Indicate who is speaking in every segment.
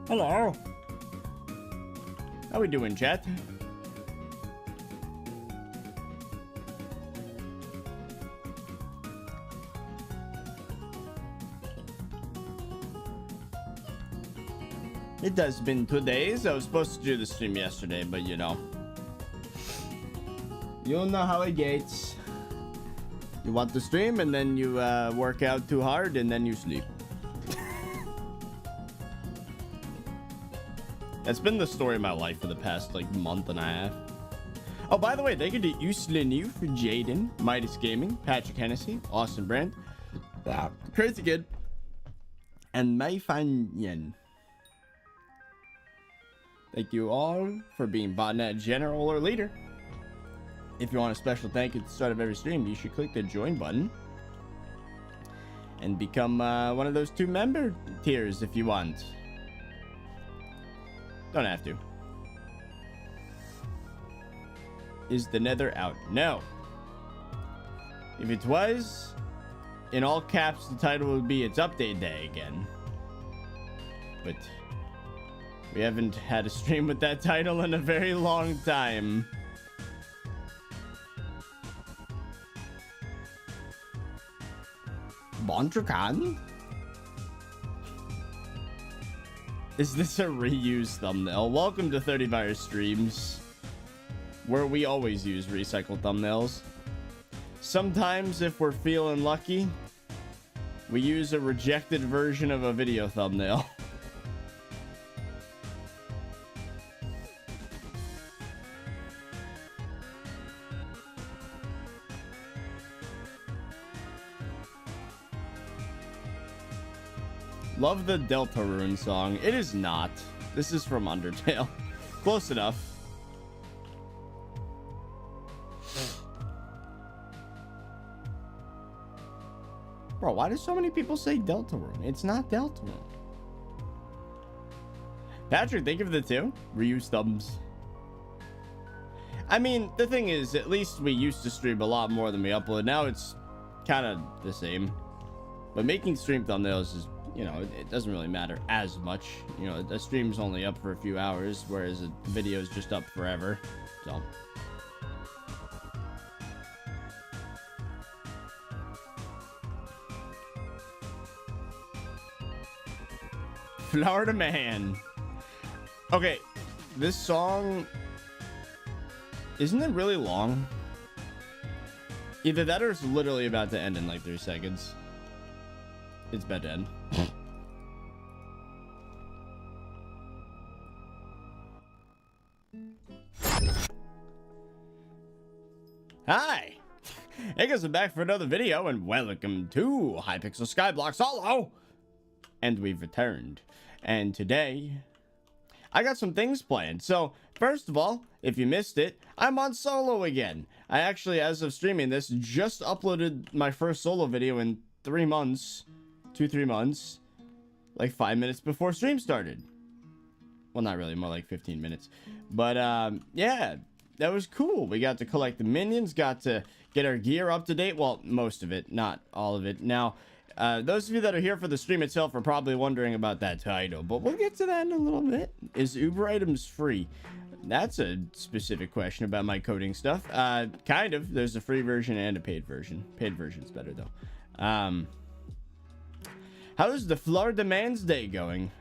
Speaker 1: Hello. How we doing, chat? It has been 2 days. I was supposed to do the stream yesterday, but you know how it gets. You want to stream and then you work out too hard and then you sleep. That's been the story of my life for the past like month and a half. Oh, by the way, thank you to Uslinu for Jaden, Midas Gaming, Patrick Hennessy, Austin Brand, Crazy Kid, and Mei Fan Yen. Thank you all for being botnet general or leader. If you want a special thank you at the start of every stream, you should click the join button and become one of those 2 member tiers if you want. Don't have to. Is the nether out? No. If it was, in all caps, the title would be It's Update Day again. But we haven't had a stream with that title in a very long time. Bontrakan? Is this a reused thumbnail? Welcome to 30Virus streams, where we always use recycled thumbnails. Sometimes, if we're feeling lucky, we use a rejected version of a video thumbnail. Love the Deltarune song. It is not. This is from Undertale. Close enough. Bro, why do so many people say Deltarune? It's not Deltarune. Patrick, thank you for the 2. Reuse thumbs. I mean, the thing is, at least we used to stream a lot more than we upload. Now it's kind of the same. But making stream thumbnails is, you know, it doesn't really matter as much. You know, the stream's only up for a few hours, whereas a video is just up forever. So. Florida Man. Okay, this song, isn't it really long? Either that or it's literally about to end in like 3 seconds. It's about to end. Hi! Hey guys, I'm back for another video, and welcome to Hypixel SkyBlock Solo! And we've returned. And today, I got some things planned. So, first of all, if you missed it, I'm on solo again. I actually, as of streaming this, just uploaded my first solo video in 3 months. 2-3 months. Like 5 minutes before stream started. Well, not really, more like 15 minutes. But, yeah, that was cool. We got to collect the minions, got to get our gear up to date. Well, most of it, not all of it. Now, those of you that are here for the stream itself are probably wondering about that title, but we'll get to that in a little bit. Is Uber items free? That's a specific question about my coding stuff. Kind of. There's a free version and a paid version. Paid version's better, though. How's the Florida Man's Day going?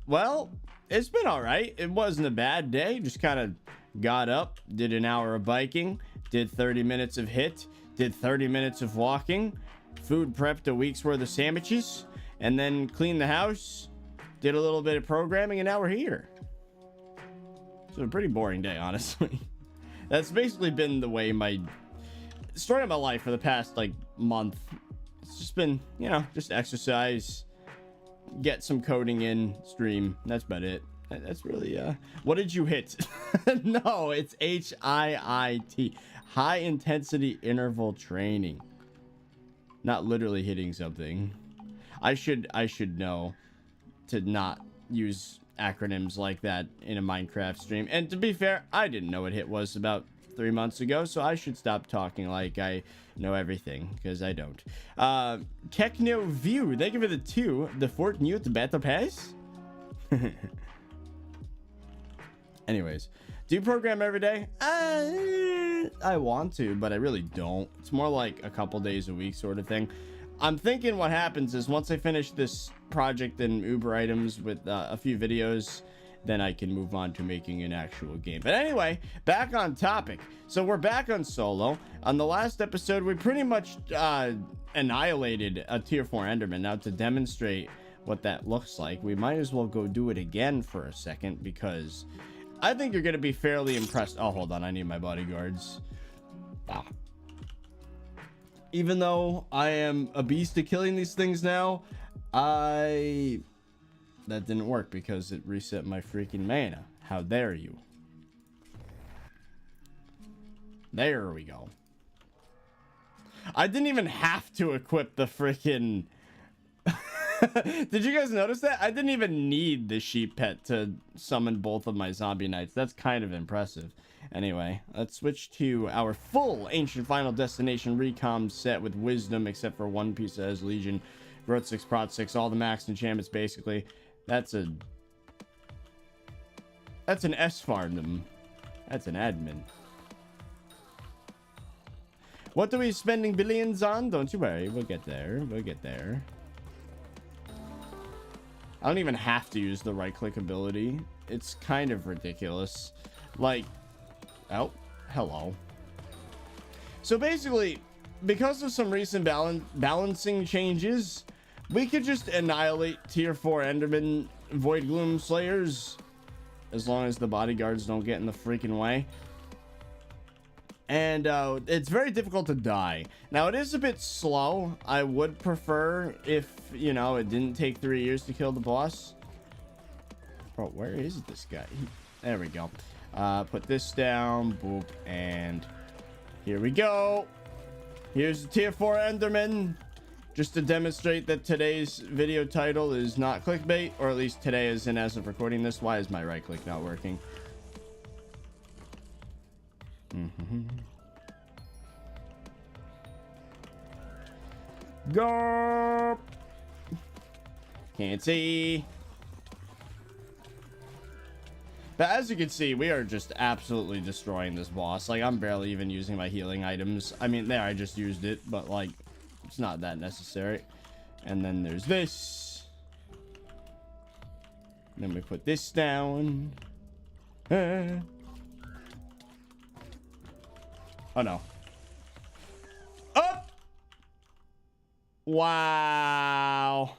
Speaker 1: Well, it's been all right. It wasn't a bad day. Just kind of got up, did an hour of biking, did 30 minutes of HIIT, did 30 minutes of walking, food prepped a week's worth of sandwiches, and then cleaned the house, did a little bit of programming, and now we're here. So a pretty boring day, honestly. That's basically been the way my story of my life for the past like month. It's just been, you know, just exercise, get some coding in, stream. That's about it. That's really, what did you hit? No, it's HIIT. High intensity interval training. Not literally hitting something. I should know to not use acronyms like that in a Minecraft stream. And to be fair, I didn't know what HIIT was about 3 months ago, so I should stop talking like I know everything, because I don't. Techno View, thank you for the 2. The Fortnite Battle Pass. Anyways, do you program every day? I want to, but I really don't. It's more like a couple days a week sort of thing. I'm thinking what happens is once I finish this project and Uber items with a few videos, then I can move on to making an actual game. But anyway, back on topic. So we're back on solo. On the last episode, we pretty much annihilated a tier 4 Enderman. Now to demonstrate what that looks like, we might as well go do it again for a second, because I think you're going to be fairly impressed. Oh, hold on. I need my bodyguards. Ah. Even though I am a beast at killing these things now, that didn't work because it reset my freaking mana. How dare you? There we go. I didn't even have to equip the freaking... Did you guys notice that? I didn't even need the sheep pet to summon both of my zombie knights. That's kind of impressive. Anyway, let's switch to our full Ancient Final Destination recom set with wisdom, except for one piece that has Legion, Growth 6, Prot 6, all the max enchantments basically. That's an S farm. That's an admin. What are we spending billions on? Don't you worry, we'll get there. We'll get there. I don't even have to use the right click ability. It's kind of ridiculous. Like, oh, hello. So basically, because of some recent balancing changes, we could just annihilate tier 4 Enderman Void Gloom Slayers, as long as the bodyguards don't get in the freaking way. And it's very difficult to die. Now, it is a bit slow. I would prefer if, you know, it didn't take 3 years to kill the boss. Bro, where is this guy? There we go. Put this down. Boop. And here we go. Here's the tier 4 Enderman. Just to demonstrate that today's video title is not clickbait. Or at least today is in as of recording this. Why is my right click not working? Go. Can't see. But as you can see, we are just absolutely destroying this boss. Like, I'm barely even using my healing items. I mean, there, I just used it, but like, it's not that necessary. And then there's this. Then we put this down. Oh no. Up! Wow.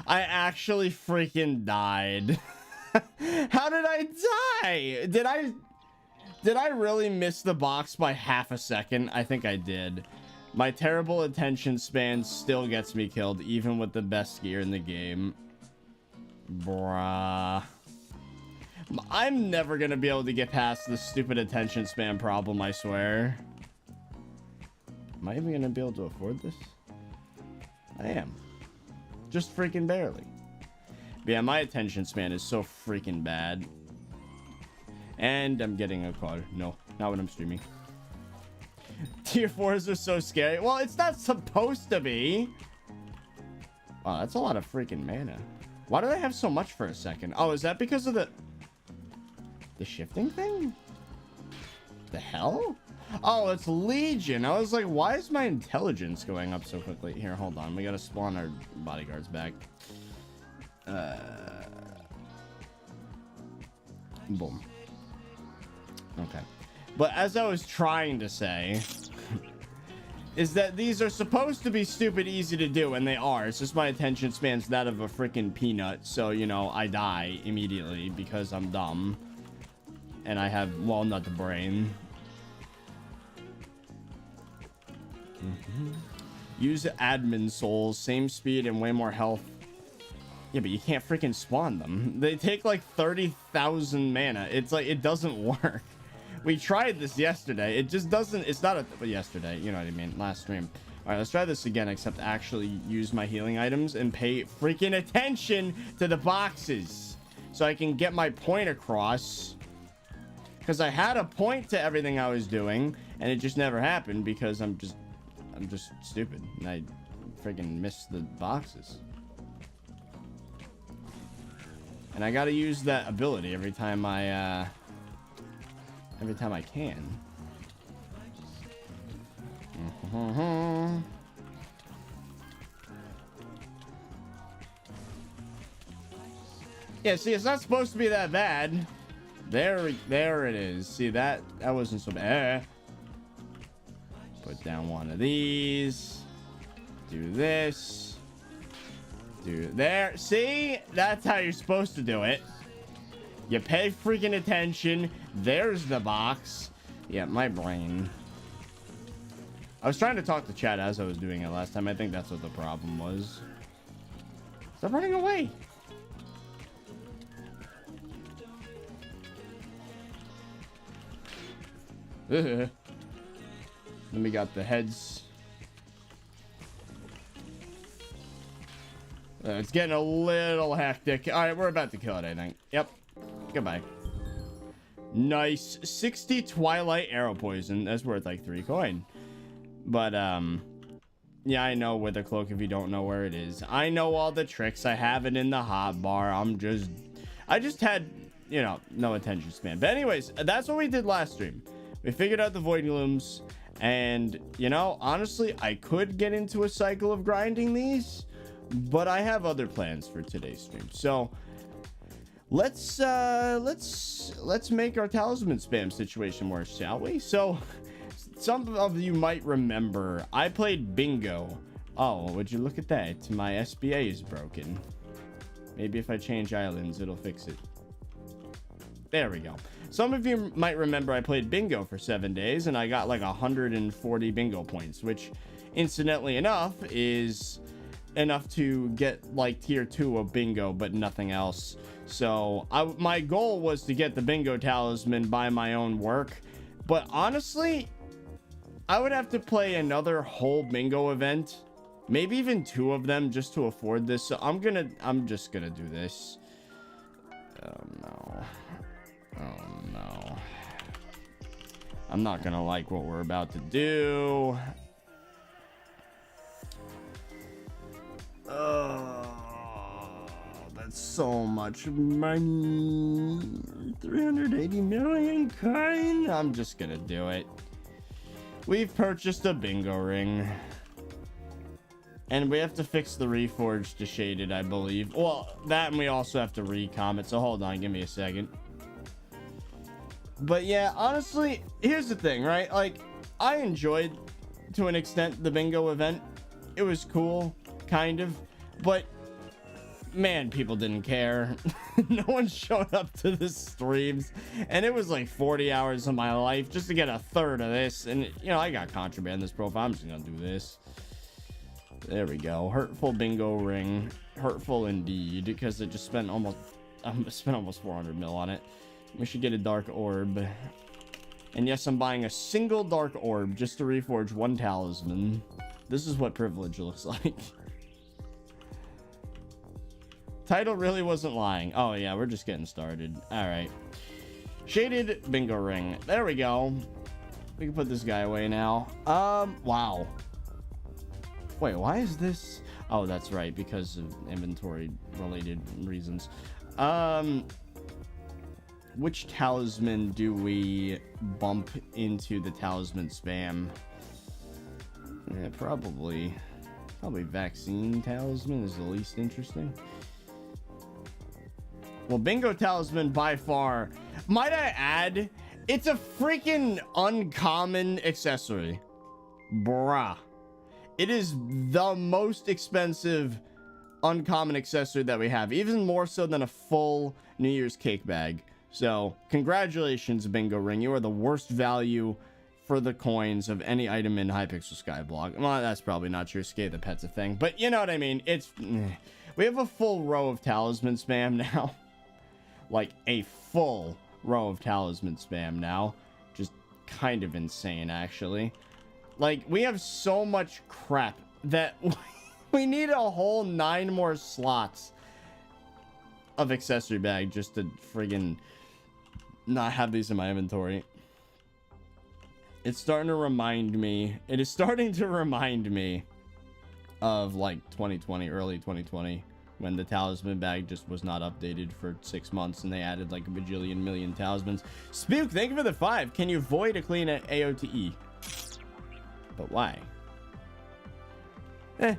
Speaker 1: I actually freaking died. How did I die? Did I really miss the box by half a second? I think I did. My terrible attention span still gets me killed, even with the best gear in the game. Bruh. I'm never gonna be able to get past this stupid attention span problem, I swear. Am I even gonna be able to afford this? I am. Just freaking barely. But yeah, my attention span is so freaking bad. And I'm getting a call. No, not when I'm streaming. Tier 4s are so scary. Well, it's not supposed to be. Oh, that's a lot of freaking mana. Why do they have so much for a second? Oh, is that because of the shifting thing? The hell? Oh, it's Legion. I was like, why is my intelligence going up so quickly? Here, hold on. We gotta spawn our bodyguards back. Boom. Okay. But as I was trying to say, is that these are supposed to be stupid easy to do, and they are. It's just my attention span's that of a freaking peanut. So, you know, I die immediately because I'm dumb. And I have walnut brain. Use admin souls, same speed and way more health. Yeah, but you can't freaking spawn them. They take like 30,000 mana. It's like, it doesn't work. We tried this yesterday. It just doesn't, it's not yesterday, you know what I mean, last stream. All right, let's try this again, except actually use my healing items and pay freaking attention to the boxes so I can get my point across. Because I had a point to everything I was doing, and it just never happened because I'm just stupid, and I freaking missed the boxes. And I gotta use that ability every time I can. Yeah, see, it's not supposed to be that bad. There it is. See, that wasn't so bad. Put down one of these. Do this. Do there. See, that's how you're supposed to do it. You pay freaking attention. There's the box. Yeah, my brain. I was trying to talk to chat as I was doing it last time. I think that's what the problem was. Stop running away. Then we got the heads. It's getting a little hectic. All right, we're about to kill it, I think. Yep. Goodbye. Nice. 60 Twilight Arrow Poison. That's worth like 3 coin. But, yeah, I know Wither Cloak if you don't know where it is. I know all the tricks. I have it in the hotbar. I just had, you know, no attention span. But anyways, that's what we did last stream. We figured out the Void Glooms. And, you know, honestly, I could get into a cycle of grinding these. But I have other plans for today's stream. So let's make our talisman spam situation worse, shall we? So some of you might remember I played bingo. Oh, would you look at that? My SBA is broken. Maybe if I change islands, it'll fix it. There we go. Some of you might remember I played bingo for 7 days and I got like 140 bingo points, which incidentally enough is enough to get like tier 2 of bingo, but nothing else. So my goal was to get the bingo talisman by my own work, but honestly I would have to play another whole bingo event, maybe even 2 of them, just to afford this. So I'm just gonna do this. Oh no, I'm not gonna like what we're about to do. Oh, that's so much money. 380 million coin. I'm just gonna do it. We've purchased a bingo ring. And we have to fix the reforged to shaded, I believe. Well, that, and we also have to recom it. So hold on, give me a second. But yeah, honestly, here's the thing, right? Like, I enjoyed, to an extent, the bingo event. It was cool. Kind of, but man, people didn't care. No one showed up to the streams, and it was like 40 hours of my life just to get a third of this. And you know, I got contraband this profile. I'm just gonna do this. There we go. Hurtful bingo ring. Hurtful indeed, because I just spent almost 400 mil on it. We should get a dark orb. And yes, I'm buying a single dark orb just to reforge 1 talisman. This is what privilege looks like. Title really wasn't lying. Oh yeah, we're just getting started. All right. Shaded bingo ring. There we go. We can put this guy away now. Wow. Wait, why is this? Oh, that's right, because of inventory related reasons. Which talisman do we bump into the talisman spam? Yeah, probably vaccine talisman is the least interesting. Well, bingo talisman by far, might I add, it's a freaking uncommon accessory. Bruh. It is the most expensive uncommon accessory that we have, even more so than a full New Year's cake bag. So congratulations, bingo ring. You are the worst value for the coins of any item in Hypixel SkyBlock. Well, that's probably not true. Skate the pet's a thing, but you know what I mean. It's we have a full row of talisman spam now. Like a full row of talisman spam now. Just kind of insane, actually. Like, we have so much crap that we need a whole 9 more slots of accessory bag just to friggin' not have these in my inventory. It's starting to remind me. It is starting to remind me of like 2020, early 2020, when the talisman bag just was not updated for 6 months and they added like a bajillion million talismans. Spook, thank you for the 5. Can you void a clean AOTE? But why?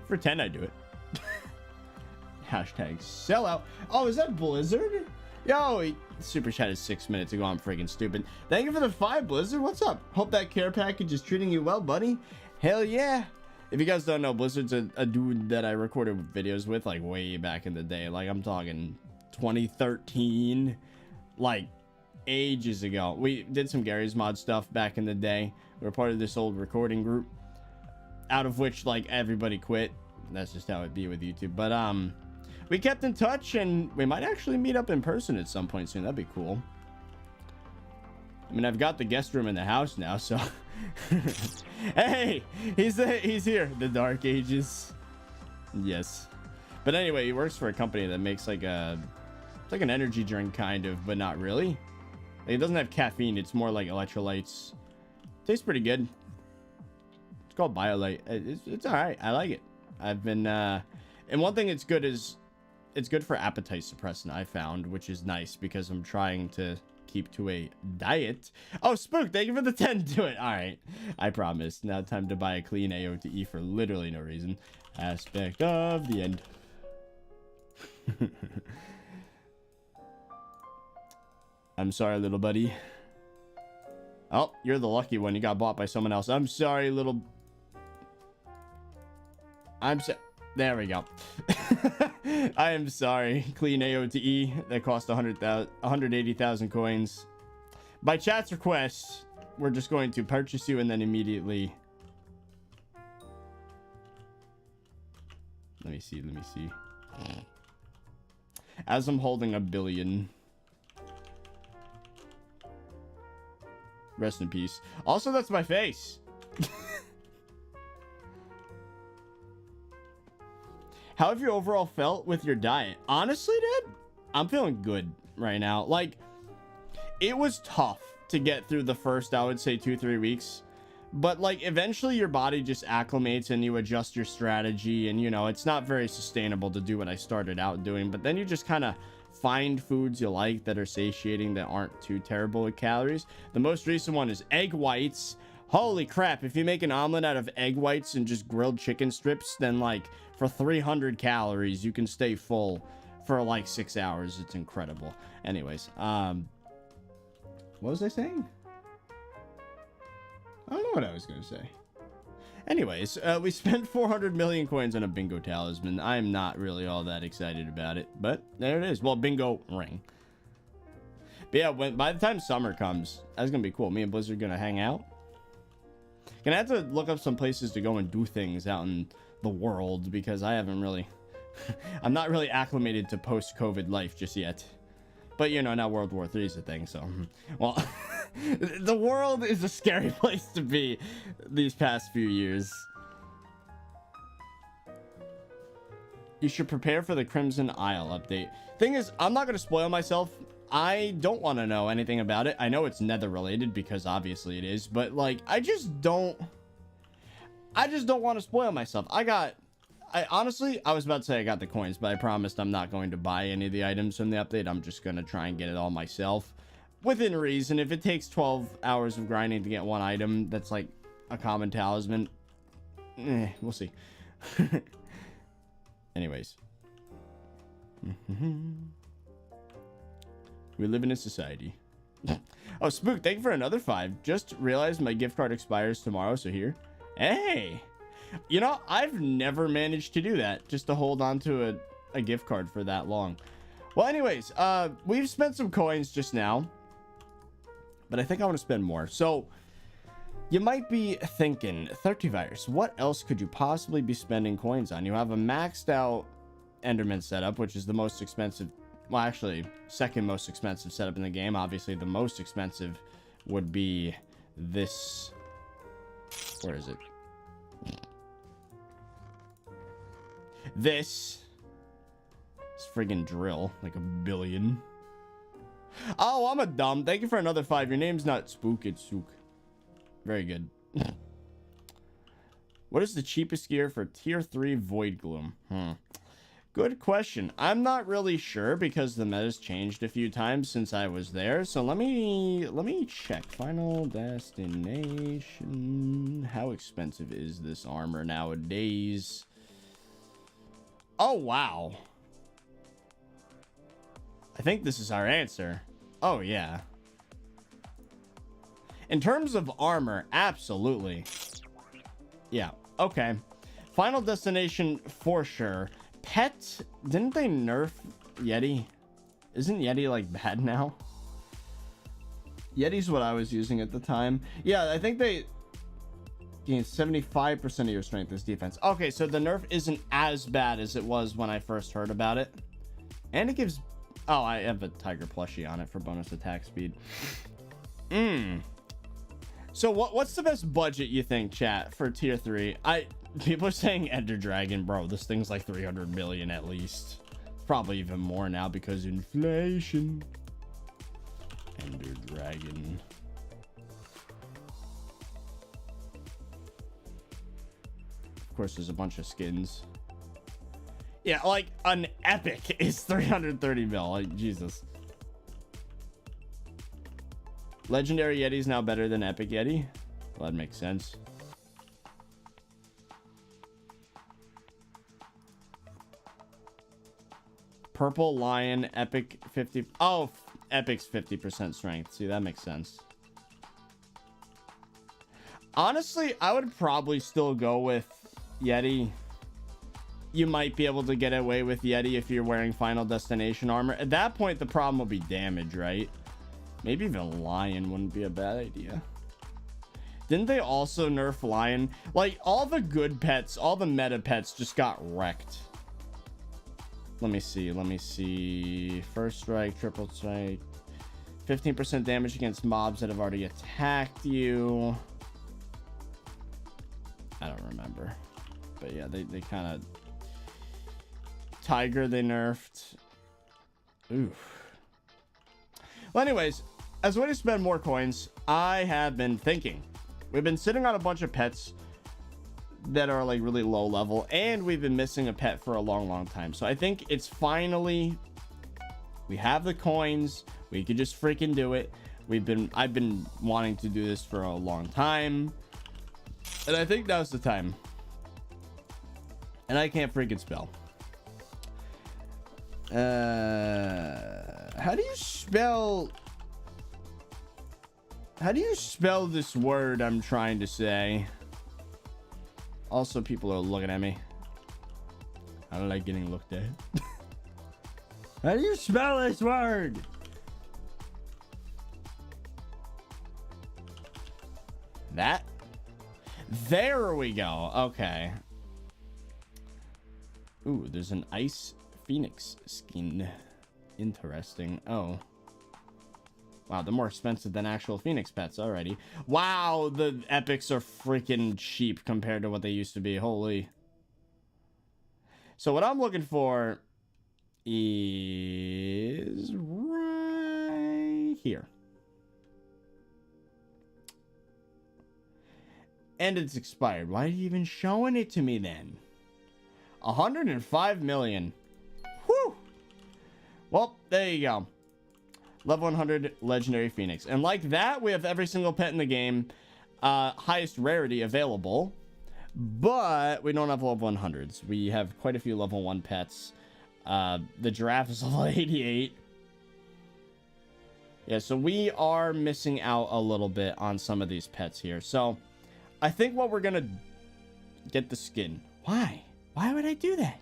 Speaker 1: For 10 I do it. Hashtag sellout. Oh, is that Blizzard? Yo, super chat is 6 minutes ago. I'm freaking stupid. Thank you for the 5, Blizzard. What's up? Hope that care package is treating you well, buddy. Hell yeah. If you guys don't know, Blizzard's a dude that I recorded videos with like way back in the day. Like I'm talking 2013, like ages ago. We did some Gary's Mod stuff back in the day. We were part of this old recording group, out of which like everybody quit. That's just how it be with YouTube. But we kept in touch, and we might actually meet up in person at some point soon. That'd be cool. I mean, I've got the guest room in the house now, so hey, he's here. The Dark Ages. Yes. But anyway, he works for a company that makes like it's like an energy drink kind of, but not really. Like, it doesn't have caffeine. It's more like electrolytes. Tastes pretty good. It's called BioLite. It's all right. I like it. I've been and one thing it's good is it's good for appetite suppressant, I found, which is nice because I'm trying to keep to a diet. Oh, Spook, thank you for the 10 to it. All right, I promise. Now time to buy a clean AOTE for literally no reason. Aspect of the end. I'm sorry, little buddy. Oh, you're the lucky one. You got bought by someone else. I'm sorry, little... There we go. I am sorry. Clean AOTE that cost 180,000 coins. By chat's request, we're just going to purchase you and then immediately... Let me see. As I'm holding $1 billion. Rest in peace. Also, that's my face. How have you overall felt with your diet? Honestly, dude, I'm feeling good right now. Like, it was tough to get through the first, I would say, 2-3 weeks. But, like, eventually your body just acclimates and you adjust your strategy. And, you know, it's not very sustainable to do what I started out doing. But then you just kind of find foods you like that are satiating, that aren't too terrible with calories. The most recent one is egg whites. Holy crap, if you make an omelet out of egg whites and just grilled chicken strips, then like for 300 calories, you can stay full for like 6 hours. It's incredible. Anyways, what was I saying? I don't know what I was going to say. Anyways, we spent 400 million coins on a bingo talisman. I'm not really all that excited about it, but there it is. Well, bingo ring. But yeah, by the time summer comes, that's going to be cool. Me and Blizzard are going to hang out. Gonna have to look up some places to go and do things out in the world because I haven't really I'm not really acclimated to post-COVID life just yet. But you know, now World War III is a thing, so well the world is a scary place to be these past few years. You should prepare for the Crimson Isle update. Thing is, I'm not gonna spoil myself. I don't want to know anything about it. I know it's nether related because obviously it is, but like I just don't want to spoil myself. Honestly, I was about to say I got the coins, but I promised I'm not going to buy any of the items from the update. I'm just going to try and get it all myself within reason. If it takes 12 hours of grinding to get one item that's like a common talisman, we'll see. Anyways. We live in a society. Oh, Spook, thank you for another 5. Just realized my gift card expires tomorrow, so here. Hey! You know, I've never managed to do that, just to hold on to a gift card for that long. Well, anyways, we've spent some coins just now, but I think I want to spend more. So, you might be thinking, ThirtyVirus, what else could you possibly be spending coins on? You have a maxed out Enderman setup, which is the most expensive. Well, actually, second most expensive setup in the game. Obviously, the most expensive would be this. Where is it? This friggin' drill, like $1 billion. Oh, I'm a dumb. Thank you for another 5. Your name's not Spook, it's Sook. Very good. What is the cheapest gear for tier 3 Void Gloom? Good question. I'm not really sure because the meta's changed a few times since I was there. So let me check. Final Destination. How expensive is this armor nowadays? Oh, wow. I think this is our answer. Oh, yeah. In terms of armor, absolutely. Yeah, okay. Final Destination for sure. Pet, didn't they nerf Yeti? Isn't Yeti like bad now? Yeti's what I was using at the time. Yeah, I think they gain 75% of your strength as defense. Okay, so the nerf isn't as bad as it was when I first heard about it. And it gives... Oh, I have a tiger plushie on it for bonus attack speed. So what's the best budget you think, chat, for tier 3? People are saying Ender Dragon, bro. This thing's like 300 million at least. Probably even more now because inflation. Ender Dragon. Of course, there's a bunch of skins. Yeah, like an epic is 330 mil. Like, Jesus. Legendary Yeti's now better than Epic Yeti. Well, that makes sense. Purple Lion, Epic 50. Oh, Epic's 50% strength. See, that makes sense. Honestly, I would probably still go with Yeti. You might be able to get away with Yeti if you're wearing Final Destination armor. At that point, the problem will be damage, right? Maybe even Lion wouldn't be a bad idea. Didn't they also nerf Lion? Like, all the good pets, all the meta pets just got wrecked. Let me see. First strike, triple strike. 15% damage against mobs that have already attacked you. I don't remember. But yeah, they kind of... Tiger, they nerfed. Oof. Well, anyways, as a way to spend more coins, I have been thinking. We've been sitting on a bunch of pets that are like really low level, and we've been missing a pet for a long time. So I think it's finally, we have the coins, we could just freaking do it. I've been wanting to do this for a long time, and I think now's the time. And I can't freaking spell. How do you spell this word I'm trying to say? Also, people are looking at me. I don't like getting looked at. How do you spell this word? That? There we go. Okay. Ooh, there's an Ice Phoenix skin. Interesting. Oh. Wow, they're more expensive than actual Phoenix pets already. Wow, the epics are freaking cheap compared to what they used to be. Holy. So what I'm looking for is right here. And it's expired. Why are you even showing it to me then? 105 million. Whew. Well, there you go. Level 100 Legendary Phoenix. And like that, we have every single pet in the game. Highest rarity available. But we don't have level 100s. We have quite a few level 1 pets. The giraffe is level 88. Yeah, so we are missing out a little bit on some of these pets here. So I think what we're going to get the skin. Why? Why would I do that?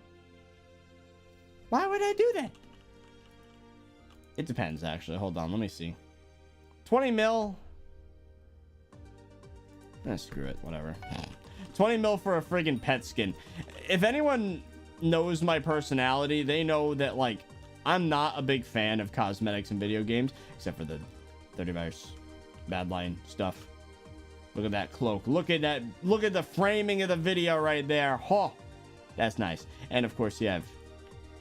Speaker 1: Why would I do that? It depends, actually. Hold on, let me see. 20 mil. Screw it, whatever. 20 mil for a friggin' pet skin. If anyone knows my personality, they know that, like, I'm not a big fan of cosmetics in video games, except for the ThirtyVirus Bad Line stuff. Look at that cloak. Look at that. Look at the framing of the video right there. Oh, that's nice. And, of course, you have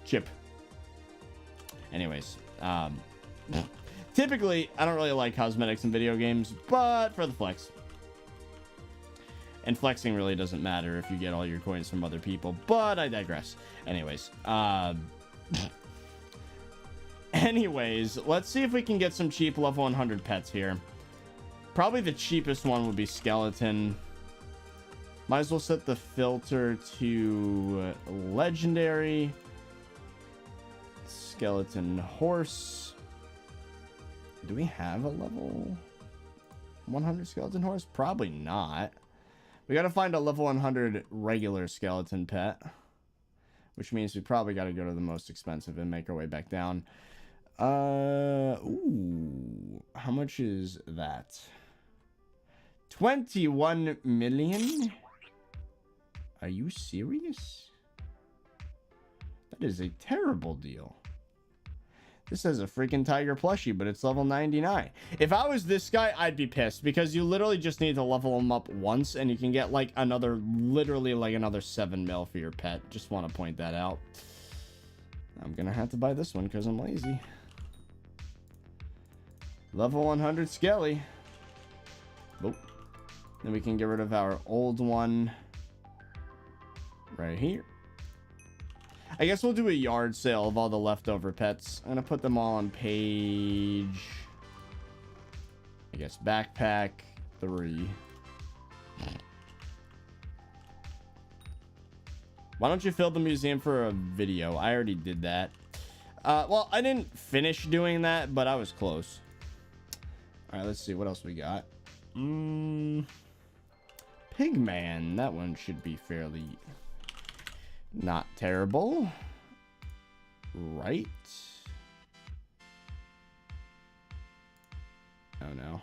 Speaker 1: Chip. Anyways. Typically, I don't really like cosmetics in video games, but for the flex. And flexing really doesn't matter if you get all your coins from other people, but I digress. Anyways, let's see if we can get some cheap level 100 pets here. Probably the cheapest one would be skeleton. Might as well set the filter to legendary. Skeleton horse. Do we have a level 100 skeleton horse? Probably not. We gotta find a level 100 regular skeleton pet, which means we probably gotta go to the most expensive and make our way back down. Ooh, how much is that? 21 million? Are you serious? That is a terrible deal. This has a freaking tiger plushie, but it's level 99. If I was this guy, I'd be pissed because you literally just need to level him up once and you can get like literally like another 7 mil for your pet. Just want to point that out. I'm gonna have to buy this one because I'm lazy. Level 100 Skelly. Oh. Then we can get rid of our old one right here. I guess we'll do a yard sale of all the leftover pets. I'm gonna put them all on page, I guess, backpack 3. Why don't you fill the museum for a video? I already did that. Well, I didn't finish doing that, but I was close. All right, let's see what else we got. Pigman, that one should be fairly not terrible, right? Oh no,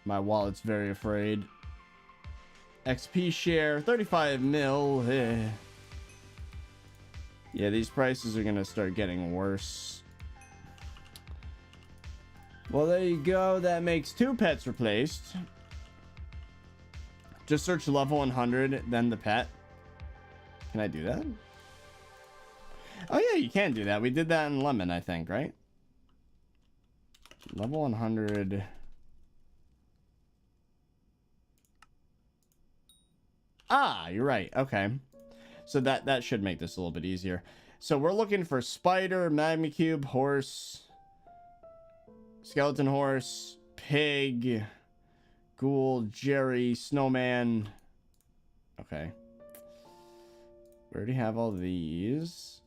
Speaker 1: my wallet's very afraid. XP share 35 mil. Yeah, these prices are gonna start getting worse. Well, there you go. That makes 2 pets replaced. Just search level 100, then the pet. Can I do that? Oh, yeah, you can do that. We did that in Lemon, I think, right? Level 100. Ah, you're right. Okay. So that should make this a little bit easier. So we're looking for spider, magma cube, horse, skeleton horse, pig, ghoul, Jerry, snowman. Okay. We already have all these.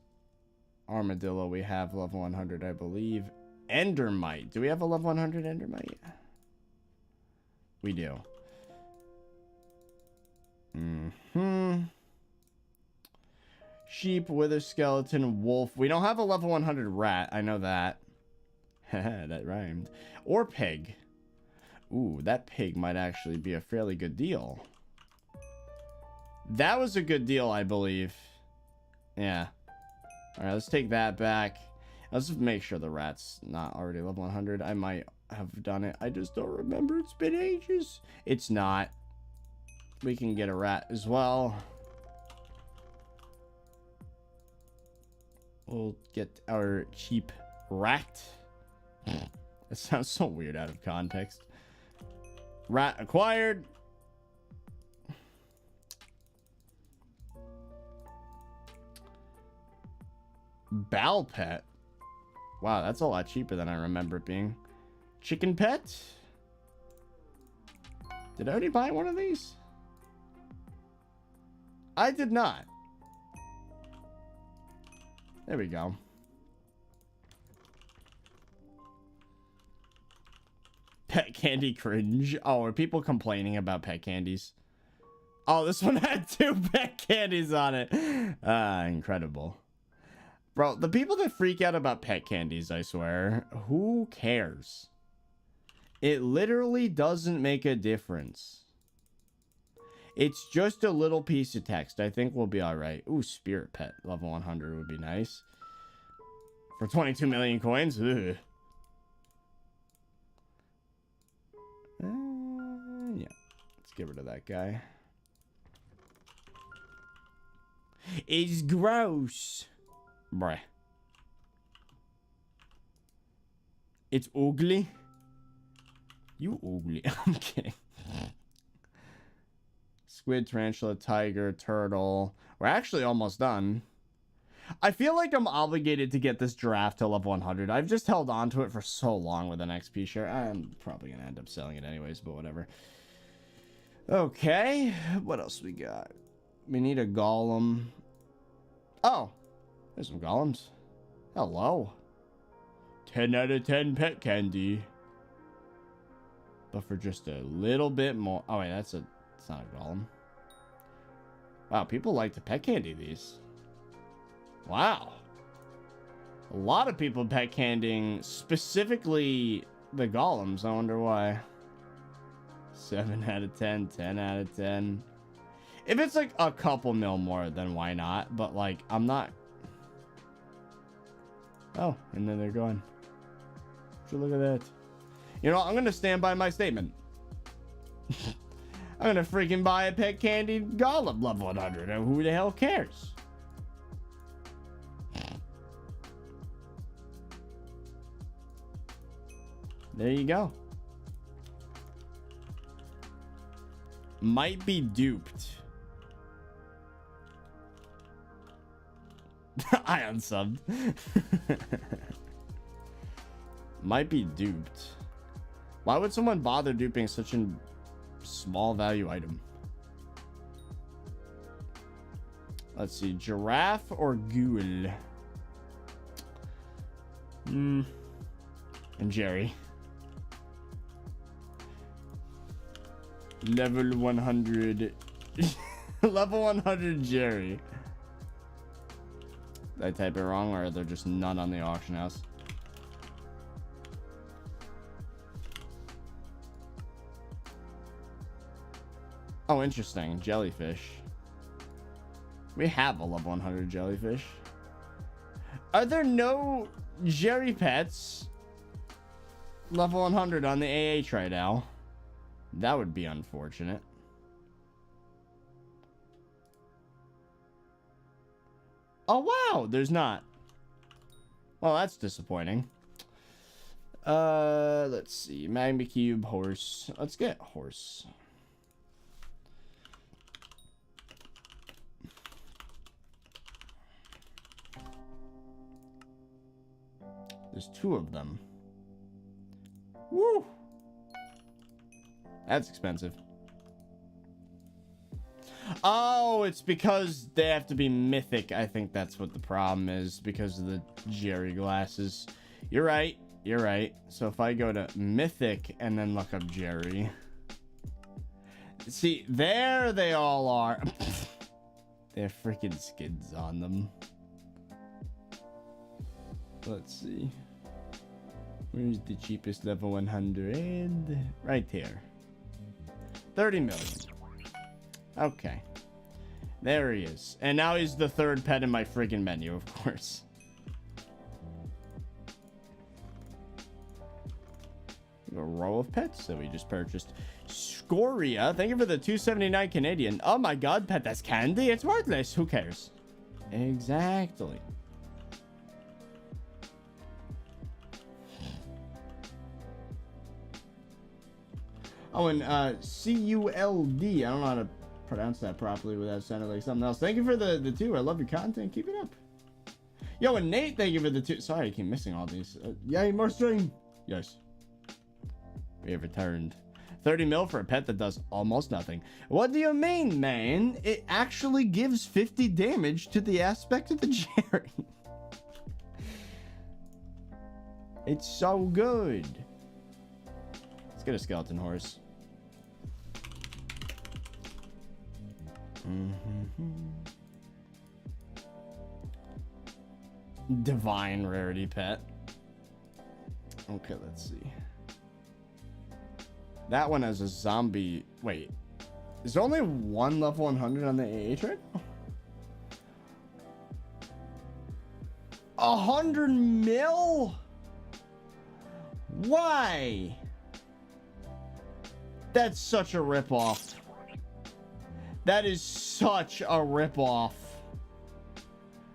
Speaker 1: Armadillo, we have level 100, I believe. Endermite. Do we have a level 100 Endermite? We do. Sheep, wither skeleton, wolf. We don't have a level 100 rat. I know that. That rhymed. Or pig. Ooh, that pig might actually be a fairly good deal. That was a good deal, I believe. Yeah. Alright, let's take that back. Let's just make sure the rat's not already level 100. I might have done it. I just don't remember. It's been ages. It's not. We can get a rat as well. We'll get our cheap rat. That sounds so weird out of context. Rat acquired. Bal pet. Wow, that's a lot cheaper than I remember it being. Chicken pet. Did I already buy one of these? I did not. There we go. Pet candy cringe. Oh, are people complaining about pet candies? Oh, this one had 2 pet candies on it. Incredible. Bro, the people that freak out about pet candies, I swear, who cares? It literally doesn't make a difference. It's just a little piece of text. I think we'll be all right. Ooh, spirit pet level 100 would be nice. For 22 million coins? Ugh. Yeah. Let's get rid of that guy. It's gross. Bruh. It's ugly. You ugly. I'm kidding. Squid, tarantula, tiger, turtle. We're actually almost done. I feel like I'm obligated to get this giraffe to level 100. I've just held on to it for so long with an XP share. I'm probably going to end up selling it anyways, but whatever. Okay, what else we got? We need a golem. Oh, there's some golems. Hello. 10 out of 10 pet candy. But for just a little bit more. Oh, wait, it's not a golem. Wow, people like to pet candy these. Wow. A lot of people pet candying, specifically the golems. I wonder why. 7 out of 10, 10 out of 10. If it's like a couple mil more, then why not? But like, I'm not. Oh, and then they're gone. Would you look at that? You know, I'm going to stand by my statement. I'm going to freaking buy a pet candy golem level 100. And who the hell cares? There you go. Might be duped. I unsubbed. Might be duped. Why would someone bother duping such a small value item? Let's see. Giraffe or ghoul? And Jerry. Level 100. Level 100 Jerry. Did I type it wrong, or are there just none on the auction house? Oh, interesting. Jellyfish. We have a level 100 jellyfish. Are there no Jerry pets level 100 on the AH right now? That would be unfortunate. Oh, wow. There's not. Well, that's disappointing. Let's see. Magma Cube, horse. Let's get horse. There's 2 of them. Woo! That's expensive. Oh, it's because they have to be mythic. I think that's what the problem is, because of the Jerry glasses. You're right. You're right. So if I go to mythic and then look up Jerry. See, there they all are. They have freaking skids on them. Let's see. Where's the cheapest level 100? Right here. 30 million. Okay. There he is. And now he's the 3rd pet in my freaking menu, of course. A row of pets that we just purchased. Scoria, thank you for the 279 Canadian. Oh my god, pet, that's candy. It's worthless. Who cares? Exactly. Oh, and C-U-L-D. I don't know how to pronounce that properly without sounding like something else. Thank you for the 2. I love your content. Keep it up. Yo, and Nate, thank you for the 2. Sorry, I keep missing all these. Yay, more stream. Yes. We have returned. 30 mil for a pet that does almost nothing. What do you mean, man? It actually gives 50 damage to the aspect of the Jerry. It's so good. Let's get a skeleton horse. Divine rarity pet. Okay, let's see. That one has a zombie. Wait, is there only 1 level 100 on the AH right now? 100 mil? Why? That's such a ripoff. That is such a ripoff.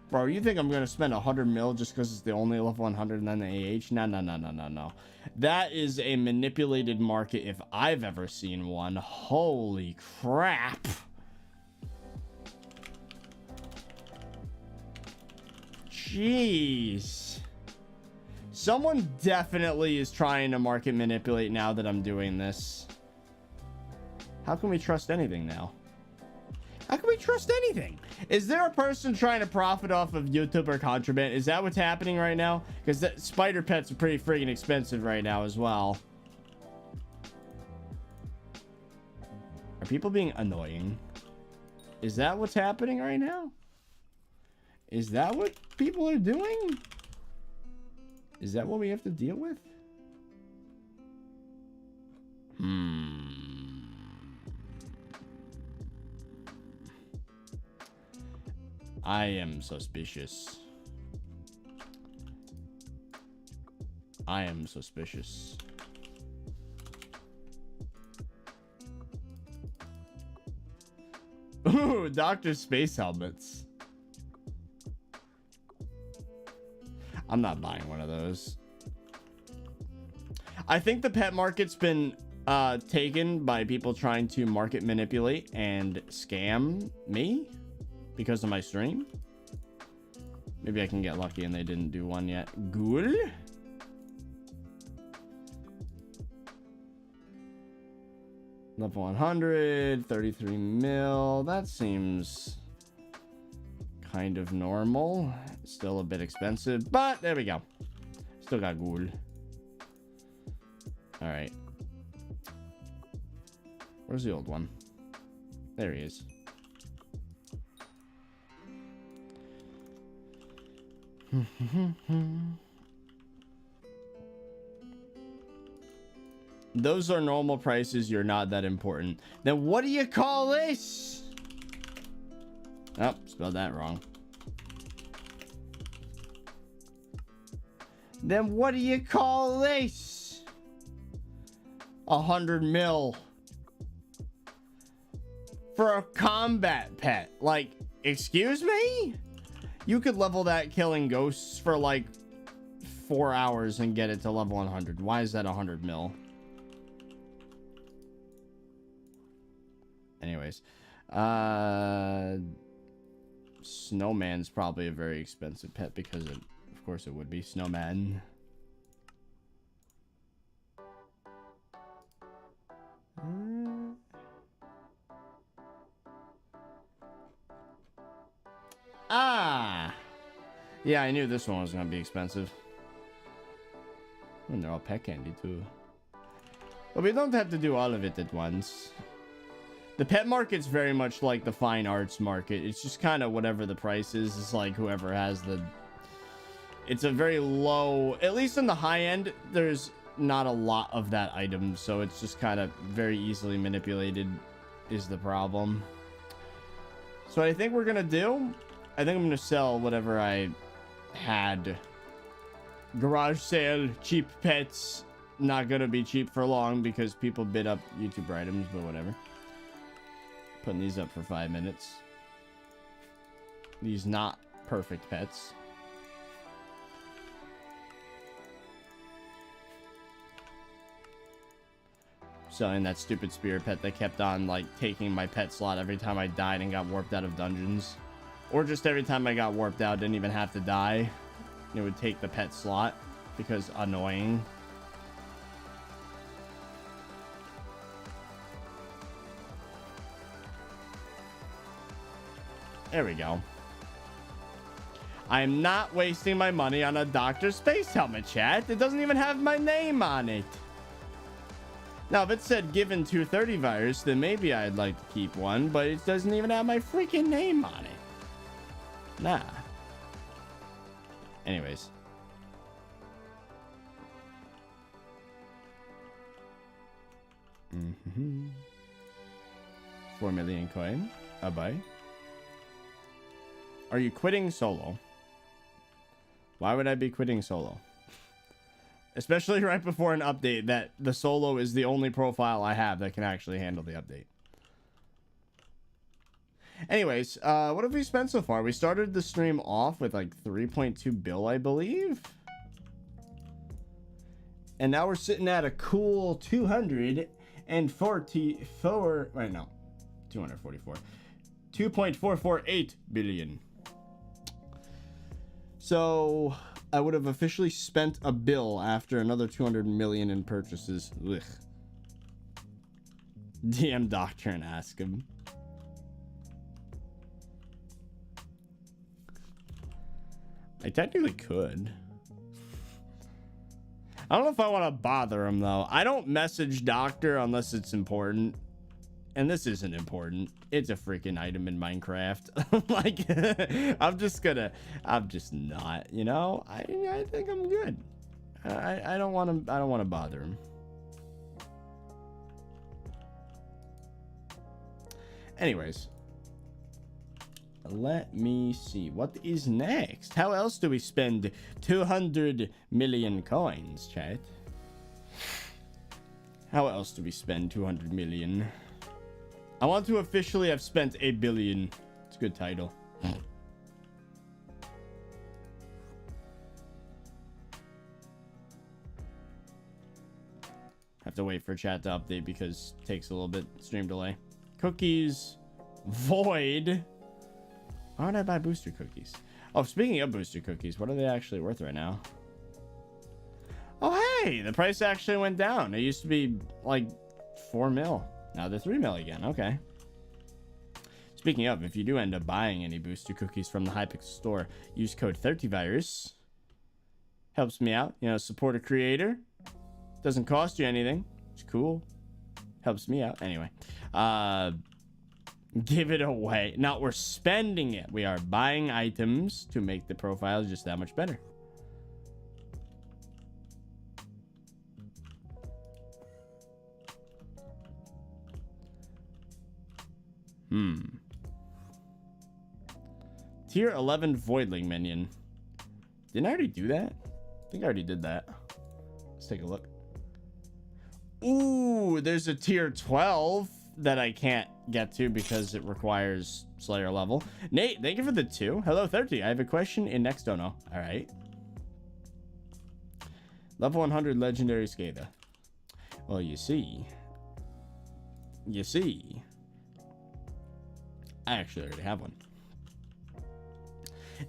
Speaker 1: Bro, you think I'm gonna spend 100 mil just because it's the only level 100 and then the AH? No, no, no, no, no, no. That is a manipulated market if I've ever seen one. Holy crap. Jeez. Someone definitely is trying to market manipulate now that I'm doing this. How can we trust anything now? How can we trust anything? Is there a person trying to profit off of YouTuber contraband? Is that what's happening right now? Because spider pets are pretty friggin' expensive right now as well. Are people being annoying? Is that what's happening right now? Is that what people are doing? Is that what we have to deal with? I am suspicious. I am suspicious. Ooh, Dr. Space helmets. I'm not buying one of those. I think the pet market's been taken by people trying to market manipulate and scam me because of my stream. Maybe I can get lucky and they didn't do one yet. Ghoul. Level 100, 33 mil. That seems kind of normal. Still a bit expensive, but there we go. Still got Ghoul. All right. Where's the old one? There he is. Those are normal prices. You're not that important. Then what do you call this? Oh, spelled that wrong. Then what do you call this? 100 mil for a combat pet. Like, excuse me? You could level that killing ghosts for like 4 hours and get it to level 100. Why is that 100 mil? Anyways, Snowman's probably a very expensive pet because of course it would be. Snowman. Yeah, I knew this one was gonna be expensive. And they're all pet candy too. But we don't have to do all of it at once. The pet market's very much like the fine arts market. It's just kind of whatever the price is. It's like whoever has the... It's a very low... At least in the high end, there's not a lot of that item. So it's just kind of very easily manipulated is the problem. So what I think we're going to do... I think I'm going to sell whatever I had. Garage sale, cheap pets. Not going to be cheap for long because people bid up YouTuber items, but whatever. Putting these up for 5 minutes. These not perfect pets. Selling that stupid spirit pet that kept on like taking my pet slot every time I died and got warped out of dungeons. Or just every time I got warped out, didn't even have to die. It would take the pet slot because annoying. There we go. I am not wasting my money on a Dr. Space helmet, chat. It doesn't even have my name on it. Now, if it said given to ThirtyVirus, then maybe I'd like to keep one, but it doesn't even have my freaking name on it. Nah. Anyways. Mm-hmm. 4 million coin. A buy. Are you quitting solo? Why would I be quitting solo? Especially right before an update that the solo is the only profile I have that can actually handle the update. Anyways, what have we spent so far? We started the stream off with like 3.2 bill, I believe. And now we're sitting at a cool 244, wait, no, 244. 2.448 billion. So I would have officially spent a bill after another 200 million in purchases. Ugh. DM doctor and ask him. I technically could. I don't know if I want to bother him though. I don't message doctor unless it's important. And this isn't important. It's a freaking item in Minecraft. Like, I'm just not, you know? I think I'm good. I don't want to bother him. Anyways. Let me see. What is next? How else do we spend 200 million coins, chat? How else do we spend 200 million? I want to officially have spent a billion. It's a good title. Have to wait for chat to update because it takes a little bit stream delay. Cookies. Void. Why would I buy booster cookies? Oh, speaking of booster cookies, what are they actually worth right now? Oh, hey, the price actually went down. It used to be like 4 mil. Now they're 3 mil again. Okay. Speaking of, if you do end up buying any booster cookies from the Hypixel Store, use code ThirtyVirus. Helps me out. You know, support a creator. Doesn't cost you anything. It's cool. Helps me out. Anyway. Give it away. Now we're spending it. We are buying items to make the profiles just that much better. Tier 11 Voidling minion. Didn't I already do that? I think I already did that. Let's take a look. Ooh, there's a tier 12 that I can't get to because it requires Slayer level. Nate, thank you for the 2. Hello, 30. I have a question in next dono. All right. Level 100 legendary Skada. Well, you see. I actually already have one.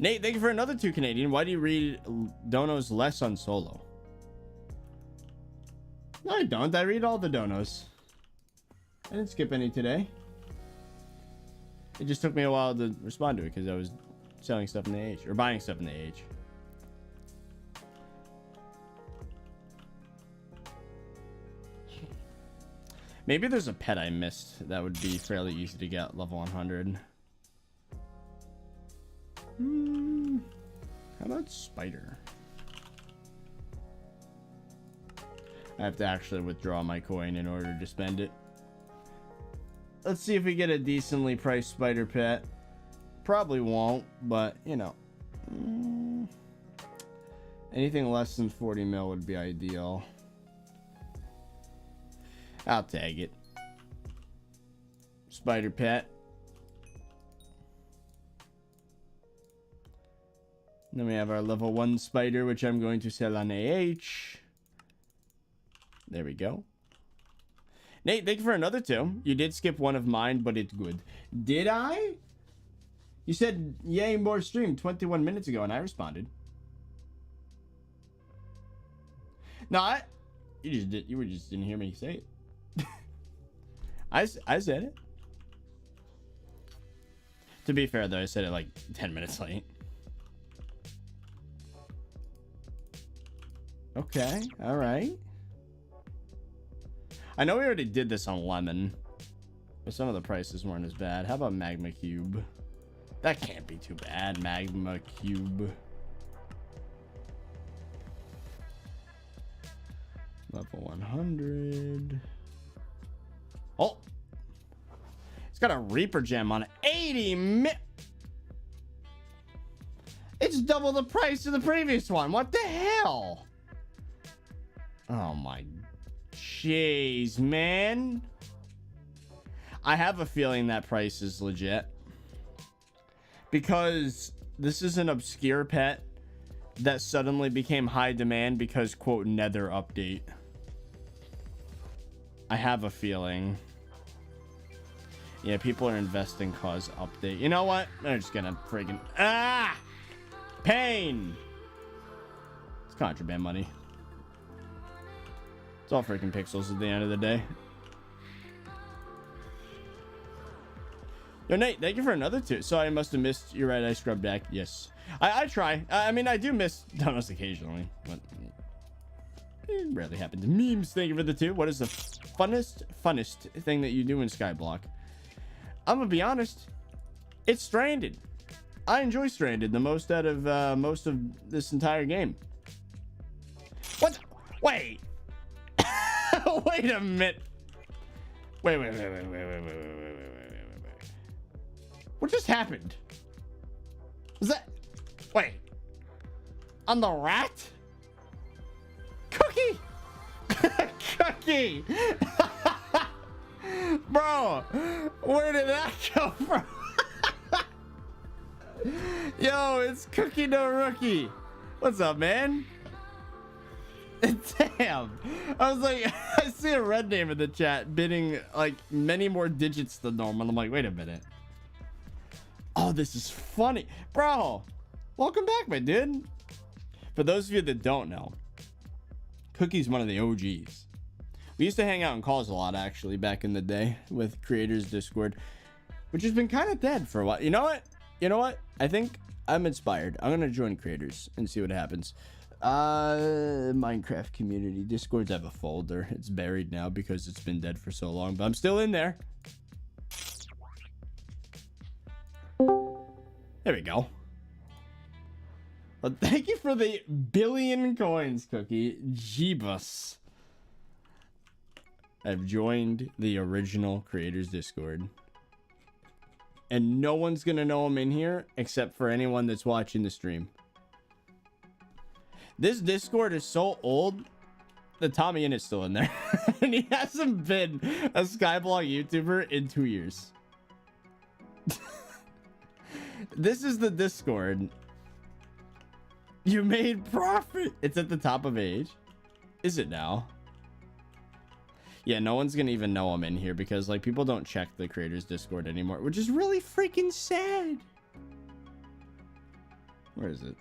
Speaker 1: Nate, thank you for another 2 Canadian. Why do you read donos less on solo? No, I don't. I read all the donos. I didn't skip any today. It just took me a while to respond to it because I was selling stuff in the age or buying stuff in the age. Maybe there's a pet I missed that would be fairly easy to get level 100. How about spider? I have to actually withdraw my coin in order to spend it. Let's see if we get a decently priced spider pet. Probably won't, but you know. Anything less than 40 mil would be ideal. I'll tag it. Spider pet. Then we have our level 1 spider, which I'm going to sell on AH. There we go. Nate, thank you for another 2. You did skip one of mine, but it's good. Did I? You said, yay, more stream 21 minutes ago, and I responded. No, you just didn't hear me say it. I said it. To be fair, though, I said it like 10 minutes late. Okay, all right. I know we already did this on lemon, but some of the prices weren't as bad. How about magma cube? That can't be too bad. Magma cube. Level 100. Oh, it's got a Reaper gem on it. 80 mi. It's double the price of the previous one. What the hell? Oh my jeez, man. I have a feeling that price is legit. Because this is an obscure pet that suddenly became high demand because, quote, Nether update. I have a feeling. Yeah, people are investing cause update. You know what? They're just gonna freaking... Pain. It's contraband money. It's all freaking pixels at the end of the day. Yo, Nate, thank you for another 2. So I must have missed. You're right. I scrub deck. Yes. I try. I mean, I do miss donuts occasionally, but it rarely happens. Memes, thank you for the 2. What is the funnest thing that you do in SkyBlock? I'm gonna be honest. It's Stranded. I enjoy Stranded the most out of most of this entire game. What? Wait. Wait a minute. Wait. What just happened? Was that? Wait. On the rat? Cookie! Cookie! Bro, where did that come from? Yo, it's Cookie No Rookie. What's up, man? Damn. I was like, I see a red name in the chat bidding like many more digits than normal. I'm like, wait a minute. Oh, this is funny. Bro, welcome back, my dude. For those of you that don't know, Cookie's one of the OGs. We used to hang out in calls a lot, actually, back in the day with Creators Discord, which has been kind of dead for a while. You know what? You know what? I think I'm inspired. I'm going to join Creators and see what happens. Minecraft community. Discords have a folder. It's buried now because it's been dead for so long, but I'm still in there. There we go. Well, thank you for the 1 billion coins, Cookie. Jeebus. I've joined the original Creators Discord. And no one's going to know I'm in here except for anyone that's watching the stream. This Discord is so old that Tommy In is still in there. And he hasn't been a SkyBlock YouTuber in 2 years. This is the Discord. You made profit. It's at the top of age. Is it now? Yeah, no one's gonna even know I'm in here because like people don't check the Creators Discord anymore, which is really freaking sad. Where is it?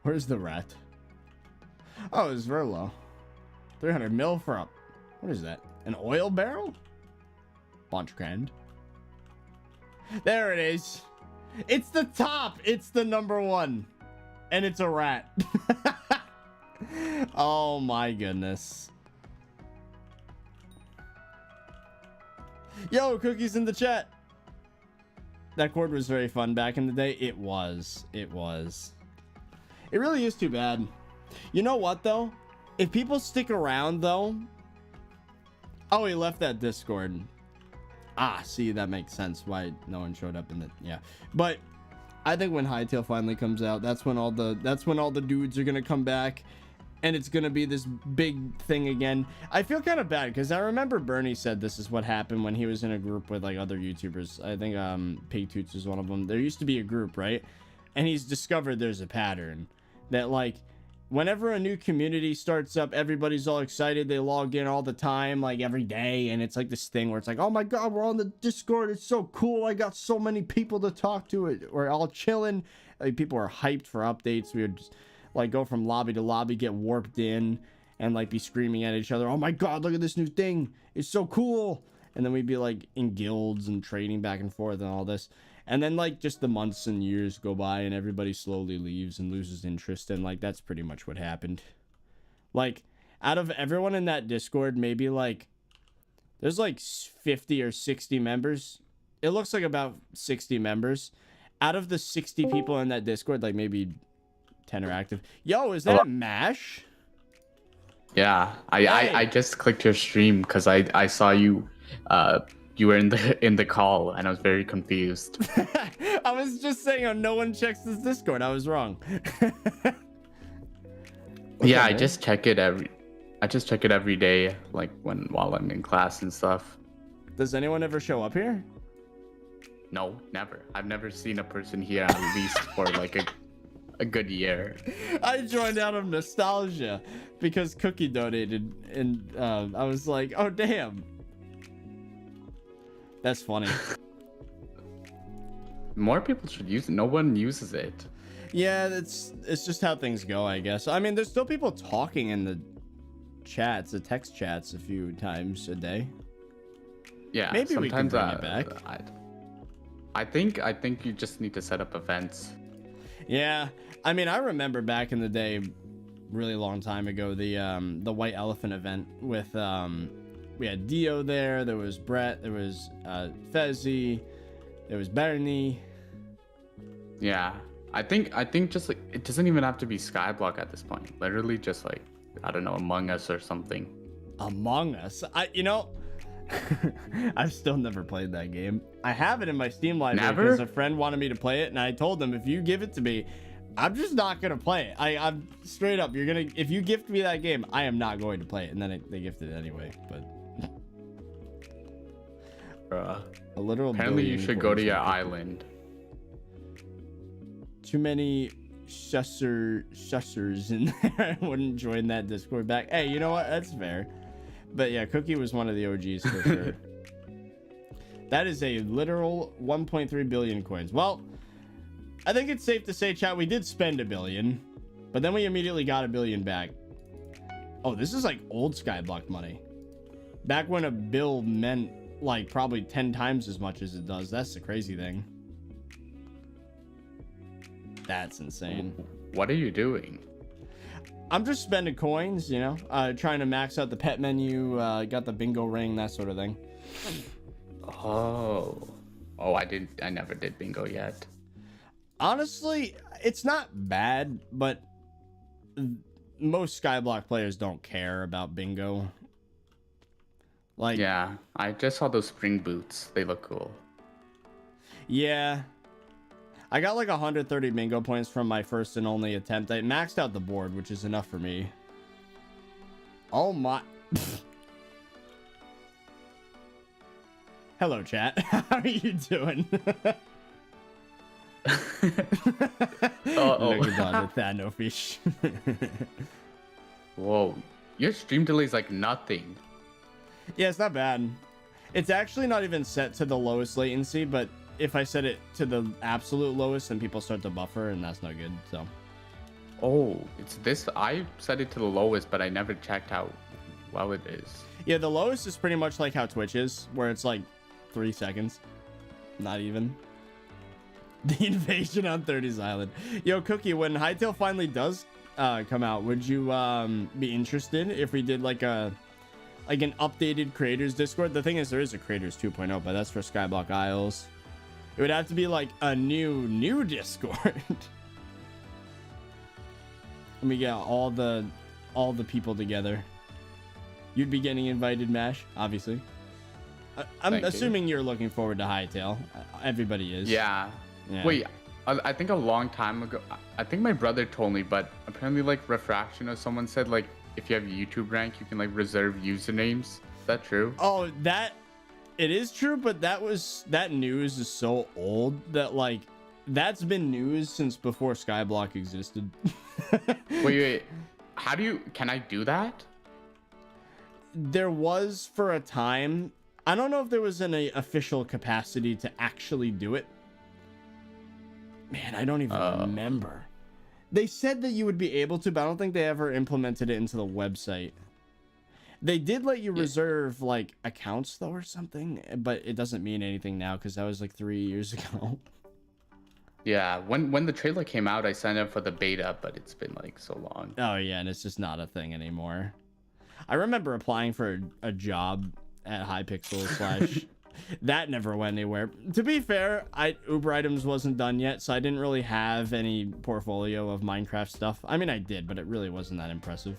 Speaker 1: Where's the rat? Oh, it's Verlo. 300 mil for up. What is that? An oil barrel? Launch grand. There it is. It's the top. It's the #1. And it's a rat. Oh my goodness. Yo, Cookie's in the chat. That cord was very fun back in the day. It was. It was. It really is too bad. You know what, though? If people stick around, though... Oh, he left that Discord. Ah, see, that makes sense why no one showed up in the... Yeah. But I think when Hytale finally comes out, that's when all the dudes are gonna come back. And it's gonna be this big thing again. I feel kind of bad because I remember Bernie said this is what happened when he was in a group with like other YouTubers. I think Pig Toots is one of them. There used to be a group, right? And he's discovered there's a pattern that like whenever a new community starts up, everybody's all excited. They log in all the time, like every day, and it's like this thing where it's like, oh my god, we're on the Discord. It's so cool. I got so many people to talk to. It. We're all chilling. Like, people are hyped for updates. We would just like go from lobby to lobby, get warped in, and like be screaming at each other. Oh my god, look at this new thing. It's so cool. And then we'd be like in guilds and trading back and forth and all this. And then like just the months and years go by and everybody slowly leaves and loses interest. And like that's pretty much what happened. Like out of everyone in that Discord, maybe like there's like 50 or 60 members. It looks like about 60 members. Out of the 60 people in that Discord, like maybe 10 are active. Yo, is that MASH?
Speaker 2: Yeah, I just clicked your stream because I saw you you were in the call and I was very confused.
Speaker 1: I was just saying, oh, no one checks this Discord. I was wrong.
Speaker 2: Yeah, I just check it every day, like while I'm in class and stuff.
Speaker 1: Does anyone ever show up here?
Speaker 2: No, never. I've never seen a person here at least for like a good year.
Speaker 1: I joined out of nostalgia because Cookie donated, and I was like, oh damn. That's funny.
Speaker 2: more people should use it. No one uses it.
Speaker 1: Yeah, it's just how things go, I guess. I mean, there's still people talking in the chats, the text chats, a few times a day.
Speaker 2: Yeah,
Speaker 1: Maybe we can
Speaker 2: sometimes
Speaker 1: bring it back.
Speaker 2: I think you just need to set up events.
Speaker 1: Yeah, I mean, I remember back in the day, really long time ago, the White Elephant event with we had Dio there. There was Brett. There was Fezzy. There was Bernie.
Speaker 2: Yeah, I think just like it doesn't even have to be SkyBlock at this point. Literally, just like I don't know, Among Us or something.
Speaker 1: Among Us. I've still never played that game. I have it in my Steam library because a friend wanted me to play it, and I told them if you give it to me, I'm just not gonna play it. I'm straight up. If you gift me that game, I am not going to play it. And then they gifted it anyway. But a literal.
Speaker 2: Apparently, you should go to your island.
Speaker 1: Too many shushers in there. I wouldn't join that Discord back. Hey, you know what? That's fair. But yeah, Cookie was one of the OGs for sure. That is a literal 1.3 billion coins. Well, I think it's safe to say, chat, we did spend $1 billion, but then we immediately got $1 billion back. Oh, this is like old SkyBlock money. Back when a bill meant like probably 10 times as much as it does. That's the crazy thing. That's insane.
Speaker 2: What are you doing?
Speaker 1: I'm just spending coins, you know, trying to max out the pet menu, got the bingo ring, that sort of thing.
Speaker 2: Oh, I never did bingo yet.
Speaker 1: Honestly, it's not bad, but most SkyBlock players don't care about bingo. Like,
Speaker 2: yeah, I just saw those spring boots. They look cool.
Speaker 1: Yeah. I got like 130 bingo points from my first and only attempt. I maxed out the board, which is enough for me. Oh my. Hello, chat. How are you doing?
Speaker 2: Oh,
Speaker 1: look at that, no fish.
Speaker 2: Whoa, your stream delay is like nothing.
Speaker 1: Yeah, it's not bad. It's actually not even set to the lowest latency, but if I set it to the absolute lowest, then people start to buffer, and that's no good. So.
Speaker 2: Oh, it's this. I set it to the lowest, but I never checked how well it is.
Speaker 1: Yeah, the lowest is pretty much like how Twitch is, where it's like 3 seconds. Not even. The invasion on 30's Island. Yo, Cookie, when Hytale finally does come out, would you be interested if we did like an updated creators Discord? The thing is, there is a creators 2.0, but that's for SkyBlock Isles. It would have to be like a new Discord. And we get all the people together. You'd be getting invited, Mash, obviously. I'm assuming you're looking forward to Hytale. Everybody is.
Speaker 2: Yeah. Wait, I think a long time ago, I think my brother told me, but apparently like Refraction or someone said like if you have YouTube rank, you can like reserve usernames. Is that true?
Speaker 1: Oh, it is true, but that news is so old that like that's been news since before SkyBlock existed.
Speaker 2: wait, can I do that?
Speaker 1: There was for a time. I don't know if there was any official capacity to actually do it. Man, I don't even remember. They said that you would be able to, but I don't think they ever implemented it into the website. They did let you reserve like accounts though or something, but it doesn't mean anything now because that was like 3 years ago.
Speaker 2: Yeah, when the trailer came out, I signed up for the beta, but it's been like so long.
Speaker 1: Oh yeah, and it's just not a thing anymore. I remember applying for a job at Hypixel / that never went anywhere. To be fair, Uber items wasn't done yet, so I didn't really have any portfolio of Minecraft stuff. I mean, I did, but it really wasn't that impressive.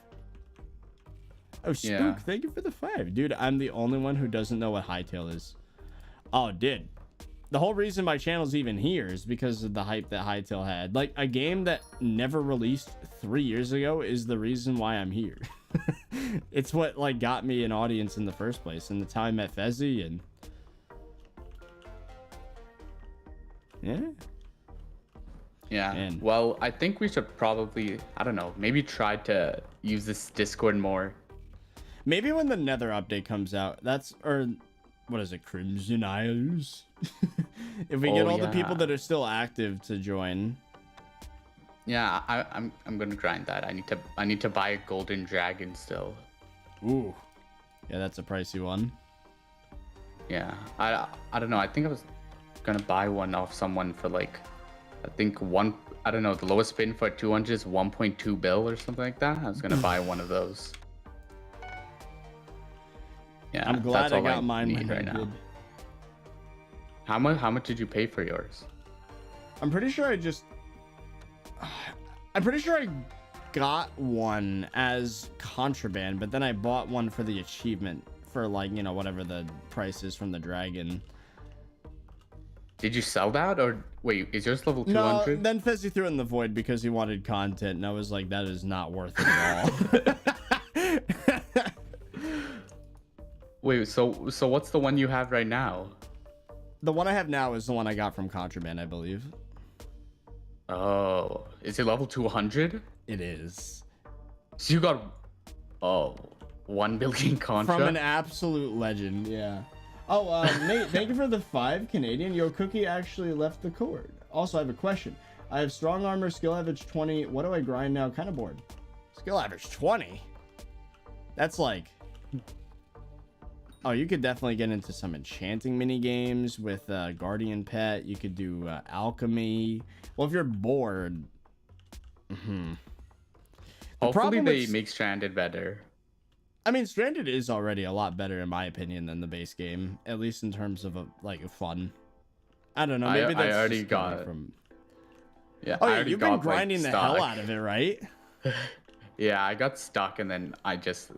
Speaker 1: Oh, Spook,
Speaker 2: yeah.
Speaker 1: Thank you for the 5. Dude, I'm the only one who doesn't know what Hytale is. Oh, dude. The whole reason my channel's even here is because of the hype that Hytale had. Like, a game that never released 3 years ago is the reason why I'm here. It's what, like, got me an audience in the first place. And the time I met Fezzy and...
Speaker 2: Yeah.
Speaker 1: Man.
Speaker 2: Well, I think we should probably, I don't know, maybe try to use this Discord more.
Speaker 1: Maybe when the Nether update comes out, what is it, Crimson Isles? If we get all the people that are still active to join.
Speaker 2: Yeah, I'm gonna grind that. I need to buy a golden dragon still.
Speaker 1: Ooh, yeah, that's a pricey one.
Speaker 2: Yeah, I don't know. I think I was gonna buy one off someone for like, I think one. I don't know. The lowest spin for 200 is 1.2 bill or something like that. I was gonna buy one of those. Yeah,
Speaker 1: I'm glad I got mine when
Speaker 2: right
Speaker 1: I
Speaker 2: now.
Speaker 1: did.
Speaker 2: How much did you pay for yours?
Speaker 1: I'm pretty sure I got one as contraband, but then I bought one for the achievement for like, you know, whatever the price is from the dragon.
Speaker 2: Did you sell that, or wait, is yours level 200?
Speaker 1: No, then Fezzy threw it in the void because he wanted content, and I was like, that is not worth it at all.
Speaker 2: Wait, so what's the one you have right now?
Speaker 1: The one I have now is the one I got from contraband, I believe.
Speaker 2: Oh, is it level 200?
Speaker 1: It is.
Speaker 2: So you got 1 billion contract
Speaker 1: From an absolute legend, yeah. Oh, Nate, thank you for the 5 Canadian. Yo, Cookie actually left the cord. Also, I have a question. I have strong armor, skill average 20. What do I grind now? Kind of bored. Skill average 20? That's like... Oh, you could definitely get into some enchanting mini games with Guardian Pet. You could do alchemy. Well, if you're bored...
Speaker 2: Hopefully they make Stranded better.
Speaker 1: I mean, Stranded is already a lot better, in my opinion, than the base game. At least in terms of, like, fun. I don't know. Maybe that's
Speaker 2: I already
Speaker 1: just
Speaker 2: got it.
Speaker 1: from...
Speaker 2: Yeah,
Speaker 1: Oh, yeah, you've been grinding
Speaker 2: like,
Speaker 1: the hell out of it, right?
Speaker 2: Yeah, I got stuck, and then I just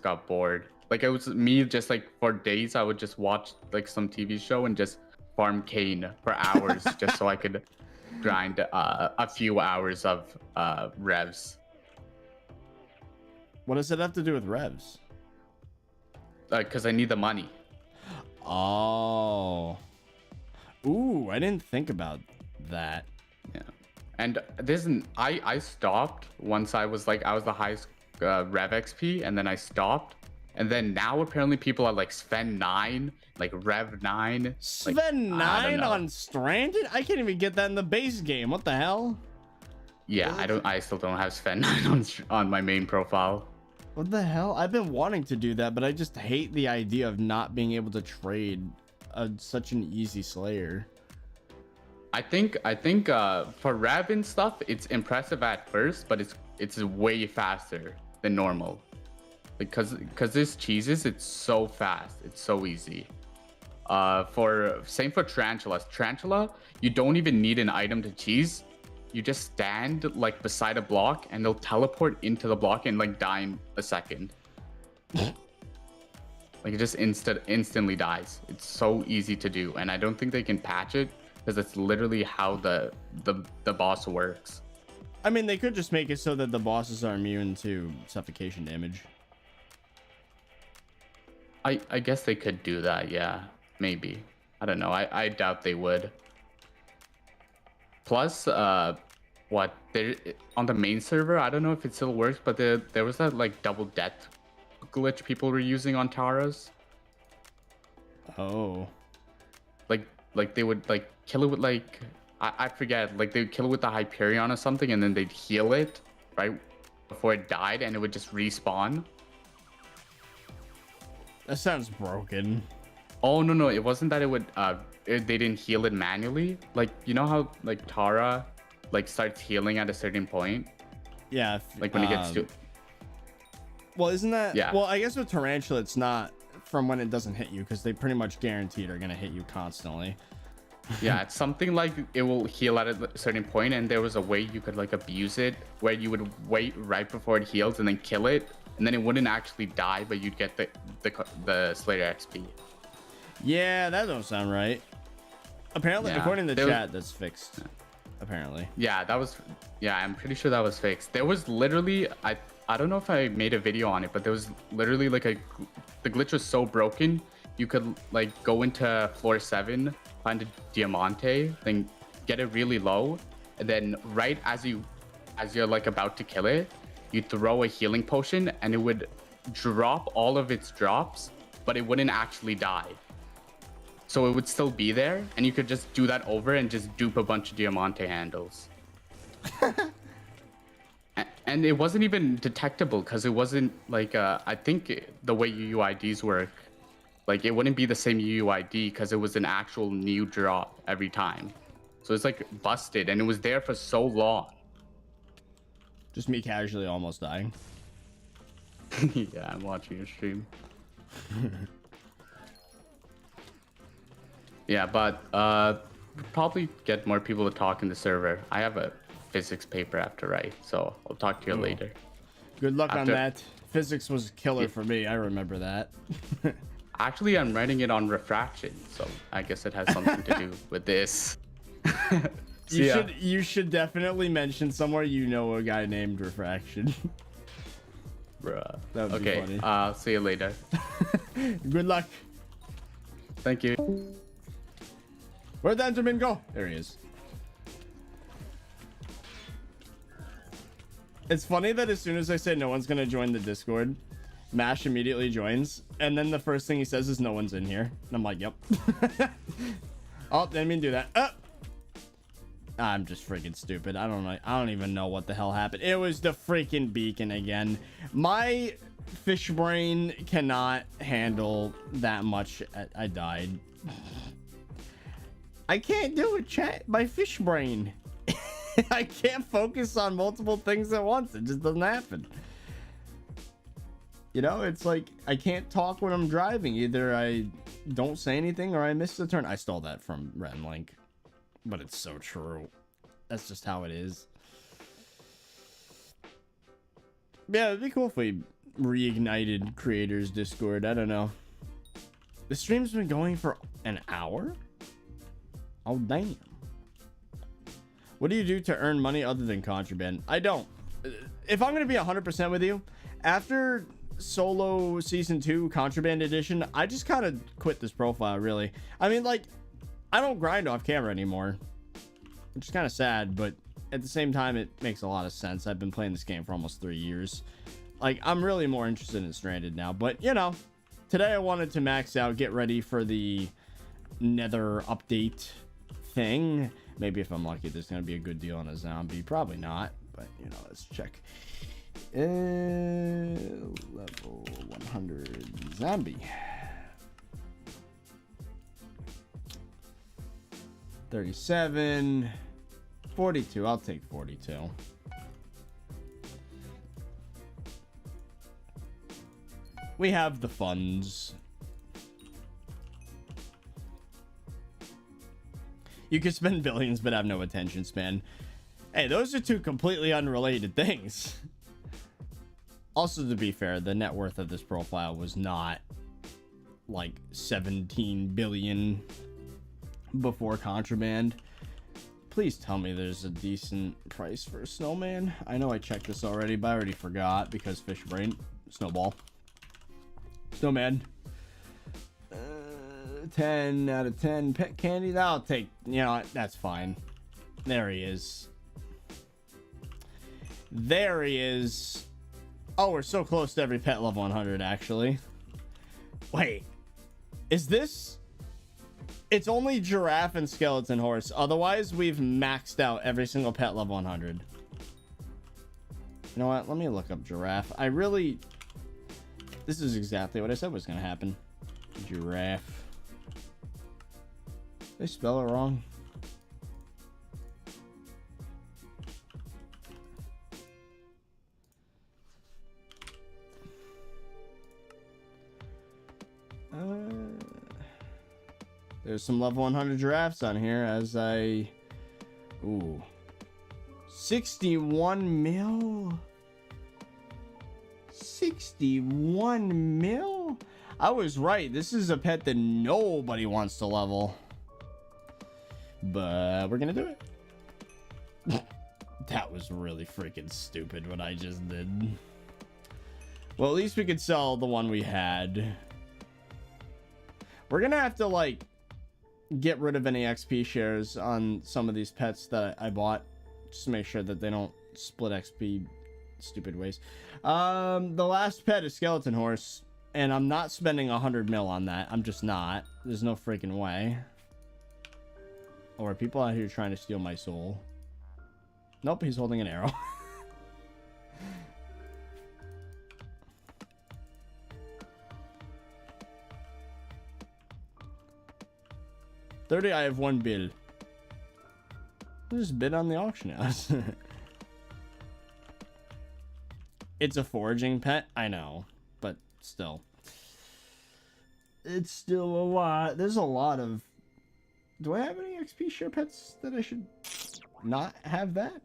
Speaker 2: got bored. Like, it was me just, like, for days, I would just watch, like, some TV show and just farm cane for hours just so I could grind a few hours of revs.
Speaker 1: What does it have to do with revs?
Speaker 2: Because I need the money.
Speaker 1: Oh. Ooh, I didn't think about that.
Speaker 2: Yeah. And I stopped once I was the highest rev XP, and then I stopped. And then now apparently people are like Sven 9, like Rev 9.
Speaker 1: Sven 9 on Stranded? I can't even get that in the base game. What the hell?
Speaker 2: Yeah, I still don't have Sven 9 on my main profile.
Speaker 1: What the hell? I've been wanting to do that, but I just hate the idea of not being able to trade such an easy Slayer.
Speaker 2: I think for Rev and stuff, it's impressive at first, but it's way faster than normal. Because this cheeses, it's so fast, it's so easy. Same for Tarantula, you don't even need an item to cheese. You just stand like beside a block and they'll teleport into the block and like die in a second. Like it just instantly dies. It's so easy to do, and I don't think they can patch it because it's literally how the boss works.
Speaker 1: I mean, they could just make it so that the bosses are immune to suffocation damage.
Speaker 2: I guess they could do that, yeah. Maybe. I don't know. I doubt they would. Plus, on the main server, I don't know if it still works, but there was that like double death glitch people were using on Taras.
Speaker 1: Oh.
Speaker 2: Like they would like kill it with like I forget, like they would kill it with the Hyperion or something, and then they'd heal it right before it died, and it would just respawn.
Speaker 1: That sounds broken.
Speaker 2: Oh no, it wasn't that it would they didn't heal it manually. Like, you know how like Tara like starts healing at a certain point?
Speaker 1: Yeah.
Speaker 2: Like when it gets to...
Speaker 1: Well, isn't that...
Speaker 2: Yeah.
Speaker 1: Well, I guess with Tarantula, it's not from when it doesn't hit you, because they pretty much guaranteed are going to hit you constantly.
Speaker 2: Yeah, it's something like it will heal at a certain point, and there was a way you could like abuse it where you would wait right before it heals and then kill it, and then it wouldn't actually die, but you'd get the Slayer XP.
Speaker 1: Yeah, that don't sound right. Apparently,
Speaker 2: Yeah,
Speaker 1: according to the chat, that's fixed. Apparently.
Speaker 2: Yeah, I'm pretty sure that was fixed. There was literally, I don't know if I made a video on it, but there was literally like the glitch was so broken, you could like go into floor 7, find a Diamante, then get it really low, and then right as you're like about to kill it, you throw a healing potion and it would drop all of its drops, but it wouldn't actually die. so it would still be there, and you could just do that over and just dupe a bunch of Diamante handles. And it wasn't even detectable because it wasn't like I think the way UUIDs work, like it wouldn't be the same UUID because it was an actual new drop every time. So it's like busted, and it was there for so long.
Speaker 1: Just me casually almost dying.
Speaker 2: Yeah, I'm watching your stream. Yeah, but probably get more people to talk in the server. I have a physics paper I have to write, so I'll talk to you later.
Speaker 1: Good luck on that. Physics was a killer for me. I remember that.
Speaker 2: Actually, I'm writing it on refraction, so I guess it has something to do with this.
Speaker 1: You should definitely mention somewhere you know a guy named Refraction.
Speaker 2: Bruh.
Speaker 1: That would be funny.
Speaker 2: Okay, see you later.
Speaker 1: Good luck.
Speaker 2: Thank you.
Speaker 1: Where'd the Enderman go? There he is. It's funny that as soon as I say no one's gonna join the Discord, Mash immediately joins, and then the first thing he says is no one's in here. And I'm like, yep. Oh, didn't mean to do that. I'm just freaking stupid. I don't know. I don't even know what the hell happened. It was the freaking beacon again. My fish brain cannot handle that much. I died. I can't do it, chat. My fish brain. I can't focus on multiple things at once. It just doesn't happen. You know, it's like I can't talk when I'm driving. Either I don't say anything or I miss the turn. I stole that from Red and Link, but it's so true. That's just how it is. Yeah, it'd be cool if we reignited creators Discord. I don't know. The stream's been going for an hour? Oh, damn. What do you do to earn money other than contraband? I don't. If I'm going to be 100% with you, after Solo Season 2 Contraband Edition, I just kind of quit this profile, really. I mean, like, I don't grind off camera anymore, which is kind of sad, but at the same time, it makes a lot of sense. I've been playing this game for almost 3 years. Like, I'm really more interested in Stranded now, but, you know, today I wanted to max out, get ready for the Nether update thing. Maybe if I'm lucky, there's going to be a good deal on a zombie. Probably not, but, you know, let's check. Level 100 zombie. 37. 42. I'll take 42. We have the funds. You could spend billions but have no attention span. Hey, those are two completely unrelated things. Also, to be fair, the net worth of this profile was not like 17 billion before contraband. Please tell me there's a decent price for a snowman. I know I checked this already, but I already forgot because fish brain. Snowball. Snowman. 10 out of 10 pet candy. That'll take, you know, that's fine. There he is. There he is. Oh, we're so close to every pet level 100, actually. Wait. Is this... It's only giraffe and skeleton horse. Otherwise, we've maxed out every single pet level 100. You know what? Let me look up giraffe. I really... This is exactly what I said was going to happen. Giraffe. Did I spell it wrong? There's some level 100 giraffes on here as I... Ooh. 61 mil? 61 mil? I was right. This is a pet that nobody wants to level. But we're gonna do it. That was really freaking stupid what I just did. Well, at least we could sell the one we had. We're gonna have to, like, get rid of any XP shares on some of these pets that I bought. Just to make sure that they don't split XP stupid ways. The last pet is skeleton horse. And I'm not spending 100 mil on that. I'm just not. There's no freaking way. Or are people out here trying to steal my soul? Nope, he's holding an arrow. $30, I have one bill. I'll just bid on the auction house. It's a foraging pet, I know, but still. It's still a lot. There's a lot of... Do I have any XP share pets that I should not have that?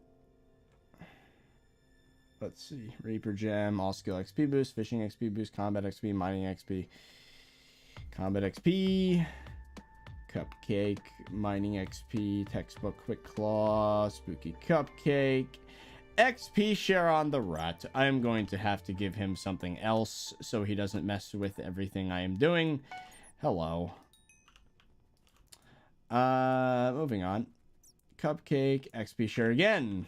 Speaker 1: Let's see. Reaper Gem, All Skill XP Boost, Fishing XP Boost, Combat XP, Mining XP, Combat XP, Cupcake, Mining XP, Textbook Quick Claw, Spooky Cupcake, XP share on the rat. I am going to have to give him something else so he doesn't mess with everything I am doing. Hello. Moving on. Cupcake, XP share again.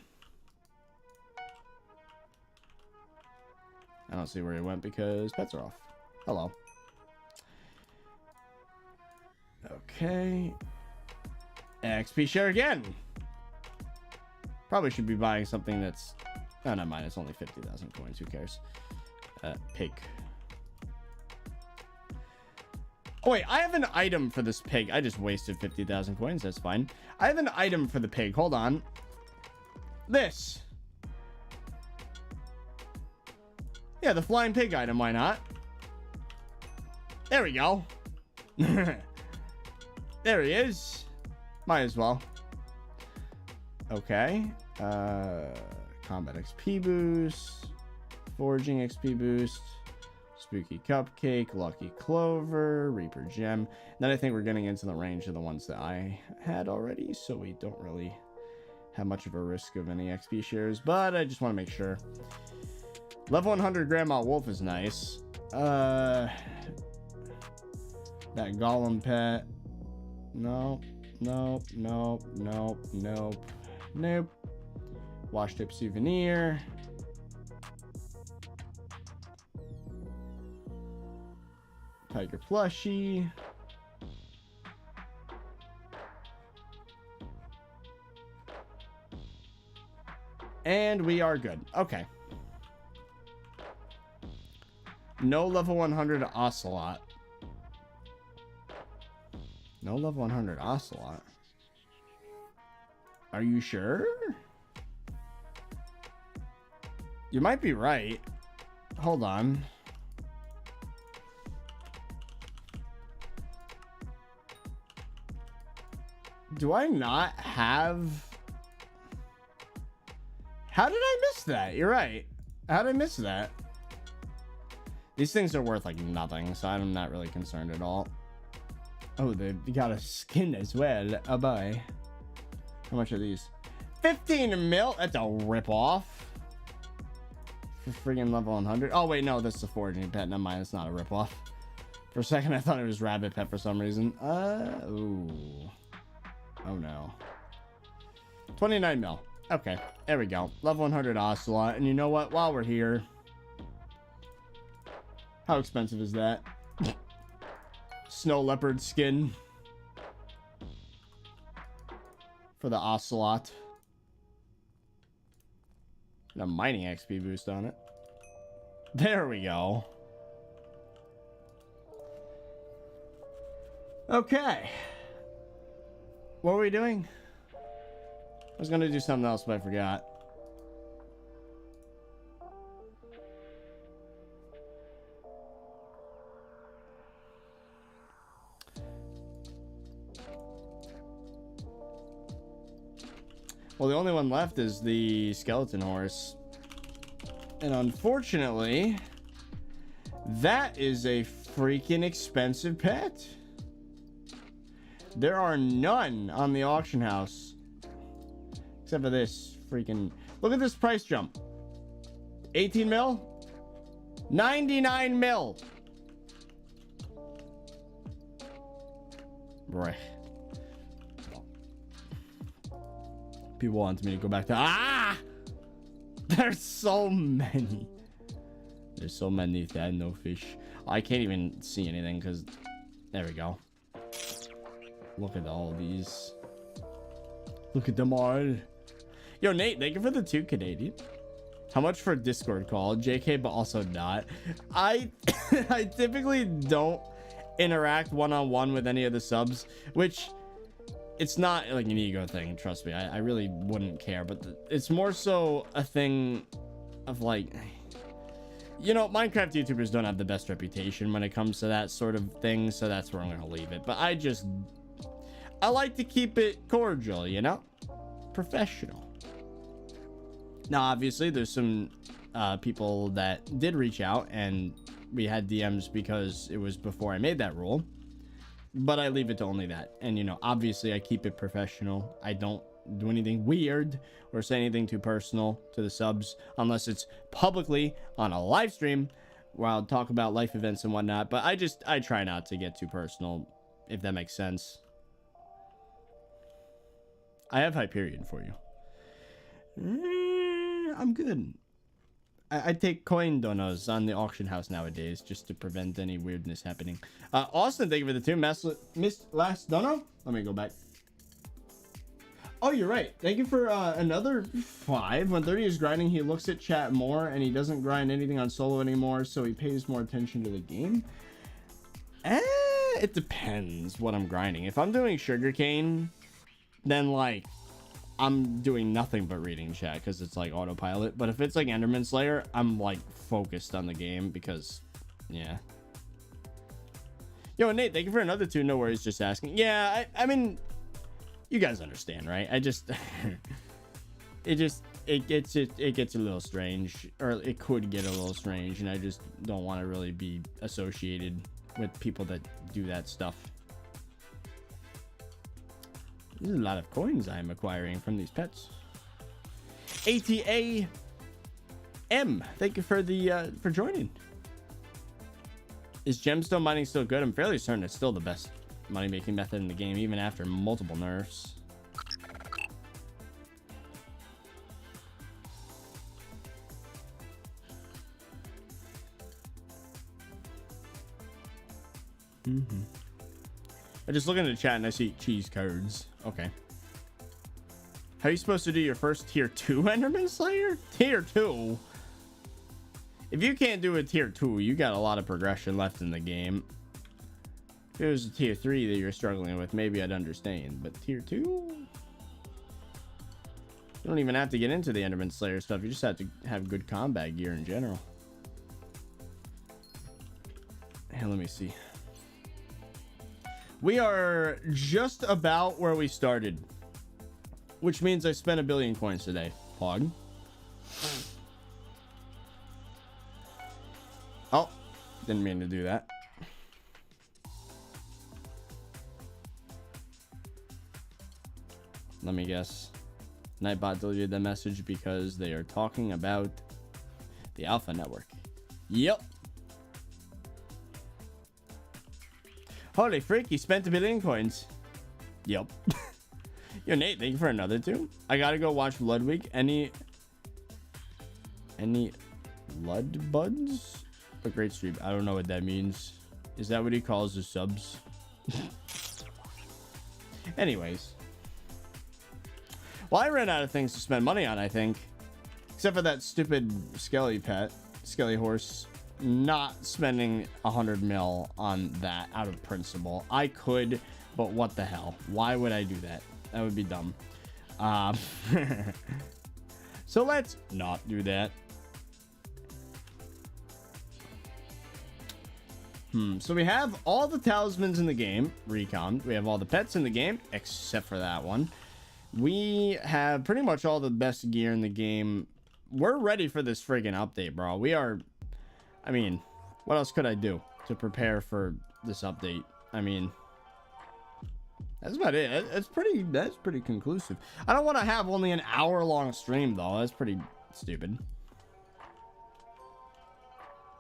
Speaker 1: I don't see where he went because pets are off. Hello. Okay. XP share again. Probably should be buying something that's... Oh, not mine. It's only 50,000 coins. Who cares? Pig. Oh, wait. I have an item for this pig. I just wasted 50,000 coins. That's fine. I have an item for the pig. Hold on. This. Yeah, the flying pig item. Why not? There we go. There he is. Might as well. Okay. Combat XP boost. Foraging XP boost. Spooky Cupcake. Lucky Clover. Reaper Gem. Then I think we're getting into the range of the ones that I had already. So we don't really have much of a risk of any XP shares. But I just want to make sure. Level 100 Grandma Wolf is nice. That Golem pet. Nope. Nope. Nope. Nope. Nope. Nope. Wash tip souvenir. Tiger plushie. And we are good. Okay. No level 100 Ocelot. No level 100 Ocelot. Are you sure? You might be right. Hold on. Do I not have... How did I miss that? You're right. How did I miss that? These things are worth like nothing, so I'm not really concerned at all. Oh, they got a skin as well. Oh boy. How much are these? 15 mil? That's a ripoff. For friggin' level 100. Oh wait, no, that's the foraging pet. Never mind, it's not a ripoff. For a second, I thought it was rabbit pet for some reason. Ooh. Oh no. 29 mil. Okay, there we go. Level 100 Ocelot. And you know what? While we're here, how expensive is that? Snow leopard skin for the Ocelot. And a mining XP boost on it. There we go. Okay. What were we doing? I was gonna do something else, but I forgot. Well, the only one left is the skeleton horse. And unfortunately, that is a freaking expensive pet. There are none on the auction house. Except for this freaking... Look at this price jump. 18 mil? 99 mil. Right. People want me to go back to... Ah! There's so many. There's so many that no fish. I can't even see anything because there we go. Look at all these. Look at them all. Yo, Nate, thank you for the 2 Canadian. How much for a Discord call? JK, but also not. I I typically don't interact one-on-one with any of the subs, which it's not like an ego thing. Trust me, I really wouldn't care, but it's more so a thing of like, you know, Minecraft YouTubers don't have the best reputation when it comes to that sort of thing, so that's where I'm gonna leave it. But I like to keep it cordial, you know, professional. Now, obviously, there's some people that did reach out, and we had DMs because it was before I made that rule. But I leave it to only that. And, you know, obviously, I keep it professional. I don't do anything weird or say anything too personal to the subs unless it's publicly on a live stream where I'll talk about life events and whatnot. But I try not to get too personal, if that makes sense. I have Hyperion for you. I'm good. I take coin donos on the auction house nowadays just to prevent any weirdness happening. Austin, thank you for the 2. Missed last dono. Let me go back. Oh, you're right. Thank you for another 5. When 30 is grinding, he looks at chat more, and he doesn't grind anything on solo anymore, so he pays more attention to the game. It depends what I'm grinding. If I'm doing sugarcane, then like I'm doing nothing but reading chat because it's like autopilot. But if it's like Enderman Slayer, I'm like focused on the game because, yeah. Yo, Nate, thank you for another 2. No worries, just asking. Yeah, I mean, you guys understand, right? I just, it gets a little strange, or it could get a little strange, and I just don't want to really be associated with people that do that stuff. There's a lot of coins I'm acquiring from these pets. ATA M, thank you for the for joining. Is gemstone mining still good? I'm fairly certain it's still the best money making method in the game, even after multiple nerfs. I just look in the chat and I see cheese cards. Okay. How are you supposed to do your first tier 2 Enderman Slayer? Tier 2? If you can't do a tier 2, you got a lot of progression left in the game. If it was a tier 3 that you're struggling with, maybe I'd understand. But tier 2? You don't even have to get into the Enderman Slayer stuff. You just have to have good combat gear in general. Hey, let me see. We are just about where we started, which means I spent 1 billion coins today. Pog. Oh, didn't mean to do that. Let me guess. Nightbot deleted the message because they are talking about the Alpha Network. Yep. Holy freak, he spent 1 billion coins. Yep. Yo, Nate, thank you for another 2. I gotta go watch Blood Week. Any Blood Buds? A great stream. I don't know what that means. Is that what he calls his subs? Anyways. Well, I ran out of things to spend money on, I think. Except for that stupid Skelly pet. Skelly horse. Not spending 100 mil on that out of principle. I could, but what the hell? Why would I do that? That would be dumb. So let's not do that. So we have all the talismans in the game, recon. We have all the pets in the game, except for that one. We have pretty much all the best gear in the game. We're ready for this friggin' update, bro. We are... I mean, what else could I do to prepare for this update? I mean, that's about it. That's pretty conclusive. I don't want to have only an hour-long stream, though. That's pretty stupid.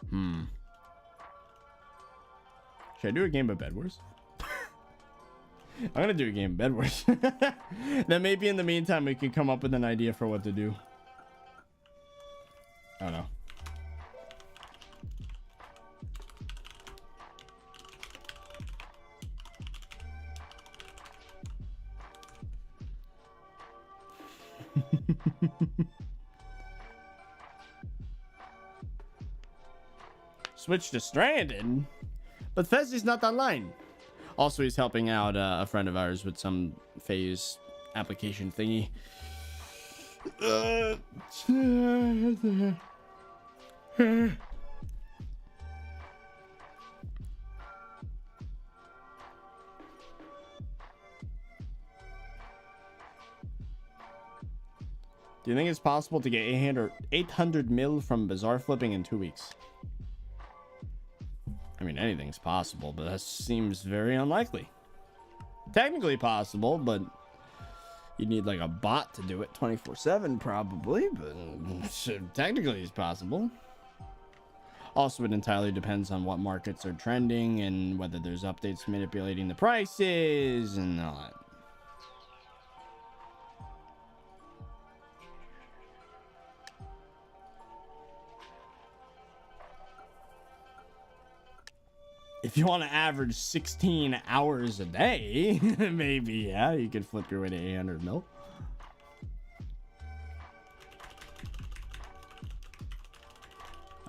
Speaker 1: Should I do a game of Bed Wars? I'm gonna do a game of Bed Wars. Then maybe in the meantime we can come up with an idea for what to do. I don't know. Switch to Stranded, but Fezzi's not online. Also, he's helping out a friend of ours with some phase application thingy. Do you think it's possible to get 800 mil from Bazaar flipping in 2 weeks? I mean, anything's possible, but that seems very unlikely. Technically possible, but you need like a bot to do it 24/7 probably, but technically it's possible. Also, it entirely depends on what markets are trending and whether there's updates manipulating the prices and all that. If you want to average 16 hours a day, maybe, yeah, you could flip your way to 800 mil.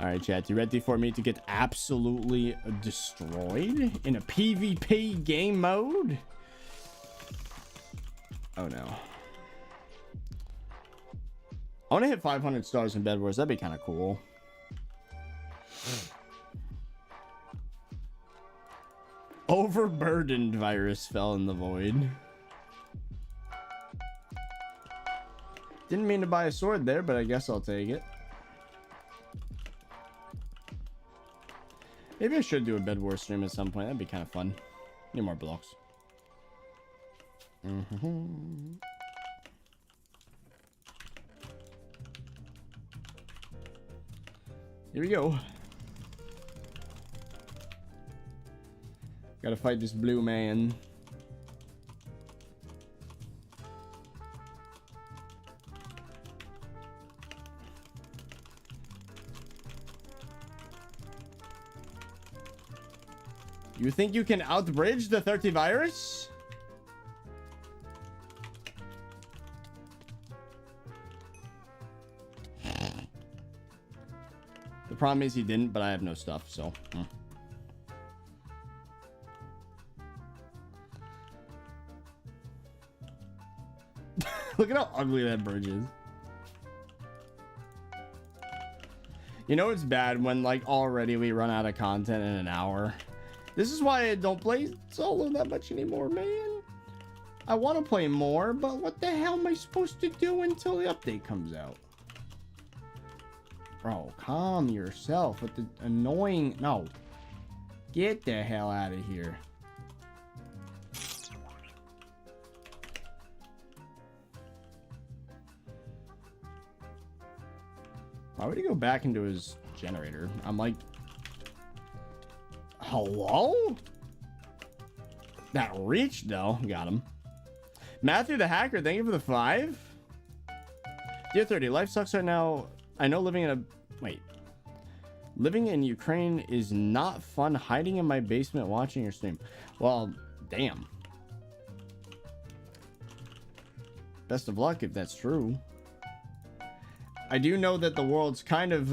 Speaker 1: All right, chat, you ready for me to get absolutely destroyed in a PvP game mode? Oh, no. I want to hit 500 stars in Bed Wars. That'd be kind of cool. Overburdened virus fell in the void. Didn't mean to buy a sword there, but I guess I'll take it. Maybe I should do a Bed Wars stream at some point. That'd be kind of fun. Need more blocks. Here we go. Gotta fight this blue man. You think you can outbridge the 30virus? The problem is he didn't, but I have no stuff, so. Look at how ugly that bridge is. You know it's bad when like already we run out of content in an hour. This is why I don't play solo that much anymore, man. I want to play more, but what the hell am I supposed to do until the update comes out? Bro, calm yourself with the annoying... No. Get the hell out of here. Why would he go back into his generator? I'm like... Hello? That reach, though. Got him. Matthew the Hacker, thank you for the 5. Dear 30, life sucks right now. I know living in a... Wait. Living in Ukraine is not fun. Hiding in my basement watching your stream. Well, damn. Best of luck if that's true. I do know that the world's kind of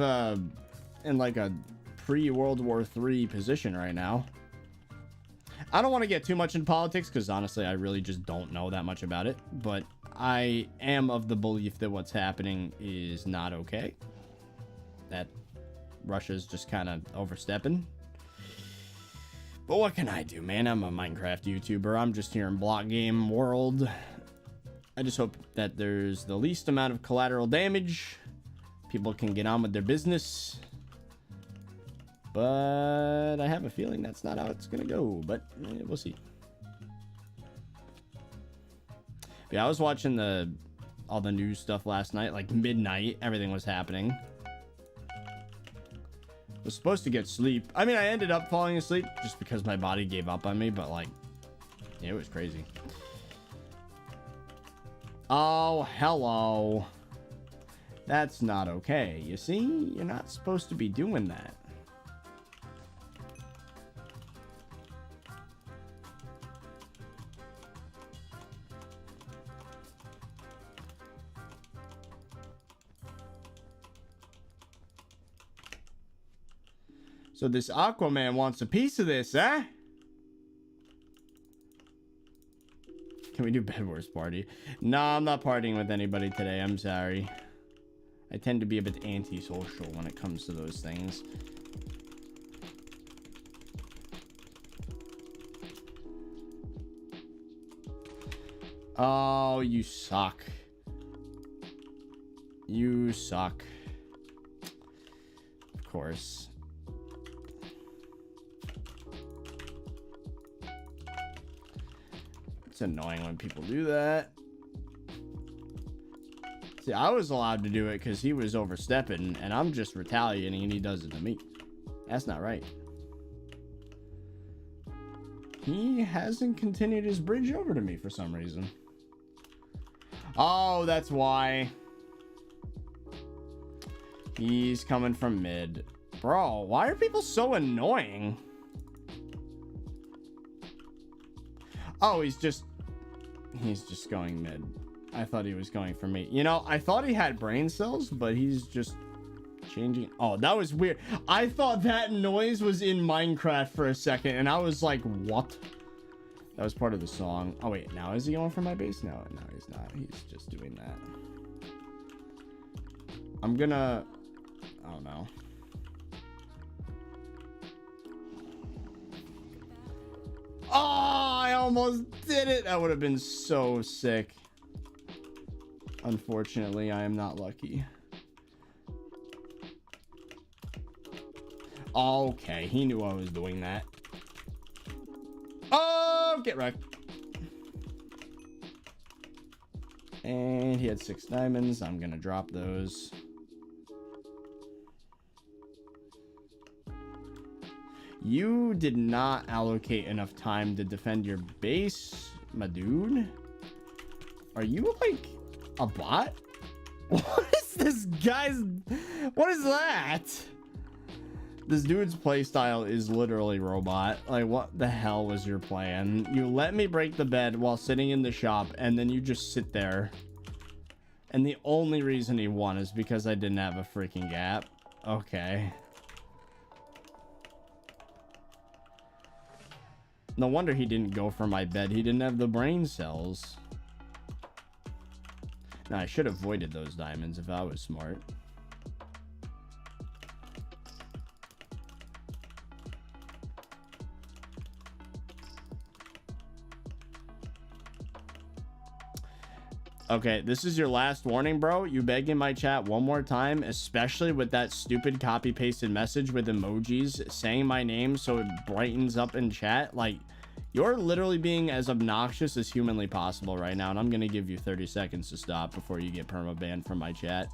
Speaker 1: in like a pre-World War III position right now. I don't want to get too much in politics because honestly, I really just don't know that much about it. But I am of the belief that what's happening is not okay. That Russia's just kind of overstepping. But what can I do, man? I'm a Minecraft YouTuber. I'm just here in block game world. I just hope that there's the least amount of collateral damage. People can get on with their business. But I have a feeling that's not how it's going to go. But we'll see. Yeah, I was watching all the news stuff last night. Like midnight, everything was happening. Was supposed to get sleep. I mean, I ended up falling asleep just because my body gave up on me. But like, yeah, it was crazy. Oh, hello. That's not okay. You see? You're not supposed to be doing that. So this Aquaman wants a piece of this, eh? Can we do Bed Wars party? No, I'm not partying with anybody today. I'm sorry. I tend to be a bit antisocial when it comes to those things. Oh, you suck. You suck. Of course. It's annoying when people do that. See, I was allowed to do it because he was overstepping, and I'm just retaliating, and he does it to me. That's not right. He hasn't continued his bridge over to me for some reason. Oh, that's why. He's coming from mid. Bro, why are people so annoying? Oh, he's just going mid. I thought he was going for me. You know, I thought he had brain cells, but he's just changing. Oh, that was weird. I thought that noise was in Minecraft for a second, and I was like, what? That was part of the song. Oh, wait. Now is he going for my base? No, he's not. He's just doing that. I'm gonna... I don't know. Oh, I almost did it. That would have been so sick. Unfortunately, I am not lucky. Okay, he knew I was doing that. Oh, get wrecked. And he had 6 diamonds. I'm gonna drop those. You did not allocate enough time to defend your base, my dude. Are you like a bot? What is this guy's... What is that? This dude's playstyle is literally robot. Like, what the hell was your plan? You let me break the bed while sitting in the shop, and then you just sit there. And the only reason he won is because I didn't have a freaking gap. Okay. No wonder he didn't go for my bed. He didn't have the brain cells. Now, I should have avoided those diamonds if I was smart. Okay, this is your last warning, bro. You beg in my chat one more time, especially with that stupid copy-pasted message with emojis saying my name so it brightens up in chat. Like, you're literally being as obnoxious as humanly possible right now, and I'm gonna give you 30 seconds to stop before you get perma-banned from my chat.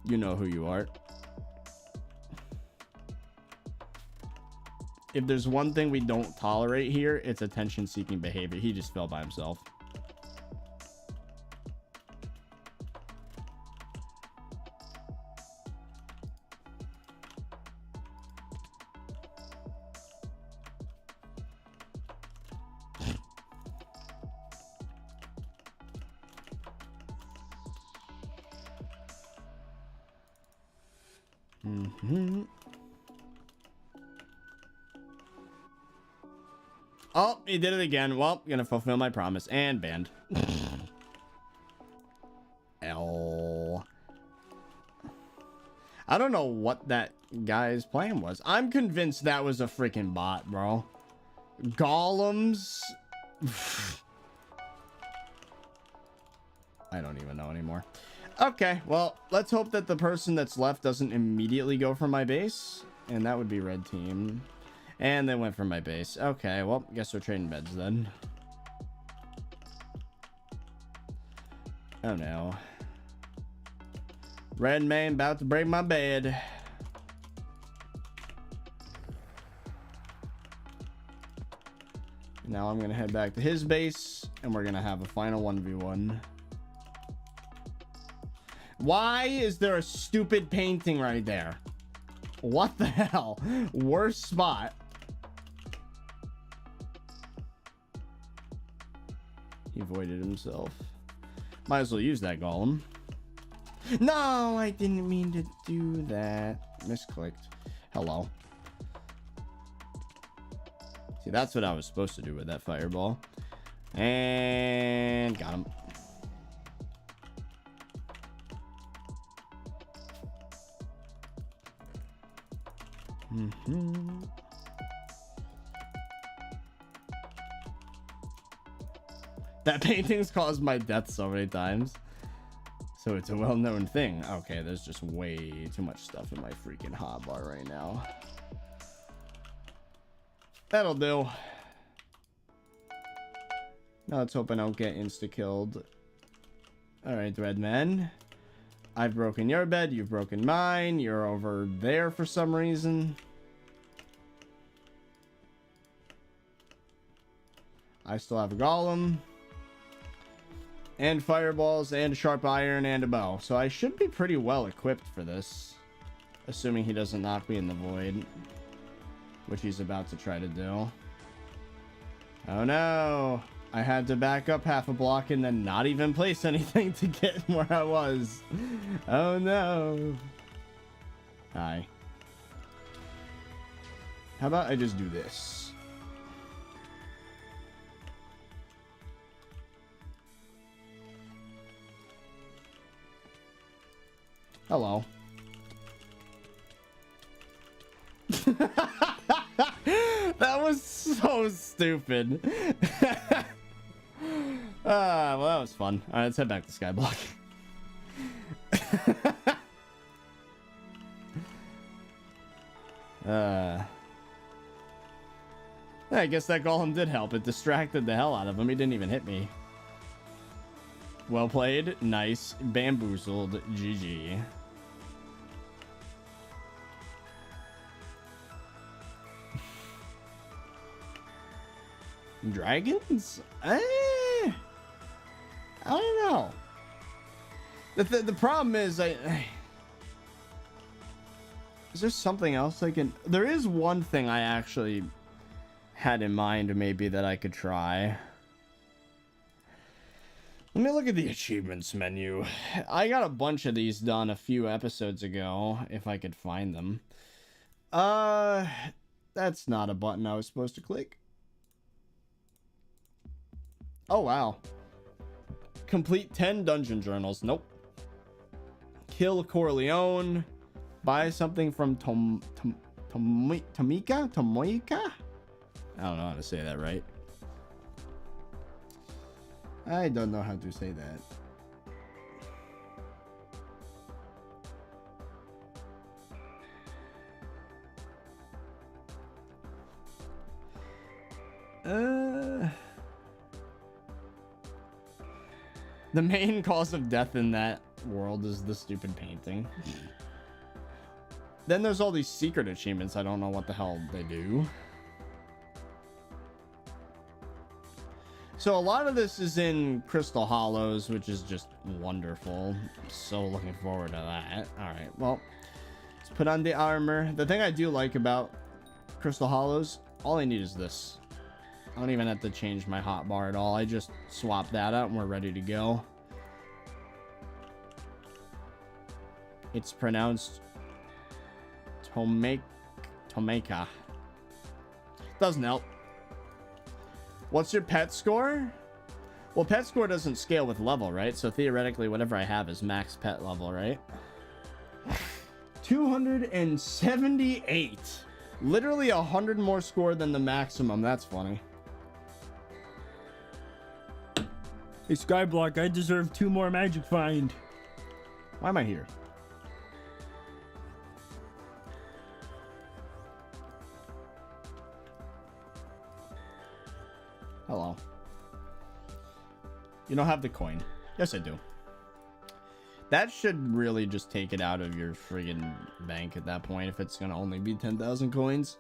Speaker 1: You know who you are. If there's one thing we don't tolerate here, it's attention-seeking behavior. He just fell by himself. Oh, he did it again. Well, gonna fulfill my promise. And banned. L. I don't know what that guy's plan was. I'm convinced that was a freaking bot, bro. Golems. I don't even know anymore. Okay, well, let's hope that the person that's left doesn't immediately go for my base. And that would be red team. And they went for my base. Okay, well, guess we're trading beds then. Oh no. Red man about to break my bed. Now I'm gonna head back to his base and we're gonna have a final 1v1. Why is there a stupid painting right there? What the hell? Worst spot. He avoided himself. Might as well use that golem. No, I didn't mean to do that. Misclicked. Hello. See, that's what I was supposed to do with that fireball. And got him. That painting's caused my death so many times. So it's a well-known thing. Okay, there's just way too much stuff in my freaking hotbar right now. That'll do. Now let's hope I don't get insta-killed. Alright, Threadman. I've broken your bed, you've broken mine. You're over there for some reason. I still have a golem. And fireballs, and sharp iron, and a bow. So I should be pretty well equipped for this. Assuming he doesn't knock me in the void. Which he's about to try to do. Oh no! I had to back up half a block and then not even place anything to get where I was. Oh no! Hi. How about I just do this? Hello. That was so stupid. Well, that was fun. All right, let's head back to SkyBlock. I guess that golem did help. It distracted the hell out of him. He didn't even hit me. Well played. Nice. Bamboozled. GG. Dragons? I don't know. The problem is is there something else I can... There is one thing I actually had in mind maybe that I could try. Let me look at the achievements menu. I got a bunch of these done a few episodes ago, if I could find them. That's not a button I was supposed to click. Oh, wow. Complete 10 dungeon journals. Nope. Kill Corleone. Buy something from Tomoika? Tomoika? I don't know how to say that right. I don't know how to say that. The main cause of death in that world is the stupid painting. Then there's all these secret achievements. I don't know what the hell they do. So a lot of this is in Crystal Hollows, which is just wonderful. So looking forward to that. All right, well, let's put on the armor. The thing I do like about Crystal Hollows, all I need is this. I don't even have to change my hotbar at all. I just swap that out and we're ready to go. It's pronounced Tomeika. Doesn't help. What's your pet score? Well, pet score doesn't scale with level, right? So theoretically, whatever I have is max pet level, right? 278. Literally 100 more score than the maximum. That's funny. Hey, SkyBlock, I deserve 2 more magic find. Why am I here? Hello. You don't have the coin. Yes, I do. That should really just take it out of your friggin' bank at that point if it's gonna only be 10,000 coins.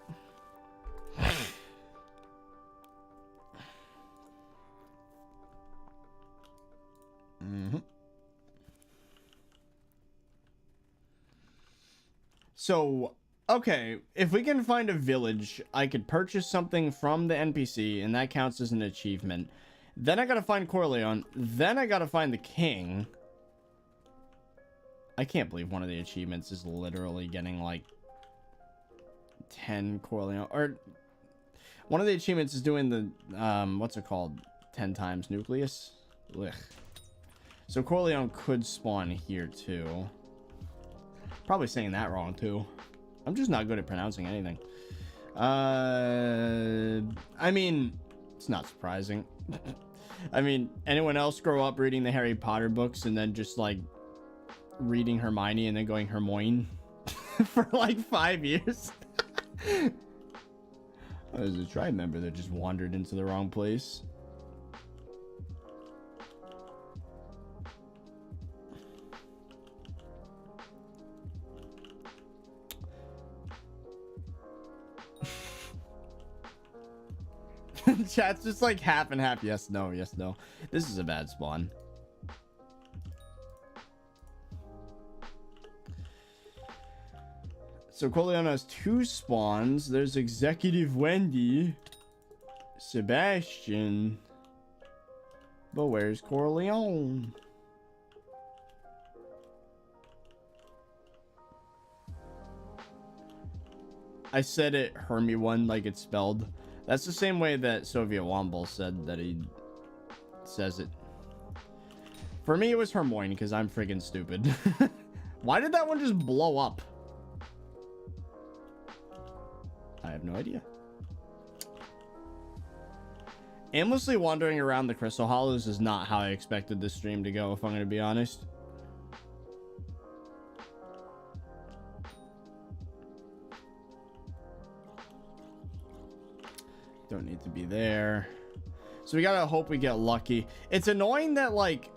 Speaker 1: So, okay, if we can find a village, I could purchase something from the NPC, and that counts as an achievement. Then I gotta find Corleone. Then I gotta find the king. I can't believe one of the achievements is literally getting like 10 Corleone, or one of the achievements is doing the what's it called, 10 times nucleus. Ugh. So Corleone could spawn here too. Probably saying that wrong too. I'm just not good at pronouncing anything. I mean, it's not surprising. I mean, anyone else grow up reading the Harry Potter books and then just like reading Hermione and then going Hermione for like 5 years? There's a tribe member that just wandered into the wrong place. Chat's just like half and half. Yes, no, yes, no. This is a bad spawn. So Corleone has 2 spawns. There's Executive Wendy, Sebastian. But where's Corleone? I said it Hermie one like it's spelled. That's the same way that Soviet Womble said that he says it. For me, it was Hermione because I'm freaking stupid. Why did that one just blow up? I have no idea. Aimlessly wandering around the Crystal Hollows is not how I expected this stream to go, if I'm going to be honest. Don't need to be there. So we gotta hope we get lucky. It's annoying that like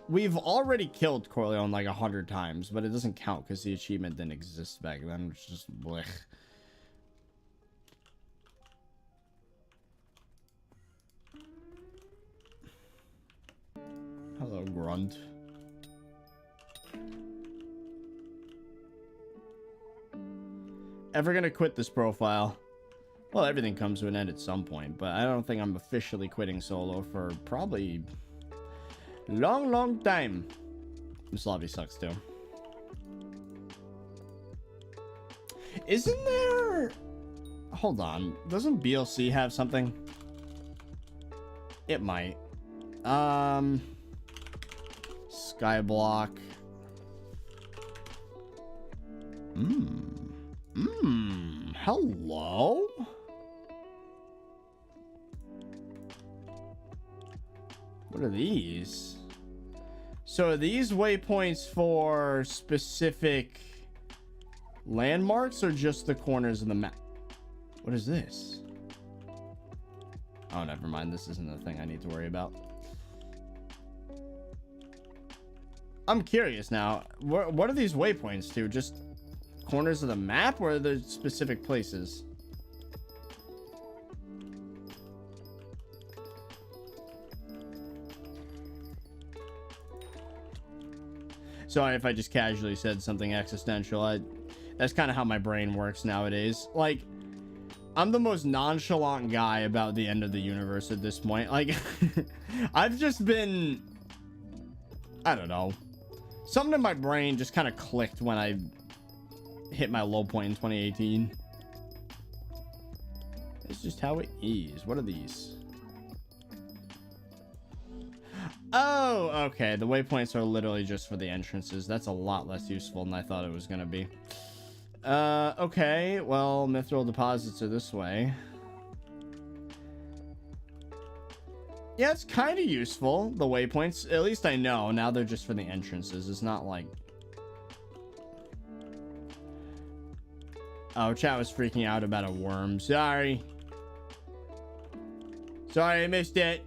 Speaker 1: we've already killed Corleone like 100 times, but it doesn't count because the achievement didn't exist back then. It's just blech. Hello, Grunt. Ever gonna quit this profile? Well, everything comes to an end at some point, but I don't think I'm officially quitting solo for probably long time. This lobby sucks too. Isn't there... Hold on. Doesn't BLC have something? It might. SkyBlock. Hello? What are these? So are these waypoints for specific landmarks or just the corners of the map? What is this? Oh, never mind. This isn't the thing I need to worry about. I'm curious now. What are these waypoints to? Just corners of the map or are there specific places? Sorry if I just casually said something existential. That's kind of how my brain works nowadays. Like, I'm the most nonchalant guy about the end of the universe at this point. Like, I've just been... I don't know. Something in my brain just kind of clicked when I hit my low point in 2018. It's just how it is. What are these? Oh, okay. The waypoints are literally just for the entrances. That's a lot less useful than I thought it was going to be. Okay. Well, mithril deposits are this way. Yeah, it's kind of useful, the waypoints. At least I know. Now they're just for the entrances. It's not like... Oh, chat was freaking out about a worm. Sorry. Sorry, I missed it.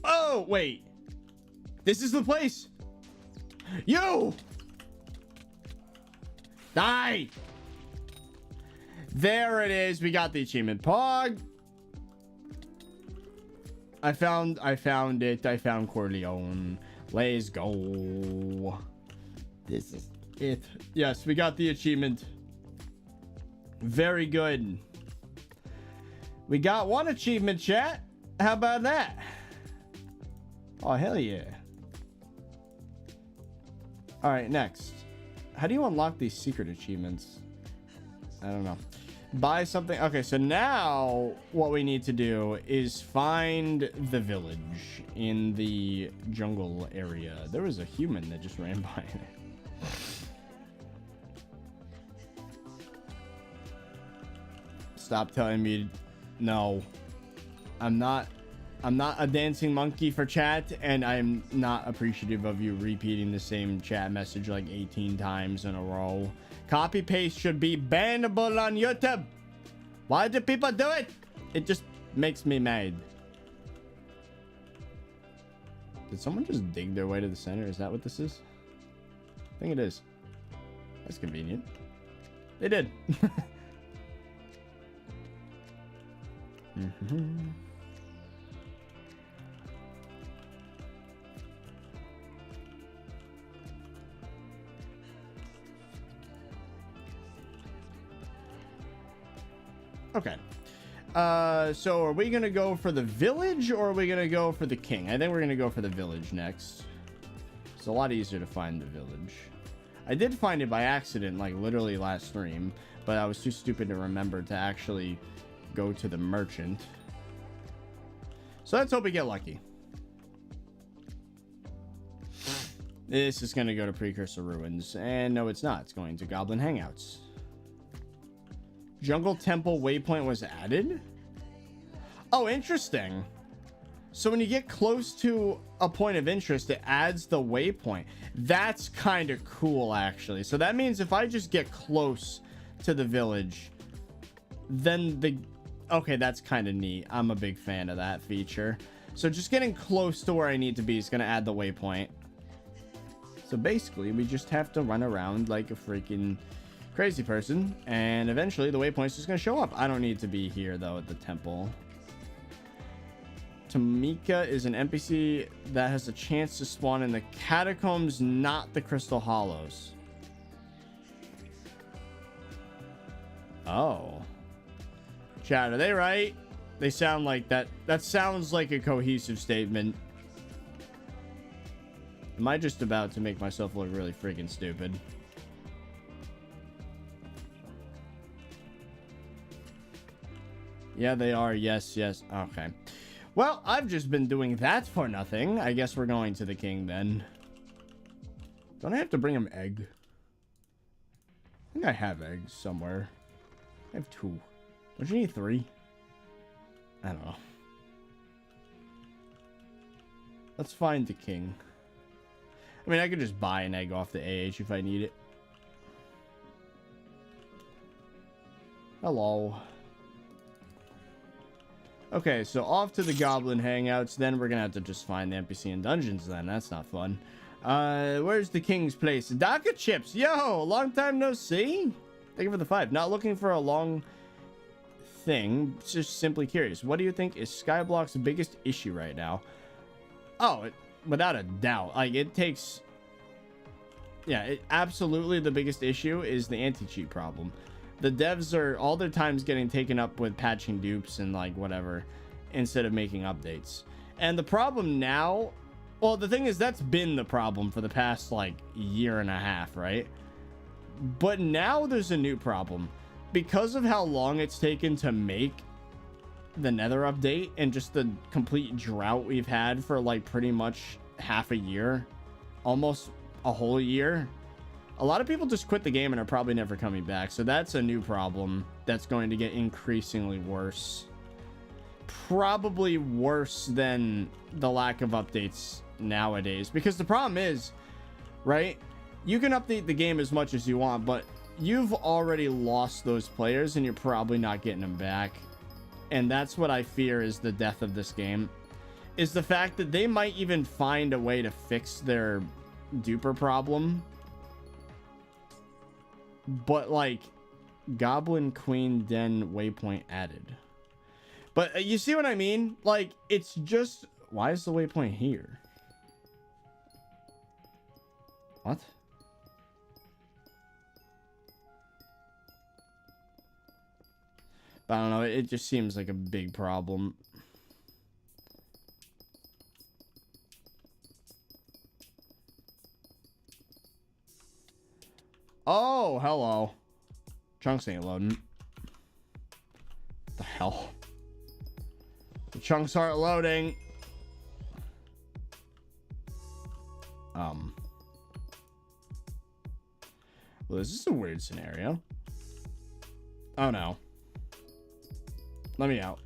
Speaker 1: Oh, wait. This is the place. You! Die! There it is. We got the achievement. Pog! I found it. I found Corleone. Let's go. This is Yes, we got the achievement. Very good. We got one achievement, chat. How about that? Oh, hell yeah. All right, next. How do you unlock these secret achievements? I don't know. Buy something. Okay, so now what we need to do is find the village in the jungle area. There was a human that just ran by it. Stop telling me no. I'm not a dancing monkey for chat, and I'm not appreciative of you repeating the same chat message like 18 times in a row. Copy paste should be bannable on YouTube. Why do people do it? It just makes me mad. Did someone just dig their way to the center? Is that what this is? I think it is. That's convenient. They did. Okay. So are we gonna go for the village or are we gonna go for the king? I think we're gonna go for the village next. It's a lot easier to find the village. I did find it by accident, like literally last stream, but I was too stupid to remember to actually go to the merchant. So let's hope we get lucky. This is going to go to Precursor Ruins. And no, it's not. It's going to Goblin Hangouts. Jungle Temple waypoint was added? Oh, interesting. So when you get close to a point of interest, it adds the waypoint. That's kind of cool, actually. So that means if I just get close to the village, then the... Okay, that's kind of neat. I'm a big fan of that feature. So just getting close to where I need to be is going to add the waypoint. So basically, we just have to run around like a freaking crazy person. And eventually, the waypoint's just going to show up. I don't need to be here, though, at the temple. Tamika is an NPC that has a chance to spawn in the catacombs, not the Crystal Hollows. Oh. Chat, are they right? They sound like that. That sounds like a cohesive statement. Am I just about to make myself look really freaking stupid? Yeah, they are. Yes, yes. Okay. Well, I've just been doing that for nothing. I guess we're going to the king then. Don't I have to bring him egg? I think I have eggs somewhere. I have 2. Don't you need 3? I don't know. Let's find the king. I mean, I could just buy an egg off the AH if I need it. Hello. Okay, so off to the Goblin Hangouts. Then we're gonna have to just find the NPC in dungeons then. That's not fun. Where's the king's place? Daka Chips. Yo, long time no see. Thank you for the 5. Not looking for a long thing. Just simply curious. What do you think is SkyBlock's biggest issue right now? Oh, without a doubt. Like, it takes... Yeah, absolutely the biggest issue is the anti-cheat problem. The devs are... All their time's getting taken up with patching dupes and, like, whatever, instead of making updates. And the problem now... Well, the thing is, that's been the problem for the past, like, year and a half, right? But now there's a new problem. Because of how long it's taken to make the Nether update and just the complete drought we've had for like pretty much half a year, almost a whole year, a lot of people just quit the game and are probably never coming back. So that's a new problem that's going to get increasingly worse. Probably worse than the lack of updates nowadays. Because the problem is, right, you can update the game as much as you want, but you've already lost those players and you're probably not getting them back. And that's what I fear is the death of this game, is the fact that they might even find a way to fix their duper problem. But like, Goblin Queen Den waypoint added. But you see what I mean? Like, it's just... Why is the waypoint here? What? But I don't know, it just seems like a big problem. Oh, hello. Chunks ain't loading. What the hell? The chunks aren't loading. Well, this is a weird scenario. Oh no. Let me out.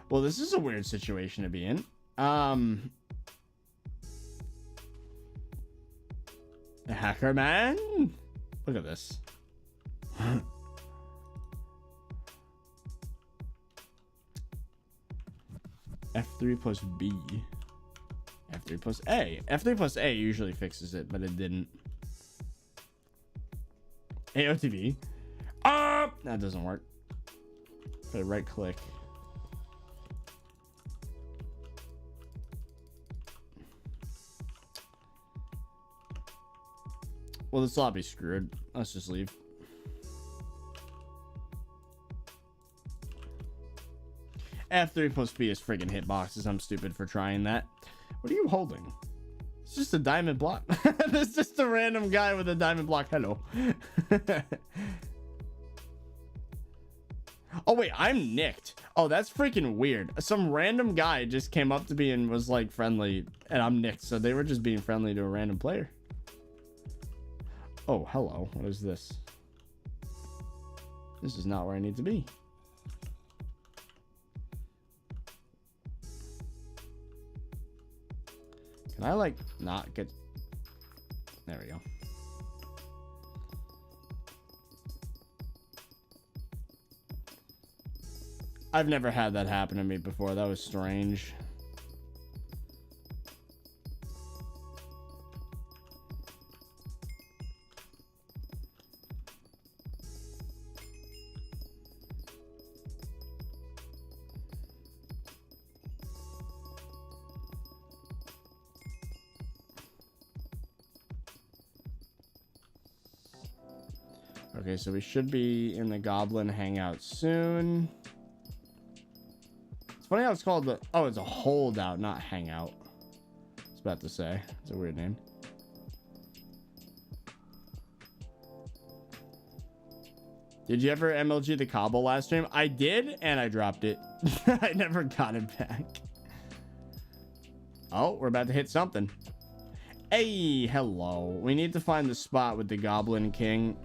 Speaker 1: Well, this is a weird situation to be in. Hacker man. Look at this. F3 plus B. F3 plus A. F3 plus A usually fixes it, but it didn't. AOTV. That doesn't work. Gotta right click. Well, this lobby's screwed. Let's just leave. F3 plus B is friggin' hitboxes. I'm stupid for trying that. What are you holding? It's just a diamond block. It's just a random guy with a diamond block. Hello. Oh, wait. I'm nicked. Oh, that's freaking weird. Some random guy just came up to me and was like friendly. And I'm nicked. So they were just being friendly to a random player. Oh, hello. What is this? This is not where I need to be. Can I, like, not get... There we go. I've never had that happen to me before. That was strange. Okay, so we should be in the Goblin Hangout soon. It's funny how it's called the... Oh, it's a holdout, not hangout. I was about to say. It's a weird name. Did you ever MLG the Cobble last stream? I did, and I dropped it. I never got it back. Oh, we're about to hit something. Hey, hello. We need to find the spot with the Goblin King.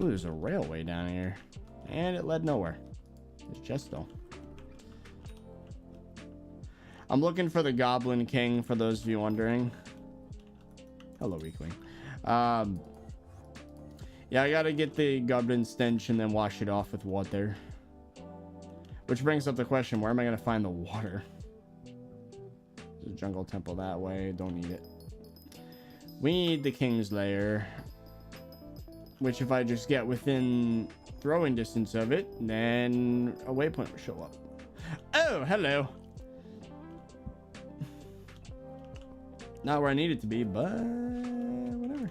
Speaker 1: Ooh, there's a railway down here. And it led nowhere. There's chest though. I'm looking for the Goblin King, for those of you wondering. Hello, weakling. Yeah, I gotta get the Goblin Stench and then wash it off with water. Which brings up the question, where am I gonna find the water? There's a jungle temple that way. Don't need it. We need the King's Lair. Which if I just get within throwing distance of it, then a waypoint will show up. Oh, hello. Not where I need it to be, but whatever.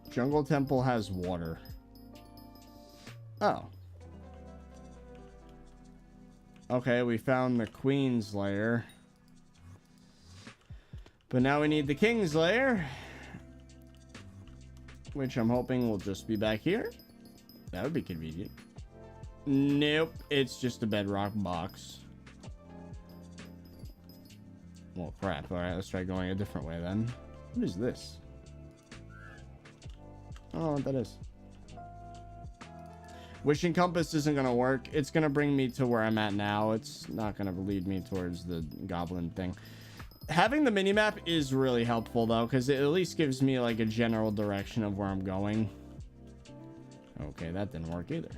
Speaker 1: Jungle Temple has water. Oh. Okay, we found the Queen's Lair. But now we need the King's Lair. Which I'm hoping will just be back here. That would be convenient. Nope, it's just a bedrock box. Well, crap. Alright, let's try going a different way then. What is this? I don't know what that is. Wishing Compass isn't going to work. It's going to bring me to where I'm at now. It's not going to lead me towards the goblin thing. Having the minimap is really helpful, though, because it at least gives me, like, a general direction of where I'm going. Okay, that didn't work either.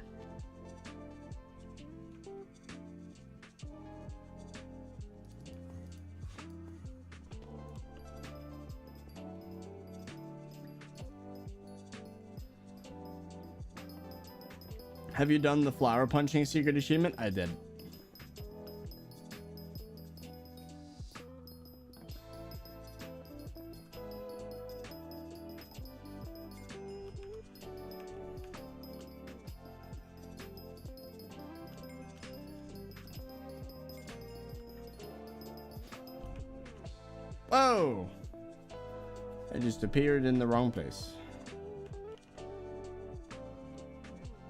Speaker 1: Have you done the flower punching secret achievement? I did. Whoa! I just appeared in the wrong place.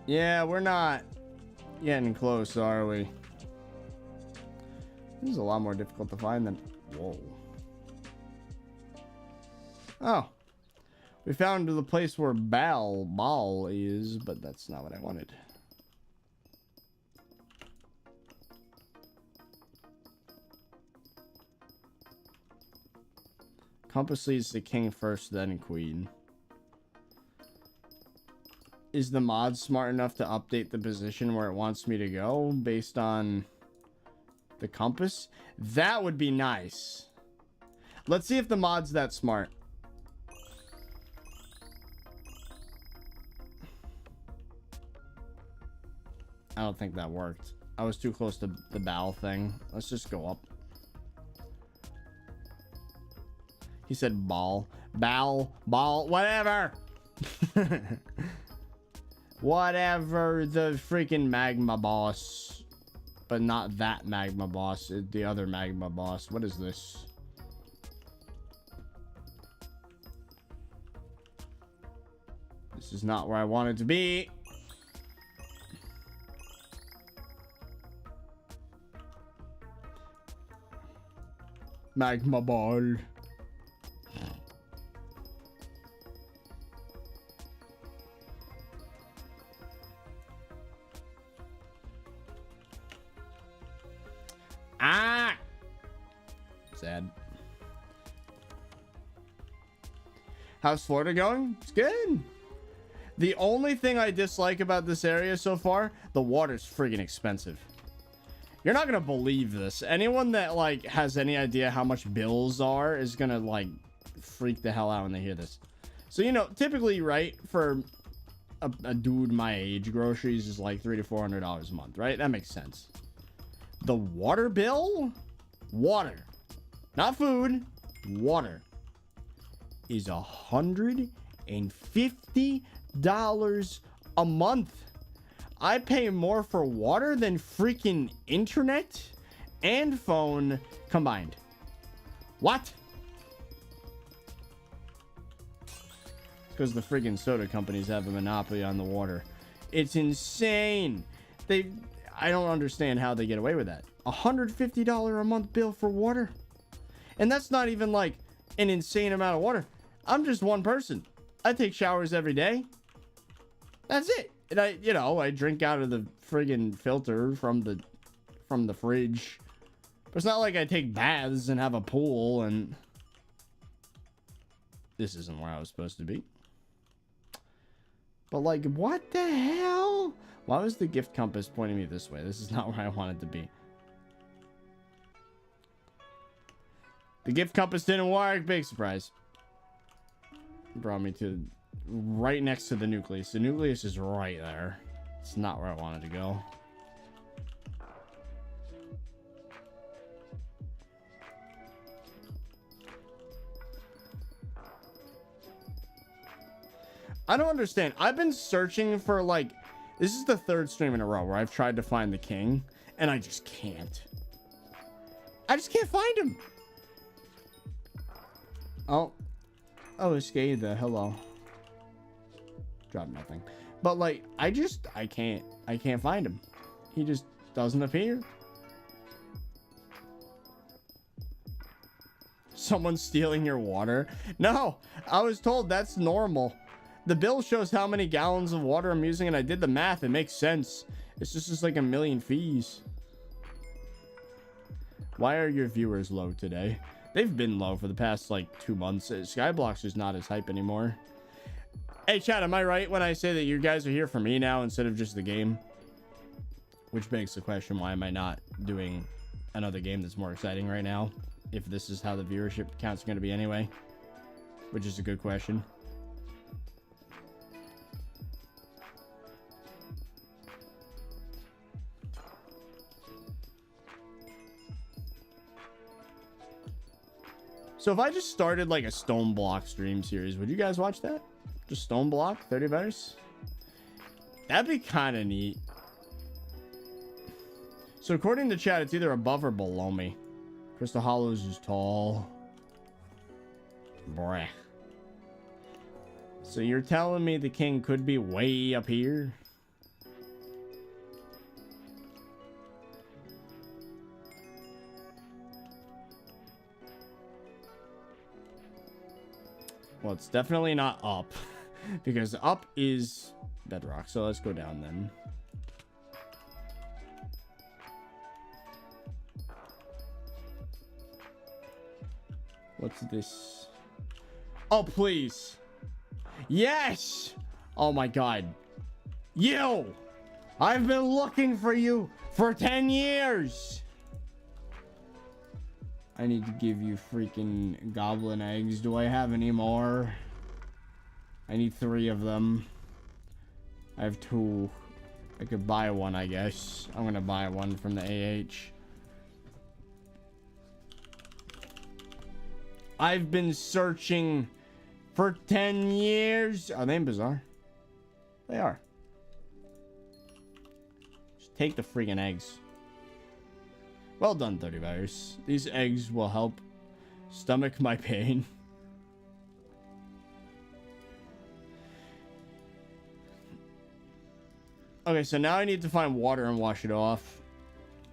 Speaker 1: Yeah, we're not getting close, are we? This is a lot more difficult to find than... Whoa. Oh. We found the place where Ball is, but that's not what I wanted. Compass leads to king first, then queen. Is the mod smart enough to update the position where it wants me to go based on the compass? That would be nice. Let's see if the mod's that smart. I don't think that worked. I was too close to the bow thing. Let's just go up. He said ball, whatever. Whatever, the freaking magma boss. But not that magma boss, the other magma boss. What is this? This is not where I want it to be. Magma ball. Ah! Sad. How's Florida going? It's good. The only thing I dislike about this area so far, the water's friggin' expensive. You're not gonna believe this. Anyone that like has any idea how much bills are is gonna like freak the hell out when they hear this. So, you know, typically, right, for a dude my age, groceries is like $300 to $400 a month, right? That makes sense. The water bill, water, not food, water, is $150 a month. I pay more for water than freaking internet and phone combined. What? Because the freaking soda companies have a monopoly on the water. It's insane. I don't understand how they get away with that. $150 a month bill for water. And that's not even like an insane amount of water. I'm just one person. I take showers every day. That's it. And I drink out of the friggin' filter from the fridge. But it's not like I take baths and have a pool and... This isn't where I was supposed to be. But like, what the hell? Why was the gift compass pointing me this way? This is not where I wanted to be. The gift compass didn't work. Big surprise. Brought me to right next to the nucleus. The nucleus is right there. It's not where I wanted to go. I don't understand. I've been searching for like... This is the third stream in a row where I've tried to find the king, and I just can't. I just can't find him. Oh, Escada, hello. Drop nothing. But like, I can't find him. He just doesn't appear. Someone's stealing your water? No, I was told that's normal. The bill shows how many gallons of water I'm using, and I did the math. It makes sense. It's just like a million fees. Why are your viewers low today? They've been low for the past like 2 months. SkyBlock's just not as hype anymore. Hey chat, am I right when I say that you guys are here for me now instead of just the game? Which begs the question, why am I not doing another game that's more exciting right now? If this is how the viewership count's going to be anyway. Which is a good question. So if I just started like a Stone Block stream series, would you guys watch that? Just Stone Block, ThirtyVirus? That'd be kind of neat. So according to chat, it's either above or below me. Crystal Hollows is tall. Bruh. So you're telling me the king could be way up here? Well, it's definitely not up. Because up is bedrock. So let's go down then. What's this? Oh, please. Yes! Oh my god. You! I've been looking for you for 10 years! I need to give you freaking goblin eggs. Do I have any more? I need 3 of them. I have 2. I could buy one, I guess. I'm gonna buy one from the AH. I've been searching for 10 years. Are they in Bazaar? They are. Just take the freaking eggs. Well done, ThirtyVirus. These eggs will help stomach my pain. Okay, so now I need to find water and wash it off.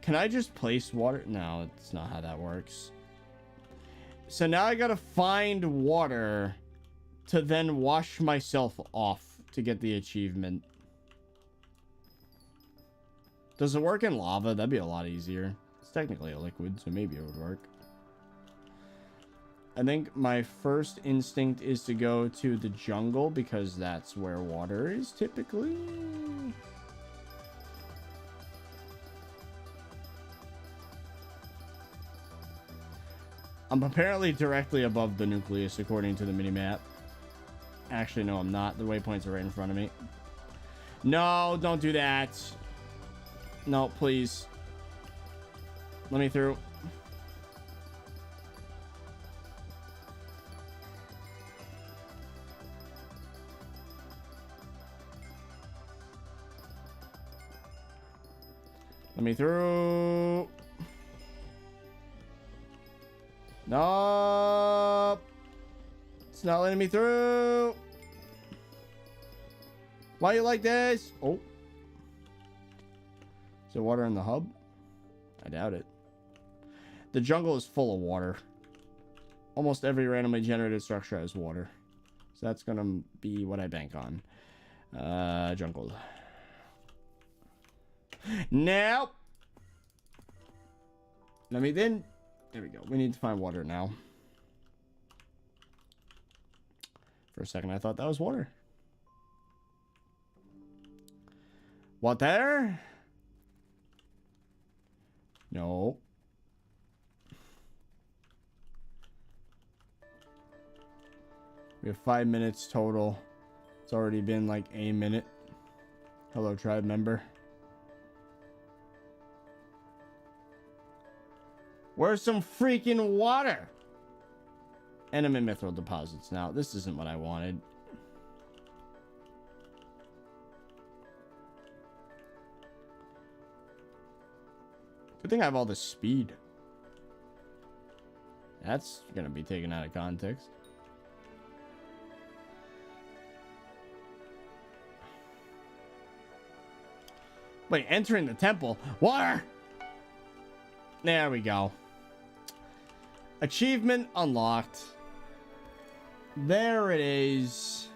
Speaker 1: Can I just place water? No, that's not how that works. So now I gotta find water to then wash myself off to get the achievement. Does it work in lava? That'd be a lot easier. It's technically a liquid, so maybe it would work. I think my first instinct is to go to the jungle because that's where water is typically. I'm apparently directly above the nucleus according to the minimap. Actually, no, I'm not. The waypoints are right in front of me. No, don't do that. No, please. Let me through. Let me through. No. It's not letting me through. Why you like this? Oh. Is there water in the hub? I doubt it. The jungle is full of water. Almost every randomly generated structure has water. So that's going to be what I bank on. Jungle. Now. Let me then. There we go. We need to find water now. For a second, I thought that was water. Water? No. We have 5 minutes total. It's already been like a minute. Hello, tribe member. Where's some freaking water? And I'm in mithril deposits now. This isn't what I wanted. Good thing I have all this speed. That's gonna be taken out of context. Wait, entering the temple. Water! There we go. Achievement unlocked. There it is.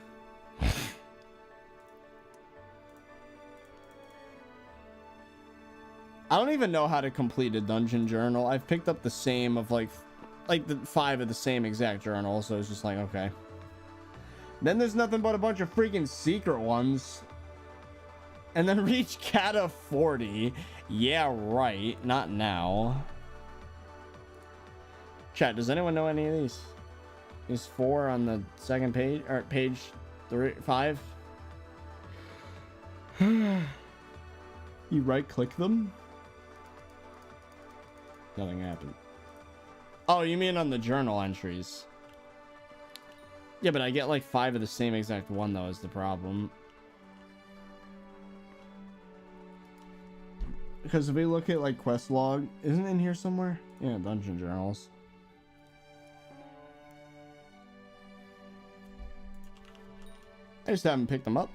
Speaker 1: I don't even know how to complete a dungeon journal. I've picked up the same of like the 5 of the same exact journal, so it's just like, okay. Then there's nothing but a bunch of freaking secret ones. And then reach Kata 40. Yeah, right. Not now. Chat, does anyone know any of these? Is 4 on the second page, or page 5? You right click them? Nothing happened. Oh, you mean on the journal entries? Yeah, but I get like 5 of the same exact one, though, is the problem. Because if we look at like quest log, isn't it in here somewhere? Yeah, dungeon journals. I just haven't picked them up.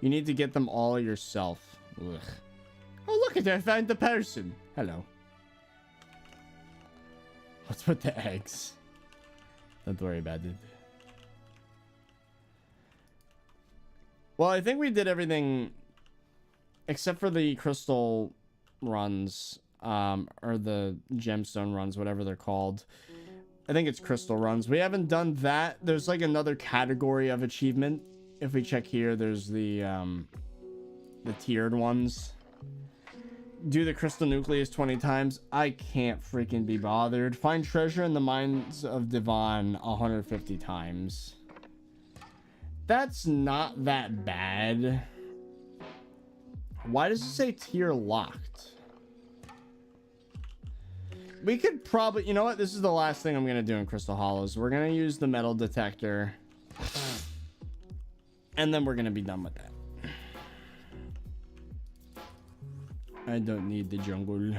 Speaker 1: You need to get them all yourself. Ugh. Oh, look at that. I found the person. Hello. What's with the eggs? Don't worry about it. Well, I think we did everything except for the crystal runs, or the gemstone runs, whatever they're called. I think it's crystal runs. We haven't done that. There's like another category of achievement. If we check here, there's the tiered ones. Do the crystal nucleus 20 times. I can't freaking be bothered. Find treasure in the mines of Devon 150 times. That's not that bad. Why does it say tier locked? We could probably, you know what? This is the last thing I'm going to do in Crystal Hollows. We're going to use the metal detector. And then we're going to be done with that. I don't need the jungle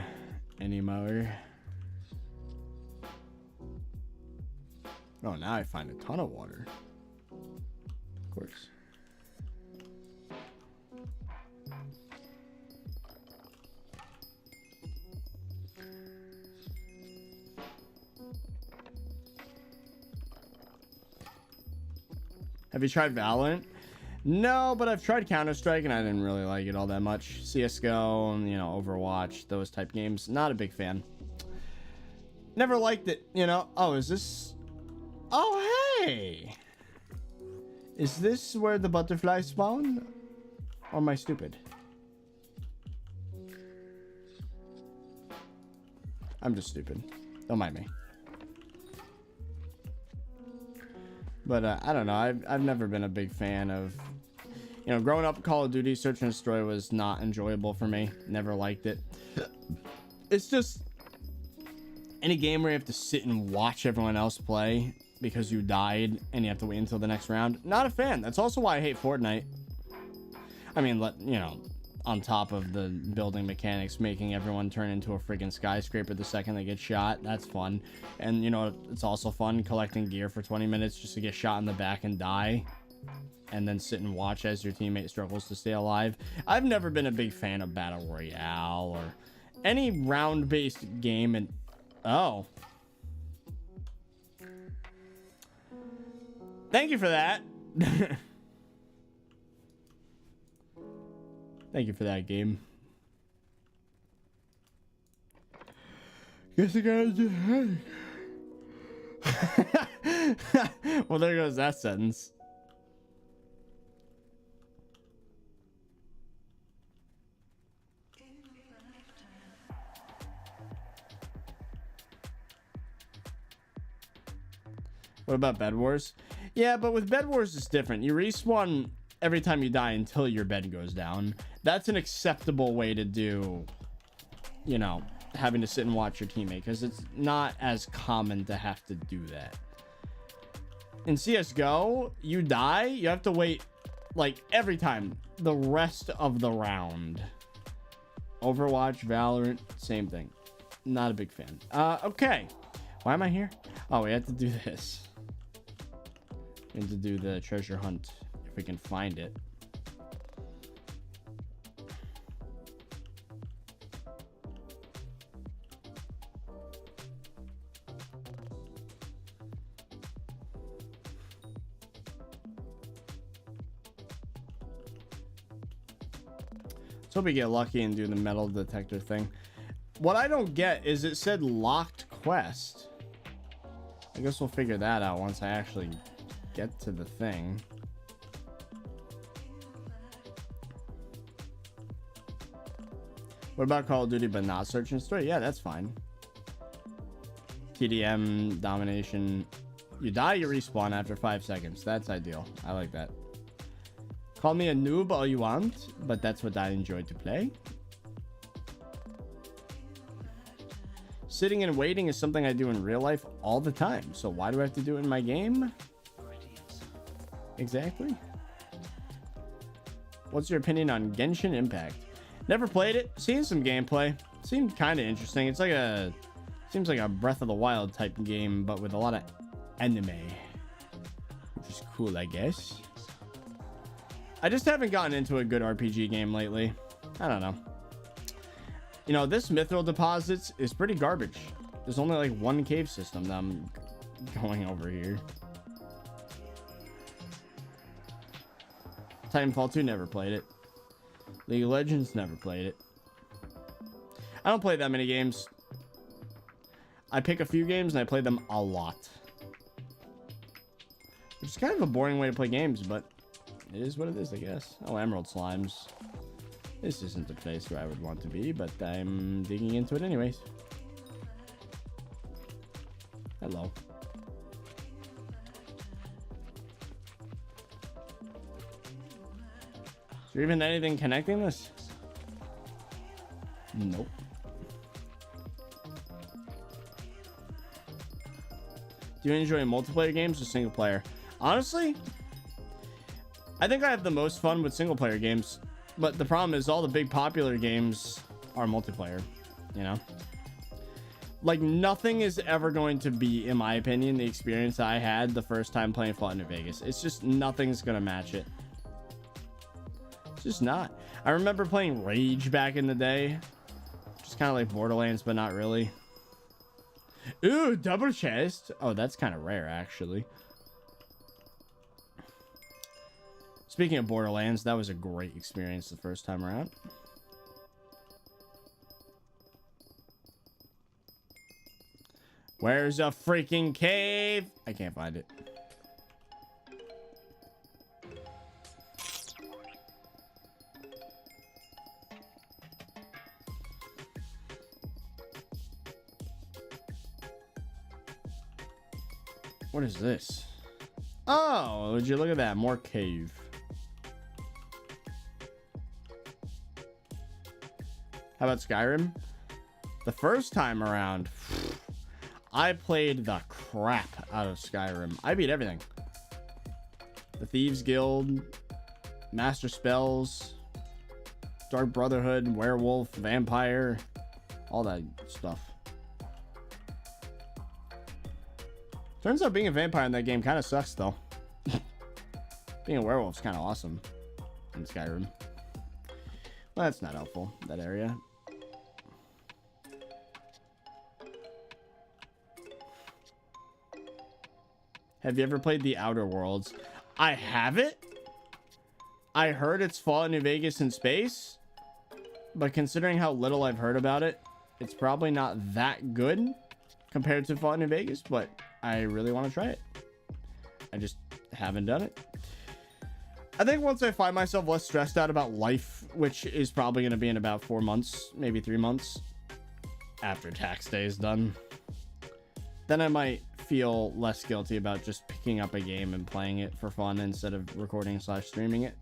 Speaker 1: anymore. Oh, now I find a ton of water. Of course. Have you tried Valorant? No, but I've tried Counter-Strike and I didn't really like it all that much. CSGO and, you know, Overwatch, those type games. Not a big fan. Never liked it, you know. Oh, is this... Oh, hey! Is this where the butterflies spawn? Or am I stupid? I'm just stupid. Don't mind me. But I don't know. I've never been a big fan of... You know, growing up, Call of Duty Search and Destroy was not enjoyable for me. Never liked it. It's just... Any game where you have to sit and watch everyone else play because you died and you have to wait until the next round. Not a fan. That's also why I hate Fortnite. I mean, you know, on top of the building mechanics, making everyone turn into a freaking skyscraper the second they get shot. That's fun. And, you know, it's also fun collecting gear for 20 minutes just to get shot in the back and die. And then sit and watch as your teammate struggles to stay alive. I've never been a big fan of Battle Royale or any round-based game. And oh. Thank you for that. Thank you for that, game. Guess I gotta do it. Well, there goes that sentence. What about Bed Wars? Yeah, but with Bed Wars it's different. You respawn every time you die until your bed goes down. That's an acceptable way to do, you know, having to sit and watch your teammate, because it's not as common to have to do that. In CSGO, you die, you have to wait like every time the rest of the round. Overwatch, Valorant, same thing. Not a big fan. Okay. Why am I here? Oh, we have to do this. We have to do the treasure hunt if we can find it. Let's hope we get lucky and do the metal detector thing. What I don't get is it said locked quest. I guess we'll figure that out once I actually get to the thing. What about Call of Duty but not Search and Destroy? Yeah, that's fine. TDM, domination. You die, you respawn after 5 seconds. That's ideal. I like that. Call me a noob all you want, but that's what I enjoy to play. Sitting and waiting is something I do in real life all the time. So why do I have to do it in my game? Exactly. What's your opinion on Genshin Impact? Never played it. Seen some gameplay. Seemed kind of interesting. It's like seems like a Breath of the Wild type game, but with a lot of anime, which is cool, I guess. I just haven't gotten into a good RPG game lately. I don't know. You know, this Mithril Deposits is pretty garbage. There's only like one cave system that I'm going over here. Titanfall 2, never played it. League of Legends, never played it. I don't play that many games. I pick a few games and I play them a lot. Which is kind of a boring way to play games, but it is what it is, I guess. Oh, Emerald Slimes. This isn't the place where I would want to be, but I'm digging into it anyways. Hello. Is there even anything connecting this? Nope. Do you enjoy multiplayer games or single player? Honestly, I think I have the most fun with single player games. But the problem is all the big popular games are multiplayer, you know? Like, nothing is ever going to be, in my opinion, the experience I had the first time playing Fallout New Vegas. It's just nothing's going to match it. It's just not. I remember playing Rage back in the day. Just kind of like Borderlands, but not really. Ooh, double chest. Oh, that's kind of rare, actually. Speaking of Borderlands, that was a great experience the first time around. Where's a freaking cave? I can't find it. What is this? Oh, would you look at that? More cave. How about Skyrim? The first time around, I played the crap out of Skyrim. I beat everything. The Thieves Guild, Master Spells, Dark Brotherhood, Werewolf, Vampire, all that stuff. Turns out being a vampire in that game kind of sucks, though. Being a werewolf is kind of awesome in Skyrim. Well, that's not helpful, that area. Have you ever played The Outer Worlds? I haven't. I heard it's Fallout New Vegas in space, but considering how little I've heard about it, it's probably not that good compared to Fallout New Vegas, but I really want to try it. I just haven't done it. I think once I find myself less stressed out about life, which is probably going to be in about 4 months, maybe 3 months after tax day is done, then I might feel less guilty about just picking up a game and playing it for fun instead of recording/streaming it.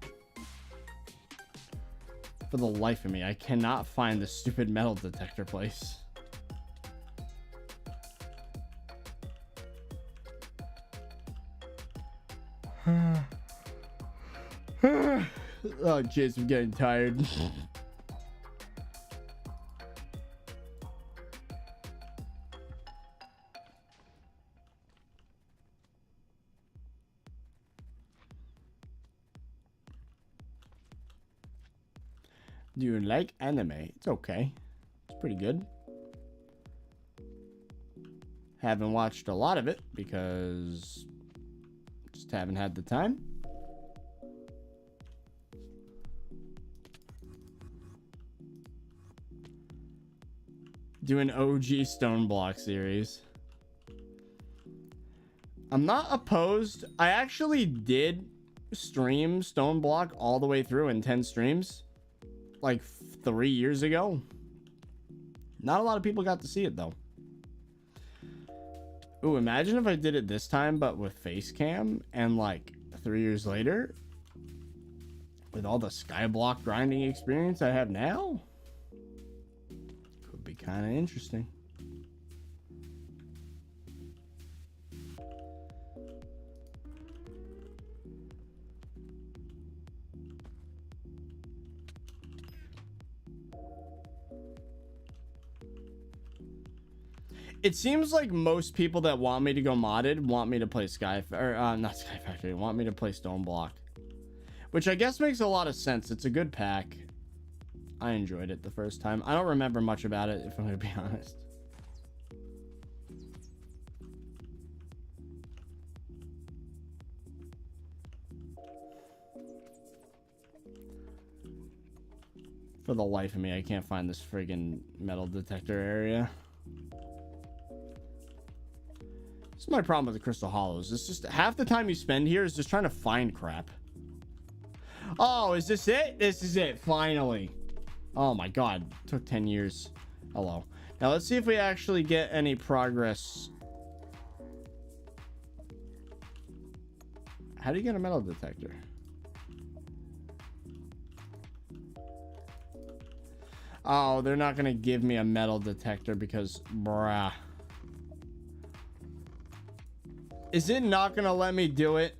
Speaker 1: For the life of me, I cannot find the stupid metal detector place. Oh, jeez, I'm getting tired. Do you like anime? It's okay. It's pretty good. Haven't watched a lot of it because just haven't had the time. Do an OG Stone Block series. I'm not opposed. I actually did stream Stone Block all the way through in 10 streams. Like 3 years ago. Not a lot of people got to see it though. Ooh, imagine if I did it this time but with face cam and like 3 years later With all the SkyBlock grinding experience I have now, could be kind of interesting. It seems like most people that want me to go modded want me to play not Sky Factory, want me to play Stoneblock. Which I guess makes a lot of sense. It's a good pack. I enjoyed it the first time. I don't remember much about it, if I'm going to be honest. For the life of me, I can't find this friggin' metal detector area. This is my problem with the Crystal Hollows. It's just half the time you spend here is just trying to find crap. Oh, is this it? This is it, finally. Oh my god, it took 10 years. Hello. Now let's see if we actually get any progress. How do you get a metal detector? Oh, they're not gonna give me a metal detector because, bruh. Is it not gonna let me do it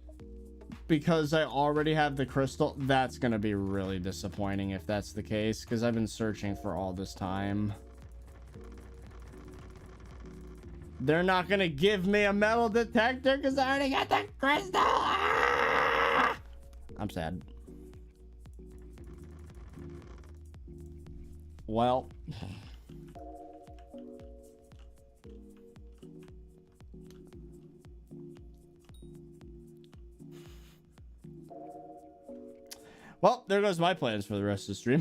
Speaker 1: because I already have the crystal? That's gonna be really disappointing if that's the case, because I've been searching for all this time. They're not gonna give me a metal detector because I already got the crystal. Ah! I'm sad. Well, there goes my plans for the rest of the stream.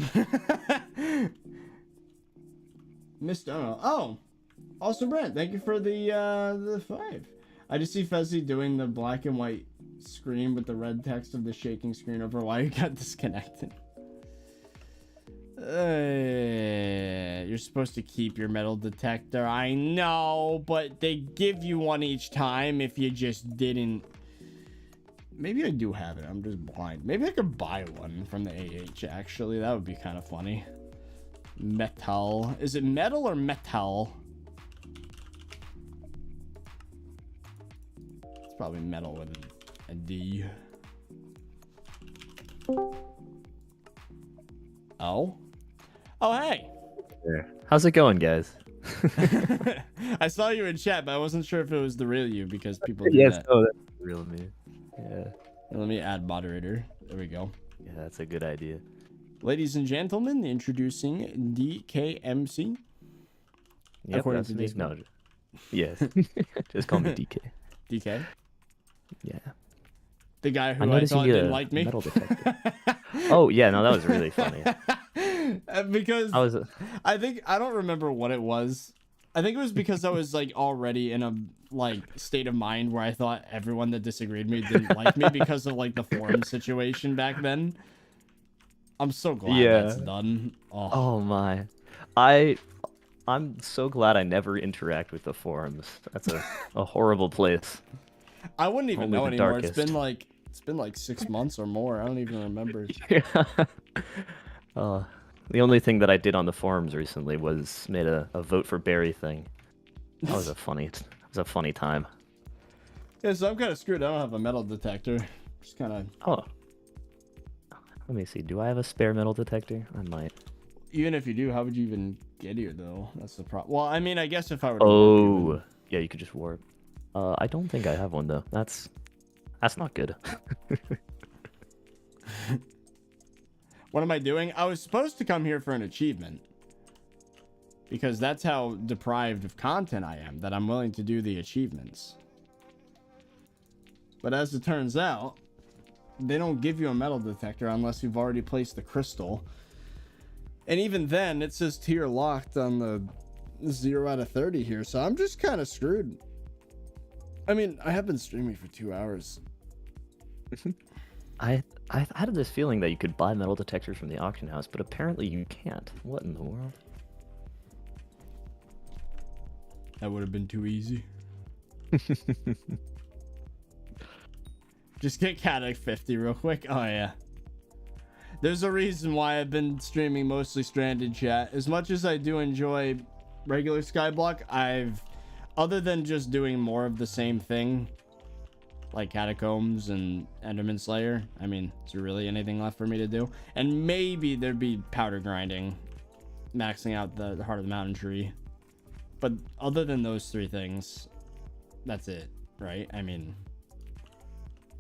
Speaker 1: Miss Dono. Oh, also Brent, thank you for the 5. I just see Fezzy doing the black and white screen with the red text of the shaking screen over why you got disconnected. You're supposed to keep your metal detector. I know, but they give you one each time if you just didn't. Maybe I do have it. I'm just blind. Maybe I could buy one from the AH, actually. That would be kind of funny. Metal. Is it metal or metal? It's probably metal with a D. Oh? Oh, hey.
Speaker 3: How's it going, guys?
Speaker 1: I saw you in chat, but I wasn't sure if it was the real you because people do
Speaker 3: Yes,
Speaker 1: that.
Speaker 3: oh, that's the real me. Yeah.
Speaker 1: Let me add moderator. There we go.
Speaker 3: Yeah, that's a good idea.
Speaker 1: Ladies and gentlemen, introducing DKMC.
Speaker 3: Yep,
Speaker 1: According
Speaker 3: that's
Speaker 1: to
Speaker 3: me.
Speaker 1: Discord.
Speaker 3: No, yes. Just call me DK.
Speaker 1: DK?
Speaker 3: Yeah.
Speaker 1: The guy who I thought didn't like me?
Speaker 3: Metal detector. Oh, yeah, no, that was really funny.
Speaker 1: Because I think, I don't remember what it was. I think it was because I was like already in a like state of mind where I thought everyone that disagreed with me didn't like me because of like the forum situation back then. I'm so glad that's done.
Speaker 3: Oh my. I'm so glad I never interact with the forums. That's a horrible place.
Speaker 1: I wouldn't even
Speaker 3: Only
Speaker 1: know
Speaker 3: the
Speaker 1: anymore.
Speaker 3: darkest.
Speaker 1: It's been like 6 months or more. I don't even remember.
Speaker 3: The only thing that I did on the forums recently was made a vote for Barry thing. That was a funny time.
Speaker 1: Yeah, so I'm kind of screwed. I don't have a metal detector. Just kind of.
Speaker 3: Oh. Let me see. Do I have a spare metal detector? I might.
Speaker 1: Even if you do, how would you even get here though? That's the problem. Well, I mean, I guess if I were to
Speaker 3: Oh, yeah, you could just warp. I don't think I have one though. That's not good.
Speaker 1: What am I doing? I was supposed to come here for an achievement. Because that's how deprived of content I am, that I'm willing to do the achievements. But as it turns out, they don't give you a metal detector unless you've already placed the crystal. And even then, it says tier locked on the 0 out of 30 here, so I'm just kind of screwed. I mean, I have been streaming for 2 hours.
Speaker 3: I had this feeling that you could buy metal detectors from the auction house, but apparently you can't. What in the world?
Speaker 1: That would have been too easy. Just get cat at 50 real quick. Oh yeah. There's a reason why I've been streaming mostly Stranded, chat. As much as I do enjoy regular SkyBlock, other than just doing more of the same thing, like Catacombs and Enderman Slayer, I mean, is there really anything left for me to do? And maybe there'd be powder grinding, maxing out the Heart of the Mountain Tree. But other than those three things, that's it, right? I mean...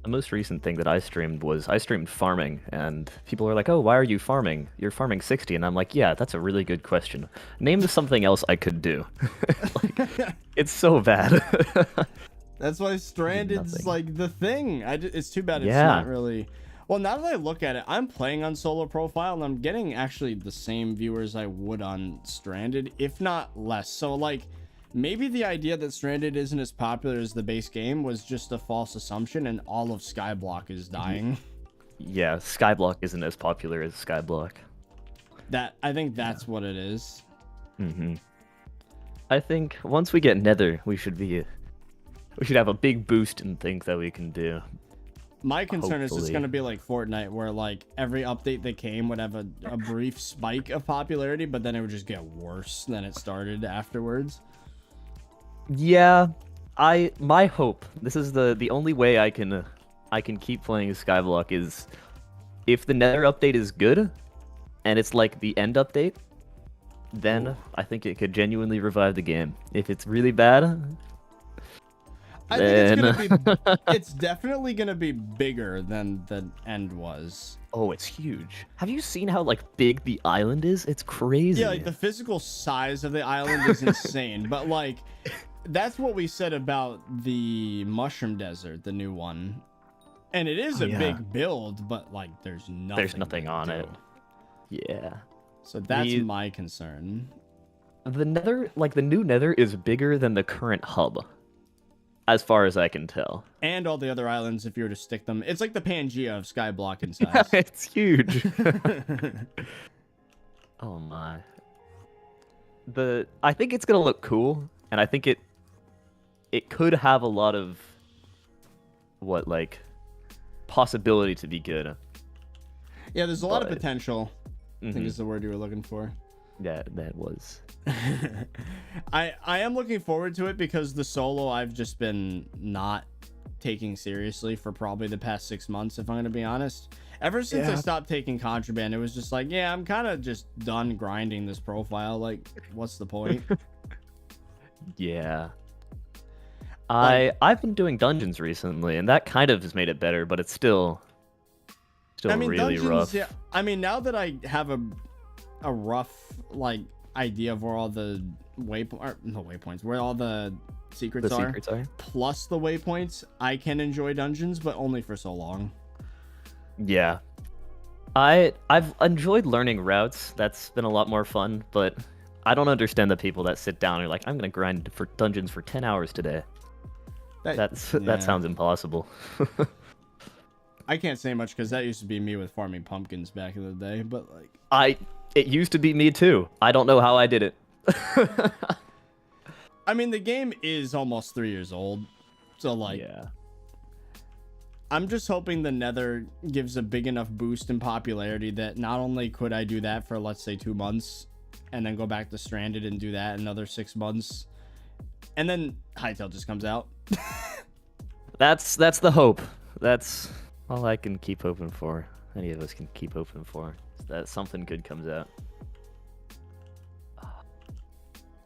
Speaker 3: The most recent thing that I streamed was I streamed farming, and people are like, "Oh, why are you farming? You're farming 60." And I'm like, "Yeah, that's a really good question. Name something else I could do." Like, it's so bad.
Speaker 1: That's why Stranded's
Speaker 3: Nothing.
Speaker 1: like the thing. It's too bad it's
Speaker 3: Yeah.
Speaker 1: not really... Well, now that I look at it, I'm playing on solo profile, and I'm getting actually the same viewers I would on Stranded, if not less. So, like... Maybe the idea that Stranded isn't as popular as the base game was just a false assumption, and all of SkyBlock is dying.
Speaker 3: Yeah, SkyBlock isn't as popular as SkyBlock.
Speaker 1: I think that's what it is.
Speaker 3: I think once we get Nether, we should have a big boost in things that we can do.
Speaker 1: My concern is it's
Speaker 3: Hopefully.
Speaker 1: going to be like Fortnite, where like every update that came would have a brief spike of popularity, but then it would just get worse than it started afterwards.
Speaker 3: Yeah, my hope. This is the only way I can keep playing SkyBlock is if the Nether update is good, and it's like the end update, then I think it could genuinely revive the game. If it's really bad,
Speaker 1: I think it's definitely gonna be bigger than the end was.
Speaker 3: oh, it's huge. Have you seen how like big the island is? It's crazy.
Speaker 1: Yeah, like the physical size of the island is insane, but like that's what we said about the Mushroom Desert, the new one. And it is a big build, but like there's nothing
Speaker 3: on
Speaker 1: to
Speaker 3: it.
Speaker 1: do.
Speaker 3: Yeah.
Speaker 1: So that's my concern.
Speaker 3: The Nether, like the new Nether, is bigger than the current hub, as far as I can tell.
Speaker 1: And all the other islands, if you were to stick them, it's like the Pangea of Skyblock in size.
Speaker 3: It's huge. Oh my. I think it's gonna look cool, and I think it could have a lot of possibility to be good.
Speaker 1: Yeah, there's a lot of
Speaker 3: But-
Speaker 1: potential. I think is the word you were looking for.
Speaker 3: Yeah, that was.
Speaker 1: I am looking forward to it because the solo I've just been not taking seriously for probably the past 6 months, if I'm gonna be honest. Ever since I stopped taking contraband, it was just like, yeah, I'm kind of just done grinding this profile. Like, what's the point?
Speaker 3: Yeah. I've been doing dungeons recently, and that kind of has made it better, but it's still really
Speaker 1: dungeons,
Speaker 3: rough.
Speaker 1: yeah. I mean, now that I have a rough like idea of where all the where all the secrets are, plus the waypoints, I can enjoy dungeons, but only for so long.
Speaker 3: Yeah. I've enjoyed learning routes. That's been a lot more fun, but I don't understand the people that sit down and are like, I'm gonna grind for dungeons for 10 hours today. That sounds impossible.
Speaker 1: I can't say much because that used to be me with farming pumpkins back in the day, but like
Speaker 3: It used to be me too. I don't know how I did it.
Speaker 1: I mean, the game is almost 3 years old, so like,
Speaker 3: yeah.
Speaker 1: I'm just hoping the Nether gives a big enough boost in popularity that not only could I do that for, let's say, 2 months, and then go back to Stranded and do that another 6 months, and then Hytale just comes out.
Speaker 3: That's the hope. That's all I can keep hoping for. Any of us can keep hoping for. That something good comes out.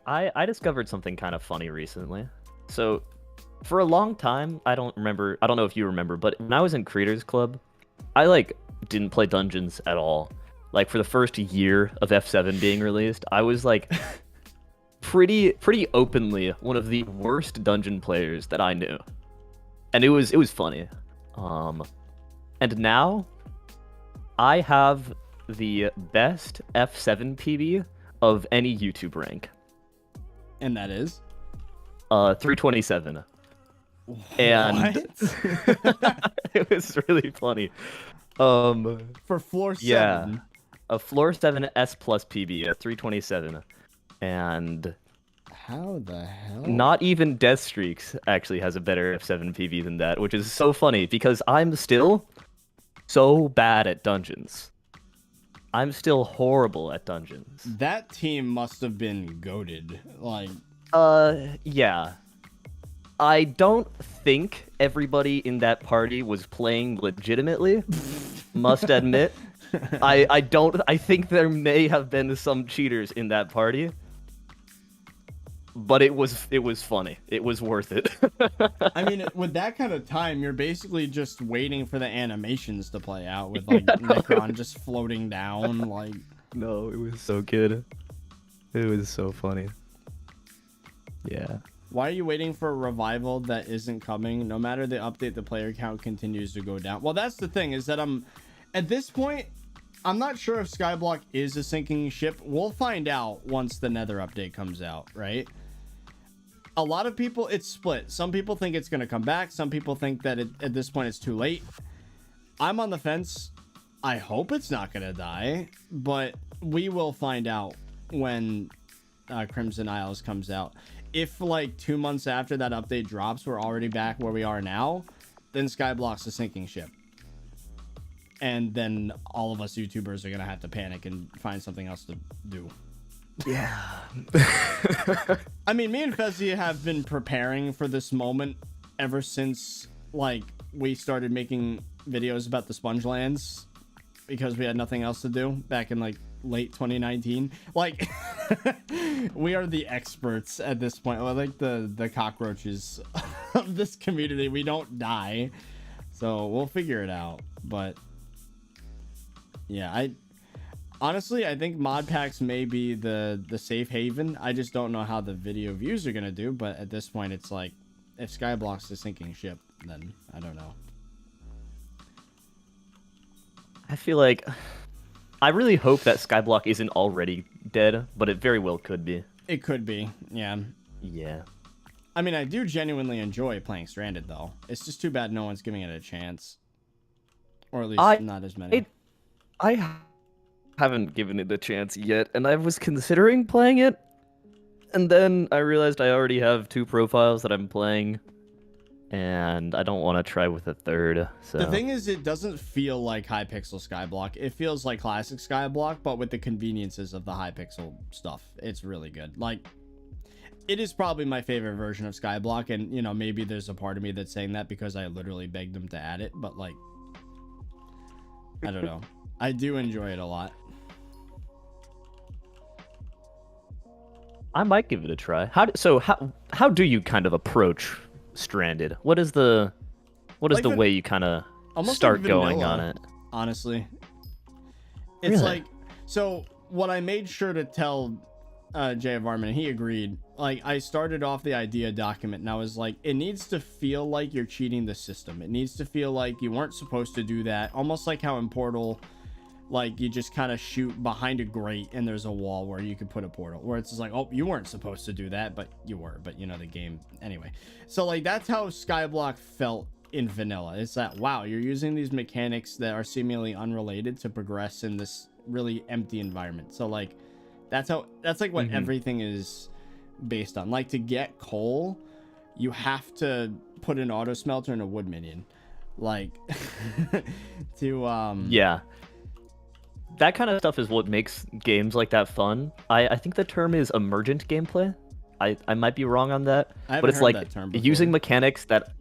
Speaker 3: I discovered something kind of funny recently. So, for a long time, I don't know if you remember, but when I was in Creators Club, I didn't play dungeons at all. Like for the first year of F7 being released, I was like pretty openly one of the worst dungeon players that I knew. And it was funny. And now I have the best F7 PB of any YouTube rank.
Speaker 1: And that is
Speaker 3: 327. And it was really funny.
Speaker 1: For floor 7.
Speaker 3: Yeah, a floor 7 S plus PB at 327. And
Speaker 1: how the hell?
Speaker 3: not even Death Streaks actually has a better F7 PB than that, which is so funny because I'm still so bad at dungeons. I'm still horrible at dungeons.
Speaker 1: That team must have been goated. Like,
Speaker 3: Yeah. I don't think everybody in that party was playing legitimately. Must admit. I think there may have been some cheaters in that party. But it was funny. It was worth it.
Speaker 1: I mean, with that kind of time, you're basically just waiting for the animations to play out with like Necron just floating down. Like,
Speaker 3: no, it was so good. It was so funny. Yeah.
Speaker 1: Why are you waiting for a revival that isn't coming? No matter the update, the player count continues to go down. Well, that's the thing, is that at this point, I'm not sure if SkyBlock is a sinking ship. We'll find out once the Nether update comes out, right? A lot of people, it's split. Some people think it's going to come back. Some people think that at this point it's too late. I'm on the fence. I hope it's not going to die, but we will find out when Crimson Isles comes out. If like 2 months after that update drops, we're already back where we are now, then Skyblock's a sinking ship. And then all of us YouTubers are going to have to panic and find something else to do.
Speaker 3: Yeah.
Speaker 1: I mean, me and Fezzi have been preparing for this moment ever since like we started making videos about the Spongelands because we had nothing else to do back in like late 2019. Like we are the experts at this point. We're like the cockroaches of this community. We don't die. So we'll figure it out. But yeah, honestly, I think mod packs may be the safe haven. I just don't know how the video views are gonna do, but at this point it's like if Skyblock's a sinking ship, then I don't know.
Speaker 3: I feel like I really hope that Skyblock isn't already dead, but it very well could be.
Speaker 1: It could be, yeah.
Speaker 3: Yeah.
Speaker 1: I mean, I do genuinely enjoy playing Stranded though. It's just too bad no one's giving it a chance. Or at least not as many.
Speaker 3: I haven't given it a chance yet, and I was considering playing it, and then I realized I already have 2 profiles that I'm playing, and I don't want to try with a third. So
Speaker 1: the thing is, it doesn't feel like Hypixel Skyblock. It feels like classic Skyblock, but with the conveniences of the Hypixel stuff. It's really good. Like, it is probably my favorite version of Skyblock, and you know, maybe there's a part of me that's saying that because I literally begged them to add it, but like, I don't know. I do enjoy it a lot.
Speaker 3: I might give it a try. How do you kind of approach Stranded? What is the
Speaker 1: Like
Speaker 3: the way you kind of start
Speaker 1: like
Speaker 3: going
Speaker 1: vanilla,
Speaker 3: on it?
Speaker 1: Honestly, it's
Speaker 3: Really?
Speaker 1: like, so what I made sure to tell Jay Varman, and he agreed. Like, I started off the idea document and I was like, it needs to feel like you're cheating the system. It needs to feel like you weren't supposed to do that. Almost like how in Portal, like you just kind of shoot behind a grate and there's a wall where you could put a portal, where it's just like, oh, you weren't supposed to do that, but you were. But you know, the game anyway. So like, that's how Skyblock felt in vanilla. It's that, wow, you're using these mechanics that are seemingly unrelated to progress in this really empty environment. So like, that's like what everything is based on. Like, to get coal, you have to put an auto smelter in a wood minion. Like to
Speaker 3: Yeah. That kind of stuff is what makes games like that fun. I think the term is emergent gameplay. I might be wrong on that, but it's like using mechanics that,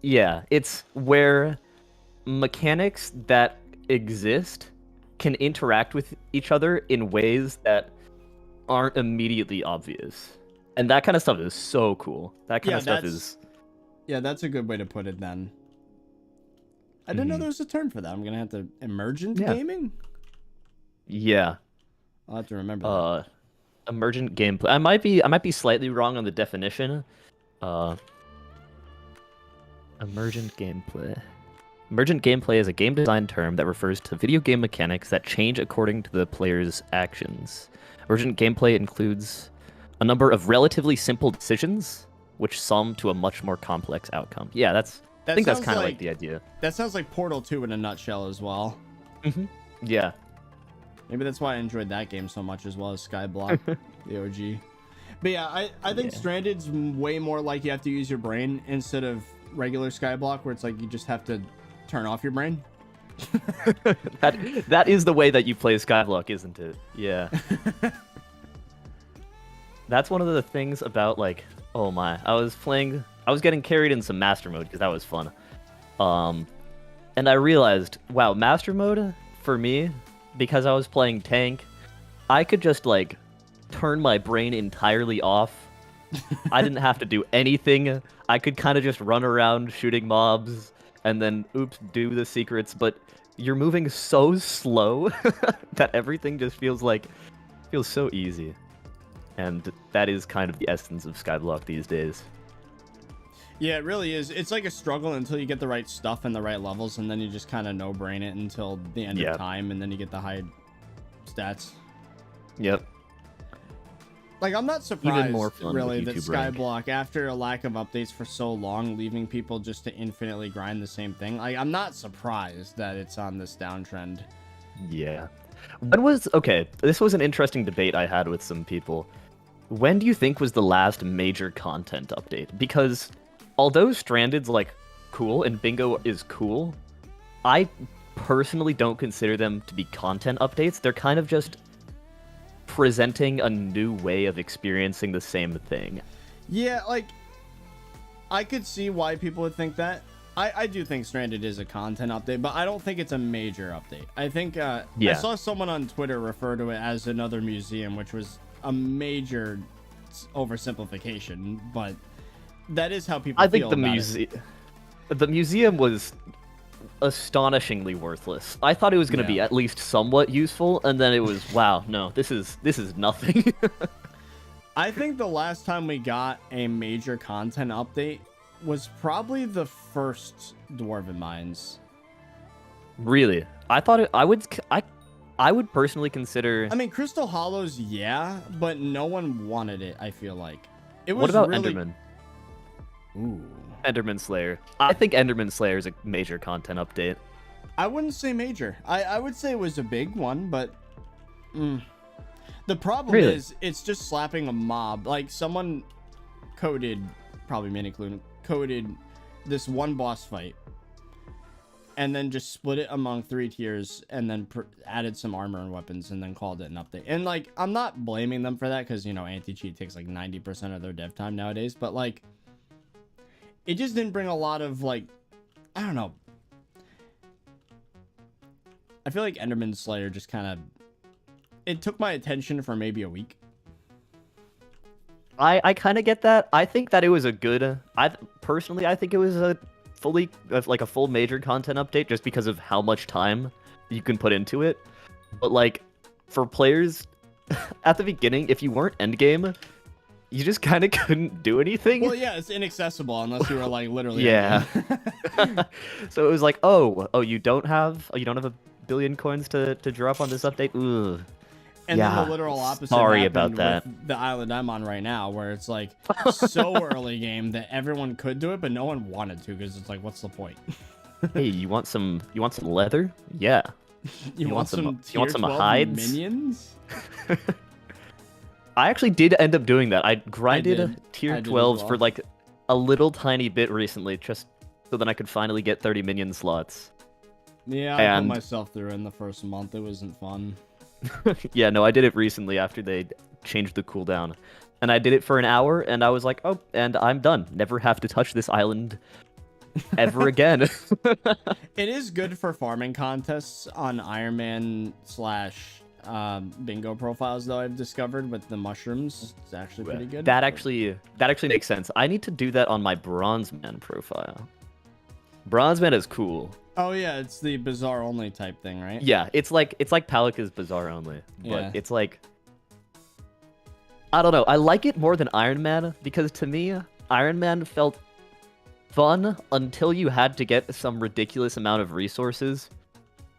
Speaker 3: yeah, it's where mechanics that exist can interact with each other in ways that aren't immediately obvious. And that kind of stuff is so cool. That kind of stuff is...
Speaker 1: Yeah, that's a good way to put it then. I didn't know there was a term for that. I'm going to have to... Emergent gaming?
Speaker 3: Yeah.
Speaker 1: I'll have to remember that.
Speaker 3: Emergent gameplay. I might be slightly wrong on the definition. Emergent gameplay. Emergent gameplay is a game design term that refers to video game mechanics that change according to the player's actions. Emergent gameplay includes a number of relatively simple decisions, which sum to a much more complex outcome. Yeah, I think that's kind of like the idea.
Speaker 1: That sounds like Portal 2 in a nutshell as well.
Speaker 3: Yeah.
Speaker 1: Maybe that's why I enjoyed that game so much, as well as Skyblock, the OG. But yeah, I think Stranded's way more like you have to use your brain instead of regular Skyblock, where it's like you just have to turn off your brain.
Speaker 3: That is the way that you play SkyBlock, isn't it? Yeah. That's one of the things about, like, oh my, I was getting carried in some Master Mode because that was fun. And I realized, wow, Master Mode, for me, because I was playing tank, I could just, like, turn my brain entirely off. I didn't have to do anything. I could kind of just run around shooting mobs and then, oops, do the secrets, but you're moving so slow that everything just feels so easy. And that is kind of the essence of SkyBlock these days.
Speaker 1: Yeah, it really is. It's like a struggle until you get the right stuff and the right levels, and then you just kind of no-brain it until the end of time, and then you get the high stats.
Speaker 3: Yep.
Speaker 1: Like, I'm not surprised,
Speaker 3: Even more fun
Speaker 1: really,
Speaker 3: with
Speaker 1: that
Speaker 3: YouTube rank.
Speaker 1: SkyBlock, after a lack of updates for so long, leaving people just to infinitely grind the same thing. Like, I'm not surprised that it's on this downtrend.
Speaker 3: Yeah. Okay, this was an interesting debate I had with some people. When do you think was the last major content update? Because although Stranded's, like, cool and Bingo is cool, I personally don't consider them to be content updates. They're kind of just presenting a new way of experiencing the same thing.
Speaker 1: Yeah, like, I could see why people would think that. I do think Stranded is a content update, but I don't think it's a major update. I think, I saw someone on Twitter refer to it as another museum, which was a major oversimplification, but that is how people feel about it.
Speaker 3: The museum was astonishingly worthless. I thought it was going to be at least somewhat useful, and then it was, wow, no, this is nothing.
Speaker 1: I think the last time we got a major content update was probably the first Dwarven Mines.
Speaker 3: Really? I thought I would personally consider.
Speaker 1: I mean, Crystal Hollows, yeah, but no one wanted it. I feel like it was.
Speaker 3: What about
Speaker 1: really...
Speaker 3: Enderman?
Speaker 1: Ooh,
Speaker 3: Enderman Slayer. I think Enderman Slayer is a major content update.
Speaker 1: I wouldn't say major. I would say it was a big one, but the problem is it's just slapping a mob. Like, someone coded, probably Miniclune, coded this one boss fight and then just split it among 3 tiers and then added some armor and weapons and then called it an update. And, like, I'm not blaming them for that because, you know, anti-cheat takes like 90% of their dev time nowadays, but, like, it just didn't bring a lot of, like, I don't know. I feel like Enderman Slayer just kind of, it took my attention for maybe a week.
Speaker 3: I kind of get that. I think that it was a good. I think it was a full major content update just because of how much time you can put into it. But, like, for players at the beginning, if you weren't endgame, you just kind of couldn't do anything.
Speaker 1: Well, yeah, it's inaccessible unless you were, like, literally.
Speaker 3: Yeah. So it was like, oh, you don't have a billion coins to drop on this update. Ugh.
Speaker 1: And then the literal opposite.
Speaker 3: Sorry about that.
Speaker 1: With the island I'm on right now, where it's like so early game that everyone could do it, but no one wanted to because it's like, what's the point?
Speaker 3: Hey, you want some leather? Yeah.
Speaker 1: You want some
Speaker 3: hides?
Speaker 1: Minions?
Speaker 3: I actually did end up doing that. I grinded tier 12s
Speaker 1: well.
Speaker 3: for like a little tiny bit recently, just so that I could finally get 30 minion slots.
Speaker 1: Yeah, I put myself through in the first month. It wasn't fun.
Speaker 3: Yeah, no, I did it recently after they changed the cooldown. And I did it for an hour, and I was like, oh, and I'm done. Never have to touch this island ever again.
Speaker 1: It is good for farming contests on Iron Man / bingo profiles, though, I've discovered with the mushrooms. It's actually pretty good.
Speaker 3: That actually makes sense. I need to do that on my Bronze Man profile. Bronze Man is cool.
Speaker 1: Oh yeah, it's the Bazaar only type thing, right?
Speaker 3: Yeah, it's like Palika's Bazaar only, but it's like, I don't know. I like it more than Iron Man because to me, Iron Man felt fun until you had to get some ridiculous amount of resources.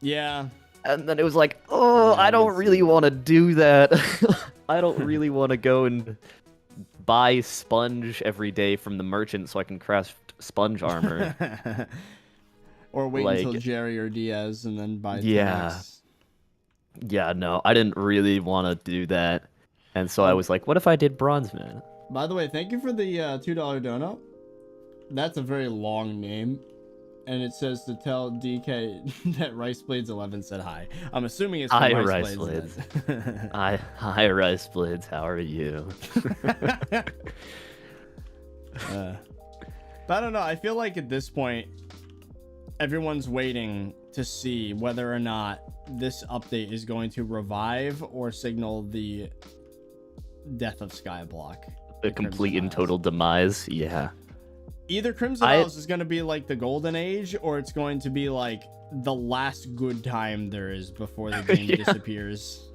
Speaker 1: Yeah.
Speaker 3: And then it was like, oh, I don't really want to do that. I don't really want to go and buy sponge every day from the merchant so I can craft sponge armor.
Speaker 1: Or wait until Jerry or Diaz and then buy
Speaker 3: things. Yeah, no, I didn't really want to do that. And so I was like, what if I did Bronze Man?
Speaker 1: By the way, thank you for the $2 donut. That's a very long name. and it says to tell DK that Rice Blades 11 said hi. I'm assuming it's from
Speaker 3: Hi,
Speaker 1: Rice,
Speaker 3: Rice
Speaker 1: Blades.
Speaker 3: Blades. Hi, Rice Blades. How are you?
Speaker 1: But I don't know. I feel like at this point, everyone's waiting to see whether or not this update is going to revive or signal the death of SkyBlock.
Speaker 3: The complete and total demise. Yeah.
Speaker 1: Either Crimson Isles is going to be like the golden age, or it's going to be like the last good time there is before the game disappears.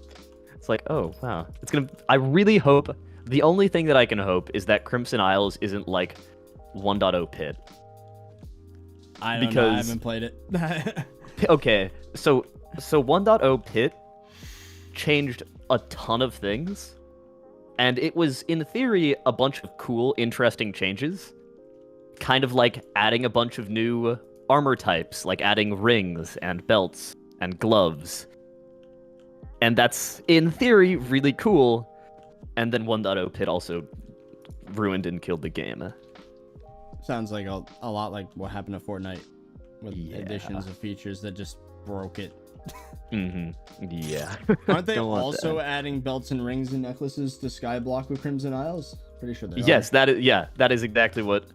Speaker 3: It's like, oh wow, it's gonna. I really hope. The only thing that I can hope is that Crimson Isles isn't like 1.0 Pit.
Speaker 1: I don't know. I haven't played it.
Speaker 3: Okay, so 1.0 Pit changed a ton of things, and it was in theory a bunch of cool, interesting changes. Kind of like adding a bunch of new armor types, like adding rings and belts and gloves. And that's, in theory, really cool. And then 1.0 Pit also ruined and killed the game.
Speaker 1: Sounds like a lot like what happened to Fortnite with additions of features that just broke it.
Speaker 3: Yeah.
Speaker 1: Aren't they also adding belts and rings and necklaces to SkyBlock with Crimson Isles? Pretty sure they are.
Speaker 3: Yes, that is exactly what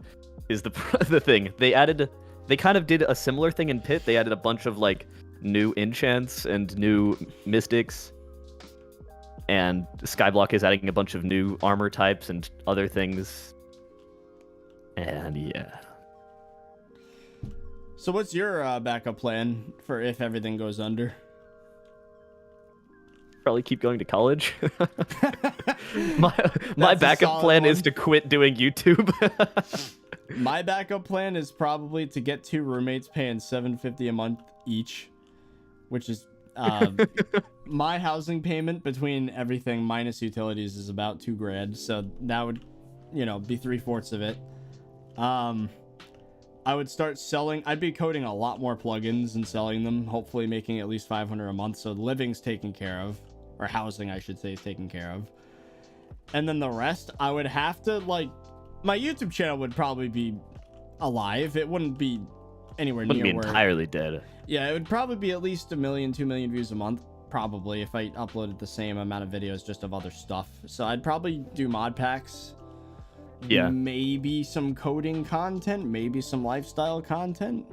Speaker 3: is the thing. They kind of did a similar thing in Pit. They added a bunch of like new enchants and new mystics, and SkyBlock is adding a bunch of new armor types and other things. And yeah.
Speaker 1: So what's your backup plan for if everything goes under?
Speaker 3: Probably keep going to college. my backup plan is to quit doing YouTube.
Speaker 1: My backup plan is probably to get 2 roommates paying $750 a month each, which is my housing payment between everything minus utilities is about $2,000. So that would, be 3/4 of it. I would start selling. I'd be coding a lot more plugins and selling them, hopefully making at least $500 a month. So living's taken care of, or housing, I should say, is taken care of. And then the rest, I would have to my YouTube channel would probably be alive. It wouldn't be anywhere near
Speaker 3: where entirely dead.
Speaker 1: Yeah, it would probably be at least 1 million, 2 million views a month, probably, if I uploaded the same amount of videos just of other stuff. So I'd probably do mod packs.
Speaker 3: Yeah.
Speaker 1: Maybe some coding content, maybe some lifestyle content.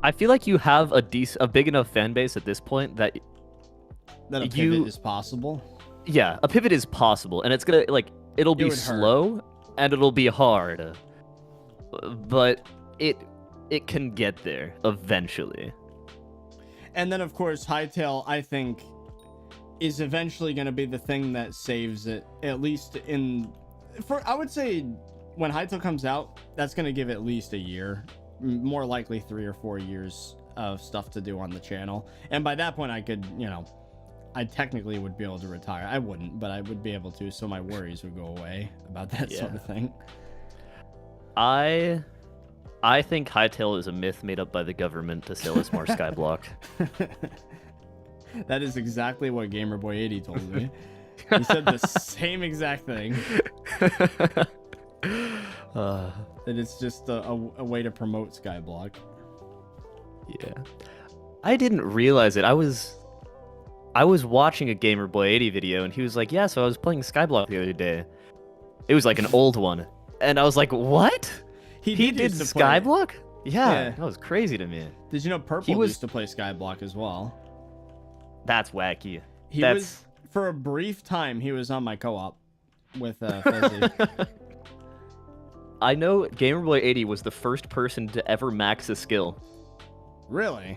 Speaker 3: I feel like you have a big enough fan base at this point that
Speaker 1: a pivot is possible.
Speaker 3: Yeah, a pivot is possible, and it's gonna it'll be slow and it'll be hard, but it can get there eventually.
Speaker 1: And then of course Hytale, I think, is eventually going to be the thing that saves it, at least I would say when Hytale comes out, that's going to give at least a year, more likely 3 or 4 years of stuff to do on the channel. And by that point I could, I technically would be able to retire. I wouldn't, but I would be able to, so my worries would go away about that sort of thing.
Speaker 3: I think Hytale is a myth made up by the government to sell us more SkyBlock.
Speaker 1: That is exactly what GamerBoy80 told me. He said the same exact thing. That it's just a way to promote SkyBlock.
Speaker 3: Yeah. I didn't realize it. I was watching a GamerBoy80 video, and he was like, yeah, so I was playing SkyBlock the other day. It was like an old one. And I was like, what? He did SkyBlock? Yeah, that was crazy to me.
Speaker 1: Did you know Purple used to play SkyBlock as well?
Speaker 3: That's wacky.
Speaker 1: For a brief time, he was on my co-op with Fezzy.
Speaker 3: I know GamerBoy80 was the first person to ever max a skill.
Speaker 1: Really?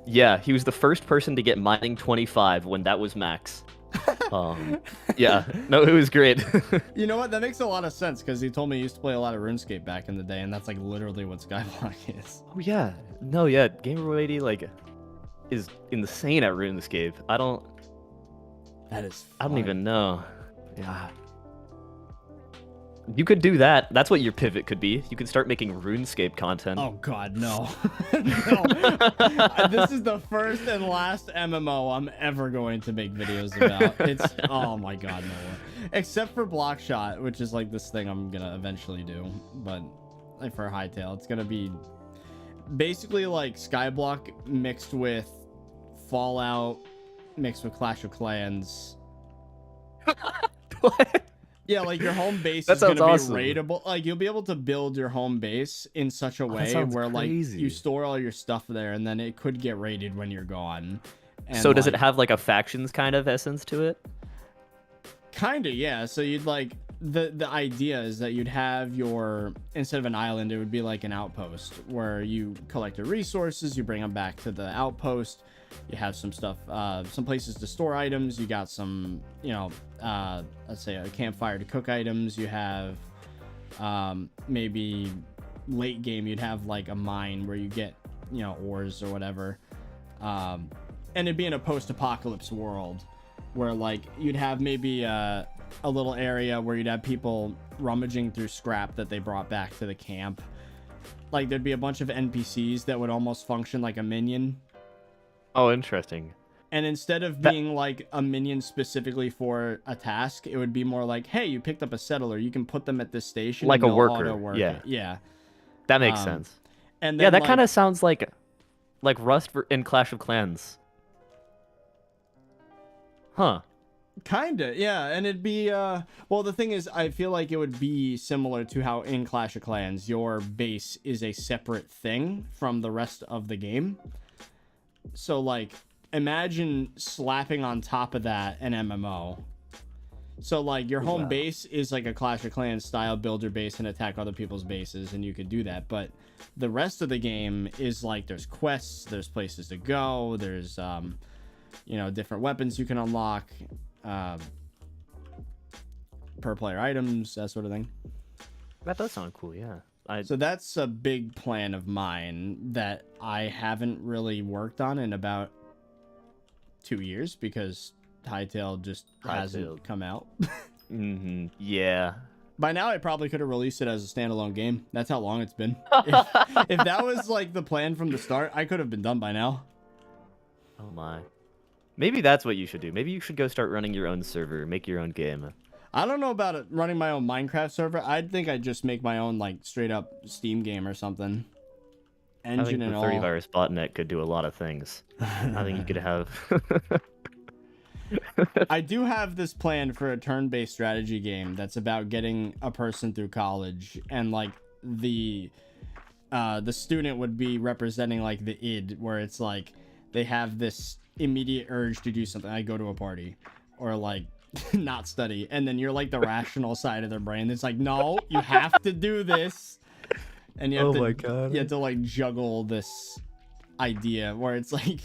Speaker 3: Yeah, he was the first person to get mining 25 when that was max. Yeah, no, it was great.
Speaker 1: You know what? That makes a lot of sense because he told me he used to play a lot of RuneScape back in the day, and that's like literally what SkyBlock is.
Speaker 3: Oh yeah, no, yeah, GamerBoy80 is insane at RuneScape. I don't even know. Yeah. You could do that. That's what your pivot could be. You could start making RuneScape content.
Speaker 1: Oh god, no. No. This is the first and last MMO I'm ever going to make videos about. It's oh my god, no. Except for Blockshot, which is like this thing I'm gonna eventually do. But like for Hytale. It's gonna be basically like SkyBlock mixed with Fallout, mixed with Clash of Clans.
Speaker 3: What?
Speaker 1: Yeah, like your home base
Speaker 3: That
Speaker 1: is gonna
Speaker 3: sounds awesome.
Speaker 1: be raidable. Like you'll be able to build your home base in such a way where like you store all your stuff there, and then it could get raided when you're gone. And,
Speaker 3: so does it have like a factions kind of essence to it?
Speaker 1: Kinda, yeah. So you'd like the idea is that you'd have your, instead of an island, it would be like an outpost where you collect the resources, you bring them back to the outpost. You have some stuff, some places to store items. You got some, you know, let's say a campfire to cook items. You have maybe late game, you'd have like a mine where you get, you know, ores or whatever. And it'd be in a post-apocalypse world where like you'd have maybe a little area where you'd have people rummaging through scrap that they brought back to the camp. Like there'd be a bunch of NPCs that would almost function like a minion.
Speaker 3: Oh, interesting.
Speaker 1: And instead of being like a minion specifically for a task, it would be more like, hey, you picked up a settler, you can put them at this station,
Speaker 3: like
Speaker 1: and
Speaker 3: a worker.
Speaker 1: auto-work it. Yeah,
Speaker 3: that makes sense.
Speaker 1: And then,
Speaker 3: yeah, that
Speaker 1: like,
Speaker 3: kind of sounds like Rust in Clash of Clans. Huh.
Speaker 1: Kinda, yeah. And it'd be well, the thing is, I feel like it would be similar to how in Clash of Clans your base is a separate thing from the rest of the game. So like imagine slapping on top of that an MMO. So like your home base is like a Clash of Clans style, build your base and attack other people's bases, and you could do that. But the rest of the game is like there's quests, there's places to go, there's you know, different weapons you can unlock, per player items, that sort of thing.
Speaker 3: That does sound cool, yeah.
Speaker 1: So that's a big plan of mine that I haven't really worked on in about 2 years because Hytale just hasn't come out.
Speaker 3: Yeah.
Speaker 1: By now, I probably could have released it as a standalone game. That's how long it's been. If that was like the plan from the start, I could have been done by now.
Speaker 3: Oh my. Maybe that's what you should do. Maybe you should go start running your own server, make your own game.
Speaker 1: I don't know about it, running my own Minecraft server. I think I'd just make my own like straight up Steam game or something. Engine and all.
Speaker 3: I think the 30virus botnet could do a lot of things. I think you could have.
Speaker 1: I do have this plan for a turn-based strategy game that's about getting a person through college, and like the student would be representing like the id, where it's like they have this immediate urge to do something. I go to a party, or like not study, and then you're like the rational side of their brain that's like, no, you have to do this, and you have you have to like juggle this idea where it's like,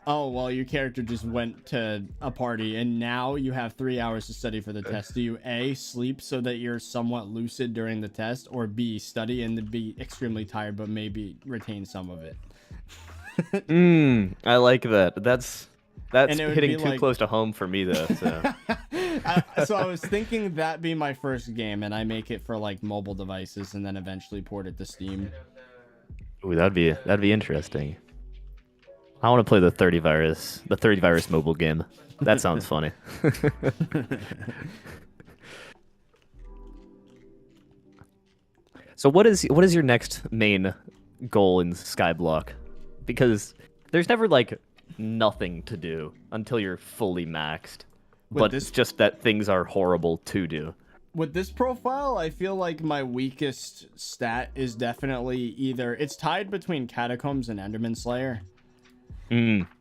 Speaker 1: oh well, your character just went to a party and now you have 3 hours to study for the test. Do you A, sleep so that you're somewhat lucid during the test, or B, study and then be extremely tired but maybe retain some of it?
Speaker 3: I like that. That's hitting too
Speaker 1: like...
Speaker 3: close to home for me though. So.
Speaker 1: So I was thinking that be my first game, and I make it for like mobile devices, and then eventually port it to Steam.
Speaker 3: Ooh, that'd be interesting. I want to play the 30virus mobile game. That sounds funny. So what is your next main goal in SkyBlock? Because there's never like nothing to do until you're fully maxed. But it's just that things are horrible to do.
Speaker 1: With this profile, I feel like my weakest stat is definitely either it's tied between Catacombs and Enderman Slayer.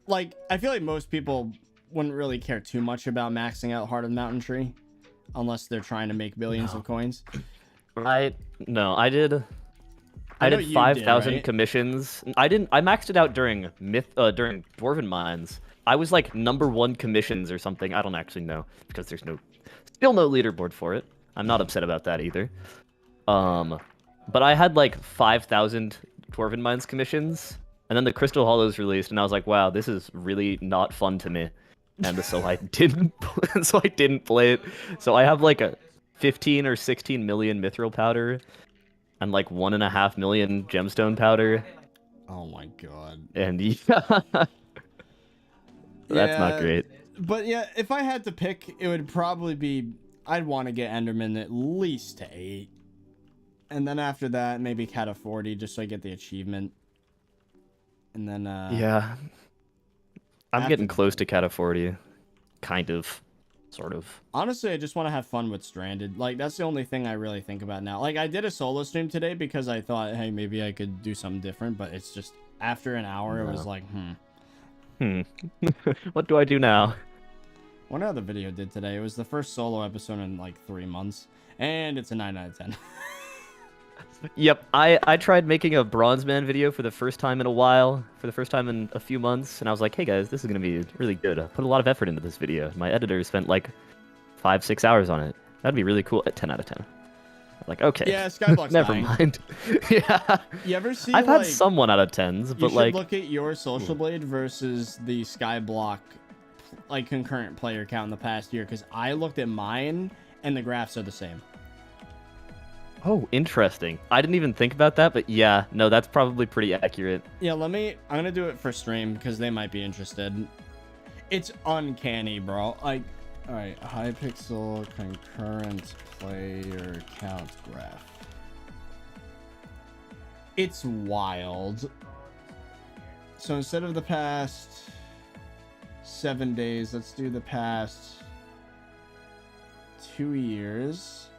Speaker 1: Like, I feel like most people wouldn't really care too much about maxing out Heart of the Mountain Tree unless they're trying to make billions of coins.
Speaker 3: I did 5,000 commissions. I maxed it out during during Dwarven Mines. I was like #1 commissions or something. I don't actually know because there's still no leaderboard for it. I'm not upset about that either. But I had like 5,000 Dwarven Mines commissions, and then the Crystal Hollows released, and I was like, wow, this is really not fun to me. And so I didn't play it. So I have like a 15 or 16 million mithril powder and like 1.5 million gemstone powder.
Speaker 1: Oh my god.
Speaker 3: And that's not great.
Speaker 1: But yeah, if I had to pick, it would probably be, I'd want to get Enderman at least to 8. And then after that, maybe Cat of 40, just so I get the achievement. And then,
Speaker 3: Yeah. I'm getting close to Cat of 40. Kind of. Sort of.
Speaker 1: Honestly, I just want to have fun with Stranded. Like, that's the only thing I really think about now. Like, I did a solo stream today because I thought, hey, maybe I could do something different. But it's just, after an hour, it was like,
Speaker 3: What do I do now?
Speaker 1: I wonder how the video did today. It was the first solo episode in, like, 3 months. And it's a 9 out of 10.
Speaker 3: Yep, I tried making a Bronze Man video for the first time in a while, for the first time in a few months, and I was like, hey guys, this is going to be really good. I put a lot of effort into this video. My editor spent like 5-6 hours on it. That'd be really cool at 10 out of 10. Like, okay.
Speaker 1: Yeah, SkyBlock's
Speaker 3: Never
Speaker 1: dying.
Speaker 3: mind. Yeah.
Speaker 1: You ever see,
Speaker 3: I've had some 1 out of 10s, but
Speaker 1: you should
Speaker 3: like...
Speaker 1: look at your Social Blade versus the SkyBlock, like, concurrent player count in the past year, because I looked at mine, and the graphs are the same.
Speaker 3: Oh, interesting. I didn't even think about that, but yeah, no, that's probably pretty accurate.
Speaker 1: Yeah, I'm gonna do it for stream because they might be interested. It's uncanny, bro. Like, alright, Hypixel concurrent player count graph. It's wild. So instead of the past 7 days, let's do the past 2 years.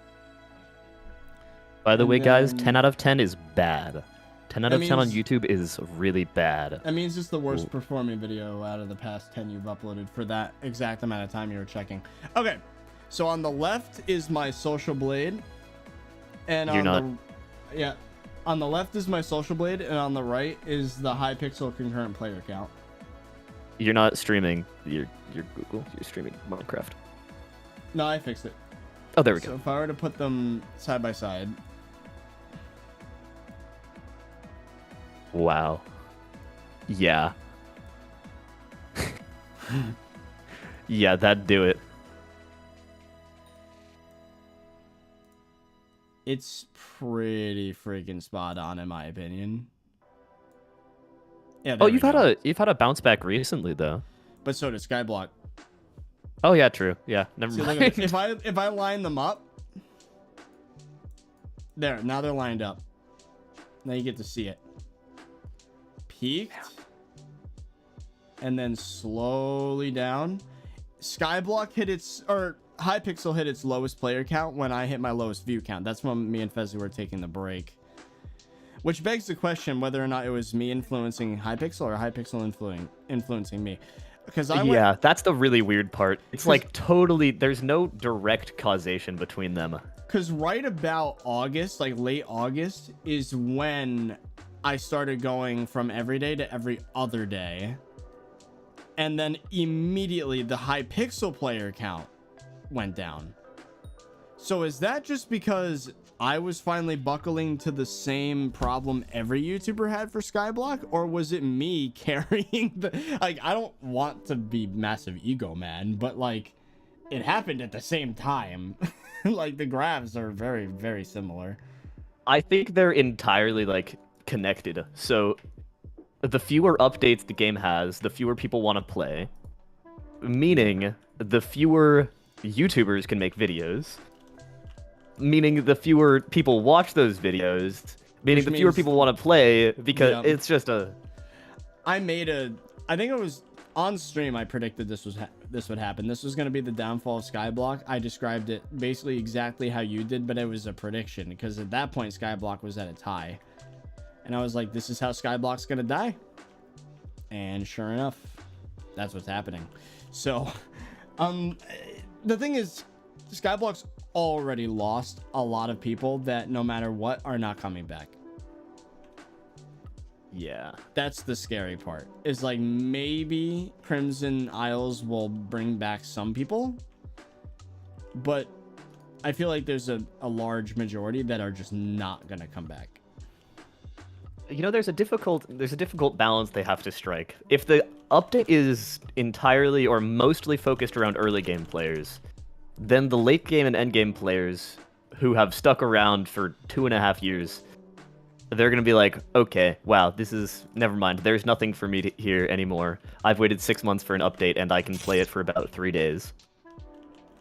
Speaker 3: By the way, guys,
Speaker 1: then-
Speaker 3: 10 out of 10 is bad. 10 out
Speaker 1: That
Speaker 3: of 10 on
Speaker 1: means-
Speaker 3: YouTube is really bad.
Speaker 1: That means it's the worst performing video out of the past 10 you've uploaded for that exact amount of time you were checking. Okay, so on the left is my Social Blade, and on the left is my Social Blade, and on the right is the Hypixel concurrent player count.
Speaker 3: You're not streaming your Google. You're streaming Minecraft.
Speaker 1: No, I fixed it.
Speaker 3: Oh, there we
Speaker 1: So
Speaker 3: go.
Speaker 1: if I were to put them side by side,
Speaker 3: Wow. Yeah. Yeah, that'd do it.
Speaker 1: it's pretty freaking spot on in my opinion. Yeah.
Speaker 3: Oh,
Speaker 1: there we
Speaker 3: you've had a bounce back recently though.
Speaker 1: But so did SkyBlock.
Speaker 3: Oh yeah, true. Yeah, never
Speaker 1: See, look
Speaker 3: mind.
Speaker 1: at this. If I line them up, there. Now they're lined up. Now you get to see it. Peaked, and then slowly down. SkyBlock hit its, or Hypixel hit its lowest player count when I hit my lowest view count. That's when me and Fezzy were taking the break. Which begs the question whether or not it was me influencing Hypixel or Hypixel influencing me. Because
Speaker 3: Yeah, that's the really weird part. It's like totally, there's no direct causation between them.
Speaker 1: Because right about August, like late August, is when I started going from every day to every other day. And then immediately the Hypixel player count went down. So is that just because I was finally buckling to the same problem every YouTuber had for SkyBlock? Or was it me carrying the... Like, I don't want to be massive ego man, but like, it happened at the same time. Like, the graphs are very, very similar.
Speaker 3: I think they're entirely like connected. So the fewer updates the game has, the fewer people want to play, meaning the fewer YouTubers can make videos, meaning the fewer people watch those videos, meaning the fewer people want to play, because it's just a...
Speaker 1: I think it was on stream, I predicted this would happen. This was going to be the downfall of SkyBlock. I described it basically exactly how you did, but it was a prediction, because at that point SkyBlock was at its high. And I was like, this is how SkyBlock's going to die. And sure enough, that's what's happening. So, the thing is, SkyBlock's already lost a lot of people that no matter what are not coming back.
Speaker 3: Yeah.
Speaker 1: That's the scary part. Is like maybe Crimson Isles will bring back some people, but I feel like there's a large majority that are just not gonna come back.
Speaker 3: You know, there's a difficult balance they have to strike. If the update is entirely or mostly focused around early game players, then the late game and end game players who have stuck around for 2.5 years, they're going to be like, okay, wow, never mind. There's nothing for me to hear anymore. I've waited 6 months for an update and I can play it for about 3 days.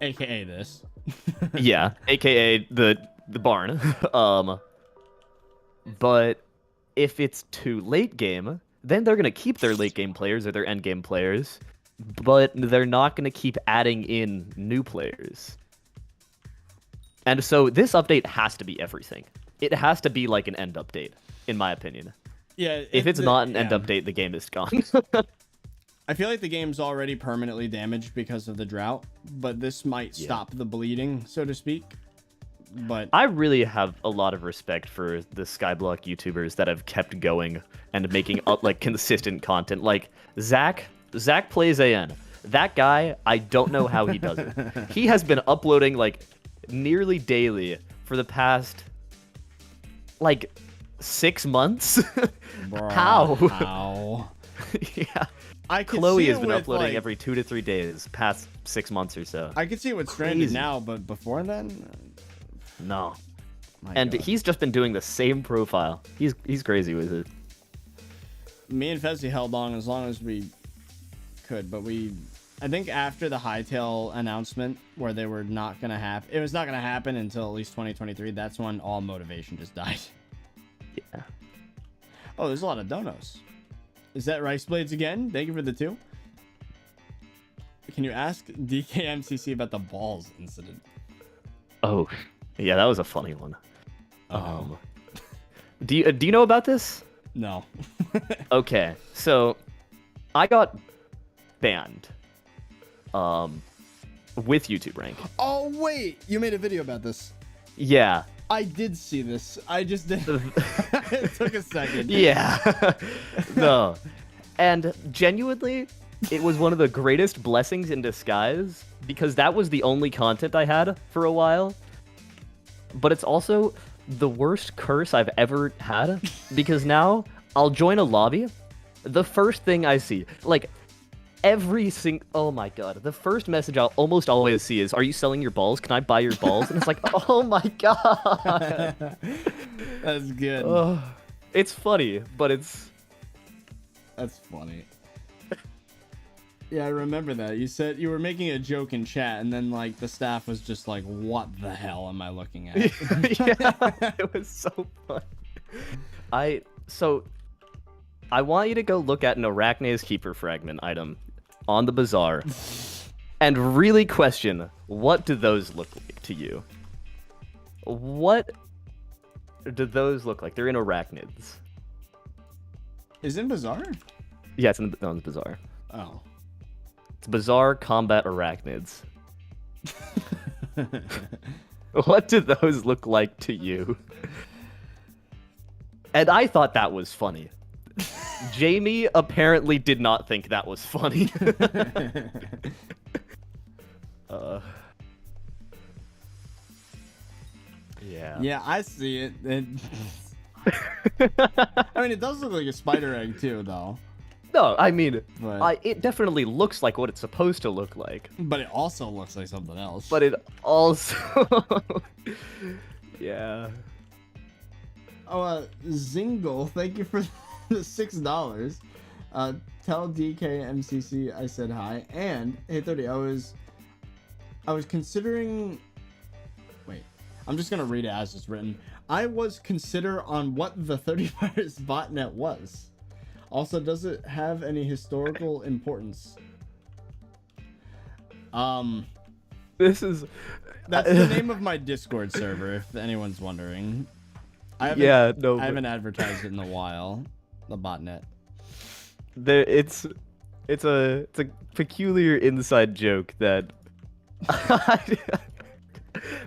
Speaker 1: AKA this.
Speaker 3: Yeah, AKA the barn. But if it's too late game, then they're gonna keep their late game players or their end game players, but they're not gonna keep adding in new players. And so this update has to be everything. It has to be like an end update, in my opinion.
Speaker 1: Yeah.
Speaker 3: If it's not an end update, the game is gone.
Speaker 1: I feel like the game's already permanently damaged because of the drought, but this might stop the bleeding, so to speak. But
Speaker 3: I really have a lot of respect for the SkyBlock YouTubers that have kept going and making like consistent content. Like Zach plays AN. That guy, I don't know how he does it. He has been uploading like nearly daily for the past like 6 months.
Speaker 1: Bruh,
Speaker 3: How? Yeah. Chloe has been uploading
Speaker 1: like,
Speaker 3: every 2 to 3 days past 6 months or so.
Speaker 1: I could see what's stranded now, but before then,
Speaker 3: no.
Speaker 1: God.
Speaker 3: He's just been doing the same profile. He's crazy with it.
Speaker 1: Me and Fezzi held on as long as we could, but I think after the Hytale announcement where they were not gonna happen, it was not gonna happen until at least 2023. That's when all motivation just died.
Speaker 3: Yeah.
Speaker 1: Oh, there's a lot of donos. Is that Rice Blades again? Thank you for the 2. Can you ask DKMCC about the balls incident?
Speaker 3: Oh, yeah, that was a funny one.
Speaker 1: Oh.
Speaker 3: Do you know about this?
Speaker 1: No.
Speaker 3: Okay, so I got banned with YouTube rank.
Speaker 1: Oh wait, you made a video about this.
Speaker 3: Yeah.
Speaker 1: I did see this. I just did. It took a second.
Speaker 3: Yeah. No. And genuinely, it was one of the greatest blessings in disguise because that was the only content I had for a while. But it's also the worst curse I've ever had because now I'll join a lobby. The first thing I see, like oh my god, the first message I'll almost always see is, "Are you selling your balls? Can I buy your balls?" And it's like, oh my god.
Speaker 1: That's good.
Speaker 3: It's funny, but
Speaker 1: That's funny. Yeah, I remember that. You said you were making a joke in chat, and then like the staff was just like, "What the hell am I looking at?"
Speaker 3: Yeah, it was so fun. I want you to go look at an Arachne's Keeper fragment item on the bazaar and really question, what do those look like to you? What do those look like? They're in arachnids.
Speaker 1: Is it in Bazaar?
Speaker 3: Yeah, it's in the bazaar.
Speaker 1: Oh.
Speaker 3: It's Bazaar Combat Arachnids. What do those look like to you? And I thought that was funny. Jamie apparently did not think that was funny. Yeah.
Speaker 1: Yeah, I see it. I mean, it does look like a spider egg too, though.
Speaker 3: No, I mean,
Speaker 1: But-
Speaker 3: it definitely looks like what it's supposed to look like.
Speaker 1: But it also looks like something else.
Speaker 3: But it also... Yeah.
Speaker 1: Oh, Zingle, thank you for the $6. Tell DKMCC I said hi. And hey 30, I was considering. Wait, I'm just gonna read it as it's written. I was consider on what the 30virus botnet was. Also, does it have any historical importance?
Speaker 3: This is...
Speaker 1: That's the name of my Discord server, if anyone's wondering. I haven't advertised it in a while. The botnet.
Speaker 3: It's a peculiar inside joke that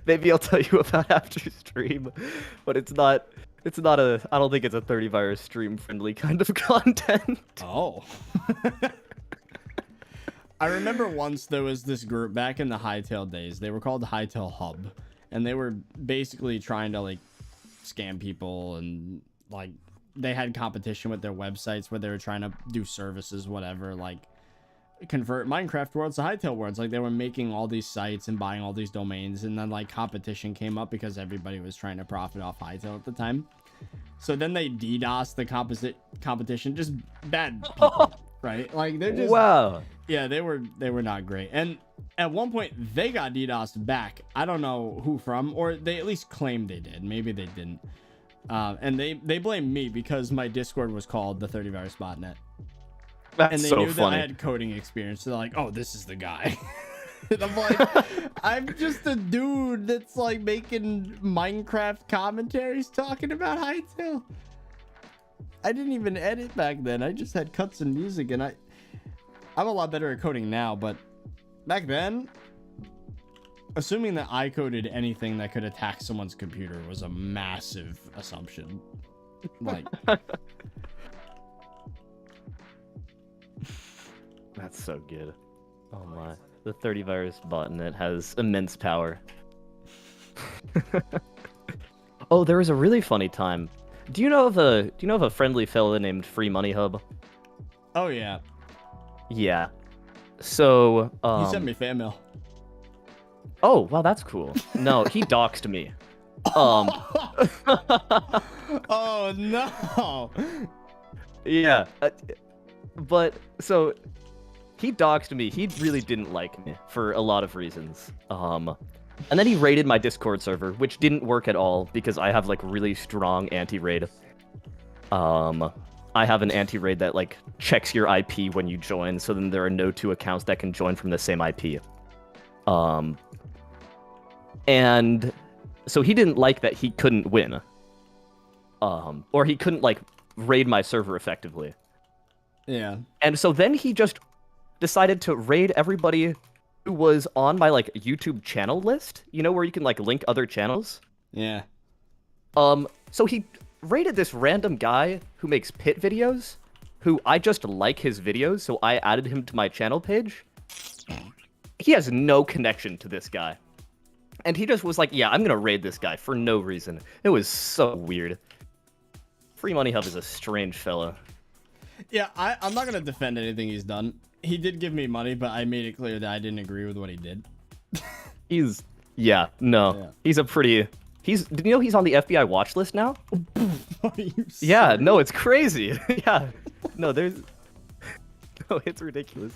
Speaker 3: maybe I'll tell you about after stream, but it's not a, I don't think it's a 30virus stream friendly kind of content.
Speaker 1: Oh. I remember once there was this group back in the Hytale days. They were called the Hytale Hub, and they were basically trying to like scam people, and like they had competition with their websites where they were trying to do services, whatever, like convert Minecraft worlds to Hytale worlds. Like they were making all these sites and buying all these domains, and then like competition came up because everybody was trying to profit off Hytale at the time. So then they DDoS the competition, just bad people, right? Like they're just
Speaker 3: Wow.
Speaker 1: Yeah, they were not great. And at one point they got DDoSed back. I don't know who from, or they at least claimed they did. Maybe they didn't. And they blamed me because my Discord was called the 30Virus botnet.
Speaker 3: That's
Speaker 1: And they
Speaker 3: so
Speaker 1: knew
Speaker 3: funny.
Speaker 1: that I had coding experience. So they're like, oh, this is the guy. And I'm like, I'm just a dude that's like making Minecraft commentaries talking about Hypixel. I didn't even edit back then. I just had cuts and music, and I'm a lot better at coding now, but back then, assuming that I coded anything that could attack someone's computer was a massive assumption. Like,
Speaker 3: That's so good. Oh my. The 30Virus botnet has immense power. Oh, there was a really funny time. Do you know of a friendly fella named Free Money Hub?
Speaker 1: oh yeah,
Speaker 3: Yeah. So,
Speaker 1: he sent me fan mail.
Speaker 3: Oh, wow, that's cool. No, he doxed me.
Speaker 1: Oh no.
Speaker 3: Yeah. But so he doxed me. He really didn't like me for a lot of reasons. And then he raided my Discord server, which didn't work at all because I have like really strong anti-raid. I have an anti-raid that like checks your IP when you join, so then there are no two accounts that can join from the same IP. And so he didn't like that he couldn't win. Or he couldn't like raid my server effectively.
Speaker 1: Yeah.
Speaker 3: And so then he just decided to raid everybody who was on my like YouTube channel list, you know, where you can like link other channels.
Speaker 1: Yeah.
Speaker 3: So he raided this random guy who makes pit videos, who I just like his videos, so I added him to my channel page. He has no connection to this guy. And he just was like, yeah, I'm gonna raid this guy for no reason. It was so weird. Free Money Hub is a strange fella.
Speaker 1: Yeah, I'm not gonna defend anything he's done. He did give me money, but I made it clear that I didn't agree with what he did.
Speaker 3: He's, yeah, no.
Speaker 1: Yeah.
Speaker 3: He's a pretty, did you know he's on the FBI watch list now?
Speaker 1: Are you
Speaker 3: Yeah,
Speaker 1: serious?
Speaker 3: no, it's crazy. Yeah, no, no, it's ridiculous.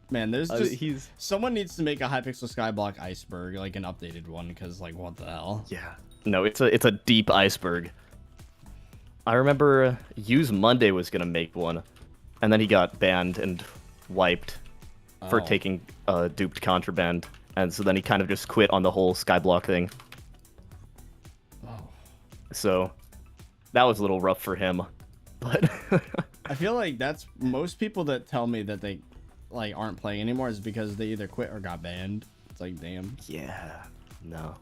Speaker 1: Man, there's just
Speaker 3: He's,
Speaker 1: someone needs to make a Hypixel SkyBlock iceberg, like an updated one, because like what the hell?
Speaker 3: yeah, no, it's a deep iceberg. I remember Use Monday was gonna make one, and then he got banned and wiped for
Speaker 1: Oh.
Speaker 3: taking duped contraband, and so then he kind of just quit on the whole SkyBlock thing.
Speaker 1: Oh.
Speaker 3: So that was a little rough for him, but
Speaker 1: I feel like that's most people that tell me that they like aren't playing anymore is because they either quit or got banned. It's like, damn.
Speaker 3: yeah, no.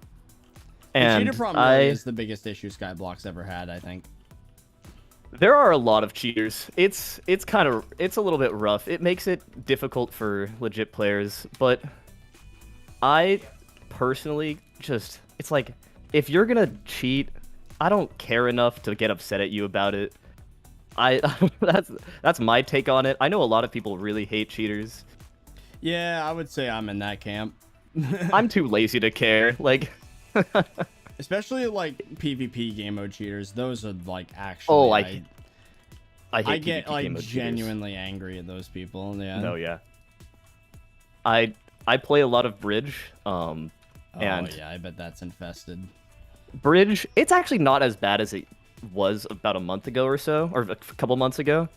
Speaker 1: The
Speaker 3: And
Speaker 1: cheater problem really is the biggest issue SkyBlock's ever had, I think.
Speaker 3: there are a lot of cheaters. It's a little bit rough. It makes it difficult for legit players, but I personally just, it's like, if you're gonna cheat, I don't care enough to get upset at you about it. That's my take on it. I know a lot of people really hate cheaters.
Speaker 1: Yeah, I would say I'm in that camp.
Speaker 3: I'm too lazy to care. Like,
Speaker 1: Especially like PvP game mode cheaters. Those are like actually.
Speaker 3: oh, I hate
Speaker 1: I get
Speaker 3: PvP
Speaker 1: like
Speaker 3: game mode cheaters.
Speaker 1: genuinely angry at those people. Yeah.
Speaker 3: No, yeah. I play a lot of Bridge. And
Speaker 1: yeah, I bet that's infested.
Speaker 3: Bridge, it's actually not as bad as it was about a month ago or so, or a couple months ago,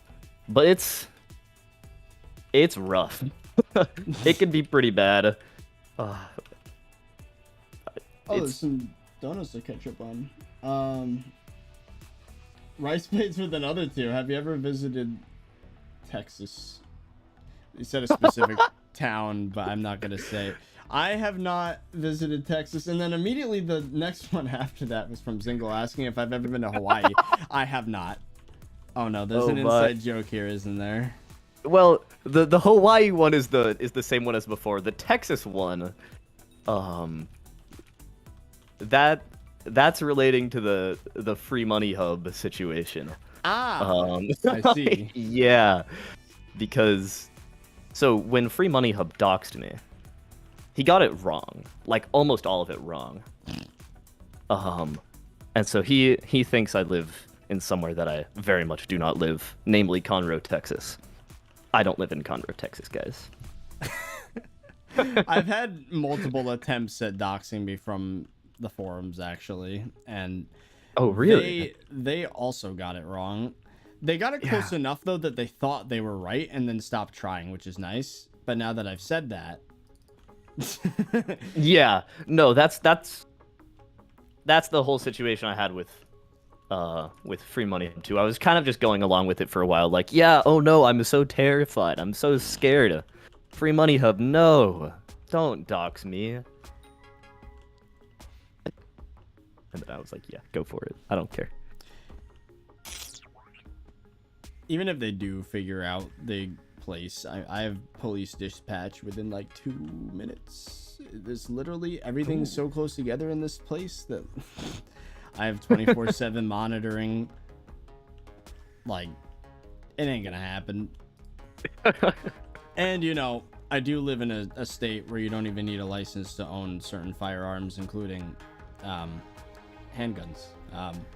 Speaker 3: but it's rough. It can be pretty bad.
Speaker 1: Oh, there's some donuts to catch up on. Rice plates with another two. Have you ever visited Texas? You said a specific town, but I'm not gonna say it. I have not visited Texas, and then immediately the next one after that was from Zingle asking if I've ever been to Hawaii. I have not. Oh no, there's an inside joke here, isn't there?
Speaker 3: Well, the Hawaii one is the same one as before. The Texas one, that's relating to the Free Money Hub situation.
Speaker 1: Ah, I see.
Speaker 3: Yeah, because so when Free Money Hub doxed me, he got it wrong, like almost all of it wrong. And so he thinks I live in somewhere that I very much do not live, namely Conroe, Texas. I don't live in Conroe, Texas, guys.
Speaker 1: I've had multiple attempts at doxing me from the forums, actually, and
Speaker 3: Oh, really?
Speaker 1: They also got it wrong. They got it close enough though that they thought they were right and then stopped trying, which is nice. But now that I've said that,
Speaker 3: Yeah. No, that's the whole situation I had with free money too. I was kind of just going along with it for a while, like, yeah, oh no, I'm so terrified, I'm so scared. Free money hub, no, don't dox me. And then I was like, yeah, go for it. I don't care.
Speaker 1: even if they do figure out the place, I have police dispatch within like 2 minutes. There's literally everything's so close together in this place that I have 24/7 monitoring. Like, it ain't gonna happen. And you know, I do live in a state where you don't even need a license to own certain firearms, including handguns.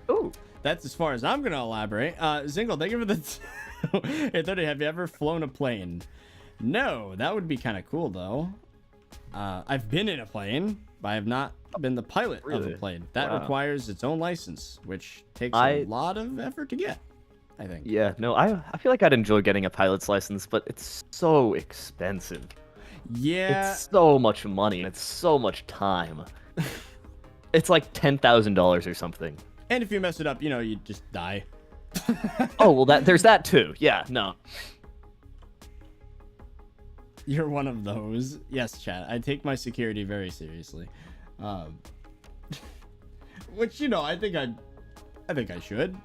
Speaker 3: Ooh.
Speaker 1: That's as far as I'm gonna elaborate. Zingle, thank you for the hey 30, have you ever flown a plane? No, that would be kind of cool though. I've been in a plane, but I have not been the pilot of a plane. That requires its own license, which takes a lot of effort to get, I think.
Speaker 3: Yeah, no, I feel like I'd enjoy getting a pilot's license, but it's so expensive.
Speaker 1: Yeah.
Speaker 3: It's so much money, and it's so much time. It's like $10,000 or something.
Speaker 1: And if you mess it up, you know, you just die.
Speaker 3: Oh, well, there's that too. Yeah, no.
Speaker 1: You're one of those. Yes, chat. I take my security very seriously. Which, you know, I think I should,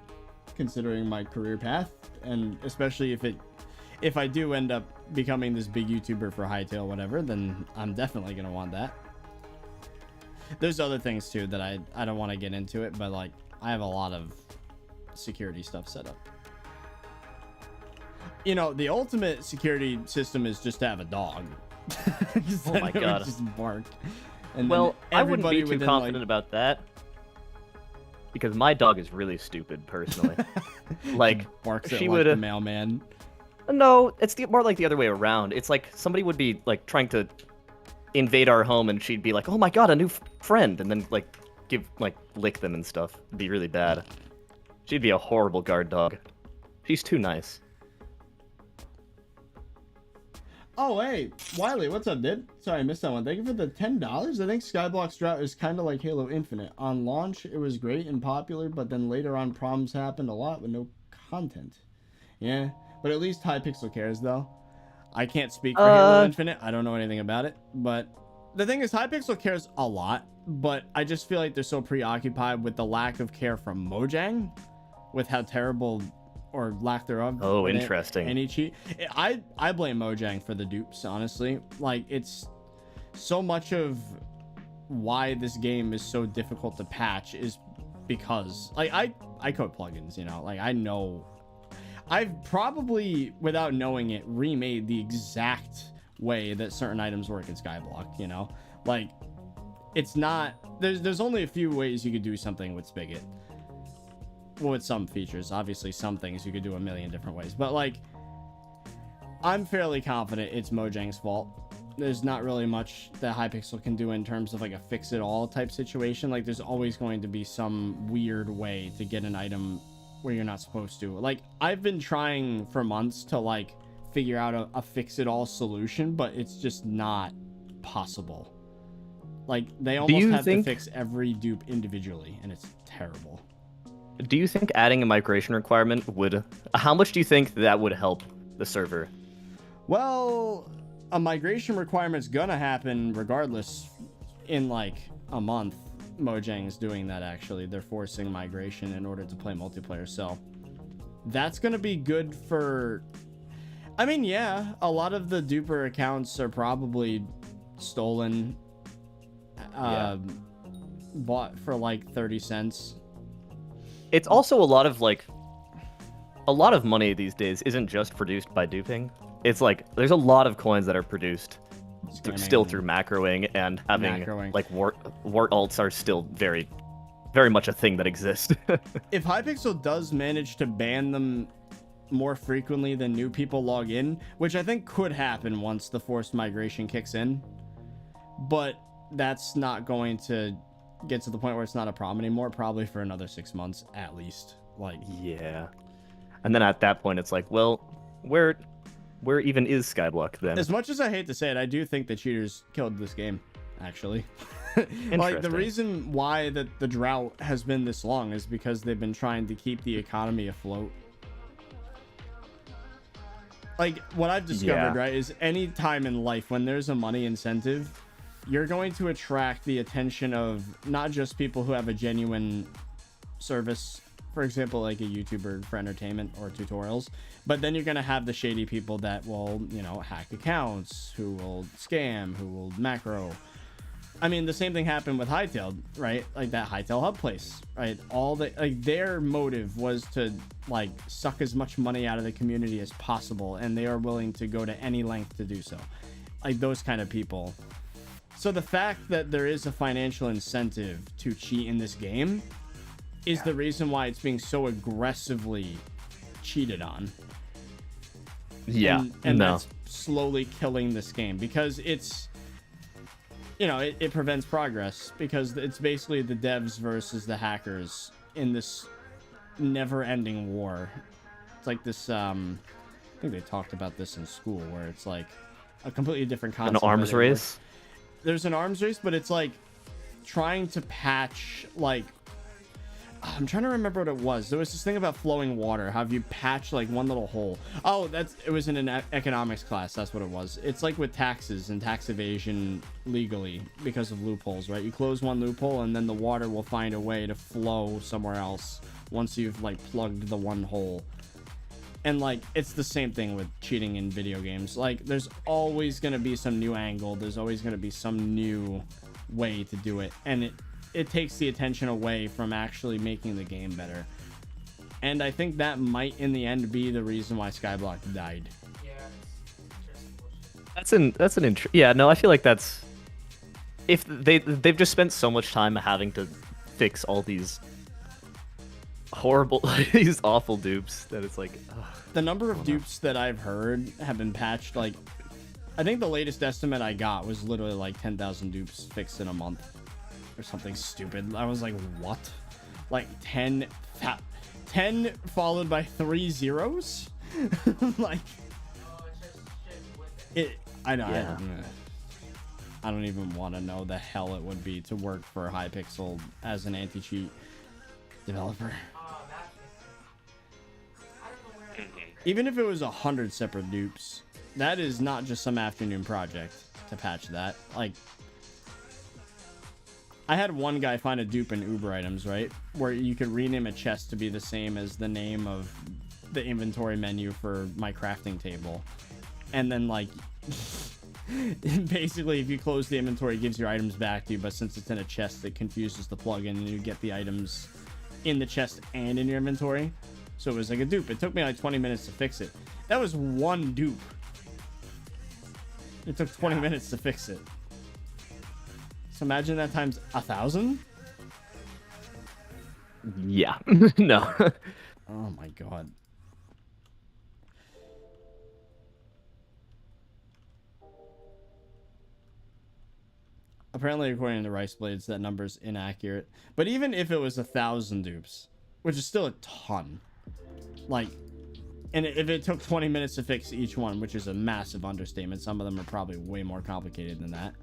Speaker 1: considering my career path, and especially if I do end up becoming this big YouTuber for Hightail, whatever, then I'm definitely gonna want that. There's other things too that I don't want to get into it, but like I have a lot of security stuff set up. You know, the ultimate security system is just to have a dog.
Speaker 3: Oh my god.
Speaker 1: Just bark. And
Speaker 3: well, I wouldn't be too
Speaker 1: within,
Speaker 3: confident about that. Because my dog is really stupid, personally. Like,
Speaker 1: barks at
Speaker 3: she
Speaker 1: like
Speaker 3: would
Speaker 1: the mailman.
Speaker 3: No, it's more like the other way around. It's like somebody would be like trying to invade our home, and she'd be like, "Oh my god, a new friend," and then like lick them and stuff. It'd be really bad. She'd be a horrible guard dog. She's too nice.
Speaker 1: Oh, hey, Wiley, what's up, dude? Sorry, I missed that one. Thank you for the $10. I think SkyBlock's drought is kind of like Halo Infinite. On launch, it was great and popular, but then later on, problems happened a lot with no content. Yeah, but at least Hypixel cares, though. I can't speak for Halo Infinite. I don't know anything about it. But the thing is, Hypixel cares a lot, but I just feel like they're so preoccupied with the lack of care from Mojang, with how terrible or lack thereof.
Speaker 3: Oh, interesting.
Speaker 1: Any cheat. I blame Mojang for the dupes, honestly. Like, it's so much of why this game is so difficult to patch is because, like, I code plugins, you know, like, I know I've probably, without knowing it, remade the exact way that certain items work in SkyBlock, you know? Like, it's not... There's only a few ways you could do something with Spigot. Well, with some features. Obviously, some things you could do a million different ways. But, like, I'm fairly confident it's Mojang's fault. There's not really much that Hypixel can do in terms of, like, a fix-it-all type situation. Like, there's always going to be some weird way to get an item where you're not supposed to. Like, I've been trying for months to like figure out a fix-it-all solution, but it's just not possible. Like, they almost have to fix every dupe individually, and it's terrible.
Speaker 3: Do you think adding a migration requirement would... How much do you think that would help the server?
Speaker 1: Well, a migration requirement's gonna happen regardless in like a month. Mojang's doing that, actually. They're forcing migration in order to play multiplayer, so that's gonna be good for... I mean, yeah, a lot of the duper accounts are probably stolen, bought for like 30 cents.
Speaker 3: It's also a lot of money these days isn't just produced by duping. It's like there's a lot of coins that are produced still through macroing, and having like wart alts are still very, very much a thing that exists.
Speaker 1: If Hypixel does manage to ban them more frequently than new people log in, which I think could happen once the forced migration kicks in, but that's not going to get to the point where it's not a problem anymore, probably for another 6 months at least. Like,
Speaker 3: yeah. And then at that point, it's like, well, where even is SkyBlock then?
Speaker 1: as much as I hate to say it, I do think the cheaters killed this game, actually. Like, the reason why the drought has been this long is because they've been trying to keep the economy afloat. Like, what I've discovered, right, is any time in life when there's a money incentive, you're going to attract the attention of not just people who have a genuine service, for example, like a YouTuber for entertainment or tutorials, but then you're going to have the shady people that will, you know, hack accounts, who will scam, who will macro. I mean, the same thing happened with Hytale, right? Like that Hytale hub place, right? All the, like, their motive was to, like, suck as much money out of the community as possible, and they are willing to go to any length to do so. Like, those kind of people. So the fact that there is a financial incentive to cheat in this game is the reason why it's being so aggressively cheated on.
Speaker 3: Yeah,
Speaker 1: and that's slowly killing this game, because it's, you know, it prevents progress, because it's basically the devs versus the hackers in this never-ending war. It's like this, I think they talked about this in school, where it's like a completely different concept.
Speaker 3: An arms race?
Speaker 1: There's an arms race, but it's like trying to patch, like, I'm trying to remember what it was. There was this thing about flowing water. How you patch like one little hole. Oh, it was in an economics class. That's what it was. It's like with taxes and tax evasion legally because of loopholes, right? You close one loophole and then the water will find a way to flow somewhere else once you've like plugged the one hole. And like, it's the same thing with cheating in video games. Like, there's always going to be some new angle. There's always going to be some new way to do it. And it takes the attention away from actually making the game better. And I think that might in the end be the reason why SkyBlock died.
Speaker 3: That's an yeah, no, I feel like that's, if they've just spent so much time having to fix all these horrible, these awful dupes, that it's like, ugh.
Speaker 1: The number of dupes that I've heard have been patched, like, I think the latest estimate I got was literally like 10,000 dupes fixed in a month or something stupid. I was like, what? Like 10 followed by 3 zeros? Like, I know.
Speaker 3: Yeah.
Speaker 1: I don't even want to know the hell it would be to work for Hypixel as an anti-cheat developer. Even if it was 100 separate dupes, that is not just some afternoon project to patch that. Like, I had one guy find a dupe in Uber items, right? Where you could rename a chest to be the same as the name of the inventory menu for my crafting table. And then, like, basically, if you close the inventory, it gives your items back to you. But since it's in a chest, it confuses the plugin, and you get the items in the chest and in your inventory. So it was like a dupe. It took me like 20 minutes to fix it. That was one dupe. It took 20 minutes to fix it. So imagine that times 1,000.
Speaker 3: Yeah. No.
Speaker 1: Oh my god. Apparently, according to Rice Blades, that number's inaccurate. But even if it was 1,000 dupes, which is still a ton, like, and if it took 20 minutes to fix each one, which is a massive understatement, some of them are probably way more complicated than that.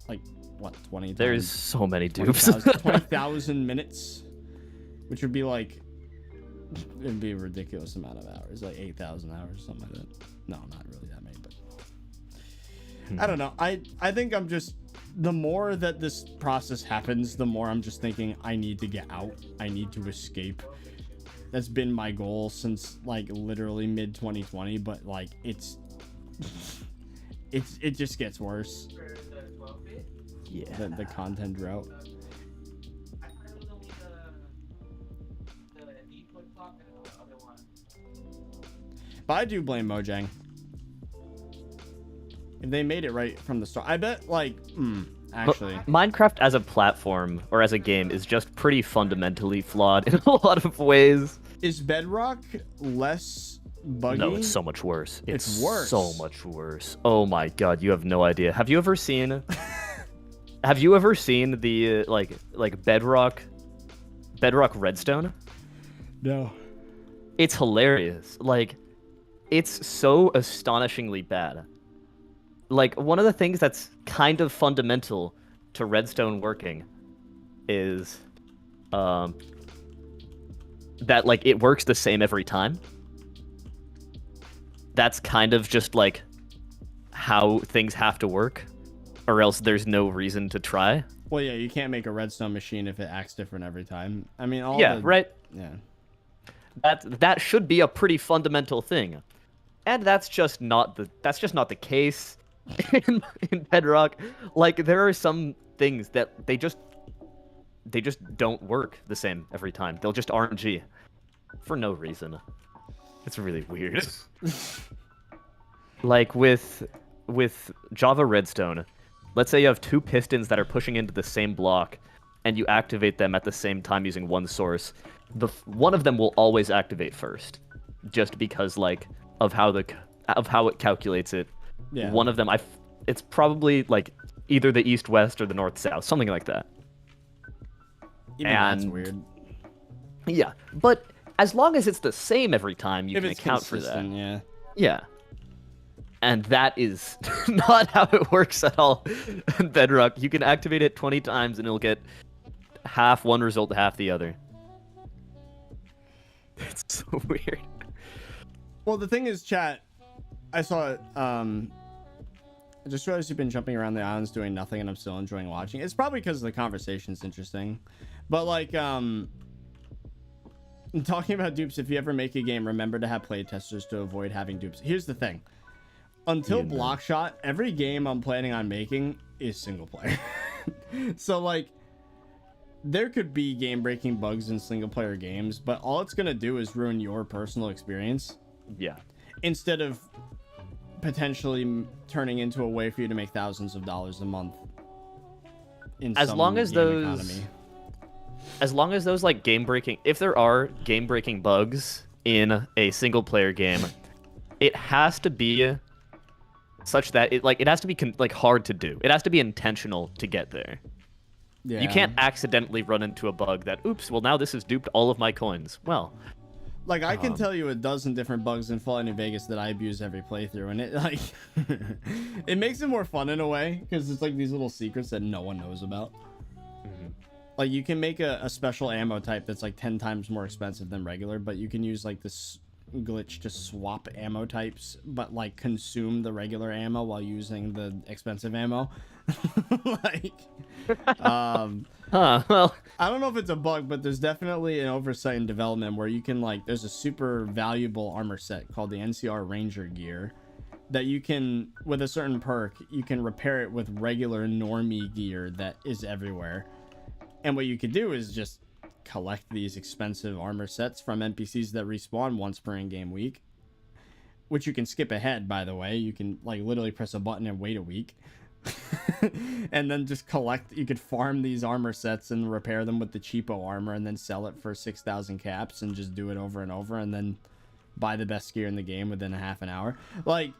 Speaker 1: Like, what, 20?
Speaker 3: There's so many dupes.
Speaker 1: 20,000 minutes, which would be like, it'd be a ridiculous amount of hours, like 8,000 hours, something like that. No, not really that many, but I don't know. I think I'm just, the more that this process happens, the more I'm just thinking I need to get out. I need to escape. That's been my goal since like literally mid 2020, but like it just gets worse.
Speaker 3: Yeah.
Speaker 1: The content drought. But I do blame Mojang. If they made it right from the start, I bet, like, actually.
Speaker 3: Minecraft as a platform or as a game is just pretty fundamentally flawed in a lot of ways.
Speaker 1: Is Bedrock less buggy?
Speaker 3: No, it's so much worse.
Speaker 1: It's worse.
Speaker 3: So much worse. Oh my god, you have no idea. Have you ever seen Have you ever seen the like Bedrock Redstone?
Speaker 1: No.
Speaker 3: It's hilarious. Like, it's so astonishingly bad. Like, one of the things that's kind of fundamental to redstone working is that like it works the same every time. That's kind of just like how things have to work, or else there's no reason to try.
Speaker 1: Well, yeah, you can't make a redstone machine if it acts different every time. I mean,
Speaker 3: Right.
Speaker 1: Yeah.
Speaker 3: That should be a pretty fundamental thing, and that's just not the case in Bedrock. Like, there are some things that they just don't work the same every time. They'll just RNG for no reason. It's really weird. Like with Java Redstone, let's say you have two pistons that are pushing into the same block, and you activate them at the same time using one source. One of them will always activate first, just because like of how it calculates it.
Speaker 1: Yeah.
Speaker 3: One of them, it's probably like either the east-west or the north-south, something like that.
Speaker 1: Even that's weird.
Speaker 3: Yeah, but as long as it's the same every time, you
Speaker 1: If
Speaker 3: can
Speaker 1: it's
Speaker 3: account for that.
Speaker 1: consistent, yeah.
Speaker 3: Yeah. And that is not how it works at all in Bedrock. You can activate it 20 times and it'll get half one result, half the other. It's so weird.
Speaker 1: Well, the thing is, chat, I saw it, I just realized you've been jumping around the islands doing nothing and I'm still enjoying watching. It's probably because the conversation's interesting. But like, talking about dupes, if you ever make a game, remember to have playtesters to avoid having dupes. Here's the thing. Until Blockshot, every game I'm planning on making is single player. So like, there could be game-breaking bugs in single-player games, but all it's gonna do is ruin your personal experience.
Speaker 3: Yeah.
Speaker 1: Instead of potentially turning into a way for you to make thousands of dollars a month.
Speaker 3: As long as those like if there are game-breaking bugs in a single-player game, it has to be such that it has to be hard to do. It has to be intentional to get there.
Speaker 1: Yeah.
Speaker 3: You can't accidentally run into a bug that, oops, well now this has duped all of my coins. Well,
Speaker 1: like, I can tell you a dozen different bugs in Fallout New Vegas that I abuse every playthrough, and it like it makes it more fun in a way because it's like these little secrets that no one knows about.
Speaker 3: Mm-hmm.
Speaker 1: Like, you can make a special ammo type that's like 10 times more expensive than regular, but you can use like this glitch to swap ammo types, but like consume the regular ammo while using the expensive ammo. Like,
Speaker 3: well,
Speaker 1: I don't know if it's a bug, but there's definitely an oversight in development where you can like, there's a super valuable armor set called the NCR Ranger gear that you can, with a certain perk, you can repair it with regular normie gear that is everywhere. And what you could do is just collect these expensive armor sets from NPCs that respawn once per in-game week, which you can skip ahead, by the way. You can like literally press a button and wait a week. And then just collect, you could farm these armor sets and repair them with the cheapo armor and then sell it for 6,000 caps and just do it over and over and then buy the best gear in the game within a half an hour. Like,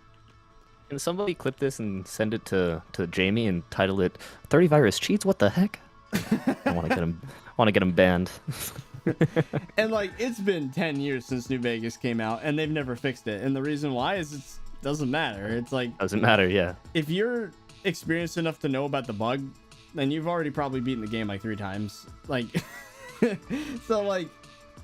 Speaker 3: can somebody clip this and send it to Jamie and title it 30Virus Cheats? What the heck? I want to get him banned.
Speaker 1: And like, it's been 10 years since New Vegas came out and they've never fixed it. And the reason why is it doesn't matter. It's like,
Speaker 3: doesn't matter, yeah.
Speaker 1: If you're experienced enough to know about the bug, then you've already probably beaten the game like 3 times. Like, so like,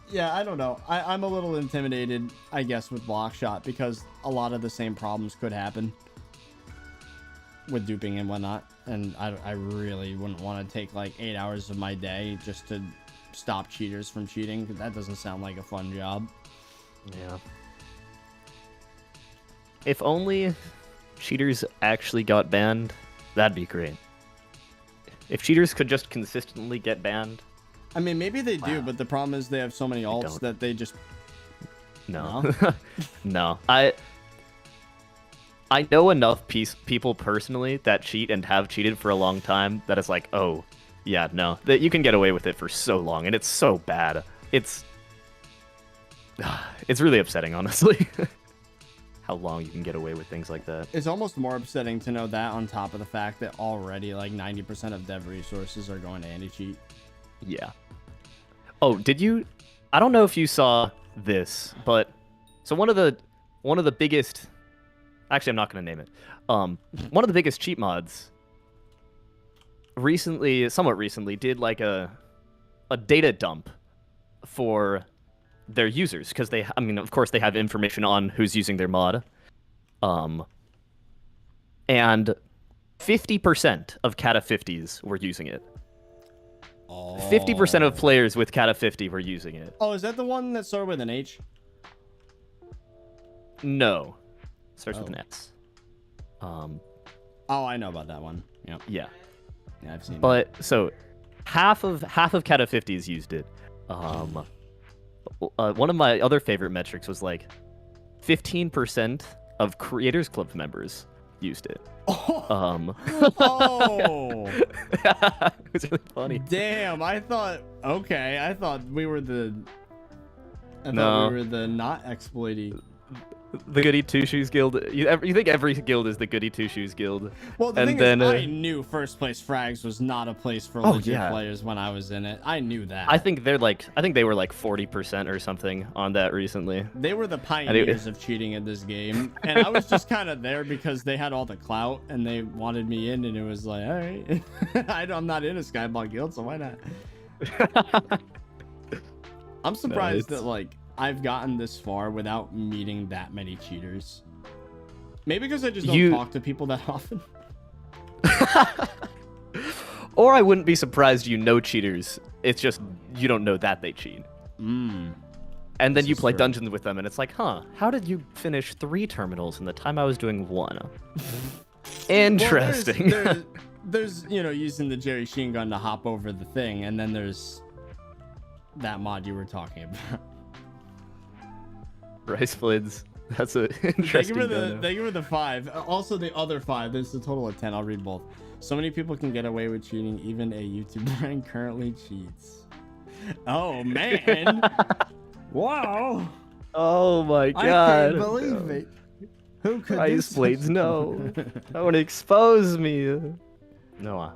Speaker 1: yeah, I don't know. I'm a little intimidated, I guess, with Blockshot because a lot of the same problems could happen with duping and whatnot. And I really wouldn't want to take like 8 hours of my day just to stop cheaters from cheating. That doesn't sound like a fun job.
Speaker 3: Yeah. If only cheaters actually got banned, that'd be great. If cheaters could just consistently get banned.
Speaker 1: I mean, maybe they do, but the problem is they have so many alts that they just...
Speaker 3: No. No. I know enough people personally that cheat and have cheated for a long time that it's like, oh, yeah, no. That you can get away with it for so long, and it's so bad. It's really upsetting, honestly. how long you can get away with things like that.
Speaker 1: It's almost more upsetting to know that on top of the fact that already like 90% of dev resources are going to anti-cheat.
Speaker 3: Yeah. Oh, did you? I don't know if you saw this, but so one of the biggest. Actually, I'm not going to name it. One of the biggest cheat mods. Somewhat recently, did like a data dump for their users because I mean, of course, they have information on who's using their mod. And 50% of Cata 50s were using it. 50% of players with Cata 50 were using it.
Speaker 1: Oh, is that the one that started with an H?
Speaker 3: No. Starts with an S.
Speaker 1: Oh, I know about that one. Yep.
Speaker 3: Yeah.
Speaker 1: Yeah, I've seen
Speaker 3: But so half of Cata 50s used it. One of my other favorite metrics was like 15% of Creators Club members used it.
Speaker 1: Oh.
Speaker 3: It was really funny.
Speaker 1: Damn, I thought we were the not exploity.
Speaker 3: The Goody Two Shoes Guild. You think every guild is the Goody Two Shoes Guild?
Speaker 1: Well, the thing is, I knew first place frags was not a place for legit players when I was in it. I knew that.
Speaker 3: I think they were like 40% or something on that recently.
Speaker 1: They were the pioneers of cheating in this game, and I was just kind of there because they had all the clout and they wanted me in, and it was like, all right, I'm not in a SkyBlock guild, so why not? I'm surprised that like I've gotten this far without meeting that many cheaters. Maybe because I just don't talk to people that often.
Speaker 3: Or I wouldn't be surprised you know cheaters. It's just you don't know that they cheat. And then you play dungeons with them, and it's like, huh, how did you finish 3 terminals in the time I was doing 1? Interesting.
Speaker 1: Well, there's using the Jerry Sheen gun to hop over the thing, and then there's that mod you were talking about.
Speaker 3: Rice Blades. That's an interesting
Speaker 1: Thank you for the 5. Also, the other 5. There's a total of 10. I'll read both. So many people can get away with cheating. Even a YouTube brand currently cheats. Oh, man. Wow.
Speaker 3: Oh, my God.
Speaker 1: I can't believe it. Who could
Speaker 3: Rice Blades, no. Don't expose me. No,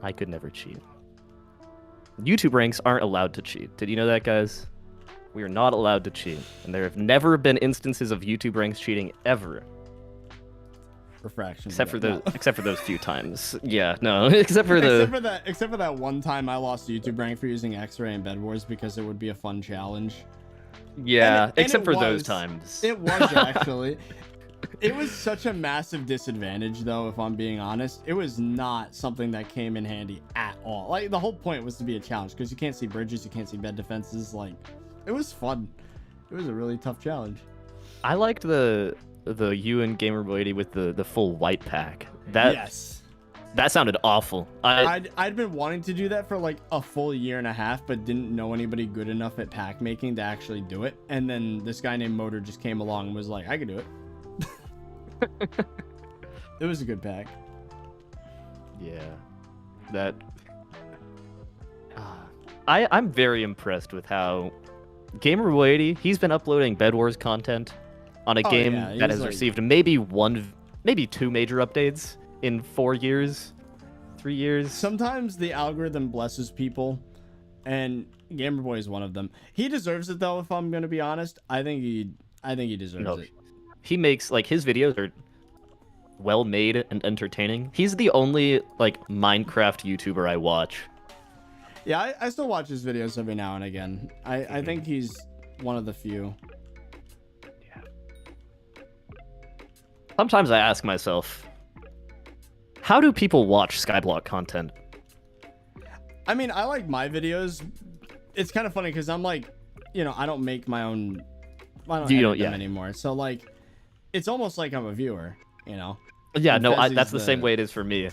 Speaker 3: I could never cheat. YouTube ranks aren't allowed to cheat. Did you know that, guys? We are not allowed to cheat, and there have never been instances of YouTube ranks cheating ever.
Speaker 1: Refraction.
Speaker 3: Except for those few times. Yeah, no. Except for
Speaker 1: that one time I lost YouTube rank for using X-Ray and Bed Wars because it would be a fun challenge.
Speaker 3: Yeah, except for those times.
Speaker 1: It was actually. It was such a massive disadvantage, though, if I'm being honest. It was not something that came in handy at all. Like, the whole point was to be a challenge because you can't see bridges, you can't see bed defenses. Like, it was fun. It was a really tough challenge.
Speaker 3: I liked the you and Gamerboy with the full white pack. Yes. That sounded awful.
Speaker 1: I'd been wanting to do that for like a full year and a half, but didn't know anybody good enough at pack making to actually do it. And then this guy named Motor just came along and was like, I could do it. It was a good pack.
Speaker 3: Yeah. I'm very impressed with how Gamer180, he's been uploading Bed Wars content on a game that has received maybe 2 major updates in 4 years, 3 years.
Speaker 1: Sometimes the algorithm blesses people, and Gamerboy is one of them. He deserves it, though, if I'm going to be honest. I think he deserves it.
Speaker 3: He makes, like, his videos are well made and entertaining. He's the only, like, Minecraft YouTuber I watch.
Speaker 1: Yeah, I still watch his videos every now and again. I think he's one of the few.
Speaker 3: Yeah. Sometimes I ask myself, how do people watch SkyBlock content?
Speaker 1: I mean, I like my videos. It's kind of funny because I'm like, I don't make my own. I don't edit them anymore. So like, it's almost like I'm a viewer,
Speaker 3: Yeah, no, that's the same way it is for me.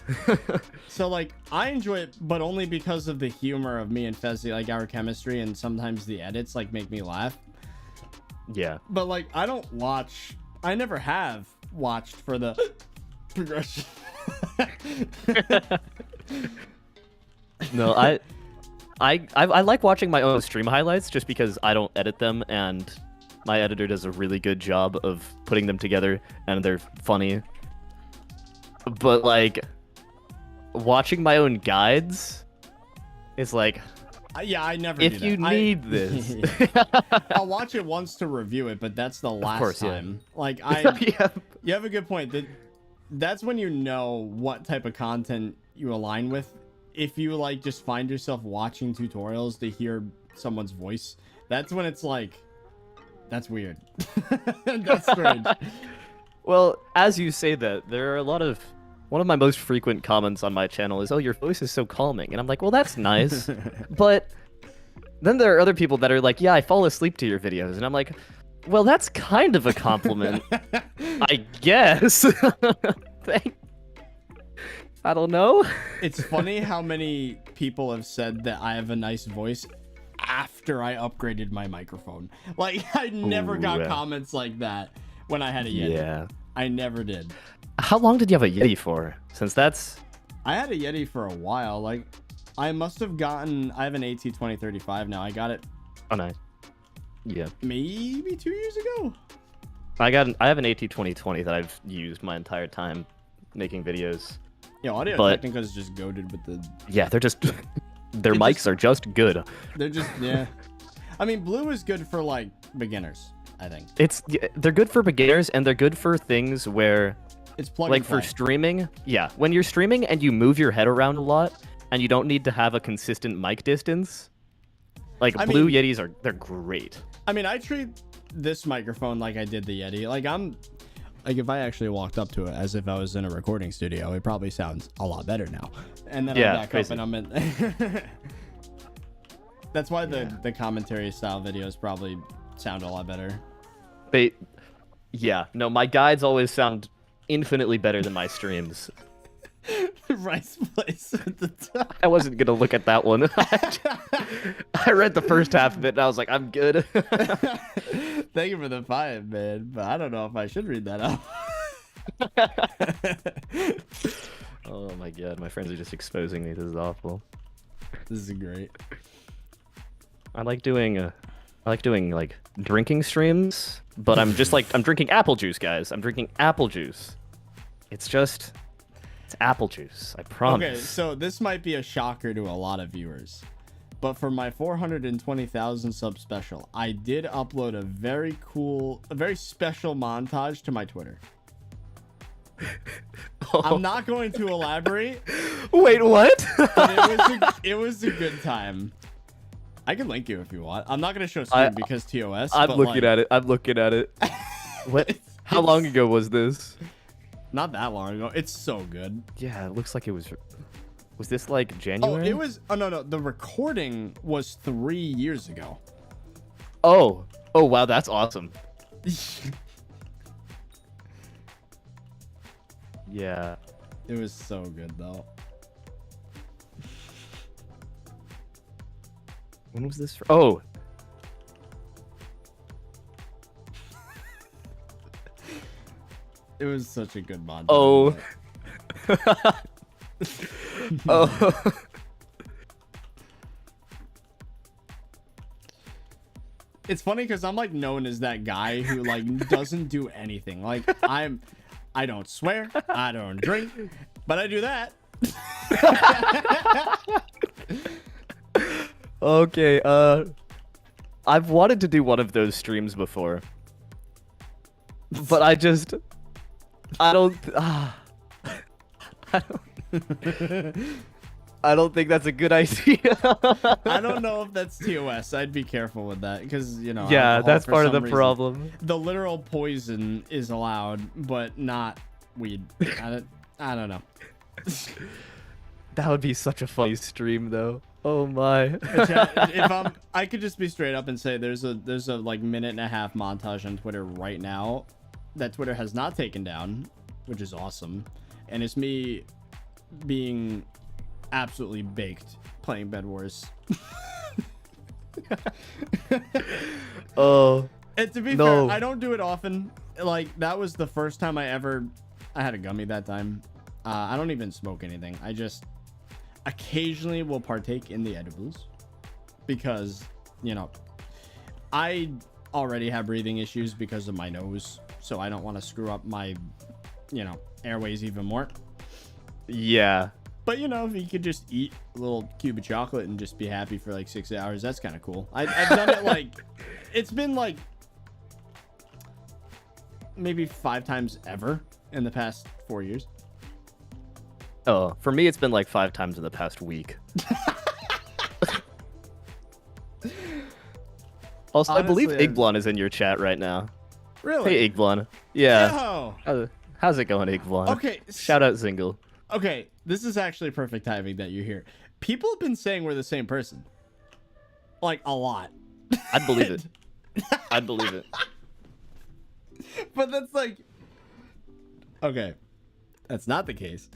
Speaker 1: So, like, I enjoy it, but only because of the humor of me and Fezzy, like, our chemistry, and sometimes the edits, like, make me laugh.
Speaker 3: Yeah.
Speaker 1: But, like, I never have watched for the progression.
Speaker 3: No, I like watching my own stream highlights just because I don't edit them, and My editor does a really good job of putting them together, and they're funny. But like, watching my own guides is like,
Speaker 1: yeah, I never.
Speaker 3: if
Speaker 1: do
Speaker 3: you
Speaker 1: that.
Speaker 3: need this,
Speaker 1: I'll watch it once to review it, but that's the last
Speaker 3: course, yeah.
Speaker 1: time. Like
Speaker 3: yeah.
Speaker 1: you have a good point. That's when you know what type of content you align with. If you like just find yourself watching tutorials to hear someone's voice, that's when it's like, that's weird. That's strange.
Speaker 3: Well, as you say that, there are a lot of... One of my most frequent comments on my channel is, oh, your voice is so calming. And I'm like, well, that's nice. But then there are other people that are like, yeah, I fall asleep to your videos. And I'm like, well, that's kind of a compliment. I guess. I don't know.
Speaker 1: It's funny how many people have said that I have a nice voice after I upgraded my microphone. Like, I never got comments like that when I had a Yeti. Yeah. I never did.
Speaker 3: How long did you have a Yeti for? Since that's...
Speaker 1: I had a Yeti for a while. Like, I must have gotten... I have an AT2035 now. I got it...
Speaker 3: Oh, nice. Yeah.
Speaker 1: Maybe 2 years ago?
Speaker 3: I have an AT2020 that I've used my entire time making videos.
Speaker 1: Yeah, Audio-Technica is just goated with the...
Speaker 3: Yeah, they're just... Their mics are just good.
Speaker 1: They're just... Yeah. I mean, Blue is good for, like, beginners, I think.
Speaker 3: They're good for beginners, and they're good for things where...
Speaker 1: It's plug
Speaker 3: like
Speaker 1: and play.
Speaker 3: For streaming, yeah. When you're streaming and you move your head around a lot, and you don't need to have a consistent mic distance, like Blue Yetis they're great.
Speaker 1: I mean, I treat this microphone like I did the Yeti. Like if I actually walked up to it as if I was in a recording studio, it probably sounds a lot better now. And then I'm back up and I'm in. That's why the commentary style videos probably sound a lot better.
Speaker 3: No, my guides always sound infinitely better than my streams.
Speaker 1: Rice place at the top.
Speaker 3: I wasn't gonna look at that one. I read the first half of it and I was like, I'm good.
Speaker 1: Thank you for the 5, man. But I don't know if I should read that out.
Speaker 3: Oh my god, my friends are just exposing me. This is awful.
Speaker 1: This is great.
Speaker 3: I like doing like drinking streams, but I'm drinking apple juice, guys. I'm drinking apple juice. It's apple juice, I promise.
Speaker 1: Okay, so this might be a shocker to a lot of viewers, but for my 420,000 sub special, I did upload a very special montage to my Twitter. I'm not going to elaborate.
Speaker 3: Wait, what?
Speaker 1: But it was a good time. I can link you if you want. I'm not going to show screen because TOS.
Speaker 3: I'm looking at it. What? How long ago was this?
Speaker 1: Not that long ago. It's so good.
Speaker 3: Yeah, it looks like it was... Was this like January?
Speaker 1: Oh, it was... Oh, no. The recording was 3 years ago.
Speaker 3: Oh. Oh, wow. That's awesome. Yeah.
Speaker 1: It was so good, though.
Speaker 3: When was this? Oh.
Speaker 1: It was such a good montage.
Speaker 3: Oh. Oh.
Speaker 1: It's funny because I'm like known as that guy who like doesn't do anything. Like I don't swear, I don't drink, but I do that.
Speaker 3: Okay, I've wanted to do one of those streams before, but I don't think that's a good idea.
Speaker 1: I don't know if that's TOS. I'd be careful with that because, you know.
Speaker 3: Yeah, that's part of the
Speaker 1: reason,
Speaker 3: problem.
Speaker 1: The literal poison is allowed, but not weed. I don't know.
Speaker 3: That would be such a funny stream, though. Oh my.
Speaker 1: I could just be straight up and say there's a like 1.5-minute montage on Twitter right now that Twitter has not taken down, which is awesome, and it's me being absolutely baked playing Bed Wars.
Speaker 3: Oh.
Speaker 1: And to be fair, I don't do it often. Like that was the first time I had a gummy that time. I don't even smoke anything. I just occasionally will partake in the edibles because, you know, I already have breathing issues because of my nose, so I don't want to screw up my, airways even more.
Speaker 3: Yeah.
Speaker 1: But if you could just eat a little cube of chocolate and just be happy for like 6 hours, that's kind of cool. I've done it like, it's been like maybe 5 times ever in the past 4 years.
Speaker 3: Oh, for me, it's been like 5 times in the past week. Also, I believe Igblon is in your chat right now.
Speaker 1: Really?
Speaker 3: Hey, Igblon. Yeah.
Speaker 1: Yo.
Speaker 3: How's it going, Igblon?
Speaker 1: Okay.
Speaker 3: Shout out Zingle.
Speaker 1: Okay, this is actually perfect timing that you're here. People have been saying we're the same person. Like, a lot.
Speaker 3: I'd believe it. I'd believe it.
Speaker 1: But that's like... Okay. That's not the case.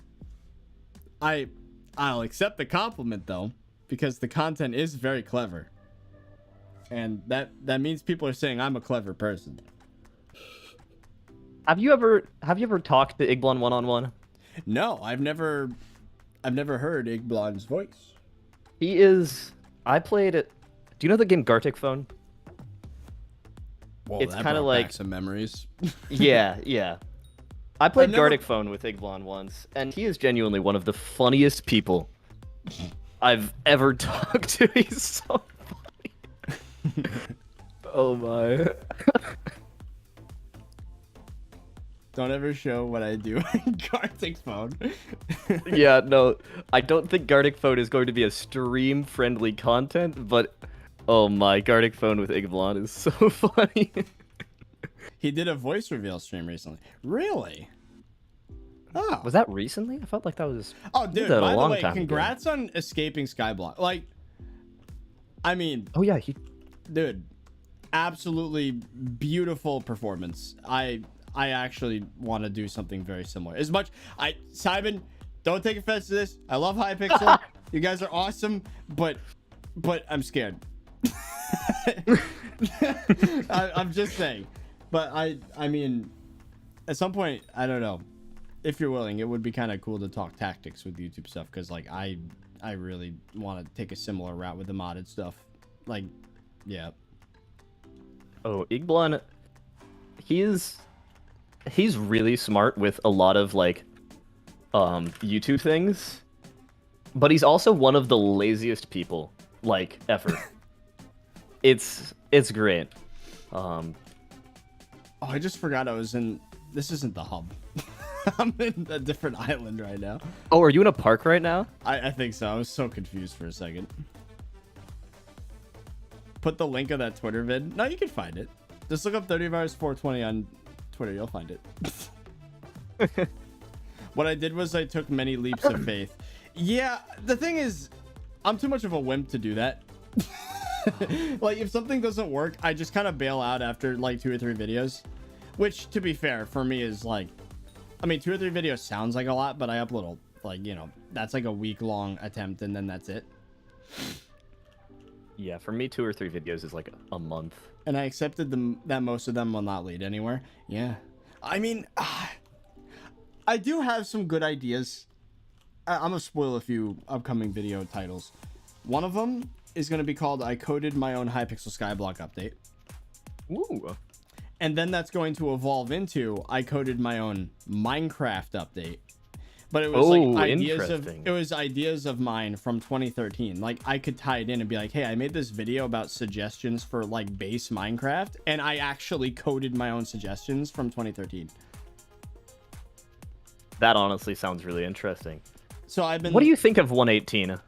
Speaker 1: I'll accept the compliment, though, because the content is very clever. And that means people are saying I'm a clever person.
Speaker 3: Have you ever talked to Igblon one-on-one?
Speaker 1: No, I've never heard Igblon's voice.
Speaker 3: He is... I played it... Do you know the game Gartic Phone?
Speaker 1: Whoa,
Speaker 3: it's
Speaker 1: that
Speaker 3: kind of
Speaker 1: brought
Speaker 3: like
Speaker 1: back some memories.
Speaker 3: yeah. I played Gartic Phone with Igblon once, and he is genuinely one of the funniest people I've ever talked to. He's so funny. Oh my.
Speaker 1: Don't ever show what I do in Gartic Phone.
Speaker 3: Yeah, no, I don't think Gartic Phone is going to be a stream-friendly content, but oh my, Gartic Phone with Igblon is so funny.
Speaker 1: He did a voice reveal stream recently. Really? Oh.
Speaker 3: Was that recently? I felt like that was...
Speaker 1: Oh, dude, by the way, congrats on escaping SkyBlock. Like, I mean...
Speaker 3: Oh, yeah,
Speaker 1: Dude, absolutely beautiful performance. I actually want to do something very similar. Simon, don't take offense to this. I love Hypixel. You guys are awesome, but I'm scared. I'm just saying. But I mean, at some point, I don't know. If you're willing, it would be kind of cool to talk tactics with YouTube stuff, because like I really want to take a similar route with the modded stuff. Like, yeah.
Speaker 3: Oh, Igblon, he's really smart with a lot of like YouTube things, but he's also one of the laziest people like ever. It's great. Oh,
Speaker 1: I just forgot I was in... This isn't the hub. I'm in a different island right now.
Speaker 3: Oh, are you in a park right now?
Speaker 1: I think so. I was so confused for a second. Put the link of that Twitter vid. No, you can find it. Just look up 30virus 420 on Twitter. You'll find it. What I did was I took many leaps of faith. Yeah, the thing is, I'm too much of a wimp to do that. Like, if something doesn't work, I just kind of bail out after like 2 or 3 videos. Which, to be fair, for me is like... I mean, 2 or 3 videos sounds like a lot, but I upload, like, that's like a week-long attempt, and then that's it.
Speaker 3: Yeah, for me, 2 or 3 videos is like a month.
Speaker 1: And I accepted that most of them will not lead anywhere. Yeah. I mean, I do have some good ideas. I'm going to spoil a few upcoming video titles. One of them is going to be called I Coded My Own Hypixel SkyBlock Update.
Speaker 3: Ooh.
Speaker 1: And then that's going to evolve into I coded my own Minecraft update. But it was ideas of mine from 2013. Like, I could tie it in and be like, hey, I made this video about suggestions for like base Minecraft, and I actually coded my own suggestions from 2013.
Speaker 3: That honestly sounds really interesting.
Speaker 1: So I've been...
Speaker 3: What do you think of 118?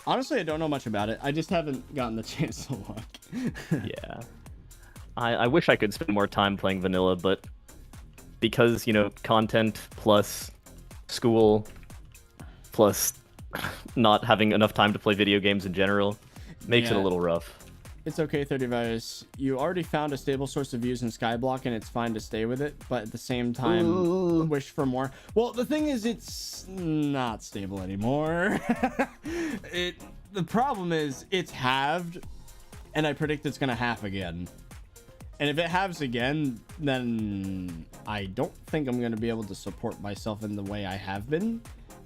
Speaker 1: Honestly, I don't know much about it. I just haven't gotten the chance to look.
Speaker 3: Yeah. I wish I could spend more time playing vanilla, but because, content plus school plus not having enough time to play video games in general makes it a little rough.
Speaker 1: It's okay, 30virus. You already found a stable source of views in SkyBlock, and it's fine to stay with it, but at the same time, wish for more. Well, the thing is, it's not stable anymore. The problem is, it's halved, and I predict it's going to half again. And if it halves again, then I don't think I'm going to be able to support myself in the way I have been.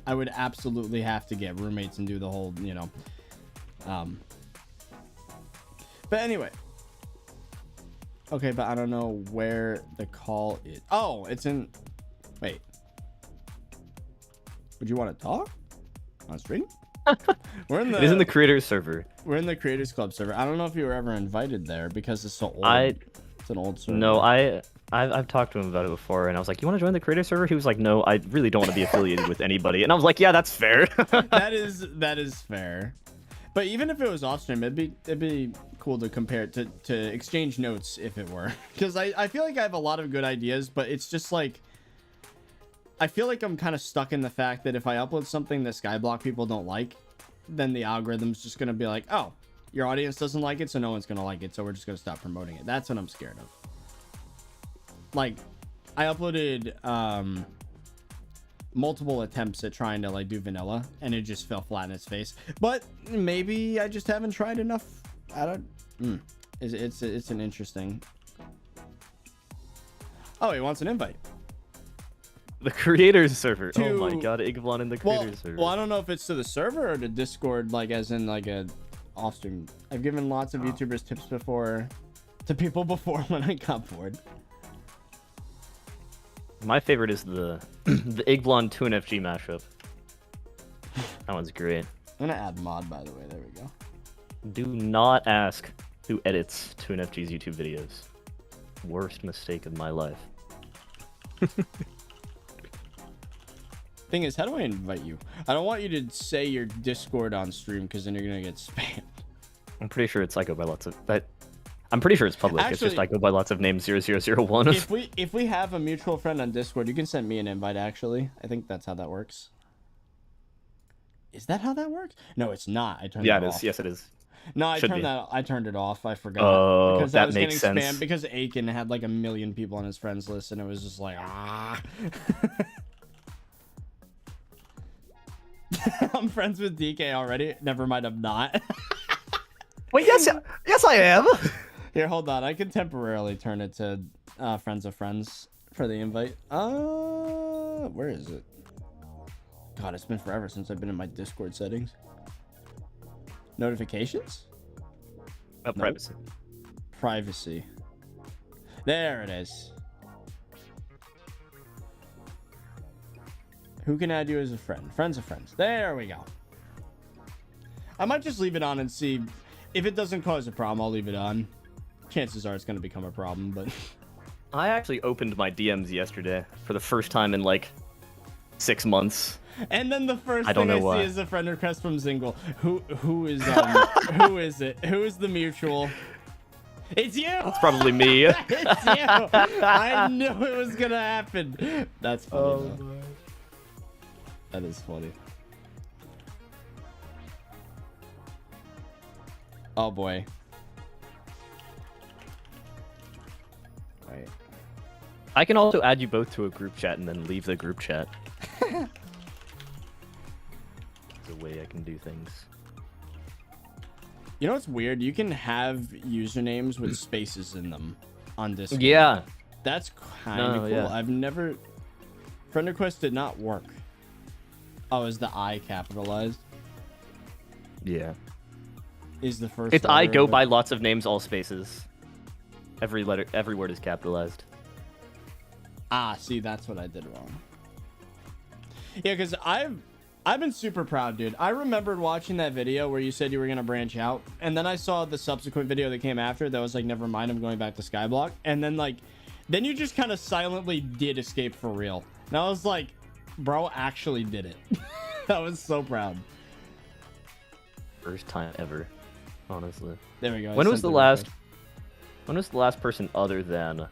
Speaker 1: I would absolutely have to get roommates and do the whole, But anyway, Okay, but I don't know where the call is. Oh, it's in. Wait. Would you want to talk on stream? We're in the.
Speaker 3: It is in the creators server.
Speaker 1: We're in the Creators Club server. I don't know if you were ever invited there because it's so old. It's an old server.
Speaker 3: No, I've talked to him about it before, and I was like, "You want to join the creator server?" He was like, "No, I really don't want to be affiliated with anybody." And I was like, "Yeah, that's fair."
Speaker 1: that is fair. But even if it was off stream, it'd be cool to compare it to exchange notes if it were, because I feel like I have a lot of good ideas, but it's just like I feel like I'm kind of stuck in the fact that if I upload something that SkyBlock people don't like, then the algorithm's just gonna be like, oh, your audience doesn't like it, so no one's gonna like it, so we're just gonna stop promoting it. That's what I'm scared of. Like, I uploaded multiple attempts at trying to like do vanilla, and it just fell flat in its face. But maybe I just haven't tried enough. I don't. It's an interesting. Oh, he wants an invite.
Speaker 3: The creators server. Oh my god, Igvon in the creators server.
Speaker 1: Well, I don't know if it's to the server or to Discord, like as in like a off stream. I've given lots of YouTubers tips before to people before when I got bored.
Speaker 3: My favorite is the the Igblon 2NFG mashup. That one's great.
Speaker 1: I'm gonna add mod, by the way. There we go.
Speaker 3: Do not ask who edits 2NFG's YouTube videos. Worst mistake of my life.
Speaker 1: Thing is, how do I invite you? I don't want you to say your Discord on stream because then you're gonna get spammed.
Speaker 3: I'm pretty sure it's I go by lots of I'm pretty sure it's public.
Speaker 1: Actually,
Speaker 3: it's just I go by lots of names 0001.
Speaker 1: If we have a mutual friend on Discord, you can send me an invite. Actually, I think that's how that works. Is that how that works? No, it's not. I turned it off.
Speaker 3: Yeah, it is. Yes, it is.
Speaker 1: No, I turned it off. I forgot.
Speaker 3: Oh,
Speaker 1: because
Speaker 3: that
Speaker 1: I was
Speaker 3: makes
Speaker 1: getting
Speaker 3: sense.
Speaker 1: spammed because Aiken had like 1 million people on his friends list, and it was just like ah. I'm friends with DK already. Never mind, I'm not.
Speaker 3: Wait, yes, I am.
Speaker 1: Here, hold on. I can temporarily turn it to friends of friends for the invite. Where is it? God, it's been forever since I've been in my Discord settings. Notifications?
Speaker 3: Oh, privacy.
Speaker 1: Privacy. There it is. Who can add you as a friend? Friends of friends. There we go. I might just leave it on and see. If it doesn't cause a problem, I'll leave it on. Chances are it's going to become a problem, but...
Speaker 3: I actually opened my DMs yesterday for the first time in like 6 months.
Speaker 1: And then the first thing I see is a friend request from Zingle. Who is who is it? Who is the mutual? It's you!
Speaker 3: It's probably me.
Speaker 1: It's you! I knew it was going to happen. That's funny, though. That is funny. Oh boy. Wait.
Speaker 3: I can also add you both to a group chat and then leave the group chat. There's a way I can do things.
Speaker 1: You know what's weird? You can have usernames with spaces in them on Discord.
Speaker 3: Yeah.
Speaker 1: That's kind of cool.
Speaker 3: Yeah.
Speaker 1: I've never... Friend request did not work. Oh, is the I capitalized?
Speaker 3: Yeah.
Speaker 1: Is the first...
Speaker 3: It's I go by lots of names, all spaces. Every letter, every word is capitalized.
Speaker 1: Ah, see, that's what I did wrong. Yeah, because I've been super proud, dude. I remembered watching that video where you said you were going to branch out. And then I saw the subsequent video that came after that was like, never mind, I'm going back to SkyBlock. And then like, then you just kind of silently did escape for real. And I was like, bro actually did it. I was so proud.
Speaker 3: First time ever, honestly.
Speaker 1: There we go.
Speaker 3: When was the last person other than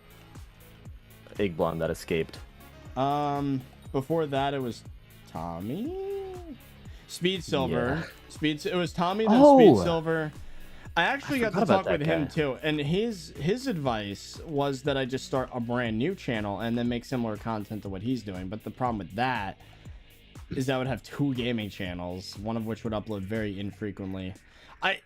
Speaker 3: Igblon that escaped?
Speaker 1: Before that it was Tommy, Speed Silver.
Speaker 3: Yeah.
Speaker 1: It was Tommy, then Speed Silver. I actually got to talk with him too, and his advice was that I just start a brand new channel and then make similar content to what he's doing. But the problem with that is that I would have 2 gaming channels, one of which would upload very infrequently.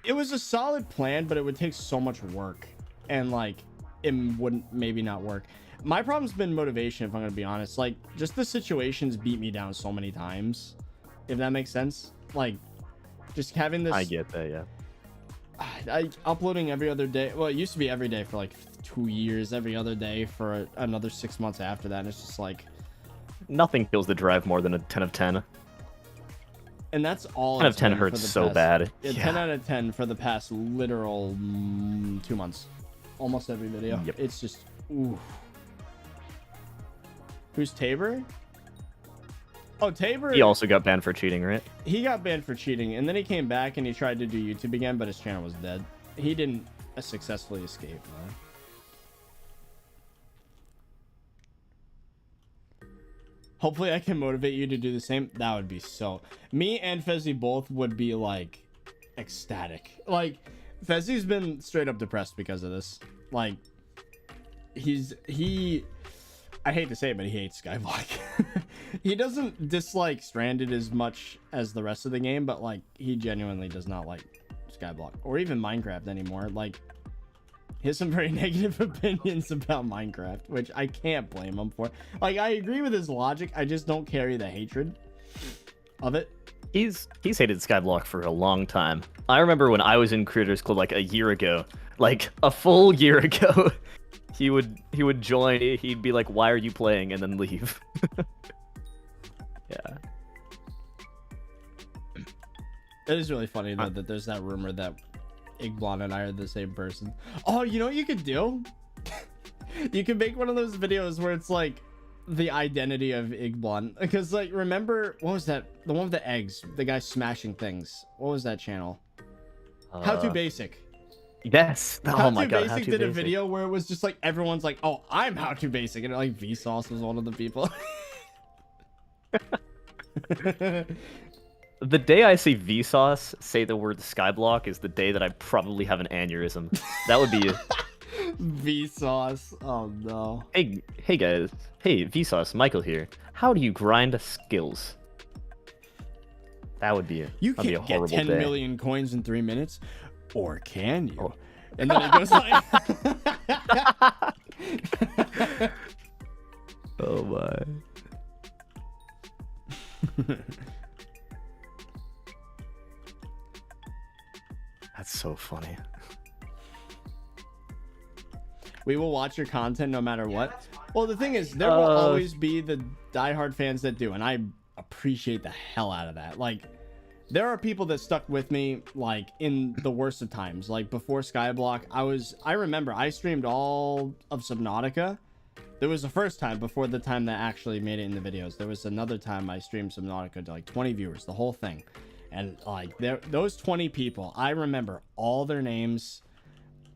Speaker 1: It was a solid plan, but it would take so much work, and like it wouldn't maybe not work. My problem's been motivation, if I'm gonna be honest. Like, just the situations beat me down so many times, if that makes sense. Like, just having this...
Speaker 3: I get that, yeah.
Speaker 1: uploading every other day. Well, it used to be every day for like 2 years, every other day for another 6 months after that. And it's just like
Speaker 3: Nothing kills the drive more than a 10 of 10.
Speaker 1: and that's all
Speaker 3: 10 of
Speaker 1: it's
Speaker 3: 10
Speaker 1: been for
Speaker 3: hurts
Speaker 1: the
Speaker 3: so
Speaker 1: past-
Speaker 3: bad.
Speaker 1: Yeah, 10 out of 10 for the past literal 2 months. Almost every video.
Speaker 3: Yep.
Speaker 1: It's just ooh. Who's Tabor? Oh, Tabor.
Speaker 3: He also got banned for cheating, right?
Speaker 1: He got banned for cheating, and then he came back and he tried to do YouTube again, but his channel was dead. He didn't successfully escape, though. Hopefully, I can motivate you to do the same. That would be so. Me and Fezzy both would be like ecstatic. Like, Fezzy's been straight up depressed because of this. Like, I hate to say it, but he hates SkyBlock. He doesn't dislike Stranded as much as the rest of the game, but like he genuinely does not like SkyBlock or even Minecraft anymore. Like, he has some very negative opinions about Minecraft, which I can't blame him for. Like, I agree with his logic. I just don't carry the hatred of it.
Speaker 3: He's hated Skyblock for a long time. I remember when I was in Creators Club like a year ago, like a full year ago. He would join. He'd be like, "Why are you playing?" and then leave. Yeah.
Speaker 1: It is really funny though that there's that rumor that Igblon and I are the same person. Oh, you know what you could do? You can make one of those videos where it's like the identity of Igblon, because like, remember what was that? The one with the eggs, the guy smashing things. What was that channel? How to Basic.
Speaker 3: Yes. Oh my god.
Speaker 1: How to Basic did a video where it was just like everyone's like, "Oh, I'm How to Basic," and like Vsauce was one of the people.
Speaker 3: The day I see Vsauce say the word Skyblock is the day that I probably have an aneurysm. That would be
Speaker 1: Vsauce. Oh no.
Speaker 3: Hey guys. Hey Vsauce, Michael here. How do you grind skills? That would be
Speaker 1: You
Speaker 3: that'd be a
Speaker 1: can't get
Speaker 3: horrible
Speaker 1: 10
Speaker 3: day.
Speaker 1: million coins in 3 minutes, or can you? Oh. And then it goes like.
Speaker 3: Oh my. That's so funny.
Speaker 1: We will watch your content no matter what. Well, the thing is, there will always be the diehard fans that do, and I appreciate the hell out of that. Like, there are people that stuck with me, like, in the worst of times. Like, before Skyblock, I remember I streamed all of Subnautica. There was the first time before the time that actually made it in the videos. There was another time I streamed Subnautica to like 20 viewers, the whole thing. And like those 20 people, I remember all their names.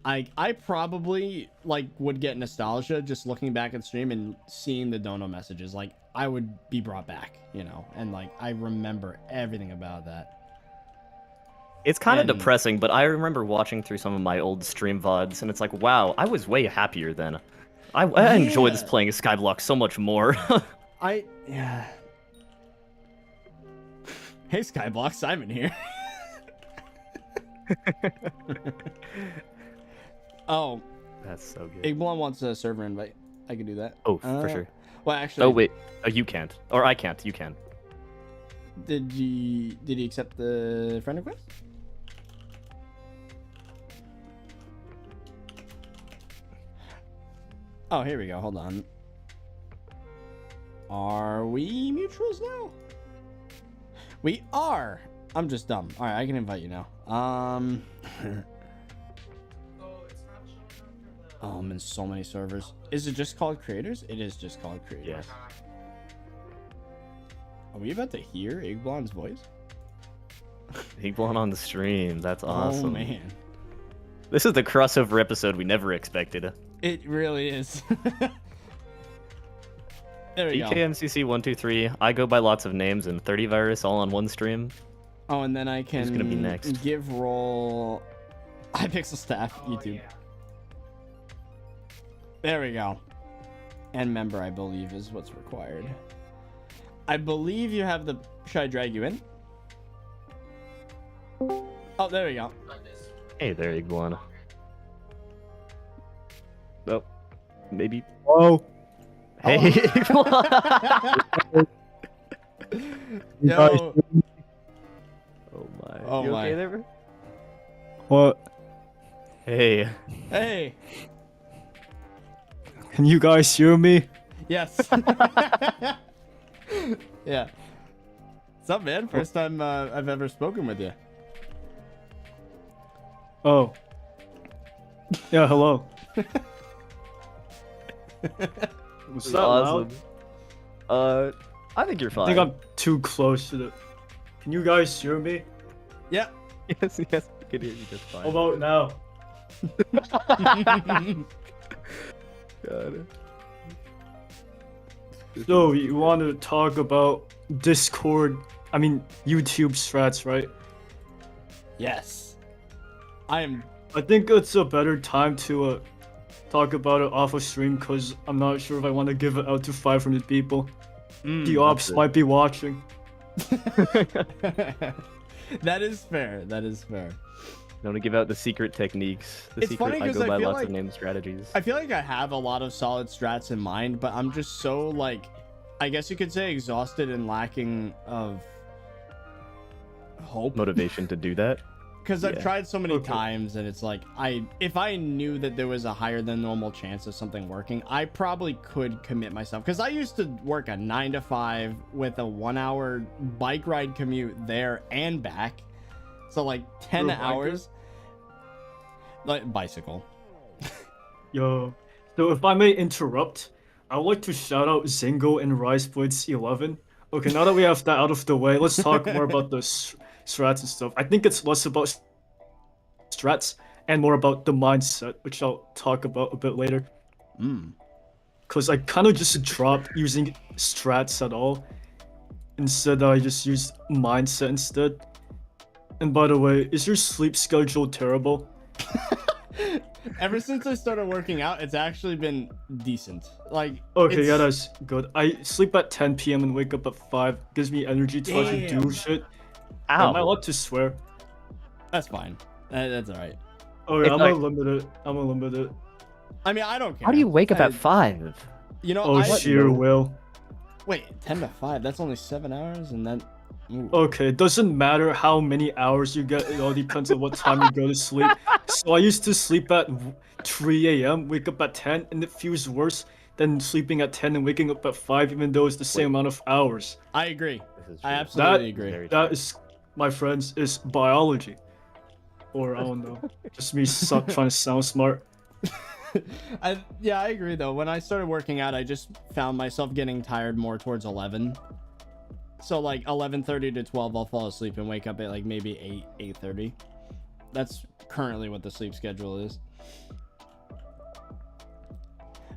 Speaker 1: I probably like would get nostalgia just looking back at stream and seeing the dono messages. Like, I would be brought back, you know, and like I remember everything about that.
Speaker 3: It's kind of depressing, but I remember watching through some of my old stream VODs, and it's like, wow, I was way happier then. I enjoy this playing Skyblock so much more.
Speaker 1: Yeah. Hey Skyblock, Simon here. Oh,
Speaker 3: that's so good.
Speaker 1: Igblon wants a server invite. I can do that.
Speaker 3: Oh, for sure.
Speaker 1: Well, actually.
Speaker 3: Oh wait, you can't, or I can't. You can.
Speaker 1: Did he accept the friend request? Oh, here we go. Hold on. Are we mutuals now? We are. I'm just dumb. All right, I can invite you now. Oh, I'm in so many servers. Is it just called creators? It is just called creators.
Speaker 3: Yes.
Speaker 1: Are we about to hear Igblon's voice?
Speaker 3: Igblon on the stream. That's awesome.
Speaker 1: Oh man.
Speaker 3: This is the crossover episode we never expected.
Speaker 1: It really is. There we go.
Speaker 3: DKMCC123. I go by lots of names, and 30Virus all on one stream.
Speaker 1: Oh, and then I can
Speaker 3: Who's gonna be next?
Speaker 1: give role Hypixel staff YouTube.
Speaker 2: Yeah.
Speaker 1: There we go. And member, I believe, is what's required. I believe you have the. Should I drag you in? Oh, there we go.
Speaker 3: Hey there, Igblon. Oh, maybe.
Speaker 4: Oh.
Speaker 3: Hey, Igblon.
Speaker 1: Yo.
Speaker 3: Oh my.
Speaker 1: Oh
Speaker 3: You
Speaker 1: my.
Speaker 3: okay there?
Speaker 4: What?
Speaker 3: Hey.
Speaker 1: Hey.
Speaker 4: Can you guys hear me?
Speaker 1: Yes. Yeah. What's up, man? First time I've ever spoken with you.
Speaker 4: Oh. Yeah, hello. Was that loud?
Speaker 3: I think you're
Speaker 4: I
Speaker 3: fine.
Speaker 4: think I'm too close to the... Can you guys hear me?
Speaker 1: Yeah.
Speaker 3: Yes, I can hear you just fine.
Speaker 4: How about now?
Speaker 3: God.
Speaker 4: So, you want to talk about Discord, YouTube strats, right?
Speaker 1: Yes.
Speaker 4: I think it's a better time to talk about it off of stream, because I'm not sure if I want to give it out to 500 people. The ops might be watching.
Speaker 1: That is fair. That is fair.
Speaker 3: I want to give out the secret techniques. The
Speaker 1: It's
Speaker 3: secret
Speaker 1: funny
Speaker 3: I
Speaker 1: 'cause
Speaker 3: go
Speaker 1: I
Speaker 3: by
Speaker 1: feel
Speaker 3: lots
Speaker 1: like-
Speaker 3: of name strategies.
Speaker 1: I feel like I have a lot of solid strats in mind, but I'm just so, like, I guess you could say exhausted and lacking of hope.
Speaker 3: Motivation to do that.
Speaker 1: Because I've
Speaker 3: Yeah.
Speaker 1: tried so many
Speaker 4: Okay.
Speaker 1: times, and it's like, if I knew that there was a higher than normal chance of something working, I probably could commit myself. Because I used to work a 9 to 5 with a 1 hour bike ride commute there and back. So like 10
Speaker 4: You're a biker?
Speaker 1: hours. Like bicycle.
Speaker 4: Yo. So if I may interrupt, I would like to shout out Zingo and RiseBlitz11. Okay, now that we have that out of the way, let's talk more about the strats and stuff. I think it's less about strats and more about the mindset, which I'll talk about a bit later. Because I kind of just dropped using strats at all. Instead, I just used mindset instead. And by the way, is your sleep schedule terrible?
Speaker 1: Ever since I started working out, it's actually been decent. Like,
Speaker 4: Okay,
Speaker 1: it's-
Speaker 4: yeah, that's good. I sleep at 10 p.m. and wake up at 5. Gives me energy to actually do
Speaker 1: Damn.
Speaker 4: shit.
Speaker 3: Ow.
Speaker 4: Am I allowed to swear?
Speaker 1: That's fine. That's all right.
Speaker 4: Oh yeah,
Speaker 3: It's
Speaker 4: I'm
Speaker 3: like-
Speaker 4: unlimited. I'm unlimited.
Speaker 1: I mean, I don't care.
Speaker 3: How do you wake up
Speaker 1: I-
Speaker 3: at 5?
Speaker 1: You know,
Speaker 4: Oh, sheer will.
Speaker 1: Wait, 10 to 5. That's only 7 hours, and then. Ooh.
Speaker 4: Okay, it doesn't matter how many hours you get. It all depends on what time you go to sleep. So I used to sleep at 3 a.m., wake up at 10, and it feels worse than sleeping at 10 and waking up at 5, even though it's the same amount of hours.
Speaker 1: I agree.
Speaker 3: This is
Speaker 1: I
Speaker 3: true.
Speaker 1: absolutely
Speaker 4: That-
Speaker 1: agree.
Speaker 3: Very
Speaker 4: That
Speaker 3: true.
Speaker 4: is, my friends, is biology. Or I don't know. Just me trying to sound smart.
Speaker 1: Yeah, I agree though. When I started working out, I just found myself getting tired more towards 11. So like 11:30 to 12, I'll fall asleep and wake up at like maybe 8:30. That's currently what the sleep schedule is.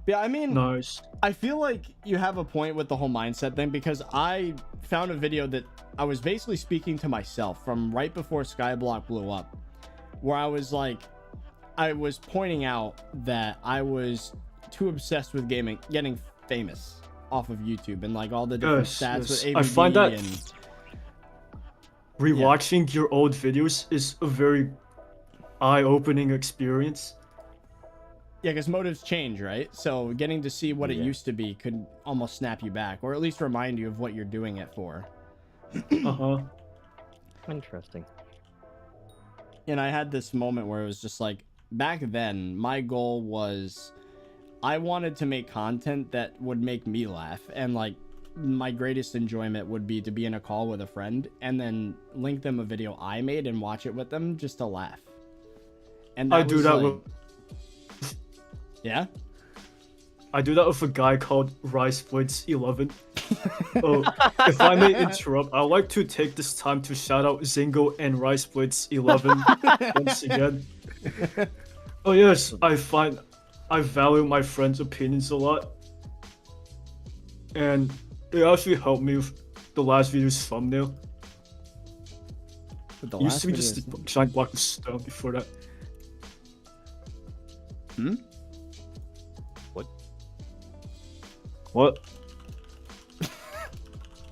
Speaker 1: Yeah, I mean,
Speaker 4: Nice.
Speaker 1: I feel like you have a point with the whole mindset thing, because I found a video that I was basically speaking to myself from right before SkyBlock blew up, where I was like, I was pointing out that I was too obsessed with gaming, getting famous off of YouTube and like all the different
Speaker 4: Yes,
Speaker 1: stats
Speaker 4: yes.
Speaker 1: with ABV
Speaker 4: I find that
Speaker 1: and
Speaker 4: rewatching your old videos is a very eye-opening experience.
Speaker 1: yeah, because motives change, right? So getting to see what it
Speaker 3: Yeah.
Speaker 1: used to be could almost snap you back, or at least remind you of what you're doing it for.
Speaker 4: Uh-huh.
Speaker 3: Interesting.
Speaker 1: And I had this moment where it was just like, back then my goal was I wanted to make content that would make me laugh, and like my greatest enjoyment would be to be in a call with a friend and then link them a video I made and watch it with them just to laugh. And
Speaker 4: I do
Speaker 1: was,
Speaker 4: that
Speaker 1: like-
Speaker 4: with
Speaker 1: yeah.
Speaker 4: I do that with a guy called RiseBlitz11. Oh, if I may interrupt, I'd like to take this time to shout out Zingo and RiseBlitz11 once again. Oh yes, I value my friends' opinions a lot. And they actually helped me with the last video's thumbnail.
Speaker 1: But the
Speaker 4: It used
Speaker 1: last
Speaker 4: to be
Speaker 1: video
Speaker 4: just
Speaker 1: is-
Speaker 4: a giant block of stone before that. What?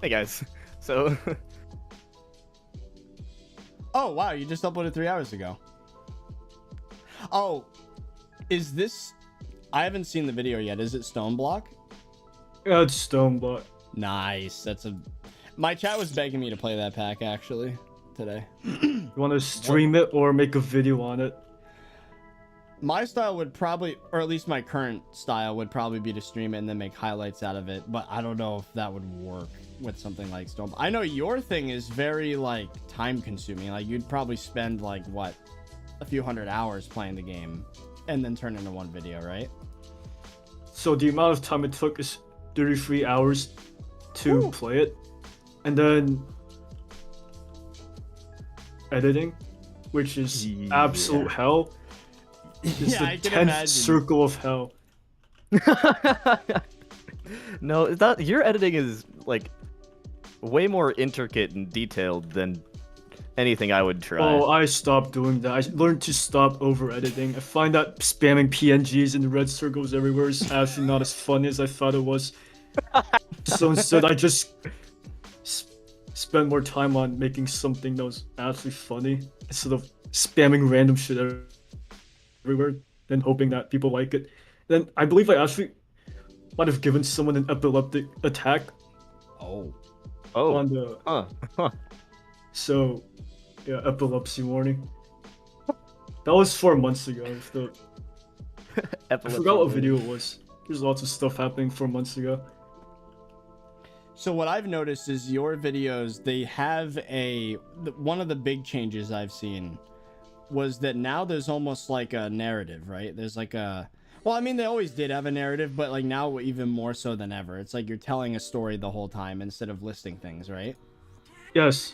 Speaker 3: Hey guys. So
Speaker 1: Oh wow, you just uploaded 3 hours ago. Oh, is this? I haven't seen the video yet. Is it Stone Block?
Speaker 4: Yeah, it's stone block.
Speaker 1: Nice. That's a. My chat was begging me to play that pack actually today.
Speaker 4: You want to stream it or make a video on it?
Speaker 1: My style would probably, or at least my current style would probably be to stream it and then make highlights out of it. But I don't know if that would work with something like Stone. I know your thing is very like time consuming. Like you'd probably spend like what, a few hundred hours playing the game and then turn into one video, right?
Speaker 4: So the amount of time it took is 33 hours to play it, and then editing, which is absolute hell. It's
Speaker 1: Yeah, I
Speaker 4: the
Speaker 1: can
Speaker 4: 10th
Speaker 1: imagine.
Speaker 4: circle of hell.
Speaker 3: No, that your editing is like way more intricate and detailed than anything I would try.
Speaker 4: Oh, I stopped doing that. I learned to stop over editing. I find that spamming PNGs and red circles everywhere is actually not as funny as I thought it was. So instead, I just spend more time on making something that was actually funny instead of spamming random shit everywhere and hoping that people like it. Then I believe I actually might have given someone an epileptic attack
Speaker 1: Oh.
Speaker 4: on the.
Speaker 3: Huh.
Speaker 4: So, yeah, epilepsy warning. That was 4 months ago. I forgot what video it was. There's lots of stuff happening 4 months ago.
Speaker 1: So what I've noticed is your videos, they have one of the big changes I've seen was that now there's almost like a narrative, right? There's like well, I mean, they always did have a narrative, but like now even more so than ever. It's like you're telling a story the whole time instead of listing things, right?
Speaker 4: Yes,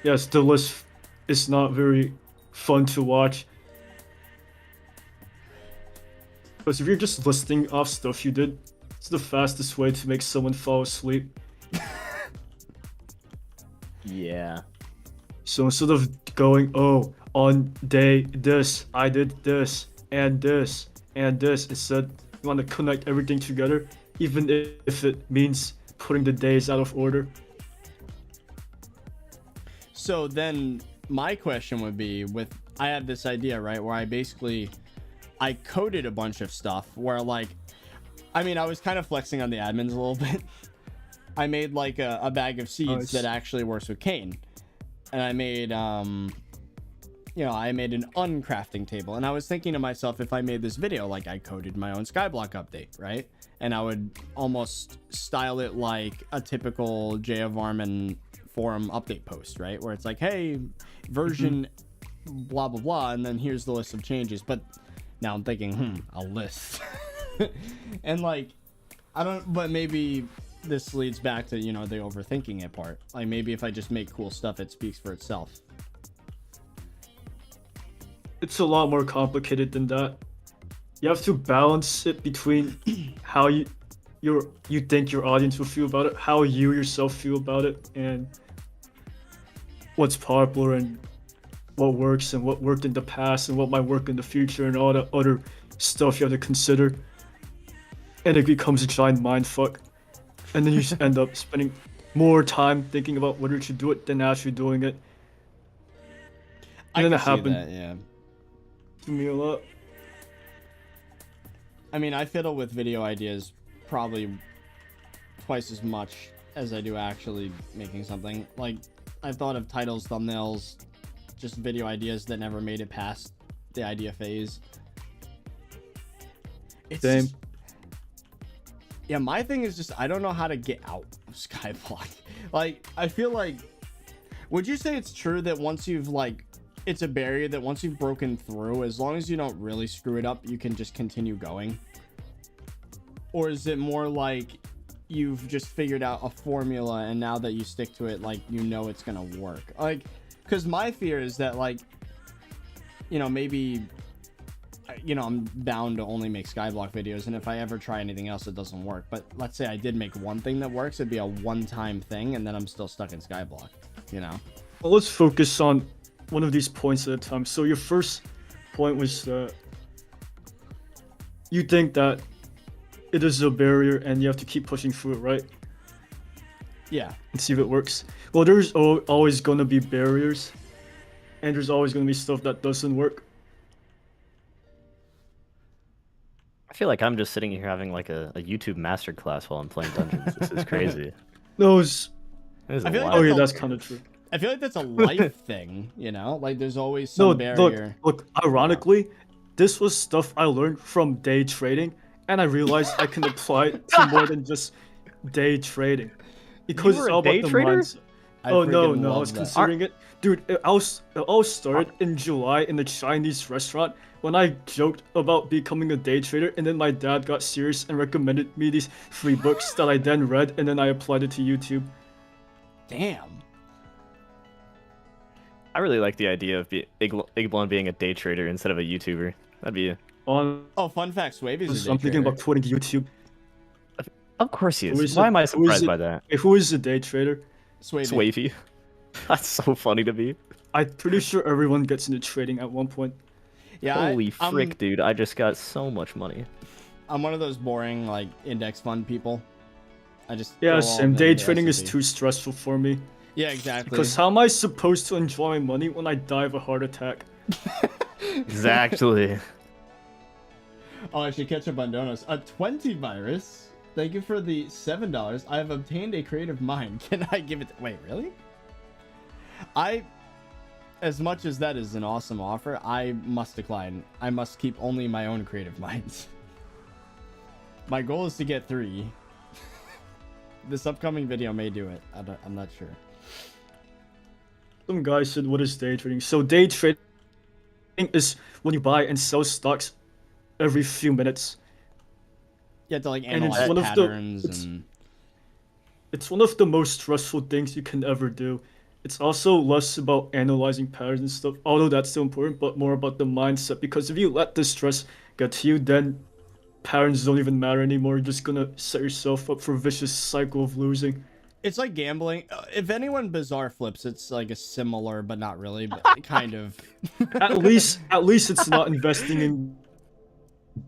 Speaker 4: the list is not very fun to watch. Because if you're just listing off stuff you did, it's the fastest way to make someone fall asleep.
Speaker 3: Yeah.
Speaker 4: So instead of going, oh, on day this, I did this, and this, and this, instead, you want to connect everything together, even if it means putting the days out of order.
Speaker 1: So then my question would be I had this idea, right, where I coded a bunch of stuff where like, I mean, I was kind of flexing on the admins a little bit. I made like a bag of seeds that actually works with cane. And I made, I made an uncrafting table. And I was thinking to myself, if I made this video, like I coded my own SkyBlock update, right? And I would almost style it like a typical J of Varman forum update post, right? Where it's like, hey, version blah, blah, blah. And then here's the list of changes. But now I'm thinking, a list. And like, but maybe this leads back to, the overthinking it part. Like maybe if I just make cool stuff, it speaks for itself.
Speaker 4: It's a lot more complicated than that. You have to balance it between how you think your audience will feel about it, how you yourself feel about it, and what's popular and what works and what worked in the past and what might work in the future and all the other stuff you have to consider. And it becomes a giant mindfuck. And then you just end up spending more time thinking about whether to do it than actually doing it. And then it happened
Speaker 1: Yeah.
Speaker 4: to me a lot.
Speaker 1: I mean, I fiddle with video ideas probably twice as much as I do actually making something. Like, I've thought of titles, thumbnails, just video ideas that never made it past the idea phase.
Speaker 4: Same.
Speaker 1: Yeah, my thing is just I don't know how to get out of SkyBlock. Like, I feel like, would you say it's true that once you've it's a barrier that once you've broken through, as long as you don't really screw it up, you can just continue going? Or is it more like you've just figured out a formula and now that you stick to it, like, it's gonna work? Like, because my fear is that, like, maybe I'm bound to only make SkyBlock videos, and if I ever try anything else, it doesn't work. But let's say I did make one thing that works, it'd be a one-time thing, and then I'm still stuck in SkyBlock,
Speaker 4: Well, let's focus on one of these points at a time. So your first point was you think that it is a barrier and you have to keep pushing through it, right?
Speaker 1: Yeah.
Speaker 4: And see if it works. Well, there's always going to be barriers, and there's always going to be stuff that doesn't work.
Speaker 3: I feel like I'm just sitting here having like a YouTube masterclass while I'm playing Dungeons. This is crazy.
Speaker 4: Those.
Speaker 3: This is
Speaker 1: I feel like
Speaker 3: wild.
Speaker 4: Oh yeah, that's kind of true.
Speaker 1: I feel like that's a life thing, like there's always some barrier.
Speaker 4: Look, ironically, this was stuff I learned from day trading, and I realized I can apply it to more than just day trading. Because
Speaker 3: were
Speaker 4: it's
Speaker 3: a
Speaker 4: all about
Speaker 3: day
Speaker 4: the
Speaker 3: trader?
Speaker 4: mindset.
Speaker 1: I
Speaker 4: Oh no,
Speaker 1: freaking
Speaker 4: no, I
Speaker 1: love
Speaker 4: was
Speaker 1: that.
Speaker 4: considering it. Dude, it all started in July in a Chinese restaurant when I joked about becoming a day trader, and then my dad got serious and recommended me these free books that I then read, and then I applied it to YouTube.
Speaker 1: Damn.
Speaker 3: I really like the idea of Igblon being a day trader instead of a YouTuber. That'd be.
Speaker 4: On
Speaker 1: Oh, fun fact, Swavey's a day
Speaker 4: I'm thinking
Speaker 1: trader.
Speaker 4: about quitting YouTube.
Speaker 3: Of course he
Speaker 4: Who
Speaker 3: is.
Speaker 4: is
Speaker 3: Why
Speaker 4: it?
Speaker 3: am I
Speaker 4: Who is
Speaker 3: surprised
Speaker 4: it?
Speaker 3: by that?
Speaker 4: Who is a day trader?
Speaker 1: Swavey.
Speaker 3: Swavey. That's so funny to me.
Speaker 4: I'm pretty sure everyone gets into trading at one point.
Speaker 1: Yeah,
Speaker 3: Holy frick, dude! I just got so much money.
Speaker 1: I'm one of those boring like index fund people. I just
Speaker 4: Yeah,
Speaker 1: throw all
Speaker 4: same.
Speaker 1: of them
Speaker 4: Day
Speaker 1: into
Speaker 4: trading is
Speaker 1: S&P.
Speaker 4: too stressful for me.
Speaker 1: Yeah, exactly.
Speaker 4: Because how am I supposed to enjoy my money when I die of a heart attack?
Speaker 3: Exactly.
Speaker 1: Oh, I should catch up on donuts. A ThirtyVirus. Thank you for the $7. I have obtained a creative mind. Can I give it? Wait, really? As much as that is an awesome offer, I must decline. I must keep only my own creative minds. My goal is to get 3. This upcoming video may do it. I'm not sure.
Speaker 4: Some guy said, what is day trading? So day trading is when you buy and sell stocks every few minutes.
Speaker 1: You have to like
Speaker 4: And it's
Speaker 1: analyze
Speaker 4: one of the-
Speaker 1: patterns
Speaker 4: it's-
Speaker 1: and...
Speaker 4: It's one of the most stressful things you can ever do. It's also less about analyzing patterns and stuff, although that's still important, but more about the mindset. Because if you let the stress get to you, then patterns don't even matter anymore. You're just gonna set yourself up for a vicious cycle of losing.
Speaker 1: It's like gambling. If anyone bizarre flips, it's like a similar, but not really, but kind of.
Speaker 4: At least it's not investing in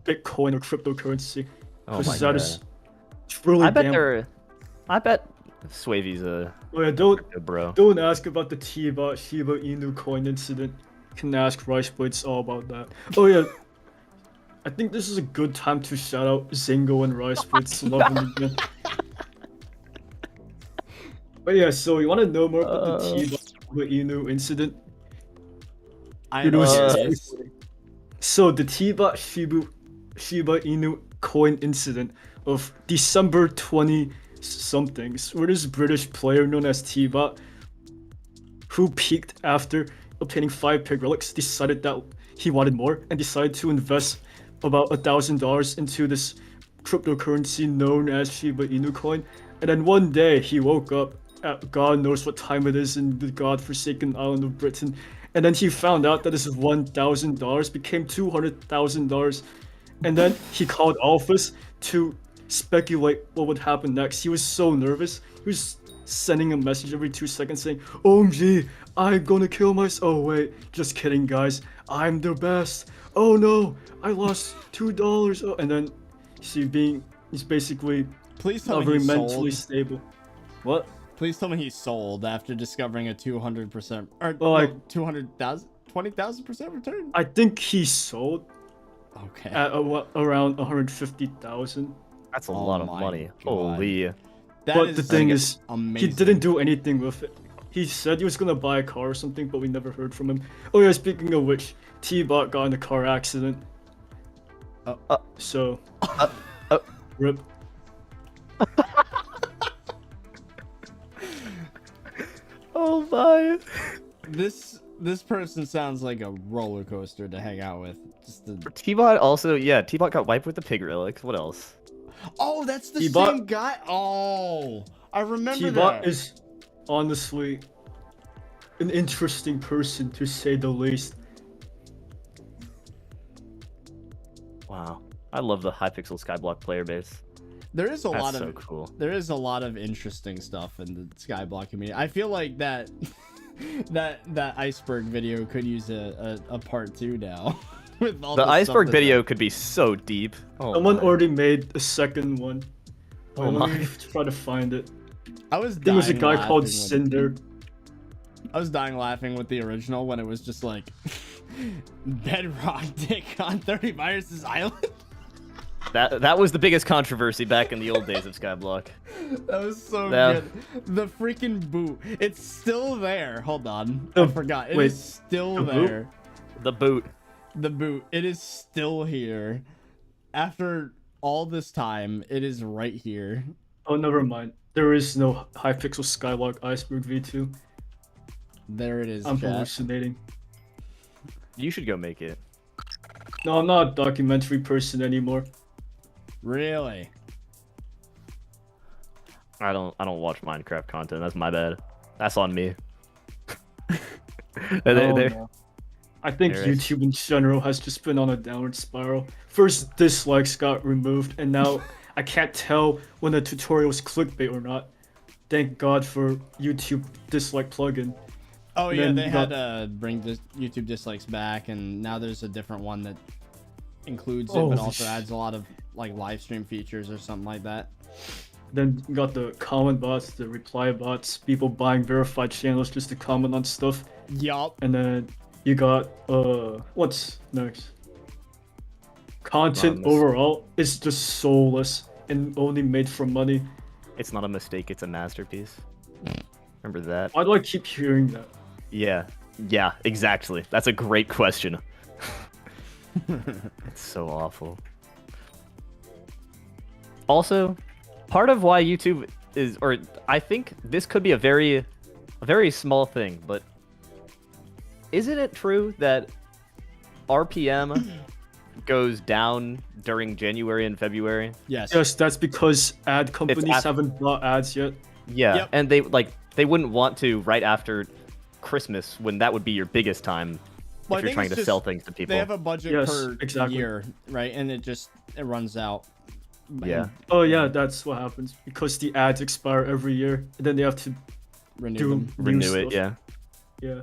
Speaker 4: Bitcoin or cryptocurrency.
Speaker 3: Oh
Speaker 4: Because
Speaker 3: my
Speaker 4: that
Speaker 3: god.
Speaker 4: is truly
Speaker 3: I bet Swavey's a
Speaker 4: Oh yeah, don't
Speaker 3: good bro.
Speaker 4: Don't ask about the Shiba Inu coin incident. You can ask Rice, but it's all about that. Oh yeah, I think this is a good time to shout out Zingo and Rice, but it's loving again. But yeah, so you want to know more about the Shiba Inu incident?
Speaker 1: I know what it is.
Speaker 4: So the Shiba Inu coin incident of December 20 somethings, where this British player known as T-Bot, who peaked after obtaining 5 pig relics, decided that he wanted more and decided to invest about $1,000 into this cryptocurrency known as Shiba Inu coin. And then one day he woke up at God knows what time it is in the godforsaken island of Britain, and then he found out that this $1,000 became $200,000, and then he called Alphas to speculate what would happen next. He was so nervous. He was sending a message every 2 seconds saying, OMG, I'm gonna kill myself. Oh wait, just kidding guys. I'm the best. Oh no, I lost $2. Oh, and then he's basically
Speaker 1: Please tell
Speaker 4: not
Speaker 1: me
Speaker 4: very
Speaker 1: he
Speaker 4: mentally
Speaker 1: sold.
Speaker 4: stable. What?
Speaker 1: Please tell me he sold after discovering a 200% or
Speaker 4: Well,
Speaker 1: no, 200,000, 20,000% return.
Speaker 4: I think he sold
Speaker 1: Okay.
Speaker 4: at around 150,000.
Speaker 3: That's a
Speaker 1: Oh
Speaker 3: lot of
Speaker 1: my
Speaker 3: money.
Speaker 1: God.
Speaker 3: Holy.
Speaker 1: That
Speaker 4: But the thing is,
Speaker 1: amazing.
Speaker 4: he didn't do anything with it. He said he was gonna buy a car or something, but we never heard from him. Oh yeah, speaking of which, T-Bot got in a car accident. So, rip.
Speaker 3: Oh my.
Speaker 1: This person sounds like a roller coaster to hang out with. Just the...
Speaker 3: T-Bot also, yeah, T-Bot got wiped with the pig relic. What else?
Speaker 1: Oh, that's the
Speaker 4: T-Bot-
Speaker 1: same guy. Oh, I remember
Speaker 4: T-Bot
Speaker 1: that.
Speaker 4: is honestly an interesting person to say the least.
Speaker 3: Wow. I love the Hypixel SkyBlock player base.
Speaker 1: There is a
Speaker 3: That's
Speaker 1: lot
Speaker 3: so
Speaker 1: of
Speaker 3: cool.
Speaker 1: there is a lot of interesting stuff in the SkyBlock community. I feel like that that iceberg video could use a part 2 now. With all
Speaker 3: The
Speaker 1: stuff
Speaker 3: iceberg
Speaker 1: that's
Speaker 3: video
Speaker 1: there.
Speaker 3: could be so deep. Oh
Speaker 4: Someone
Speaker 3: my.
Speaker 4: already made a second one.
Speaker 3: Oh
Speaker 4: Let me
Speaker 3: my.
Speaker 4: try to find it.
Speaker 1: I was
Speaker 4: There was a
Speaker 1: dying
Speaker 4: guy
Speaker 1: laughing
Speaker 4: called
Speaker 1: when-
Speaker 4: Cinder.
Speaker 1: I was dying laughing with the original when it was just like Bedrock Dick on 30Virus's island.
Speaker 3: That was the biggest controversy back in the old days of Skyblock.
Speaker 1: That was so
Speaker 3: That-
Speaker 1: good. The freaking boot. It's still there. Hold on.
Speaker 4: The-
Speaker 1: I forgot. It is
Speaker 4: wait,
Speaker 1: still
Speaker 4: the boot?
Speaker 1: there.
Speaker 3: The boot.
Speaker 1: the boot. It is still here. After all this time, it is right here.
Speaker 4: Oh, never mind. There is no Hypixel SkyBlock Iceberg V2.
Speaker 1: There it is,
Speaker 4: I'm
Speaker 1: chat.
Speaker 4: hallucinating.
Speaker 3: You should go make it.
Speaker 4: No, I'm not a documentary person anymore.
Speaker 1: Really?
Speaker 3: I don't watch Minecraft content. That's my bad. That's on me.
Speaker 4: No. I think
Speaker 3: There is.
Speaker 4: YouTube in general has just been on a downward spiral. First, dislikes got removed, and now I can't tell when a tutorial is clickbait or not. Thank God for YouTube dislike plugin.
Speaker 1: Oh
Speaker 4: And
Speaker 1: yeah,
Speaker 4: then
Speaker 1: they
Speaker 4: you
Speaker 1: had
Speaker 4: got-
Speaker 1: to bring this YouTube dislikes back, and now there's a different one that includes it,
Speaker 4: Oh,
Speaker 1: but also adds a lot of like live stream features or something like that.
Speaker 4: Then you got the comment bots, the reply bots, people buying verified channels just to comment on stuff.
Speaker 1: Yup.
Speaker 4: And then you got what's next? Content
Speaker 3: Anonymous.
Speaker 4: overall is just soulless and only made for money.
Speaker 3: It's not a mistake. It's a masterpiece. Remember that?
Speaker 4: Why do I keep hearing that?
Speaker 3: Yeah. Yeah. Exactly. That's a great question. It's so awful. Also, part of why YouTube is, or I think this could be a very small thing, but isn't it true that RPM goes down during January and February?
Speaker 1: Yes.
Speaker 4: Yes, that's because ad companies
Speaker 3: after-
Speaker 4: haven't bought ads yet.
Speaker 3: Yeah,
Speaker 1: Yep.
Speaker 3: and they wouldn't want to right after Christmas when that would be your biggest time
Speaker 1: Well, I
Speaker 3: if you're
Speaker 1: think
Speaker 3: trying
Speaker 1: it's
Speaker 3: to
Speaker 1: just-
Speaker 3: sell things to people.
Speaker 1: They have a budget
Speaker 4: Yes,
Speaker 1: per
Speaker 4: exactly.
Speaker 1: year, right? And it runs out.
Speaker 3: Yeah.
Speaker 4: Oh yeah, that's what happens because the ads expire every year, and then they have to
Speaker 1: Renew
Speaker 4: do
Speaker 1: them.
Speaker 4: new
Speaker 3: Renew it,
Speaker 4: stuff.
Speaker 3: yeah.
Speaker 4: Yeah.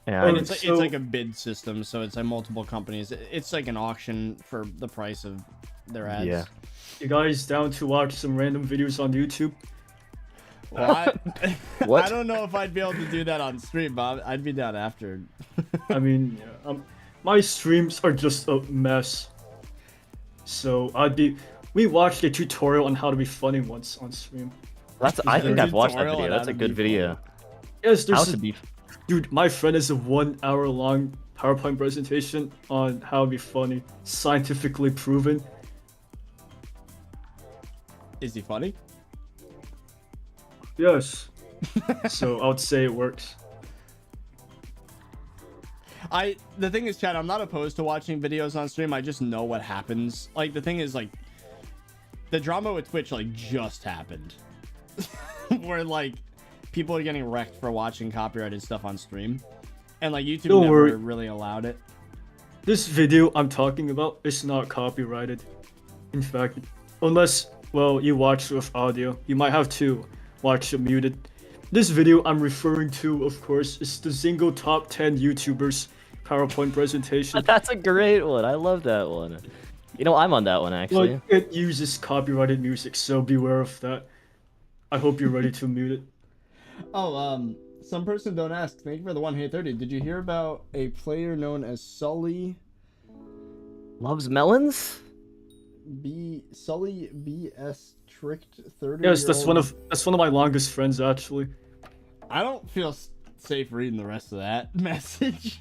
Speaker 3: Yeah,
Speaker 4: Oh,
Speaker 1: And
Speaker 3: I-
Speaker 1: it's
Speaker 4: so-
Speaker 1: like a bid system, so it's like multiple companies. It's like an auction for the price of their ads.
Speaker 3: Yeah.
Speaker 4: You guys down to watch some random videos on YouTube?
Speaker 1: Well,
Speaker 3: What?
Speaker 1: I don't know if I'd be able to do that on stream, Bob. I'd be down after.
Speaker 4: I mean, yeah, my streams are just a mess. So we watched a tutorial on how to be funny once on stream.
Speaker 3: I
Speaker 1: there
Speaker 3: think
Speaker 1: a
Speaker 3: I've watched that
Speaker 1: tutorial
Speaker 3: video.
Speaker 1: on
Speaker 3: That's
Speaker 1: how
Speaker 3: a
Speaker 1: to
Speaker 3: good
Speaker 1: be
Speaker 3: video.
Speaker 4: Yes,
Speaker 3: How
Speaker 4: there's
Speaker 3: to
Speaker 4: a,
Speaker 3: be
Speaker 4: dude. My friend has a 1 hour long PowerPoint presentation on how to be funny, scientifically proven.
Speaker 1: Is he funny?
Speaker 4: Yes. So I would say it works.
Speaker 1: The thing is, Chad, I'm not opposed to watching videos on stream. I just know what happens. Like, the thing is, like, the drama with Twitch, like, just happened. Where, like, people are getting wrecked for watching copyrighted stuff on stream. And, like, YouTube
Speaker 4: Don't
Speaker 1: never
Speaker 4: worry.
Speaker 1: really allowed it.
Speaker 4: This video I'm talking about is not copyrighted. In fact, unless, well, you watch with audio, you might have to watch it muted. This video I'm referring to, of course, is the Zingo Top 10 YouTubers PowerPoint presentation.
Speaker 3: That's a great one. I love that one. You know, I'm on that one actually.
Speaker 4: Like, it uses copyrighted music, so beware of that. I hope you're ready to mute it.
Speaker 1: Oh, some person don't ask. Thank you for the 1Hey30. Did you hear about a player known as Sully
Speaker 3: Loves melons?
Speaker 1: Sully BS Tricked 30?
Speaker 4: Yes, that's one of my longest friends actually.
Speaker 1: I don't feel safe reading the rest of that message.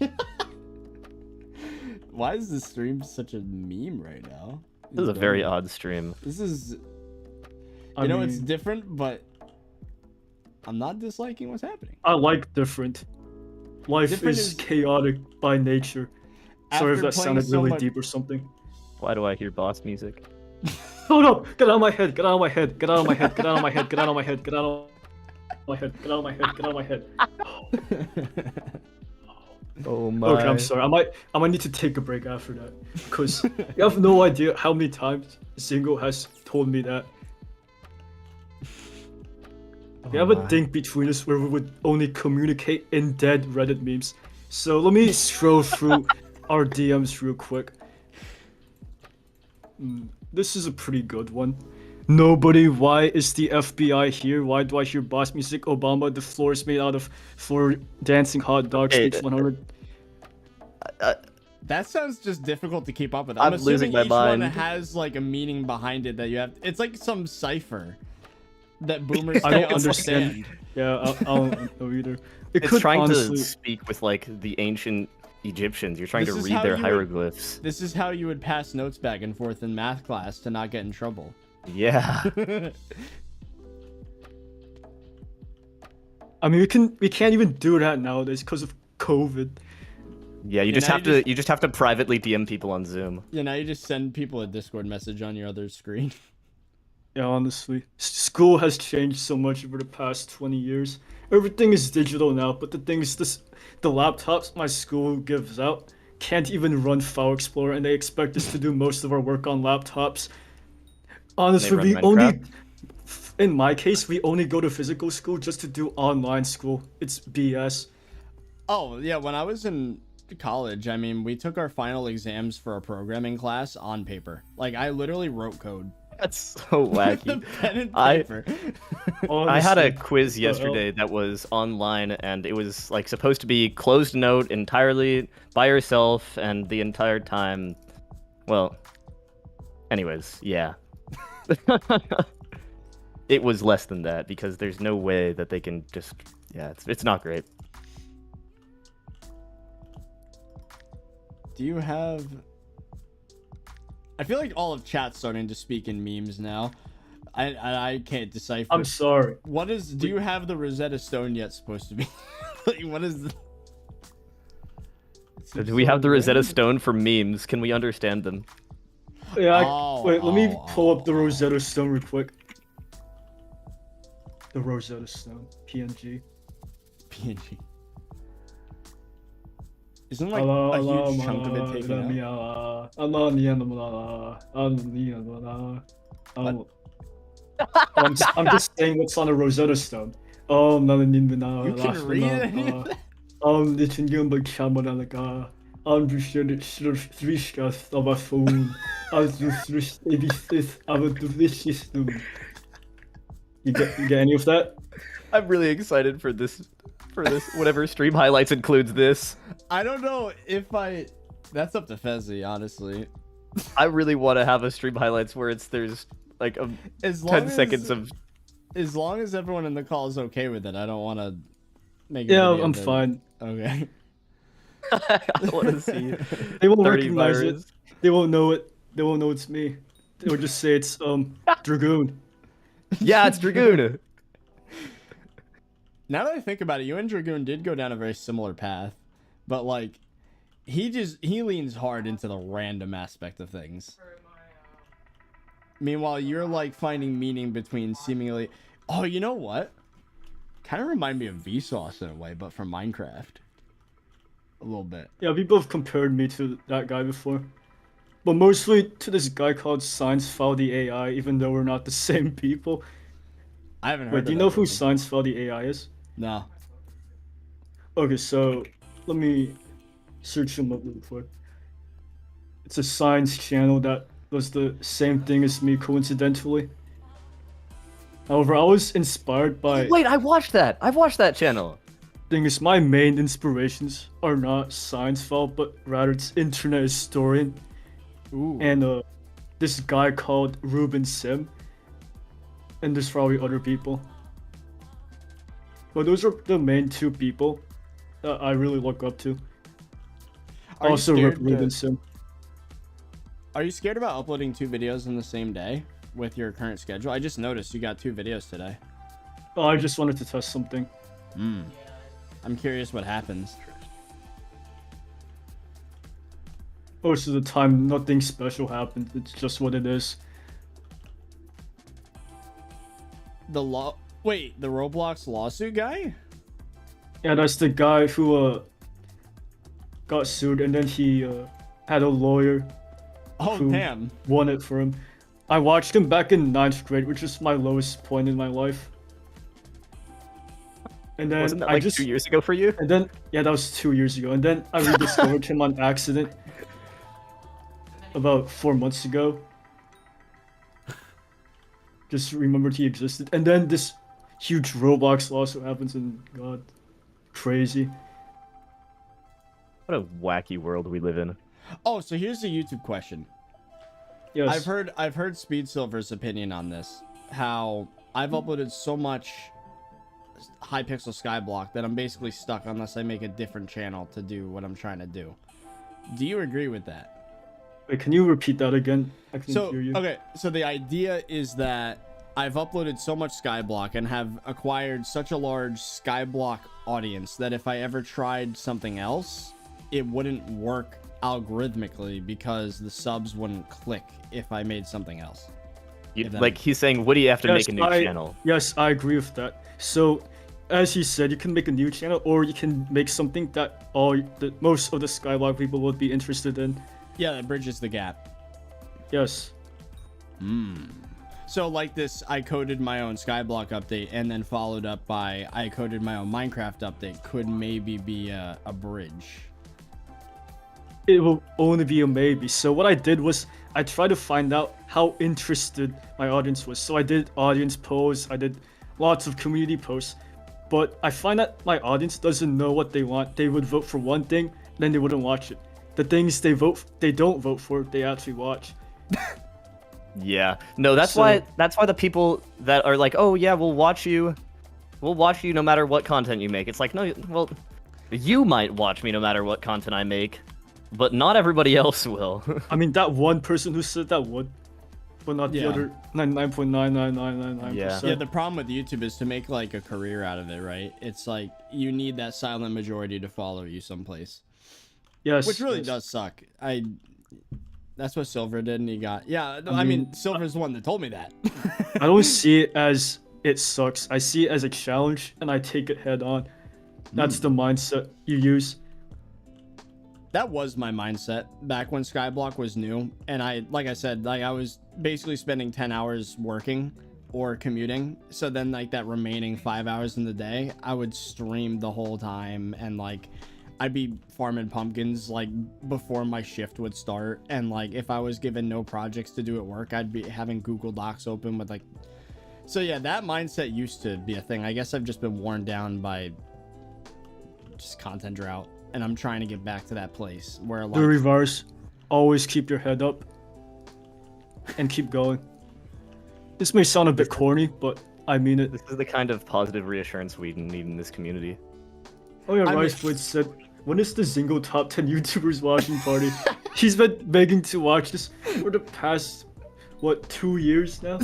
Speaker 1: Why is this stream such a meme right now?
Speaker 3: This is a very odd stream.
Speaker 1: This is,
Speaker 4: I
Speaker 1: it's
Speaker 4: mean,
Speaker 1: different, but I'm not disliking what's happening.
Speaker 4: I like different. Life
Speaker 1: Different
Speaker 4: is
Speaker 1: is-
Speaker 4: chaotic by nature. Sorry if
Speaker 1: After
Speaker 4: that
Speaker 1: playing
Speaker 4: sounded
Speaker 1: so
Speaker 4: really
Speaker 1: much-
Speaker 4: deep or something.
Speaker 3: Why do I hear boss music?
Speaker 4: Oh no! Get out of my head! Get out of my head! Get out of my head! Get out of my head! Get out of my head! Get out of my head! Get out of my head! Get out of my head!
Speaker 3: Oh my.
Speaker 4: Okay, I'm sorry. I might need to take a break after that, because you have no idea how many times Zingo has told me that. We have a thing between us where we would only communicate in dead Reddit memes. So let me scroll through our DMs real quick. This is a pretty good one. Nobody, why is the FBI here? Why do I hear boss music? Obama, the floor is made out of 4 dancing hot dogs,
Speaker 3: Hey,
Speaker 4: stage 100.
Speaker 1: That sounds just difficult to keep up with.
Speaker 3: I'm
Speaker 1: assuming
Speaker 3: losing my
Speaker 1: each one
Speaker 3: mind.
Speaker 1: has like a meaning behind it that you have. It's like some cipher that boomers
Speaker 4: I
Speaker 1: can't
Speaker 4: don't understand. Yeah, I don't know either. It
Speaker 3: It's
Speaker 4: could
Speaker 3: trying
Speaker 4: honestly...
Speaker 3: to speak with like the ancient Egyptians. You're trying
Speaker 1: This
Speaker 3: to
Speaker 1: is
Speaker 3: read
Speaker 1: how
Speaker 3: their
Speaker 1: you would-
Speaker 3: hieroglyphs.
Speaker 1: This is how you would pass notes back and forth in math class to not get in trouble.
Speaker 3: Yeah.
Speaker 4: I mean, we can't even do that nowadays because of COVID.
Speaker 3: Yeah, you
Speaker 1: Yeah,
Speaker 3: just
Speaker 1: now
Speaker 3: have
Speaker 1: you
Speaker 3: to have to privately DM people on Zoom.
Speaker 1: Yeah, now you just send people a Discord message on your other screen.
Speaker 4: Yeah, honestly, school has changed so much over the past 20 years. Everything is digital now, but the thing is, the laptops my school gives out can't even run File Explorer, and they expect us to do most of our work on laptops. Honestly,
Speaker 3: run
Speaker 4: we
Speaker 3: Minecraft?
Speaker 4: only, in my case, we only go to physical school just to do online school. It's BS.
Speaker 1: Oh, yeah, when I was in college, I mean, we took our final exams for a programming class on paper. Like, I literally wrote code.
Speaker 3: That's so
Speaker 1: With the
Speaker 3: wacky.
Speaker 1: pen and
Speaker 3: I-
Speaker 1: paper.
Speaker 3: I had a
Speaker 4: Honestly.
Speaker 3: quiz yesterday that was online, and it was like supposed to be closed note entirely by yourself, and the entire time. Well, anyways, yeah. It was less than that because there's no way that they can just. Yeah, it's not great.
Speaker 1: Do you have... I feel like all of chat's starting to speak in memes now. I can't decipher.
Speaker 4: I'm sorry.
Speaker 1: What is... Do you have the Rosetta Stone yet supposed to be? Like, what is the...
Speaker 3: Do we have the Rosetta Stone for memes? Can we understand them?
Speaker 4: Yeah,
Speaker 1: Oh,
Speaker 4: let me pull up the Rosetta Stone real quick. The Rosetta Stone, PNG.
Speaker 1: PNG. Isn't like a huge chunk of it taken out?
Speaker 4: I'm just saying what's on the Rosetta Stone. You
Speaker 1: You can read any of that?
Speaker 4: You get any of that?
Speaker 3: I'm really excited for this. Whatever stream highlights includes this.
Speaker 1: I don't know if I... That's up to Fezzy, honestly.
Speaker 3: I really want to have a stream highlights where there's like a
Speaker 1: As
Speaker 3: 10 seconds of.
Speaker 1: As long as everyone in the call is okay with it, I don't want to make a
Speaker 4: Yeah,
Speaker 1: video
Speaker 4: I'm
Speaker 1: that-
Speaker 4: fine.
Speaker 1: Okay.
Speaker 3: I want to see.
Speaker 4: They won't
Speaker 3: 30
Speaker 4: recognize
Speaker 3: virus.
Speaker 4: it. They won't know it. They won't know it's me. They'll just say it's Dragoon.
Speaker 3: Yeah, it's Dragoon.
Speaker 1: Now that I think about it, you and Dragoon did go down a very similar path, but like, he leans hard into the random aspect of things. Meanwhile, you're like finding meaning between seemingly... Oh, you know what? Kind of remind me of Vsauce in a way, but from Minecraft. A little bit.
Speaker 4: Yeah, people have compared me to that guy before. But mostly to this guy called Science File the AI, even though we're not the same people.
Speaker 1: I haven't heard
Speaker 4: Wait,
Speaker 1: of
Speaker 4: do you
Speaker 1: that
Speaker 4: know who
Speaker 1: person.
Speaker 4: Science File the AI is?
Speaker 1: No.
Speaker 4: Okay, so let me search him up really quick. It's a science channel that does the same thing as me coincidentally. However, I was inspired by...
Speaker 3: Wait, I watched that. I've watched that channel.
Speaker 4: Thing is, my main inspirations are not Science File, but rather it's Internet Historian.
Speaker 1: Ooh.
Speaker 4: And this guy called Ruben Sim. And there's probably other people. But those are the main two people that I really look up to.
Speaker 1: Are you
Speaker 4: Also,
Speaker 1: scared
Speaker 4: Ruben
Speaker 1: to-
Speaker 4: Sim.
Speaker 1: Are you scared about uploading 2 videos in the same day with your current schedule? I just noticed you got 2 videos today.
Speaker 4: Oh, I just wanted to test something.
Speaker 1: I'm curious what happens.
Speaker 4: Most of the time, nothing special happens. It's just what it is.
Speaker 1: The Roblox lawsuit guy?
Speaker 4: Yeah, that's the guy who got sued, and then he had a lawyer
Speaker 1: Oh,
Speaker 4: who
Speaker 1: damn.
Speaker 4: won it for him. I watched him back in 9th grade, which is my lowest point in my life. And then
Speaker 3: Wasn't that
Speaker 4: I
Speaker 3: like
Speaker 4: just
Speaker 3: 2 years ago for you?
Speaker 4: and then yeah, that was 2 years ago. And then I rediscovered him on accident about 4 months ago. Just remembered he existed, and then this huge Roblox lawsuit happens, and God, crazy.
Speaker 3: What a wacky world we live in.
Speaker 1: Oh, so here's the YouTube question.
Speaker 4: Yes.
Speaker 1: I've heard Speed Silver's opinion on this. How I've uploaded so much Hypixel SkyBlock that I'm basically stuck unless I make a different channel to do what I'm trying to do. Do you agree with that?
Speaker 4: Wait, can you repeat that again? I couldn't hear you.
Speaker 1: Okay, so the idea is that I've uploaded so much SkyBlock and have acquired such a large SkyBlock audience that if I ever tried something else, it wouldn't work algorithmically because the subs wouldn't click if I made something else.
Speaker 3: Like he's saying, what do you have to make a new channel?
Speaker 4: Yes, I agree with that. So, as he said, you can make a new channel, or you can make something that most of the SkyBlock people would be interested in.
Speaker 1: Yeah, that bridges the gap.
Speaker 4: Yes.
Speaker 1: So like this, I coded my own SkyBlock update and then followed up by I coded my own Minecraft update could maybe be a bridge.
Speaker 4: It will only be a maybe. So what I did was I tried to find out how interested my audience was. So I did audience polls, I did lots of community posts, but I find that my audience doesn't know what they want. They would vote for one thing, then they wouldn't watch it. The things they don't vote for, they actually watch.
Speaker 3: Yeah. No, that's why the people that are like, "Oh yeah, we'll watch you no matter what content you make." It's like, "No, well, you might watch me no matter what content I make, but not everybody else will."
Speaker 4: I mean, that one person who said that would, but not the other 99.99999%.
Speaker 3: Yeah,
Speaker 1: the problem with YouTube is to make like a career out of it, right? It's like you need that silent majority to follow you someplace.
Speaker 4: Yes.
Speaker 1: Which really does suck. That's what Silver did, and he got... Yeah, I mean, Silver's the one that told me that.
Speaker 4: I don't see it as it sucks. I see it as a challenge, and I take it head on. That's the mindset you use.
Speaker 1: That was my mindset back when SkyBlock was new, and like I said, I was basically spending 10 hours working or commuting, so then like that remaining 5 hours in the day, I would stream the whole time, and like... I'd be farming pumpkins like before my shift would start, and like if I was given no projects to do at work, I'd be having Google Docs open with like... So yeah, that mindset used to be a thing. I guess I've just been worn down by just content drought, and I'm trying to get back to that place where like...
Speaker 4: ThirtyVirus, always keep your head up and keep going. This may sound a bit corny, but I mean it.
Speaker 3: This is the kind of positive reassurance we need in this community.
Speaker 4: Oh yeah, Ricewood said, when is the Zingo top 10 YouTubers watching party? He's been begging to watch this for the past, 2 years now?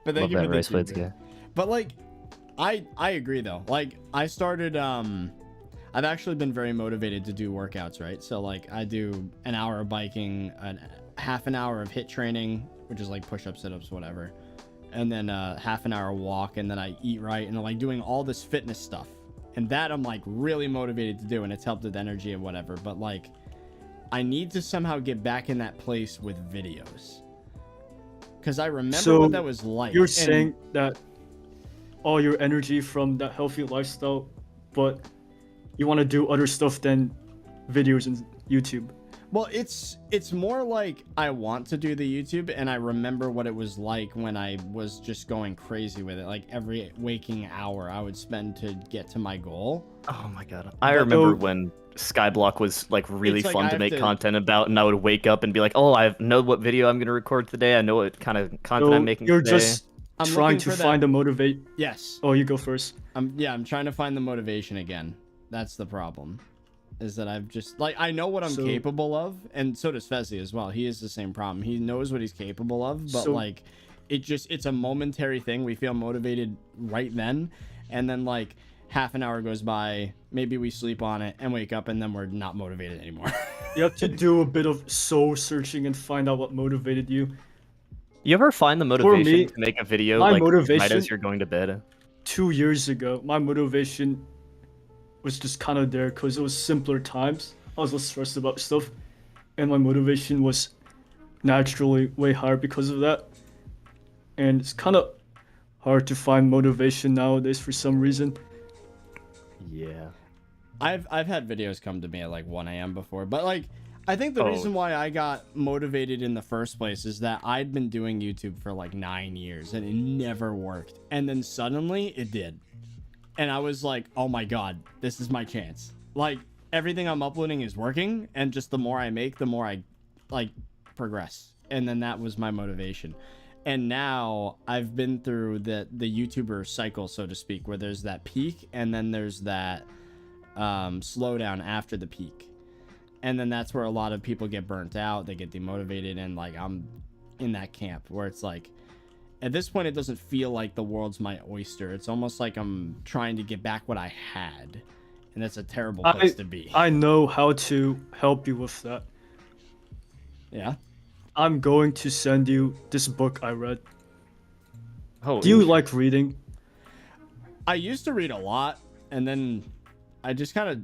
Speaker 1: But thank you for
Speaker 3: that,
Speaker 1: the But like, I agree though. Like I started, I've actually been very motivated to do workouts, right? So like I do an hour of biking, half an hour of HIIT training, which is like push-ups, sit-ups, whatever. And then half an hour walk, and then I eat right, and I'm like doing all this fitness stuff, and that I'm like really motivated to do, and it's helped with energy and whatever. But like I need to somehow get back in that place with videos, because I remember what that was like.
Speaker 4: You're saying that all your energy from that healthy lifestyle, but you want to do other stuff than videos and YouTube.
Speaker 1: Well, it's more like I want to do the YouTube, and I remember what it was like when I was just going crazy with it. Like every waking hour I would spend to get to my goal.
Speaker 3: Oh my god. I remember when SkyBlock was like really fun to make content about, and I would wake up and be like, "Oh, I know what video I'm going to record today. I know what kind of content I'm making
Speaker 4: you're
Speaker 3: today."
Speaker 4: Just trying to find a motivate.
Speaker 1: Yes.
Speaker 4: Oh, you go first.
Speaker 1: I'm trying to find the motivation again. That's the problem. Is that I've just like I know what I'm capable of, and so does Fezzi as well. He has the same problem. He knows what he's capable of, but like it's a momentary thing. We feel motivated right then, and then like half an hour goes by, maybe we sleep on it and wake up, and then we're not motivated anymore.
Speaker 4: You have to do a bit of soul searching and find out what motivated you.
Speaker 3: You ever find the motivation to make a video like right as you're going to bed?
Speaker 4: 2 years ago, my motivation was just kind of there because it was simpler times. I was less stressed about stuff, and my motivation was naturally way higher because of that. And it's kind of hard to find motivation nowadays for some reason.
Speaker 3: Yeah.
Speaker 1: I've had videos come to me at like 1 a.m. before, but like I think the reason why I got motivated in the first place is that I'd been doing YouTube for like 9 years and it never worked, and then suddenly it did. And I was like, oh my god, this is my chance. Like, everything I'm uploading is working, and just the more I make, the more I, like, progress. And then that was my motivation. And now I've been through the YouTuber cycle, so to speak, where there's that peak and then there's that slowdown after the peak. And then that's where a lot of people get burnt out, they get demotivated, and like I'm in that camp where it's like at this point it doesn't feel like the world's my oyster. It's almost like I'm trying to get back what I had. And that's a terrible place to be.
Speaker 4: I know how to help you with that.
Speaker 1: Yeah.
Speaker 4: I'm going to send you this book I read.
Speaker 3: Oh,
Speaker 4: Do you like reading?
Speaker 1: I used to read a lot, and then I just kind of...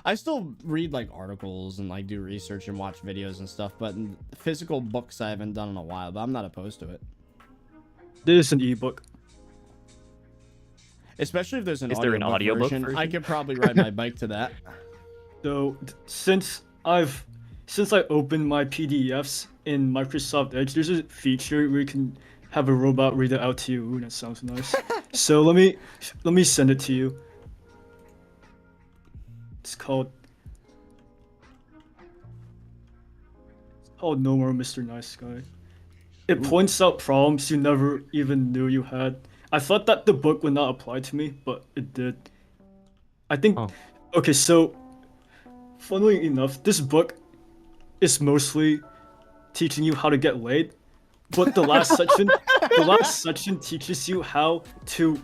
Speaker 1: I still read, like, articles and, like, do research and watch videos and stuff, but physical books I haven't done in a while, but I'm not opposed to it.
Speaker 4: This is an ebook.
Speaker 1: Especially if there's an
Speaker 3: audiobook
Speaker 1: version.
Speaker 3: version?
Speaker 1: I could probably ride my bike to that.
Speaker 4: So, since I opened my PDFs in Microsoft Edge, there's a feature where you can have a robot read it out to you. Ooh, that sounds nice. So let me send it to you. It's called No More Mr. Nice Guy. It points out problems you never even knew you had. I thought that the book would not apply to me, but it did. I think.
Speaker 3: Oh.
Speaker 4: Okay, so funnily enough, this book is mostly teaching you how to get laid, but the last section teaches you how to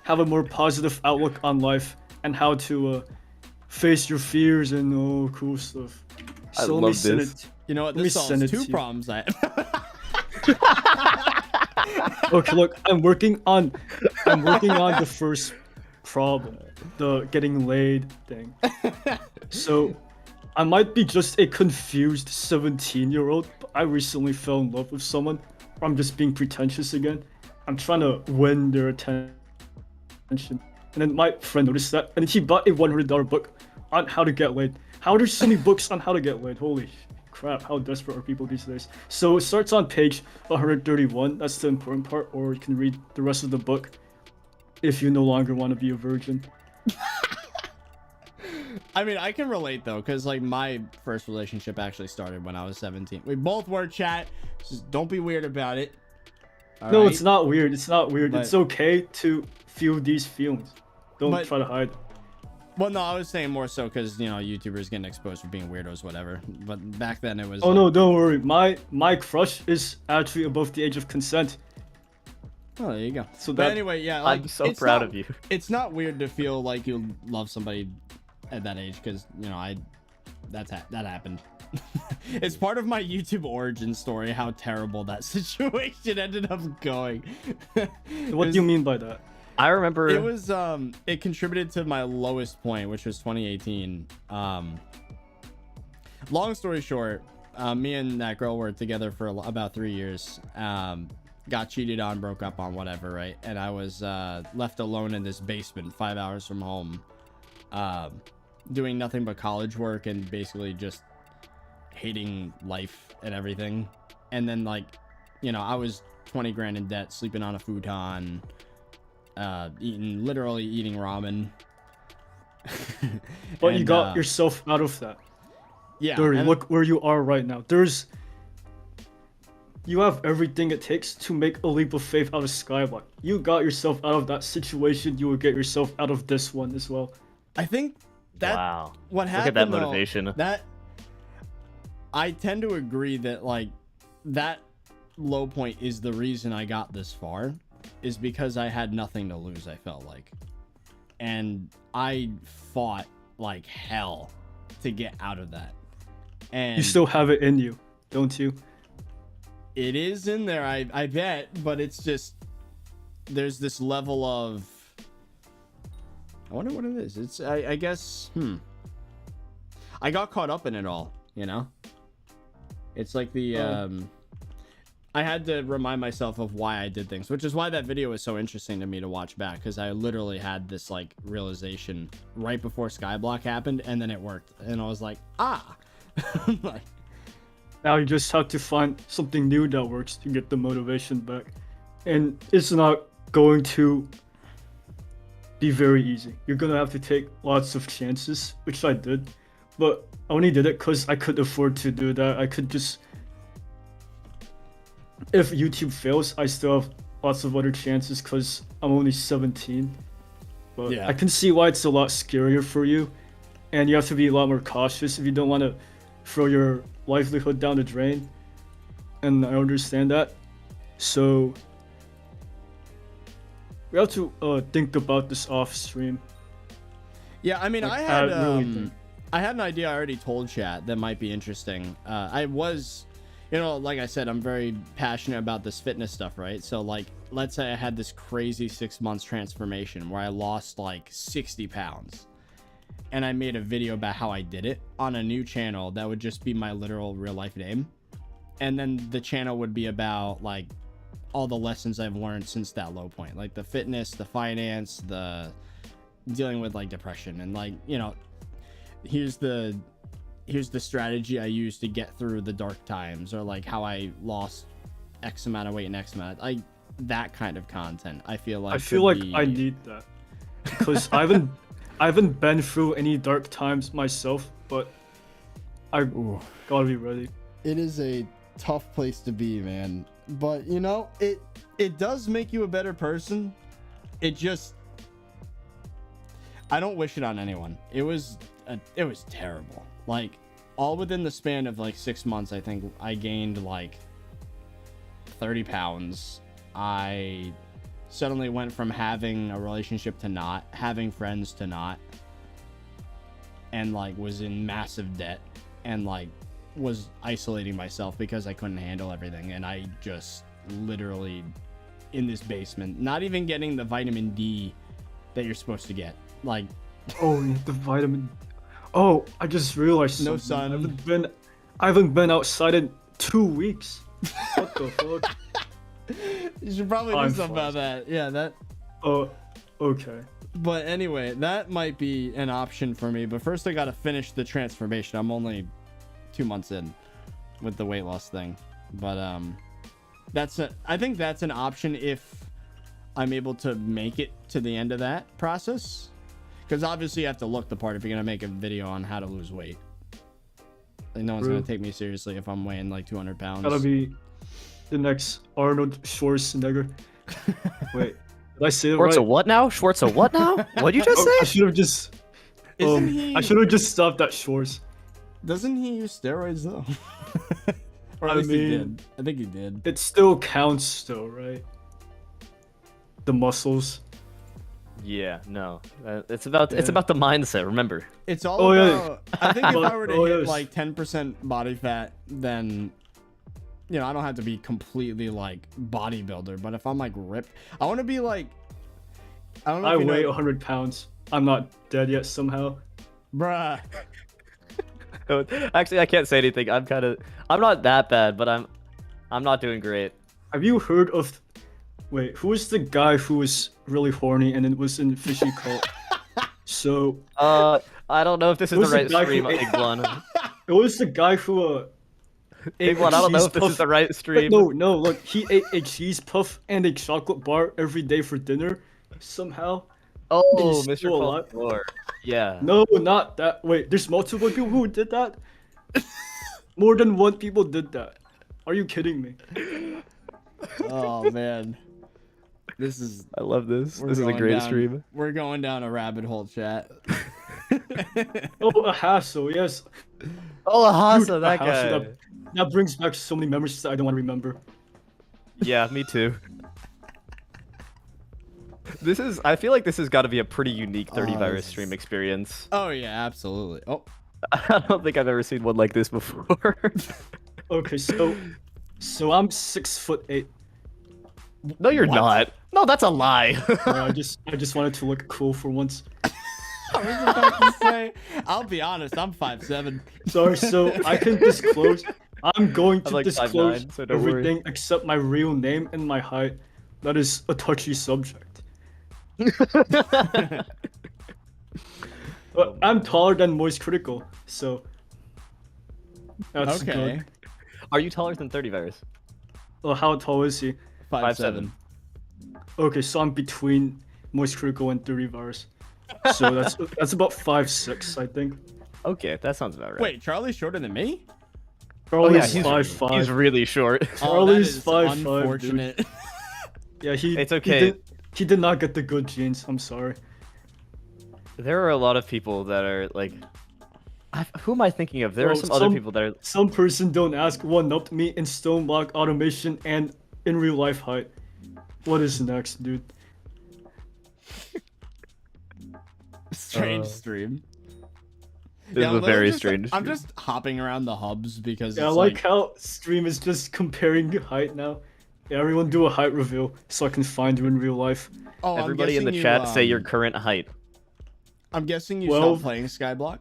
Speaker 4: have a more positive outlook on life and how to face your fears and cool stuff.
Speaker 3: I
Speaker 4: So
Speaker 3: love this.
Speaker 1: You know what?
Speaker 4: Let me
Speaker 1: This
Speaker 4: send
Speaker 1: solves
Speaker 4: it
Speaker 1: two
Speaker 4: to you.
Speaker 1: problems I have.
Speaker 4: Okay, look, I'm working on the first problem, the getting laid thing. So, I might be just a confused 17-year-old, but I recently fell in love with someone. Or I'm just being pretentious again. I'm trying to win their attention. And then my friend noticed that, and he bought a $100 book on how to get laid. How are there so many books on how to get laid? Holy crap, how desperate are people these days? So it starts on page 131. That's the important part, or you can read the rest of the book if you no longer want to be a virgin.
Speaker 1: I mean, I can relate though, because like my first relationship actually started when I was 17. We both were, chat. Just don't be weird about it. All
Speaker 4: No,
Speaker 1: right?
Speaker 4: it's not weird. It's not weird.
Speaker 1: But-
Speaker 4: It's okay to feel these feelings. Don't
Speaker 1: But-
Speaker 4: try to hide.
Speaker 1: Well, no, I was saying more so because, you know, YouTubers getting exposed for being weirdos, whatever. But back then it was.
Speaker 4: Oh
Speaker 1: like,
Speaker 4: no, don't worry. My crush is actually above the age of consent.
Speaker 1: Oh, there you go.
Speaker 4: So
Speaker 1: But
Speaker 4: that
Speaker 1: anyway, yeah, like,
Speaker 3: I'm so
Speaker 1: it's
Speaker 3: proud
Speaker 1: not-
Speaker 3: of you.
Speaker 1: It's not weird to feel like you love somebody at that age, because, you know, that happened. It's part of my YouTube origin story how terrible that situation ended up going.
Speaker 4: what do you mean by that?
Speaker 3: I remember
Speaker 1: It was it contributed to my lowest point, which was 2018. Long story short, me and that girl were together for about 3 years. Got cheated on, broke up on, whatever, right? And I was left alone in this basement 5 hours from home, doing nothing but college work and basically just hating life and everything. And then, like, you know, I was 20 grand in debt, sleeping on a futon, literally eating ramen.
Speaker 4: But you
Speaker 1: And,
Speaker 4: got yourself out of that.
Speaker 1: yeah,
Speaker 4: Dirty,
Speaker 1: and-
Speaker 4: look where you are right now. You have everything it takes to make a leap of faith out of SkyBlock. You got yourself out of that situation. You will get yourself out of this one as well.
Speaker 1: I think that
Speaker 3: wow.
Speaker 1: what
Speaker 3: Look
Speaker 1: happened
Speaker 3: at that
Speaker 1: though,
Speaker 3: motivation.
Speaker 1: that I tend to agree that, like, that low point is the reason I got this far, is because I had nothing to lose, I felt like. And I fought like hell to get out of that. And
Speaker 4: You still have it in you, don't you?
Speaker 1: it is in there, I bet, but it's just there's this level of, I wonder what it is. It's I guess I got caught up in it all, you know? It's like the I had to remind myself of why I did things, which is why that video was so interesting to me to watch back, because I literally had this like realization right before SkyBlock happened, and then it worked, and I was like, like,
Speaker 4: Now you just have to find something new that works to get the motivation back. And it's not going to be very easy. You're gonna have to take lots of chances, which I did. But I only did it because I could afford to do that. I could just if YouTube fails, I still have lots of other chances because I'm only 17. But
Speaker 1: Yeah.
Speaker 4: I can see why it's a lot scarier for you, and you have to be a lot more cautious if you don't want to throw your livelihood down the drain. And I understand that. So we have to think about this off stream.
Speaker 1: Yeah, I mean,
Speaker 4: Like,
Speaker 1: I had
Speaker 4: really think.
Speaker 1: I had an idea I already told chat that might be interesting. I was, you know, like I said, I'm very passionate about this fitness stuff, right? So like, let's say I had this crazy 6 months transformation where I lost like 60 pounds, and I made a video about how I did it on a new channel that would just be my literal real life name, and then the channel would be about like all the lessons I've learned since that low point, like the fitness, the finance, the dealing with like depression, and like, you know, here's the strategy I used to get through the dark times, or like how I lost X amount of weight and X amount, like that kind of content. I feel like
Speaker 4: I need that because I haven't been through any dark times myself, but I gotta be ready.
Speaker 1: It is a tough place to be, man, but you know, it does make you a better person. It just, I don't wish it on anyone. It was terrible. Like, all within the span of like 6 months, I think I gained like 30 pounds. I suddenly went from having a relationship to not, having friends to not, and like was in massive debt, and like was isolating myself because I couldn't handle everything. And I just literally in this basement, not even getting the vitamin D that you're supposed to get. Like,
Speaker 4: Oh, the vitamin. Oh, I just realized
Speaker 1: no
Speaker 4: something.
Speaker 1: sun.
Speaker 4: I haven't been outside in 2 weeks. What the fuck?
Speaker 1: You should probably do
Speaker 4: I'm
Speaker 1: something about that. Yeah, that.
Speaker 4: Oh, okay.
Speaker 1: But anyway, that might be an option for me. But first, I gotta finish the transformation. I'm only 2 months in with the weight loss thing. But I think that's an option if I'm able to make it to the end of that process. Because obviously you have to look the part if you're gonna make a video on how to lose weight. Like, no one's
Speaker 4: True.
Speaker 1: gonna take me seriously if I'm weighing like 200 pounds.
Speaker 4: Gotta be the next Arnold Schwarzenegger. Wait, did I say it
Speaker 3: Schwartz
Speaker 4: right?
Speaker 3: a what now? Schwartz a what now? What'd you just
Speaker 4: I
Speaker 3: say?
Speaker 4: should have just.
Speaker 1: Isn't he?
Speaker 4: I should have just stopped at Schwartz.
Speaker 1: Doesn't he use steroids though? Or at
Speaker 4: I
Speaker 1: least he
Speaker 4: mean-
Speaker 1: did. I think he did.
Speaker 4: It still counts, though, right? The muscles.
Speaker 3: Yeah, no. It's about
Speaker 4: Yeah.
Speaker 3: the mindset. Remember.
Speaker 1: It's all
Speaker 4: Oh, yeah.
Speaker 1: about. I think if I were to
Speaker 4: Oh,
Speaker 1: hit
Speaker 4: yes.
Speaker 1: like 10% body fat, then, you know, I don't have to be completely like bodybuilder. But if I'm like ripped, I want to be like. I don't know.
Speaker 4: I
Speaker 1: if you
Speaker 4: weigh
Speaker 1: know,
Speaker 4: 100 pounds. I'm not dead yet somehow.
Speaker 1: bruh.
Speaker 3: Actually, I can't say anything. I'm not that bad, but I'm not doing great.
Speaker 4: Have you heard of? Wait, who was the guy who was really horny and it was in Fishy Cult? So
Speaker 3: I don't know if this is the
Speaker 4: Who's the
Speaker 3: right
Speaker 4: guy
Speaker 3: stream,
Speaker 4: who ate-
Speaker 3: Big One.
Speaker 4: it was the guy who ate
Speaker 3: Big One, I don't know
Speaker 4: cheese
Speaker 3: if this is
Speaker 4: puff-
Speaker 3: the right stream.
Speaker 4: No, look, he ate a cheese puff and a chocolate bar every day for dinner. Somehow.
Speaker 3: Oh,
Speaker 4: He's
Speaker 3: Mr.
Speaker 4: still alive.
Speaker 3: Folklore. Yeah.
Speaker 4: No, not that. Wait, there's multiple people who did that. More than one people did that. Are you kidding me?
Speaker 1: Oh man. This is.
Speaker 3: I love this.
Speaker 1: we're
Speaker 3: This is a
Speaker 1: going
Speaker 3: great
Speaker 1: down-
Speaker 3: stream.
Speaker 1: We're going down a rabbit hole, chat.
Speaker 4: Oh, a hassle, yes.
Speaker 3: Oh, Ahasa,
Speaker 4: Dude,
Speaker 3: that
Speaker 4: a
Speaker 3: guy.
Speaker 4: hassle, that brings back so many memories that I don't want to remember.
Speaker 3: Yeah, me too. I feel like this has got to be a pretty unique 30virus
Speaker 1: this
Speaker 3: stream
Speaker 1: is-
Speaker 3: experience.
Speaker 1: Oh yeah, absolutely. Oh.
Speaker 3: I don't think I've ever seen one like this before.
Speaker 4: Okay, so I'm 6'8".
Speaker 3: No, you're
Speaker 1: What?
Speaker 3: not. No, that's a lie.
Speaker 4: I just wanted to look cool for once.
Speaker 1: I was about to say. I'll be honest. I'm 5'7".
Speaker 4: Sorry, so I can disclose. I'm going to
Speaker 3: I'm like
Speaker 4: disclose
Speaker 3: 5'9", so don't worry.
Speaker 4: everything except my real name and my height. That is a touchy subject. But I'm taller than Moist Critical, so that's
Speaker 1: Okay.
Speaker 4: good.
Speaker 3: Are you taller than 30virus?
Speaker 4: Well, how tall is he?
Speaker 1: 5'7".
Speaker 4: Okay, so I'm between Moist Critical and 30virus. So that's about 5'6", I think.
Speaker 3: Okay, that sounds about right.
Speaker 1: Wait, Charlie's shorter than me?
Speaker 4: Charlie's
Speaker 3: he's
Speaker 4: 5'5".
Speaker 3: he's really short.
Speaker 1: Oh, that
Speaker 4: Charlie's
Speaker 1: is
Speaker 4: 5'5", dude.
Speaker 1: unfortunate.
Speaker 4: Yeah,
Speaker 3: It's okay.
Speaker 4: He did not get the good genes. I'm sorry.
Speaker 3: There are a lot of people that are like, who am I thinking of? There
Speaker 4: Bro,
Speaker 3: are some other people that are.
Speaker 4: Some person don't ask one-upped me in Stoneblock automation and in real life height. What is next, dude?
Speaker 1: Strange stream.
Speaker 3: This
Speaker 1: I'm
Speaker 3: is a
Speaker 1: literally
Speaker 3: very
Speaker 1: just-
Speaker 3: strange.
Speaker 1: I'm just hopping around the hubs because
Speaker 4: Yeah, I
Speaker 1: it's
Speaker 4: like how stream is just comparing height now. Yeah, everyone do a height reveal so I can find you in real life.
Speaker 1: oh, I'm
Speaker 3: Everybody in the
Speaker 1: guessing
Speaker 3: chat
Speaker 1: you,
Speaker 3: say your current height.
Speaker 1: I'm guessing you
Speaker 4: 12.
Speaker 1: stopped playing SkyBlock.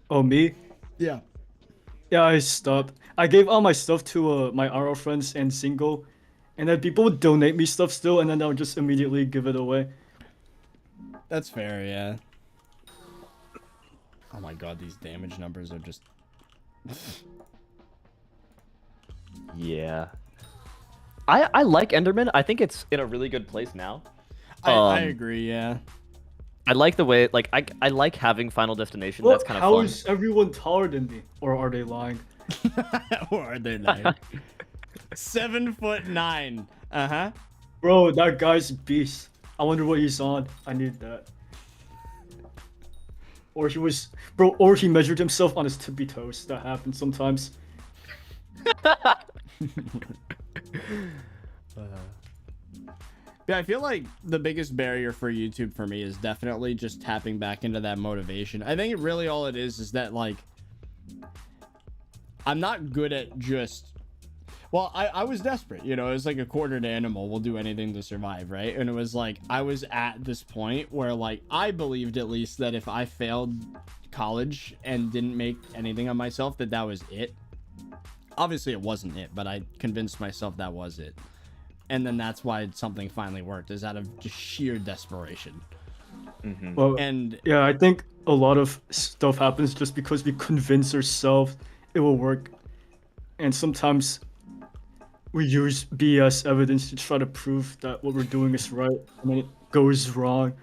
Speaker 4: Oh, me?
Speaker 1: Yeah.
Speaker 4: Yeah, I stopped. I gave all my stuff to my RO friends and single, and then people would donate me stuff still, and then I would just immediately give it away.
Speaker 1: That's fair, yeah. Oh my god, these damage numbers are just...
Speaker 3: Yeah. I like Enderman. I think it's in a really good place now.
Speaker 1: I agree, yeah.
Speaker 3: I like the way, like, I like having Final Destination.
Speaker 4: Well,
Speaker 3: That's kind of
Speaker 4: how
Speaker 3: fun.
Speaker 4: is everyone taller than me? Or are they lying?
Speaker 1: Or are they lying? 7'9". Uh-huh.
Speaker 4: Bro, that guy's a beast. I wonder what he's on. I need that. Or he was... Bro, or he measured himself on his tippy toes. That happens sometimes.
Speaker 1: Yeah, I feel like the biggest barrier for YouTube for me is definitely just tapping back into that motivation. I think really all it is that, like, I'm not good at just... Well, I was desperate, you know, it was like a quartered animal will do anything to survive, right? And it was like, I was at this point where, like, I believed at least that if I failed college and didn't make anything of myself, that was it. Obviously, it wasn't it, but I convinced myself that was it. And then that's why something finally worked, is out of just sheer desperation.
Speaker 4: Well,
Speaker 1: And
Speaker 4: yeah, I think a lot of stuff happens just because we convince ourselves it will work. And sometimes we use BS evidence to try to prove that what we're doing is right, and then it goes wrong.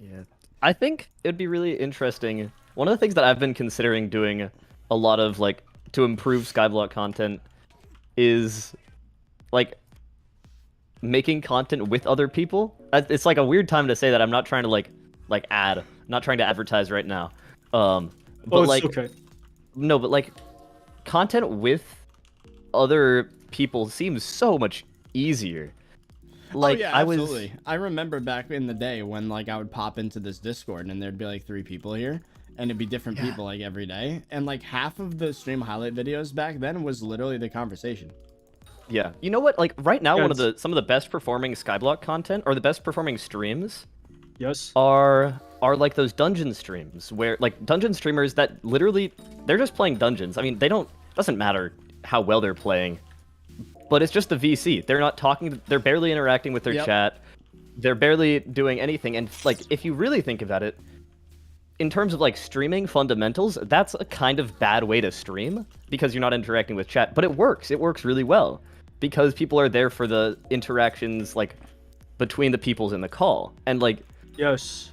Speaker 3: Yeah. I think it'd be really interesting. One of the things that I've been considering doing a lot of, like, to improve Skyblock content is, like, making content with other people. It's like a weird time to say that. I'm not trying to like I'm not trying to advertise right now. But
Speaker 4: Oh, it's
Speaker 3: like
Speaker 4: okay.
Speaker 3: no, but like content with other people seems so much easier. Like
Speaker 1: oh, yeah,
Speaker 3: I
Speaker 1: absolutely. I remember back in the day when, like, I would pop into this Discord and there'd be like 3 people here, and it'd be different people like every day, and like half of the stream highlight videos back then was literally the conversation.
Speaker 3: Yeah. You know what? Like right now,
Speaker 4: Yeah,
Speaker 3: some of the best performing Skyblock content or the best performing streams
Speaker 4: Yes.
Speaker 3: are like those dungeon streams where, like, dungeon streamers that literally they're just playing dungeons. I mean, doesn't matter how well they're playing, but it's just the VC. They're not talking, they're barely interacting with their
Speaker 1: Yep.
Speaker 3: chat. They're barely doing anything. And like if you really think about it, in terms of like streaming fundamentals, that's a kind of bad way to stream because you're not interacting with chat, but it works. It works really well because people are there for the interactions, like, between the peoples in the call. And like
Speaker 4: Yes.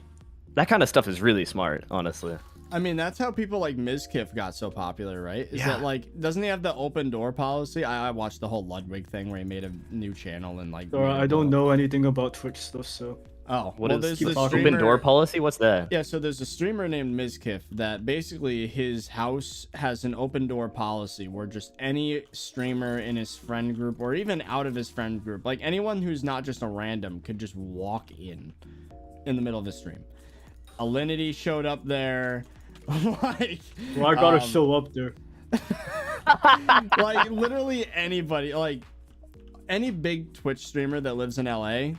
Speaker 3: that kind of stuff is really smart, honestly.
Speaker 1: I mean, that's how people like Mizkif got so popular, right? Is
Speaker 3: Yeah.
Speaker 1: that, like, doesn't he have the open door policy? I watched the whole Ludwig thing where he made a new channel and, like...
Speaker 4: Or
Speaker 1: made a
Speaker 4: I don't
Speaker 1: whole-
Speaker 4: know anything about Twitch stuff, so...
Speaker 1: Oh,
Speaker 3: What
Speaker 1: well,
Speaker 3: is
Speaker 1: there's
Speaker 4: keep
Speaker 1: the
Speaker 4: talking.
Speaker 3: open door
Speaker 1: streamer...
Speaker 3: policy? What's that?
Speaker 1: Yeah, so there's a streamer named Mizkif that basically his house has an open door policy where just any streamer in his friend group or even out of his friend group, like anyone who's not just a random, could just walk in the middle of the stream. Alinity showed up there. Like,
Speaker 4: Well, I gotta show up there.
Speaker 1: like literally anybody, like any big Twitch streamer that lives in LA,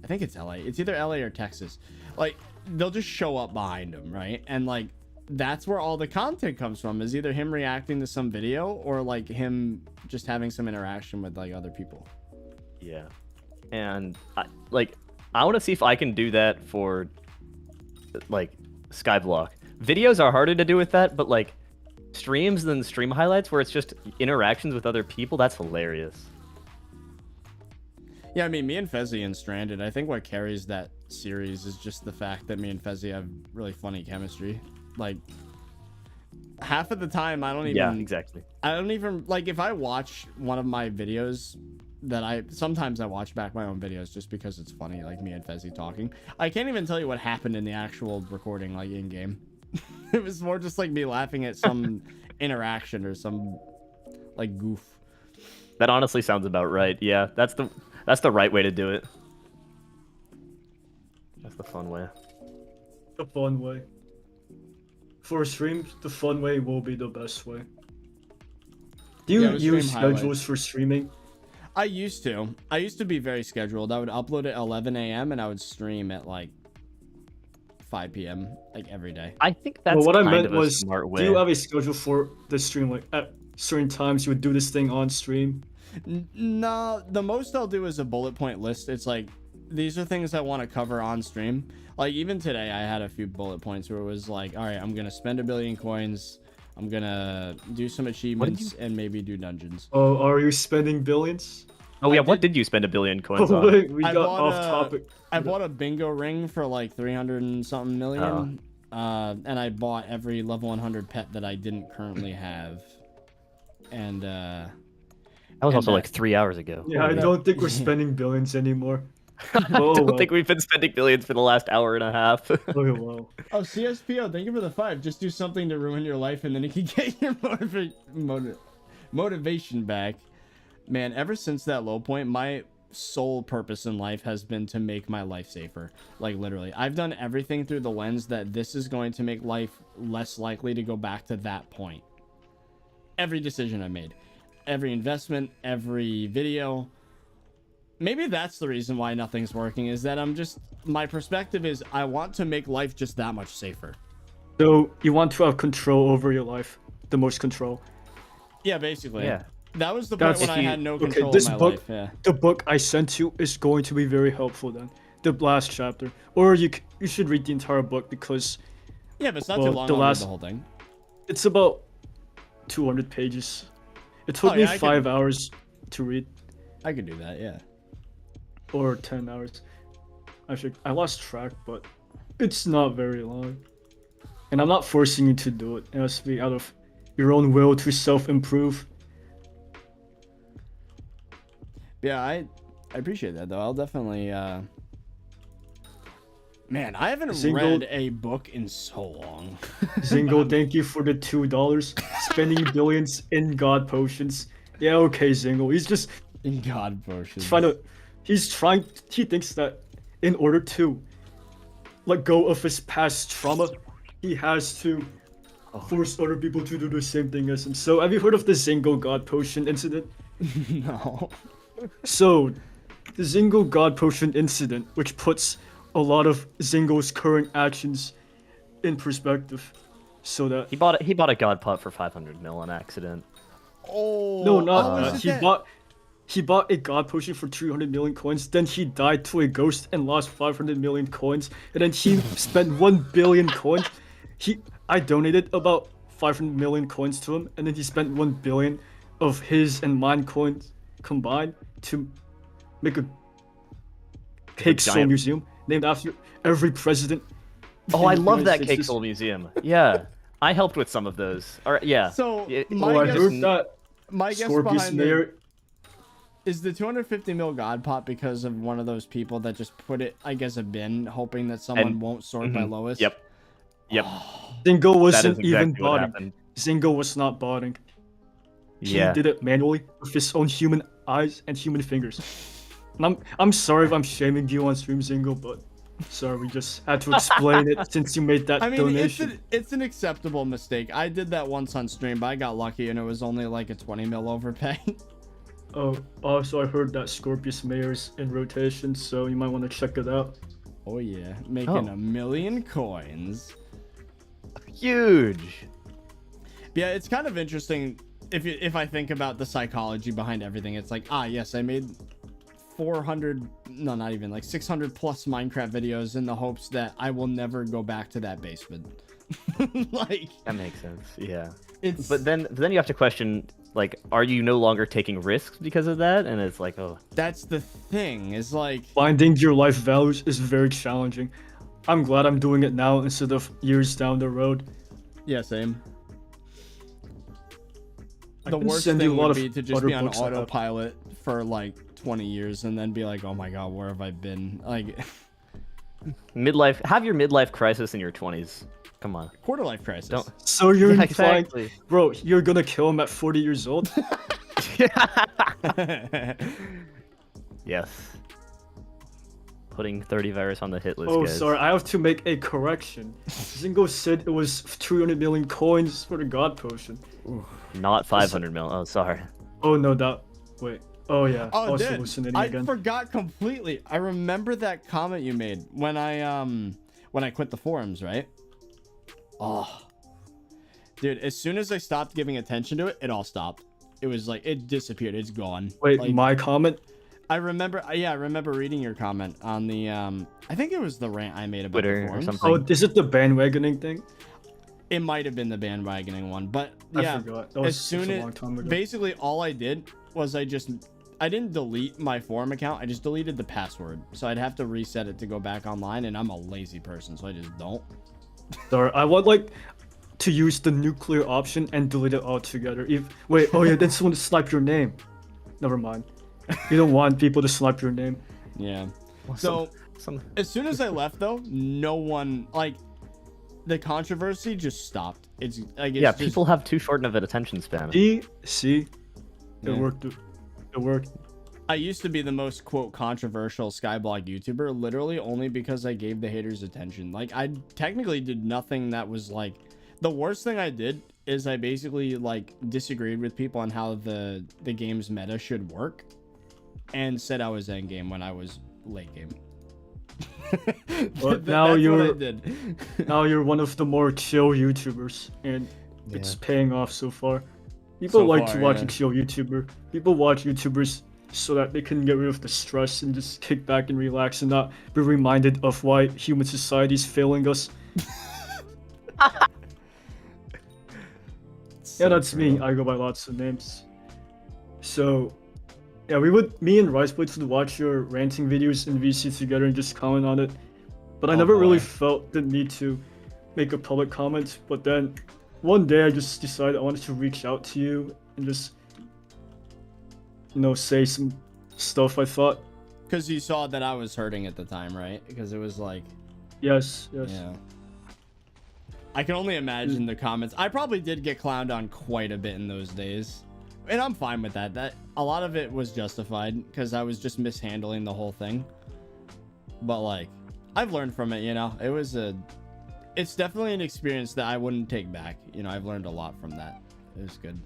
Speaker 1: I think it's LA, it's either LA or Texas, like they'll just show up behind him, right? And like that's where all the content comes from, is either him reacting to some video or like him just having some interaction with like other people.
Speaker 3: Yeah. And I want to see if I can do that for like Skyblock. Videos are harder to do with that, but like streams and stream highlights where it's just interactions with other people, that's hilarious.
Speaker 1: Yeah, I mean, me and Fezzi and Stranded, I think what carries that series is just the fact that me and Fezzi have really funny chemistry. Like, half of the time I don't even.
Speaker 3: Yeah, exactly.
Speaker 1: I don't even like if I watch one of my videos that sometimes I watch back my own videos just because it's funny, like me and Fezzy talking. I can't even tell you what happened in the actual recording, like in game. It was more just like me laughing at some interaction or some like goof.
Speaker 3: That honestly sounds about right. Yeah, that's the right way to do it. That's the fun way.
Speaker 4: The fun way. For streams, the fun way will be the best way. Do you use schedules for streaming?
Speaker 1: I used to be very scheduled. I would upload at 11 a.m. and I would stream at like 5 p.m. like every day.
Speaker 3: I think that's
Speaker 4: what I
Speaker 3: kind
Speaker 4: meant
Speaker 3: of a
Speaker 4: was,
Speaker 3: smart way.
Speaker 4: do you have a schedule for the stream? Like at certain times you would do this thing on stream?
Speaker 1: No, the most I'll do is a bullet point list. It's like, these are things I want to cover on stream. Like even today I had a few bullet points where it was like, all right, I'm going to spend 1 billion coins. I'm going to do some achievements and maybe do dungeons.
Speaker 4: Oh, are you spending billions?
Speaker 3: Oh yeah, what did you spend 1 billion coins on?
Speaker 4: Wait, we got off topic.
Speaker 1: I bought a bingo ring for like 300 and something million. And I bought every level 100 pet that I didn't currently have. And
Speaker 3: that was also like 3 hours ago.
Speaker 4: Yeah, I don't think we're spending billions anymore.
Speaker 3: I don't think we've been spending billions for the last hour and a half.
Speaker 4: Okay, wow.
Speaker 1: Oh, CSPO, thank you for the 5. Just do something to ruin your life and then you can get your motivation back. Man, ever since that low point, my sole purpose in life has been to make my life safer. Like literally, I've done everything through the lens that this is going to make life less likely to go back to that point. Every decision I made, every investment, every video. Maybe that's the reason why nothing's working, is that my perspective is I want to make life just that much safer.
Speaker 4: So you want to have control over your life, the most control.
Speaker 1: Yeah, basically.
Speaker 3: Yeah.
Speaker 1: That was the point when I had no control
Speaker 4: this
Speaker 1: of my
Speaker 4: book,
Speaker 1: life. Yeah.
Speaker 4: The book I sent you is going to be very helpful then. The last chapter. Or you should read the entire book because...
Speaker 1: Yeah, but it's not too long. I'll read the whole thing.
Speaker 4: It's about 200 pages. It took me 5 hours to read.
Speaker 1: I could do that, yeah.
Speaker 4: Or 10 hours. Actually, I lost track, but it's not very long. And I'm not forcing you to do it. It has to be out of your own will to self-improve.
Speaker 1: Yeah, I appreciate that, though. I'll definitely... Man, I haven't read a book in so long.
Speaker 4: Zingo, thank you for the $2. Spending billions in God potions. Yeah, okay, Zingo. He's just...
Speaker 1: In God potions.
Speaker 4: He thinks that in order to let go of his past trauma, he has to force other people to do the same thing as him. So, have you heard of the Zingo God Potion incident?
Speaker 1: No.
Speaker 4: So, the Zingo God Potion incident, which puts a lot of Zingo's current actions in perspective, so that
Speaker 3: he bought a God pot for 500 mil on accident.
Speaker 1: Oh
Speaker 4: no, not he bought a God Potion for 300 million coins. Then he died to a ghost and lost 500 million coins. And then he spent 1 billion coins. I donated about 500 million coins to him, and then he spent 1 billion of his and mine coins combined to make a Hypixel museum named after every president.
Speaker 3: Oh, I love that Hypixel museum. Yeah, I helped with some of those. All right, yeah.
Speaker 1: So my guess behind it is the 250 mil God pot because of one of those people that just put it, I guess, a bin, hoping that someone won't sort by lowest.
Speaker 3: Yep.
Speaker 4: Zingo wasn't even botting. Zingo was not botting. He did it manually with his own human eyes and human fingers. And I'm sorry if I'm shaming you on stream, Zingo, but sorry, we just had to explain it since you made that donation.
Speaker 1: It's an acceptable mistake. I did that once on stream, but I got lucky and it was only like a 20 mil overpay.
Speaker 4: Oh, also I heard that Scorpius Mayor's in rotation, so you might want to check it out.
Speaker 1: Oh yeah, making 1 million coins.
Speaker 3: Huge.
Speaker 1: Yeah, it's kind of interesting if I think about the psychology behind everything. It's like, yes, I made 600 plus Minecraft videos in the hopes that I will never go back to that basement. Like,
Speaker 3: that makes sense. Yeah.
Speaker 1: But
Speaker 3: then you have to question, like, are you no longer taking risks because of that? And it's like, oh,
Speaker 1: that's the thing. Is like
Speaker 4: finding your life values is very challenging. I'm glad I'm doing it now instead of years down the road.
Speaker 1: Yeah, same. the
Speaker 4: can
Speaker 1: worst
Speaker 4: send you
Speaker 1: thing
Speaker 4: a lot
Speaker 1: would
Speaker 4: of
Speaker 1: be to just
Speaker 4: other
Speaker 1: be on
Speaker 4: books I have.
Speaker 1: autopilot for like 20 years and then be like, oh my god, where have I been? Like
Speaker 3: Midlife. Have your midlife crisis in your 20s. Come on.
Speaker 1: quarter life crisis.
Speaker 3: Don't.
Speaker 4: So you're
Speaker 3: Yeah,
Speaker 4: implying,
Speaker 3: exactly.
Speaker 4: bro, you're gonna kill him at 40 years old?
Speaker 3: Yes. Putting 30virus on the hit list,
Speaker 4: Oh,
Speaker 3: guys.
Speaker 4: sorry, I have to make a correction. Zingo said it was 300 million coins for the God Potion.
Speaker 3: Not 500 mil. Oh, sorry.
Speaker 4: Oh no, that. Wait. Oh yeah.
Speaker 1: Oh,
Speaker 4: also
Speaker 1: dude,
Speaker 4: hallucinating
Speaker 1: I
Speaker 4: again.
Speaker 1: forgot completely. I remember that comment you made when I quit the forums, right? Oh, dude, as soon as I stopped giving attention to it, it all stopped. It was like it disappeared. It's gone.
Speaker 4: Wait,
Speaker 1: like,
Speaker 4: my comment?
Speaker 1: I remember. Yeah, I remember reading your comment on the I think it was the rant I made about
Speaker 3: Twitter
Speaker 1: the
Speaker 3: or
Speaker 1: forums.
Speaker 3: something.
Speaker 4: Oh, is it the bandwagoning thing?
Speaker 1: It might have been the bandwagoning one, but
Speaker 4: I
Speaker 1: yeah.
Speaker 4: forgot. That was
Speaker 1: As soon
Speaker 4: such a
Speaker 1: as
Speaker 4: long time ago.
Speaker 1: basically all I did was I didn't delete my forum account. I just deleted the password. So I'd have to reset it to go back online, and I'm a lazy person, so I just don't.
Speaker 4: Sorry, I would like to use the nuclear option and delete it altogether. Wait, oh yeah, then someone to snipe your name. Never mind. You don't want people to snipe your name.
Speaker 1: Yeah.
Speaker 3: Well,
Speaker 1: So
Speaker 3: some
Speaker 1: as soon as I left, though, no one like the controversy just stopped. It's like it's
Speaker 3: yeah,
Speaker 1: just,
Speaker 3: people have too short of an attention span.
Speaker 4: See, it
Speaker 1: Yeah.
Speaker 4: worked. It worked.
Speaker 1: I used to be the most quote controversial SkyBlock YouTuber, literally only because I gave the haters attention. Like I technically did nothing that was like the worst thing I did is I basically like disagreed with people on how the game's meta should work, and said I was end game when I was late game.
Speaker 4: But
Speaker 1: That's
Speaker 4: now
Speaker 1: what I
Speaker 4: you're
Speaker 1: did.
Speaker 4: now you're one of the more chill YouTubers, and it's
Speaker 3: Yeah.
Speaker 4: paying off so far. People
Speaker 1: So
Speaker 4: like
Speaker 1: far,
Speaker 4: to watch
Speaker 1: yeah.
Speaker 4: a chill YouTuber. People watch YouTubers so that they can get rid of the stress and just kick back and relax and not be reminded of why human society is failing us. Yeah, that's me. I go by lots of names. So, yeah, me and Riceblades would watch your ranting videos in VC together and just comment on it. But I
Speaker 1: Oh,
Speaker 4: never really
Speaker 1: boy.
Speaker 4: felt the need to make a public comment. But then, one day I just decided I wanted to reach out to you and just, say some stuff I thought.
Speaker 1: Because you saw that I was hurting at the time, right? Because it was like,
Speaker 4: Yes.
Speaker 1: yeah. I can only imagine the comments. I probably did get clowned on quite a bit in those days. And I'm fine with that. That a lot of it was justified because I was just mishandling the whole thing. But like, I've learned from it, it's definitely an experience that I wouldn't take back. I've learned a lot from that. It was good.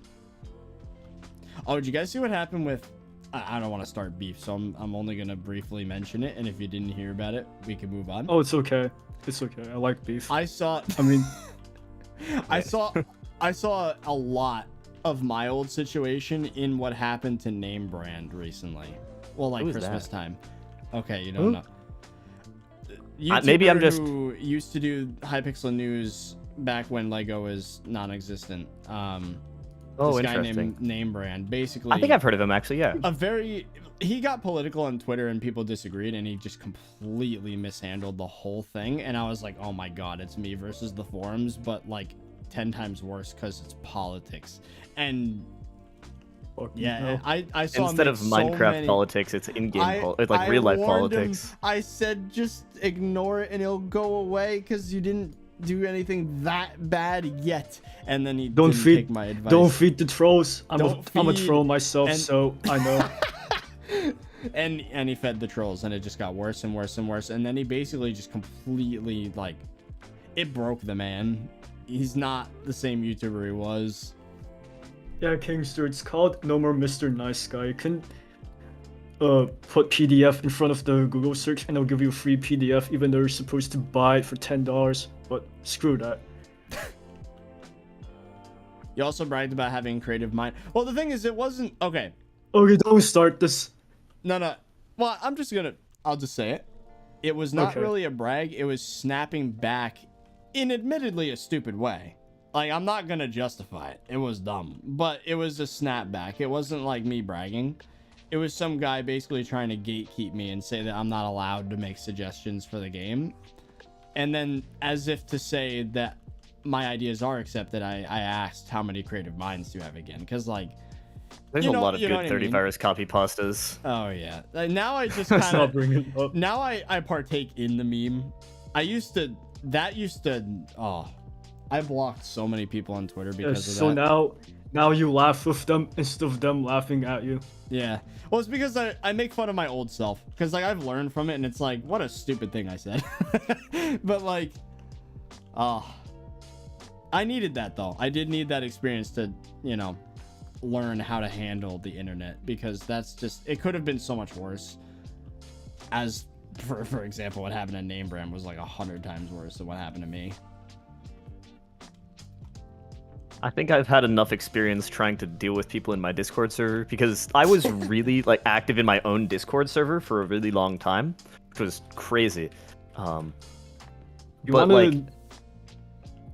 Speaker 1: Oh, did you guys see what happened with I don't want to start beef, so I'm only gonna briefly mention it, and if you didn't hear about it, we can move on.
Speaker 4: Oh, it's okay. It's okay. I like beef.
Speaker 1: I saw
Speaker 4: I mean,
Speaker 1: I saw a lot of my old situation in what happened to Name Brand recently. Well, like
Speaker 3: Who's
Speaker 1: Christmas
Speaker 3: that?
Speaker 1: time. Okay, you
Speaker 3: Who?
Speaker 1: don't know.
Speaker 3: Maybe I'm
Speaker 1: YouTuber
Speaker 3: just-
Speaker 1: who used to do Hypixel News back when Lego was non-existent.
Speaker 3: Oh,
Speaker 1: this guy
Speaker 3: interesting.
Speaker 1: named Name Brand. Basically,
Speaker 3: I think I've heard of him actually. Yeah.
Speaker 1: he got political on Twitter and people disagreed, and he just completely mishandled the whole thing. And I was like, oh my god, it's me versus the forums, but like 10 times worse because it's politics. And
Speaker 4: fuck
Speaker 1: yeah,
Speaker 4: no.
Speaker 1: I saw him
Speaker 3: Instead
Speaker 1: make
Speaker 3: of
Speaker 1: so
Speaker 3: Minecraft
Speaker 1: many-
Speaker 3: politics, it's in-game
Speaker 1: I-
Speaker 3: it's like
Speaker 1: I
Speaker 3: real life
Speaker 1: warned him.
Speaker 3: politics.
Speaker 1: I said just ignore it and it'll go away because you didn't do anything that bad yet. And then he
Speaker 4: Don't
Speaker 1: didn't
Speaker 4: feed-
Speaker 1: take my advice.
Speaker 4: Don't feed the trolls. I'm a
Speaker 1: Don't feed
Speaker 4: troll myself,
Speaker 1: and-
Speaker 4: so I know.
Speaker 1: and he fed the trolls, and it just got worse and worse and worse. And then he basically just completely like it broke the man. He's not the same YouTuber he was.
Speaker 4: Yeah, Kingster, it's called No More Mr. Nice Guy. You can put PDF in front of the Google search and it'll give you a free PDF even though you're supposed to buy it for $10. But screw that.
Speaker 1: You also bragged about having creative mind. Well, the thing is, it wasn't okay.
Speaker 4: Okay, don't start this.
Speaker 1: No. Well, I'll just say it. It was not
Speaker 4: Okay.
Speaker 1: really a brag. It was snapping back in admittedly a stupid way. Like, I'm not gonna justify it. It was dumb, but it was a snapback. It wasn't like me bragging. It was some guy basically trying to gatekeep me and say that I'm not allowed to make suggestions for the game. And then as if to say that my ideas are accepted, I asked how many creative minds do you have again, because like
Speaker 3: There's
Speaker 1: you
Speaker 3: a
Speaker 1: know-
Speaker 3: lot of
Speaker 1: you know
Speaker 3: good
Speaker 1: what I mean?
Speaker 3: 30virus copy pastas.
Speaker 1: oh yeah, now I just
Speaker 4: Let's
Speaker 1: kind
Speaker 4: not
Speaker 1: of
Speaker 4: bring it up.
Speaker 1: now I partake in the meme. I blocked so many people on Twitter because of
Speaker 4: So
Speaker 1: that.
Speaker 4: now you laugh with them instead of them laughing at you.
Speaker 1: Yeah. Well, it's because I make fun of my old self. Because, like, I've learned from it, and it's like, what a stupid thing I said. But, like, I needed that, though. I did need that experience to, you know, learn how to handle the internet. Because that's just, it could have been so much worse. As, for example, what happened to Name Brand was like 100 times worse than what happened to me.
Speaker 3: I think I've had enough experience trying to deal with people in my Discord server because I was really like active in my own Discord server for a really long time, which was crazy.
Speaker 4: You
Speaker 3: But
Speaker 4: wanna
Speaker 3: like,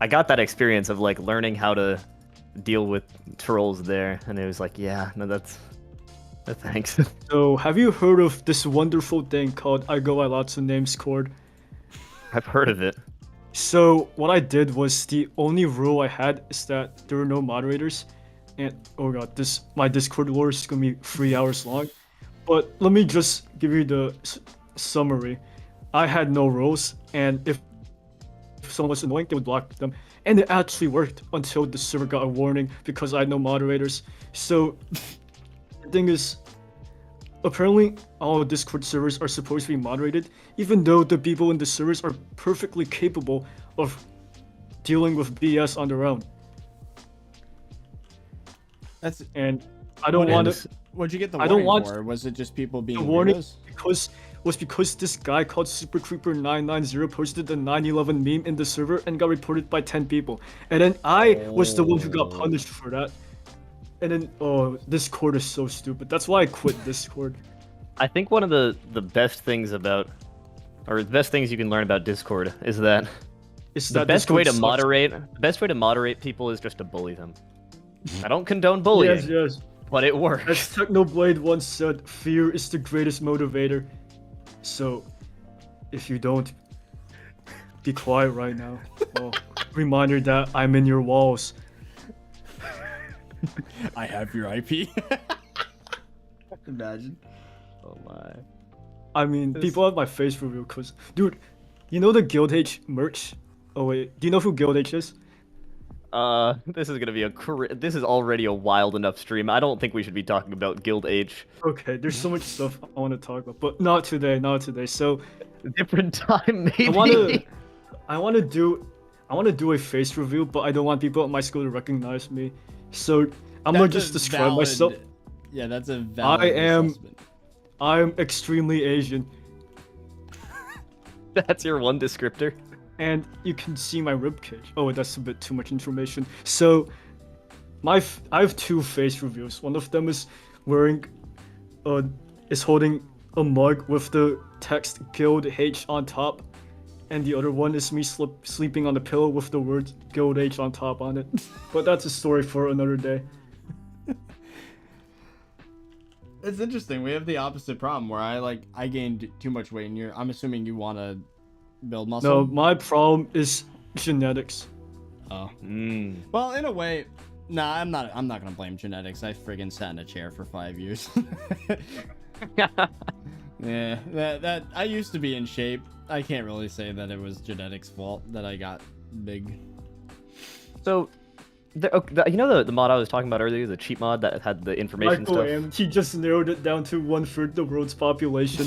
Speaker 3: I got that experience of like learning how to deal with trolls there, and it was like, yeah, no, thanks.
Speaker 4: So have you heard of this wonderful thing called I Go by Lots of Names Cord?
Speaker 3: I've heard of it.
Speaker 4: So what I did was the only rule I had is that there were no moderators, and oh god, my Discord war is gonna be 3 hours long. But let me just give you the summary. I had no rules, and if someone was annoying, they would block them, and it actually worked until the server got a warning because I had no moderators. So the thing is, apparently all Discord servers are supposed to be moderated, even though the people in the servers are perfectly capable of dealing with BS on their own.
Speaker 1: That's
Speaker 4: And I don't want to.
Speaker 1: What'd you get the
Speaker 4: I don't
Speaker 1: warning
Speaker 4: want-
Speaker 1: for? Was it just people being
Speaker 4: The warning
Speaker 1: weirdos?
Speaker 4: because this guy called Super Creeper 990 posted the 9/11 meme in the server and got reported by 10 people, and then I was the one who got punished for that. And then Discord is so stupid. That's why I quit Discord.
Speaker 3: I think one of the best things about, or the best things you can learn about Discord is that
Speaker 4: It's
Speaker 3: the
Speaker 4: that
Speaker 3: best way to
Speaker 4: Discord sucks.
Speaker 3: the best way to moderate people is just to bully them. I don't condone bullying,
Speaker 4: Yes.
Speaker 3: but it
Speaker 4: As
Speaker 3: works.
Speaker 4: Technoblade once said, fear is the greatest motivator. So, if you don't, be quiet right now. Well, reminder that I'm in your walls.
Speaker 1: I have your IP. Imagine.
Speaker 3: Oh my.
Speaker 4: I mean, people have my face reveal because, dude, you know the Guild H merch? Oh wait, do you know who Guild H is?
Speaker 3: This is gonna be this is already a wild enough stream. I don't think we should be talking about Guild H.
Speaker 4: Okay, there's so much stuff I want to talk about, but not today. So,
Speaker 3: Different time, maybe.
Speaker 4: I want to do a face reveal, but I don't want people at my school to recognize me. So I'm gonna just describe myself.
Speaker 1: Yeah, that's a valid assessment.
Speaker 4: I'm extremely Asian,
Speaker 3: That's your one descriptor.
Speaker 4: and you can see my ribcage. Oh, that's a bit too much information. So, I have two face reveals. One of them is holding a mug with the text Guild H on top, and the other one is me sleeping on a pillow with the words Guild H on top on it. But that's a story for another day.
Speaker 1: It's interesting. We have the opposite problem where I gained too much weight, and I'm assuming you want to build muscle.
Speaker 4: No, my problem is genetics.
Speaker 1: Oh.
Speaker 3: Mm.
Speaker 1: Well, in a way, nah. I'm not gonna blame genetics. I friggin' sat in a chair for 5 years. Yeah, that I used to be in shape. I can't really say that it was genetics' fault that I got big.
Speaker 3: So, you know the mod I was talking about earlier, the cheat mod that had the information
Speaker 4: Michael
Speaker 3: stuff?
Speaker 4: M. He just narrowed it down to 1/3 the world's population.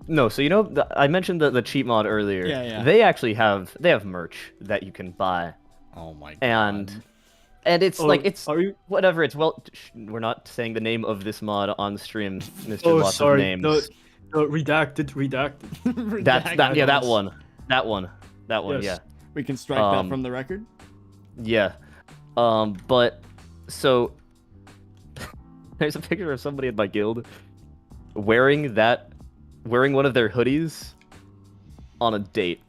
Speaker 3: No, so you know, I mentioned the cheat mod earlier.
Speaker 1: Yeah.
Speaker 3: They actually have merch that you can buy,
Speaker 1: Oh my god.
Speaker 3: and it's
Speaker 4: Oh,
Speaker 3: like it's
Speaker 4: are you?
Speaker 3: whatever. It's we're not saying the name of this mod on stream, Mr.
Speaker 4: Oh,
Speaker 3: Lots
Speaker 4: sorry.
Speaker 3: of Names.
Speaker 4: The redacted.
Speaker 3: That one.
Speaker 4: Yes.
Speaker 3: Yeah.
Speaker 1: We can strike that from the record.
Speaker 3: Yeah. But so there's a picture of somebody in my guild wearing one of their hoodies on a date.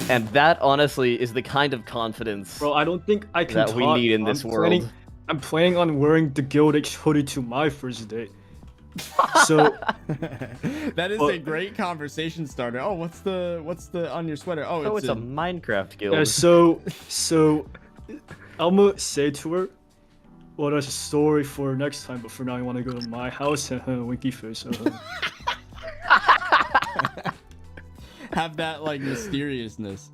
Speaker 3: And that honestly is the kind of confidence
Speaker 4: Bro, I don't think I can
Speaker 3: that we
Speaker 4: talk.
Speaker 3: need in this world.
Speaker 4: I'm planning on wearing the Guild H hoodie to my first date. So
Speaker 1: That is
Speaker 4: Well-
Speaker 1: a great conversation starter. Oh, what's the on your sweater? Oh,
Speaker 3: Oh, it's a Minecraft guild.
Speaker 4: yeah, so I'm gonna say to her, well, that's a story for next time. But for now, I want to go to my house and winky face.
Speaker 1: have that like mysteriousness.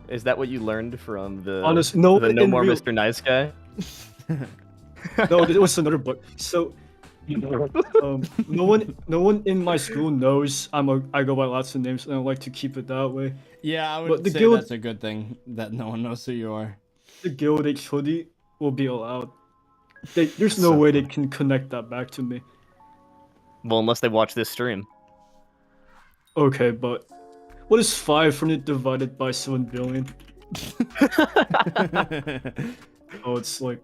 Speaker 3: Is that what you learned from the
Speaker 4: No,
Speaker 3: the No
Speaker 4: in
Speaker 3: More
Speaker 4: real-
Speaker 3: Mr. Nice Guy?
Speaker 4: No, it was another book. So, no one in my school knows I go by lots of names, and I like to keep it that way.
Speaker 1: Yeah, I
Speaker 4: But
Speaker 1: would
Speaker 4: the
Speaker 1: say
Speaker 4: guild-
Speaker 1: that's a good thing that no one knows who you are.
Speaker 4: The guild HOD will be allowed. There's no
Speaker 3: So
Speaker 4: way they can connect that back to me.
Speaker 3: Well, unless they watch this stream.
Speaker 4: Okay, but what is 500 divided by 7 billion? Oh, it's like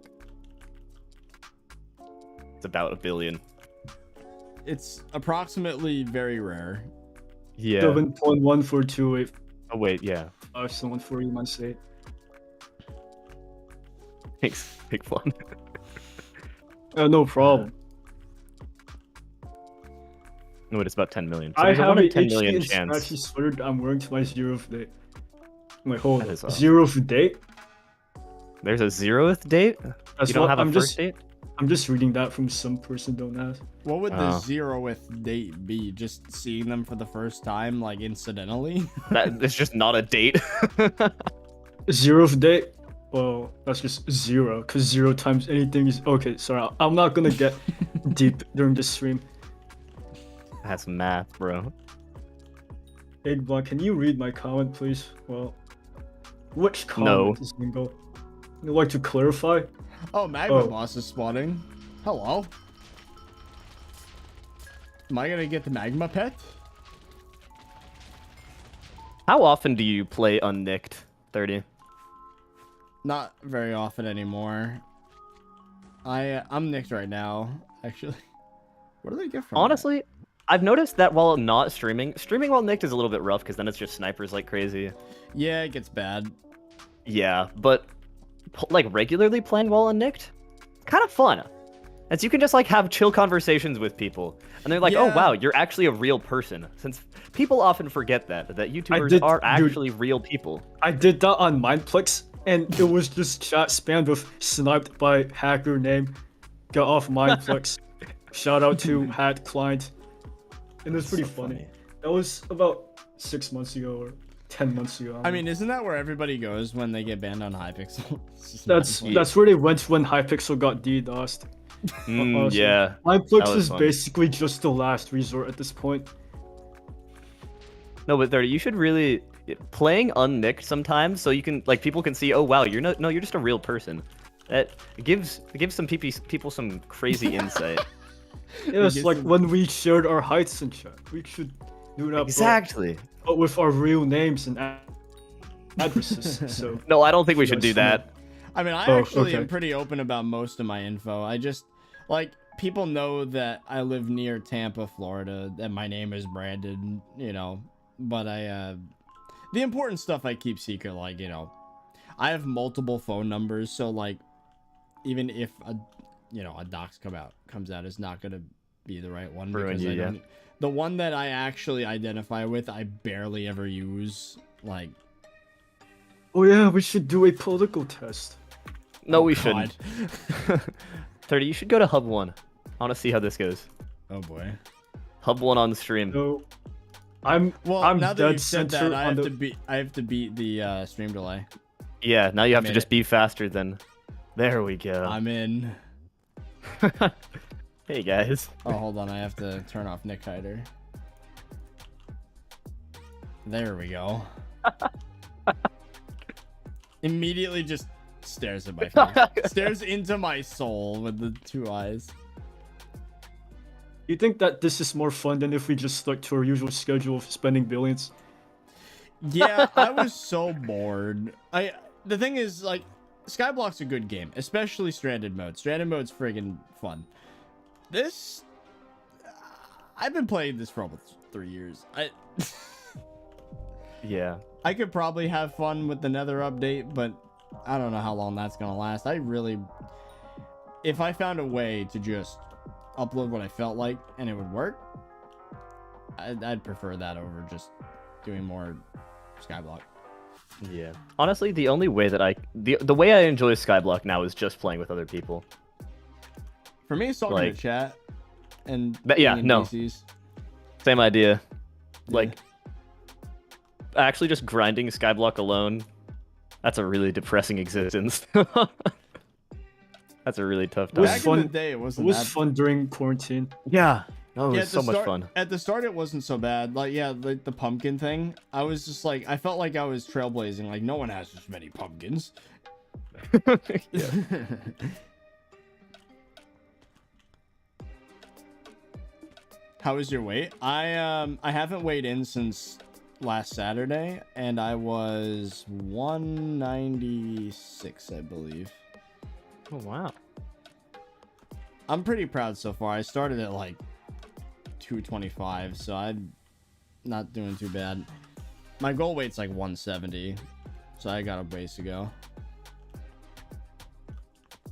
Speaker 3: It's about 1 billion.
Speaker 1: It's approximately very rare.
Speaker 3: Yeah.
Speaker 4: 7.1428.
Speaker 3: Oh wait, yeah.
Speaker 4: Someone for you might say.
Speaker 3: Thanks, big fun.
Speaker 4: No problem.
Speaker 3: No, wait, it's about 10 million. So
Speaker 4: I
Speaker 3: there's a
Speaker 4: have
Speaker 3: 1 in
Speaker 4: a
Speaker 3: 10
Speaker 4: HD
Speaker 3: million
Speaker 4: and
Speaker 3: chance.
Speaker 4: scratchy sweater I'm wearing to my 0th date. I'm like, hold
Speaker 3: That
Speaker 4: on,
Speaker 3: is awesome.
Speaker 4: 0th date?
Speaker 3: There's a 0th date?
Speaker 4: That's
Speaker 3: You don't
Speaker 4: what
Speaker 3: have a
Speaker 4: I'm
Speaker 3: first
Speaker 4: just.
Speaker 3: date?
Speaker 4: I'm just reading that from some person. Don't ask.
Speaker 1: What would the
Speaker 3: Oh.
Speaker 1: 0th date be? Just seeing them for the first time, like incidentally?
Speaker 3: That it's just not a date.
Speaker 4: 0th date? Well, that's just 0, because 0 times anything is okay. Sorry, I'm not gonna get deep during this stream.
Speaker 3: That's math, bro.
Speaker 4: Eggblonk, can you read my comment, please? Well, which comment
Speaker 3: No.
Speaker 4: is Mingo? You'd like to clarify?
Speaker 1: Oh, Magma
Speaker 4: Oh.
Speaker 1: Boss is spawning. Hello. Am I gonna get the Magma Pet?
Speaker 3: How often do you play unnicked, 30?
Speaker 1: Not very often anymore. I'm nicked right now, actually. What do they get from that?
Speaker 3: Honestly, I've noticed that while not streaming while nicked is a little bit rough because then it's just snipers like crazy.
Speaker 1: Yeah, it gets bad.
Speaker 3: Yeah, but like regularly playing while unnicked, kind of fun. As you can just like have chill conversations with people, and they're like, "Oh
Speaker 1: Yeah.
Speaker 3: wow, you're actually a real person." Since people often forget that YouTubers
Speaker 4: did-
Speaker 3: are
Speaker 4: dude.
Speaker 3: actually real people.
Speaker 4: I did that on Mindplex, and it was just chat spammed with sniped by hacker name. Get off Mindplex. Shout out to Hat Client. And it was pretty
Speaker 3: So
Speaker 4: funny. That was about 6 months ago or 10 months ago.
Speaker 1: I mean, isn't that where everybody goes when they get banned on Hypixel? It's just
Speaker 4: that's
Speaker 1: not fun.
Speaker 4: that's where they went when Hypixel got DDoSed. Awesome.
Speaker 3: Yeah,
Speaker 4: Mindplex
Speaker 3: was
Speaker 4: is
Speaker 3: fun.
Speaker 4: basically just the last resort at this point.
Speaker 3: no, but 30, you should really playing unnicked sometimes, so you can like people can see, oh wow, you're you're just a real person. That gives some people some crazy insight.
Speaker 4: Yeah, it's
Speaker 1: guess
Speaker 4: like
Speaker 1: it-
Speaker 4: when we shared our heights and chat. We should do that,
Speaker 3: Exactly.
Speaker 4: but with our real names and addresses. So
Speaker 3: No, I don't think we should
Speaker 4: Yes,
Speaker 3: do that.
Speaker 1: I mean, I
Speaker 4: Oh,
Speaker 1: actually am
Speaker 4: okay.
Speaker 1: pretty open about most of my info. I just, like, people know that I live near Tampa, Florida, and my name is Brandon, you know, but the important stuff I keep secret, like, you know, I have multiple phone numbers, so, like, even if a dox comes out, it's not gonna be the right one
Speaker 3: Ruin
Speaker 1: because
Speaker 3: you,
Speaker 1: I
Speaker 3: yeah.
Speaker 1: don't. The one that I actually identify with, I barely ever use. Like,
Speaker 4: oh yeah, we should do a political test.
Speaker 3: No,
Speaker 1: oh
Speaker 3: we
Speaker 1: God.
Speaker 3: shouldn't. 30, you should go to Hub 1. I want to see how this goes.
Speaker 1: Oh boy.
Speaker 3: Hub 1 on the stream.
Speaker 4: So I'm
Speaker 1: Well,
Speaker 4: I'm
Speaker 1: now that
Speaker 4: dead
Speaker 1: you've said
Speaker 4: center
Speaker 1: that,
Speaker 4: on the.
Speaker 1: I have to beat the stream delay.
Speaker 3: Yeah, now you have to
Speaker 1: made
Speaker 3: just
Speaker 1: it.
Speaker 3: be faster than... There we go.
Speaker 1: I'm in.
Speaker 3: Hey, guys.
Speaker 1: Oh, hold on. I have to turn off Nick Hider. There we go. Immediately just stares at my face. Stares into my soul with the 2 eyes.
Speaker 4: You think that this is more fun than if we just stuck to our usual schedule of spending billions?
Speaker 1: Yeah, I was so bored. The thing is, like, SkyBlock's a good game, especially Stranded Mode. Stranded Mode's friggin' fun. This... I've been playing this for almost 3 years.
Speaker 3: Yeah.
Speaker 1: I could probably have fun with the Nether update, but I don't know how long that's gonna last. If I found a way to just upload what I felt like and it would work, I'd prefer that over just doing more SkyBlock.
Speaker 3: Yeah. Honestly, the only way that the way I enjoy SkyBlock now is just playing with other people.
Speaker 1: For me, it's talking
Speaker 3: Like-
Speaker 1: to chat and
Speaker 3: Yeah,
Speaker 1: being
Speaker 3: no.
Speaker 1: NPCs.
Speaker 3: Same idea.
Speaker 1: Yeah.
Speaker 3: Like, actually just grinding SkyBlock alone, that's a really depressing existence. That's a really tough
Speaker 4: was
Speaker 3: time.
Speaker 1: Back in the
Speaker 4: fun.
Speaker 1: day, it
Speaker 4: It
Speaker 1: wasn't
Speaker 4: was
Speaker 1: that
Speaker 4: fun during quarantine.
Speaker 3: Yeah. Oh, it
Speaker 1: Yeah,
Speaker 3: was so much fun.
Speaker 1: At the start, it wasn't so bad. Like, yeah, like the pumpkin thing. I was just like, I felt like I was trailblazing. Like, no one has this many pumpkins.
Speaker 3: Yeah.
Speaker 1: How was your weight? I haven't weighed in since last Saturday, and I was 196, I believe.
Speaker 3: Oh, wow.
Speaker 1: I'm pretty proud so far. I started at like 225, so I'm not doing too bad. My goal weight's like 170, so I got a ways to go.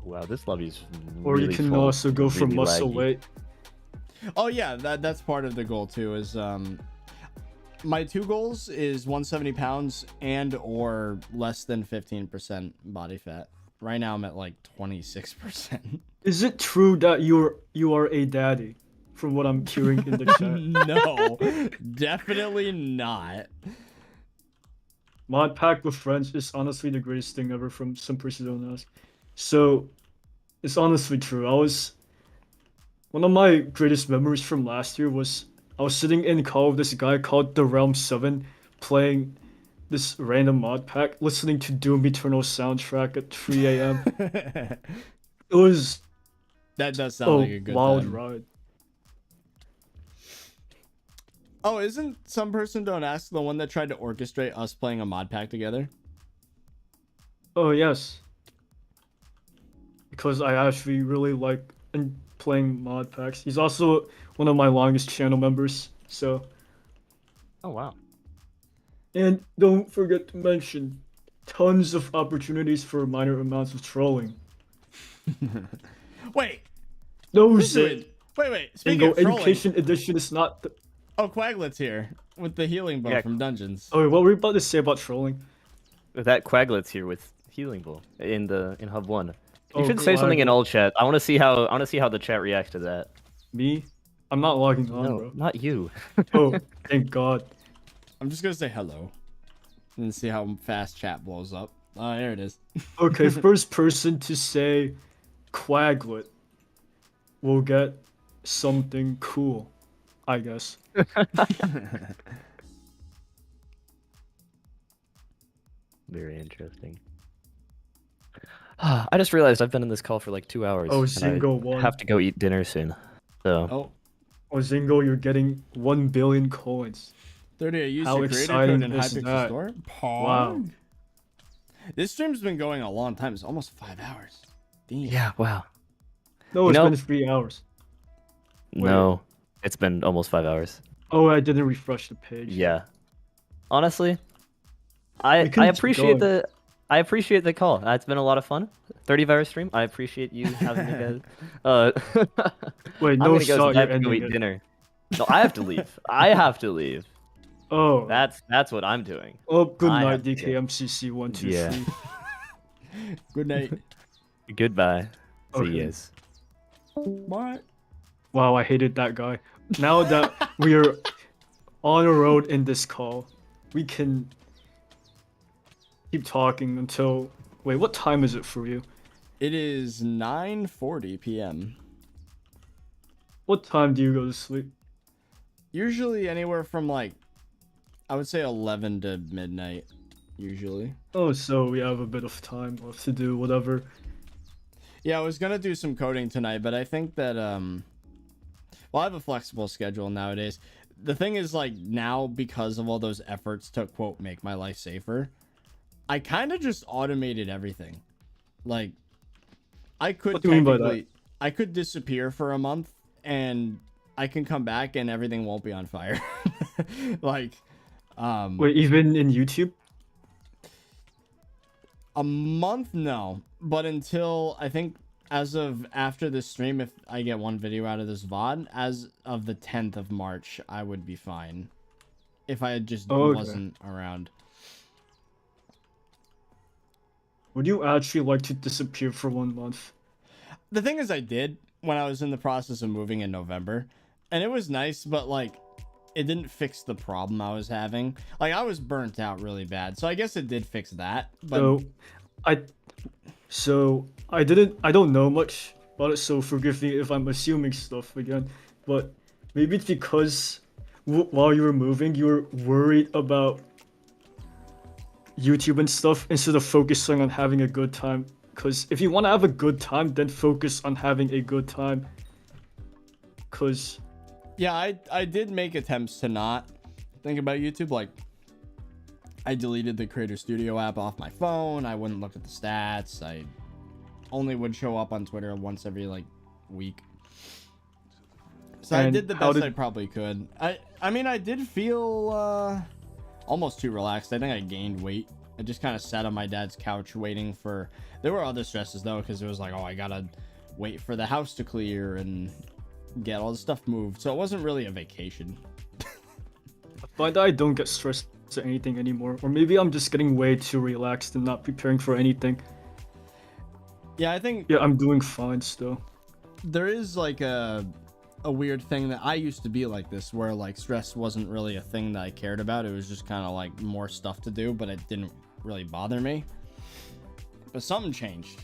Speaker 3: Wow, this lobby's
Speaker 4: Or
Speaker 3: really
Speaker 4: you can
Speaker 3: full,
Speaker 4: also go for
Speaker 3: really
Speaker 4: muscle
Speaker 3: laggy.
Speaker 4: weight.
Speaker 1: Oh yeah, that's part of the goal too. Is my two goals is 170 pounds and or less than 15% body fat. Right now I'm at like 26%.
Speaker 4: Is it true that you are a daddy? From what I'm hearing in the chat.
Speaker 1: No, definitely not.
Speaker 4: Mod pack with friends is honestly the greatest thing ever from some person don't ask. So, it's honestly true. One of my greatest memories from last year was I was sitting in call with this guy called The Realm 7 playing this random mod pack, listening to Doom Eternal soundtrack at 3 a.m. It was
Speaker 1: That does sound
Speaker 4: a
Speaker 1: like a good
Speaker 4: wild
Speaker 1: time.
Speaker 4: ride.
Speaker 1: Oh, isn't Some Person Don't Ask the one that tried to orchestrate us playing a mod pack together?
Speaker 4: Oh, yes. Because I actually really like playing mod packs. He's also one of my longest channel members, so.
Speaker 3: Oh, wow.
Speaker 4: And don't forget to mention tons of opportunities for minor amounts of trolling.
Speaker 1: Wait,
Speaker 4: No,
Speaker 1: wait.
Speaker 4: Zin.
Speaker 1: Speaking
Speaker 4: Bingo,
Speaker 1: of trolling,
Speaker 4: Education Edition is not.
Speaker 1: oh, Quaglet's here with the healing bow
Speaker 3: Yeah.
Speaker 1: from Dungeons.
Speaker 4: Oh, wait, what were you about to say about trolling?
Speaker 3: That Quaglet's here with Healing Bowl in Hub 1. You
Speaker 4: Oh,
Speaker 3: should say something in
Speaker 4: Quaglet.
Speaker 3: all chat. I want to see how the chat reacts to that.
Speaker 4: Me? I'm not logging on,
Speaker 3: No,
Speaker 4: bro.
Speaker 3: not you.
Speaker 4: Oh, thank God.
Speaker 1: I'm just gonna say hello and see how fast chat blows up. Oh, there it is.
Speaker 4: Okay, first person to say Quaglet will get something cool, I guess.
Speaker 3: Very interesting. I just realized I've been in this call for like 2 hours.
Speaker 4: Oh,
Speaker 3: and
Speaker 4: Zingo
Speaker 3: I
Speaker 4: won.
Speaker 3: have to go eat dinner soon. So
Speaker 1: Oh,
Speaker 4: Oh, Zingo, you're getting 1 billion coins.
Speaker 1: 30, I used
Speaker 4: How
Speaker 1: your creator
Speaker 4: exciting
Speaker 1: code in
Speaker 4: is
Speaker 1: Hypixel
Speaker 4: that?
Speaker 1: Store.
Speaker 4: Wow.
Speaker 1: Pog. This stream's been going a long time. It's almost 5 hours. Damn.
Speaker 3: yeah, wow.
Speaker 4: No,
Speaker 3: You
Speaker 4: it's
Speaker 3: know-
Speaker 4: been 3 hours.
Speaker 3: No, it's been almost 5 hours.
Speaker 4: Oh, I didn't refresh the page.
Speaker 3: Yeah. Honestly,
Speaker 4: We
Speaker 3: I
Speaker 4: can keep
Speaker 3: appreciate
Speaker 4: going.
Speaker 3: I appreciate the call. It's been a lot of fun. 30virus stream. I appreciate you having me, guys.
Speaker 4: Wait,
Speaker 3: I'm
Speaker 4: no
Speaker 3: gonna go.
Speaker 4: shot,
Speaker 3: I
Speaker 4: you're
Speaker 3: have to go
Speaker 4: ending
Speaker 3: eat
Speaker 4: it.
Speaker 3: dinner. No, I have to leave. I have to leave.
Speaker 4: Oh.
Speaker 3: That's what I'm doing.
Speaker 4: Oh, good
Speaker 3: I
Speaker 4: night,
Speaker 3: have to go.
Speaker 4: DKMCC123.
Speaker 3: Yeah.
Speaker 1: Good night.
Speaker 3: Goodbye. See
Speaker 4: Okay.
Speaker 3: you guys.
Speaker 1: Bye.
Speaker 4: Wow, I hated that guy. Now that we are on a road in this call, we can keep talking until. Wait, what time is it for you?
Speaker 1: It is 9:40 p.m.
Speaker 4: What time do you go to sleep?
Speaker 1: Usually anywhere from like, I would say 11 to midnight. Usually.
Speaker 4: Oh, so we have a bit of time left to do whatever.
Speaker 1: Yeah, I was gonna do some coding tonight, but I think that well, I have a flexible schedule nowadays. The thing is, like, now because of all those efforts to quote make my life safer, I kind of just automated everything. Like, I could
Speaker 4: What do you mean by that?
Speaker 1: technically, I could disappear for a month and I can come back and everything won't be on fire. Like,
Speaker 4: Wait, even in YouTube?
Speaker 1: a month, no, but until I think as of after this stream, if I get one video out of this VOD, as of the 10th of March, I would be fine. If I just wasn't around.
Speaker 4: Would you actually like to disappear for 1 month?
Speaker 1: The thing is, I did when I was in the process of moving in November, and it was nice, but like, it didn't fix the problem I was having. Like, I was burnt out really bad, so I guess it did fix that. But
Speaker 4: I don't know much about it, so forgive me if I'm assuming stuff again. But maybe it's because while you were moving, you were worried about YouTube and stuff instead of focusing on having a good time. Because if you want to have a good time, then focus on having a good time. Because
Speaker 1: yeah, I did make attempts to not think about YouTube. Like, I deleted the Creator Studio app off my phone. I wouldn't look at the stats. I only would show up on Twitter once every like week. So I did the best I probably could. I mean, I did feel almost too relaxed. I think I gained weight. I just kind of sat on my dad's couch waiting for... There were other stresses though, because it was like, oh, I gotta wait for the house to clear and get all the stuff moved. So it wasn't really a vacation.
Speaker 4: I find that I don't get stressed at anything anymore. Or maybe I'm just getting way too relaxed and not preparing for anything.
Speaker 1: Yeah, I think...
Speaker 4: Yeah, I'm doing fine still.
Speaker 1: There is like a weird thing that I used to be like this, where like stress wasn't really a thing that I cared about. It was just kind of like more stuff to do, but it didn't really bother me. But something changed.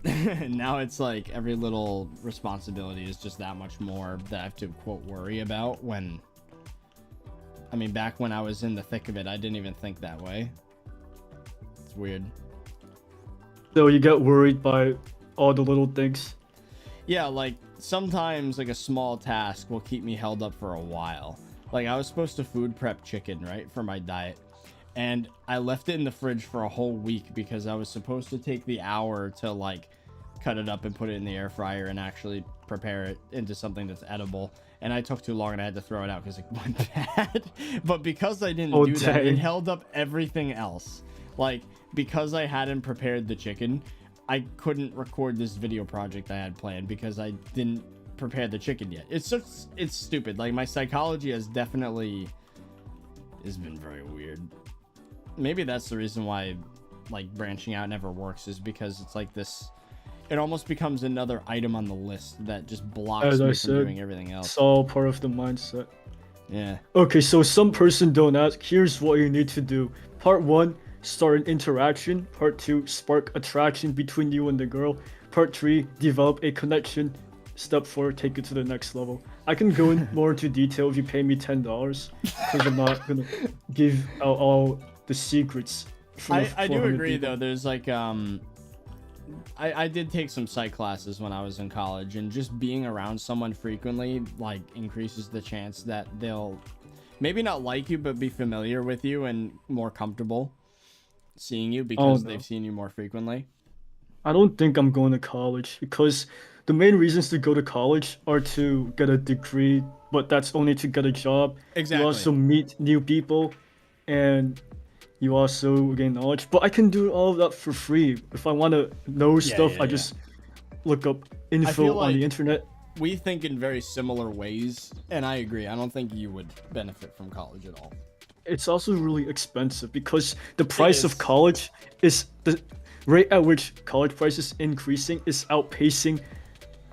Speaker 1: Now it's like every little responsibility is just that much more that I have to, quote, worry about. When, I mean, back when I was in the thick of it, I didn't even think that way. It's weird.
Speaker 4: So you get worried by all the little things?
Speaker 1: Yeah, like sometimes like a small task will keep me held up for a while. Like, I was supposed to food prep chicken, right, for my diet. And I left it in the fridge for a whole week because I was supposed to take the hour to like cut it up and put it in the air fryer and actually prepare it into something that's edible. And I took too long and I had to throw it out because it went bad. But because I didn't do that, it held up everything else. Like, because I hadn't prepared the chicken, I couldn't record this video project I had planned because I didn't prepare the chicken yet. It's stupid. Like, my psychology has been very weird. Maybe that's the reason why like branching out never works, is because it's like this, it almost becomes another item on the list that just blocks me from doing everything else.
Speaker 4: It's all part of the mindset.
Speaker 1: Yeah.
Speaker 4: Okay, so some person don't ask. Here's what you need to do. Part 1, start an interaction. Part 2, spark attraction between you and the girl. Part 3, develop a connection. Step 4, take it to the next level. I can go in more into detail if you pay me $10, because I'm not gonna give out all the secrets.
Speaker 1: I do agree though. There's like I did take some psych classes when I was in college, and just being around someone frequently like increases the chance that they'll maybe not like you but be familiar with you and more comfortable seeing you because they've seen you more frequently.
Speaker 4: I don't think I'm going to college, because the main reasons to go to college are to get a degree, but that's only to get a job.
Speaker 1: Exactly.
Speaker 4: You also meet new people and you also gain knowledge. But I can do all of that for free. If I want to know stuff, I just look up info on the internet.
Speaker 1: We think in very similar ways, and I agree. I don't think you would benefit from college at all.
Speaker 4: It's also really expensive because the price of college is the rate at which college price is increasing is outpacing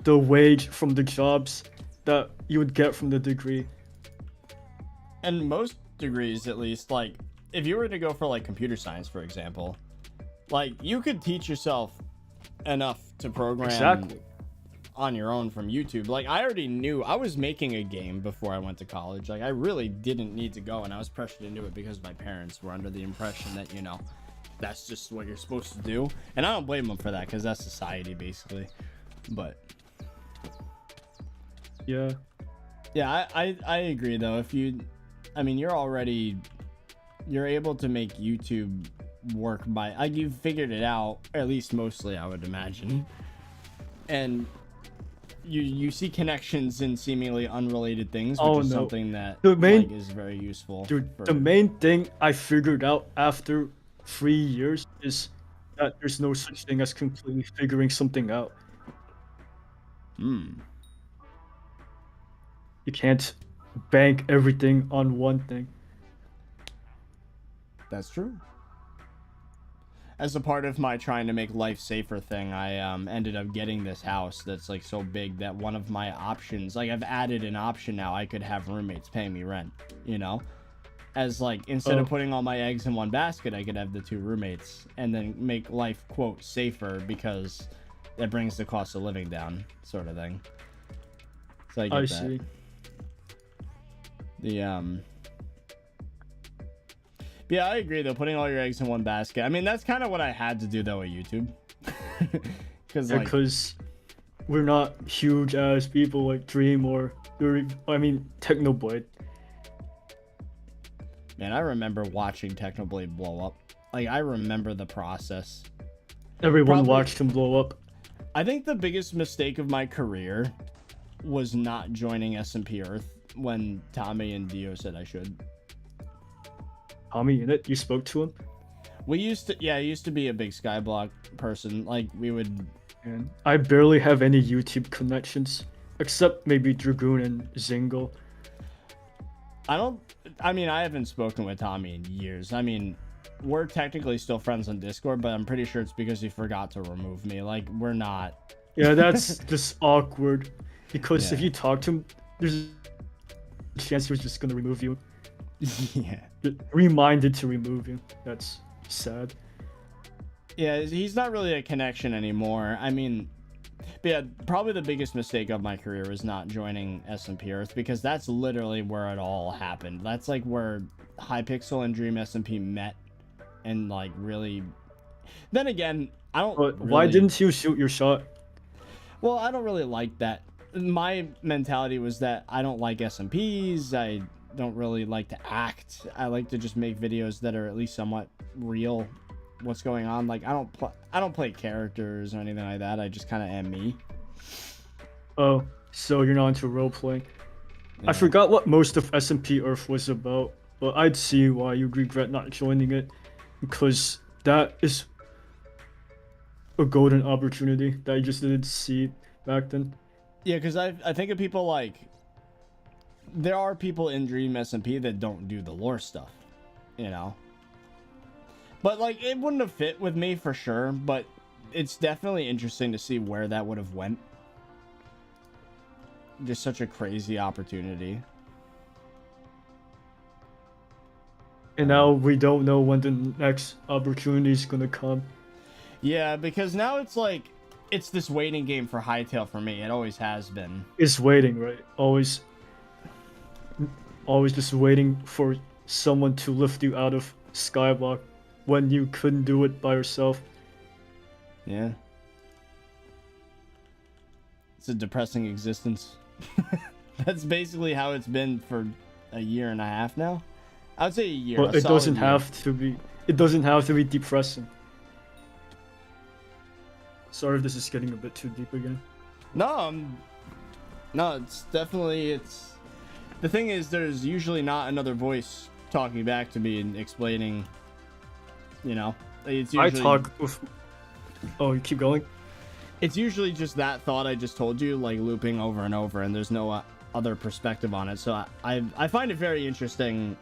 Speaker 4: the wage from the jobs that you would get from the degree.
Speaker 1: And most degrees, at least, like if you were to go for like computer science, for example, like you could teach yourself enough to program on your own from YouTube. Like, I already knew I was making a game before I went to college. Like, I really didn't need to go, and I was pressured into it because my parents were under the impression that, you know, that's just what you're supposed to do. And I don't blame them for that, because that's society basically. But
Speaker 4: yeah,
Speaker 1: I agree though. If you, I mean, you're able to make YouTube work by, like, you've figured it out, or at least mostly, I would imagine. And you see connections in seemingly unrelated things, which is something that is very useful.
Speaker 4: Dude, the main thing I figured out after 3 years is that there's no such thing as completely figuring something out.
Speaker 1: Hmm.
Speaker 4: You can't bank everything on one thing.
Speaker 1: That's true. As a part of my trying to make life safer thing, I ended up getting this house that's like so big that one of my options, like I've added an option now, I could have roommates paying me rent, you know? As like, instead of putting all my eggs in one basket, I could have the 2 roommates and then make life, quote, safer because that brings the cost of living down, sort of thing. So I get that.
Speaker 4: See.
Speaker 1: Yeah, I agree though. Putting all your eggs in one basket. I mean, that's kind of what I had to do though at YouTube.
Speaker 4: Because we're not huge as people like Dream or Technoblade.
Speaker 1: Man, I remember watching Technoblade blow up. Like, I remember the process.
Speaker 4: Everyone watched him blow up.
Speaker 1: I think the biggest mistake of my career was not joining SMP Earth when Tommy and Dio said I should.
Speaker 4: Tommy in it? You spoke to him?
Speaker 1: We used to, yeah, I used to be a big SkyBlock person. Like, we would...
Speaker 4: And I barely have any YouTube connections, except maybe Dragoon and Zingo.
Speaker 1: I mean, I haven't spoken with Tommy in years. I mean, we're technically still friends on Discord, but I'm pretty sure it's because he forgot to remove me. Like, we're not...
Speaker 4: Yeah, that's just awkward. Because if you talk to him, there's a chance he was just gonna remove you.
Speaker 1: Yeah.
Speaker 4: Reminded to remove you. That's sad.
Speaker 1: Yeah, he's not really a connection anymore. I mean, but yeah, probably the biggest mistake of my career was not joining SMP Earth, because that's literally where it all happened. That's like where Hypixel and Dream SMP met and like really... Then again, I don't
Speaker 4: But why didn't you shoot your shot?
Speaker 1: Well, I don't really like that. My mentality was that I don't like SMPs. I don't really like to act. I like to just make videos that are at least somewhat real. What's going on? Like, I don't play characters or anything like that. I just kind of am me.
Speaker 4: Oh, so you're not into roleplay.
Speaker 1: Yeah.
Speaker 4: I forgot what most of SMP Earth was about, but I'd see why you'd regret not joining it, because that is a golden opportunity that you just didn't see back then.
Speaker 1: Yeah, because I think of people like... There are people in Dream SMP that don't do the lore stuff, you know? But, like, it wouldn't have fit with me for sure, but it's definitely interesting to see where that would have went. Just such a crazy opportunity.
Speaker 4: And now we don't know when the next opportunity is gonna come.
Speaker 1: Yeah, because now it's like... It's this waiting game for Hytale for me. It always has been.
Speaker 4: It's waiting, right? Always just waiting for someone to lift you out of SkyBlock when you couldn't do it by yourself.
Speaker 1: Yeah. It's a depressing existence. That's basically how it's been for a year and a half now. I would say a year.
Speaker 4: Well, it doesn't have to be. It doesn't have to be depressing. Sorry if this is getting a bit too deep again.
Speaker 1: No, it's definitely, the thing is, there's usually not another voice talking back to me and explaining, you know, it's usually...
Speaker 4: I talk with... Oh, you keep going?
Speaker 1: It's usually just that thought I just told you, like, looping over and over, and there's no other perspective on it. So I find it very interesting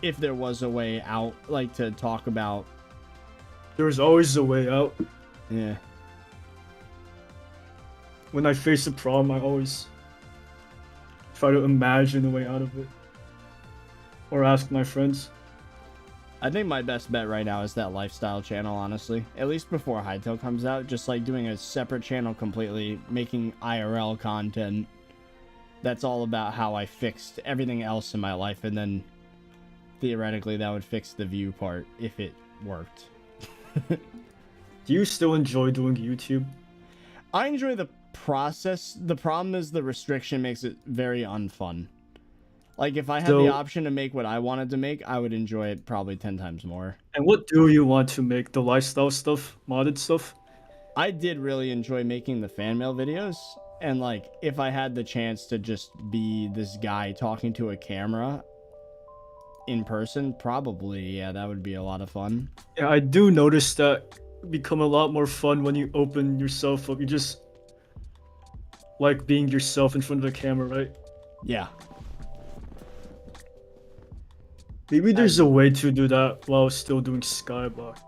Speaker 1: if there was a way out, like, to talk about...
Speaker 4: There's always a way out.
Speaker 1: Yeah.
Speaker 4: When I face a problem, I always try to imagine a way out of it. Or ask my friends.
Speaker 1: I think my best bet right now is that lifestyle channel, honestly. At least before Hytale comes out, just like doing a separate channel completely, making IRL content. That's all about how I fixed everything else in my life, and then theoretically that would fix the view part if it worked.
Speaker 4: Do you still enjoy doing YouTube?
Speaker 1: I enjoy the process. The problem is the restriction makes it very unfun. Like, if I had the option to make what I wanted to make, I would enjoy it probably 10 times more.
Speaker 4: And what do you want to make? The lifestyle stuff? Modded stuff?
Speaker 1: I did really enjoy making the fan mail videos. And, like, if I had the chance to just be this guy talking to a camera in person, probably, yeah, that would be a lot of fun.
Speaker 4: Yeah, I do notice that become a lot more fun when you open yourself up. You just like being yourself in front of the camera, right?
Speaker 1: Yeah.
Speaker 4: Maybe there's a way to do that while still doing SkyBlock.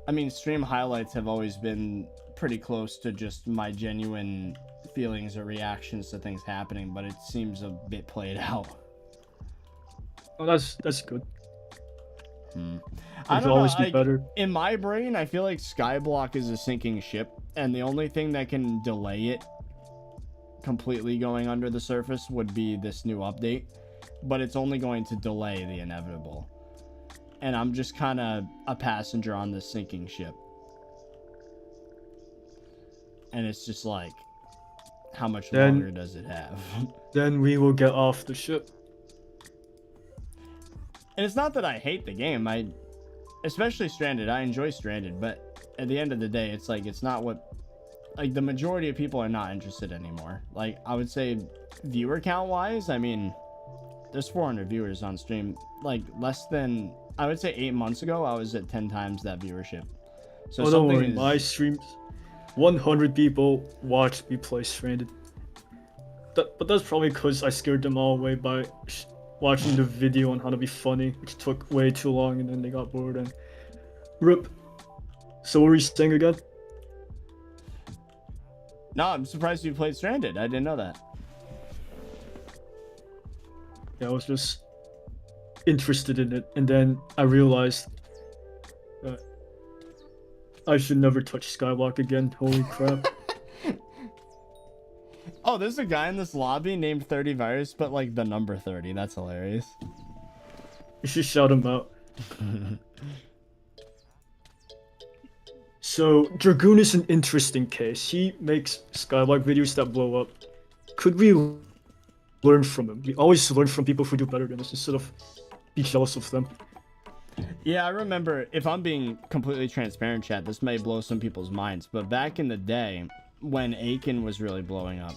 Speaker 4: I mean,
Speaker 1: Stream highlights have always been pretty close to just my genuine feelings or reactions to things happening, but it seems a bit played out.
Speaker 4: oh, that's good.
Speaker 1: I
Speaker 4: It could
Speaker 1: don't
Speaker 4: always
Speaker 1: know,
Speaker 4: be
Speaker 1: like,
Speaker 4: better.
Speaker 1: in my brain, I feel like SkyBlock is a sinking ship, and the only thing that can delay it completely going under the surface would be this new update, but it's only going to delay the inevitable. And I'm just kind of a passenger on this sinking ship. And it's just like, how much longer does it have?
Speaker 4: Then we will get off the ship.
Speaker 1: And it's not that I hate the game. Especially Stranded. I enjoy Stranded, but at the end of the day, it's like, it's not what, like, the majority of people are not interested anymore. Like, I would say viewer count wise, I mean, there's 400 viewers on stream. Like, less than, I would say 8 months ago, I was at 10 times that viewership. So
Speaker 4: Oh, don't
Speaker 1: something
Speaker 4: worry,
Speaker 1: is,
Speaker 4: my streams, 100 people watched me play Stranded. But that's probably because I scared them all away by watching the video on how to be funny, which took way too long, and then they got bored and rip. So what were you saying again?
Speaker 1: No, I'm surprised you played Stranded. I didn't know that.
Speaker 4: Yeah, I was just interested in it, and then I realized that I should never touch SkyBlock again. Holy crap.
Speaker 1: Oh, there's a guy in this lobby named 30Virus, but like the number 30. That's hilarious.
Speaker 4: You should shout him out. So, Dragoon is an interesting case. He makes SkyBlock videos that blow up. Could we learn from him? We always learn from people who do better than us instead of be jealous of them.
Speaker 1: Yeah, I remember, if I'm being completely transparent, chat, this may blow some people's minds, but back in the day, when Aiken was really blowing up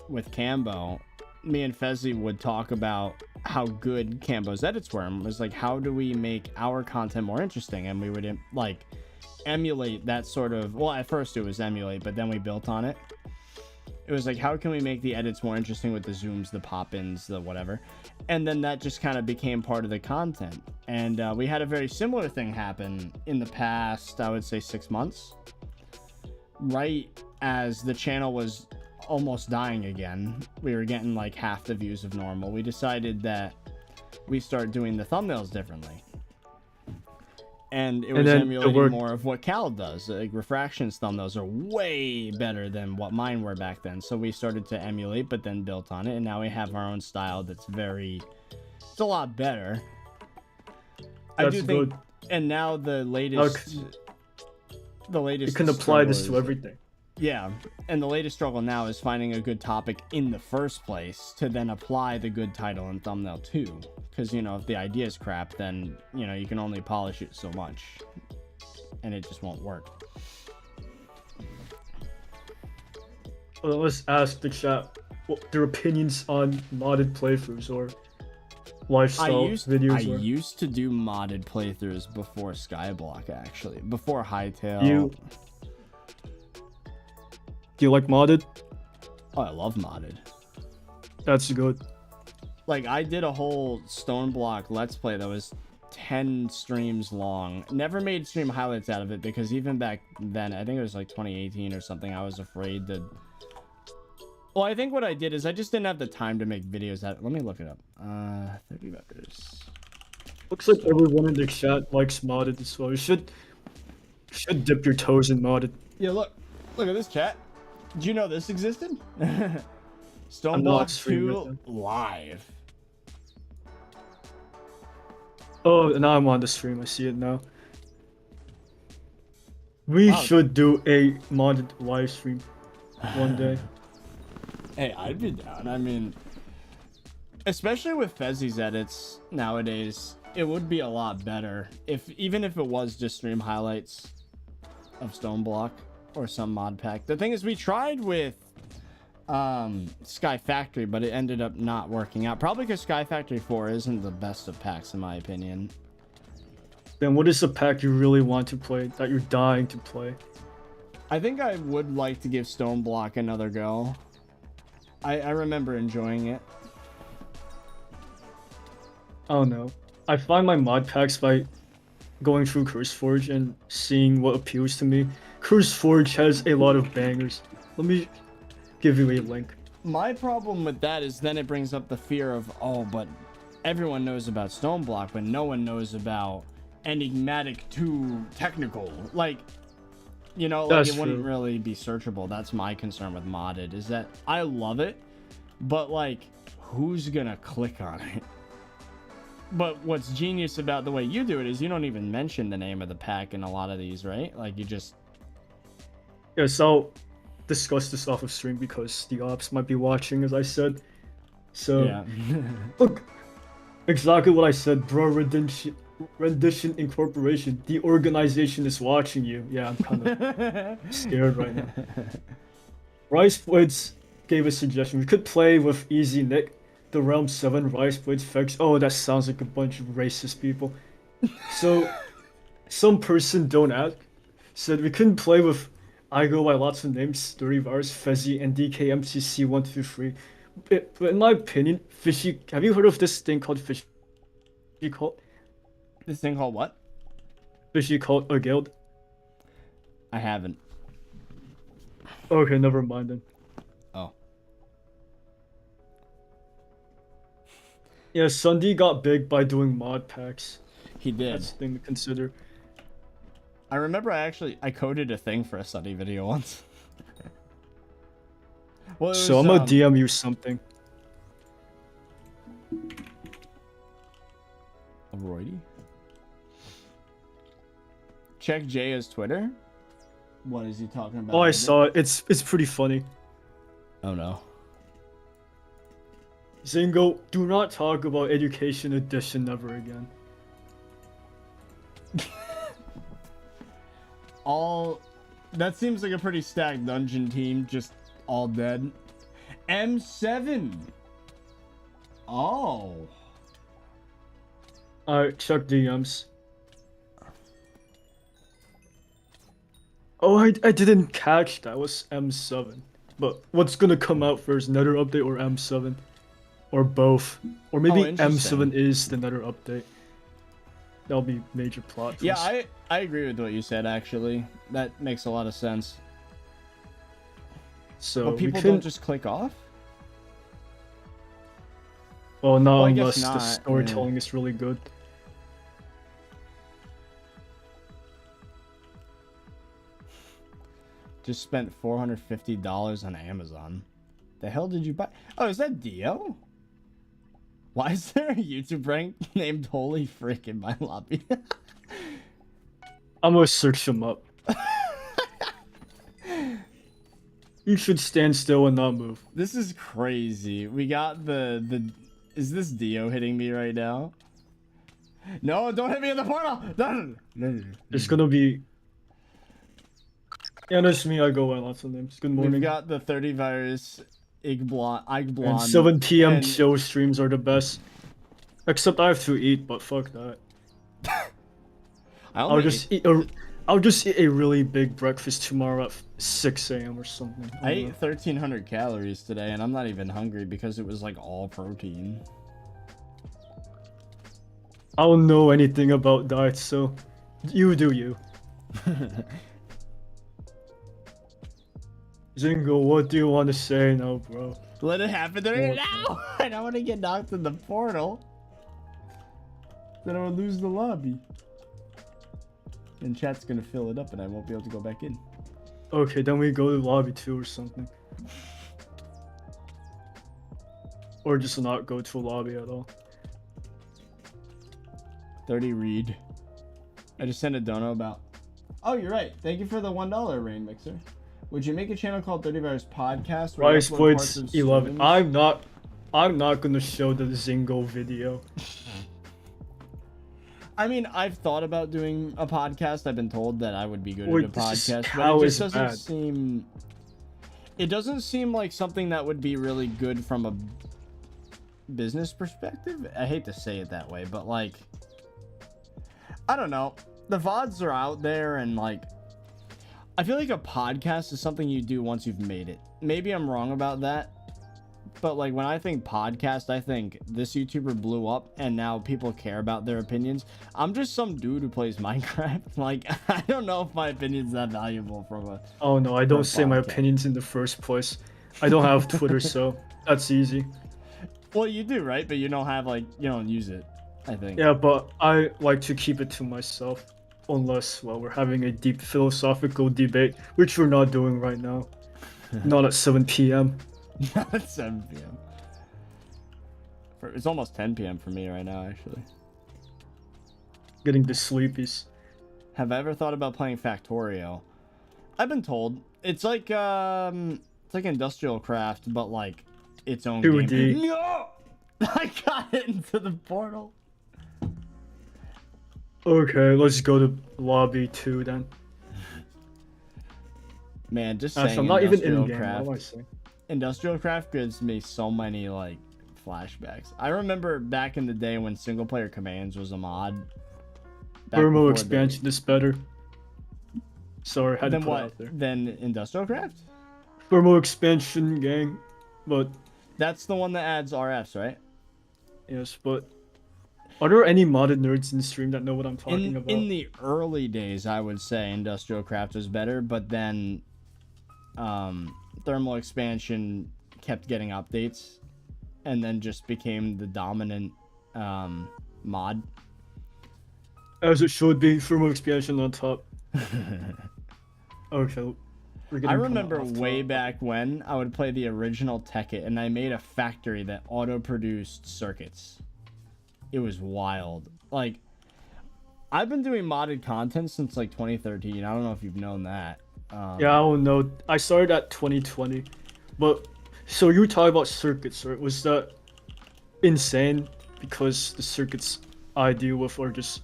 Speaker 1: with Cambo, me and Fezzy would talk about how good Cambo's edits were. And it was like, how do we make our content more interesting? And we would, like, emulate that sort of, well, at first it was emulate, but then we built on it. It was like, how can we make the edits more interesting with the zooms, the pop-ins, the whatever? And then that just kind of became part of the content. And we had a very similar thing happen in the past, I would say 6 months. Right as the channel was almost dying again, we were getting like half the views of normal. We decided that we start doing the thumbnails differently. And it was emulating more of what Cal does. Like, Refraction's thumbnails are way better than what mine were back then. So we started to emulate, but then built on it. And now we have our own style that's it's a lot better. I do think, and now the latest
Speaker 4: you can apply this to everything.
Speaker 1: Yeah, and the latest struggle now is finding a good topic in the first place to then apply the good title and thumbnail to. Because, you know, if the idea is crap, then, you know, you can only polish it so much. And it just won't work.
Speaker 4: Well, let's ask the chat what their opinions on modded playthroughs or lifestyle videos.
Speaker 1: I used to do modded playthroughs before SkyBlock, actually. Before Hypixel.
Speaker 4: Do you like modded?
Speaker 1: Oh, I love modded.
Speaker 4: That's good.
Speaker 1: Like, I did a whole Stone Block Let's Play that was 10 streams long. Never made stream highlights out of it because even back then, I think it was like 2018 or something, I was afraid to... Well, I think what I did is I just didn't have the time to make videos out. Let me look it up. 30Virus.
Speaker 4: Looks like everyone in the chat likes modded as well. You should dip your toes in modded.
Speaker 1: Yeah, look at this, chat. Did you know this existed? Stone Block 2 live.
Speaker 4: Oh, now I'm on the stream. I see it now. We should do a modded live stream one day.
Speaker 1: Hey, I'd be down. I mean, especially with Fezzy's edits nowadays, it would be a lot better even if it was just stream highlights of Stone Block or some mod pack. The thing is, we tried with Sky Factory, but it ended up not working out. Probably because Sky Factory 4 isn't the best of packs, in my opinion.
Speaker 4: Then what is the pack you really want to play that you're dying to play?
Speaker 1: I think I would like to give Stone Block another go. I remember enjoying it.
Speaker 4: I don't know. I find my mod packs by going through CurseForge and seeing what appeals to me. CurseForge has a lot of bangers. Let me give you a link.
Speaker 1: My problem with that is then it brings up the fear of, oh, but everyone knows about Stone Block, but no one knows about Enigmatic 2 Technical. Like, you know, like,
Speaker 4: That's
Speaker 1: it wouldn't
Speaker 4: true.
Speaker 1: really be searchable. That's my concern with modded, is that I love it, but like, who's gonna click on it? But what's genius about the way you do it is you don't even mention the name of the pack in a lot of these, right? Like, you just...
Speaker 4: Yes, I'll discuss this off of stream because the ops might be watching, as I said. So,
Speaker 1: Yeah.
Speaker 4: look, exactly what I said, bro. Rendition Incorporation. The organization is watching you. Yeah, I'm kind of scared right now. Rice Blades gave a suggestion. We could play with Easy Nick, the Realm 7 Rice Blades fix. Oh, that sounds like a bunch of racist people. So, some person, don't ask, said we couldn't play with I go by lots of names, ThirtyVirus, Fezzy, and DKMCC123. But in my opinion, Fishy... Have you heard of this thing called Fishy Cult?
Speaker 1: This thing called what?
Speaker 4: Fishy Cult, a guild?
Speaker 1: I haven't.
Speaker 4: Okay, never mind then.
Speaker 1: Oh.
Speaker 4: Yeah, Sunday got big by doing mod packs.
Speaker 1: He did.
Speaker 4: That's the thing to consider.
Speaker 1: I remember I coded a thing for a study video once. Well, it was,
Speaker 4: So I'm gonna DM you something.
Speaker 1: Roydy? Check Jaya's Twitter. What is he talking about?
Speaker 4: Oh, I saw it. It's pretty funny.
Speaker 1: Oh no.
Speaker 4: Zingo, do not talk about Education Edition ever again.
Speaker 1: That seems like a pretty stacked dungeon team, just all dead. M7. Oh.
Speaker 4: Alright, check DMs. Oh, I didn't catch that. Was M7. But what's gonna come out first, Nether update or M7? Or both. Or maybe
Speaker 1: interesting.
Speaker 4: M7 is the Nether update. That'll be major plot twist.
Speaker 1: Yeah, I agree with what you said, actually. That makes a lot of sense.
Speaker 4: So
Speaker 1: But people
Speaker 4: we can...
Speaker 1: don't just click off?
Speaker 4: Well, not
Speaker 1: Well, I guess
Speaker 4: unless
Speaker 1: not,
Speaker 4: the storytelling is really good.
Speaker 1: Just spent $450 on Amazon. The hell did you buy? Oh, is that Dio? Why is there a YouTube rank named Holy Frick in my lobby?
Speaker 4: I'm gonna search him up. You should stand still and not move.
Speaker 1: This is crazy. We got the is this Dio hitting me right now? No, don't hit me in the portal! No.
Speaker 4: It's gonna be... Yeah, that's me. I go by lots of names. Good morning.
Speaker 1: We've got the 30virus Igblon.
Speaker 4: And 7 p.m.
Speaker 1: and-
Speaker 4: chill streams are the best. Except I have to eat, but fuck that. I'll just eat a really big breakfast tomorrow at 6 a.m. or something.
Speaker 1: I ate 1,300 calories today, and I'm not even hungry because it was like all protein.
Speaker 4: I don't know anything about diets, so you do you. Zingo, what do you want to say now, bro?
Speaker 1: Let it happen right now! I don't want to get knocked in the portal. Then I would lose the lobby. And chat's gonna fill it up and I won't be able to go back in.
Speaker 4: Okay, then we go to lobby 2 or something. Or just not go to a lobby at all.
Speaker 1: 30 read. I just sent a dono about... Oh, you're right. Thank you for the $1 Rain Mixer. Would you make a channel called 30virus Podcast? where you
Speaker 4: Rice
Speaker 1: upload parts
Speaker 4: Blades
Speaker 1: of
Speaker 4: 11.
Speaker 1: streams?
Speaker 4: I'm not gonna show the Zingo video.
Speaker 1: I mean, I've thought about doing a podcast. I've been told that I would be good
Speaker 4: Wait,
Speaker 1: at a
Speaker 4: this is
Speaker 1: podcast,
Speaker 4: how
Speaker 1: but it
Speaker 4: is
Speaker 1: just doesn't
Speaker 4: bad.
Speaker 1: seem... It doesn't seem like something that would be really good from a business perspective. I hate to say it that way, but like... I don't know. The VODs are out there, and like, I feel like a podcast is something you do once you've made it. Maybe I'm wrong about that. But like when I think podcast, I think this YouTuber blew up and now people care about their opinions. I'm just some dude who plays Minecraft. Like, I don't know if my opinion's that valuable from a...
Speaker 4: Oh no, I don't say my
Speaker 1: podcast.
Speaker 4: opinions in the first place. I don't have Twitter, so that's easy.
Speaker 1: Well, you do, right? But you don't have like, you don't use it, I think.
Speaker 4: Yeah, but I like to keep it to myself. Unless, well, we're having a deep philosophical debate, which we're not doing right now. Not at 7 p.m.
Speaker 1: At 7 p.m. It's almost 10 p.m. for me right now, actually.
Speaker 4: Getting the sleepies.
Speaker 1: Have I ever thought about playing Factorio? I've been told it's like Industrial Craft, but like its own
Speaker 4: 2D.
Speaker 1: game. No, I got it into the portal.
Speaker 4: Okay, let's go to lobby 2 then.
Speaker 1: Man, just
Speaker 4: Actually,
Speaker 1: saying
Speaker 4: I'm not even
Speaker 1: Industrial
Speaker 4: in game. What
Speaker 1: Craft.
Speaker 4: am I saying?
Speaker 1: Industrial Craft gives me so many like flashbacks. I remember back in the day when single player commands was a mod. Back
Speaker 4: Thermal
Speaker 1: before
Speaker 4: expansion is better. Sorry, had to
Speaker 1: Then
Speaker 4: put it
Speaker 1: what?
Speaker 4: out there.
Speaker 1: Then Industrial Craft?
Speaker 4: Thermal expansion, gang. But
Speaker 1: That's the one that adds RFs, right?
Speaker 4: yes, but are there any modded nerds in the stream that know what I'm talking about?
Speaker 1: In the early days, I would say Industrial Craft was better, but then thermal expansion kept getting updates and then just became the dominant mod.
Speaker 4: As it should be, thermal expansion on top. Okay. We're
Speaker 1: I
Speaker 4: getting
Speaker 1: remember
Speaker 4: off
Speaker 1: way
Speaker 4: topic.
Speaker 1: back when I would play the original Tekkit and I made a factory that auto-produced circuits. It was wild. Like, I've been doing modded content since like 2013. I don't know if you've known that.
Speaker 4: Yeah, I don't know. I started at 2020. But, so you were talking about circuits, right? Was that insane? Because the circuits I deal with are just...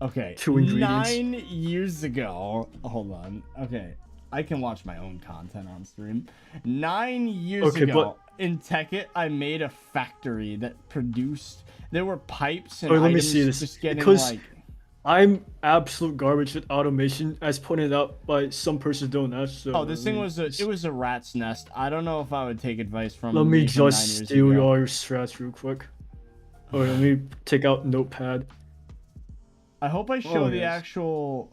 Speaker 1: Okay,
Speaker 4: 2 ingredients.
Speaker 1: 9 years ago. Hold on. Okay, I can watch my own content on stream. 9 years
Speaker 4: Okay,
Speaker 1: ago, in Tekkit, I made a factory that produced. There were pipes and
Speaker 4: Wait, let me
Speaker 1: items
Speaker 4: see this,
Speaker 1: just getting
Speaker 4: because-
Speaker 1: like.
Speaker 4: I'm absolute garbage with automation, as pointed out by some persons don't ask. So
Speaker 1: Oh, this thing was a rat's nest. I don't know if I would take advice from.
Speaker 4: Let me
Speaker 1: from 9
Speaker 4: just
Speaker 1: years
Speaker 4: steal
Speaker 1: ago.
Speaker 4: all your strats real quick. Okay, let me take out notepad.
Speaker 1: I hope I show
Speaker 4: Oh,
Speaker 1: the
Speaker 4: yes.
Speaker 1: actual.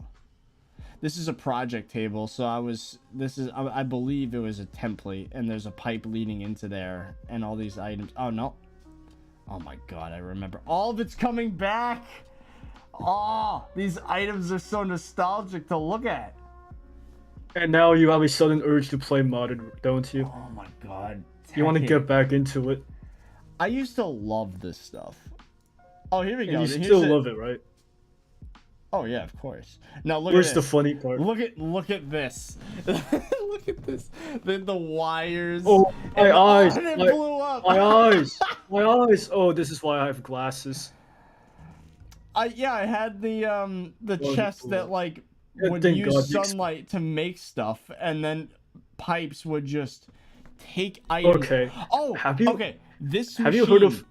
Speaker 1: This is a project table, so I believe it was a template, and there's a pipe leading into there, and all these items. Oh no! Oh my god, I remember. All of it's coming back. Oh, these items are so nostalgic to look at.
Speaker 4: And now you have a sudden urge to play modded, don't you?
Speaker 1: Oh my god.
Speaker 4: You want to
Speaker 1: Tekkit.
Speaker 4: get back into it,
Speaker 1: I used to love this stuff. Oh, here we
Speaker 4: and
Speaker 1: go.
Speaker 4: you
Speaker 1: Here's
Speaker 4: still
Speaker 1: it.
Speaker 4: love it, right?
Speaker 1: Oh yeah, of course. Now look
Speaker 4: Where's
Speaker 1: at
Speaker 4: the
Speaker 1: this.
Speaker 4: funny part?
Speaker 1: Look at this. Look at this. The wires.
Speaker 4: Oh, my
Speaker 1: and-
Speaker 4: eyes!
Speaker 1: and it
Speaker 4: My,
Speaker 1: blew up.
Speaker 4: my eyes! My eyes! Oh, this is why I have glasses.
Speaker 1: I had the
Speaker 4: Oh,
Speaker 1: chest
Speaker 4: cool.
Speaker 1: that like
Speaker 4: Yeah,
Speaker 1: would
Speaker 4: thank
Speaker 1: use
Speaker 4: God you
Speaker 1: sunlight to make stuff, and then pipes would just take items.
Speaker 4: Okay.
Speaker 1: Oh,
Speaker 4: Have you-
Speaker 1: okay. This
Speaker 4: have you heard of-
Speaker 1: machine,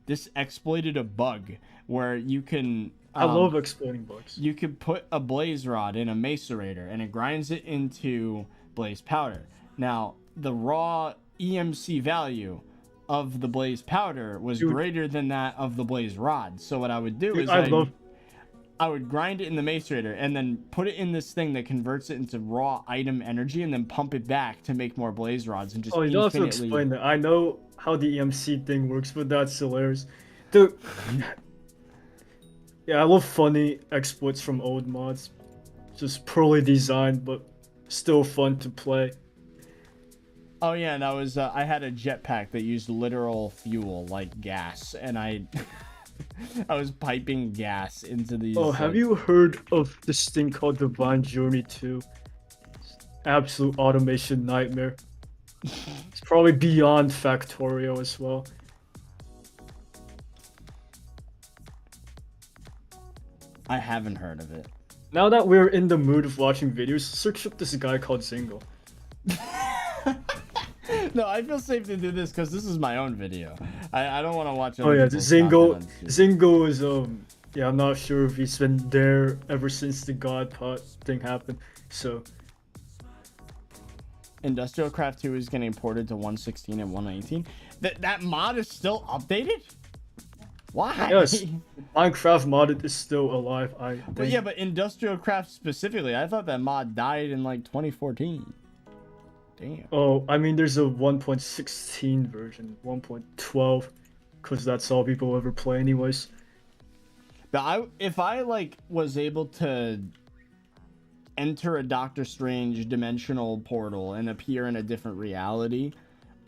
Speaker 1: this exploited a bug where you can.
Speaker 4: I love exploiting bugs.
Speaker 1: You could put a blaze rod in a macerator and it grinds it into blaze powder. Now, the raw EMC value of the blaze powder was
Speaker 4: Dude.
Speaker 1: greater than that of the blaze rod. So what I would do
Speaker 4: Dude,
Speaker 1: is I would grind it in the macerator and then put it in this thing that converts it into raw item energy and then pump it back to make more blaze rods and just
Speaker 4: Oh, you don't have to
Speaker 1: infinitely.
Speaker 4: explain that. I know how the EMC thing works, but that's hilarious. Dude. Yeah, I love funny exploits from old mods. Just poorly designed, but still fun to play.
Speaker 1: Oh yeah, and I had a jetpack that used literal fuel like gas, and I was piping gas into these.
Speaker 4: Oh, have you heard of this thing called Divine Journey 2? Absolute automation nightmare. It's probably beyond Factorio as well.
Speaker 1: I haven't heard of it.
Speaker 4: Now that we're in the mood of watching videos, search up this guy called Zingo.
Speaker 1: No, I feel safe to do this because this is my own video. I don't want to watch.
Speaker 4: Oh
Speaker 1: other
Speaker 4: yeah,
Speaker 1: people's
Speaker 4: Zingo.
Speaker 1: content on stream.
Speaker 4: Zingo is Yeah, I'm not sure if he's been there ever since the God Pot thing happened. So
Speaker 1: Industrial Craft 2 is getting ported to 116 and 119. That mod is still updated? Why?
Speaker 4: yes, Minecraft modded is still alive. I think.
Speaker 1: But yeah, but Industrial Craft specifically, I thought that mod died in like 2014. Damn.
Speaker 4: Oh, I mean, there's a 1.16 version, 1.12, because that's all people ever play, anyways.
Speaker 1: But if I like was able to enter a Doctor Strange dimensional portal and appear in a different reality,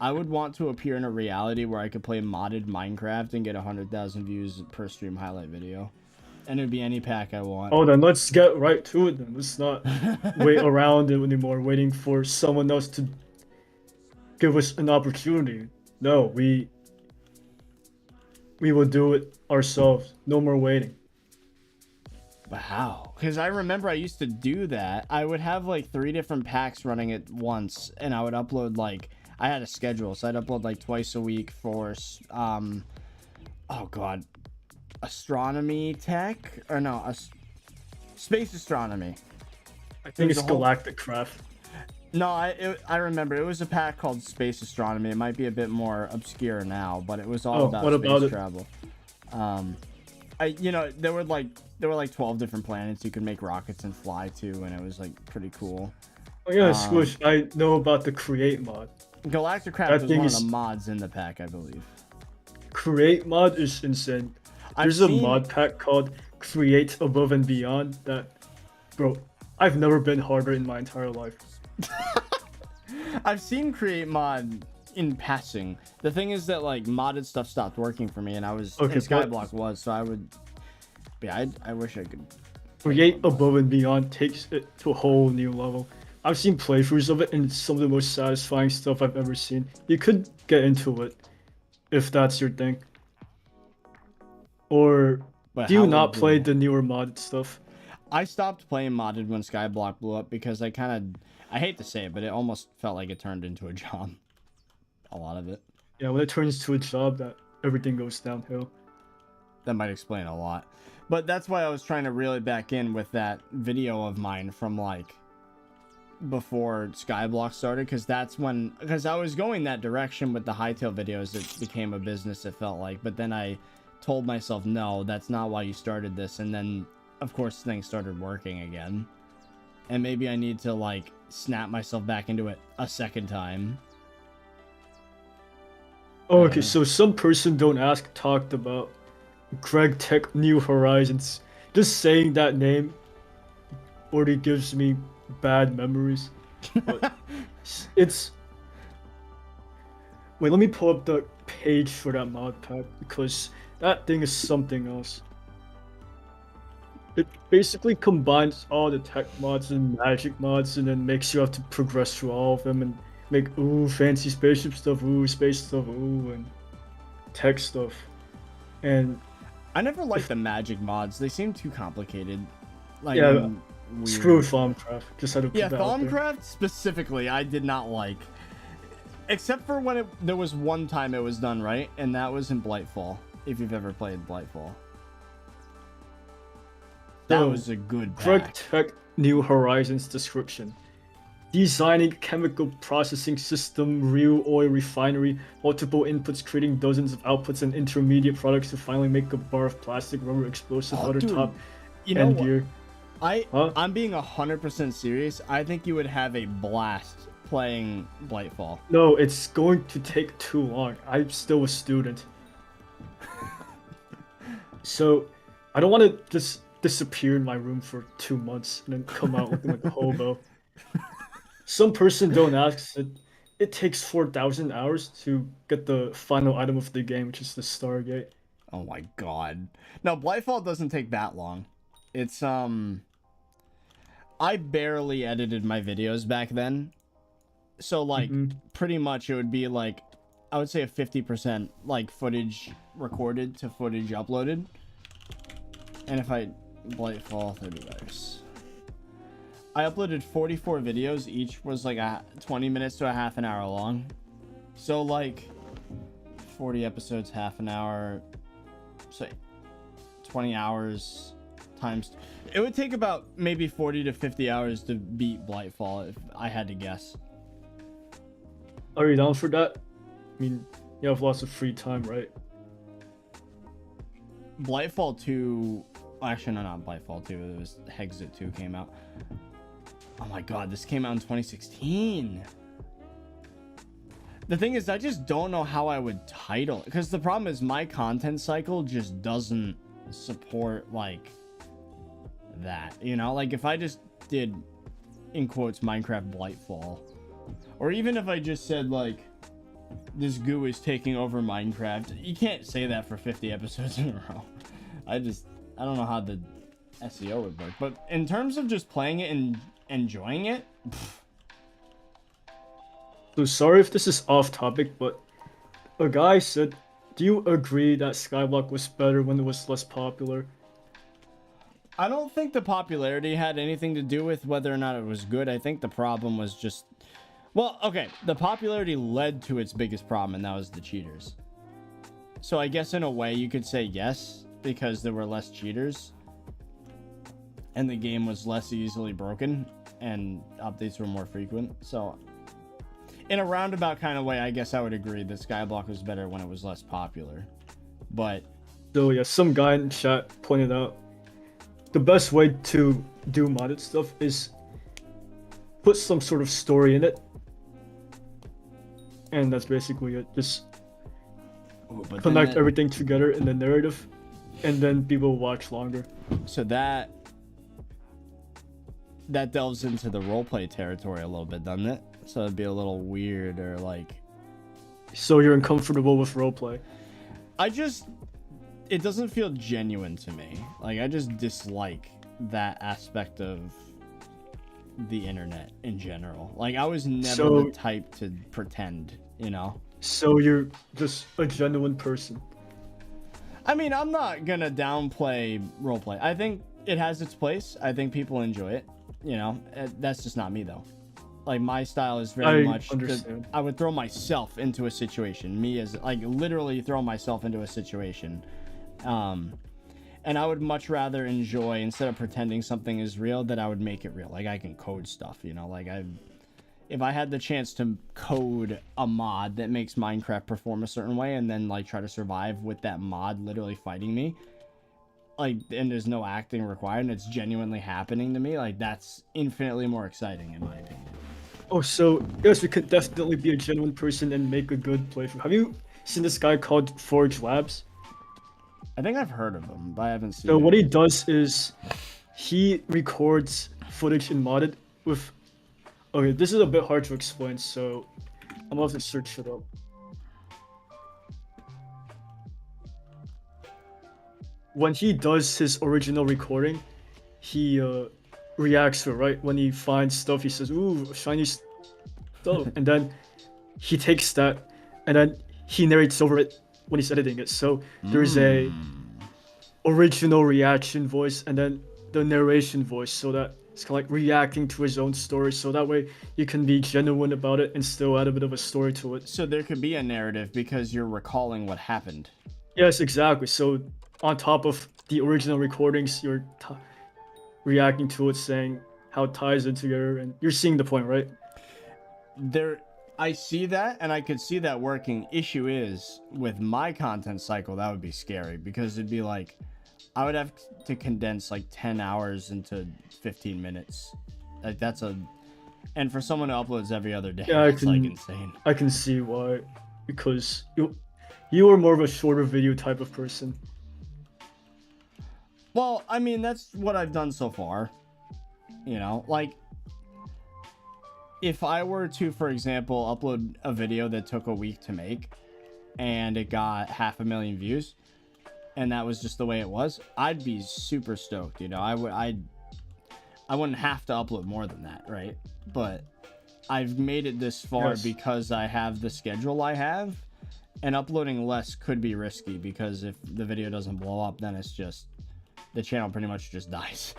Speaker 1: I would want to appear in a reality where I could play modded Minecraft and get 100,000 views per stream highlight video. And it'd be any pack I want.
Speaker 4: Oh, then let's get right to it then. Let's not wait around anymore, waiting for someone else to give us an opportunity. No, we will do it ourselves. No more waiting.
Speaker 1: Wow. Because I remember I used to do that. I would have like 3 different packs running at once, and I would upload like, I had a schedule, so I'd upload like twice a week for, oh god, astronomy tech? Or no, space astronomy.
Speaker 4: I think it's
Speaker 1: a whole-
Speaker 4: Galactic Craft.
Speaker 1: No, I remember. It was a pack called Space Astronomy. It might be a bit more obscure now, but it was all
Speaker 4: Oh,
Speaker 1: about
Speaker 4: what
Speaker 1: space
Speaker 4: about it?
Speaker 1: travel. There were like 12 different planets you could make rockets and fly to, and it was like pretty cool.
Speaker 4: Oh yeah, Squish, I know about the Create mod.
Speaker 1: Galactic Craft
Speaker 4: That
Speaker 1: was
Speaker 4: thing
Speaker 1: one
Speaker 4: is-
Speaker 1: of the mods in the pack, I believe.
Speaker 4: Create mod is insane.
Speaker 1: I've
Speaker 4: There's a
Speaker 1: seen-
Speaker 4: mod pack called Create Above and Beyond that, bro, I've never been harder in my entire life.
Speaker 1: I've seen Create mod in passing. The thing is that like modded stuff stopped working for me, and I was
Speaker 4: Okay,
Speaker 1: and
Speaker 4: but-
Speaker 1: SkyBlock was, so I would. Yeah, I wish I could.
Speaker 4: Create Above and Beyond takes it to a whole new level. I've seen playthroughs of it, and it's some of the most satisfying stuff I've ever seen. You could get into it if that's your thing. Or
Speaker 1: But
Speaker 4: do you
Speaker 1: how
Speaker 4: not
Speaker 1: would
Speaker 4: play the newer modded stuff?
Speaker 1: I stopped playing modded when SkyBlock blew up because I hate to say it, but it almost felt like it turned into a job. A lot of it.
Speaker 4: Yeah, when it turns to a job, that everything goes downhill.
Speaker 1: That might explain a lot. But that's why I was trying to reel it back in with that video of mine from like before SkyBlock started, because I was going that direction with the Hightail videos. It became a business, it felt like, but then I told myself, no, that's not why you started this. And then of course things started working again, and maybe I need to like snap myself back into it a second time.
Speaker 4: Oh, okay, so some person don't ask talked about Greg Tech New Horizons. Just saying that name already gives me bad memories. But it's. Wait, let me pull up the page for that mod pack because that thing is something else. It basically combines all the tech mods and magic mods and then makes you have to progress through all of them and make fancy spaceship stuff, space stuff, and tech stuff. And
Speaker 1: I never liked the magic mods. They seem too complicated. Like,
Speaker 4: yeah,
Speaker 1: weird.
Speaker 4: screw Thaumcraft. Just had to put
Speaker 1: Yeah,
Speaker 4: that out there.
Speaker 1: Thaumcraft specifically, I did not like. Except for when there was one time it was done right, and that was in Blightfall. If you've ever played Blightfall, that
Speaker 4: So,
Speaker 1: was a good
Speaker 4: Greg
Speaker 1: pack.
Speaker 4: Tech New Horizons description. Designing chemical processing system, real oil refinery, multiple inputs creating dozens of outputs and intermediate products to finally make a bar of plastic, rubber, explosive,
Speaker 1: Oh,
Speaker 4: other
Speaker 1: dude,
Speaker 4: top
Speaker 1: You know
Speaker 4: end
Speaker 1: what?
Speaker 4: gear. Huh?
Speaker 1: I'm being 100% serious. I think you would have a blast playing Blightfall.
Speaker 4: No, it's going to take too long. I'm still a student. So, I don't want to just disappear in my room for 2 months and then come out looking like a hobo. Some person don't ask that it takes 4,000 hours to get the final item of the game, which is the Stargate.
Speaker 1: Oh my god. No, Blightfall doesn't take that long. It's I barely edited my videos back then. So like pretty much it would be like I would say a 50% like footage recorded to footage uploaded. And if I Blightfall 30 I uploaded 44 videos, each was like 20 minutes to a half an hour long. So like 40 episodes, half an hour. So 20 hours times. It would take about maybe 40 to 50 hours to beat Blightfall if I had to guess.
Speaker 4: Are you down for that? I mean, you have lots of free time, right?
Speaker 1: Blightfall 2, actually no, not Blightfall 2, it was Hexit 2 came out. Oh my god, this came out in 2016. The thing is, I just don't know how I would title it, because the problem is my content cycle just doesn't support like that, you know? Like if I just did, in quotes, Minecraft Blightfall, or even if I just said like, this goo is taking over Minecraft, you can't say that for 50 episodes in a row. I don't know how the SEO would work, but in terms of just playing it and enjoying it,
Speaker 4: So sorry if this is off topic, but a guy said, do you agree that SkyBlock was better when it was less popular?
Speaker 1: I don't think the popularity had anything to do with whether or not it was good. I think the problem was just, well, okay, the popularity led to its biggest problem, and that was the cheaters. So I guess in a way you could say yes, because there were less cheaters and the game was less easily broken and updates were more frequent. So in a roundabout kind of way, I guess I would agree that SkyBlock was better when it was less popular. But
Speaker 4: So yeah, some guy in chat pointed out the best way to do modded stuff is put some sort of story in it. And that's basically it. Just connect everything together in the narrative, and then people watch longer.
Speaker 1: So that delves into the roleplay territory a little bit, doesn't it? So it'd be a little weird, or like...
Speaker 4: So you're uncomfortable with roleplay?
Speaker 1: It doesn't feel genuine to me. Like, I just dislike that aspect of the internet in general. Like, I was never the type to pretend, you know?
Speaker 4: So you're just a genuine person?
Speaker 1: I mean, I'm not gonna downplay roleplay. I think it has its place. I think people enjoy it, you know? That's just not me, though. Like, my style is very much... I would throw myself into a situation. Me as, like, literally throw myself into a situation. And I would much rather enjoy, instead of pretending something is real, that I would make it real. Like, I can code stuff, you know? Like, if I had the chance to code a mod that makes Minecraft perform a certain way and then, like, try to survive with that mod literally fighting me, like, and there's no acting required and it's genuinely happening to me, like, that's infinitely more exciting in my opinion.
Speaker 4: Oh, so yes, we could definitely be a genuine person and make a good playthrough. Have you seen this guy called Forge Labs?
Speaker 1: I think I've heard of him, but I haven't seen
Speaker 4: So
Speaker 1: it.
Speaker 4: what he does is he records footage in modded with... Okay, this is a bit hard to explain, so I'm gonna have to search it up. When he does his original recording, he reacts to it, right? When he finds stuff, he says, ooh, shiny stuff. And then he takes that, and then he narrates over it when he's editing it. So there's a original reaction voice and then the narration voice, so that it's kind of like reacting to his own story, so that way you can be genuine about it and still add a bit of a story to it.
Speaker 1: So there could be a narrative because you're recalling what happened.
Speaker 4: Yes, exactly. So on top of the original recordings, you're reacting to it, saying how it ties in together, and you're seeing the point, right?
Speaker 1: I see that, and I could see that working. Issue is, with my content cycle, that would be scary, because it'd be like, I would have to condense like 10 hours into 15 minutes. Like, and for someone who uploads every other day,
Speaker 4: yeah,
Speaker 1: it's like insane.
Speaker 4: I can see why, because you are more of a shorter video type of person.
Speaker 1: Well, I mean, that's what I've done so far. You know, like, if I were to, for example, upload a video that took a week to make and it got 500,000 views, and that was just the way it was, I'd be super stoked, you know. I wouldn't have to upload more than that, right? But I've made it this far because I have the schedule I have, and uploading less could be risky, because if the video doesn't blow up, then it's just, the channel pretty much just dies.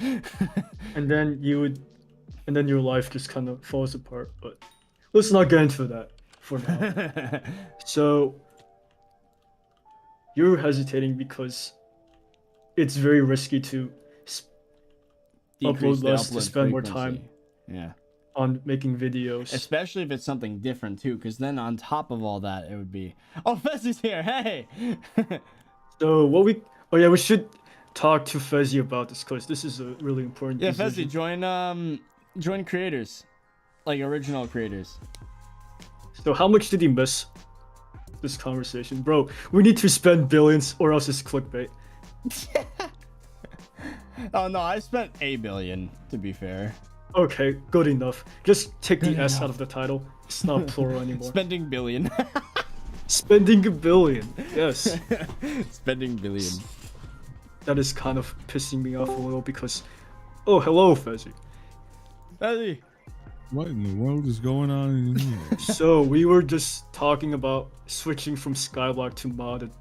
Speaker 4: and then your life just kind of falls apart. But let's not get into that for now. So you're hesitating because it's very risky to
Speaker 1: Decrease
Speaker 4: upload
Speaker 1: the
Speaker 4: less to
Speaker 1: upload
Speaker 4: spend more
Speaker 1: frequency.
Speaker 4: time
Speaker 1: Yeah.
Speaker 4: on making videos.
Speaker 1: Especially if it's something different too, because then on top of all that, it would be, oh, Fezzi's here. Hey.
Speaker 4: So we should talk to Fezzi about this because this is a really important
Speaker 1: Yeah,
Speaker 4: decision.
Speaker 1: Fezzi, join creators, like original creators.
Speaker 4: So how much did he miss this conversation? Bro, we need to spend billions or else it's clickbait.
Speaker 1: Oh no, I spent $1 billion to be fair.
Speaker 4: Okay, good enough. Just take the S out of the title. It's not plural anymore.
Speaker 1: Spending billion.
Speaker 4: Spending a billion. Yes.
Speaker 1: Spending billion.
Speaker 4: That is kind of pissing me off a little because... Oh, hello, Fezzi.
Speaker 1: Fezzi.
Speaker 5: What in the world is going on in here?
Speaker 4: So, we were just talking about switching from SkyBlock to modded.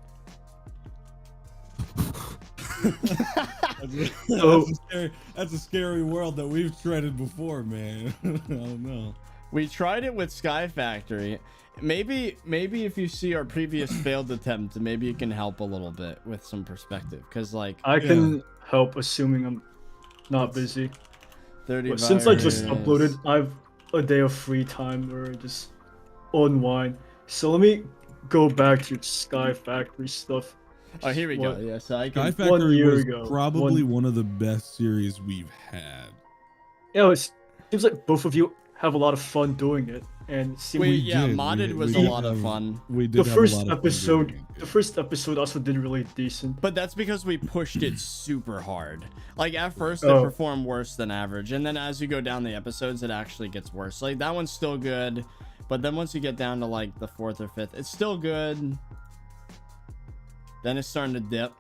Speaker 5: That's a scary world that we've treaded before, man. I don't know.
Speaker 1: We tried it with Sky Factory. Maybe if you see our previous failed attempt, maybe it can help a little bit with some perspective. Cause like
Speaker 4: I can help, assuming I'm not busy.
Speaker 1: 30
Speaker 4: But since I just uploaded, I have a day of free time where I just unwind. So let me go back to Sky Factory stuff.
Speaker 1: Oh, here we go. Yeah, so I
Speaker 5: Sky
Speaker 1: can.
Speaker 5: Factory
Speaker 4: year
Speaker 5: was
Speaker 4: ago.
Speaker 5: probably one of the best series we've had.
Speaker 4: Yeah, it seems like both of you have a lot of fun doing it, and
Speaker 1: Modded was a lot of fun.
Speaker 5: We did
Speaker 4: the
Speaker 5: have a
Speaker 4: first
Speaker 5: lot of fun
Speaker 4: episode,
Speaker 5: doing it.
Speaker 4: the first episode also did really decent.
Speaker 1: But that's because we pushed it super hard. Like at first it
Speaker 4: Oh.
Speaker 1: performed worse than average, and then as you go down the episodes, it actually gets worse. Like that one's still good, but then once you get down to like the 4th or 5th, it's still good. Then it's starting to dip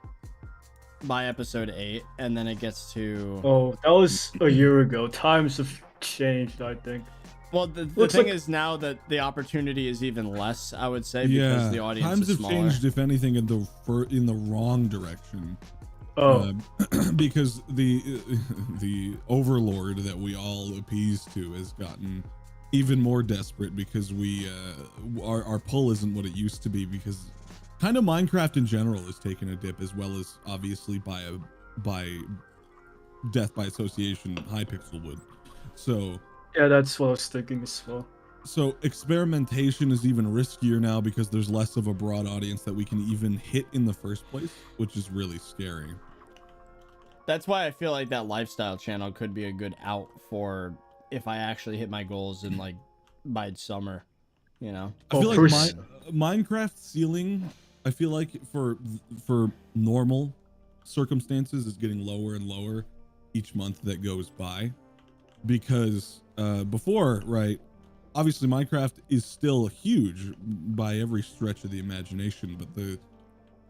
Speaker 1: by episode 8, and then it gets to.
Speaker 4: Oh, that was a year ago. Times have changed, I think.
Speaker 1: Well, the
Speaker 4: Looks
Speaker 1: thing
Speaker 4: like-
Speaker 1: is now that the opportunity is even less, I would say, because the audience
Speaker 5: times
Speaker 1: is
Speaker 5: have
Speaker 1: smaller.
Speaker 5: changed, if anything, in the wrong direction.
Speaker 4: Oh,
Speaker 5: Because the overlord that we all appease to has gotten even more desperate because our pull isn't what it used to be, because kind of Minecraft in general has taken a dip, as well as obviously by death by association Hypixel would. So
Speaker 4: yeah, that's what I was thinking as well.
Speaker 5: so experimentation is even riskier now because there's less of a broad audience that we can even hit in the first place, which is really scary.
Speaker 1: That's why I feel like that lifestyle channel could be a good out for if I actually hit my goals in like by summer, you know.
Speaker 5: I feel like Minecraft ceiling, I feel like for normal circumstances is getting lower and lower each month that goes by, because before, right, obviously Minecraft is still huge by every stretch of the imagination, but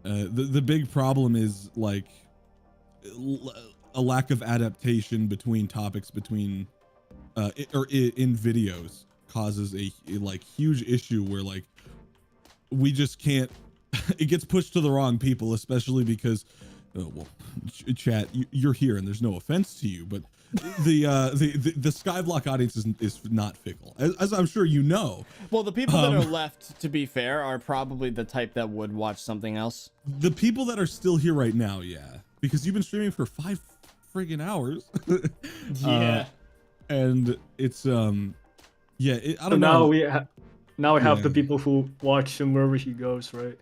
Speaker 5: the big problem is like a lack of adaptation between topics in videos causes a like huge issue where like we just can't it gets pushed to the wrong people, especially because chat, you're here and there's no offense to you, but the SkyBlock audience is not fickle, as I'm sure you know.
Speaker 1: Well, the people that are left, to be fair, are probably the type that would watch something else.
Speaker 5: The people that are still here right now, yeah, because you've been streaming for 5 friggin' hours.
Speaker 1: Yeah.
Speaker 5: And it's I don't
Speaker 4: So
Speaker 5: know.
Speaker 4: now we have the people who watch him wherever he goes, right?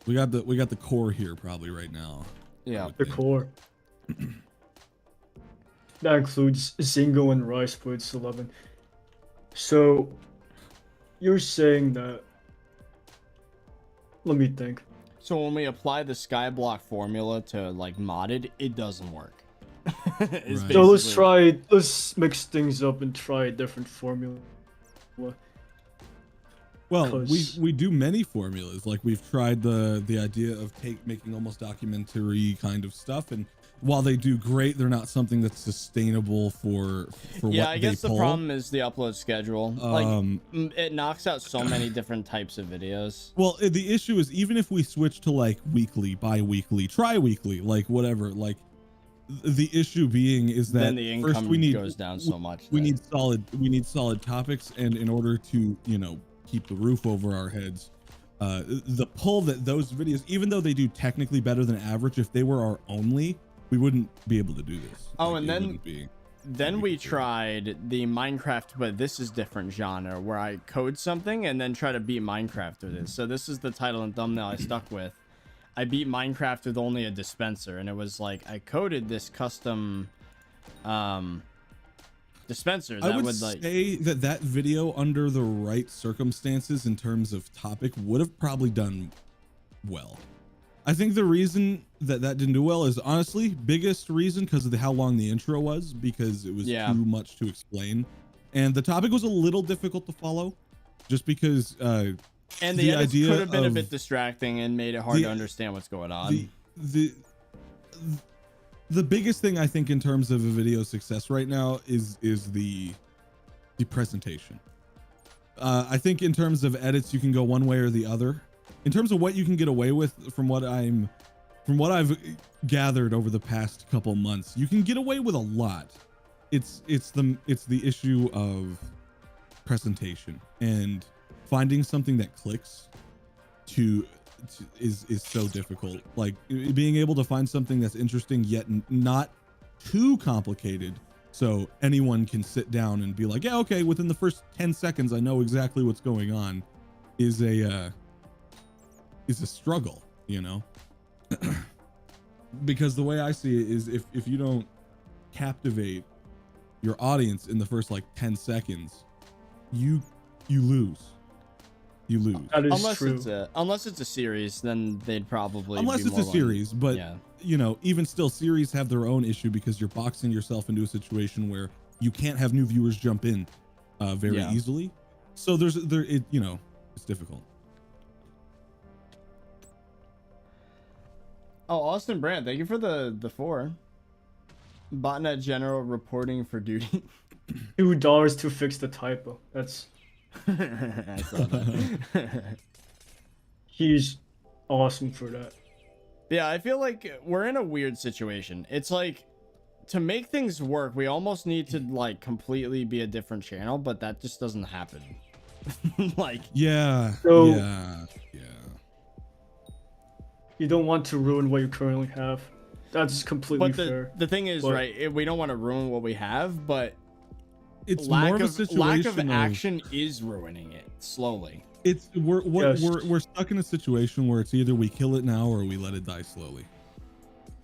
Speaker 5: We got the core here probably right now.
Speaker 1: Yeah.
Speaker 4: The core. That includes Zingo and Ricefoods 11. So you're saying that? Let me think.
Speaker 1: So when we apply the SkyBlock formula to like modded, it doesn't work. It's
Speaker 5: Right.
Speaker 4: So
Speaker 1: basically-
Speaker 4: let's mix things up and try a different formula.
Speaker 5: Well,
Speaker 4: 'Cause-
Speaker 5: we do many formulas. Like we've tried the idea of making almost documentary kind of stuff, and while they do great, they're not something that's sustainable for
Speaker 1: Yeah,
Speaker 5: what
Speaker 1: I guess
Speaker 5: they
Speaker 1: the
Speaker 5: pull.
Speaker 1: problem is the upload schedule. It knocks out so many different types of videos.
Speaker 5: Well, the issue is even if we switch to like weekly, bi-weekly, tri-weekly, like whatever, like the issue being is that
Speaker 1: Then the income
Speaker 5: first we need
Speaker 1: goes down so much.
Speaker 5: we
Speaker 1: that-
Speaker 5: need solid topics, and in order to keep the roof over our heads, the pull that those videos, even though they do technically better than average, if they were our only, we wouldn't be able to do this.
Speaker 1: Oh,
Speaker 5: Like,
Speaker 1: and
Speaker 5: it
Speaker 1: then
Speaker 5: wouldn't be-
Speaker 1: then we
Speaker 5: considered.
Speaker 1: tried the Minecraft, but this is different genre, where I code something and then try to beat Minecraft with it. So this is the title and thumbnail I stuck with. I beat Minecraft with only a dispenser, and it was like I coded this custom dispenser that
Speaker 5: I would
Speaker 1: like
Speaker 5: say that video, under the right circumstances in terms of topic, would have probably done well. I think the reason that didn't do well is honestly biggest reason because of how long the intro was, because it was too much to explain, and the topic was a little difficult to follow, just because
Speaker 1: and the edits
Speaker 5: idea
Speaker 1: could have been a
Speaker 5: of
Speaker 1: bit distracting and made it hard to understand what's going on.
Speaker 5: The biggest thing I think in terms of a video success right now is the presentation. I think in terms of edits, you can go one way or the other. In terms of what you can get away with, from what I've gathered over the past couple months, you can get away with a lot. It's the issue of presentation, and finding something that clicks is so difficult. Like being able to find something that's interesting yet not too complicated, so anyone can sit down and be like, yeah, okay, within the first 10 seconds I know exactly what's going on, is a struggle, you know. Because the way I see it is, if you don't captivate your audience in the first like 10 seconds, you lose.
Speaker 4: That is
Speaker 1: unless
Speaker 4: true.
Speaker 1: Unless it's a series, then they'd probably
Speaker 5: unless
Speaker 1: be
Speaker 5: it's
Speaker 1: more
Speaker 5: a series, but
Speaker 1: yeah.
Speaker 5: you know, even still, series have their own issue because you're boxing yourself into a situation where you can't have new viewers jump in very easily. So you know, it's difficult.
Speaker 1: Oh, Austin Brandt, thank you for the 4. Botnet General reporting for duty.
Speaker 4: $2 to fix the typo. That's
Speaker 1: I saw that.
Speaker 4: he's awesome for that.
Speaker 1: Yeah, I feel like we're in a weird situation. It's like, to make things work, we almost need to like completely be a different channel, but that just doesn't happen. Like,
Speaker 4: So-
Speaker 5: yeah.
Speaker 4: You don't want to ruin what you currently have. That's completely
Speaker 1: but
Speaker 4: fair.
Speaker 1: the thing is,
Speaker 4: But-
Speaker 1: right, we don't want to ruin what we have, but
Speaker 5: It's more of a
Speaker 1: lack
Speaker 5: situation
Speaker 1: of action is ruining it slowly.
Speaker 5: It's we're
Speaker 4: Just-
Speaker 5: stuck in a situation where it's either we kill it now or we let it die slowly.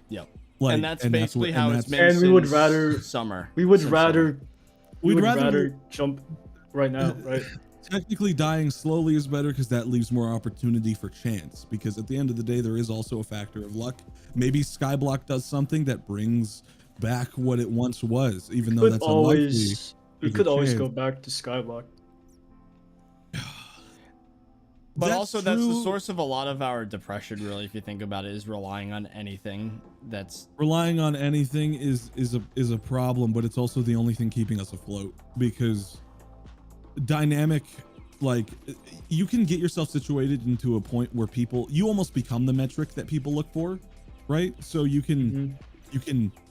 Speaker 1: Yep.
Speaker 5: Like,
Speaker 1: and that's basically how it's been.
Speaker 4: And we would
Speaker 1: since
Speaker 4: rather-
Speaker 1: summer.
Speaker 4: We would
Speaker 1: Since
Speaker 4: rather
Speaker 5: We'd rather
Speaker 4: jump right now, right?
Speaker 5: technically dying slowly is better because that leaves more opportunity for chance, because at the end of the day there is also a factor of luck. Maybe SkyBlock does something that brings back what it once was, even though that's unlikely.
Speaker 4: We
Speaker 5: There's
Speaker 4: could
Speaker 5: a
Speaker 4: always
Speaker 5: chance.
Speaker 4: go back to SkyBlock.
Speaker 1: But
Speaker 5: That's
Speaker 1: also that's the
Speaker 5: true.
Speaker 1: source of a lot of our depression, really, if you think about it, is relying on anything that's
Speaker 5: Relying on anything is a problem, but it's also the only thing keeping us afloat, because dynamic, like, you can get yourself situated into a point where you almost become the metric that people look for, right? So you can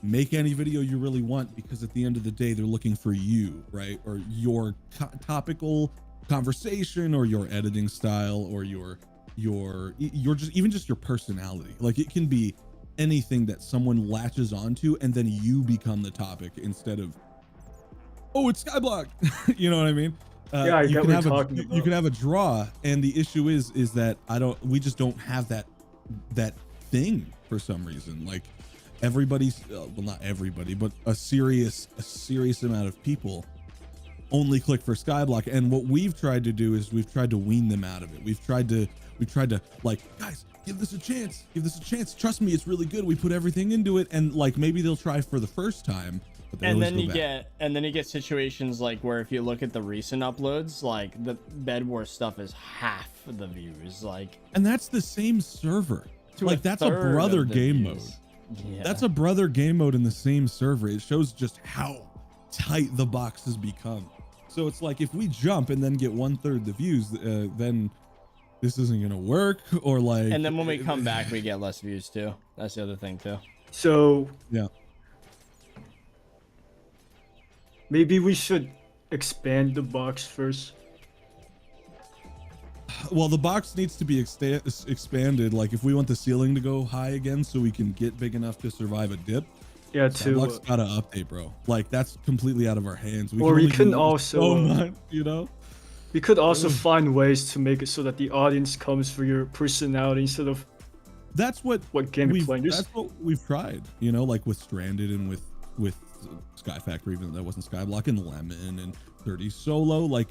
Speaker 5: make any video you really want, because at the end of the day they're looking for you, right? Or your topical conversation, or your editing style, or your just your personality. Like, it can be anything that someone latches onto, and then you become the topic instead of, oh, it's SkyBlock. You know what I mean?
Speaker 4: Yeah, I get what you're talking
Speaker 5: You
Speaker 4: about.
Speaker 5: can have a draw, and the issue is that we just don't have that thing for some reason. Like, everybody's well, not everybody, but a serious amount of people only click for SkyBlock. And what we've tried to do is we've tried to wean them out of it. We've tried to like, guys, give this a chance, trust me, it's really good, we put everything into it. And like, maybe they'll try for the first time, but
Speaker 1: and then you get situations like where, if you look at the recent uploads, like the Bed Wars stuff is half the views, like,
Speaker 5: and that's the same server. Like, that's a
Speaker 1: third
Speaker 5: brother
Speaker 1: of the
Speaker 5: game
Speaker 1: views.
Speaker 5: mode.
Speaker 1: Yeah.
Speaker 5: That's a brother game mode in the same server. It shows just how tight the box has become. So it's like, if we jump and then get 1/3 the views, then this isn't gonna work. Or like,
Speaker 1: And then when we come back, we get less views too. That's the other thing too.
Speaker 4: So
Speaker 5: yeah,
Speaker 4: maybe we should expand the box first.
Speaker 5: Well, the box needs to be expanded. Like if we want the ceiling to go high again so we can get big enough to survive a dip,
Speaker 4: Yeah,
Speaker 5: SkyBlock's gotta update, bro. Like that's completely out of our hands.
Speaker 4: Or we
Speaker 5: only
Speaker 4: can
Speaker 5: do
Speaker 4: also,
Speaker 5: so much, you know?
Speaker 4: we could also find ways to make it so that the audience comes for your personality instead of
Speaker 5: That's what
Speaker 4: game you're playing.
Speaker 5: that's what we've tried, you know, like with Stranded and with Sky Factory, even though that wasn't SkyBlock, and Lemon and 30 Solo. Like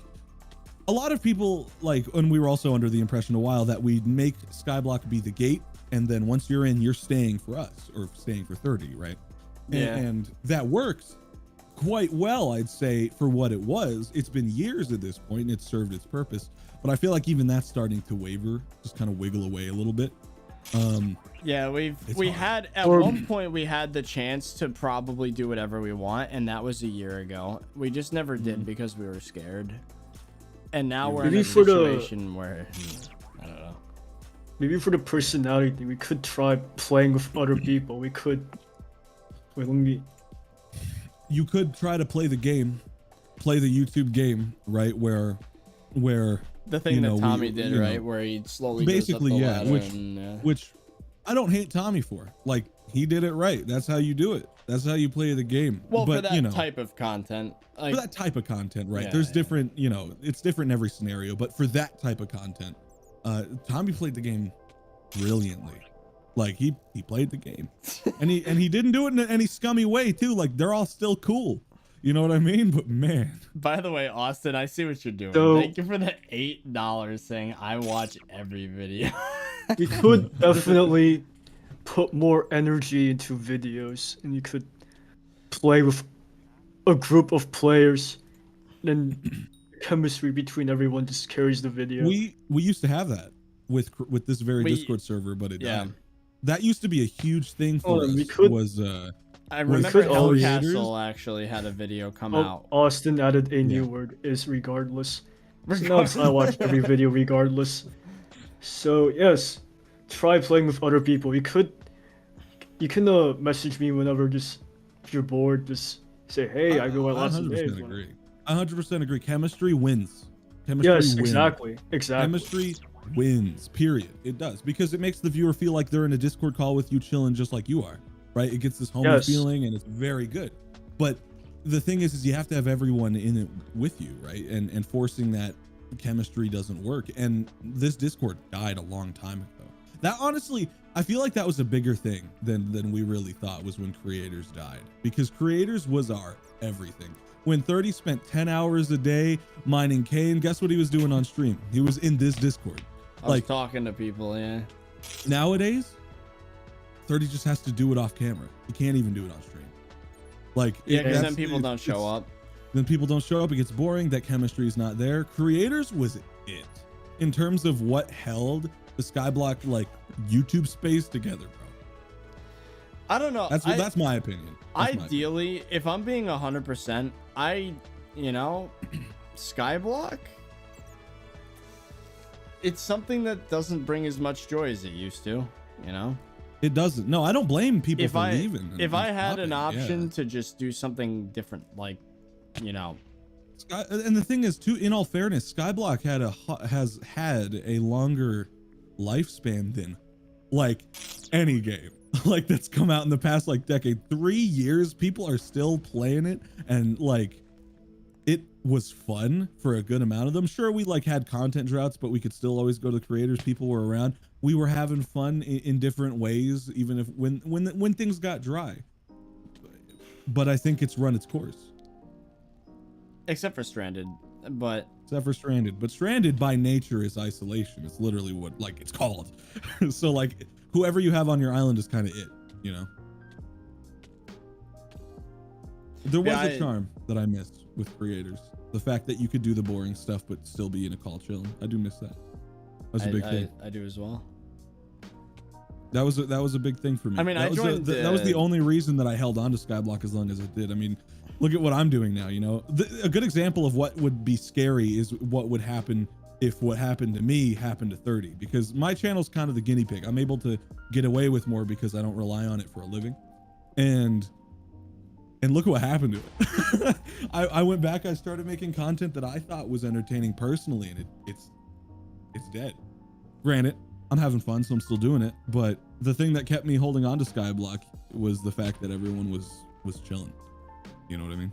Speaker 5: a lot of people, like, and we were also under the impression a while that we'd make SkyBlock be the gate, and then once you're in, you're staying for us or staying for 30, right?
Speaker 1: Yeah.
Speaker 5: And that works quite well, I'd say, for what it was. It's been years at this point and it's served its purpose, but I feel like even that's starting to waver, just kind of wiggle away a little bit.
Speaker 1: Yeah, we
Speaker 5: hard.
Speaker 1: had at one point we had the chance to probably do whatever we want, and that was a year ago. We just never did because we were scared. And now we're in
Speaker 4: Maybe
Speaker 1: a
Speaker 4: for the-
Speaker 1: situation where I don't know.
Speaker 4: Maybe for the personality thing, we could try playing with other people. We could. Wait, let me.
Speaker 5: You could try to play the game, play the YouTube game, right? Where
Speaker 1: The thing
Speaker 5: you know,
Speaker 1: that Tommy
Speaker 5: we-
Speaker 1: did,
Speaker 5: you know,
Speaker 1: right, where he slowly
Speaker 5: basically,
Speaker 1: goes up the
Speaker 5: yeah,
Speaker 1: ladder
Speaker 5: which
Speaker 1: and,
Speaker 5: which I don't hate Tommy for. Like he did it right. That's how you do it. That's how you play the game.
Speaker 1: well,
Speaker 5: but
Speaker 1: for that
Speaker 5: you know,
Speaker 1: type of content, like
Speaker 5: for that type of content, right?
Speaker 1: Yeah,
Speaker 5: There's
Speaker 1: yeah.
Speaker 5: different, you know, it's different in every scenario, but for that type of content, Tommy played the game brilliantly. Like he played the game, and he didn't do it in any scummy way too. Like they're all still cool. You know what I mean? But man,
Speaker 1: By the way, Austin, I see what you're doing.
Speaker 4: So-
Speaker 1: Thank you for the $8 saying I watch every video.
Speaker 4: We could definitely put more energy into videos, and you could play with a group of players. Then chemistry between everyone just carries the video.
Speaker 5: we used to have that with this very
Speaker 1: We-
Speaker 5: Discord server, but it
Speaker 1: yeah.
Speaker 5: died. That used to be a huge thing for
Speaker 4: Oh,
Speaker 5: us.
Speaker 4: we could-
Speaker 5: Was
Speaker 1: I
Speaker 5: Was
Speaker 1: remember
Speaker 4: it all
Speaker 1: Hellcastle actually had a video come out.
Speaker 4: Austin added a new
Speaker 5: Yeah.
Speaker 4: word, is regardless. So now it's I watch every video regardless. So yes, try playing with other people. You can message me whenever just if you're bored, just say, hey, I go out last
Speaker 5: 100%
Speaker 4: day.
Speaker 5: agree. 100% agree. Chemistry wins. Chemistry
Speaker 4: Yes,
Speaker 5: wins.
Speaker 4: exactly.
Speaker 5: Chemistry wins, period. It does, because it makes the viewer feel like they're in a Discord call with you chilling just like you are, right? It gets this homey
Speaker 4: Yes.
Speaker 5: feeling, and it's very good. But the thing is you have to have everyone in it with you, right? And forcing that chemistry doesn't work. And this Discord died a long time ago. That honestly, I feel like that was a bigger thing than we really thought, was when creators died, because creators was our everything. When 30 spent 10 hours a day mining Kane, guess what he was doing on stream? He was in this Discord.
Speaker 1: I was
Speaker 5: Like
Speaker 1: talking to people, yeah.
Speaker 5: nowadays, 30 just has to do it off camera. He can't even do it on stream. Like
Speaker 1: Yeah, because then
Speaker 5: that's-
Speaker 1: people don't show up.
Speaker 5: Then people don't show up. It gets boring. That chemistry is not there. Creators was it in terms of what held the SkyBlock like YouTube space together, bro.
Speaker 1: I don't know.
Speaker 5: That's my opinion. That's my opinion.
Speaker 1: Ideally, if I'm being 100%, SkyBlock, it's something that doesn't bring as much joy as it used to, you know?
Speaker 5: It doesn't. No, I don't blame people
Speaker 1: If
Speaker 5: for
Speaker 1: I
Speaker 5: leaving.
Speaker 1: if I had
Speaker 5: stopping,
Speaker 1: an option
Speaker 5: yeah.
Speaker 1: to just do something different, like, you know,
Speaker 5: And the thing is, too, in all fairness, SkyBlock has had a longer lifespan than like any game like that's come out in the past like decade. 3 years, people are still playing it, and like it was fun for a good amount of them. Sure, we like had content droughts, but we could still always go to creators. People were around. We were having fun in different ways, even if when things got dry. But I think it's run its course.
Speaker 1: except for Stranded, but
Speaker 5: Except for Stranded. But Stranded by nature is isolation. It's literally what like it's called. So like whoever you have on your island is kind of it, you know? There was a charm that I missed with creators. The fact that you could do the boring stuff but still be in a call chilling. I do miss that. That's a big thing.
Speaker 1: I do as well.
Speaker 5: That was a big thing for me.
Speaker 1: I mean,
Speaker 5: that was the only reason that I held on to SkyBlock as long as I did. I mean, look at what I'm doing now. You know, a good example of what would be scary is what would happen if what happened to me happened to 30, because my channel's kind of the guinea pig. I'm able to get away with more because I don't rely on it for a living, and look what happened to it. I went back. I started making content that I thought was entertaining personally, and it's dead. Granted, I'm having fun, so I'm still doing it. But the thing that kept me holding on to SkyBlock was the fact that everyone was chilling. You know what I mean?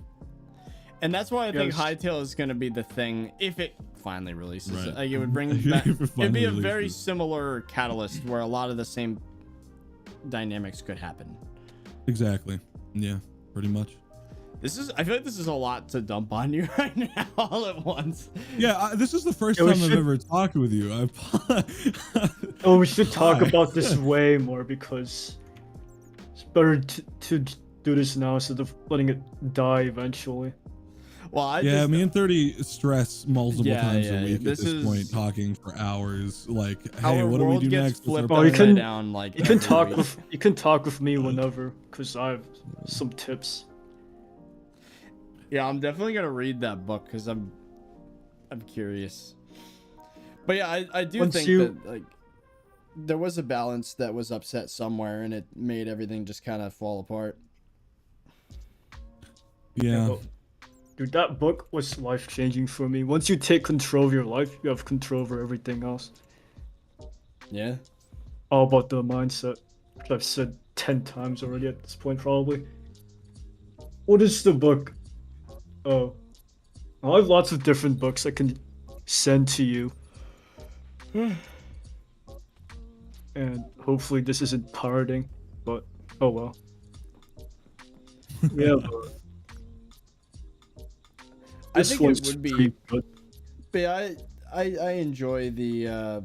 Speaker 1: And that's why I think
Speaker 4: Yes.
Speaker 1: Hytale is going to be the thing if it finally releases.
Speaker 5: Right.
Speaker 1: Like, it would bring
Speaker 5: If
Speaker 1: back.
Speaker 5: it
Speaker 1: It'd
Speaker 5: finally
Speaker 1: be a very
Speaker 5: releases.
Speaker 1: similar catalyst where a lot of the same dynamics could happen.
Speaker 5: Exactly. Yeah, pretty much.
Speaker 1: I feel like this is a lot to dump on you right now all at once.
Speaker 5: Yeah, this is the first
Speaker 4: Yeah, we
Speaker 5: time I've
Speaker 4: should-
Speaker 5: ever talked with you.
Speaker 4: Oh, we should talk
Speaker 5: Why?
Speaker 4: about this way more because it's better to do this now instead of letting it die eventually.
Speaker 1: Well,
Speaker 5: Yeah, me and 30 stress multiple
Speaker 1: Yeah,
Speaker 5: times
Speaker 1: yeah,
Speaker 5: a week
Speaker 1: this
Speaker 5: at this
Speaker 1: is-
Speaker 5: point, talking for hours. Like,
Speaker 1: Our
Speaker 5: hey, what do we
Speaker 1: world
Speaker 5: do
Speaker 1: gets
Speaker 5: next? What's
Speaker 1: flipped
Speaker 5: our
Speaker 4: Oh, you
Speaker 1: upside
Speaker 4: can-
Speaker 1: down like
Speaker 4: You can
Speaker 1: every
Speaker 4: talk
Speaker 1: week.
Speaker 4: with me whenever because I have some tips.
Speaker 1: Yeah, I'm definitely gonna read that book because I'm curious. But yeah, I do
Speaker 4: Once
Speaker 1: think
Speaker 4: you-
Speaker 1: that like there was a balance that was upset somewhere, and it made everything just kind of fall apart.
Speaker 5: Yeah.
Speaker 4: but- Dude, that book was life changing for me. Once you take control of your life, you have control over everything else.
Speaker 1: Yeah.
Speaker 4: All about the mindset, which I've said 10 times already at this point, probably. What is the book? Oh. I have lots of different books I can send to you. And hopefully this isn't pirating, but oh well. Yeah, but
Speaker 1: I
Speaker 4: this
Speaker 1: think
Speaker 4: one's
Speaker 1: it would be.
Speaker 4: pretty good.
Speaker 1: But yeah, I enjoy the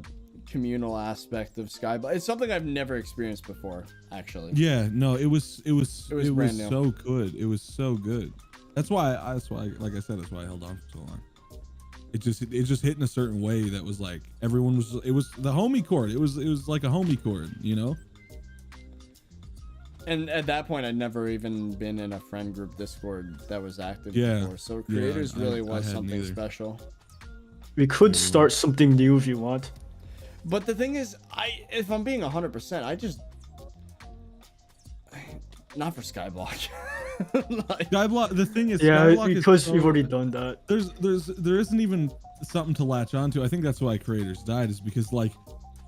Speaker 1: communal aspect of SkyBlock. It's something I've never experienced before, actually.
Speaker 5: Yeah, no, it was
Speaker 1: brand new.
Speaker 5: so good. It was so good. That's why like I said, that's why I held on for so long. It just hit in a certain way that was like everyone was, it was the homie chord. It was like a homie chord, you know?
Speaker 1: And at that point, I'd never even been in a friend group Discord that was active
Speaker 5: Yeah,
Speaker 1: before. So
Speaker 5: yeah,
Speaker 1: creators
Speaker 5: I
Speaker 1: really was
Speaker 5: hadn't
Speaker 1: something
Speaker 5: either.
Speaker 1: special.
Speaker 4: We could start something new if you want.
Speaker 1: But the thing is, if I'm being 100%, I just not for SkyBlock. Like,
Speaker 5: SkyBlock, the thing is,
Speaker 4: Yeah,
Speaker 5: SkyBlock
Speaker 4: because
Speaker 5: is
Speaker 4: we've
Speaker 5: so-
Speaker 4: already done that.
Speaker 5: there isn't even something to latch onto. I think that's why creators died, is because like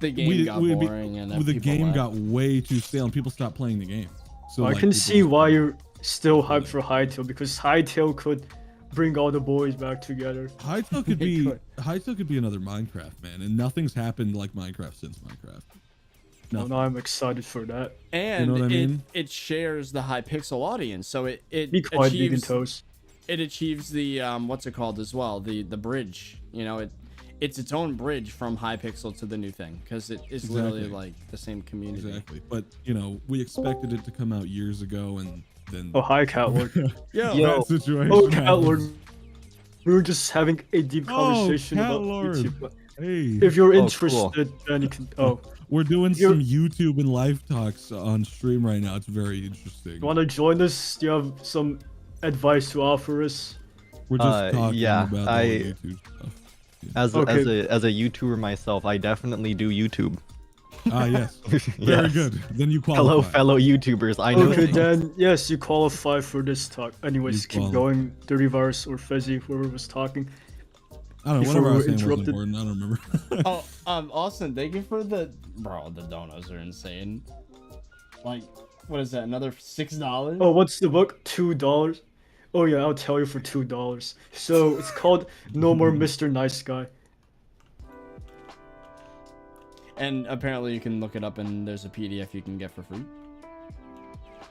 Speaker 1: the game got boring and then
Speaker 5: the
Speaker 1: people
Speaker 5: game
Speaker 1: left.
Speaker 5: got way too stale and people stopped playing the game. So
Speaker 4: I
Speaker 5: like,
Speaker 4: can
Speaker 5: people
Speaker 4: see
Speaker 5: just-
Speaker 4: why you're still hyped for Hytale because Hytale could bring all the boys back together.
Speaker 5: Hytale could be another Minecraft, man, and nothing's happened like Minecraft since Minecraft.
Speaker 4: Well, now I'm excited for that.
Speaker 1: And
Speaker 5: You know what I mean?
Speaker 1: it shares the Hypixel audience, so it
Speaker 4: Be quiet, vegan
Speaker 1: achieves
Speaker 4: toast.
Speaker 1: it achieves the what's it called as well, the bridge. You know, it's its own bridge from Hypixel to the new thing because it is literally
Speaker 5: Exactly.
Speaker 1: like the same community.
Speaker 5: Exactly, but you know, we expected it to come out years ago, and then
Speaker 4: Oh, hi, Catlord.
Speaker 1: Yo,
Speaker 5: that situation.
Speaker 4: Oh,
Speaker 5: happened.
Speaker 4: Catlord. We were just having a deep
Speaker 5: Oh,
Speaker 4: conversation about
Speaker 5: Catlord.
Speaker 4: YouTube. but
Speaker 5: Hey,
Speaker 4: If you're
Speaker 3: Oh,
Speaker 4: interested, then you can. Oh,
Speaker 5: we're doing
Speaker 4: you're-
Speaker 5: some YouTube and live talks on stream right now. It's very interesting.
Speaker 4: you want to join us? Do you have some advice to offer us?
Speaker 5: We're just talking
Speaker 3: yeah,
Speaker 5: about the YouTube stuff.
Speaker 3: As
Speaker 4: Okay.
Speaker 3: as a YouTuber myself, I definitely do YouTube.
Speaker 5: Ah, yes. Very
Speaker 3: Yes.
Speaker 5: good. Then you qualify.
Speaker 3: Hello, fellow YouTubers. I know.
Speaker 4: Okay,
Speaker 3: things.
Speaker 4: then yes, you qualify for this talk. Anyways,
Speaker 5: You
Speaker 4: keep
Speaker 5: qualify.
Speaker 4: going. ThirtyVirus or Fezzy, whoever was talking.
Speaker 5: I don't know.
Speaker 4: before
Speaker 5: Whatever I
Speaker 4: we
Speaker 5: was saying was
Speaker 4: interrupted.
Speaker 5: important. I don't remember.
Speaker 1: Oh, Austin, thank you for the donos are insane. Like, what is that? Another $6?
Speaker 4: Oh, what's the book? $2. Oh yeah, I'll tell you for $2. So it's called No More Mr. Nice Guy.
Speaker 1: And apparently you can look it up and there's a PDF you can get for free.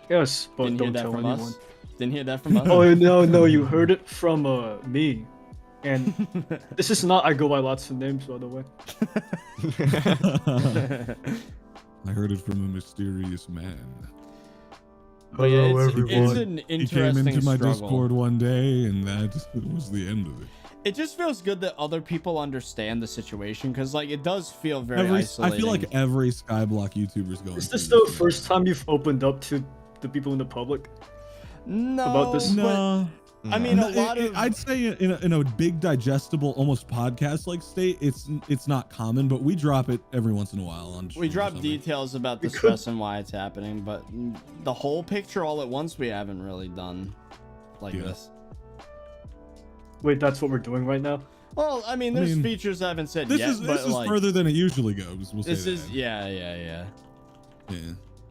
Speaker 4: Yes, but
Speaker 1: Didn't hear
Speaker 4: don't
Speaker 1: that
Speaker 4: tell
Speaker 1: from
Speaker 4: anyone.
Speaker 1: us. Didn't hear that from us.
Speaker 4: Oh no, you heard it from me. And this is not I go by lots of names, by the way.
Speaker 5: I heard it from a mysterious man.
Speaker 1: But yeah,
Speaker 4: Hello,
Speaker 1: it's
Speaker 4: everyone.
Speaker 1: an
Speaker 5: He came
Speaker 1: interesting
Speaker 5: into my
Speaker 1: struggle.
Speaker 5: Discord one day, and that was the end of it.
Speaker 1: It just feels good that other people understand the situation because, like, it does feel very
Speaker 5: I
Speaker 1: isolating.
Speaker 5: feel like every Skyblock YouTuber's going.
Speaker 4: Is this
Speaker 5: through
Speaker 4: the first time you've opened up to the people in the public?
Speaker 1: no,
Speaker 4: about this?
Speaker 1: but,
Speaker 5: No.
Speaker 1: I mean, a
Speaker 5: No,
Speaker 1: lot of
Speaker 5: I'd say in a big digestible, almost podcast-like state, it's not common, but we drop it every once in a while on.
Speaker 1: we
Speaker 5: stream or
Speaker 1: drop
Speaker 5: something.
Speaker 1: details about the
Speaker 4: We could-
Speaker 1: stress and why it's happening, but the whole picture all at once we haven't really done like
Speaker 5: Yeah.
Speaker 1: this.
Speaker 4: Wait, that's what we're doing right now?
Speaker 1: Well, I mean, there's features I haven't said yet,
Speaker 5: This
Speaker 1: but
Speaker 5: is
Speaker 1: like,
Speaker 5: further than it usually goes. We'll
Speaker 1: this
Speaker 5: say
Speaker 1: is
Speaker 5: that.
Speaker 1: yeah.
Speaker 5: Yeah.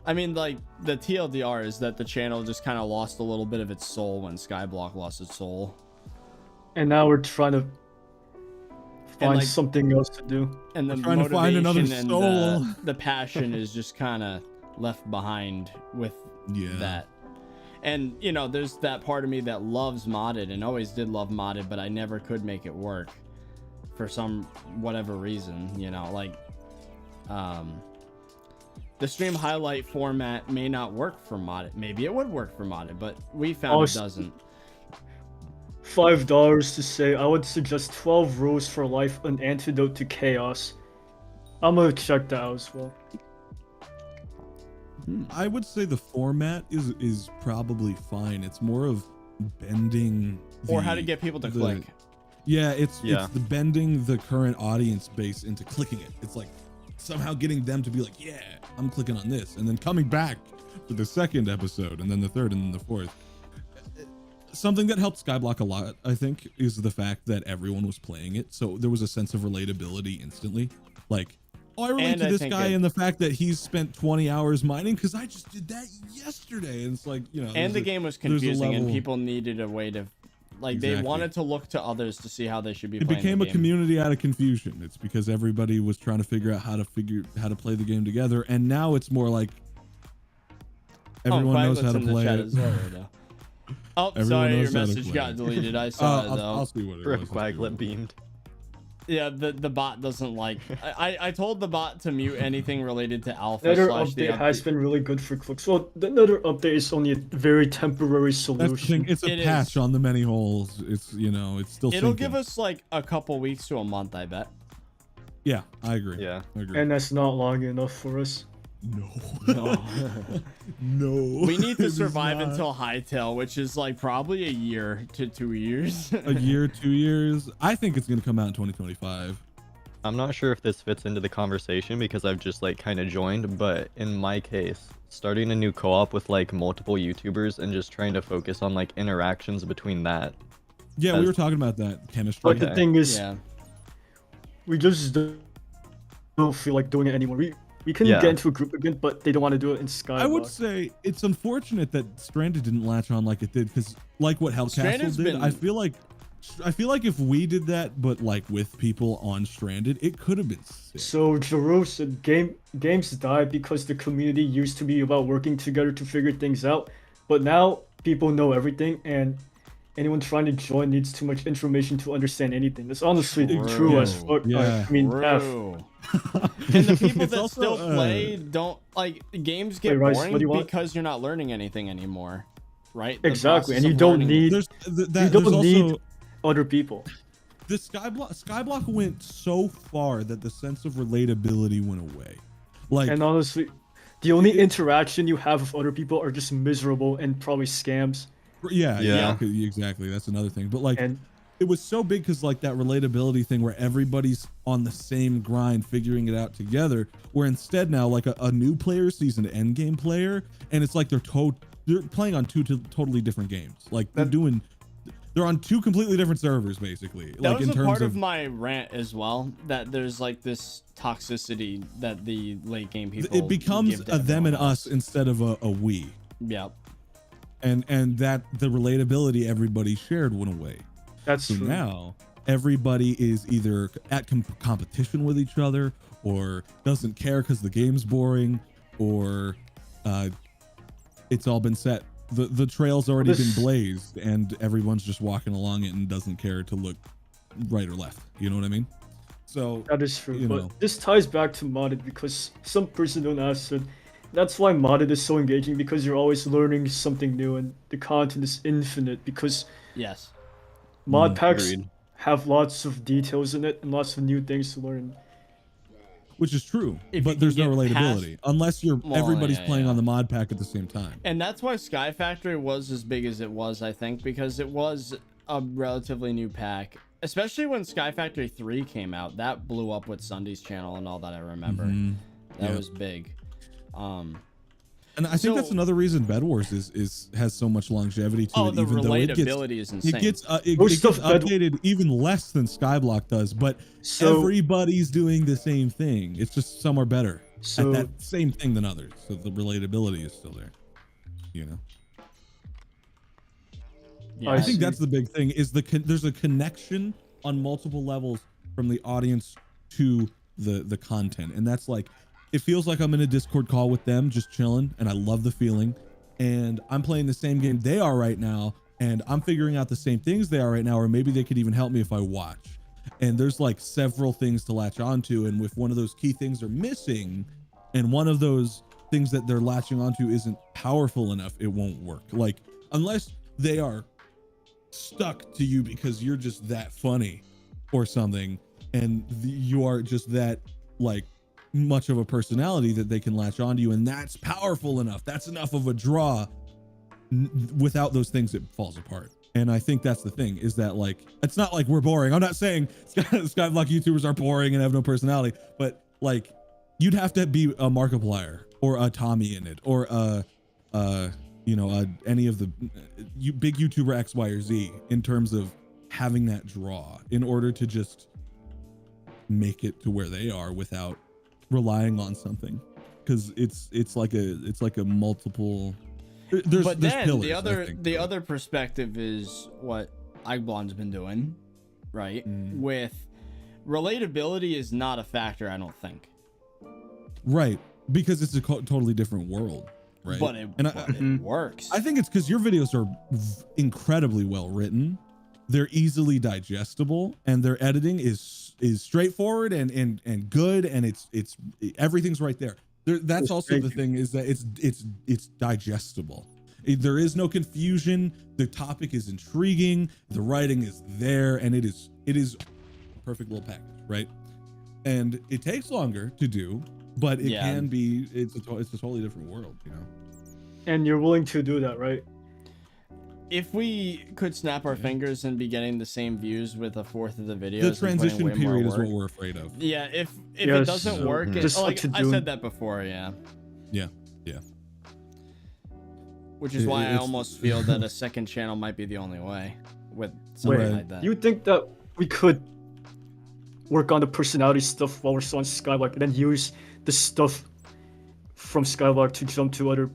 Speaker 1: I mean, like, the TLDR is that the channel just kind of lost a little bit of its soul when SkyBlock lost its soul.
Speaker 4: And now we're trying to find
Speaker 1: like,
Speaker 4: something else to do.
Speaker 1: And the
Speaker 5: We're trying to find another
Speaker 1: motivation and
Speaker 5: soul.
Speaker 1: the passion is just kind of left behind with that. And, you know, there's that part of me that loves modded and always did love modded, but I never could make it work for some whatever reason, you know, like, the stream highlight format may not work for modded. Maybe it would work for modded, but we found it doesn't.
Speaker 4: $5 to say, I would suggest 12 Rules for Life, an antidote to chaos. I'm gonna check that out as well.
Speaker 5: I would say the format is probably fine. It's more of bending
Speaker 1: Or how to get people to click.
Speaker 5: Yeah, it's the bending the current audience base into clicking it. It's like somehow getting them to be like, yeah, I'm clicking on this, and then coming back for the second episode, and then the third, and then the fourth. Something that helped SkyBlock a lot, I think, is the fact that everyone was playing it, so there was a sense of relatability instantly. Like, oh, I relate to this guy and the fact that he's spent 20 hours mining because I just did that yesterday. And it's like, you know.
Speaker 1: And the game was confusing and people needed a way to, like, they wanted to look to others to see how they should be playing the game.
Speaker 5: It became a community out of confusion. It's because everybody was trying to figure out how to play the game together. And now it's more like everyone knows how to play it.
Speaker 1: Oh, sorry, your message got deleted. I saw it though.
Speaker 5: I'll see what it was.
Speaker 3: Quaglet beamed.
Speaker 1: Yeah, the bot doesn't like. I told the bot to mute anything related to alpha.
Speaker 4: Nether update has been really good for clicks. Well, the Nether update is only a very temporary solution.
Speaker 5: That's the thing. It's a patch on the many holes. It's, you know, it's still.
Speaker 1: It'll give us like a couple weeks to a month, I bet.
Speaker 5: Yeah, I agree.
Speaker 3: Yeah,
Speaker 5: I agree.
Speaker 4: And that's not long enough for us.
Speaker 5: No. No.
Speaker 1: We need to survive until Hightail, which is like probably a year to 2 years.
Speaker 5: A year, 2 years. I think it's gonna come out in 2025.
Speaker 3: I'm not sure if this fits into the conversation because I've just like kind of joined, but in my case, starting a new co-op with like multiple YouTubers and just trying to focus on like interactions between that.
Speaker 5: Yeah, we were talking about that chemistry.
Speaker 4: But the thing is, we just don't feel like doing it anymore. We can get into a group again, but they don't want to do it in SkyBlock.
Speaker 5: I would say it's unfortunate that Stranded didn't latch on like it did, because like what Hellcastle did, I feel like if we did that, but like with people on Stranded, it could have been sick.
Speaker 4: So Jero said games died because the community used to be about working together to figure things out, but now people know everything, and anyone trying to join needs too much information to understand anything. That's honestly true as fuck.
Speaker 5: Yeah.
Speaker 4: I mean,
Speaker 1: and the people that still play don't like games get boring because you're not learning anything anymore, right?
Speaker 4: Exactly, and you don't need other people.
Speaker 5: The Skyblock went so far that the sense of relatability went away. Like,
Speaker 4: and honestly, the only interaction you have with other people are just miserable and probably scams.
Speaker 5: Yeah, exactly. That's another thing. But like, it was so big because like that relatability thing where everybody's on the same grind, figuring it out together. Where instead now, like a new player sees an end game player, and it's like they're playing on two totally different games. Like they're on two completely different servers, basically.
Speaker 1: That
Speaker 5: like
Speaker 1: was
Speaker 5: in
Speaker 1: a
Speaker 5: terms
Speaker 1: part of my rant as well. That there's like this toxicity that the late game people.
Speaker 5: It becomes a them and us instead of a we.
Speaker 1: Yep.
Speaker 5: And that the relatability everybody shared went away.
Speaker 4: That's
Speaker 5: so
Speaker 4: true.
Speaker 5: Now everybody is either at competition with each other, or doesn't care because the game's boring, or it's all been set. The trail's already been blazed, and everyone's just walking along it and doesn't care to look right or left. You know what I mean? So
Speaker 4: that is true. But this ties back to modded, because some person don't ask it. That's why modded is so engaging, because you're always learning something new, and the content is infinite, because mod packs have lots of details in it and lots of new things to learn.
Speaker 5: Which is true, but there's no relatability unless everybody's playing on the mod pack at the same time.
Speaker 1: And that's why Sky Factory was as big as it was, I think, because it was a relatively new pack. Especially when Sky Factory 3 came out, that blew up with Sunday's channel and all that. I remember that was big.
Speaker 5: And I think that's another reason Bed Wars has so much longevity to it.
Speaker 1: The
Speaker 5: Even
Speaker 1: relatability is insane.
Speaker 5: it gets updated even less than SkyBlock does, but everybody's doing the same thing. It's just some are better at that same thing than others. So the relatability is still there, you know.
Speaker 1: Yeah,
Speaker 5: I think that's the big thing is there's a connection on multiple levels from the audience to the content, and that's like, it feels like I'm in a Discord call with them just chilling, and I love the feeling, and I'm playing the same game they are right now, and I'm figuring out the same things they are right now, or maybe they could even help me if I watch. And there's like several things to latch onto, and if one of those key things are missing, and one of those things that they're latching onto isn't powerful enough, it won't work. Like, unless they are stuck to you because you're just that funny or something, and you are just that like much of a personality that they can latch onto you, and that's powerful enough, that's enough of a draw. Without those things, it falls apart. And I think that's the thing, is that like, it's not like we're boring. I'm not saying SkyBlock YouTubers are boring and have no personality, but like, you'd have to be a Markiplier or a Tommy in it, or any of the big YouTuber X, Y, or Z, in terms of having that draw in order to just make it to where they are without relying on something. Because it's like a multiple. There's pillars,
Speaker 1: the other perspective is what Igblon's been doing, right? With relatability is not a factor, I don't think.
Speaker 5: Right, because it's a totally different world, right?
Speaker 1: But it works.
Speaker 5: I think it's because your videos are incredibly well written. They're easily digestible, and their editing is straightforward and good, and it's everything's right there. That's also the thing, is that it's digestible. There is no confusion. The topic is intriguing. The writing is there, and it is a perfect little package, right? And it takes longer to do, but it can be. It's a totally different world, you know.
Speaker 4: And you're willing to do that, right?
Speaker 1: If we could snap our fingers and be getting the same views with a fourth of the videos,
Speaker 5: the transition period is what we're afraid of.
Speaker 1: Yeah, if it doesn't work, I said that before. Yeah. Which is why I almost feel that a second channel might be the only way with something like that.
Speaker 4: You think that we could work on the personality stuff while we're still on SkyBlock, and then use the stuff from SkyBlock to jump to other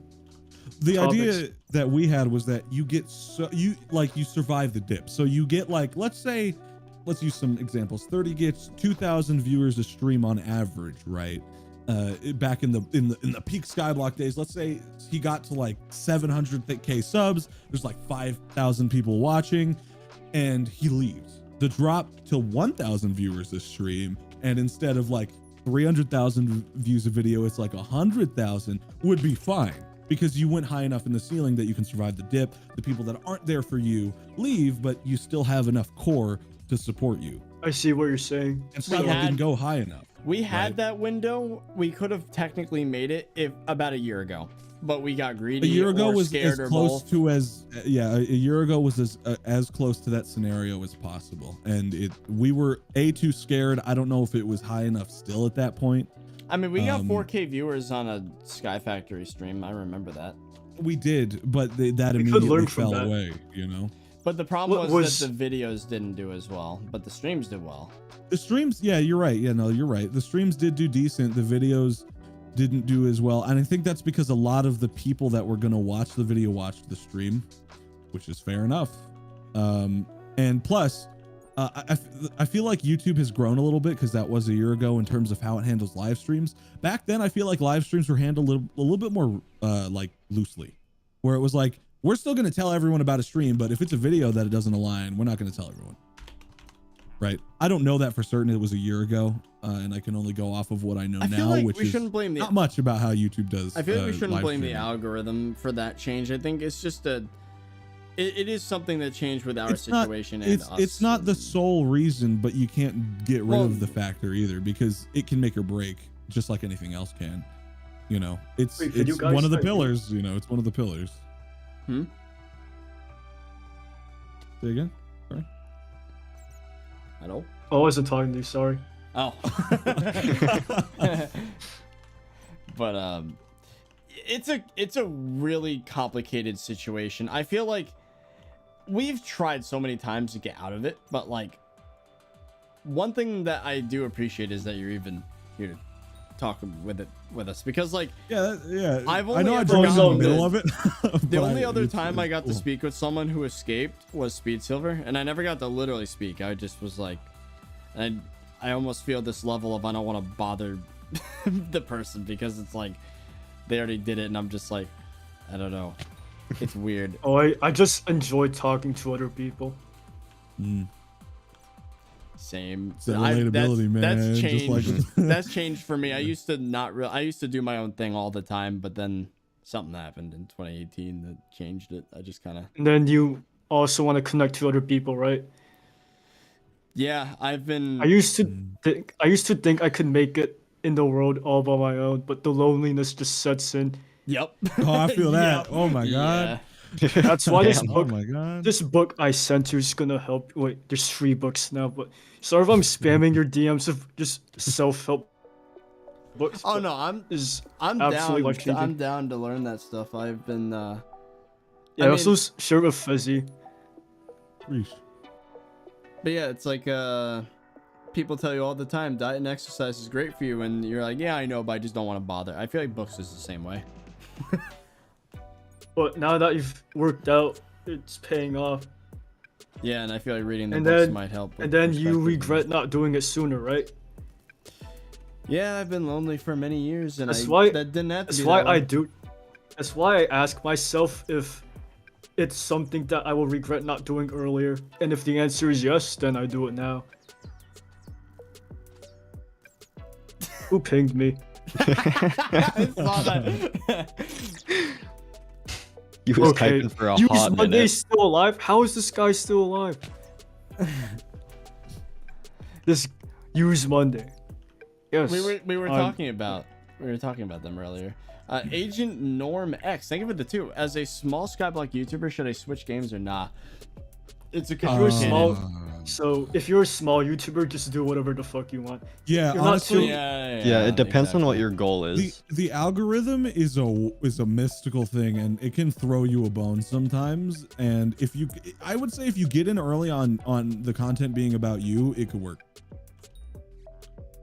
Speaker 5: the
Speaker 4: topics?
Speaker 5: Idea that we had was that you get you survive the dip. So you get like, let's use some examples. 30 gets 2,000 viewers a stream on average, right? Back in the peak SkyBlock days, let's say he got to like 700k subs. There's like 5,000 people watching, and he leaves. The drop to 1,000 viewers a stream, and instead of like 300,000 views a video, it's like 100,000, would be fine, because you went high enough in the ceiling that you can survive the dip. The people that aren't there for you leave, but you still have enough core to support you.
Speaker 4: I see what you're saying.
Speaker 5: And SkyBlock didn't go high enough.
Speaker 1: We had that window. We could have technically made it about a year ago, but we got greedy.
Speaker 5: A year ago was
Speaker 1: scared,
Speaker 5: as close to a year ago was as close to that scenario as possible, and we were too scared. I don't know if it was high enough still at that point.
Speaker 1: I mean, we got 4K viewers on a Sky Factory stream. I remember that.
Speaker 5: We did, but that immediately fell away, you know.
Speaker 1: But the problem was that the videos didn't do as well, but the streams did well.
Speaker 5: The streams, yeah, you're right. Yeah, no, you're right. The streams did do decent. The videos didn't do as well. And I think that's because a lot of the people that were going to watch the video watched the stream, which is fair enough. And plus, I feel like YouTube has grown a little bit, because that was a year ago in terms of how it handles live streams. Back then, I feel like live streams were handled a little bit more like loosely, where it was like, we're still going to tell everyone about a stream, but if it's a video that it doesn't align, we're not going to tell everyone. Right. I don't know that for certain. It was a year ago, and I can only go off of what I know now,
Speaker 1: like
Speaker 5: which
Speaker 1: we shouldn't blame
Speaker 5: not much about how YouTube does.
Speaker 1: I feel like we shouldn't blame the algorithm for that change. I think it's just it is something that changed with our situation and us.
Speaker 5: It's not the sole reason, but you can't get rid of the factor either, because it can make or break, just like anything else can. You know, it's one of the pillars. You know, it's one of the pillars. Say again? Sorry.
Speaker 1: Hello?
Speaker 4: Oh, I wasn't talking to you, sorry.
Speaker 1: Oh. But it's a really complicated situation. I feel like we've tried so many times to get out of it, but like one thing that I do appreciate is that you're even here to talk with us, because like
Speaker 5: yeah.
Speaker 1: I've
Speaker 5: I
Speaker 1: only
Speaker 5: know I
Speaker 1: ever
Speaker 5: joined in the
Speaker 1: gotten
Speaker 5: middle of it.
Speaker 1: the only other
Speaker 5: it's
Speaker 1: time I got to
Speaker 5: cool.
Speaker 1: speak with someone who escaped was Speed Silver, and I never got to literally speak. I just was like, I almost feel this level of I don't want to bother the person, because it's like they already did it and I'm just like, I don't know, it's weird.
Speaker 4: Oh, I just enjoy talking to other people.
Speaker 1: Same.
Speaker 5: It's that relatability, man.
Speaker 1: That's
Speaker 5: Just
Speaker 1: changed.
Speaker 5: like-
Speaker 1: That's changed for me. I used to I used to do my own thing all the time, but then something happened in 2018 that changed it. I just kind of.
Speaker 4: And then you also want to connect to other people, right?
Speaker 1: Yeah, I've been.
Speaker 4: I used to think I could make it in the world all by my own, but the loneliness just sets in.
Speaker 1: Yep.
Speaker 5: Oh, I feel that.
Speaker 1: Yep.
Speaker 5: Oh my god.
Speaker 4: That's why this
Speaker 5: Oh
Speaker 4: book,
Speaker 5: my god.
Speaker 4: this book I sent you is gonna help. Wait, there's 3 books now, but sorry if I'm spamming your DMs of just self-help books.
Speaker 1: Oh
Speaker 4: but
Speaker 1: no, I'm
Speaker 4: absolutely
Speaker 1: down.
Speaker 4: life-changing.
Speaker 1: I'm down to learn that stuff. I've been.
Speaker 4: Yeah,
Speaker 1: I
Speaker 4: also
Speaker 1: mean-
Speaker 4: share with Fuzzy.
Speaker 5: Reesh.
Speaker 1: But yeah, it's like people tell you all the time, diet and exercise is great for you, and you're like, yeah, I know, but I just don't want to bother. I feel like books is the same way.
Speaker 4: But now that you've worked out, it's paying off.
Speaker 1: Yeah, and I feel like reading the
Speaker 4: And
Speaker 1: books
Speaker 4: then-
Speaker 1: might help. with
Speaker 4: And then you
Speaker 1: perspective.
Speaker 4: regret not doing it sooner, right?
Speaker 1: Yeah, I've been lonely for many years, and
Speaker 4: That's why-
Speaker 1: that didn't have to
Speaker 4: That's
Speaker 1: be
Speaker 4: why
Speaker 1: that way.
Speaker 4: I do. That's why I ask myself if it's something that I will regret not doing earlier, and if the answer is yes, then I do it now. Who pinged me?
Speaker 1: I saw that.
Speaker 6: He was
Speaker 4: Okay,
Speaker 6: typing for a
Speaker 4: Use
Speaker 6: hot minute.
Speaker 4: Monday's still alive? How is this guy still alive? This Use Monday. Yes.
Speaker 1: we were
Speaker 4: I'm-
Speaker 1: talking about them earlier. Agent Norm X, thank you for the 2. As a small SkyBlock YouTuber, should I switch games or not? It's a
Speaker 4: you're
Speaker 1: complicated.
Speaker 4: small- So if you're a small YouTuber, just do whatever the fuck you want.
Speaker 5: Yeah,
Speaker 4: You're not
Speaker 5: honestly,
Speaker 4: too-
Speaker 6: Yeah, it depends on what your goal is.
Speaker 5: the algorithm is a mystical thing, and it can throw you a bone sometimes. And I would say if you get in early on the content being about you, it could work.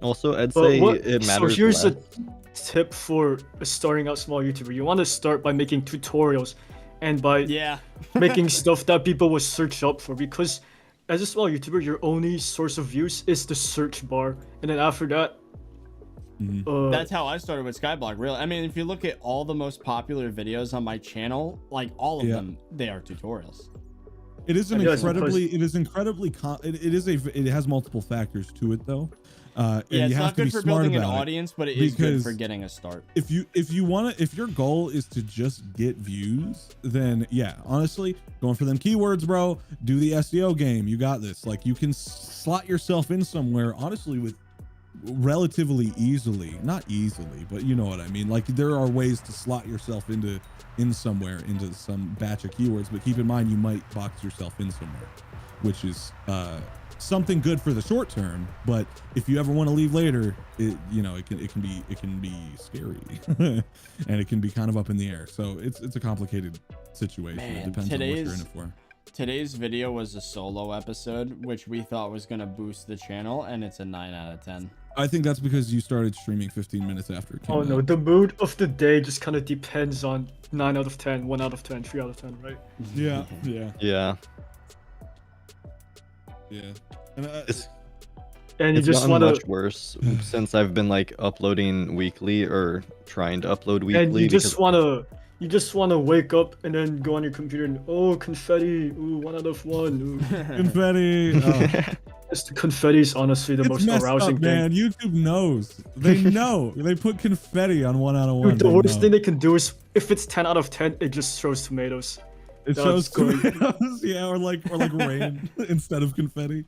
Speaker 6: Also, I'd
Speaker 4: But
Speaker 6: say
Speaker 4: what,
Speaker 6: it
Speaker 4: so
Speaker 6: matters
Speaker 4: here's
Speaker 6: less.
Speaker 4: a tip for a starting out small YouTuber. You want to start by making tutorials and by
Speaker 1: Yeah.
Speaker 4: making stuff that people will search up for, because as a small YouTuber, your only source of views is the search bar, and then after that,
Speaker 1: That's how I started with SkyBlock, really. I mean, if you look at all the most popular videos on my channel, like all of
Speaker 5: Yeah.
Speaker 1: them, they are tutorials.
Speaker 5: It is an
Speaker 4: Yeah, it's
Speaker 5: incredibly, it has multiple factors to it though. And
Speaker 1: Yeah,
Speaker 5: you
Speaker 1: it's
Speaker 5: have
Speaker 1: not
Speaker 5: to be
Speaker 1: good for
Speaker 5: smart
Speaker 1: building an
Speaker 5: about it.
Speaker 1: audience, but it is good
Speaker 5: because
Speaker 1: for getting a start.
Speaker 5: If your goal is to just get views, then yeah, honestly, going for them keywords, bro. Do the SEO game. You got this. Like, you can slot yourself in somewhere, honestly, with relatively easily. Not easily, but you know what I mean. Like, there are ways to slot yourself into some batch of keywords, but keep in mind you might box yourself in somewhere, which is something good for the short term. But if you ever want to leave later, it can be scary and it can be kind of up in the air. So it's a complicated situation.
Speaker 1: Man,
Speaker 5: It depends on what you're in it for.
Speaker 1: Today's video was a solo episode, which we thought was going to boost the channel, and it's a 9 out of 10.
Speaker 5: I think that's because you started streaming 15 minutes after it came
Speaker 4: oh no,
Speaker 5: out.
Speaker 4: the mood of the day just kind of depends on 9 out of 10, 1 out of 10, 3 out of 10, right?
Speaker 5: Yeah.
Speaker 6: Yeah.
Speaker 5: And
Speaker 4: And you
Speaker 6: It's
Speaker 4: just
Speaker 6: gotten
Speaker 4: want to,
Speaker 6: much worse since I've been like uploading weekly or trying to upload weekly.
Speaker 4: and you just
Speaker 6: because-
Speaker 4: want to wake up and then go on your computer and confetti, 1 out of 1. Ooh.
Speaker 5: confetti. Oh.
Speaker 4: It's the confetti is honestly the
Speaker 5: It's
Speaker 4: most
Speaker 5: messed
Speaker 4: arousing
Speaker 5: up,
Speaker 4: thing.
Speaker 5: man. YouTube knows. They know. They put confetti on 1 out of 1.
Speaker 4: Dude, the
Speaker 5: They
Speaker 4: worst
Speaker 5: know.
Speaker 4: thing they can do is if it's 10 out of 10, it just throws tomatoes.
Speaker 5: It
Speaker 4: That's
Speaker 5: shows
Speaker 4: going-
Speaker 5: tomatoes, yeah, or like rain instead of confetti.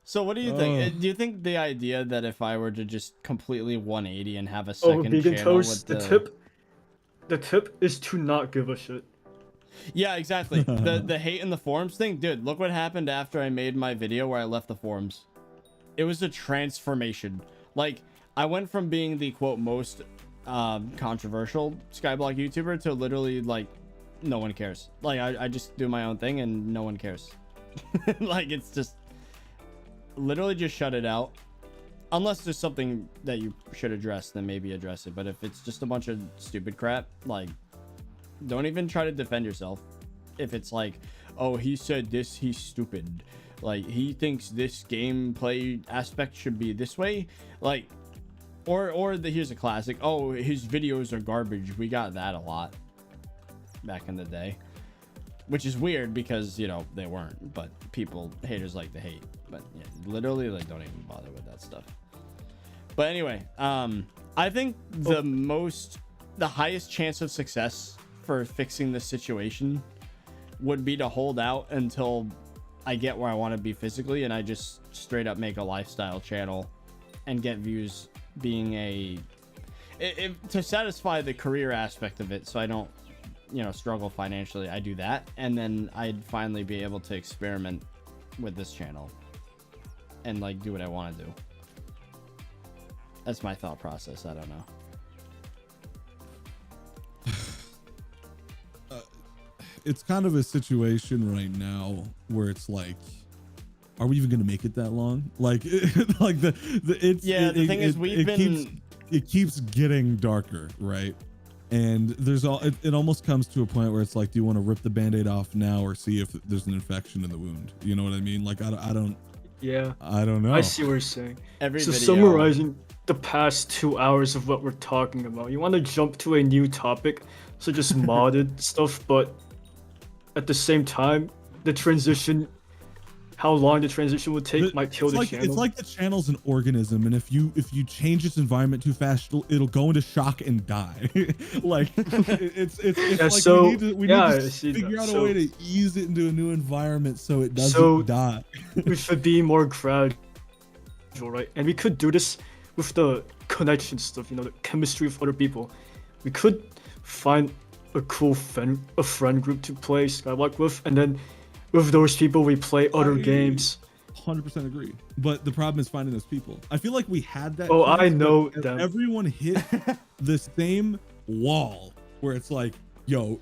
Speaker 1: So what do you
Speaker 5: Oh.
Speaker 1: think? Do you think the idea that if I were to just completely 180 and have a
Speaker 4: Oh,
Speaker 1: second
Speaker 4: vegan
Speaker 1: channel
Speaker 4: toast.
Speaker 1: with
Speaker 4: The tip is to not give a shit.
Speaker 1: Yeah, exactly. The hate in the forums thing, dude, look what happened after I made my video where I left the forums. It was a transformation. Like, I went from being the quote most controversial SkyBlock YouTuber to literally like no one cares. Like I just do my own thing and no one cares. Like it's just literally just shut it out. Unless there's something that you should address, then maybe address it. But if it's just a bunch of stupid crap, like don't even try to defend yourself. If it's like, oh, he said this, he's stupid. Like he thinks this gameplay aspect should be this way. Like, here's a classic. Oh, his videos are garbage. We got that a lot back in the day, which is weird because, you know, they weren't, but haters like to hate. But yeah, literally, like, don't even bother with that stuff. But anyway, I think the highest chance of success for fixing this situation would be to hold out until I get where I want to be physically, and I just straight up make a lifestyle channel and get views, being to satisfy the career aspect of it, so I don't, you know, struggle financially. I do that, and then I'd finally be able to experiment with this channel and like do what I want to do. That's my thought process. I don't know.
Speaker 5: It's kind of a situation right now where it's like, are we even gonna make it that long? Like, like the thing is, it keeps getting darker, right? And there's it almost comes to a point where it's like, do you want to rip the band-aid off now or see if there's an infection in the wound? You know what I mean? Like, I don't know.
Speaker 4: I see what you're saying.
Speaker 1: Every
Speaker 4: so
Speaker 1: video,
Speaker 4: summarizing the past 2 hours of what we're talking about, you want to jump to a new topic, so just modded stuff, but at the same time, the transition, how long the transition would take might kill the channel.
Speaker 5: It's like the channel's an organism, and if you change its environment too fast, it'll go into shock and die. Like it's
Speaker 4: yeah,
Speaker 5: like
Speaker 4: so,
Speaker 5: we need to figure out a way to ease it into a new environment so it doesn't die.
Speaker 4: We should be more gradual, right? And we could do this with the connection stuff, you know, the chemistry with other people. We could find a cool friend group to play SkyBlock with, and then with those people we play other games.
Speaker 5: 100% agree, but the problem is finding those people. I feel like we had that.
Speaker 4: Oh, I know them.
Speaker 5: Everyone hit the same wall where it's like, yo,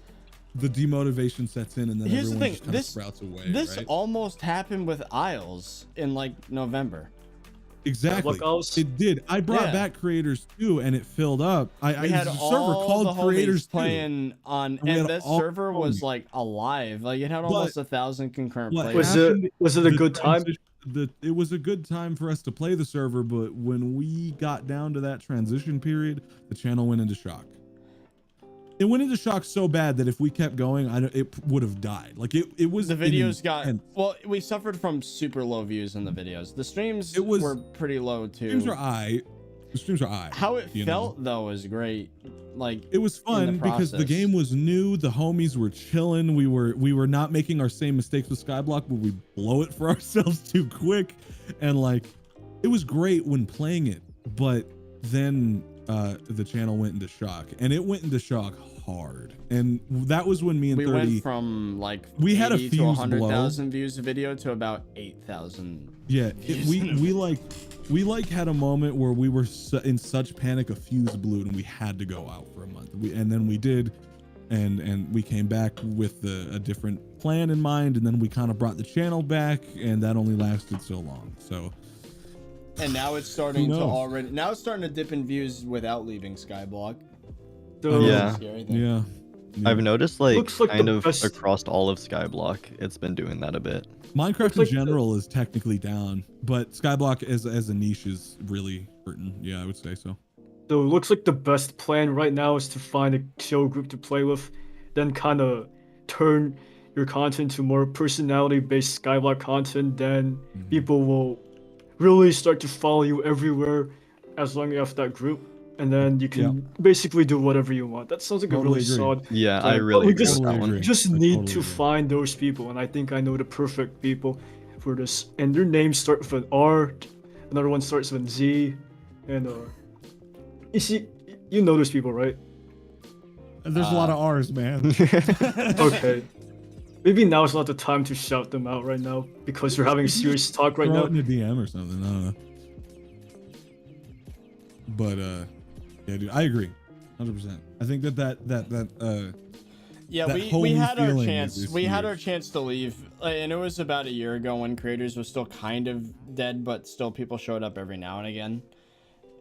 Speaker 5: the demotivation sets in, and then
Speaker 1: here's
Speaker 5: everyone
Speaker 1: the thing,
Speaker 5: just kind of sprouts away.
Speaker 1: This
Speaker 5: right?
Speaker 1: almost happened with Isles in like November.
Speaker 5: Exactly. It did. I brought back creators too, and it filled up.
Speaker 1: We had
Speaker 5: a
Speaker 1: all
Speaker 5: server called
Speaker 1: the
Speaker 5: creators
Speaker 1: playing on, and this server was like alive. Like it had almost 1,000 concurrent players.
Speaker 4: Was it a good time?
Speaker 5: It was a good time for us to play the server, but when we got down to that transition period, the channel went into shock. It went into shock so bad that if we kept going, it would have died. Like it was.
Speaker 1: The videos well, we suffered from super low views in the videos. The streams were pretty low too.
Speaker 5: The streams are aight.
Speaker 1: How it felt though was great. Like
Speaker 5: it was fun because the game was new. The homies were chilling. We were not making our same mistakes with SkyBlock, but we blow it for ourselves too quick, and like it was great when playing it. But then the channel went into shock, and it went into shock hard, and that was when me and 30
Speaker 1: went from like
Speaker 5: we had a
Speaker 1: fuse to 100,000 views a video to about 8,000.
Speaker 5: Yeah, we had a moment where we were in such panic, a fuse blew, and we had to go out for a month. And then we did, and we came back with a different plan in mind, and then we kind of brought the channel back, and that only lasted so long. So.
Speaker 1: And now it's starting to dip in views without leaving SkyBlock.
Speaker 6: Yeah. I've noticed like kind of across all of SkyBlock, it's been doing that a bit.
Speaker 5: Minecraft in general is technically down, but SkyBlock as a niche is really hurting. Yeah, I would say so.
Speaker 4: So it looks like the best plan right now is to find a chill group to play with, then kind of turn your content to more personality-based SkyBlock content. Then people will really start to follow you everywhere as long as you have that group, and then you can basically do whatever you want. That sounds like a really solid.
Speaker 6: Yeah, I really agree with that one.
Speaker 4: We just need to find those people, and I think I know the perfect people for this. And their names start with an R, another one starts with an Z, and you see, you know those people, right?
Speaker 5: There's a lot of R's, man.
Speaker 4: Okay. Maybe now is not the time to shout them out right now because we're having serious talk right now.
Speaker 5: In a DM or something. I don't know. But yeah, dude, I agree. 100%. I think that
Speaker 1: Yeah,
Speaker 5: that
Speaker 1: we
Speaker 5: homey
Speaker 1: had our
Speaker 5: feeling
Speaker 1: chance.
Speaker 5: is
Speaker 1: We had our
Speaker 5: huge.
Speaker 1: chance to leave, and it was about a year ago when creators was still kind of dead, but still people showed up every now and again,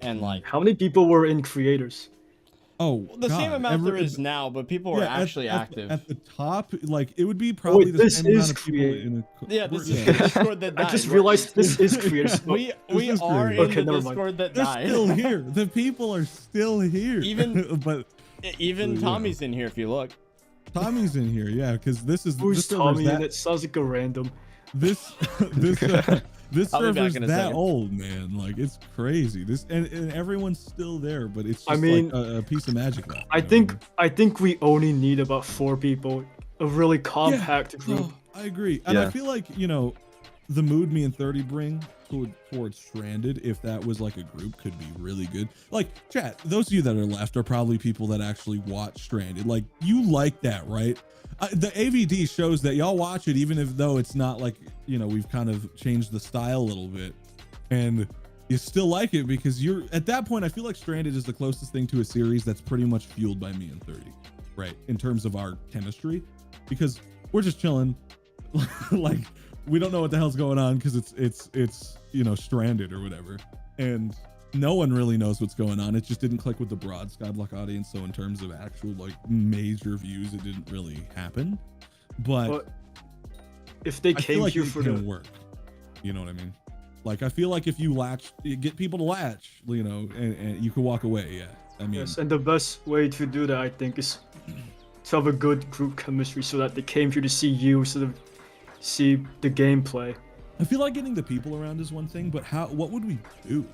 Speaker 1: and like
Speaker 4: How many people were in creators?
Speaker 5: Oh,
Speaker 1: the same
Speaker 5: God,
Speaker 1: amount there is now, but people are actually active.
Speaker 5: At the top, like it would be probably
Speaker 4: wait,
Speaker 5: the
Speaker 4: this
Speaker 5: same
Speaker 4: is
Speaker 5: amount of people
Speaker 4: creative.
Speaker 5: in a.
Speaker 1: Yeah, this is
Speaker 5: yeah.
Speaker 1: the Discord that died.
Speaker 4: I just
Speaker 1: We're-
Speaker 4: realized this is creators.
Speaker 1: we
Speaker 5: is
Speaker 1: are
Speaker 5: creative.
Speaker 1: in
Speaker 4: Okay,
Speaker 1: the
Speaker 4: never mind.
Speaker 1: Discord that
Speaker 5: They're
Speaker 1: died.
Speaker 5: still here. The people are still here.
Speaker 1: Even-
Speaker 5: but
Speaker 1: Even
Speaker 5: Yeah.
Speaker 1: Tommy's in here if you look.
Speaker 5: Tommy's in here, yeah, because this is
Speaker 4: Who's
Speaker 5: this server's
Speaker 4: Tommy?
Speaker 5: that,
Speaker 4: And it sounds like a random.
Speaker 5: this this this
Speaker 1: I'll be back
Speaker 5: server's
Speaker 1: in a
Speaker 5: that
Speaker 1: second.
Speaker 5: old, man. Like it's crazy. This and everyone's still there, but it's just
Speaker 4: I mean,
Speaker 5: like a piece of magic left.
Speaker 4: I
Speaker 5: you know
Speaker 4: think
Speaker 5: what
Speaker 4: I think we only need about 4 people, a really compact
Speaker 5: I mean?
Speaker 4: group.
Speaker 5: Oh, I agree, and I
Speaker 6: Yeah.
Speaker 5: feel like the mood me and 30 bring towards Stranded, if that was like a group, could be really good. Like chat, those of you that are left are probably people that actually watch Stranded. Like you like that, right? The AVD shows that y'all watch it, even if though it's not like we've kind of changed the style a little bit, and you still like it because you're at that point. I feel like Stranded is the closest thing to a series that's pretty much fueled by me and 30, right? In terms of our chemistry, because we're just chilling, like we don't know what the hell's going on because it's stranded or whatever, and no one really knows what's going on. It just didn't click with the broad SkyBlock audience, so in terms of actual like major views, it didn't really happen. But
Speaker 4: If they
Speaker 5: I feel
Speaker 4: came
Speaker 5: like
Speaker 4: here
Speaker 5: it
Speaker 4: for
Speaker 5: can
Speaker 4: the
Speaker 5: work. You know what I mean? Like I feel like if you get people to latch, and you can walk away. Yeah, I mean,
Speaker 4: yes, and the best way to do that, I think, is to have a good group chemistry, so that they came here to see you, sort of see the gameplay.
Speaker 5: I feel like getting the people around is one thing, but what would we do?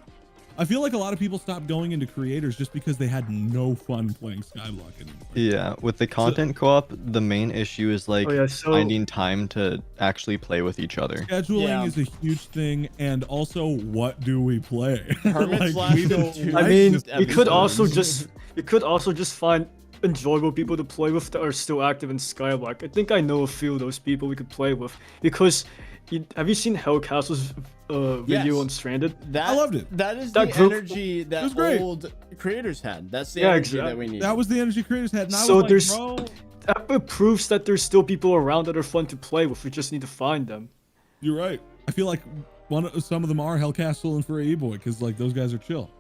Speaker 5: I feel like a lot of people stopped going into creators just because they had no fun playing SkyBlock anymore.
Speaker 6: Yeah, with the content co-op, the main issue is like
Speaker 4: Oh, yeah, so-
Speaker 6: finding time to actually play with each other.
Speaker 5: Scheduling
Speaker 1: Yeah.
Speaker 5: is a huge thing, and also what do we play?
Speaker 1: Hermit's last
Speaker 5: we
Speaker 1: till
Speaker 5: don't
Speaker 1: 2
Speaker 5: like
Speaker 4: I mean,
Speaker 5: just
Speaker 4: we could
Speaker 1: episodes.
Speaker 4: also just find enjoyable people to play with that are still active in Skyblock. I think I know a few of those people we could play with, because have you seen Hellcastle's video
Speaker 1: Yes.
Speaker 4: on Stranded?
Speaker 1: That,
Speaker 5: I loved it.
Speaker 1: That is
Speaker 4: That
Speaker 1: the
Speaker 4: group-
Speaker 1: energy
Speaker 5: It
Speaker 1: that
Speaker 5: was great.
Speaker 1: old creators had. That's the
Speaker 4: Yeah,
Speaker 1: energy that
Speaker 4: exactly.
Speaker 1: we need.
Speaker 5: That was the energy creators had, and I
Speaker 4: So
Speaker 5: was like,
Speaker 4: there's-
Speaker 5: bro,
Speaker 4: That proves that there's still people around that are fun to play with. We just need to find them.
Speaker 5: you're right. I feel like some of them are Hellcastle and Furry E-Boy, because like those guys are chill.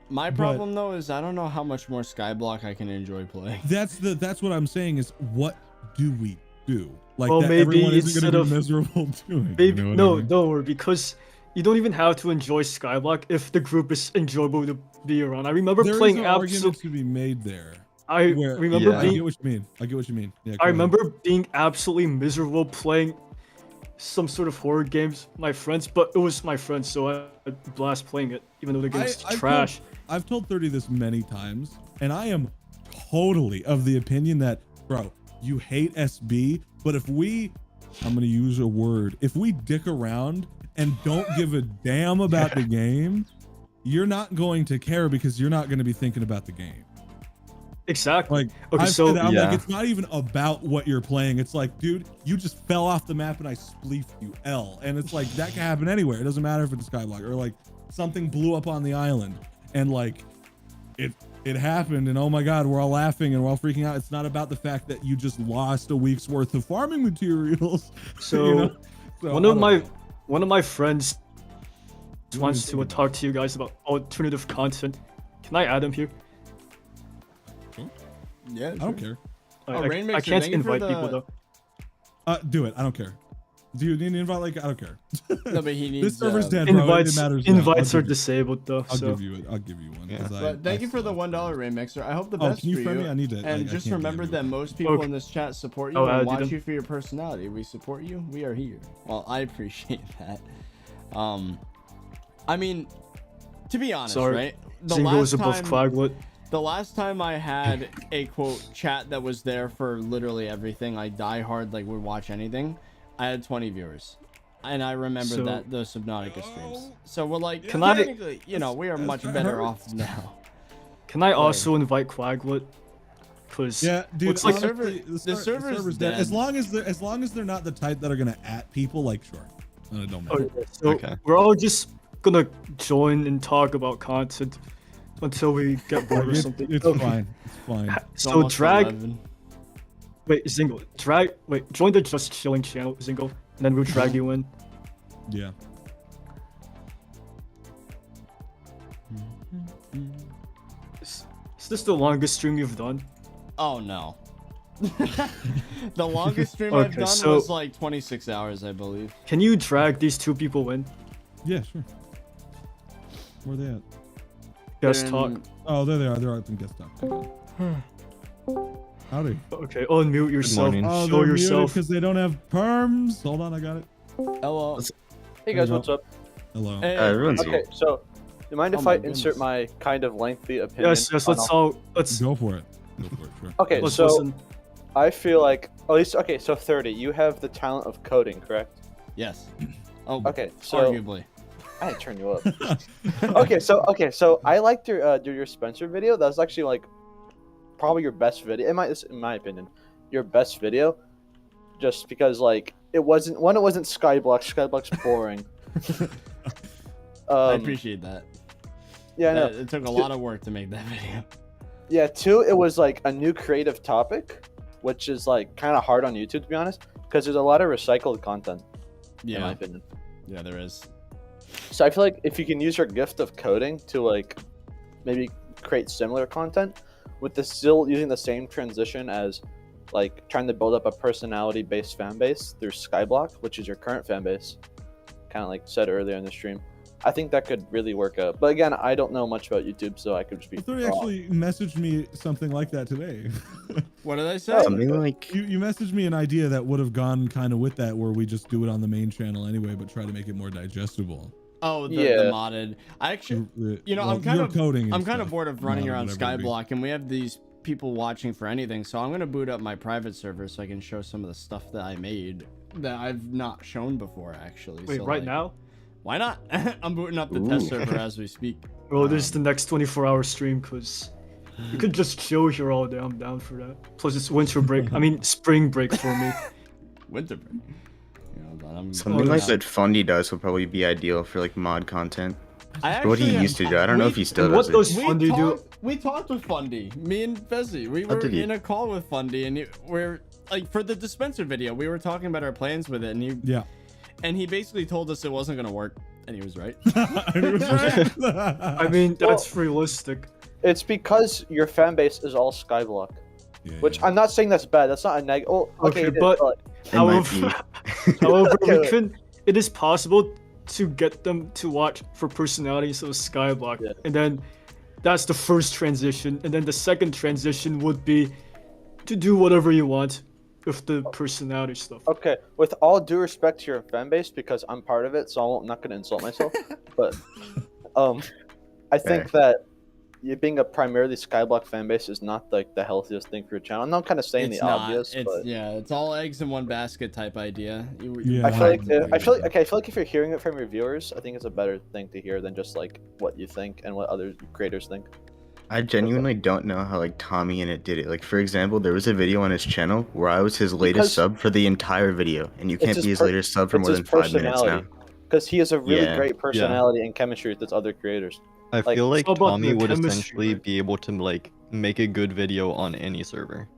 Speaker 1: My problem though is I don't know how much more Skyblock I can enjoy playing.
Speaker 5: That's what I'm saying is, what do we do? Like
Speaker 4: Well,
Speaker 5: that
Speaker 4: maybe
Speaker 5: everyone isn't
Speaker 4: instead
Speaker 5: gonna be
Speaker 4: of-
Speaker 5: miserable doing.
Speaker 4: Maybe
Speaker 5: you know what I
Speaker 4: no,
Speaker 5: mean?
Speaker 4: don't worry, because you don't even have to enjoy Skyblock if the group is enjoyable to be around. I remember
Speaker 5: There is
Speaker 4: playing
Speaker 5: an
Speaker 4: absolute.
Speaker 5: argument to be made there.
Speaker 4: I
Speaker 5: where-
Speaker 4: remember
Speaker 6: Yeah.
Speaker 5: I
Speaker 4: being
Speaker 5: get what you mean. I get what you mean. Yeah, go
Speaker 4: I
Speaker 5: ahead.
Speaker 4: remember being absolutely miserable playing some sort of horror games with my friends, but it was my friends, so I had blast playing it, even though the game's trash.
Speaker 5: I've told 30 this many times, and I am totally of the opinion that, bro, you hate SB, but if I'm gonna use a word, if we dick around and don't give a damn about the game, you're not going to care because you're not gonna be thinking about the game.
Speaker 4: Exactly.
Speaker 5: Like,
Speaker 4: Okay,
Speaker 5: I've
Speaker 4: so
Speaker 5: said, I'm
Speaker 6: Yeah.
Speaker 5: like, it's not even about what you're playing. It's like, dude, you just fell off the map and I spleefed you L. And it's like, that can happen anywhere. It doesn't matter if it's a Skyblock or like something blew up on the island and like it happened and oh my God, we're all laughing and we're all freaking out. It's not about the fact that you just lost a week's worth of farming materials.
Speaker 4: So,
Speaker 5: you know? So,
Speaker 4: one
Speaker 5: I
Speaker 4: of
Speaker 5: don't
Speaker 4: my
Speaker 5: know.
Speaker 4: one of my friends wants
Speaker 5: is
Speaker 4: to talk to you guys about alternative content. Can I add him here?
Speaker 1: Yeah,
Speaker 5: I don't care.
Speaker 1: Oh,
Speaker 4: I
Speaker 1: Rainmaker,
Speaker 4: can't
Speaker 1: thank you for
Speaker 4: invite
Speaker 1: the-
Speaker 4: people though.
Speaker 5: Do it. I don't care. Do you need an invite? Like, I don't care.
Speaker 1: No, but he needs.
Speaker 5: This server's dead, bro.
Speaker 4: Invites
Speaker 5: It matters now.
Speaker 4: invites
Speaker 5: I'll
Speaker 4: are
Speaker 5: give you-
Speaker 4: disabled though.
Speaker 5: I'll
Speaker 4: So
Speaker 5: give you it. I'll give you one.
Speaker 6: Yeah.
Speaker 5: 'cause
Speaker 1: But thank you for the
Speaker 5: still have
Speaker 1: $1
Speaker 5: fun.
Speaker 1: Rainmixer. I hope the
Speaker 5: Oh,
Speaker 1: best
Speaker 5: can you
Speaker 1: for
Speaker 5: friend
Speaker 1: you.
Speaker 5: me? I need to.
Speaker 1: And
Speaker 5: I
Speaker 1: just
Speaker 5: can't do
Speaker 1: remember
Speaker 5: it.
Speaker 1: that most people
Speaker 4: Okay.
Speaker 1: in this chat support you
Speaker 4: I'll
Speaker 1: and
Speaker 4: add
Speaker 1: watch
Speaker 4: them.
Speaker 1: you for your personality. We support you. We are here. Well, I appreciate that. I mean, to be honest,
Speaker 4: Sorry.
Speaker 1: right?
Speaker 4: Zingo is above Quaglet.
Speaker 1: The last time I had a quote chat that was there for literally everything, like die hard, like would watch anything, I had 20 viewers. And I remember
Speaker 4: So-
Speaker 1: that the Subnautica streams. So we're like,
Speaker 4: Can I-
Speaker 1: technically, you know, we are much
Speaker 5: that
Speaker 1: better
Speaker 5: hurts.
Speaker 1: off now.
Speaker 4: Can I also invite Quaglet? Cause
Speaker 5: Yeah, dude.
Speaker 4: looks like
Speaker 5: honestly,
Speaker 1: the server's
Speaker 5: dead.
Speaker 1: dead.
Speaker 5: As long as they're not the type that are gonna at people, like sure, don't matter.
Speaker 4: okay, so
Speaker 6: Okay.
Speaker 4: we're all just gonna join and talk about content. until we get bored or something.
Speaker 5: It's
Speaker 4: Okay.
Speaker 5: fine. It's fine.
Speaker 1: It's
Speaker 4: So
Speaker 1: almost
Speaker 4: drag.
Speaker 1: 11.
Speaker 4: Wait, Zingle. Drag. Wait, join the Just Chilling channel, Zingle, and then we'll drag you in.
Speaker 5: Yeah.
Speaker 4: Is this the longest stream you've done?
Speaker 1: Oh no. The longest stream I've
Speaker 4: Okay,
Speaker 1: done
Speaker 4: so-
Speaker 1: was like 26 hours, I believe.
Speaker 4: Can you drag these two people in?
Speaker 5: Yeah, sure. Where are they at?
Speaker 4: Guest
Speaker 1: They're
Speaker 4: talk.
Speaker 1: in-
Speaker 5: Oh, there they are. They're up in guest talk. Howdy.
Speaker 4: Okay, unmute yourself.
Speaker 6: morning.
Speaker 5: Oh,
Speaker 4: Show
Speaker 5: they're
Speaker 4: yourself.
Speaker 5: because they don't have perms. Hold on, I got it.
Speaker 1: Hello.
Speaker 7: Hey guys,
Speaker 5: Hello.
Speaker 7: what's up?
Speaker 5: Hello.
Speaker 1: Hey,
Speaker 6: everyone's
Speaker 7: Okay, so you mind if
Speaker 1: Oh my
Speaker 7: I insert
Speaker 1: goodness.
Speaker 7: my kind of lengthy opinion?
Speaker 4: Yes, yes.
Speaker 7: on
Speaker 4: Let's
Speaker 7: all-
Speaker 4: let's
Speaker 5: Go for it. Go for it. Sure.
Speaker 7: Okay,
Speaker 4: let's
Speaker 7: so
Speaker 4: listen.
Speaker 7: I feel like at least okay, so 30, you have the talent of coding, correct?
Speaker 1: Yes. Oh,
Speaker 7: Okay, so
Speaker 1: arguably.
Speaker 7: I didn't turn you up. So I liked your Spencer video. That was actually like probably your best video in my opinion, your best video, just because like it wasn't Skyblock. Skyblock's boring.
Speaker 1: I appreciate that.
Speaker 7: Yeah, I know.
Speaker 1: It took a lot of work to make that video.
Speaker 7: Yeah, two, it was like a new creative topic, which is like kind of hard on YouTube to be honest, because there's a lot of recycled content, in my
Speaker 1: Yeah.
Speaker 7: opinion.
Speaker 1: Yeah, there is.
Speaker 7: So I feel like if you can use your gift of coding to like maybe create similar content with the still using the same transition as like trying to build up a personality based fan base through Skyblock, which is your current fan base, kind of like said earlier in the stream, I think that could really work out. But again, I don't know much about YouTube, so I could just be
Speaker 5: Well, Thirty
Speaker 7: wrong.
Speaker 5: actually messaged me something like that today.
Speaker 1: What did I say?
Speaker 6: something like
Speaker 5: you messaged me an idea that would have gone kind of with that, where we just do it on the main channel anyway, but try to make it more digestible.
Speaker 1: Oh, the
Speaker 7: Yeah.
Speaker 1: modded. I actually,
Speaker 5: You
Speaker 1: you know, I'm kind
Speaker 5: your
Speaker 1: of
Speaker 5: coding. and
Speaker 1: I'm kind of
Speaker 5: stuff,
Speaker 1: bored of running
Speaker 5: modded,
Speaker 1: around
Speaker 5: whatever it be.
Speaker 1: Skyblock, and we have these people watching for anything. So I'm gonna boot up my private server so I can show some of the stuff that I made that I've not shown before, actually.
Speaker 4: Wait,
Speaker 1: So,
Speaker 4: right
Speaker 1: like,
Speaker 4: now?
Speaker 1: Why not? I'm booting up the test
Speaker 6: Ooh.
Speaker 1: server as we speak.
Speaker 4: Bro, this is the next 24-hour stream, cause you could just chill here all day. I'm down for that. Plus, it's winter break. I mean, spring break for me.
Speaker 1: Winter break. You know, but I'm
Speaker 8: Something
Speaker 4: Oh,
Speaker 8: like
Speaker 4: yeah.
Speaker 8: that Fundy does would probably be ideal for like mod content.
Speaker 1: I
Speaker 8: What he
Speaker 1: actually-
Speaker 8: used to do. I don't know if he still
Speaker 4: What
Speaker 8: does it.
Speaker 4: does Fundy do?
Speaker 1: We talked with Fundy, me and Fezzy. We
Speaker 8: Oh,
Speaker 1: were
Speaker 8: did you?
Speaker 1: in a call with Fundy, and we're like, for the dispenser video, we were talking about our plans with it,
Speaker 5: Yeah.
Speaker 1: and he basically told us it wasn't gonna work, and he was right.
Speaker 5: And it was right.
Speaker 4: I mean, that's realistic.
Speaker 7: It's because your fan base is all Skyblock,
Speaker 5: Yeah,
Speaker 7: which
Speaker 5: yeah.
Speaker 7: I'm not saying that's bad. That's not a negative. Oh, okay,
Speaker 4: Okay,
Speaker 7: it is,
Speaker 4: but-
Speaker 8: It might
Speaker 4: However,
Speaker 8: be.
Speaker 4: however,
Speaker 7: Okay.
Speaker 4: it is possible to get them to watch for personality, so Skyblock,
Speaker 7: Yeah.
Speaker 4: and then that's the first transition, and then the second transition would be to do whatever you want with the personality stuff.
Speaker 7: Okay, with all due respect to your fan base, because I'm part of it, so I'm not gonna insult myself. But I think that you being a primarily Skyblock fan base is not like the healthiest thing for your channel. I'm not kind of saying
Speaker 1: It's
Speaker 7: the
Speaker 1: not.
Speaker 7: obvious,
Speaker 1: It's
Speaker 7: but
Speaker 1: yeah. It's all eggs in one basket type idea.
Speaker 5: Yeah.
Speaker 7: I feel like
Speaker 5: I
Speaker 7: I feel like if you're hearing it from your viewers, I think it's a better thing to hear than just like what you think and what other creators think.
Speaker 8: I genuinely don't know how like Tommy in it did it. Like for example, there was a video on his channel where I was his latest
Speaker 7: Because-
Speaker 8: sub for the entire video, and you can't
Speaker 7: his
Speaker 8: be his
Speaker 7: per-
Speaker 8: latest sub for
Speaker 7: it's
Speaker 8: more
Speaker 7: his
Speaker 8: than 5 minutes now.
Speaker 7: personality. Because he has a really
Speaker 8: Yeah.
Speaker 7: great personality and chemistry with his other creators.
Speaker 6: I
Speaker 7: Like,
Speaker 6: feel like
Speaker 4: it's all about
Speaker 6: Tommy
Speaker 4: the
Speaker 6: would
Speaker 4: chemistry,
Speaker 6: essentially
Speaker 4: right?
Speaker 6: be able to like make a good video on any server.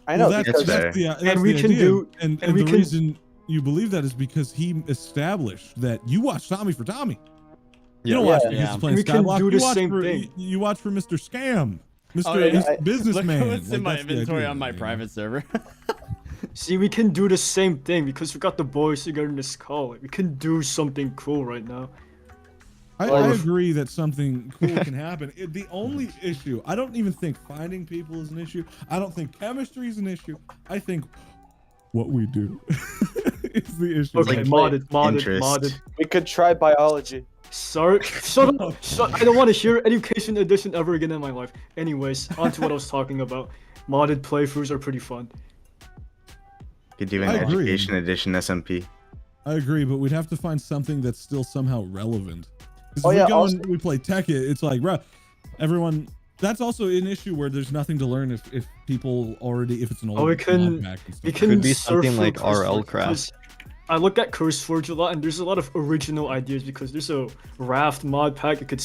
Speaker 7: I know
Speaker 5: Well,
Speaker 7: because
Speaker 8: fair.
Speaker 5: that's
Speaker 4: we
Speaker 5: the
Speaker 4: can
Speaker 5: idea.
Speaker 4: do-
Speaker 5: and
Speaker 4: and we
Speaker 5: the
Speaker 4: can-
Speaker 5: reason you believe that is because he established that you watch Tommy for Tommy. You don't
Speaker 6: Yeah.
Speaker 5: watch
Speaker 7: Yeah.
Speaker 5: because
Speaker 1: Yeah.
Speaker 5: he's playing
Speaker 4: We can
Speaker 5: Skyblock.
Speaker 4: do
Speaker 5: you
Speaker 4: the
Speaker 5: watch
Speaker 4: same
Speaker 5: for,
Speaker 4: thing.
Speaker 5: You watch for Mr. Scam, Mr.
Speaker 1: Oh, yeah,
Speaker 7: I-
Speaker 1: Look
Speaker 5: Businessman.
Speaker 1: what's in my
Speaker 5: that's the
Speaker 1: inventory
Speaker 5: idea,
Speaker 1: on my
Speaker 5: you know?
Speaker 1: private server.
Speaker 4: See, we can do the same thing because we got the boys together in this call. Like, we can do something cool right now.
Speaker 5: I
Speaker 7: Well,
Speaker 5: agree that something cool can happen. The only issue, I don't even think finding people is an issue. I don't think chemistry is an issue. I think what we do is the issue.
Speaker 4: Okay,
Speaker 8: like
Speaker 4: modded,
Speaker 8: interest.
Speaker 4: modded.
Speaker 7: we could try biology.
Speaker 4: Sorry, shut up. I don't want to hear Education Edition ever again in my life. Anyways, on to what I was talking about. Modded playthroughs are pretty fun.
Speaker 8: Could do an
Speaker 5: I agree.
Speaker 8: education edition SMP.
Speaker 5: I agree, but we'd have to find something that's still somehow relevant. 'Cause
Speaker 7: Oh,
Speaker 5: if
Speaker 7: yeah,
Speaker 5: we go
Speaker 7: also-
Speaker 5: and we play Tekkit, it's like, bruh, everyone. That's also an issue where there's nothing to learn if people already, if it's an old
Speaker 4: Oh, we can-
Speaker 5: mod pack and stuff.
Speaker 4: We can
Speaker 6: Could be
Speaker 4: surf
Speaker 6: something
Speaker 4: for
Speaker 6: like
Speaker 4: CurseForge
Speaker 6: RL Craft.
Speaker 4: because I look at CurseForge a lot, and there's a lot of original ideas because there's a raft mod pack. You could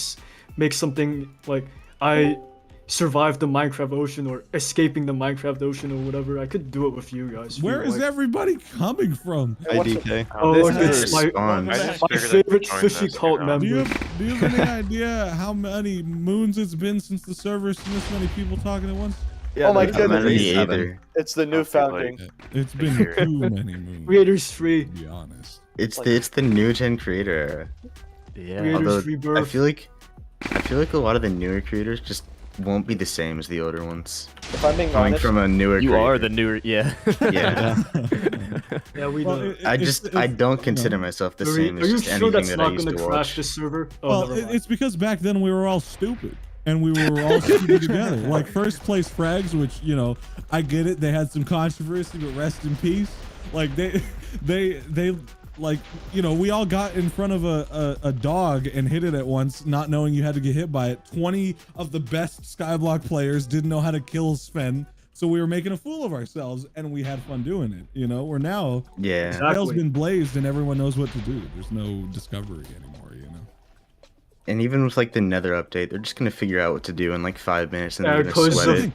Speaker 4: make something like I survived the Minecraft ocean or escaping the Minecraft ocean or whatever, I could do it with you guys.
Speaker 5: Where is everybody coming from?
Speaker 6: IDK.
Speaker 4: Oh,
Speaker 7: This
Speaker 4: it's
Speaker 7: is
Speaker 4: my
Speaker 2: Spawn.
Speaker 9: I just
Speaker 4: my
Speaker 9: figured I'd
Speaker 4: favorite
Speaker 9: join
Speaker 4: fishy
Speaker 9: this,
Speaker 4: cult
Speaker 9: you know.
Speaker 5: Do you
Speaker 4: member.
Speaker 5: have any idea how many moons it's been since the server's seen this many people talking at once?
Speaker 7: Oh my
Speaker 8: I'm not
Speaker 7: goodness.
Speaker 8: either.
Speaker 7: It's the new founding.
Speaker 5: It's been too many moons.
Speaker 4: Creators free.
Speaker 5: To be honest.
Speaker 8: It's the new gen creator era.
Speaker 3: Yeah.
Speaker 4: Creators
Speaker 8: Although
Speaker 4: rebirth.
Speaker 8: I feel like a lot of the newer creators just won't be the same as the older ones.
Speaker 7: If I'm being
Speaker 8: Coming
Speaker 7: honest,
Speaker 8: from a newer
Speaker 3: You
Speaker 8: creator.
Speaker 3: are the newer, yeah.
Speaker 8: Yeah.
Speaker 4: Yeah, we
Speaker 5: Well,
Speaker 4: know.
Speaker 8: I don't consider myself the
Speaker 4: Are
Speaker 8: same
Speaker 4: you
Speaker 8: as just
Speaker 4: sure
Speaker 8: anything
Speaker 4: that's
Speaker 8: that I
Speaker 4: not
Speaker 8: used
Speaker 4: gonna
Speaker 8: to
Speaker 4: crash
Speaker 8: watch.
Speaker 4: this server? Oh,
Speaker 5: Well,
Speaker 4: never mind.
Speaker 5: it's because back then we were all stupid. And we were all stupid together. Like first place frags, which, you know, I get it. They had some controversy, but rest in peace. Like they like, you know, we all got in front of a dog and hit it at once, not knowing you had to get hit by it. 20 of the best SkyBlock players didn't know how to kill Sven. So we were making a fool of ourselves and we had fun doing it. You know, we're now,
Speaker 8: Yeah.
Speaker 5: the trail's
Speaker 4: Exactly.
Speaker 5: been blazed and everyone knows what to do. There's no discovery anymore, you know.
Speaker 8: And even with like the Nether update, they're just gonna figure out what to do in like 5 minutes and
Speaker 4: Yeah,
Speaker 8: they're gonna
Speaker 4: 'cause
Speaker 8: sweat
Speaker 4: of-
Speaker 8: it.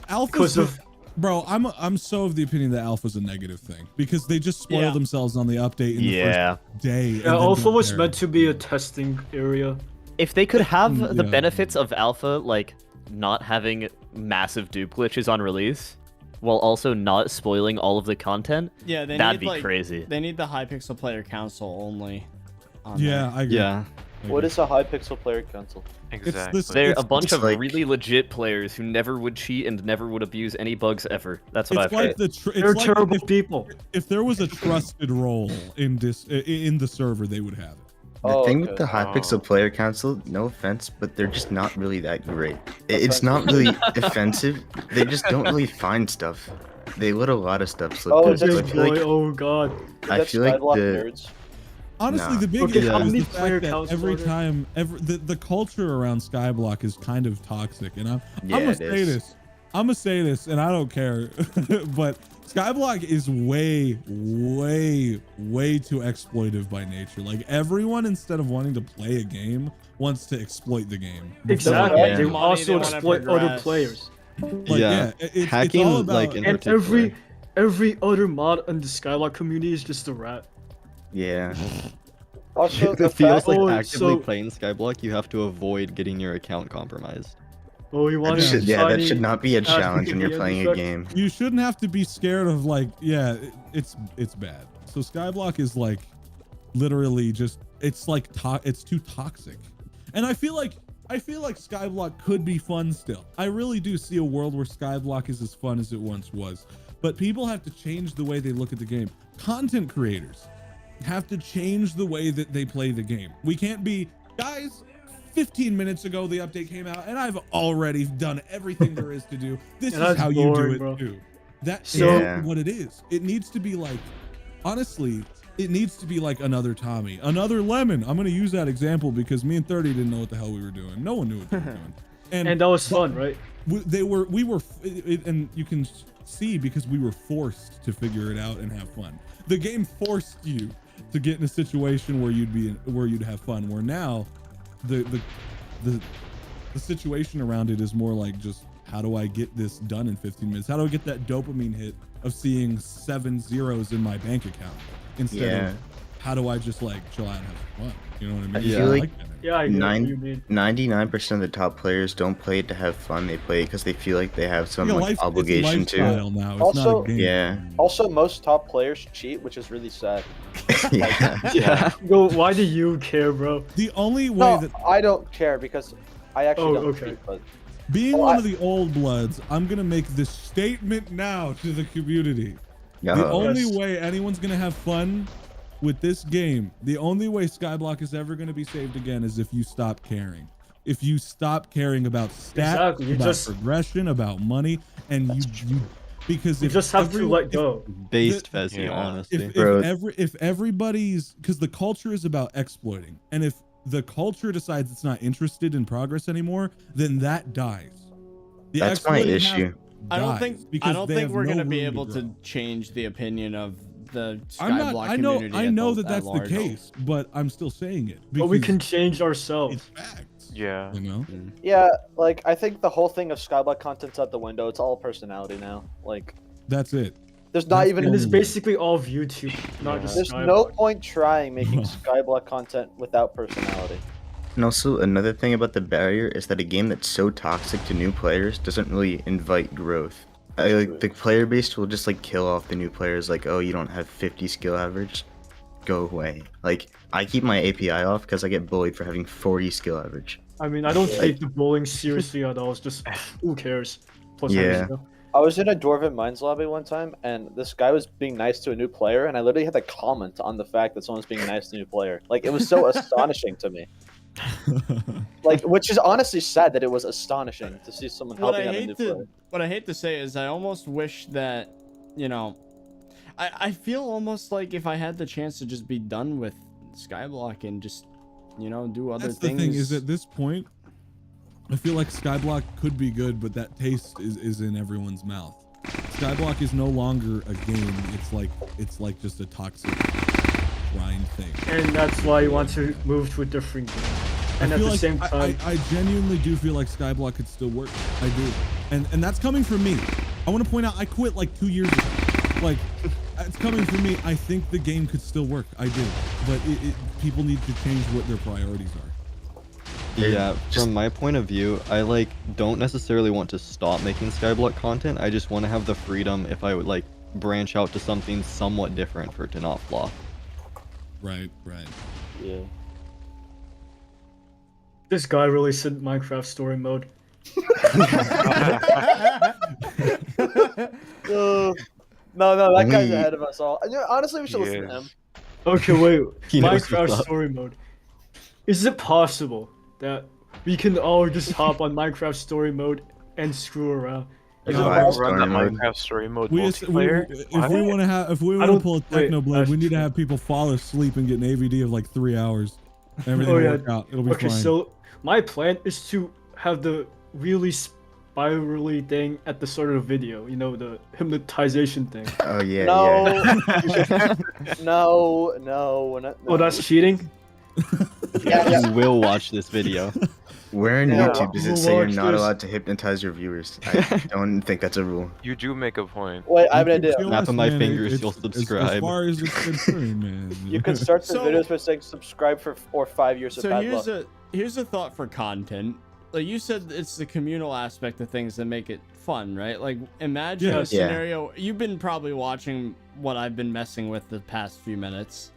Speaker 5: Alpha's
Speaker 4: Because of
Speaker 5: bro, I'm so of the opinion that alpha's a negative thing because they just spoil
Speaker 1: Yeah.
Speaker 5: themselves on the update in the
Speaker 3: Yeah.
Speaker 5: first day. and
Speaker 4: yeah,
Speaker 5: then
Speaker 4: Alpha
Speaker 5: don't
Speaker 4: was
Speaker 5: care.
Speaker 4: meant to be a testing area.
Speaker 3: If they could have the
Speaker 5: Yeah.
Speaker 3: benefits of alpha, like not having massive dupe glitches on release, while also not spoiling all of the content,
Speaker 1: Yeah, they
Speaker 3: that'd
Speaker 1: need
Speaker 3: be
Speaker 1: like
Speaker 3: crazy.
Speaker 1: they need the Hypixel player council only. On
Speaker 5: Yeah, I agree.
Speaker 6: Yeah.
Speaker 5: I
Speaker 7: what
Speaker 5: agree.
Speaker 7: is a Hypixel player council?
Speaker 9: Exactly.
Speaker 3: They're a
Speaker 5: it's-
Speaker 3: bunch
Speaker 8: it's
Speaker 3: of
Speaker 8: like-
Speaker 3: really legit players who never would cheat and never would abuse any bugs ever. That's what
Speaker 5: It's
Speaker 3: I've
Speaker 5: like
Speaker 3: heard.
Speaker 4: They're
Speaker 5: it's like
Speaker 4: terrible people.
Speaker 5: if there was a trusted role in this in the server, they would have it.
Speaker 8: The thing with
Speaker 7: okay.
Speaker 8: the Hypixel
Speaker 9: Oh.
Speaker 8: player council, no offense, but they're just not really that great. It's not really offensive. They just don't really find stuff. They let a lot of stuff slip
Speaker 7: Oh,
Speaker 8: through.
Speaker 7: is
Speaker 8: So
Speaker 7: that
Speaker 8: I
Speaker 4: Good
Speaker 8: feel
Speaker 4: boy,
Speaker 8: like
Speaker 4: oh god.
Speaker 8: I
Speaker 7: That's
Speaker 8: feel like
Speaker 7: SkyBlock
Speaker 8: the
Speaker 7: nerds.
Speaker 5: Honestly,
Speaker 8: Nah.
Speaker 5: the big
Speaker 4: Okay,
Speaker 5: issue
Speaker 4: how
Speaker 5: is
Speaker 4: many
Speaker 5: the
Speaker 4: player
Speaker 5: fact that
Speaker 4: counts
Speaker 5: every
Speaker 4: are there?
Speaker 5: time, the culture around SkyBlock is kind of toxic, and I'm
Speaker 8: Yeah,
Speaker 5: gonna
Speaker 8: it
Speaker 5: say
Speaker 8: is.
Speaker 5: this. I'm gonna say this, and I don't care, but SkyBlock is way too exploitive by nature. Like everyone, instead of wanting to play a game, wants to exploit the game.
Speaker 4: Exactly.
Speaker 8: Yeah.
Speaker 4: They
Speaker 1: Money,
Speaker 4: also
Speaker 1: they wanna
Speaker 4: exploit other
Speaker 1: progress.
Speaker 4: players.
Speaker 5: Like,
Speaker 6: Yeah.
Speaker 5: it's
Speaker 6: Hacking,
Speaker 5: all about,
Speaker 6: like, in
Speaker 4: And
Speaker 6: particular.
Speaker 4: every other mod in the Skylock community is just a rat.
Speaker 8: yeah.
Speaker 7: Also, the
Speaker 6: It feels
Speaker 7: fact,
Speaker 6: like
Speaker 4: Oh,
Speaker 6: actively
Speaker 4: so-
Speaker 6: playing Skyblock, you have to avoid getting your account compromised.
Speaker 4: Oh, you want
Speaker 8: That should, yeah, that
Speaker 4: shiny
Speaker 8: should not be a
Speaker 4: ass
Speaker 8: challenge when you're
Speaker 4: PvP
Speaker 8: playing a
Speaker 4: effect?
Speaker 8: game.
Speaker 5: you shouldn't have to be scared of like, yeah, it's bad. So Skyblock is like literally just, it's like it's too toxic. And I feel like Skyblock could be fun still. I really do see a world where Skyblock is as fun as it once was. But people have to change the way they look at the game. Content creators have to change the way that they play the game. We can't be, guys, 15 minutes ago the update came out and I've already done everything there is to do. This
Speaker 4: And
Speaker 5: is
Speaker 4: that's
Speaker 5: how you do
Speaker 4: boring,
Speaker 5: it
Speaker 4: bro.
Speaker 5: too. That's
Speaker 4: So-
Speaker 5: not what it is. It needs to be like, honestly, it needs to be like another Tommy, another Lemon. I'm gonna use that example because me and 30 didn't know what the hell we were doing. No one knew what they were doing.
Speaker 4: And that was fun, right?
Speaker 5: And you can see because we were forced to figure it out and have fun. The game forced you to get in a situation where you'd have fun. Where now, the situation around it is more like just, how do I get this done in 15 minutes? How do I get that dopamine hit of seeing 7 zeros in my bank account instead
Speaker 8: Yeah.
Speaker 5: of how do I just like chill out and have fun? You know what I mean?
Speaker 8: I
Speaker 6: feel
Speaker 5: I
Speaker 8: like
Speaker 5: that.
Speaker 4: Yeah, I get what you mean.
Speaker 8: 99% of the top players don't play it to have fun. They play it because they feel like they have some
Speaker 5: Yeah,
Speaker 8: like,
Speaker 5: it's
Speaker 8: obligation to.
Speaker 5: lifestyle now. It's
Speaker 7: Also-
Speaker 5: not a game.
Speaker 8: Yeah.
Speaker 7: also, most top players cheat, which is really sad.
Speaker 8: Yeah.
Speaker 6: Yeah.
Speaker 4: Yo, why do you care, bro?
Speaker 5: The only way
Speaker 7: No,
Speaker 5: that
Speaker 7: I don't care because I actually
Speaker 4: Oh,
Speaker 7: don't
Speaker 4: okay.
Speaker 7: cheat. But
Speaker 5: being
Speaker 7: Oh,
Speaker 5: one
Speaker 7: I-
Speaker 5: of the old bloods, I'm gonna make this statement now to the community.
Speaker 8: Yeah.
Speaker 5: The only
Speaker 4: Yes.
Speaker 5: way anyone's gonna have fun with this game, the only way Skyblock is ever gonna be saved again is if you stop caring. If you stop caring about stats,
Speaker 4: Exactly, you
Speaker 5: about
Speaker 4: just-
Speaker 5: progression, about money, and you because
Speaker 4: You
Speaker 5: if
Speaker 4: just have to
Speaker 5: every-
Speaker 4: let
Speaker 5: if-
Speaker 4: go.
Speaker 6: Based
Speaker 5: The-
Speaker 6: Fezzy,
Speaker 9: Yeah.
Speaker 6: honestly.
Speaker 8: Bro.
Speaker 5: if everybody's, because the culture is about exploiting, and if the culture decides it's not interested in progress anymore, then that dies. The
Speaker 8: That's my
Speaker 5: exploiting
Speaker 8: issue.
Speaker 5: half
Speaker 1: I don't
Speaker 5: dies
Speaker 1: think
Speaker 5: because they have
Speaker 1: we're
Speaker 5: no
Speaker 1: gonna be
Speaker 5: room
Speaker 1: able
Speaker 5: grow.
Speaker 1: to change the opinion of the
Speaker 5: I'm not.
Speaker 1: Skyblock
Speaker 5: I know.
Speaker 1: community.
Speaker 5: I
Speaker 1: at
Speaker 5: know
Speaker 1: the-
Speaker 5: that
Speaker 1: at
Speaker 5: that's the
Speaker 1: large.
Speaker 5: case, but I'm still saying it.
Speaker 4: But we
Speaker 5: because
Speaker 4: can change ourselves.
Speaker 5: It's facts.
Speaker 9: Yeah.
Speaker 5: You know?
Speaker 7: Yeah, like I think the whole thing of SkyBlock content's out the window. It's all personality now. Like
Speaker 5: That's it.
Speaker 7: there's not
Speaker 5: That's
Speaker 7: even.
Speaker 5: the
Speaker 4: And it's
Speaker 5: only-
Speaker 4: basically all of YouTube, not just
Speaker 7: There's
Speaker 4: Skyblock.
Speaker 7: no point trying making SkyBlock content without personality.
Speaker 8: And also another thing about the barrier is that a game that's so toxic to new players doesn't really invite growth. Like the player base will just like kill off the new players. Like, oh, you don't have 50 skill average, go away. Like I keep my API off because I get bullied for having 40 skill average.
Speaker 4: I mean, I don't take the bullying seriously at all. It's just, who cares? Plus,
Speaker 8: Yeah.
Speaker 7: I was in a Dwarven Mines lobby one time, and this guy was being nice to a new player, and I literally had to comment on the fact that someone's being nice to a new player. Like, it was so astonishing to me. Like, which is honestly sad that it was astonishing to see someone helping out a new player.
Speaker 1: What I hate to say is I almost wish that, you know, I feel almost like if I had the chance to just be done with SkyBlock and just, you know, do other
Speaker 5: That's
Speaker 1: things.
Speaker 5: the thing, is at this point, I feel like SkyBlock could be good, but that taste is in everyone's mouth. SkyBlock is no longer a game. It's like just a toxic grind thing.
Speaker 4: And that's why you want to move to a different game. And
Speaker 5: I
Speaker 4: at
Speaker 5: feel
Speaker 4: the
Speaker 5: like
Speaker 4: same time,
Speaker 5: I genuinely do feel like SkyBlock could still work. I do. And that's coming from me. I want to point out I quit like 2 years ago. Like, it's coming from me. I think the game could still work. I do. But people need to change what their priorities are.
Speaker 6: Yeah, from my point of view, I like don't necessarily want to stop making Skyblock content. I just want to have the freedom if I would like branch out to something somewhat different for it to not flop.
Speaker 5: Right.
Speaker 7: Yeah.
Speaker 4: this guy really said Minecraft story mode.
Speaker 7: No, that guy's ahead of us all. And, you know, honestly, we should listen to him.
Speaker 4: Okay, wait.
Speaker 6: He knows what's
Speaker 4: Minecraft
Speaker 6: up.
Speaker 4: story mode. Is it possible that we can all just hop on Minecraft story mode and screw around?
Speaker 7: Is
Speaker 8: No,
Speaker 7: it
Speaker 8: I
Speaker 9: Run
Speaker 7: possible?
Speaker 8: Story
Speaker 9: that
Speaker 8: mode.
Speaker 9: Minecraft story mode
Speaker 5: If
Speaker 9: multiplayer.
Speaker 5: we want to have, if we want to
Speaker 4: don't-
Speaker 5: pull a
Speaker 4: wait,
Speaker 5: Technoblade,
Speaker 4: that's
Speaker 5: we need to
Speaker 4: true.
Speaker 5: have people fall asleep and get an AVD of like 3 hours. Everything
Speaker 4: Oh,
Speaker 5: will
Speaker 4: yeah.
Speaker 5: work out. It'll be
Speaker 4: Okay,
Speaker 5: fine.
Speaker 4: so my plan is to have the really spirally thing at the start of the video. You know, the hypnotization thing.
Speaker 8: Oh yeah,
Speaker 7: No.
Speaker 8: yeah.
Speaker 7: No, we're not.
Speaker 4: Oh, that's cheating?
Speaker 7: Yeah.
Speaker 6: You will watch this video.
Speaker 8: Where on
Speaker 7: Yeah.
Speaker 8: YouTube does it
Speaker 4: We'll
Speaker 8: say you're
Speaker 4: watch
Speaker 8: not
Speaker 4: this.
Speaker 8: allowed to hypnotize your viewers? I don't think that's a rule.
Speaker 9: You do make a point.
Speaker 7: Wait, I have an
Speaker 5: You
Speaker 7: idea.
Speaker 5: feel
Speaker 6: Snap
Speaker 5: us,
Speaker 6: of my
Speaker 5: man,
Speaker 6: fingers, you'll
Speaker 5: As
Speaker 6: subscribe.
Speaker 5: far as it's concerned, man.
Speaker 7: You can start the
Speaker 1: So-
Speaker 7: videos by saying subscribe for 5 years of
Speaker 1: So
Speaker 7: bad luck.
Speaker 1: here's a thought for content. Like you said, it's the communal aspect of things that make it fun, right? Like imagine
Speaker 5: Yeah.
Speaker 1: a
Speaker 8: Yeah.
Speaker 1: scenario. You've been probably watching what I've been messing with the past few minutes.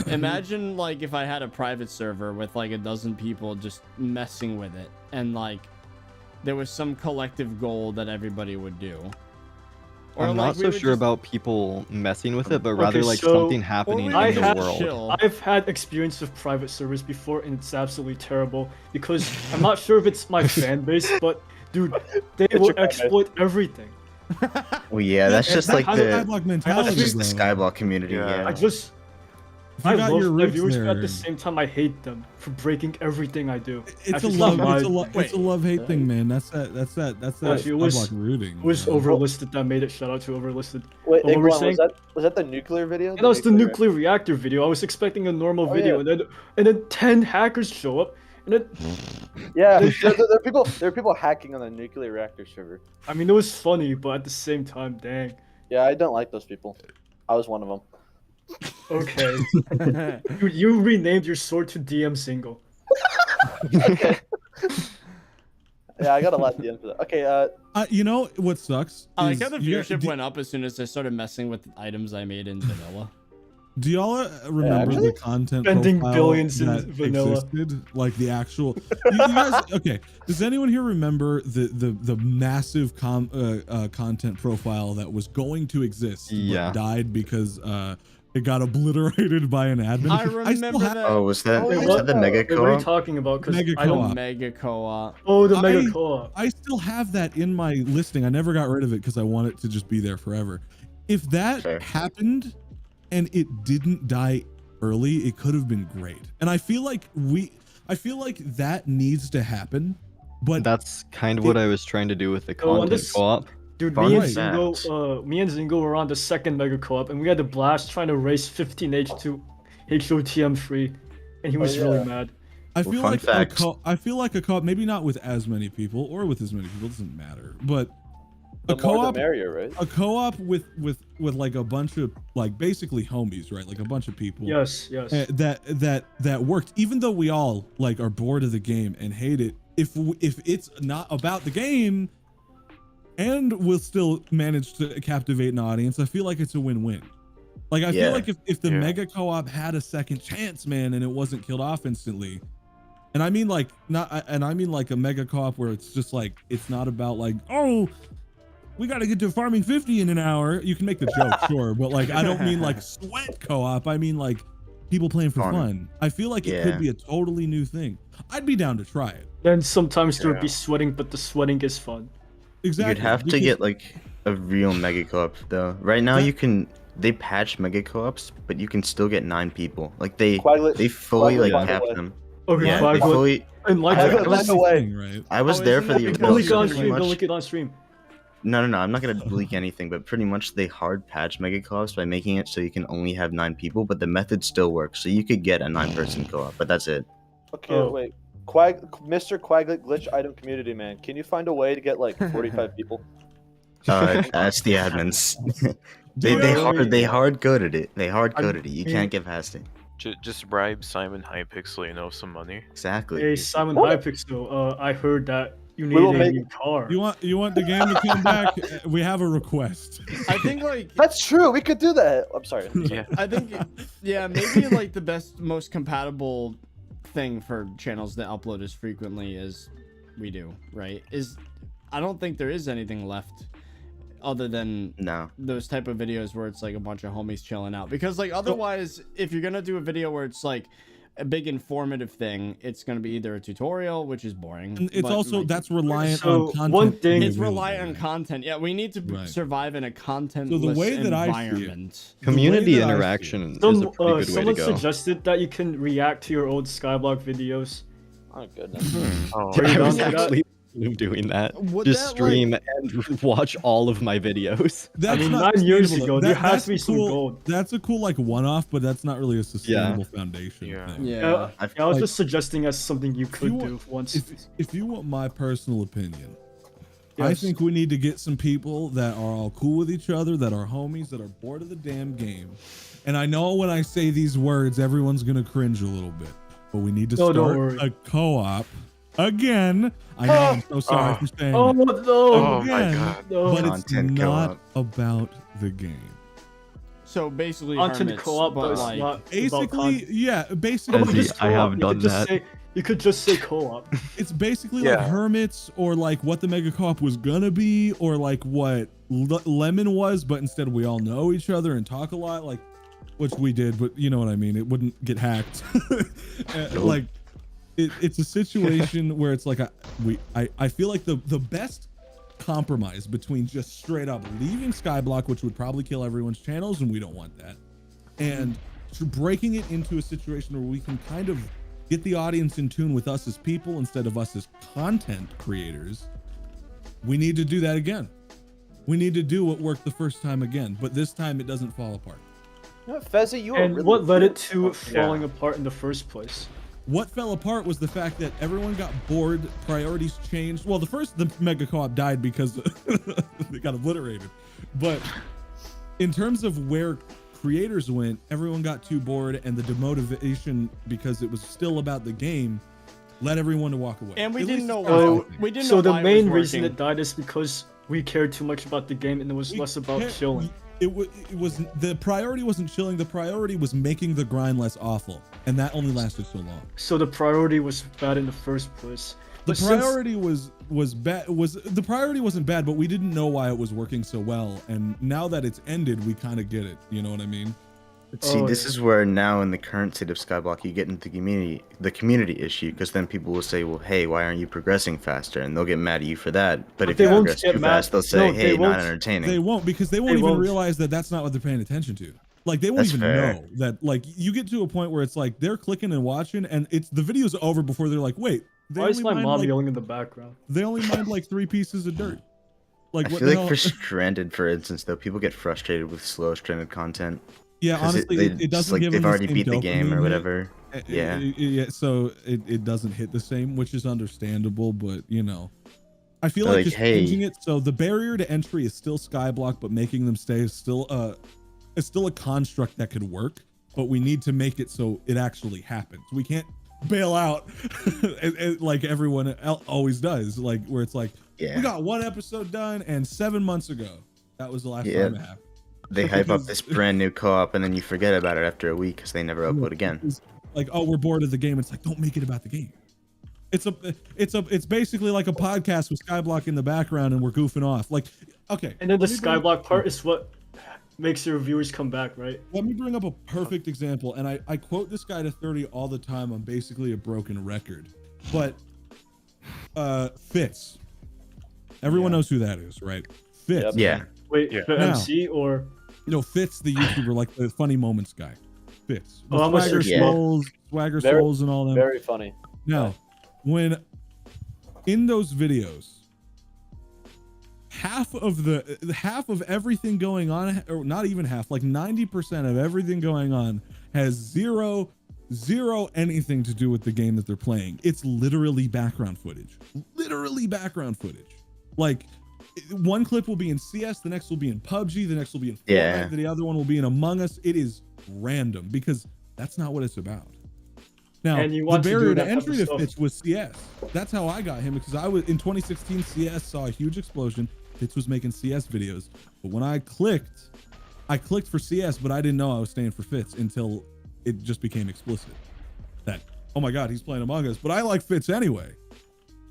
Speaker 1: Imagine like if I had a private server with like a dozen people just messing with it, and like there was some collective goal that everybody would do. Or
Speaker 6: I'm
Speaker 1: like,
Speaker 6: not
Speaker 1: we
Speaker 6: so
Speaker 1: would
Speaker 6: sure
Speaker 1: just-
Speaker 6: about people messing with it, but
Speaker 4: Okay,
Speaker 6: rather like
Speaker 4: so-
Speaker 6: something happening
Speaker 1: we
Speaker 4: I
Speaker 6: in the
Speaker 4: have-
Speaker 6: world.
Speaker 1: chill.
Speaker 4: I've had experience with private servers before, and it's absolutely terrible because I'm not sure if it's my fan base, but dude, they
Speaker 7: It's
Speaker 4: will
Speaker 7: your fan base.
Speaker 4: exploit everything.
Speaker 8: Well, yeah, that's just like
Speaker 5: How's
Speaker 8: the
Speaker 5: Skyblock mentality,
Speaker 8: that's just the
Speaker 5: bro?
Speaker 8: Skyblock community.
Speaker 9: Yeah.
Speaker 8: Yeah.
Speaker 4: I just
Speaker 5: If you
Speaker 4: I
Speaker 5: got
Speaker 4: love
Speaker 5: your
Speaker 4: my
Speaker 5: roots
Speaker 4: viewers, but
Speaker 5: there,
Speaker 4: at the same time, I hate them for breaking everything I do.
Speaker 5: it's a
Speaker 4: Actually,
Speaker 5: love,
Speaker 4: my-
Speaker 5: it's a love-hate thing, man. That's that
Speaker 4: Actually, it was-
Speaker 5: Skyblock rooting.
Speaker 4: It was
Speaker 5: man.
Speaker 4: Overlisted that made it. Shout out to Overlisted.
Speaker 7: Wait,
Speaker 4: what we're
Speaker 7: Igwan,
Speaker 4: saying-
Speaker 7: was that the nuclear video?
Speaker 4: And that was the nuclear reactor video. I was expecting a normal
Speaker 7: Oh,
Speaker 4: video,
Speaker 7: yeah.
Speaker 4: and then 10 hackers show up, and then
Speaker 7: Yeah, there are people hacking on the nuclear reactor server.
Speaker 4: I mean, it was funny, but at the same time, dang.
Speaker 7: Yeah, I don't like those people. I was one of them.
Speaker 4: Okay, you renamed your sword to DM single.
Speaker 7: Okay. Yeah, I got a lot at the end for that. Okay,
Speaker 5: You know what sucks?
Speaker 1: I like
Speaker 5: is
Speaker 1: how the
Speaker 5: you-
Speaker 1: viewership
Speaker 5: do,
Speaker 1: went up as soon as I started messing with items I made in vanilla.
Speaker 5: Do y'all remember
Speaker 7: actually,
Speaker 5: the content
Speaker 4: spending
Speaker 5: profile
Speaker 4: billions in
Speaker 5: that
Speaker 4: vanilla.
Speaker 5: existed? Like the actual. You guys, okay. Does anyone here remember the massive content profile that was going to exist?
Speaker 6: Yeah.
Speaker 5: But died because it got obliterated by an admin.
Speaker 1: I
Speaker 5: still
Speaker 1: remember
Speaker 5: have
Speaker 1: that.
Speaker 8: Oh, was that
Speaker 7: Wait,
Speaker 8: was
Speaker 7: what
Speaker 8: that the
Speaker 7: the-
Speaker 8: mega
Speaker 4: Wait, what are you
Speaker 8: co-op?
Speaker 4: talking about? Because
Speaker 5: Mega
Speaker 4: I don't.
Speaker 5: co-op.
Speaker 1: Mega co-op.
Speaker 4: Oh, the mega
Speaker 5: I-
Speaker 4: co-op.
Speaker 5: I still have that in my listing. I never got rid of it because I want it to just be there forever. If that
Speaker 8: Fair.
Speaker 5: happened and it didn't die early, it could have been great. And I feel like that needs to happen. But
Speaker 6: That's kind of what I was trying to do with the
Speaker 4: Oh, on
Speaker 6: content
Speaker 4: this-
Speaker 6: co-op.
Speaker 4: Dude,
Speaker 8: Fun
Speaker 4: me and
Speaker 8: fact.
Speaker 4: Zingo were on the second mega co-op, and we had a blast trying to race 15H to HOTM free, and he was
Speaker 7: yeah.
Speaker 4: really mad.
Speaker 5: I feel
Speaker 8: fun
Speaker 5: like
Speaker 8: fact.
Speaker 5: I feel like a co-op, maybe not with as many people or with as many people, doesn't matter. But
Speaker 7: The
Speaker 5: a
Speaker 7: more the
Speaker 5: co-op,
Speaker 7: merrier, right?
Speaker 5: a co-op with like a bunch of like basically homies, right? Like a bunch of people.
Speaker 4: Yes.
Speaker 5: That worked. Even though we all like are bored of the game and hate it, if it's not about the game, and we'll still manage to captivate an audience, I feel like it's a win-win. Like I feel like if the mega co-op had a second chance, man, and it wasn't killed off instantly. And I mean like a mega co-op where it's just like it's not about like, oh, we got to get to farming 50 in an hour. You can make the joke, sure, but like I don't mean like sweat co-op. I mean like people playing for fun. I feel like it could be a totally new thing. I'd be down to try it.
Speaker 4: Then sometimes there would be sweating, but the sweating is fun.
Speaker 5: Exactly.
Speaker 8: You'd have to get like a real mega co-op though. Right now they patch mega co-ops, but you can still get 9 people. Like they fully like cap them.
Speaker 4: Okay,
Speaker 8: Yeah, they fully.
Speaker 4: and like
Speaker 8: I was there for the
Speaker 4: don't leak it on
Speaker 8: pretty
Speaker 4: stream.
Speaker 8: much-
Speaker 4: Don't leak it on stream.
Speaker 8: No, I'm not gonna leak anything, but pretty much they hard patch mega co-ops by making it so you can only have 9 people, but the method still works, so you could get a 9-person co-op, but that's it.
Speaker 7: Okay, wait. Mr. Quaglet Glitch Item Community Man, can you find a way to get like 45 people?
Speaker 8: That's the admins. they hard coded it. They hard coded it. You can't get past it.
Speaker 9: Just bribe Simon Hypixel, you know, some money.
Speaker 8: Exactly.
Speaker 4: Hey, Simon Hypixel, I heard that you need
Speaker 7: will
Speaker 4: a
Speaker 7: make-
Speaker 4: new car.
Speaker 5: You want the game to come back? We have a request.
Speaker 1: I think like
Speaker 7: That's true. We could do that. I'm sorry.
Speaker 9: Yeah.
Speaker 1: I think maybe like the best, most compatible thing for channels that upload as frequently as we do, right? I don't think there is anything left other than those type of videos where it's like a bunch of homies chilling out, because like otherwise if you're gonna do a video where it's like a big informative thing, it's going to be either a tutorial, which is boring.
Speaker 5: And it's also
Speaker 1: like,
Speaker 5: that's reliant on content.
Speaker 4: One thing
Speaker 1: it's reliant on content. Yeah, we need to survive in a contentless environment.
Speaker 6: Community interaction is a pretty good way to
Speaker 4: someone
Speaker 6: go.
Speaker 4: suggested that you can react to your old SkyBlock videos.
Speaker 7: Oh goodness.
Speaker 6: I was actually doing that. Just stream and watch all of my videos.
Speaker 5: That's
Speaker 4: I mean,
Speaker 5: not
Speaker 4: 9 years
Speaker 5: sustainable.
Speaker 4: ago, there has
Speaker 5: That's
Speaker 4: to be some
Speaker 5: cool.
Speaker 4: gold.
Speaker 5: That's a cool like one-off, but that's not really a sustainable foundation. Thing.
Speaker 1: Yeah.
Speaker 4: I was just suggesting as something you could do once.
Speaker 5: If you want my personal opinion, I think we need to get some people that are all cool with each other, that are homies, that are bored of the damn game. And I know when I say these words, everyone's gonna cringe a little bit, but we need to start a co-op. Again, I know I'm so sorry for saying
Speaker 4: Oh no!
Speaker 9: Oh my god!
Speaker 4: No.
Speaker 5: but it's not about the game.
Speaker 1: So basically,
Speaker 4: Content
Speaker 1: hermits,
Speaker 4: co-op,
Speaker 1: but
Speaker 4: but it's
Speaker 1: like
Speaker 4: not
Speaker 5: basically, yeah, basically,
Speaker 6: I have done that.
Speaker 4: You could just say co-op.
Speaker 5: it's basically like hermits, or like what the mega co-op was gonna be, or like what Lemon was, but instead we all know each other and talk a lot, like which we did, but you know what I mean. It wouldn't get hacked. Like. It's a situation where it's like I feel like the best compromise between just straight up leaving SkyBlock, which would probably kill everyone's channels, and we don't want that, and breaking it into a situation where we can kind of get the audience in tune with us as people instead of us as content creators. We need to do that again. We need to do what worked the first time again, but this time it doesn't fall apart.
Speaker 7: You know, Fezzi, you
Speaker 4: And
Speaker 7: really
Speaker 4: what led it to falling apart in the first place?
Speaker 5: What fell apart was the fact that everyone got bored, priorities changed. Well, the mega co-op died because they got obliterated. But in terms of where creators went, everyone got too bored, and the demotivation, because it was still about the game, led everyone to walk away.
Speaker 1: And we
Speaker 5: At
Speaker 1: didn't
Speaker 5: least
Speaker 1: know
Speaker 5: as far as
Speaker 1: why.
Speaker 5: I think.
Speaker 1: We didn't
Speaker 4: So
Speaker 1: know
Speaker 4: the
Speaker 1: why
Speaker 4: main
Speaker 1: it was
Speaker 4: reason
Speaker 1: working.
Speaker 4: it died is because we cared too much about the game, and it was less about chilling.
Speaker 5: It was the priority wasn't chilling. The priority was making the grind less awful, and that only lasted so long.
Speaker 4: So the priority was bad in the first place.
Speaker 5: The
Speaker 4: But since-
Speaker 5: priority was bad. The priority wasn't bad, but we didn't know why it was working so well. And now that it's ended, we kind of get it. You know what I mean?
Speaker 8: See, this is where now in the current state of SkyBlock, you get into the community issue, because then people will say, well, hey, why aren't you progressing faster? And they'll get mad at you for that. But if
Speaker 4: they
Speaker 8: you
Speaker 4: won't
Speaker 8: progress
Speaker 4: get
Speaker 8: too
Speaker 4: mad.
Speaker 8: fast, they'll say,
Speaker 4: No,
Speaker 8: hey,
Speaker 4: they
Speaker 8: not
Speaker 4: won't.
Speaker 8: entertaining.
Speaker 5: They won't, because they won't
Speaker 4: They
Speaker 5: even
Speaker 4: won't.
Speaker 5: realize that that's not what they're paying attention to. Like they won't
Speaker 8: That's
Speaker 5: even
Speaker 8: fair.
Speaker 5: know that. Like you get to a point where it's like they're clicking and watching, and it's the video's over before they're like, wait, they
Speaker 4: Why is
Speaker 5: only
Speaker 4: my
Speaker 5: mined,
Speaker 4: mom
Speaker 5: like,
Speaker 4: yelling in the background?
Speaker 5: they only mined like 3 pieces of dirt. Like
Speaker 8: I
Speaker 5: what
Speaker 8: feel
Speaker 5: the
Speaker 8: like
Speaker 5: hell?
Speaker 8: for Stranded, for instance, though, people get frustrated with slow Stranded content.
Speaker 5: Yeah,
Speaker 8: 'Cause
Speaker 5: honestly, it
Speaker 8: it's
Speaker 5: doesn't
Speaker 8: like
Speaker 5: give
Speaker 8: they've
Speaker 5: them
Speaker 8: already
Speaker 5: same
Speaker 8: beat the game
Speaker 5: dopamine
Speaker 8: or
Speaker 5: hit.
Speaker 8: whatever.
Speaker 5: Yeah, so it doesn't hit the same, which is understandable, but you know, I feel
Speaker 8: Like,
Speaker 5: like just
Speaker 8: hey.
Speaker 5: changing it so the barrier to entry is still SkyBlock, but making them stay is still a construct that could work, but we need to make it so it actually happens. We can't bail out like everyone always does, like where it's like,
Speaker 8: Yeah.
Speaker 5: we got one episode done and 7 months ago that was the last time it happened.
Speaker 8: They hype up this brand new co-op and then you forget about it after a week because they never upload again.
Speaker 5: It's like, oh, we're bored of the game. It's like, don't make it about the game. It's basically like a podcast with SkyBlock in the background and we're goofing off. Like, okay.
Speaker 4: And then the SkyBlock part is what makes your viewers come back, right?
Speaker 5: Let me bring up a perfect example, and I quote this guy to 30 all the time. I'm basically a broken record, but Fitz. Everyone knows who that is, right? Fitz.
Speaker 7: Yep.
Speaker 8: Yeah.
Speaker 4: Wait,
Speaker 9: Yeah.
Speaker 4: the
Speaker 5: Now-
Speaker 4: MC or
Speaker 5: Fitz, the YouTuber, like the funny moments guy. Fitz.
Speaker 4: Oh, I'm
Speaker 5: Swagger
Speaker 7: sure- yeah.
Speaker 5: Souls, Swagger
Speaker 7: Very-
Speaker 5: Souls, and all them.
Speaker 7: Very funny.
Speaker 5: Now, when in those videos, half of everything going on, or not even half, like 90% of everything going on has zero anything to do with the game that they're playing. It's literally background footage. Literally background footage. Like, one clip will be in CS, the next will be in PUBG, the next will be in Fortnite,
Speaker 8: Yeah.
Speaker 5: the other one will be in Among Us. It is random because that's not what it's about. Now,
Speaker 4: And you
Speaker 5: the
Speaker 4: want to do
Speaker 5: barrier to
Speaker 4: that type
Speaker 5: entry
Speaker 4: of
Speaker 5: to
Speaker 4: stuff.
Speaker 5: Fitz was CS. That's how I got him, because I was in 2016 CS saw a huge explosion. Fitz was making CS videos, but when I clicked for CS, but I didn't know I was staying for Fitz until it just became explicit that, oh my God, he's playing Among Us, but I like Fitz anyway.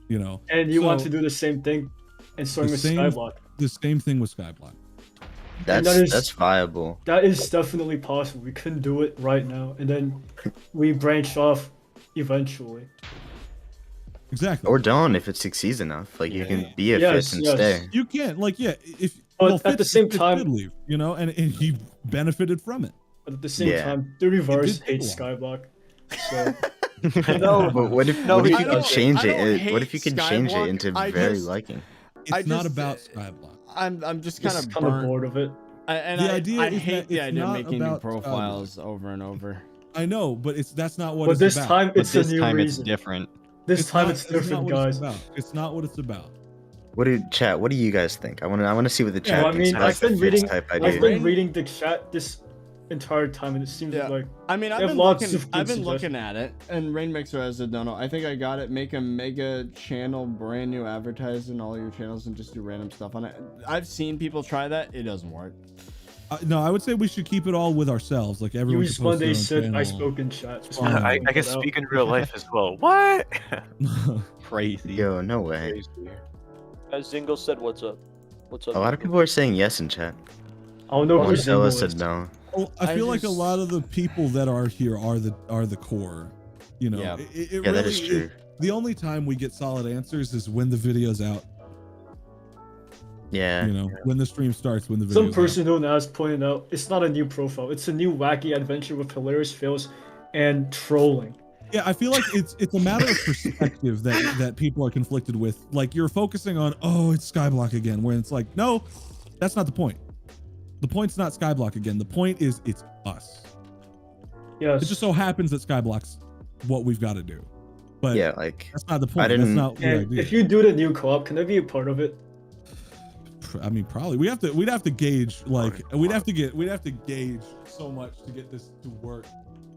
Speaker 4: and you want
Speaker 5: So,
Speaker 4: to do the same thing and starting
Speaker 5: the
Speaker 4: with
Speaker 5: same-
Speaker 4: SkyBlock.
Speaker 5: the same thing with SkyBlock.
Speaker 8: That's viable.
Speaker 4: That is definitely possible. We couldn't do it right now, and then we branch off eventually.
Speaker 5: Exactly.
Speaker 8: Or don't if it succeeds enough. Like you can be a
Speaker 4: Yes,
Speaker 8: Fitz and
Speaker 4: yes.
Speaker 8: stay.
Speaker 5: You can't, like, yeah, if
Speaker 4: But at the same
Speaker 5: Fitz
Speaker 4: time-
Speaker 5: did leave, and he benefited from it.
Speaker 4: But at the same
Speaker 8: Yeah.
Speaker 4: time, ThirtyVirus
Speaker 5: did
Speaker 4: hates
Speaker 5: take
Speaker 4: SkyBlock. So
Speaker 7: No,
Speaker 8: But what if
Speaker 7: No,
Speaker 8: what if
Speaker 7: I
Speaker 8: you
Speaker 7: don't-
Speaker 8: could change
Speaker 1: I don't
Speaker 8: it? What if
Speaker 1: hate
Speaker 8: you could change it
Speaker 1: Skyblock,
Speaker 8: into
Speaker 1: I
Speaker 8: very
Speaker 1: just-
Speaker 8: liking?
Speaker 5: It's
Speaker 1: I
Speaker 5: not
Speaker 1: just-
Speaker 5: about SkyBlock.
Speaker 1: I'm just kind
Speaker 4: just
Speaker 1: of
Speaker 4: kind of
Speaker 1: burnt.
Speaker 4: bored of it.
Speaker 1: And
Speaker 5: The
Speaker 1: I
Speaker 5: idea
Speaker 1: I
Speaker 5: is
Speaker 1: hate
Speaker 5: that
Speaker 1: the
Speaker 5: it's
Speaker 1: idea of
Speaker 5: not
Speaker 1: making new
Speaker 5: about
Speaker 1: profiles over and over.
Speaker 5: I know, but that's not what
Speaker 4: But
Speaker 5: it's
Speaker 4: this
Speaker 5: about.
Speaker 4: time,
Speaker 6: But
Speaker 4: it's a
Speaker 6: this
Speaker 4: new
Speaker 6: time it's
Speaker 4: reason.
Speaker 6: different.
Speaker 4: This time
Speaker 5: not-
Speaker 4: it's
Speaker 5: not
Speaker 4: different,
Speaker 5: what it's
Speaker 4: guys.
Speaker 5: about. It's not what it's about.
Speaker 8: What do you guys think? I want to see what the
Speaker 5: Yeah,
Speaker 8: chat
Speaker 4: Well, I
Speaker 8: thinks
Speaker 4: mean,
Speaker 8: about
Speaker 4: I've
Speaker 8: the
Speaker 4: been
Speaker 8: Fitz
Speaker 4: reading,
Speaker 8: type
Speaker 4: I've
Speaker 8: idea.
Speaker 4: been reading the chat this entire time, and it seems
Speaker 1: Yeah.
Speaker 4: like
Speaker 1: I mean,
Speaker 4: They
Speaker 1: I've
Speaker 4: have
Speaker 1: been
Speaker 4: lots
Speaker 1: looking.
Speaker 4: of good
Speaker 1: I've been
Speaker 4: suggestions.
Speaker 1: looking at it, and Rainmixer has a dono. I think I got it. Make a mega channel, brand new advertising all your channels, and just do random stuff on it. I've seen people try that. It doesn't work.
Speaker 5: No, I would say we should keep it all with ourselves. Like everyone
Speaker 4: use
Speaker 5: should post their
Speaker 4: Monday
Speaker 5: own
Speaker 4: said I
Speaker 5: channel.
Speaker 4: spoke in chat. Just
Speaker 5: Fine.
Speaker 4: wanted to
Speaker 9: I
Speaker 4: point
Speaker 9: can
Speaker 4: that out.
Speaker 9: speak in real life as well. What?
Speaker 6: Crazy.
Speaker 8: Yo, no way.
Speaker 9: Crazy.
Speaker 7: As Zingo said, what's up? What's up?
Speaker 8: A lot of people are saying yes in chat.
Speaker 4: I don't know who
Speaker 8: Marcella
Speaker 4: Zingo
Speaker 8: said
Speaker 4: is.
Speaker 8: no.
Speaker 5: Well, I feel like a
Speaker 1: just-
Speaker 5: lot of the people that are here are the core.
Speaker 1: Yeah.
Speaker 5: It
Speaker 8: Yeah, that is
Speaker 5: really
Speaker 8: true.
Speaker 5: the only time we get solid answers is when the video's out.
Speaker 8: Yeah.
Speaker 5: When the stream starts, when the video's
Speaker 4: Some
Speaker 5: out.
Speaker 4: person known as pointed out it's not a new profile. It's a new wacky adventure with hilarious fails and trolling.
Speaker 5: Yeah, I feel like it's a matter of perspective that people are conflicted with. Like you're focusing on, oh, it's SkyBlock again, where it's like, no, that's not the point. The point's not SkyBlock again. The point is it's us.
Speaker 4: Yes.
Speaker 5: It just so happens that SkyBlock's what we've got to do. But
Speaker 8: Yeah, like
Speaker 5: that's not the point.
Speaker 8: didn't-
Speaker 5: That's not the
Speaker 4: and
Speaker 5: idea.
Speaker 4: if you do the new co-op, can I be a part of it?
Speaker 5: I mean, probably we'd have to gauge we'd have to gauge so much to get this to work.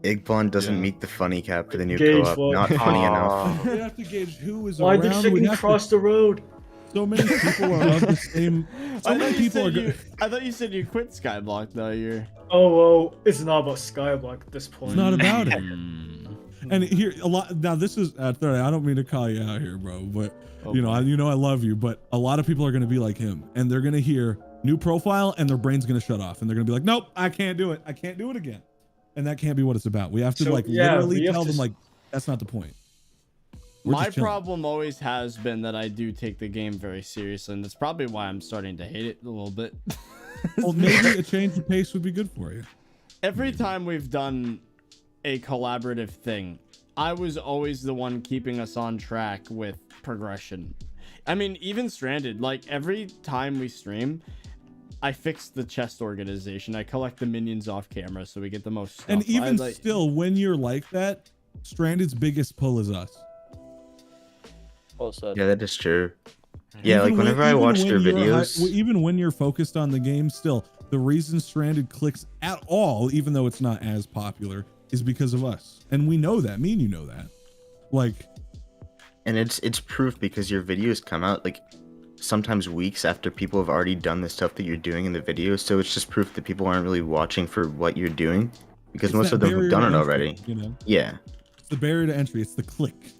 Speaker 8: Igbon doesn't
Speaker 5: Yeah.
Speaker 8: meet the funny cap for the new
Speaker 4: Gauge
Speaker 8: co-op.
Speaker 4: what?
Speaker 8: Not funny enough.
Speaker 5: We'd have to gauge who is
Speaker 4: Why
Speaker 5: around.
Speaker 4: did
Speaker 5: We'd
Speaker 4: chicken
Speaker 5: have to-
Speaker 4: cross the road?
Speaker 5: So many people are of the same. So
Speaker 1: I
Speaker 5: many
Speaker 1: thought you
Speaker 5: people are.
Speaker 1: said I thought you said you quit Skyblock though. You're.
Speaker 4: Oh, well, it's not about Skyblock at this point.
Speaker 5: It's not about it.
Speaker 1: Hmm.
Speaker 5: And here a lot now. This is at 30. I don't mean to call you out here, bro, but I love you. But a lot of people are going to be like him, and they're going to hear new profile, and their brain's going to shut off, and they're going to be like, nope, I can't do it. I can't do it again. And that can't be what it's about. We have to
Speaker 4: So, yeah,
Speaker 5: literally
Speaker 4: we have
Speaker 5: tell
Speaker 4: to
Speaker 5: them
Speaker 4: s-
Speaker 5: like that's not the point. We're
Speaker 1: My
Speaker 5: just chilling.
Speaker 1: problem always has been that I do take the game very seriously, and that's probably why I'm starting to hate it a little bit.
Speaker 5: Well, maybe a change of pace would be good for you.
Speaker 1: Every time we've done a collaborative thing, I was always the one keeping us on track with progression. I mean, even Stranded, like every time we stream, I fix the chest organization. I collect the minions off camera so we get the most stuff.
Speaker 5: And even
Speaker 1: I, like,
Speaker 5: still, when you're like that, Stranded's biggest pull is us.
Speaker 7: Well said.
Speaker 8: Yeah, that is true. Yeah, like
Speaker 5: Even
Speaker 8: whenever I
Speaker 5: even
Speaker 8: watch
Speaker 5: when
Speaker 8: their
Speaker 5: you're
Speaker 8: videos,
Speaker 5: even when you're focused on the game, still the reason Stranded clicks at all, even though it's not as popular, is because of us, and we know that. Me and you know that. Like,
Speaker 8: and it's proof because your videos come out like sometimes weeks after people have already done the stuff that you're doing in the videos. So it's just proof that people aren't really watching for what you're doing because
Speaker 5: it's
Speaker 8: most
Speaker 5: that
Speaker 8: of them
Speaker 5: barrier
Speaker 8: have done
Speaker 5: to
Speaker 8: it
Speaker 5: entry,
Speaker 8: already.
Speaker 5: You know,
Speaker 8: Yeah.
Speaker 5: it's the barrier to entry. It's the click.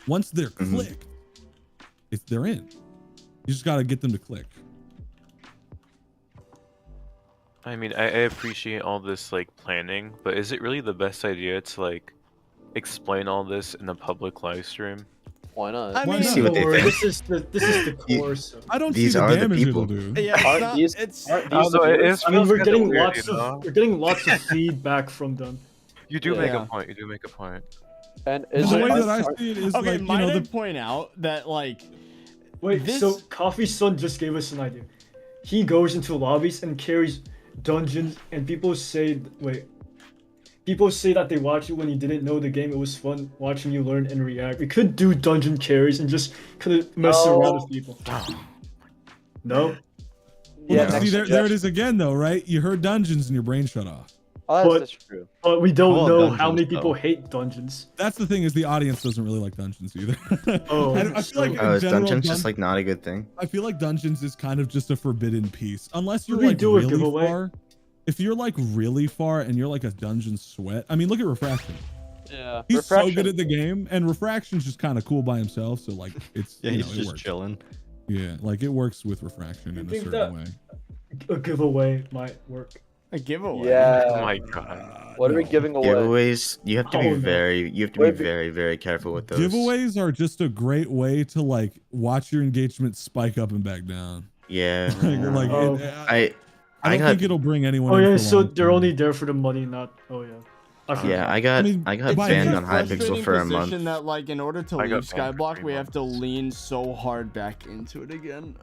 Speaker 5: Once they're
Speaker 8: Mhm.
Speaker 5: clicked, they're in. You just got to get them to click.
Speaker 9: I mean, I appreciate all this like planning, but is it really the best idea to like explain all this in a public live stream?
Speaker 7: Why not?
Speaker 1: I
Speaker 5: Why
Speaker 1: mean,
Speaker 5: not?
Speaker 8: See what they
Speaker 4: Or
Speaker 8: think.
Speaker 4: this is the course.
Speaker 5: I don't
Speaker 8: These
Speaker 5: see the
Speaker 8: are the
Speaker 5: damage
Speaker 8: people.
Speaker 5: it'll do.
Speaker 1: yeah, it's
Speaker 7: Aren't
Speaker 1: not,
Speaker 7: these-
Speaker 1: it's
Speaker 7: aren't
Speaker 9: I
Speaker 7: these
Speaker 9: don't know,
Speaker 7: the
Speaker 9: it
Speaker 7: viewers?
Speaker 4: I mean,
Speaker 9: feels
Speaker 4: we're
Speaker 9: kinda
Speaker 4: getting
Speaker 9: weird,
Speaker 4: lots
Speaker 9: you know?
Speaker 4: of feedback from them.
Speaker 9: You do make
Speaker 1: Yeah.
Speaker 9: a point. You do make a point.
Speaker 7: And
Speaker 5: And
Speaker 7: is
Speaker 5: the
Speaker 7: it,
Speaker 5: way that I
Speaker 7: are-
Speaker 5: see it is
Speaker 1: okay.
Speaker 5: like, you
Speaker 1: Might
Speaker 5: know,
Speaker 1: I
Speaker 5: the
Speaker 1: point out that like
Speaker 4: Wait,
Speaker 1: This-
Speaker 4: so Coffee Sun just gave us an idea. He goes into lobbies and carries dungeons, and people say, people say that they watch you when you didn't know the game. It was fun watching you learn and react. We could do dungeon carries and just kind of mess
Speaker 7: No.
Speaker 4: around with people. No?
Speaker 7: yeah,
Speaker 5: Well, see,
Speaker 7: next
Speaker 5: there it
Speaker 7: suggestion.
Speaker 5: is again, though, right? You heard dungeons and your brain shut off.
Speaker 7: Oh,
Speaker 4: But-
Speaker 7: that's true.
Speaker 4: But we don't
Speaker 6: Well,
Speaker 4: know how
Speaker 6: dungeons,
Speaker 4: many people
Speaker 6: though.
Speaker 4: hate dungeons.
Speaker 5: That's the thing, is the audience doesn't really like dungeons either.
Speaker 4: Oh,
Speaker 5: I feel like
Speaker 4: so-
Speaker 5: in
Speaker 8: Is
Speaker 5: general,
Speaker 8: dungeons just like not a good thing?
Speaker 5: I feel like dungeons is kind of just a forbidden piece, unless you're
Speaker 4: Should we
Speaker 5: like
Speaker 4: do a
Speaker 5: really
Speaker 4: giveaway?
Speaker 5: far. If you're like really far and you're like a dungeon sweat, I mean, look at Refraction.
Speaker 7: Yeah.
Speaker 5: He's so
Speaker 7: Refraction.
Speaker 5: good at the game, and Refraction's just kind of cool by himself. So like, it's
Speaker 6: Yeah,
Speaker 5: you
Speaker 6: he's
Speaker 5: know, it
Speaker 6: just
Speaker 5: works.
Speaker 6: chilling.
Speaker 5: Yeah, like it works with Refraction in a
Speaker 4: think
Speaker 5: certain
Speaker 4: that-
Speaker 5: way.
Speaker 4: A giveaway might work.
Speaker 1: a giveaway.
Speaker 7: Yeah.
Speaker 9: Oh my god.
Speaker 7: What are we
Speaker 5: No.
Speaker 7: giving away?
Speaker 8: Giveaways, you have to be
Speaker 4: Oh, no.
Speaker 8: very, very careful with those.
Speaker 5: Giveaways are just a great way to like watch your engagement spike up and back down.
Speaker 8: Yeah.
Speaker 5: Like,
Speaker 4: Oh.
Speaker 8: I
Speaker 5: I don't
Speaker 8: got
Speaker 5: think it'll bring anyone.
Speaker 4: Oh
Speaker 5: in
Speaker 4: yeah,
Speaker 5: for
Speaker 4: so
Speaker 5: long
Speaker 4: they're
Speaker 5: term.
Speaker 4: only there for the money, not. Oh yeah. I forgot.
Speaker 8: yeah, I got
Speaker 5: mean,
Speaker 8: banned
Speaker 5: by
Speaker 1: It's a
Speaker 8: on Hypixel
Speaker 1: frustrating
Speaker 8: for a
Speaker 1: position
Speaker 8: month.
Speaker 1: that like in order to
Speaker 9: I
Speaker 1: leave
Speaker 9: got banned for
Speaker 1: Skyblock,
Speaker 9: 3
Speaker 1: we have to
Speaker 9: months.
Speaker 1: lean so hard back into it again.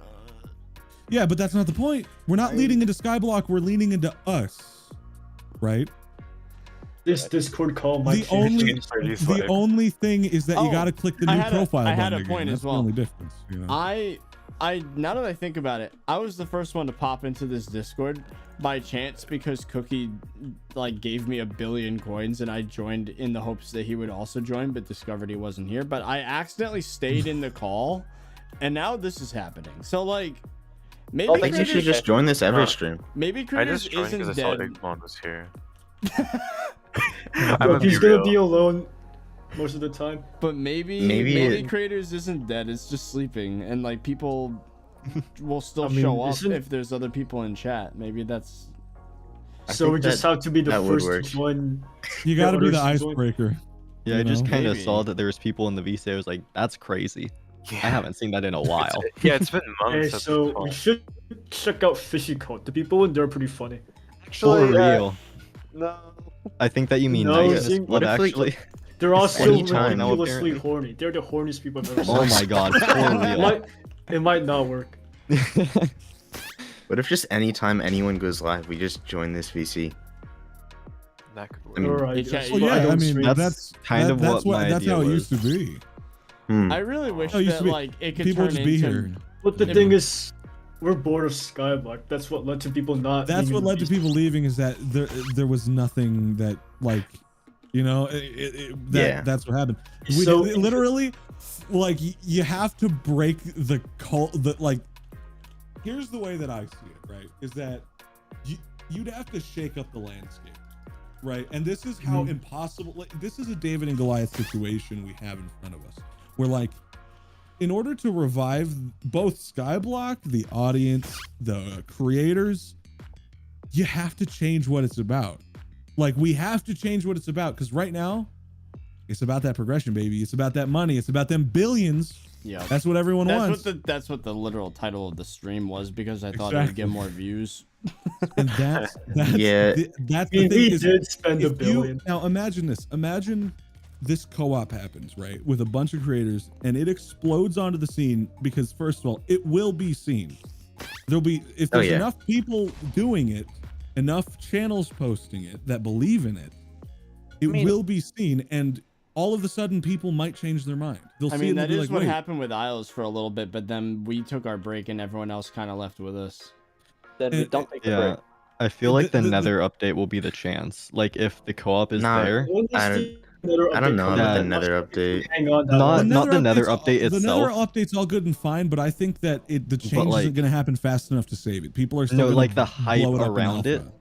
Speaker 5: Yeah, but that's not the point. We're not leading into Skyblock. We're leaning into us, right?
Speaker 4: This Discord call might
Speaker 5: The
Speaker 4: change
Speaker 5: only
Speaker 4: things.
Speaker 5: the only thing is that you
Speaker 1: Oh,
Speaker 5: got to click the
Speaker 1: I
Speaker 5: new
Speaker 1: had a-
Speaker 5: profile
Speaker 1: I
Speaker 5: button
Speaker 1: had a
Speaker 5: again.
Speaker 1: point
Speaker 5: That's
Speaker 1: as well.
Speaker 5: the only difference. You know?
Speaker 1: I now that I think about it, I was the first one to pop into this Discord by chance because Cookie like gave me 1 billion coins and I joined in the hopes that he would also join, but discovered he wasn't here. But I accidentally stayed in the call, and now this is happening. So like, maybe
Speaker 7: I
Speaker 8: I think you should
Speaker 1: Critters,
Speaker 8: just join this ever stream.
Speaker 1: maybe
Speaker 9: I
Speaker 1: Critters
Speaker 9: just joined because
Speaker 1: isn't
Speaker 9: I saw
Speaker 1: dead.
Speaker 9: Igmon was here.
Speaker 4: But
Speaker 9: I'm gonna
Speaker 4: he's
Speaker 9: be
Speaker 4: gonna
Speaker 9: real.
Speaker 4: be alone most of the time.
Speaker 1: But maybe
Speaker 8: Maybe
Speaker 1: maybe
Speaker 8: it-
Speaker 1: Creators isn't dead. It's just sleeping, and like people will still
Speaker 4: I mean,
Speaker 1: show up
Speaker 4: isn't-
Speaker 1: if there's other people in chat. Maybe that's
Speaker 8: I
Speaker 4: So
Speaker 8: think
Speaker 4: we just
Speaker 8: that-
Speaker 4: have to be the
Speaker 8: that would
Speaker 4: first to
Speaker 8: work.
Speaker 4: join.
Speaker 5: You got to be the
Speaker 4: others join.
Speaker 5: icebreaker.
Speaker 6: Yeah, I
Speaker 5: You
Speaker 6: just
Speaker 5: know?
Speaker 6: kind of
Speaker 1: Maybe.
Speaker 6: saw that there was people in the VC. I was like, that's crazy. I haven't seen that in a while.
Speaker 9: Yeah, it's been months.
Speaker 4: Okay,
Speaker 9: since
Speaker 4: so
Speaker 9: it's
Speaker 4: we
Speaker 9: gone.
Speaker 4: should check out Fishy Code. The people in there are pretty funny.
Speaker 6: For
Speaker 7: yeah.
Speaker 6: real.
Speaker 7: No.
Speaker 6: I think that you mean
Speaker 4: No,
Speaker 6: nice,
Speaker 4: see,
Speaker 8: what
Speaker 6: but
Speaker 8: if, like,
Speaker 6: actually.
Speaker 4: They're also
Speaker 8: anytime,
Speaker 6: now,
Speaker 4: ridiculously
Speaker 6: apparently.
Speaker 4: horny. They're the horniest people I've ever seen.
Speaker 6: Oh my god, for
Speaker 4: It
Speaker 6: real.
Speaker 4: might, it might not work.
Speaker 8: What if just anytime anyone goes live, we just join this VC?
Speaker 9: That could work.
Speaker 8: I mean,
Speaker 4: Alright,
Speaker 1: Hey,
Speaker 4: guys,
Speaker 1: chat,
Speaker 5: Well,
Speaker 1: you
Speaker 4: but
Speaker 5: yeah, I
Speaker 4: don't
Speaker 5: mean
Speaker 4: stream.
Speaker 5: that's
Speaker 6: kind of
Speaker 5: that's
Speaker 6: what my
Speaker 5: that's
Speaker 6: idea
Speaker 5: how it
Speaker 6: was.
Speaker 5: used to be.
Speaker 8: Hmm.
Speaker 1: I really wish
Speaker 5: Oh, it used
Speaker 1: that
Speaker 5: to be-
Speaker 1: like it could
Speaker 5: People
Speaker 1: turn
Speaker 5: just be
Speaker 1: into
Speaker 5: here.
Speaker 4: But the
Speaker 1: Yeah.
Speaker 4: thing is, we're bored of Skyblock. That's what led to people not.
Speaker 5: That's
Speaker 4: being
Speaker 5: what
Speaker 4: in
Speaker 5: led to
Speaker 4: the
Speaker 5: people leaving. Is that there was nothing that like, you know,
Speaker 8: Yeah.
Speaker 5: that's what happened.
Speaker 4: So-
Speaker 5: Literally, like you have to break the cult. That like, here's the way that I see it. Right, is that you'd have to shake up the landscape. Right, and this is how impossible. Like, this is a David and Goliath situation we have in front of us. Where like, in order to revive both Skyblock, the audience, the creators, you have to change what it's about. Like, we have to change what it's about, because right now, it's about that progression, baby. It's about that money. It's about them billions.
Speaker 1: yeah.
Speaker 5: That's what everyone wants.
Speaker 1: That's what the literal title of the stream was because I thought it would
Speaker 5: Exactly.
Speaker 1: get more views.
Speaker 5: And that's
Speaker 8: Yeah.
Speaker 5: that's
Speaker 4: I mean,
Speaker 5: the thing
Speaker 4: we
Speaker 5: is,
Speaker 4: did spend a
Speaker 5: if you
Speaker 4: billion.
Speaker 5: now imagine this. Imagine this co-op happens, right, with a bunch of creators, and it explodes onto the scene because first of all, it will be seen. There'll be if
Speaker 8: Oh,
Speaker 5: there's
Speaker 8: yeah.
Speaker 5: enough people doing it, enough channels posting it that believe in it, it
Speaker 7: mean-
Speaker 5: will be seen. And all of a sudden people might change their mind. They'll
Speaker 1: I
Speaker 5: see it
Speaker 1: mean,
Speaker 5: and
Speaker 1: that
Speaker 5: they'll
Speaker 1: is
Speaker 5: be
Speaker 1: what
Speaker 5: like, wait.
Speaker 1: happened with Isles for a little bit, but then we took our break and everyone else kind of left with us.
Speaker 7: Then we don't take a
Speaker 6: Yeah,
Speaker 7: break.
Speaker 6: I feel like the
Speaker 5: the-
Speaker 6: Nether update will be the chance. Like if the co-op is
Speaker 8: Nah,
Speaker 6: there,
Speaker 8: I don't know about the Nether update.
Speaker 4: Hang on,
Speaker 6: not the Nether update
Speaker 5: The Nether
Speaker 6: itself.
Speaker 5: update's all good and fine, but I think that the change
Speaker 6: like-
Speaker 5: isn't going to happen fast enough to save it. People are still
Speaker 6: No,
Speaker 5: gonna
Speaker 6: like the
Speaker 5: blow
Speaker 6: hype
Speaker 5: it up in
Speaker 6: around it.
Speaker 5: alpha.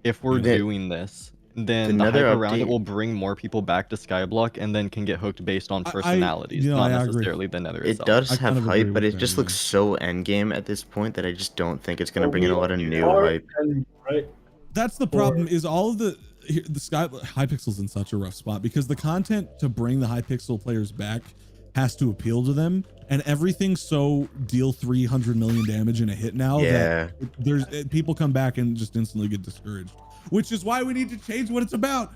Speaker 6: If we're
Speaker 8: The-
Speaker 6: doing this, then
Speaker 8: the
Speaker 6: the hype
Speaker 8: Nether
Speaker 6: around it
Speaker 8: update-
Speaker 6: will bring more people back to Skyblock and then can get hooked based on
Speaker 5: I-
Speaker 6: personalities,
Speaker 5: you know,
Speaker 6: not
Speaker 5: I agree.
Speaker 6: necessarily the Nether
Speaker 8: It
Speaker 6: itself.
Speaker 8: does
Speaker 5: I
Speaker 8: have
Speaker 5: kind of agree
Speaker 8: hype, but
Speaker 5: with
Speaker 8: it
Speaker 5: that,
Speaker 8: just
Speaker 5: yeah.
Speaker 8: looks so endgame at this point that I just don't think it's gonna
Speaker 4: Well,
Speaker 8: bring in a
Speaker 4: we
Speaker 8: lot of new
Speaker 4: are
Speaker 8: hype.
Speaker 4: right?
Speaker 5: That's the problem. Is all of the Hypixel's in such a rough spot because the content to bring the Hypixel players back has to appeal to them, and everything's so deal 300 million damage in a hit now
Speaker 8: Yeah.
Speaker 5: that there's people come back and just instantly get discouraged, which is why we need to change what it's about.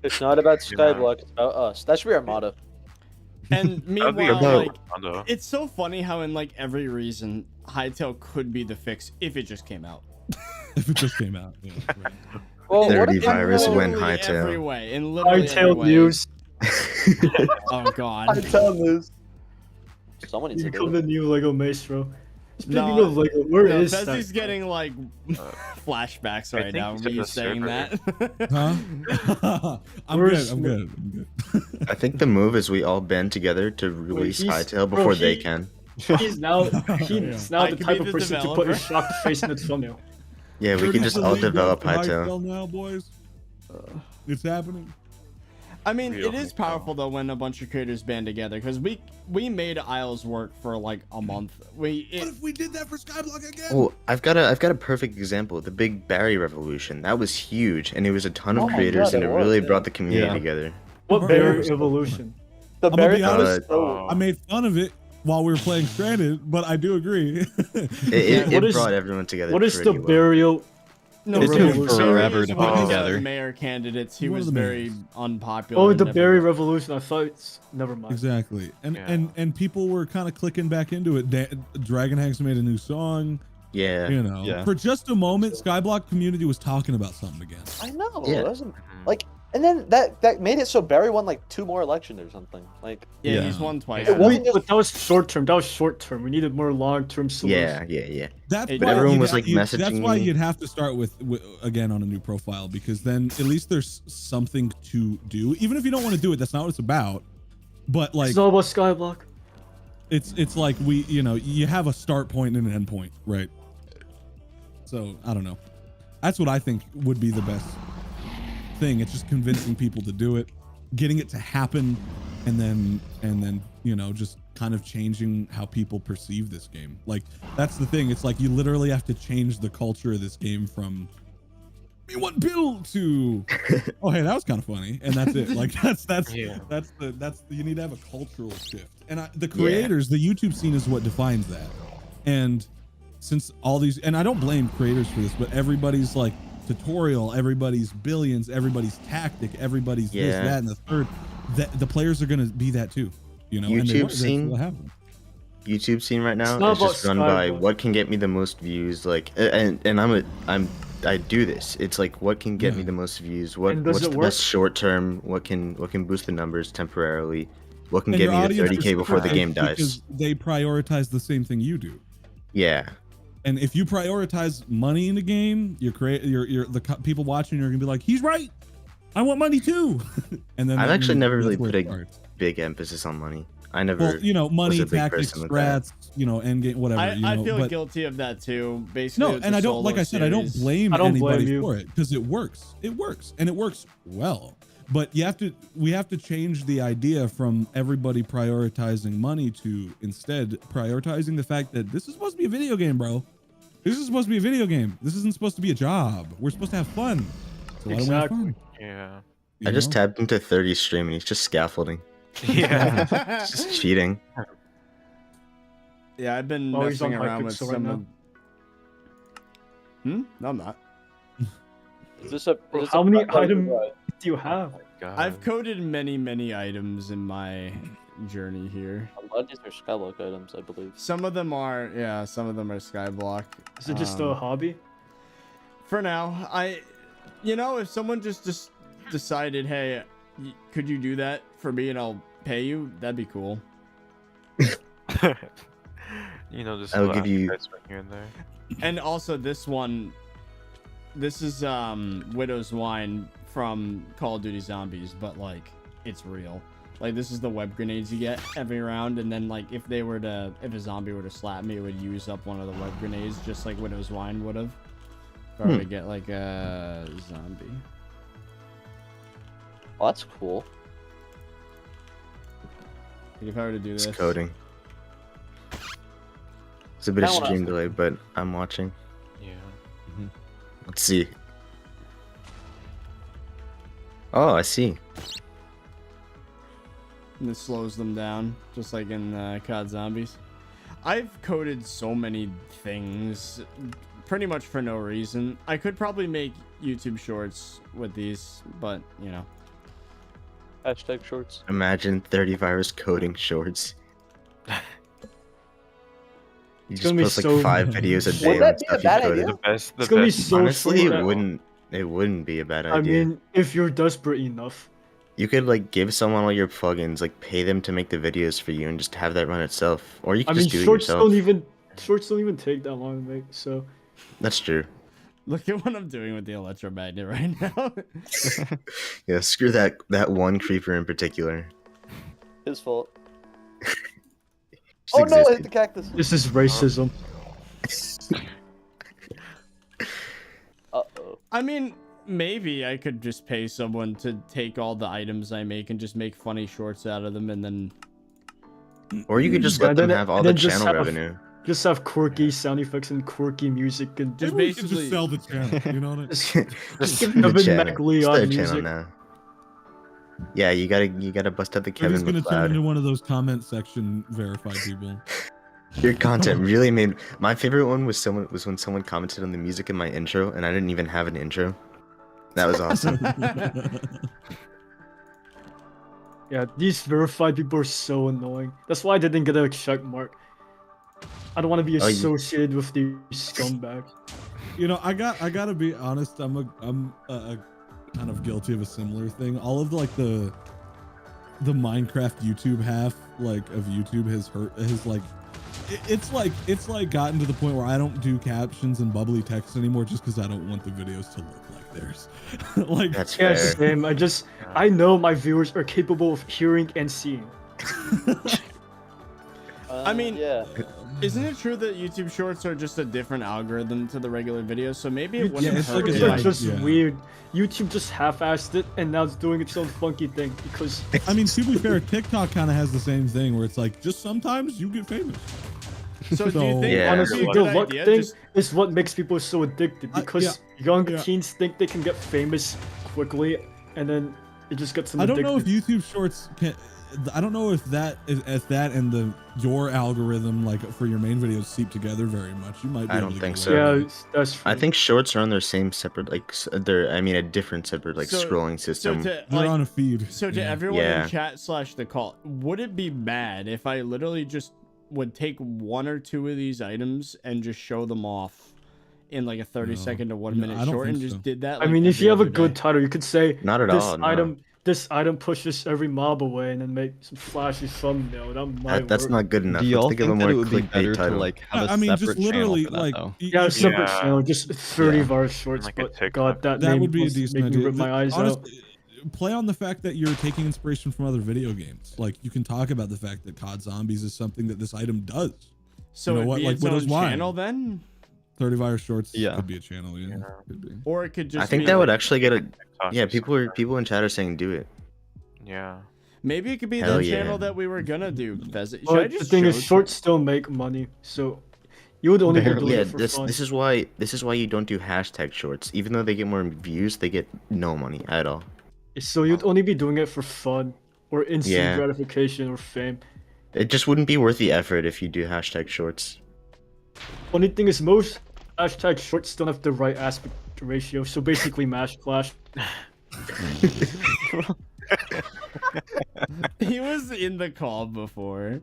Speaker 7: It's not about
Speaker 9: Yeah.
Speaker 7: Skyblock, it's about us. That should be our motto.
Speaker 1: And
Speaker 9: That'd be
Speaker 1: meanwhile,
Speaker 8: about-
Speaker 1: like,
Speaker 9: Rondo.
Speaker 1: it's so funny how in like every reason, Hytale could be the fix if it just came out.
Speaker 5: If it just came out. Yeah, right.
Speaker 7: Well, what if
Speaker 8: ThirtyVirus win
Speaker 1: Literally every
Speaker 8: Hytale.
Speaker 1: way, in literally every
Speaker 4: Hytale
Speaker 1: way.
Speaker 4: news.
Speaker 1: Oh god.
Speaker 7: Hytale news. Someone needs
Speaker 4: You
Speaker 7: to
Speaker 4: become
Speaker 7: do
Speaker 4: the
Speaker 7: it.
Speaker 4: new Lego Maestro. Speaking
Speaker 1: No,
Speaker 4: of Lego, where
Speaker 1: No,
Speaker 4: is
Speaker 1: Fezzi's
Speaker 4: that?
Speaker 1: getting like flashbacks
Speaker 9: I
Speaker 1: right
Speaker 9: think
Speaker 1: now.
Speaker 9: he's
Speaker 1: Me
Speaker 9: in the
Speaker 1: saying
Speaker 9: server.
Speaker 1: that.
Speaker 5: Huh? I'm
Speaker 4: Where's-
Speaker 5: good. I'm good. I'm good.
Speaker 8: I think the move is we all band together to release
Speaker 4: he's-
Speaker 8: Hytale
Speaker 4: bro,
Speaker 8: before they
Speaker 4: he-
Speaker 8: can.
Speaker 4: He's now he's now
Speaker 1: I
Speaker 4: the
Speaker 1: could
Speaker 4: type
Speaker 1: be
Speaker 4: of
Speaker 1: the
Speaker 4: person to put a
Speaker 1: developer.
Speaker 4: shocked face in its thumbnail.
Speaker 8: Yeah, we can just all develop Hytale.
Speaker 5: Now, boys. It's happening.
Speaker 1: I mean,
Speaker 9: Real
Speaker 1: it is powerful though when a bunch of creators band together because we made Isles work for like a month.
Speaker 5: What if we did that for Skyblock again?
Speaker 8: Oh, I've got a perfect example. The Big Barry Revolution. That was huge, and it was a ton of
Speaker 7: Oh my
Speaker 8: creators,
Speaker 7: God,
Speaker 8: and
Speaker 7: it
Speaker 8: it
Speaker 7: was,
Speaker 8: really
Speaker 7: yeah.
Speaker 8: brought the community
Speaker 6: Yeah.
Speaker 8: together.
Speaker 4: What
Speaker 5: Right.
Speaker 4: bear evolution?
Speaker 7: The
Speaker 5: I'm gonna be
Speaker 7: berry
Speaker 5: honest,
Speaker 7: is so-
Speaker 5: I made fun of it while we were playing Stranded, but I do agree.
Speaker 8: It
Speaker 4: what is-
Speaker 8: brought everyone together.
Speaker 4: What is the
Speaker 8: pretty well.
Speaker 4: burial?
Speaker 1: No,
Speaker 4: It
Speaker 1: Barry-
Speaker 4: took
Speaker 1: Barry
Speaker 6: forever
Speaker 1: was
Speaker 6: to
Speaker 1: one
Speaker 6: put
Speaker 1: of the
Speaker 6: together.
Speaker 1: mayor candidates. He
Speaker 5: One of
Speaker 1: was
Speaker 5: the
Speaker 1: very
Speaker 5: mayors.
Speaker 1: unpopular.
Speaker 4: Oh,
Speaker 1: and
Speaker 4: the berry
Speaker 1: everything.
Speaker 4: revolution. I thought it's never mind.
Speaker 5: Exactly, and
Speaker 9: Yeah.
Speaker 5: and people were kind of clicking back into it. Dragon Hanks made a new song.
Speaker 8: Yeah.
Speaker 5: You know,
Speaker 6: Yeah.
Speaker 5: for just a moment, Skyblock community was talking about something again.
Speaker 7: I know.
Speaker 8: Yeah.
Speaker 7: That wasn't like, and then that made it so Barry won like 2 more elections or something. Like,
Speaker 1: Yeah,
Speaker 6: Yeah.
Speaker 1: he's won twice.
Speaker 9: Yeah.
Speaker 1: now.
Speaker 7: wasn't just-
Speaker 4: But that was short term. That was short term. We needed more long term solutions.
Speaker 8: Yeah.
Speaker 5: That's
Speaker 1: But
Speaker 5: why
Speaker 8: everyone
Speaker 5: you'd
Speaker 8: was,
Speaker 5: ha-
Speaker 8: like,
Speaker 5: you'd- That's
Speaker 8: messaging
Speaker 5: why
Speaker 8: me.
Speaker 5: you'd have to start with again on a new profile because then at least there's something to do. Even if you don't want to do it, that's not what it's about. But like
Speaker 4: It's all about Skyblock.
Speaker 5: it's like you have a start point and an end point, right? So I don't know. That's what I think would be the best thing. It's just convincing people to do it, getting it to happen, and then just kind of changing how people perceive this game. Like that's the thing. It's like you literally have to change the culture of this game from me want build to oh hey that was kind of funny and that's it. Like that's
Speaker 9: Yeah.
Speaker 5: that's you need to have a cultural shift. And the creators, the YouTube scene is what defines that. And since all these, and I don't blame creators for this, but everybody's like tutorial, everybody's billions, everybody's tactic, everybody's this,
Speaker 8: Yeah.
Speaker 5: that, and the third. That the players are gonna be that too, and they
Speaker 8: YouTube
Speaker 5: want- that's
Speaker 8: scene?
Speaker 5: what happened.
Speaker 8: YouTube scene right now
Speaker 4: It's not
Speaker 8: is just
Speaker 4: about
Speaker 8: run by
Speaker 4: Skyblock.
Speaker 8: what can get me the most views. Like, and I do this. It's like what can get me the most views.
Speaker 4: And does
Speaker 8: What's
Speaker 4: it
Speaker 8: the
Speaker 4: work?
Speaker 8: best short term? What can boost the numbers temporarily? What can
Speaker 5: And
Speaker 8: get
Speaker 5: your
Speaker 8: me to
Speaker 5: audience
Speaker 8: 30K before the game
Speaker 5: reciprocates
Speaker 8: dies?
Speaker 5: because they prioritize the same thing you do.
Speaker 8: Yeah.
Speaker 5: And if you prioritize money in the game, people watching are gonna be like, he's right. I want money too. And then
Speaker 8: I've actually never really
Speaker 5: that's where
Speaker 8: put
Speaker 5: it
Speaker 8: a
Speaker 5: starts.
Speaker 8: big emphasis on money. I never.
Speaker 5: Well, money,
Speaker 8: was a big
Speaker 5: tactics,
Speaker 8: person with that.
Speaker 5: strats, end game, whatever.
Speaker 1: I feel
Speaker 5: but,
Speaker 1: guilty of that too. Basically,
Speaker 5: no,
Speaker 1: with
Speaker 5: and
Speaker 1: the
Speaker 5: I don't, like
Speaker 1: solo
Speaker 5: I said, I don't
Speaker 1: series.
Speaker 5: blame
Speaker 4: I don't
Speaker 5: anybody
Speaker 4: blame you.
Speaker 5: for it because it works. It works, and it works well. But we have to change the idea from everybody prioritizing money to instead prioritizing the fact that this is supposed to be a video game, bro. This is supposed to be a video game. This isn't supposed to be a job. We're supposed to have fun. So why don't we have
Speaker 4: Exactly.
Speaker 5: fun?
Speaker 9: Yeah.
Speaker 5: You
Speaker 8: I just
Speaker 5: know?
Speaker 8: tapped into 30 stream and he's just scaffolding.
Speaker 9: Yeah.
Speaker 8: It's just cheating.
Speaker 1: Yeah, I've been
Speaker 4: Oh, he's
Speaker 1: messing
Speaker 4: on
Speaker 1: around with
Speaker 4: Hypixel right
Speaker 1: some
Speaker 4: now.
Speaker 1: of. No, I'm not.
Speaker 7: is this a?
Speaker 4: Bro,
Speaker 7: is this
Speaker 4: how
Speaker 7: a
Speaker 4: many
Speaker 7: platform
Speaker 4: items
Speaker 7: divide?
Speaker 4: do you have?
Speaker 9: God.
Speaker 1: I've coded many items in my journey here.
Speaker 7: A lot of these are Skyblock items, I believe.
Speaker 1: Some of them are, some of them are Skyblock.
Speaker 4: Is it just a hobby?
Speaker 1: For now, if someone just decided, hey, could you do that for me and I'll pay you? That'd be cool.
Speaker 9: You know, just
Speaker 8: I'll
Speaker 9: a little
Speaker 8: give you-
Speaker 9: advertisement here and there.
Speaker 1: And also this one, this is Widow's Wine from Call of Duty Zombies, but like it's real. Like this is the web grenades you get every round, and then like if a zombie were to slap me, it would use up one of the web grenades, just like Widow's Wine would have. If I were to get like a zombie.
Speaker 7: Oh, that's cool.
Speaker 1: Like, if I were to do this.
Speaker 8: It's coding. It's a bit of
Speaker 7: That one I
Speaker 8: stream
Speaker 7: was-
Speaker 8: delay, but I'm watching.
Speaker 9: Yeah.
Speaker 8: Let's see. Oh, I see.
Speaker 1: And it slows them down, just like in COD Zombies. I've coded so many things, pretty much for no reason. I could probably make YouTube shorts with these, but, you know.
Speaker 7: Hashtag shorts.
Speaker 8: Imagine 30virus coding shorts. You
Speaker 4: It's
Speaker 8: just
Speaker 4: gonna be
Speaker 8: post like
Speaker 4: so-
Speaker 8: 5 videos a day
Speaker 7: Would
Speaker 8: on
Speaker 7: that be a
Speaker 8: stuff
Speaker 7: bad
Speaker 8: you coded.
Speaker 7: idea?
Speaker 9: The best.
Speaker 4: It's gonna be
Speaker 9: best.
Speaker 4: so
Speaker 8: Honestly,
Speaker 4: slow.
Speaker 8: it wouldn't be a bad
Speaker 4: I
Speaker 8: idea.
Speaker 4: mean, if you're desperate enough.
Speaker 8: You could like give someone all your plugins, like pay them to make the videos for you and just have that run itself. Or you
Speaker 4: I
Speaker 8: could
Speaker 4: mean,
Speaker 8: just do it
Speaker 4: shorts
Speaker 8: yourself.
Speaker 4: don't even take that long to make. So
Speaker 8: That's true.
Speaker 1: Look at what I'm doing with the electromagnet right now.
Speaker 8: Yeah, screw that one creeper in particular.
Speaker 7: His fault.
Speaker 8: Just
Speaker 7: Oh no, I hit
Speaker 8: existed.
Speaker 7: the cactus.
Speaker 4: this is racism.
Speaker 7: Uh-oh.
Speaker 1: I mean, maybe I could just pay someone to take all the items I make and just make funny shorts out of them, and then
Speaker 8: Or you could just
Speaker 4: Yeah,
Speaker 8: let them
Speaker 4: then-
Speaker 8: have all
Speaker 4: and
Speaker 8: the
Speaker 4: then just
Speaker 8: channel
Speaker 4: have a-
Speaker 8: revenue.
Speaker 4: Just have quirky sound effects and quirky music and
Speaker 1: Just
Speaker 5: Maybe we could
Speaker 1: basically-
Speaker 5: just sell the channel. You know what I mean?
Speaker 4: just
Speaker 8: Give them the
Speaker 4: Kevin
Speaker 8: channel.
Speaker 4: McLeod
Speaker 8: Start a
Speaker 4: music.
Speaker 8: channel now. Yeah, you gotta bust out the
Speaker 5: We're
Speaker 8: Kevin
Speaker 5: just gonna turn
Speaker 8: McLeod.
Speaker 5: into one of those comment section verified people.
Speaker 8: Your content really made my favorite one was when someone commented on the music in my intro and I didn't even have an intro. That was awesome.
Speaker 4: Yeah, these verified people are so annoying. That's why I didn't get a check mark. I don't want to be
Speaker 8: Oh, you-
Speaker 4: associated with these scumbags.
Speaker 5: You know, I gotta be honest. I'm kind of guilty of a similar thing. All of the Minecraft YouTube half of YouTube it's like gotten to the point where I don't do captions and bubbly text anymore just because I don't want the videos to look like theirs. Like
Speaker 8: That's
Speaker 4: Yeah,
Speaker 8: fair.
Speaker 4: same. I know my viewers are capable of hearing and seeing.
Speaker 1: I mean-
Speaker 7: yeah.
Speaker 1: isn't it true that YouTube Shorts are just a different algorithm to the regular videos? So maybe it
Speaker 5: Yeah,
Speaker 1: wouldn't
Speaker 5: it's
Speaker 1: hurt
Speaker 5: like a
Speaker 1: if
Speaker 4: They're
Speaker 1: I-
Speaker 4: just
Speaker 5: yeah.
Speaker 4: weird. YouTube just half-assed it, and now it's doing its own funky thing because
Speaker 5: I mean, to be fair, TikTok kind of has the same thing where it's like just sometimes you get famous.
Speaker 1: So do you
Speaker 5: So-
Speaker 1: think
Speaker 8: Yeah.
Speaker 4: honestly,
Speaker 1: it'd be
Speaker 4: the
Speaker 1: a good
Speaker 4: luck
Speaker 1: idea?
Speaker 4: thing
Speaker 1: Just-
Speaker 4: is what makes people so addicted because young
Speaker 5: yeah.
Speaker 4: teens think they can get famous quickly, and then it just gets them
Speaker 5: I don't
Speaker 4: addicted.
Speaker 5: know if YouTube Shorts can. I don't know if that and your algorithm for your main videos seep together very much. You might. Be
Speaker 8: I
Speaker 5: able
Speaker 8: don't
Speaker 5: to
Speaker 8: think
Speaker 5: get
Speaker 8: so.
Speaker 5: away
Speaker 4: Yeah,
Speaker 5: with it.
Speaker 4: that's true.
Speaker 8: I think shorts are on their same separate a different separate
Speaker 1: So-
Speaker 8: scrolling
Speaker 1: So
Speaker 8: system.
Speaker 1: to
Speaker 5: They're on a feed.
Speaker 1: So to
Speaker 5: yeah.
Speaker 1: everyone
Speaker 8: Yeah.
Speaker 1: in chat / the call, would it be bad if I literally just would take 1 or 2 of these items and just show them off in like a 30-second to 1
Speaker 5: No,
Speaker 1: minute
Speaker 5: I don't
Speaker 1: short and
Speaker 5: think
Speaker 1: just
Speaker 5: so.
Speaker 1: did that?
Speaker 4: I
Speaker 1: like,
Speaker 4: mean, if
Speaker 1: every
Speaker 4: you have a
Speaker 1: other
Speaker 4: good
Speaker 1: day?
Speaker 4: title, you could say
Speaker 8: Not at
Speaker 4: this
Speaker 8: all. no.
Speaker 4: item. This item pushes every mob away, and then make some flashy thumbnail. That might
Speaker 8: That's
Speaker 4: work.
Speaker 8: not good enough.
Speaker 6: Do y'all
Speaker 8: Let's think of a
Speaker 6: think that
Speaker 8: more
Speaker 6: it would be
Speaker 8: clickbait
Speaker 6: better to
Speaker 8: title.
Speaker 6: have a
Speaker 5: I mean,
Speaker 6: separate
Speaker 5: just literally
Speaker 6: channel for that, though?
Speaker 4: Yeah, a separate
Speaker 9: Yeah.
Speaker 4: channel, just 30-virus shorts.
Speaker 9: Like a
Speaker 4: But
Speaker 9: TikTok.
Speaker 4: God, that
Speaker 5: That
Speaker 4: name
Speaker 5: would be a
Speaker 4: wants to
Speaker 5: decent
Speaker 4: make me
Speaker 5: idea.
Speaker 4: rip my eyes out.
Speaker 5: Honestly, play on the fact that you're taking inspiration from other video games. Like you can talk about the fact that COD Zombies is something that this item does.
Speaker 1: So
Speaker 5: you know
Speaker 1: it'd
Speaker 5: what,
Speaker 1: be
Speaker 5: like
Speaker 1: its
Speaker 5: Widow's
Speaker 1: own
Speaker 5: Wine.
Speaker 1: channel then,
Speaker 5: 30virus Shorts
Speaker 6: Yeah.
Speaker 5: could be a channel. Yeah, could be.
Speaker 1: or it could just.
Speaker 8: I think
Speaker 1: be
Speaker 8: that would
Speaker 1: like-
Speaker 8: actually get a
Speaker 9: TikTok
Speaker 8: yeah.
Speaker 9: or
Speaker 8: People in chat are saying do it.
Speaker 9: Yeah.
Speaker 1: Maybe it could be
Speaker 8: Hell
Speaker 1: the
Speaker 8: yeah.
Speaker 1: channel that we were gonna do. Should I
Speaker 4: But
Speaker 1: just
Speaker 4: the thing is,
Speaker 1: show-
Speaker 4: shorts still make money, so you would only be doing
Speaker 8: Yeah,
Speaker 4: it for
Speaker 8: this
Speaker 4: fun.
Speaker 8: this is why you don't do hashtag shorts. Even though they get more views, they get no money at all.
Speaker 4: So you'd only be doing it for fun, or instant
Speaker 8: Yeah.
Speaker 4: gratification, or fame.
Speaker 8: It just wouldn't be worth the effort if you do hashtag shorts.
Speaker 4: Funny thing is, most hashtag shorts don't have the right aspect ratio, so basically Mash Clash.
Speaker 1: He was in the call before.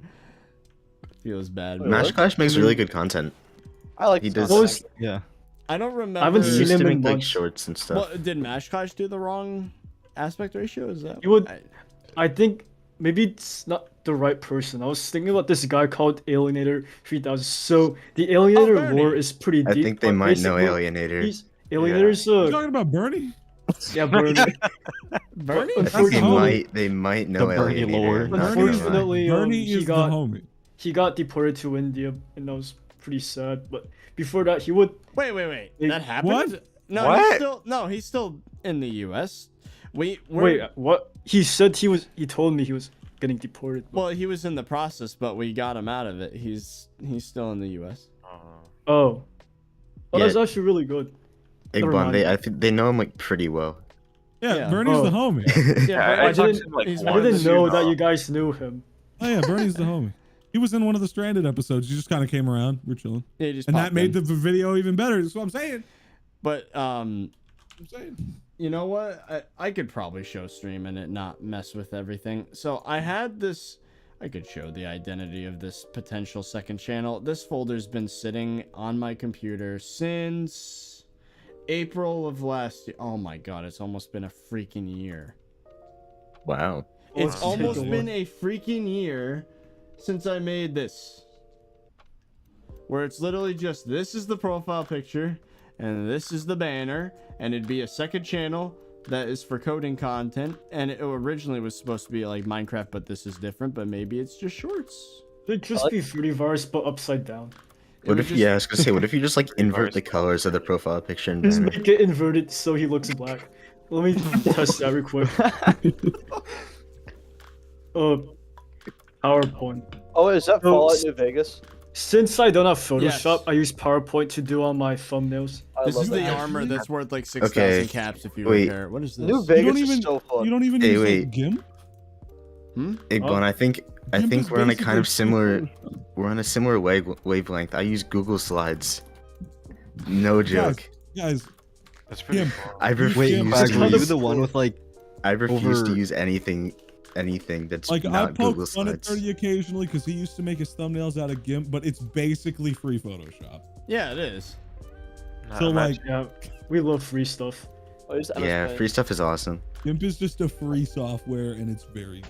Speaker 1: Feels bad.
Speaker 7: Wait,
Speaker 8: Mash
Speaker 7: what?
Speaker 8: Clash makes really good content.
Speaker 7: I like
Speaker 8: He
Speaker 7: this
Speaker 8: does-
Speaker 7: content,
Speaker 4: Most-
Speaker 7: actually.
Speaker 6: Yeah.
Speaker 1: I don't remember.
Speaker 4: I haven't
Speaker 8: He
Speaker 4: seen
Speaker 8: used
Speaker 4: him
Speaker 8: to
Speaker 4: in
Speaker 8: make like
Speaker 4: months.
Speaker 8: shorts and stuff.
Speaker 1: Well, did Mash Clash do the wrong? aspect ratio? Is that?
Speaker 4: You would. I think maybe it's not the right person. I was thinking about this guy called Alienator 3000. So the Alienator
Speaker 1: Bernie.
Speaker 4: lore is pretty
Speaker 8: I
Speaker 4: deep.
Speaker 8: think they
Speaker 4: but
Speaker 8: might know
Speaker 4: basically,
Speaker 8: Alienator.
Speaker 4: Alienator's
Speaker 5: You talking about Bernie?
Speaker 4: yeah, Bernie.
Speaker 1: Bernie?
Speaker 8: I think
Speaker 4: Unfortunately-
Speaker 8: they might know
Speaker 6: The Bernie
Speaker 8: Alienator.
Speaker 6: lore.
Speaker 8: I'm not gonna lie.
Speaker 4: Unfortunately,
Speaker 5: Bernie
Speaker 4: he
Speaker 5: is
Speaker 4: got
Speaker 5: the homie.
Speaker 4: he got deported to India, and that was pretty sad. But before that, he would.
Speaker 1: Wait.
Speaker 4: Hey,
Speaker 1: That happened?
Speaker 5: what?
Speaker 1: No,
Speaker 9: What?
Speaker 1: he's still in the U.S. We're,
Speaker 4: Wait, what? He said he was. He told me he was getting deported. but-
Speaker 1: Well, he was in the process, but we got him out of it. He's still in the U.S.
Speaker 4: Oh,
Speaker 8: Yeah.
Speaker 4: that's actually really good. Never
Speaker 8: Igban,
Speaker 4: mind.
Speaker 8: I think they know him like pretty well.
Speaker 5: Yeah,
Speaker 1: Yeah.
Speaker 5: Bernie's
Speaker 4: Oh.
Speaker 5: the homie.
Speaker 9: Yeah, I talked to him like
Speaker 1: he's
Speaker 4: I
Speaker 1: one of
Speaker 4: didn't
Speaker 1: the
Speaker 4: know
Speaker 1: two-
Speaker 4: that you guys knew him.
Speaker 5: Oh yeah, Bernie's the homie. He was in one of the Stranded episodes. He just kind of came around. We're chilling,
Speaker 1: Yeah, he just
Speaker 5: and that
Speaker 1: popped
Speaker 5: made
Speaker 1: in.
Speaker 5: the video even better. That's what I'm saying.
Speaker 1: But
Speaker 5: I'm saying.
Speaker 1: you know what? I could probably show stream and it not mess with everything. So I had this. I could show the identity of this potential second channel. This folder's been sitting on my computer since April of last year. Oh my god, it's almost been a freaking year.
Speaker 8: Wow.
Speaker 1: It's
Speaker 4: Let's take
Speaker 1: almost
Speaker 4: a look.
Speaker 1: been a freaking year since I made this. Where it's literally just this is the profile picture and this is the banner, and it'd be a second channel that is for coding content, and it originally was supposed to be like Minecraft, but this is different, but maybe it's just shorts.
Speaker 4: It'd just be 30Virus, but upside down.
Speaker 8: What
Speaker 1: would
Speaker 8: if
Speaker 1: just-
Speaker 8: yeah, I was gonna say, what if you just like invert the colors of the profile picture and
Speaker 4: Just
Speaker 8: banner?
Speaker 4: make it inverted so he looks black. Let me test that real quick. PowerPoint.
Speaker 7: Oh, is that
Speaker 4: Oh,
Speaker 7: Fallout
Speaker 4: s-
Speaker 7: New Vegas?
Speaker 4: Since I don't have Photoshop,
Speaker 1: Yes.
Speaker 4: I use PowerPoint to do all my thumbnails.
Speaker 7: I
Speaker 1: This
Speaker 7: love
Speaker 1: is the
Speaker 7: that.
Speaker 1: armor that's worth like 6,000
Speaker 8: Okay,
Speaker 1: caps if you
Speaker 8: wait.
Speaker 1: repair it. What is this?
Speaker 7: New
Speaker 5: You
Speaker 7: Vegas
Speaker 5: don't
Speaker 7: is
Speaker 5: even.
Speaker 7: so fun.
Speaker 5: You don't even
Speaker 8: Hey,
Speaker 5: use
Speaker 8: wait.
Speaker 5: like, GIMP.
Speaker 8: Igban, I think
Speaker 5: GIMP is
Speaker 8: we're on a kind of
Speaker 5: basically
Speaker 8: similar
Speaker 5: Photoshop.
Speaker 8: we're on a similar wavelength. I use Google Slides. No joke.
Speaker 5: Guys,
Speaker 9: That's pretty
Speaker 5: GIMP.
Speaker 9: cool.
Speaker 8: I
Speaker 5: Wait,
Speaker 8: refuse
Speaker 5: GIMP
Speaker 6: Back,
Speaker 8: to
Speaker 6: were you
Speaker 8: use
Speaker 6: the one with like
Speaker 8: I refuse to
Speaker 6: over-
Speaker 8: use anything that's
Speaker 5: like I
Speaker 8: not
Speaker 5: poke
Speaker 8: Google
Speaker 5: fun at
Speaker 8: Slides.
Speaker 5: 30 occasionally because he used to make his thumbnails out of GIMP, but it's basically free Photoshop.
Speaker 1: Yeah, it is.
Speaker 9: Nah,
Speaker 5: So
Speaker 9: imagine-
Speaker 5: like,
Speaker 4: Yeah, we love free stuff.
Speaker 7: Oh, use MS
Speaker 8: Yeah,
Speaker 7: Paint.
Speaker 8: free stuff is awesome.
Speaker 5: GIMP is just a free software and it's very good.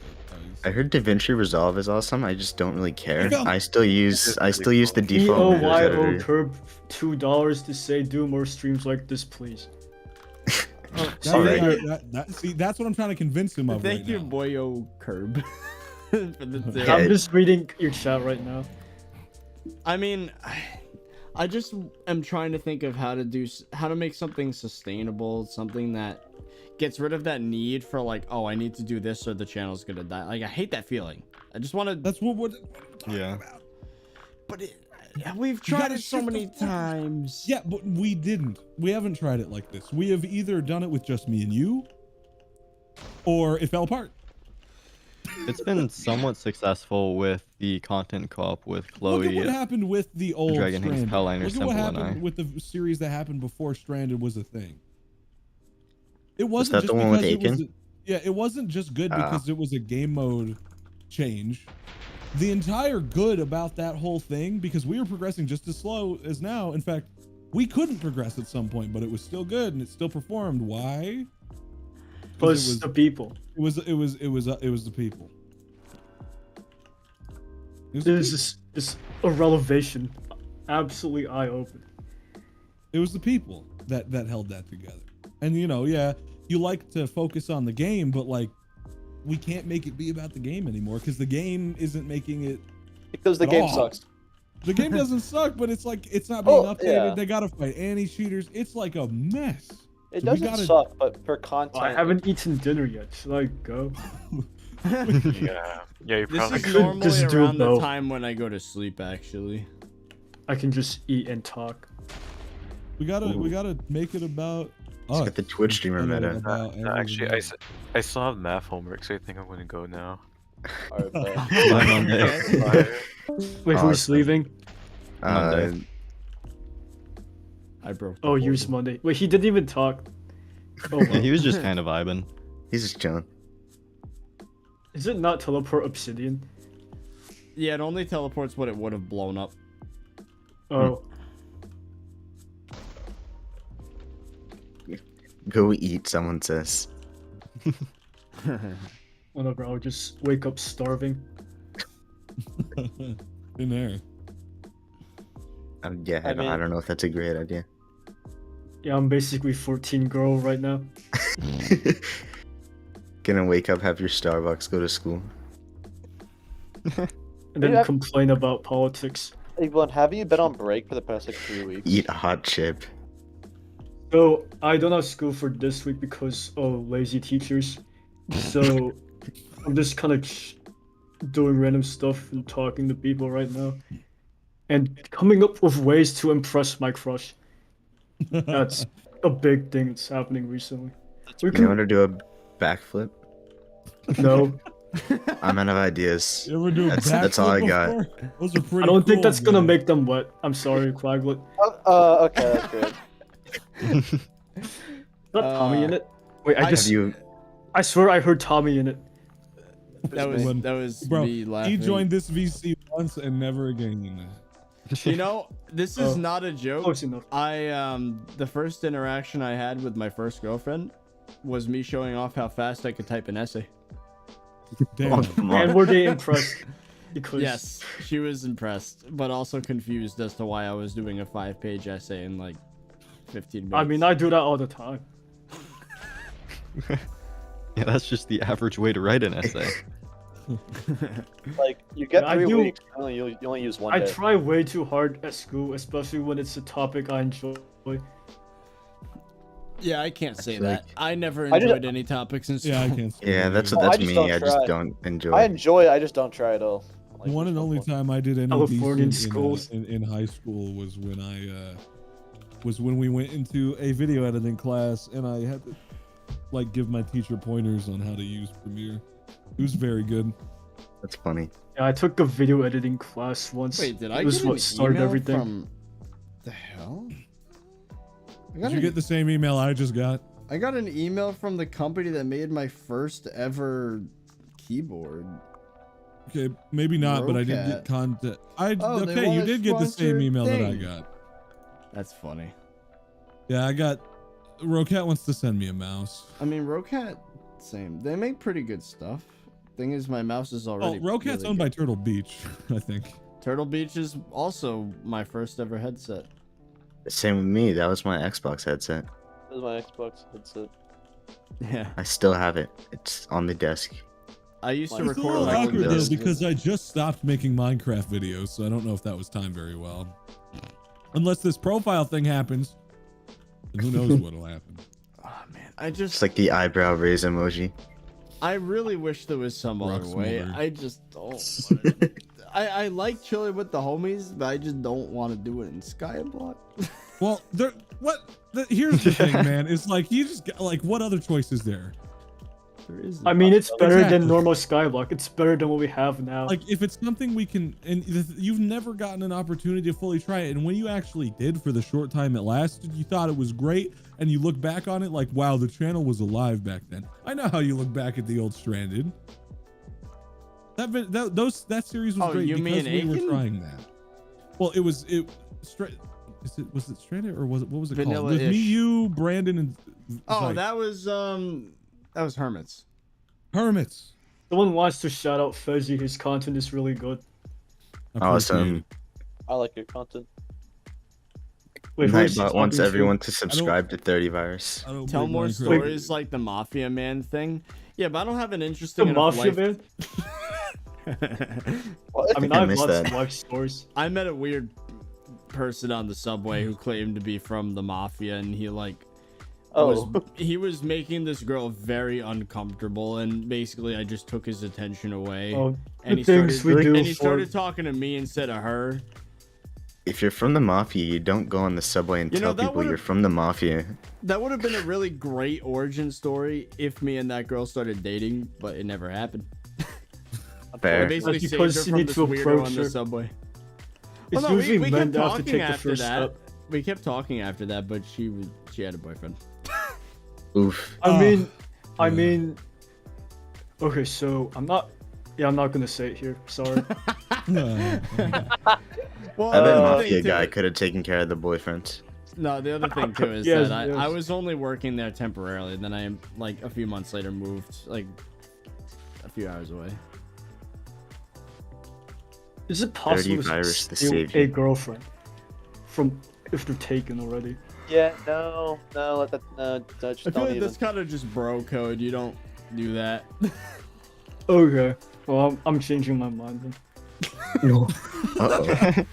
Speaker 8: I heard DaVinci Resolve is awesome. I just don't really care.
Speaker 5: Yeah.
Speaker 8: I still use the default Windows
Speaker 4: EOYO
Speaker 8: editor.
Speaker 4: curb $2 to say do more streams like this, please.
Speaker 8: Sorry.
Speaker 5: See, that's what I'm trying to convince him of.
Speaker 1: Thank
Speaker 5: right
Speaker 1: you,
Speaker 5: now.
Speaker 1: boyo curb. For the
Speaker 8: Yeah.
Speaker 4: I'm just reading your chat right now.
Speaker 1: I mean, I just am trying to think of how to make something sustainable, something that gets rid of that need for like, oh, I need to do this or the channel's gonna die. Like, I hate that feeling. I just want to.
Speaker 5: That's what
Speaker 6: yeah.
Speaker 1: But we've tried
Speaker 5: gotta
Speaker 1: it so
Speaker 5: shift the
Speaker 1: many
Speaker 5: focus.
Speaker 1: times.
Speaker 5: Yeah, but we didn't. We haven't tried it like this. We have either done it with just me and you, or it fell apart.
Speaker 6: It's been somewhat successful with the content co-op with
Speaker 5: Look at
Speaker 6: Chloe.
Speaker 5: what happened with the old
Speaker 6: Dragon Hanks,
Speaker 5: Stranded.
Speaker 6: Helliner,
Speaker 5: Look at what
Speaker 6: Simple, and
Speaker 5: happened
Speaker 6: I.
Speaker 5: with the series that happened before Stranded was a thing. It wasn't
Speaker 8: that
Speaker 5: just
Speaker 8: the one with
Speaker 5: because it was
Speaker 8: Aiken?
Speaker 5: yeah, it wasn't just good
Speaker 8: Ah.
Speaker 5: because it was a game mode change. The entire good about that whole thing, because we were progressing just as slow as now. In fact, we couldn't progress at some point, but it was still good and it still performed. Why?
Speaker 4: Plus the people.
Speaker 5: It was the people. It was the
Speaker 4: This is just a revelation. Absolutely eye-opening.
Speaker 5: It was the people that held that together. And yeah, you like to focus on the game, but like we can't make it be about the game anymore because the game isn't making it.
Speaker 7: Because the
Speaker 5: at
Speaker 7: game
Speaker 5: all.
Speaker 7: sucks.
Speaker 5: The game doesn't suck, but it's like it's not being
Speaker 7: Oh,
Speaker 5: updated.
Speaker 7: yeah.
Speaker 5: They gotta fight anti-cheaters. It's like a mess.
Speaker 7: It
Speaker 5: So we
Speaker 7: doesn't
Speaker 5: gotta-
Speaker 7: suck, but for content.
Speaker 4: I haven't eaten dinner yet. Should I go?
Speaker 9: Yeah, you
Speaker 1: This
Speaker 9: probably
Speaker 1: is
Speaker 4: could
Speaker 1: normally
Speaker 4: just do
Speaker 1: around the
Speaker 4: both.
Speaker 1: time when I go to sleep, actually.
Speaker 4: I can just eat and talk.
Speaker 5: We gotta make it about
Speaker 8: It's
Speaker 5: us.
Speaker 8: got the Twitch streamer
Speaker 5: instead of
Speaker 8: meta.
Speaker 5: about
Speaker 9: No, actually,
Speaker 5: everything else.
Speaker 9: I still have math homework, so I think I'm gonna go now.
Speaker 7: Alright, but
Speaker 6: Bye, Monday.
Speaker 9: Bye.
Speaker 4: Wait, who's
Speaker 8: Awesome.
Speaker 4: leaving?
Speaker 8: Uh,
Speaker 1: I broke. the
Speaker 4: Oh, use
Speaker 1: portal.
Speaker 4: Monday. Wait, he didn't even talk. Oh,
Speaker 6: Yeah,
Speaker 4: well.
Speaker 6: he was just kind of vibing.
Speaker 8: he's just chilling.
Speaker 4: Is it not teleport obsidian?
Speaker 1: Yeah, it only teleports what it would have blown up.
Speaker 4: Oh,
Speaker 8: Go eat, someone says.
Speaker 4: Oh no, bro, I'll just wake up starving.
Speaker 5: In there.
Speaker 8: Yeah, I don't know if that's a great idea.
Speaker 4: Yeah, I'm basically 14 girl right now.
Speaker 8: Gonna wake up, have your Starbucks, go to school.
Speaker 4: And then
Speaker 7: Yeah.
Speaker 4: complain about politics.
Speaker 7: Hey, Glenn, have you been on break for the past like 3 weeks?
Speaker 8: Eat a hot chip.
Speaker 4: So I don't have school for this week because lazy teachers. So I'm just kind of doing random stuff and talking to people right now, and coming up with ways to impress my crush. That's a big thing that's happening recently. We
Speaker 8: You know how to do a backflip?
Speaker 4: no.
Speaker 8: I'm out of ideas.
Speaker 5: You ever do a
Speaker 8: That's all I
Speaker 5: backflip
Speaker 8: got.
Speaker 5: before? Those are pretty
Speaker 4: I don't think
Speaker 5: cool,
Speaker 4: that's gonna
Speaker 5: man.
Speaker 4: make them wet. I'm sorry, Quaglet.
Speaker 7: Okay, that's good.
Speaker 4: Is that Tommy in it? Wait,
Speaker 8: Have you?
Speaker 4: I swear I heard Tommy in it.
Speaker 1: That was
Speaker 5: Bro,
Speaker 1: me laughing.
Speaker 5: he joined this VC once and never again.
Speaker 1: You know, this is not a joke.
Speaker 4: Close enough.
Speaker 1: The first interaction I had with my first girlfriend was me showing off how fast I could type an essay.
Speaker 5: Damn.
Speaker 8: Oh, come on.
Speaker 4: And were they impressed? Because
Speaker 1: Yes, she was impressed, but also confused as to why I was doing a 5-page essay in like 15 minutes.
Speaker 4: I mean, I do that all the time.
Speaker 6: Yeah, that's just the average way to write an essay.
Speaker 7: Like you get
Speaker 4: Yeah, I
Speaker 7: 3
Speaker 4: do-
Speaker 7: weeks, you only use one
Speaker 4: I
Speaker 7: day.
Speaker 4: try way too hard at school, especially when it's a topic I enjoy.
Speaker 1: Yeah, I can't say
Speaker 8: That's
Speaker 1: that. I never
Speaker 7: I just-
Speaker 1: enjoyed any topics in school.
Speaker 5: Yeah, I can't. say
Speaker 8: Yeah,
Speaker 5: that
Speaker 8: that's
Speaker 5: either.
Speaker 7: I
Speaker 8: that's
Speaker 7: just
Speaker 8: me.
Speaker 7: don't
Speaker 8: I just
Speaker 7: try.
Speaker 8: don't enjoy.
Speaker 7: I enjoy it, I just don't try at all. Like,
Speaker 5: One and only time I did any
Speaker 4: Californian
Speaker 5: decent
Speaker 4: schools.
Speaker 5: in high school was when we went into a video editing class and I had to like give my teacher pointers on how to use Premiere. It was very good.
Speaker 8: That's funny.
Speaker 4: Yeah, I took a video editing class once.
Speaker 1: Wait, did I
Speaker 4: It was
Speaker 1: get an
Speaker 4: what started
Speaker 1: email
Speaker 4: everything.
Speaker 1: from... The hell?
Speaker 5: Did you get the same email I just got?
Speaker 1: I got an email from the company that made my first ever keyboard.
Speaker 5: Okay, maybe not, but I did
Speaker 1: Rocat.
Speaker 5: get content.
Speaker 1: Oh, they
Speaker 5: Okay, you
Speaker 1: wanna
Speaker 5: did get the
Speaker 1: sponsor
Speaker 5: same email that I
Speaker 1: thing.
Speaker 5: got.
Speaker 1: That's funny.
Speaker 5: Yeah, I got. Rocat wants to send me a mouse.
Speaker 1: I mean, Rocat, same. They make pretty good stuff. Thing is, my mouse is
Speaker 5: Oh,
Speaker 1: already.
Speaker 5: Rocat's
Speaker 1: really
Speaker 5: owned by
Speaker 1: good.
Speaker 5: Turtle Beach, I think.
Speaker 1: Turtle Beach is also my first ever headset.
Speaker 8: Same with me. That was my Xbox headset.
Speaker 7: This is my Xbox headset.
Speaker 1: Yeah,
Speaker 8: I still have it. It's on the desk.
Speaker 1: I used to
Speaker 7: It's
Speaker 5: It's a
Speaker 1: record
Speaker 5: little
Speaker 1: like
Speaker 5: awkward though
Speaker 8: Windows.
Speaker 5: because I just stopped making Minecraft videos, so I don't know if that was timed very well. Unless this profile thing happens, then who knows what'll happen.
Speaker 1: Oh man, I
Speaker 8: It's
Speaker 1: just
Speaker 8: like the eyebrow raise emoji.
Speaker 1: I really wish there was some other
Speaker 5: Rock
Speaker 1: way.
Speaker 5: smothered.
Speaker 1: I just don't. I like chilling with the homies, but I just don't want to do it in SkyBlock.
Speaker 5: Well, here's the thing, man. It's like you just like what other choice is there?
Speaker 1: There is.
Speaker 4: I mean, it's better
Speaker 5: Exactly.
Speaker 4: than normal Skyblock. It's better than what we have now.
Speaker 5: Like if it's something we can, and you've never gotten an opportunity to fully try it, and when you actually did for the short time it lasted, you thought it was great, and you look back on it like, wow, the channel was alive back then. I know how you look back at the old Stranded. That series was
Speaker 1: Oh,
Speaker 5: great
Speaker 1: you
Speaker 5: because
Speaker 1: mean
Speaker 5: we were
Speaker 1: Aiken?
Speaker 5: trying that. Well, was it Stranded or was it what was it called? It was me,
Speaker 1: Vanilla-ish.
Speaker 5: you, Brandon, and
Speaker 1: Oh,
Speaker 5: Zyke.
Speaker 1: that was Hermits.
Speaker 5: Hermits.
Speaker 4: Someone wants to shout out Fezzy. His content is really good.
Speaker 5: I appreciate
Speaker 8: Awesome.
Speaker 5: it.
Speaker 7: I like your content.
Speaker 4: Wait, who is he
Speaker 8: Nightbot wants
Speaker 4: talking to?
Speaker 8: everyone to subscribe to 30virus.
Speaker 5: I don't
Speaker 1: Tell
Speaker 5: play
Speaker 1: more
Speaker 5: Minecraft.
Speaker 1: stories like the Mafia Man thing. Yeah, but I don't have an
Speaker 4: The
Speaker 1: interesting enough
Speaker 4: Mafia
Speaker 1: life.
Speaker 4: man.
Speaker 7: Well,
Speaker 4: I mean,
Speaker 8: I
Speaker 4: I have
Speaker 8: missed
Speaker 4: lots of
Speaker 8: that.
Speaker 4: life stories.
Speaker 1: I met a weird person on the subway who claimed to be from the Mafia, and he he was making this girl very uncomfortable, and basically I just took his attention away.
Speaker 4: Oh,
Speaker 1: and
Speaker 4: the
Speaker 1: he
Speaker 4: things
Speaker 1: started,
Speaker 4: we do
Speaker 1: and he
Speaker 4: for-
Speaker 1: started talking to me instead of her.
Speaker 8: If you're from the Mafia, you don't go on the subway and
Speaker 1: You know,
Speaker 8: tell
Speaker 1: that
Speaker 8: people
Speaker 1: would've-
Speaker 8: you're from the Mafia.
Speaker 1: That would have been a really great origin story if me and that girl started dating, but it never happened. I
Speaker 8: Fair.
Speaker 1: basically
Speaker 4: That's
Speaker 1: saved
Speaker 4: because
Speaker 1: her
Speaker 4: you
Speaker 1: from
Speaker 4: need
Speaker 1: this
Speaker 4: to
Speaker 1: weirdo
Speaker 4: approach
Speaker 1: on the
Speaker 4: her.
Speaker 1: subway.
Speaker 4: It's
Speaker 1: Well, no,
Speaker 4: usually
Speaker 1: we
Speaker 4: men
Speaker 1: kept
Speaker 4: that have to
Speaker 1: talking
Speaker 4: take the
Speaker 1: after
Speaker 4: first
Speaker 1: that.
Speaker 4: step.
Speaker 1: We kept talking after that, but she had a boyfriend.
Speaker 8: Oof.
Speaker 4: I mean,
Speaker 5: yeah.
Speaker 4: okay, so I'm not gonna say it here. Sorry.
Speaker 1: Well,
Speaker 8: I bet
Speaker 1: the
Speaker 8: Mafia
Speaker 1: thing, too,
Speaker 8: guy could have taken care of the boyfriend.
Speaker 1: No, the other thing too is
Speaker 4: Yes,
Speaker 1: that
Speaker 4: yes.
Speaker 1: I was only working there temporarily. Then I, like, a few months later moved, like, a few hours away.
Speaker 4: Is it possible to
Speaker 8: ThirtyVirus to
Speaker 4: steal
Speaker 8: save
Speaker 4: a
Speaker 8: you.
Speaker 4: girlfriend from if they're taken already?
Speaker 7: Yeah, no, let that, no, just
Speaker 1: I feel
Speaker 7: don't
Speaker 1: like
Speaker 7: even.
Speaker 1: that's kind of just bro code. You don't do that.
Speaker 4: Okay. Well, I'm changing my mind then.
Speaker 8: Uh-oh.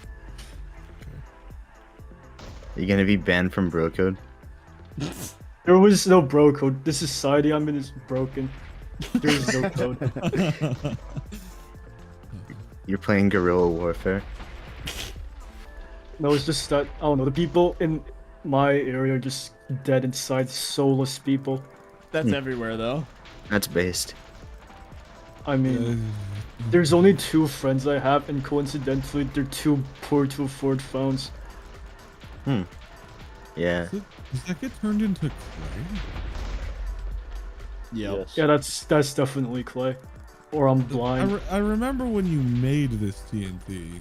Speaker 8: You gonna be banned from bro code?
Speaker 4: There was no bro code. The society I'm in is broken. There is no code.
Speaker 8: You're playing guerrilla warfare.
Speaker 4: No, it's just that I don't know. The people in my area are just dead inside, soulless people.
Speaker 1: That's everywhere though.
Speaker 8: That's based.
Speaker 4: I mean, there's only 2 friends I have, and coincidentally, they're too poor to afford phones.
Speaker 8: Yeah.
Speaker 5: Does that get turned into clay?
Speaker 1: Yep.
Speaker 7: Yes.
Speaker 4: Yeah, that's definitely clay. Or I'm blind.
Speaker 5: I remember when you made this TNT.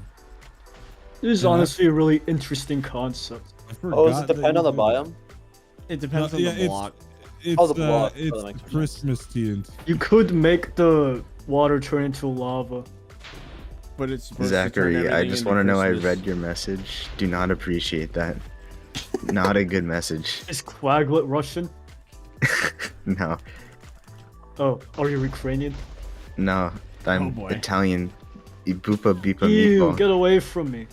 Speaker 4: This is
Speaker 5: Yeah,
Speaker 4: honestly a really interesting concept.
Speaker 5: I forgot
Speaker 7: Oh, does it
Speaker 5: that
Speaker 7: depend
Speaker 5: you
Speaker 7: on the
Speaker 5: did
Speaker 7: biome?
Speaker 1: It depends on
Speaker 5: yeah,
Speaker 1: the block.
Speaker 5: It's,
Speaker 7: Oh, the block. Oh, that
Speaker 5: it's
Speaker 7: makes sense.
Speaker 5: Christmas TNT.
Speaker 4: You could make the water turn into lava.
Speaker 1: But it's supposed to turn
Speaker 8: Zachary, I
Speaker 1: everything
Speaker 8: just
Speaker 1: into
Speaker 8: want to know I
Speaker 1: Christmas.
Speaker 8: read your message. Do not appreciate that. Not a good message.
Speaker 4: Is Quaglet Russian?
Speaker 8: No.
Speaker 4: Oh, are you Ukrainian?
Speaker 8: No. I'm
Speaker 1: boy.
Speaker 8: Italian. Ibupa bipa
Speaker 4: Ew,
Speaker 8: meatball.
Speaker 4: get away from me.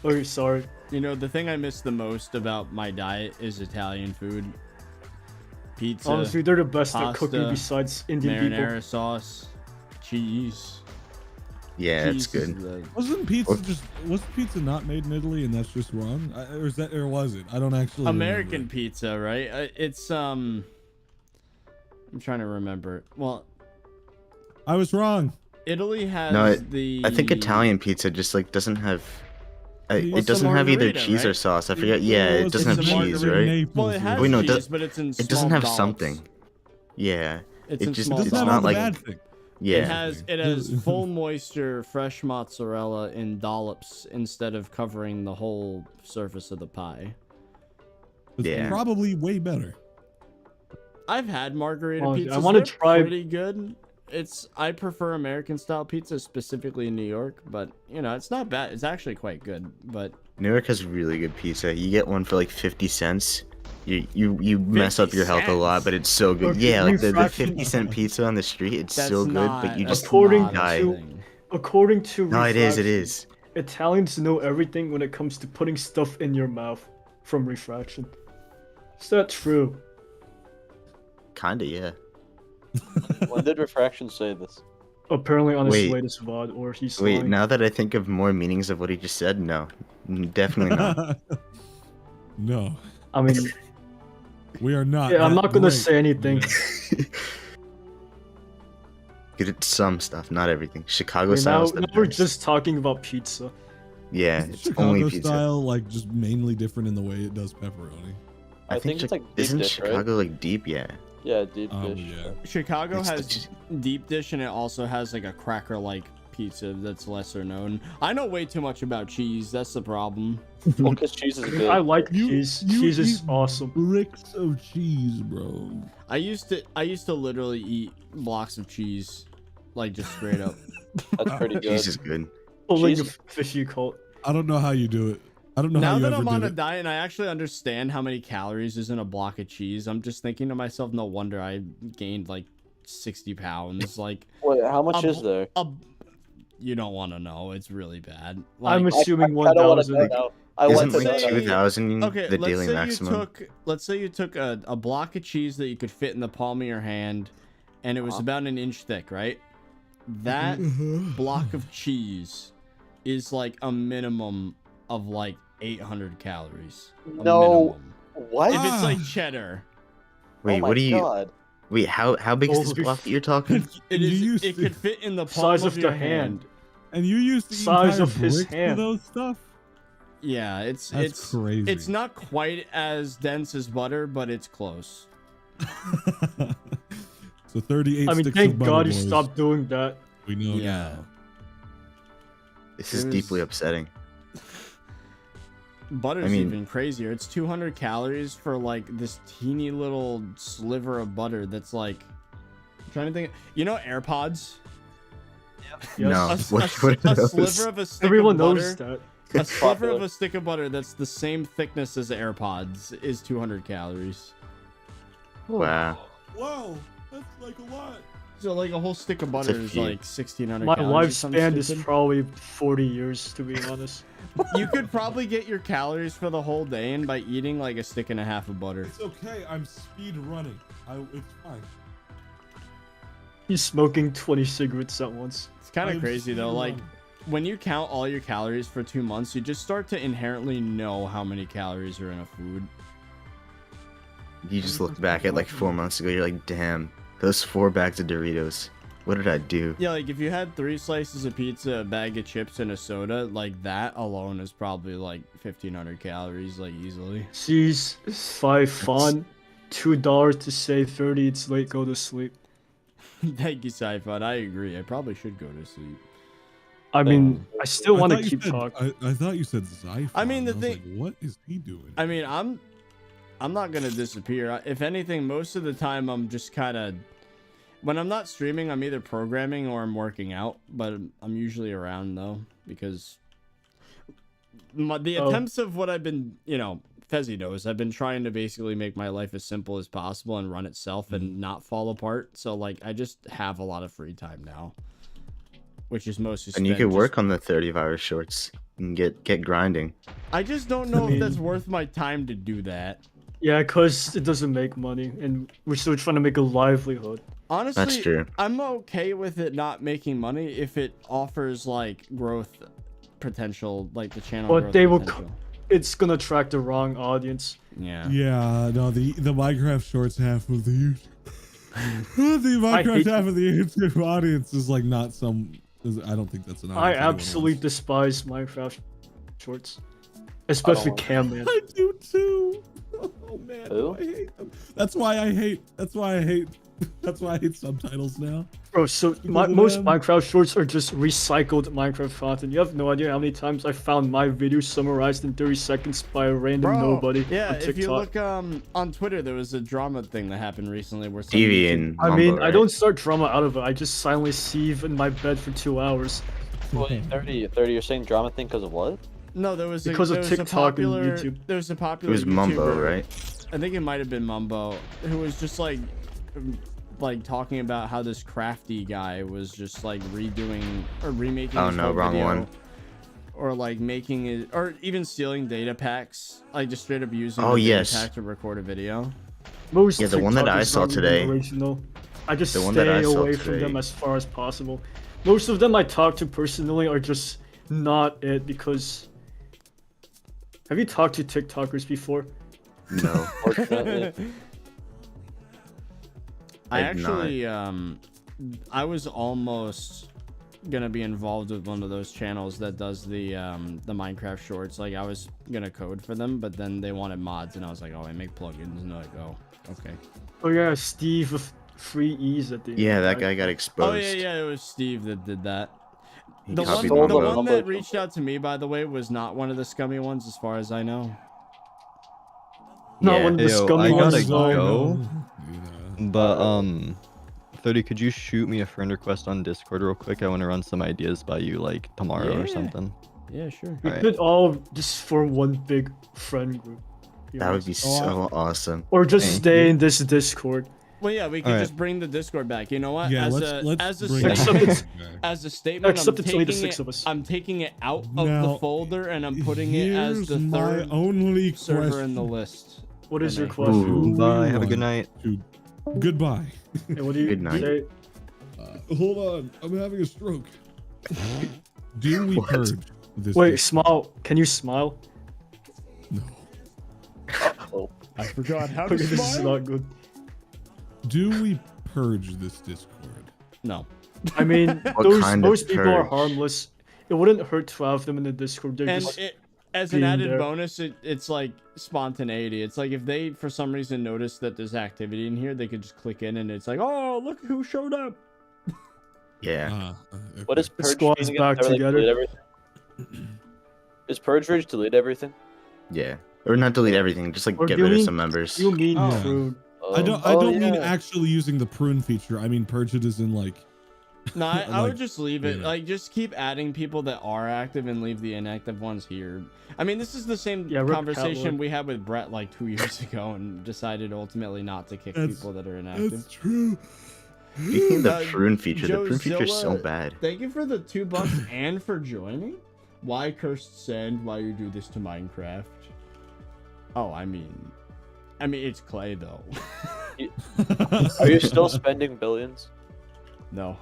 Speaker 4: Oh, sorry.
Speaker 1: You know, the thing I miss the most about my diet is Italian food. Pizza,
Speaker 4: Honestly, they're the best at cooking
Speaker 1: pasta,
Speaker 4: besides Indian
Speaker 1: marinara
Speaker 4: people.
Speaker 1: sauce, cheese.
Speaker 8: Yeah, it's
Speaker 1: Cheese is
Speaker 8: good.
Speaker 1: the-
Speaker 5: Wasn't pizza not made in Italy and that's just wrong? Or was it? I don't actually
Speaker 1: American
Speaker 5: remember.
Speaker 1: pizza, right? It's I'm trying to remember. Well,
Speaker 5: I was wrong.
Speaker 1: Italy has
Speaker 8: No,
Speaker 1: the.
Speaker 8: I think Italian pizza just like doesn't have.
Speaker 1: What's
Speaker 8: It
Speaker 1: the
Speaker 8: doesn't have either
Speaker 1: margarita,
Speaker 8: cheese or
Speaker 1: right?
Speaker 8: sauce. I forget. Yeah, it doesn't have
Speaker 1: it's a
Speaker 8: cheese,
Speaker 1: margarita.
Speaker 8: right?
Speaker 5: Naples,
Speaker 1: Well, it has
Speaker 8: Wait, no, it
Speaker 1: cheese,
Speaker 8: does-
Speaker 1: but it's in.
Speaker 8: It doesn't
Speaker 1: small
Speaker 8: have
Speaker 1: dollops.
Speaker 8: something. Yeah.
Speaker 1: It's
Speaker 8: It
Speaker 1: in
Speaker 8: just-
Speaker 1: small
Speaker 5: It
Speaker 8: it's
Speaker 5: doesn't
Speaker 8: not
Speaker 5: have all the
Speaker 8: like-
Speaker 5: bad thing.
Speaker 8: Yeah.
Speaker 1: It has full moisture, fresh mozzarella in dollops instead of covering the whole surface of the pie.
Speaker 5: It's
Speaker 8: Yeah.
Speaker 5: probably way better.
Speaker 1: I've had margarita
Speaker 4: Oh,
Speaker 1: pizzas.
Speaker 4: I wanna
Speaker 1: They're
Speaker 4: try-
Speaker 1: pretty good. I prefer American style pizza, specifically in New York, but you know, it's not bad. It's actually quite good, but
Speaker 8: New York has really good pizza. You get one for like 50 cents. You mess up your health a lot, but it's so good.
Speaker 4: Okay,
Speaker 8: Yeah, like the
Speaker 4: refraction-
Speaker 8: 50-cent pizza on the street, it's
Speaker 1: that's
Speaker 8: so good,
Speaker 1: not,
Speaker 8: but you
Speaker 1: that's
Speaker 8: just
Speaker 4: According
Speaker 1: not a
Speaker 8: die.
Speaker 1: thing.
Speaker 4: According to
Speaker 8: No, it is. It
Speaker 4: refraction,
Speaker 8: is.
Speaker 4: Italians know everything when it comes to putting stuff in your mouth from refraction. Is that true?
Speaker 8: Kinda, yeah.
Speaker 7: When did refraction say this?
Speaker 4: Apparently on his
Speaker 8: Wait.
Speaker 4: latest VOD, or he's
Speaker 8: Wait,
Speaker 4: lying.
Speaker 8: now that I think of more meanings of what he just said, no, definitely not.
Speaker 5: No,
Speaker 4: I mean,
Speaker 5: we are not.
Speaker 4: yeah, I'm
Speaker 5: that
Speaker 4: not gonna
Speaker 5: great.
Speaker 4: say anything.
Speaker 8: Good at some stuff, not everything. Chicago
Speaker 4: Now,
Speaker 8: style stuff.
Speaker 4: now we're just talking about pizza.
Speaker 8: Yeah,
Speaker 5: Isn't
Speaker 8: it's
Speaker 5: Chicago
Speaker 8: only pizza.
Speaker 5: style like just mainly different in the way it does pepperoni.
Speaker 7: I think it's like deep
Speaker 8: isn't
Speaker 7: dish, right?
Speaker 8: Chicago like deep? Yeah.
Speaker 7: Yeah, deep
Speaker 5: Oh
Speaker 7: dish.
Speaker 5: yeah.
Speaker 1: Chicago
Speaker 8: It's
Speaker 1: has deep dish, and it also has like a cracker-like pizza that's lesser known. I know way too much about cheese. That's the problem.
Speaker 7: Well, because cheese is good.
Speaker 4: I like
Speaker 5: You-
Speaker 4: cheese.
Speaker 5: you
Speaker 4: Cheese is
Speaker 5: eat
Speaker 4: awesome.
Speaker 5: Bricks of cheese, bro.
Speaker 1: I used to literally eat blocks of cheese, like just straight up.
Speaker 7: That's pretty good.
Speaker 8: Cheese is good.
Speaker 4: Pulling a
Speaker 7: cheese-
Speaker 4: fishy cult.
Speaker 5: I don't know how you do it. I don't know
Speaker 1: Now
Speaker 5: how you
Speaker 1: that
Speaker 5: ever
Speaker 1: I'm on
Speaker 5: did
Speaker 1: a
Speaker 5: it.
Speaker 1: diet and I actually understand how many calories is in a block of cheese, I'm just thinking to myself, no wonder I gained like 60 pounds. Like,
Speaker 7: Wait, how much
Speaker 1: a
Speaker 7: is there?
Speaker 1: you don't want to know. It's really bad.
Speaker 4: I'm
Speaker 1: Like,
Speaker 4: assuming
Speaker 7: I don't want to
Speaker 4: 1,000.
Speaker 7: know now. I
Speaker 8: Isn't
Speaker 7: want to
Speaker 8: like
Speaker 7: know.
Speaker 1: say-
Speaker 8: 2,000
Speaker 1: okay,
Speaker 8: the
Speaker 1: let's
Speaker 8: daily
Speaker 1: say
Speaker 8: maximum?
Speaker 1: let's say you took a block of cheese that you could fit in the palm of your hand, and it was about an inch thick, right? That block of cheese is like a minimum of like 800 calories. A
Speaker 7: No.
Speaker 1: minimum.
Speaker 7: What?
Speaker 1: If it's like
Speaker 5: Ah.
Speaker 1: cheddar,
Speaker 8: Wait,
Speaker 7: oh my
Speaker 8: what do you?
Speaker 7: God.
Speaker 8: Wait, how big is this
Speaker 4: Holy
Speaker 8: block that you're talking?
Speaker 1: it
Speaker 5: You
Speaker 1: is.
Speaker 5: used
Speaker 1: It
Speaker 5: to-
Speaker 1: could fit in the palm
Speaker 4: Size
Speaker 1: of
Speaker 4: of
Speaker 1: your
Speaker 4: the hand.
Speaker 5: And you used to eat
Speaker 4: Size
Speaker 5: entire
Speaker 4: of his
Speaker 5: bricks
Speaker 4: hand.
Speaker 5: for those stuff?
Speaker 1: Yeah,
Speaker 5: That's
Speaker 1: it's
Speaker 5: crazy.
Speaker 1: It's not quite as dense as butter, but it's close.
Speaker 5: So 38
Speaker 4: I mean,
Speaker 5: sticks
Speaker 4: thank
Speaker 5: of butter,
Speaker 4: God you
Speaker 5: boys.
Speaker 4: stopped doing that.
Speaker 5: We know
Speaker 1: Yeah.
Speaker 5: now.
Speaker 8: This is
Speaker 1: There's-
Speaker 8: deeply upsetting.
Speaker 1: Butter's
Speaker 8: I mean-
Speaker 1: even crazier. It's 200 calories for like this teeny little sliver of butter that's like, I'm trying to think. You know AirPods?
Speaker 8: No.
Speaker 4: Yes.
Speaker 8: What
Speaker 1: A
Speaker 8: are those?
Speaker 1: sliver of a stick
Speaker 4: Everyone
Speaker 1: of butter.
Speaker 4: knows that.
Speaker 1: A sliver of
Speaker 7: Popular.
Speaker 1: a stick of butter that's the same thickness as AirPods is 200 calories.
Speaker 8: Wow.
Speaker 5: Whoa, that's like a lot.
Speaker 1: So like a whole stick of
Speaker 8: It's
Speaker 1: butter
Speaker 8: a
Speaker 1: is
Speaker 8: few.
Speaker 1: like 1600
Speaker 4: My
Speaker 1: calories. or something
Speaker 4: lifespan is
Speaker 1: stupid.
Speaker 4: probably 40 years, to be honest.
Speaker 1: You could probably get your calories for the whole day in by eating like a stick and a half of butter.
Speaker 5: It's okay. I'm speed running. It's fine.
Speaker 4: He's smoking 20 cigarettes at once.
Speaker 1: It's kind of
Speaker 5: I'm
Speaker 1: crazy though.
Speaker 5: speed
Speaker 1: Like
Speaker 5: running.
Speaker 1: when you count all your calories for 2 months, you just start to inherently know how many calories are in a food.
Speaker 8: You just look back at like 4 months ago. You're like, damn, those 4 bags of Doritos. What did I do?
Speaker 1: Yeah, like if you had 3 slices of pizza, a bag of chips, and a soda, like that alone is probably like 1500 calories, like easily.
Speaker 4: C's 5 fun, $2 to say 30. It's late. Go to sleep.
Speaker 1: Thank you, Sci-Fi. I agree. I probably should go to sleep.
Speaker 4: I mean, I still
Speaker 5: I
Speaker 4: want to
Speaker 5: thought you
Speaker 4: keep
Speaker 5: said-
Speaker 4: talking.
Speaker 5: I thought you said Zyphon.
Speaker 1: I mean, the
Speaker 5: I was
Speaker 1: thing-
Speaker 5: like, what is he doing?
Speaker 1: I mean, I'm not gonna disappear. If anything, most of the time I'm just kind of, when I'm not streaming, I'm either programming or I'm working out. But I'm usually around though, because the
Speaker 4: Oh.
Speaker 1: attempts of what I've been, Fezzy knows, I've been trying to basically make my life as simple as possible and run itself and not fall apart. So like, I just have a lot of free time now, which is mostly.
Speaker 8: And you
Speaker 1: spent
Speaker 8: could
Speaker 1: just-
Speaker 8: work on the 30-virus shorts and get grinding.
Speaker 1: I just don't know
Speaker 4: I
Speaker 1: if that's
Speaker 4: mean-
Speaker 1: worth my time to do that.
Speaker 4: Yeah, because it doesn't make money, and we're still trying to make a livelihood.
Speaker 1: Honestly,
Speaker 8: true.
Speaker 1: I'm okay with it not making money if it offers like growth potential, like the channel.
Speaker 4: But
Speaker 1: growth
Speaker 4: they will
Speaker 1: potential.
Speaker 4: It's gonna attract the wrong audience.
Speaker 1: Yeah.
Speaker 5: Yeah, no, the Minecraft Shorts half of the YouTube, the
Speaker 4: I
Speaker 5: Minecraft
Speaker 4: hate
Speaker 5: half of the YouTube audience is like not some. I don't think that's an.
Speaker 4: I
Speaker 5: audience anyone
Speaker 4: absolutely
Speaker 5: wants.
Speaker 4: despise Minecraft shorts, especially
Speaker 7: want-
Speaker 4: Cam Man.
Speaker 5: I do too. Oh man,
Speaker 7: Who?
Speaker 5: I hate them. That's why I hate. That's why I hate subtitles now.
Speaker 4: Bro, so
Speaker 5: Because of
Speaker 4: most
Speaker 5: them.
Speaker 4: Minecraft shorts are just recycled Minecraft content. You have no idea how many times I found my video summarized in 30 seconds by a random
Speaker 1: Bro,
Speaker 4: nobody
Speaker 1: yeah,
Speaker 4: on
Speaker 1: if
Speaker 4: TikTok.
Speaker 1: you look on Twitter, there was a drama thing that happened recently where some
Speaker 8: Stevie
Speaker 1: YouTube-
Speaker 8: and
Speaker 4: I
Speaker 8: Mumbo,
Speaker 4: mean, I
Speaker 8: right?
Speaker 4: don't start drama out of it. I just silently sieve in my bed for 2 hours.
Speaker 7: Wait, 30, you're saying drama thing because of what?
Speaker 1: No, there was
Speaker 4: Because of
Speaker 1: there was a
Speaker 4: TikTok and
Speaker 1: popular,
Speaker 4: YouTube.
Speaker 1: There was a
Speaker 8: It
Speaker 1: popular.
Speaker 8: was Mumbo,
Speaker 1: YouTuber,
Speaker 8: right?
Speaker 1: I think it might have been Mumbo, who was just like talking about how this crafty guy was just like redoing or remaking.
Speaker 8: Oh,
Speaker 1: his
Speaker 8: no,
Speaker 1: whole
Speaker 8: wrong
Speaker 1: video,
Speaker 8: one.
Speaker 1: Or like making it, or even stealing data packs, like just straight up using
Speaker 8: Oh,
Speaker 1: the data
Speaker 8: yes.
Speaker 1: pack to record a video.
Speaker 4: Most
Speaker 8: Yeah, the one that I
Speaker 4: TikTokers
Speaker 8: saw
Speaker 4: aren't even
Speaker 8: today.
Speaker 4: Original. I just
Speaker 8: The one that I
Speaker 4: stay
Speaker 8: saw
Speaker 4: away from
Speaker 8: today.
Speaker 4: them as far as possible. Most of them I talk to personally are just not it because. Have you talked to TikTokers before?
Speaker 8: No.
Speaker 7: Fortunately.
Speaker 1: I
Speaker 8: I'd not.
Speaker 1: actually, I was almost gonna be involved with one of those channels that does the Minecraft shorts. Like I was gonna code for them, but then they wanted mods, and I was like, oh, I make plugins, and they're like, oh, okay.
Speaker 4: Oh yeah, Steve of 3E's at the end.
Speaker 8: Yeah, that
Speaker 4: right?
Speaker 8: guy got exposed.
Speaker 1: Oh yeah, it was Steve that did that.
Speaker 8: He
Speaker 1: The one,
Speaker 8: copied
Speaker 1: the
Speaker 8: Mumbo.
Speaker 1: one that reached out to me, by the way, was not one of the scummy ones, as far as I know.
Speaker 4: Not
Speaker 8: Yeah.
Speaker 4: one of the
Speaker 6: Yo,
Speaker 4: scummy
Speaker 6: I
Speaker 4: ones.
Speaker 6: gotta
Speaker 4: though.
Speaker 6: go.
Speaker 5: Yeah.
Speaker 6: But 30, could you shoot me a friend request on Discord real quick? I want to run some ideas by you like tomorrow
Speaker 1: Yeah.
Speaker 6: or something.
Speaker 1: Yeah, sure.
Speaker 4: We
Speaker 6: Alright.
Speaker 4: could all just form one big friend group. you
Speaker 8: That
Speaker 4: know?
Speaker 8: would be so awesome.
Speaker 4: Or just
Speaker 6: Thank
Speaker 4: stay
Speaker 6: you.
Speaker 4: in this Discord.
Speaker 1: Well, yeah, we could
Speaker 6: Alright.
Speaker 1: just bring the Discord back. You know what?
Speaker 5: Yeah,
Speaker 1: as
Speaker 5: let's
Speaker 1: a
Speaker 5: bring
Speaker 4: Except
Speaker 1: statement,
Speaker 4: it's-
Speaker 1: as a statement,
Speaker 4: Except
Speaker 1: I'm
Speaker 4: it's only the
Speaker 1: taking
Speaker 4: 6
Speaker 1: it,
Speaker 4: of us.
Speaker 1: I'm taking it out of
Speaker 5: Now,
Speaker 1: the folder and I'm putting it as
Speaker 5: Here's
Speaker 1: the
Speaker 5: my
Speaker 1: third
Speaker 5: only
Speaker 1: server in the
Speaker 5: question.
Speaker 1: list.
Speaker 4: What is your
Speaker 1: Okay.
Speaker 4: question?
Speaker 8: Ooh.
Speaker 6: Bye. Have a good night.
Speaker 5: Goodbye.
Speaker 4: Hey, what do you
Speaker 8: Good night.
Speaker 4: say?
Speaker 5: Hold on, I'm having a stroke. Do we
Speaker 8: What?
Speaker 5: purge this?
Speaker 4: Wait,
Speaker 5: Discord?
Speaker 4: smile. Can you smile?
Speaker 5: No.
Speaker 1: I forgot how
Speaker 4: Okay, this is not good.
Speaker 5: Do we purge this Discord?
Speaker 1: No.
Speaker 4: I mean,
Speaker 8: What kind of
Speaker 4: those people are
Speaker 8: purge?
Speaker 4: harmless. It wouldn't hurt to have them in the Discord. They're
Speaker 1: And
Speaker 4: just
Speaker 1: as an
Speaker 4: being
Speaker 1: added
Speaker 4: there.
Speaker 1: bonus, it's like spontaneity. It's like if they, for some reason, notice that there's activity in here, they could just click in and it's like, oh, look who showed up.
Speaker 8: Yeah.
Speaker 5: Okay.
Speaker 7: What is
Speaker 4: The
Speaker 7: Purge
Speaker 4: squad's
Speaker 7: mean again?
Speaker 4: back
Speaker 7: Did I, like,
Speaker 4: together.
Speaker 7: delete everything? Is Purge Ridge delete everything?
Speaker 8: Yeah. Or not delete everything, just like
Speaker 4: Or
Speaker 8: get
Speaker 4: do you
Speaker 8: rid of
Speaker 4: mean-
Speaker 8: some members.
Speaker 4: You mean
Speaker 5: Oh.
Speaker 4: prune?
Speaker 5: I don't mean
Speaker 7: yeah.
Speaker 5: actually using the prune feature. I mean purge it as in like.
Speaker 1: No, I
Speaker 5: Like,
Speaker 1: would just leave it.
Speaker 5: yeah.
Speaker 1: Like, just keep adding people that are active and leave the inactive ones here. I mean, this is the same
Speaker 4: Yeah, rip
Speaker 1: conversation
Speaker 4: Catwoman.
Speaker 1: we had with Brett like 2 years ago and decided ultimately not to kick
Speaker 5: That's-
Speaker 1: people that are inactive.
Speaker 5: That's true.
Speaker 8: Speaking of the
Speaker 1: Uh,
Speaker 8: prune feature, the prune feature is so
Speaker 1: Jozilla,
Speaker 8: bad.
Speaker 1: Thank you for the $2 and for joining. Why cursed sand? Why you do this to Minecraft? Oh, I mean it's clay though.
Speaker 7: Are you still spending billions?
Speaker 1: No,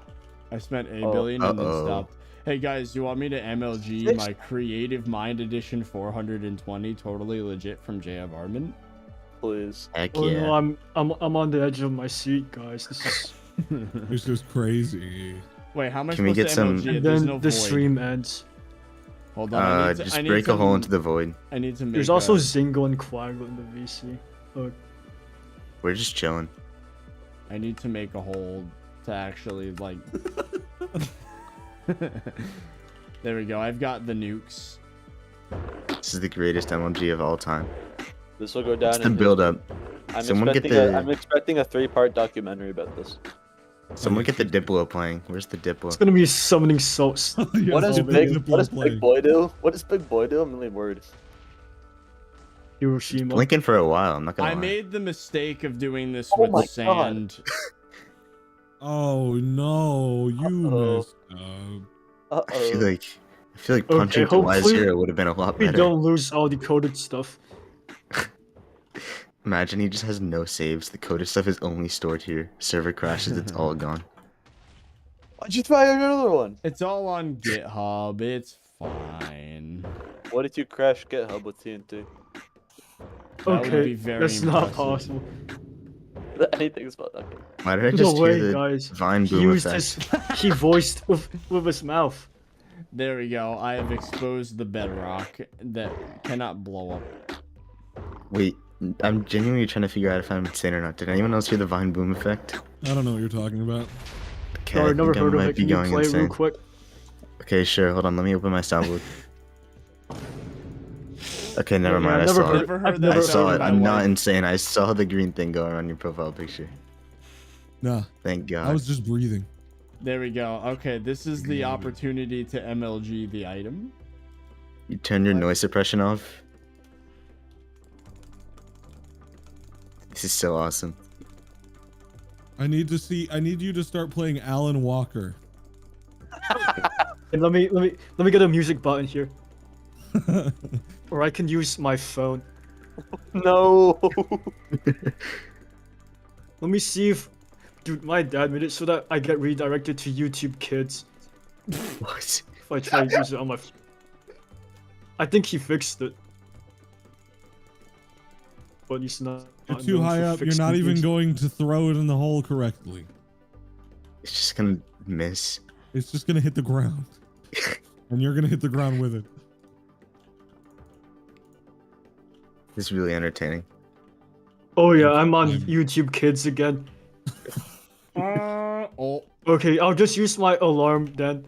Speaker 1: I spent a
Speaker 7: Oh.
Speaker 1: billion and then
Speaker 8: Uh-oh.
Speaker 1: stopped. Hey guys, you want me to MLG my Creative Mind Edition 420 totally legit from JF Armin?
Speaker 7: Please.
Speaker 8: Heck
Speaker 4: Oh
Speaker 8: yeah.
Speaker 4: no, I'm on the edge of my seat, guys. This is
Speaker 5: This is crazy.
Speaker 1: Wait, how am I
Speaker 8: Can we
Speaker 1: supposed
Speaker 8: get
Speaker 1: to
Speaker 8: some-
Speaker 1: MLG
Speaker 4: and
Speaker 1: it? There's
Speaker 4: then
Speaker 1: no
Speaker 4: the
Speaker 1: void.
Speaker 4: stream ends.
Speaker 1: Hold on, I need to,
Speaker 8: Just
Speaker 1: I need
Speaker 8: break a hole
Speaker 1: some-
Speaker 8: into the void.
Speaker 1: I need to make.
Speaker 4: There's also Zingo and Quaggle in the VC. Look,
Speaker 8: We're just chilling.
Speaker 1: I need to make a hole to actually like. There we go. I've got the nukes.
Speaker 8: This is the greatest MLG of all time.
Speaker 7: This will go down.
Speaker 8: It's the
Speaker 7: in
Speaker 8: build up. Someone get
Speaker 7: I'm
Speaker 8: the
Speaker 7: expecting a 3-part documentary about this.
Speaker 8: someone get the Diplo playing. Where's the
Speaker 4: it's
Speaker 8: Diplo?
Speaker 4: gonna be summoning salts.
Speaker 5: Yeah,
Speaker 7: What does
Speaker 5: so
Speaker 7: Big
Speaker 5: Diplo
Speaker 7: What does
Speaker 5: playing.
Speaker 7: Big Boy do? What does Big Boy do? I'm really worried.
Speaker 4: Hiroshima.
Speaker 8: Blinking for a while. I'm not gonna
Speaker 1: I
Speaker 8: lie.
Speaker 1: made the mistake of doing this
Speaker 7: Oh my
Speaker 1: with sand.
Speaker 5: Oh no, you
Speaker 7: Uh-oh.
Speaker 5: messed up.
Speaker 8: I feel like
Speaker 4: Okay,
Speaker 8: punching to
Speaker 4: hopefully
Speaker 8: Y0 would have been a lot
Speaker 4: We
Speaker 8: better.
Speaker 4: don't lose all the coded stuff.
Speaker 8: Imagine he just has no saves. The coded stuff is only stored here. Server crashes, it's all gone.
Speaker 7: Why'd you try another one?
Speaker 1: It's all on GitHub. It's fine.
Speaker 7: What did you crash GitHub with TNT?
Speaker 1: That would be
Speaker 4: Okay,
Speaker 1: very
Speaker 4: that's not
Speaker 1: impressive.
Speaker 4: possible.
Speaker 7: Anything's about okay.
Speaker 8: Why did I
Speaker 4: No
Speaker 8: just
Speaker 4: way,
Speaker 8: hear the
Speaker 4: guys.
Speaker 8: Vine
Speaker 4: He
Speaker 8: boom
Speaker 4: used
Speaker 8: effect?
Speaker 4: he voiced with his mouth.
Speaker 1: There we go. I have exposed the bedrock that cannot blow up.
Speaker 8: Wait, I'm genuinely trying to figure out if I'm insane or not. Did anyone else hear the Vine boom effect?
Speaker 5: I don't know what you're talking about.
Speaker 8: Okay,
Speaker 4: Sorry,
Speaker 8: I
Speaker 4: never
Speaker 8: think I
Speaker 4: heard of
Speaker 8: might
Speaker 4: it.
Speaker 8: be
Speaker 4: Can you
Speaker 8: going
Speaker 4: play it real
Speaker 8: insane.
Speaker 4: quick?
Speaker 8: Okay, sure. Hold on. Let me open my soundboard. Okay, never
Speaker 4: Yeah,
Speaker 8: mind. I
Speaker 4: I've
Speaker 8: saw
Speaker 4: never
Speaker 8: it.
Speaker 1: Never heard
Speaker 4: I've
Speaker 1: that
Speaker 8: I
Speaker 4: never
Speaker 1: sound
Speaker 8: saw
Speaker 1: in
Speaker 8: it.
Speaker 1: my
Speaker 8: I'm not
Speaker 1: life.
Speaker 8: insane. I saw the green thing going on your profile picture.
Speaker 5: Nah,
Speaker 8: Thank God.
Speaker 5: I was just breathing.
Speaker 1: There we go. Okay, this is the opportunity to MLG the item.
Speaker 8: You turn your noise suppression off. This is so awesome.
Speaker 5: I need you to start playing Alan Walker.
Speaker 4: And let me get a music button here, or I can use my phone.
Speaker 7: No.
Speaker 4: Let me see if, dude, my dad made it so that I get redirected to YouTube Kids
Speaker 8: What?
Speaker 4: if I try to use it on my. I think he fixed it, but he's not.
Speaker 5: You're
Speaker 4: not
Speaker 5: too
Speaker 4: known
Speaker 5: high
Speaker 4: for
Speaker 5: up. You're
Speaker 4: fixing
Speaker 5: not even
Speaker 4: things.
Speaker 5: going to throw it in the hole correctly.
Speaker 8: It's just gonna miss.
Speaker 5: It's just gonna hit the ground, and you're gonna hit the ground with it.
Speaker 8: This is really entertaining.
Speaker 4: Oh yeah, I'm on YouTube Kids again.
Speaker 1: Oh,
Speaker 4: Okay, I'll just use my alarm then.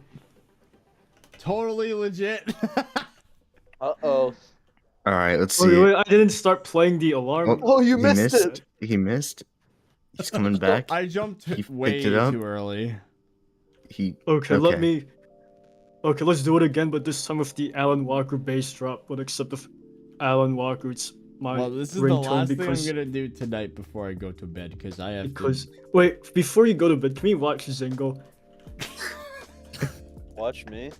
Speaker 1: totally legit.
Speaker 7: Uh-oh.
Speaker 8: All right, let's
Speaker 4: Wait,
Speaker 8: see.
Speaker 4: wait, I didn't start playing the alarm.
Speaker 7: Oh, you
Speaker 8: he
Speaker 7: missed it.
Speaker 8: He missed. He's coming back.
Speaker 1: I jumped
Speaker 8: He picked
Speaker 1: way
Speaker 8: it up.
Speaker 1: too early.
Speaker 8: He.
Speaker 4: Okay, let me. Okay, let's do it again, but this time with the Alan Walker bass drop, but except of Alan Walker, it's my
Speaker 1: Well, this is the
Speaker 4: ringtone
Speaker 1: last thing
Speaker 4: because
Speaker 1: I'm gonna do tonight before I go to bed because I have
Speaker 4: because wait, before you go to bed, can we watch Zingo?
Speaker 7: Watch me.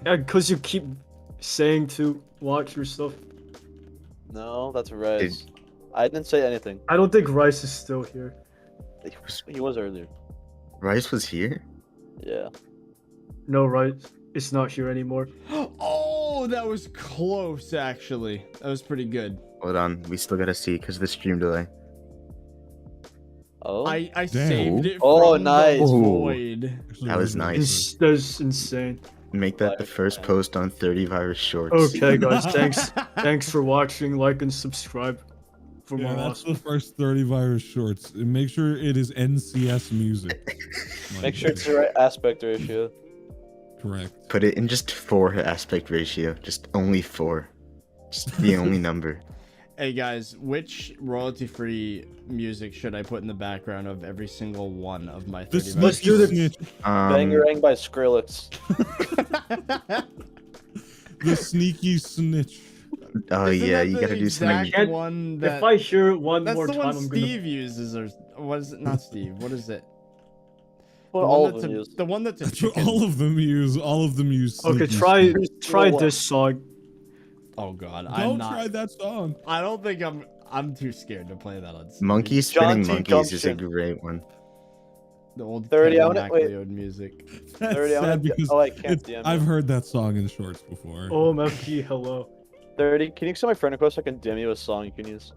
Speaker 4: Yeah, because you keep saying to watch your stuff.
Speaker 7: No, that's Rice. I didn't say anything.
Speaker 4: I don't think Rice is still here.
Speaker 7: He was earlier.
Speaker 8: Rice was here.
Speaker 7: Yeah.
Speaker 4: No, Rice is not here anymore.
Speaker 1: Oh, that was close actually. That was pretty good.
Speaker 8: Hold on, we still gotta see because of the stream delay.
Speaker 7: Oh.
Speaker 1: I
Speaker 5: Damn.
Speaker 1: saved it
Speaker 7: Oh,
Speaker 1: from
Speaker 7: nice.
Speaker 1: the
Speaker 8: Ooh.
Speaker 1: void.
Speaker 5: Actually,
Speaker 8: That was
Speaker 5: really
Speaker 8: nice.
Speaker 4: That's insane.
Speaker 8: Make that the first post on 30virus shorts.
Speaker 4: Okay, guys, thanks for watching. Like and subscribe for
Speaker 5: Yeah,
Speaker 4: more
Speaker 5: that's
Speaker 4: awesome.
Speaker 5: the first 30virus shorts. And make sure it is NCS music.
Speaker 7: Make sure it's the right aspect ratio.
Speaker 5: Correct.
Speaker 8: Put it in just 4 aspect ratio. Just only 4. Just the only number.
Speaker 1: Hey guys, which royalty-free music should I put in the background of every single one of my 30
Speaker 4: Let's do the
Speaker 5: snitch.
Speaker 7: Bangarang by Skrillex.
Speaker 5: The sneaky snitch.
Speaker 8: Oh
Speaker 1: Isn't
Speaker 8: yeah,
Speaker 1: that
Speaker 8: you
Speaker 1: the
Speaker 8: gotta do something.
Speaker 1: exact one that...
Speaker 4: If I hear it one
Speaker 1: That's
Speaker 4: more
Speaker 1: the
Speaker 4: time,
Speaker 1: one
Speaker 4: I'm
Speaker 1: Steve uses, or what is it? Not Steve. What is it?
Speaker 7: What
Speaker 1: The
Speaker 7: all
Speaker 1: one
Speaker 7: of
Speaker 1: that's
Speaker 7: them
Speaker 1: a-
Speaker 7: use.
Speaker 1: The one that's a
Speaker 5: That's what
Speaker 1: chicken.
Speaker 5: all of them use. All of them use.
Speaker 4: gonna. Okay,
Speaker 5: sneaky snitch.
Speaker 4: try this song.
Speaker 1: Oh god,
Speaker 5: Don't
Speaker 1: I'm not.
Speaker 5: try that song.
Speaker 1: I don't think I'm too scared to play that on Steve.
Speaker 8: Monkey spinning
Speaker 7: John T.
Speaker 8: monkeys is a
Speaker 7: Gumption.
Speaker 8: great one.
Speaker 1: The old
Speaker 7: 30, I
Speaker 1: Kevin
Speaker 7: wanna- wait.
Speaker 1: MacLeod music.
Speaker 5: That's
Speaker 7: 30, I wanna
Speaker 5: sad
Speaker 7: get-
Speaker 5: because
Speaker 7: oh, I can't
Speaker 5: it's-
Speaker 7: DM
Speaker 5: I've
Speaker 7: you.
Speaker 5: heard that song in shorts before.
Speaker 4: OMFG, hello.
Speaker 7: 30. Can you send my friend request so I can DM you a song you can use?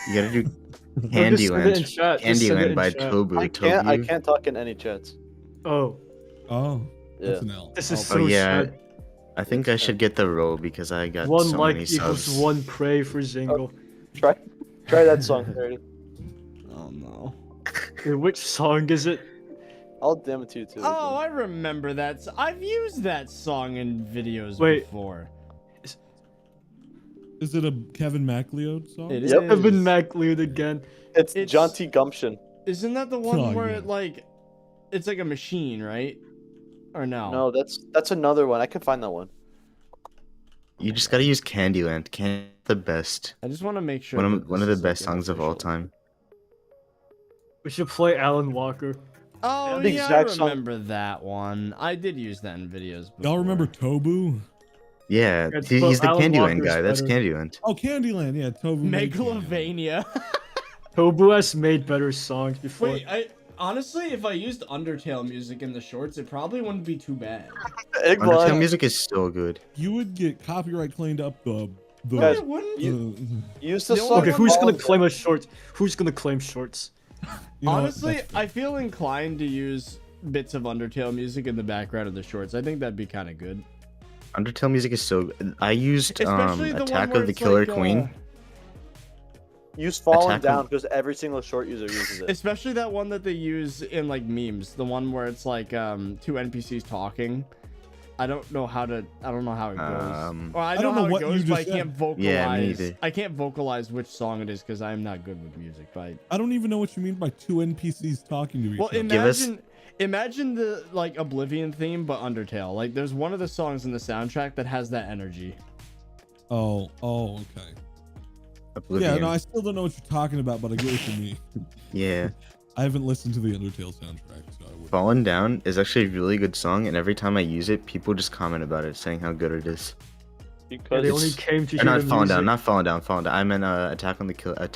Speaker 8: You gotta do
Speaker 4: Just send it in
Speaker 8: Candyland.
Speaker 4: chat, just send it
Speaker 8: Candyland
Speaker 4: in
Speaker 8: by
Speaker 4: chat.
Speaker 8: Tobu.
Speaker 7: I can't talk in any chats.
Speaker 4: Oh,
Speaker 5: Oh,
Speaker 7: Yeah.
Speaker 5: that's an L.
Speaker 4: this is
Speaker 8: Oh,
Speaker 4: so
Speaker 8: yeah.
Speaker 4: sad.
Speaker 8: I think I should get the role because I got
Speaker 4: One
Speaker 8: so
Speaker 4: like
Speaker 8: many
Speaker 4: equals
Speaker 8: subs.
Speaker 4: one pray for Zingo.
Speaker 7: Try that song, 30.
Speaker 1: Oh no.
Speaker 4: Wait, which song is it?
Speaker 7: I'll DM it to you too.
Speaker 1: Oh, I remember that. I've used that song in videos
Speaker 4: Wait.
Speaker 1: before.
Speaker 5: Is it a Kevin MacLeod song?
Speaker 1: It
Speaker 7: Yep.
Speaker 1: is.
Speaker 4: I've been MacLeod again.
Speaker 7: It's
Speaker 1: It's-
Speaker 7: John T. Gumption.
Speaker 1: Isn't that the one
Speaker 5: Oh,
Speaker 1: where
Speaker 5: yeah.
Speaker 1: it like, it's like a machine, right? Or no?
Speaker 7: No, that's another one. I can find that one.
Speaker 8: You just gotta use Candyland. The best.
Speaker 1: I just want to make sure.
Speaker 8: One
Speaker 1: that
Speaker 8: of, one
Speaker 1: this
Speaker 8: of the
Speaker 1: is, like,
Speaker 8: best songs of all
Speaker 1: official.
Speaker 8: time.
Speaker 4: We should play Alan Walker.
Speaker 1: Oh
Speaker 7: The
Speaker 1: yeah, I
Speaker 7: exact song-
Speaker 1: remember that one. I did use that in videos. Before.
Speaker 5: Y'all remember Tobu?
Speaker 8: Yeah,
Speaker 4: It's
Speaker 8: he's the
Speaker 4: Alan
Speaker 8: Candyland
Speaker 4: Walker's
Speaker 8: guy. That's
Speaker 4: better.
Speaker 8: Candyland.
Speaker 5: Oh, Candyland. Yeah, Tobu. made Candyland.
Speaker 1: Megalovania.
Speaker 4: Tobu has made better songs before.
Speaker 1: Wait, honestly, if I used Undertale music in the shorts, it probably wouldn't be too bad.
Speaker 8: Undertale music is so good.
Speaker 5: You would get copyright claimed up the.
Speaker 1: No,
Speaker 7: Guys,
Speaker 1: it wouldn't.
Speaker 7: Use the
Speaker 1: The
Speaker 7: song.
Speaker 1: only
Speaker 4: Okay, who's gonna
Speaker 7: called-
Speaker 4: claim a short? Who's gonna claim shorts?
Speaker 5: You know what?
Speaker 1: Honestly,
Speaker 5: That's fair.
Speaker 1: I feel inclined to use bits of Undertale music in the background of the shorts. I think that'd be kind of good.
Speaker 8: Undertale music is so good. I used
Speaker 1: Especially the one
Speaker 8: Attack
Speaker 1: where
Speaker 8: of the
Speaker 1: it's
Speaker 8: Killer
Speaker 1: like,
Speaker 8: Queen.
Speaker 7: Use Fallen
Speaker 8: Attack
Speaker 7: Down
Speaker 8: on-
Speaker 7: because every single short user uses it.
Speaker 1: Especially that one that they use in like memes, the one where it's like two NPCs talking. I don't know how it goes. Well, I know
Speaker 5: don't know
Speaker 1: how it
Speaker 5: what you
Speaker 1: goes, but I
Speaker 5: just
Speaker 1: can't
Speaker 5: said.
Speaker 1: vocalize.
Speaker 8: Yeah, me neither.
Speaker 1: I can't vocalize which song it is because I'm not good with music. But
Speaker 5: I don't even know what you mean by two NPCs talking to each
Speaker 1: well,
Speaker 5: other.
Speaker 8: Give us-
Speaker 1: imagine the like Oblivion theme, but Undertale. Like, there's one of the songs in the soundtrack that has that energy.
Speaker 5: Oh, okay.
Speaker 8: Oblivion.
Speaker 5: Yeah, no, I still don't know what you're talking about, but I get what you mean.
Speaker 8: Yeah.
Speaker 5: I haven't listened to the Undertale soundtrack, so I would.
Speaker 8: Fallen Down is actually a really good song, and every time I use it, people just comment about it, saying how good it is.
Speaker 4: Yeah,
Speaker 7: Because
Speaker 4: they only came to
Speaker 8: Or
Speaker 4: hear
Speaker 8: not
Speaker 4: the
Speaker 8: Fallen
Speaker 4: music.
Speaker 8: Down, not Fallen Down, Fallen Down. I meant Attack of the Killer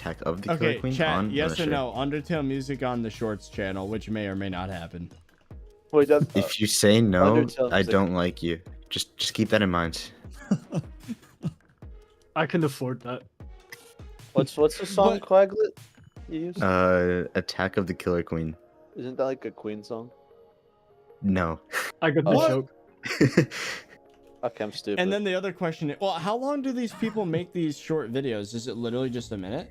Speaker 1: Okay,
Speaker 8: Queen.
Speaker 1: chat.
Speaker 8: on
Speaker 1: Yes
Speaker 8: the
Speaker 1: or
Speaker 8: shirt.
Speaker 1: no? Undertale music on the Shorts channel, which may or may not happen.
Speaker 7: wait, that,
Speaker 8: If you say no,
Speaker 7: Undertale
Speaker 8: I
Speaker 7: music.
Speaker 8: don't like you. Just keep that in mind.
Speaker 4: I can afford that.
Speaker 7: what's the song, Quaglet? You use?
Speaker 8: Attack of the Killer Queen.
Speaker 7: Isn't that like a Queen song?
Speaker 8: No.
Speaker 4: I got the
Speaker 7: What?
Speaker 4: joke.
Speaker 7: Okay, I'm stupid.
Speaker 1: And then the other question is, well, how long do these people make these short videos? Is it literally just a minute?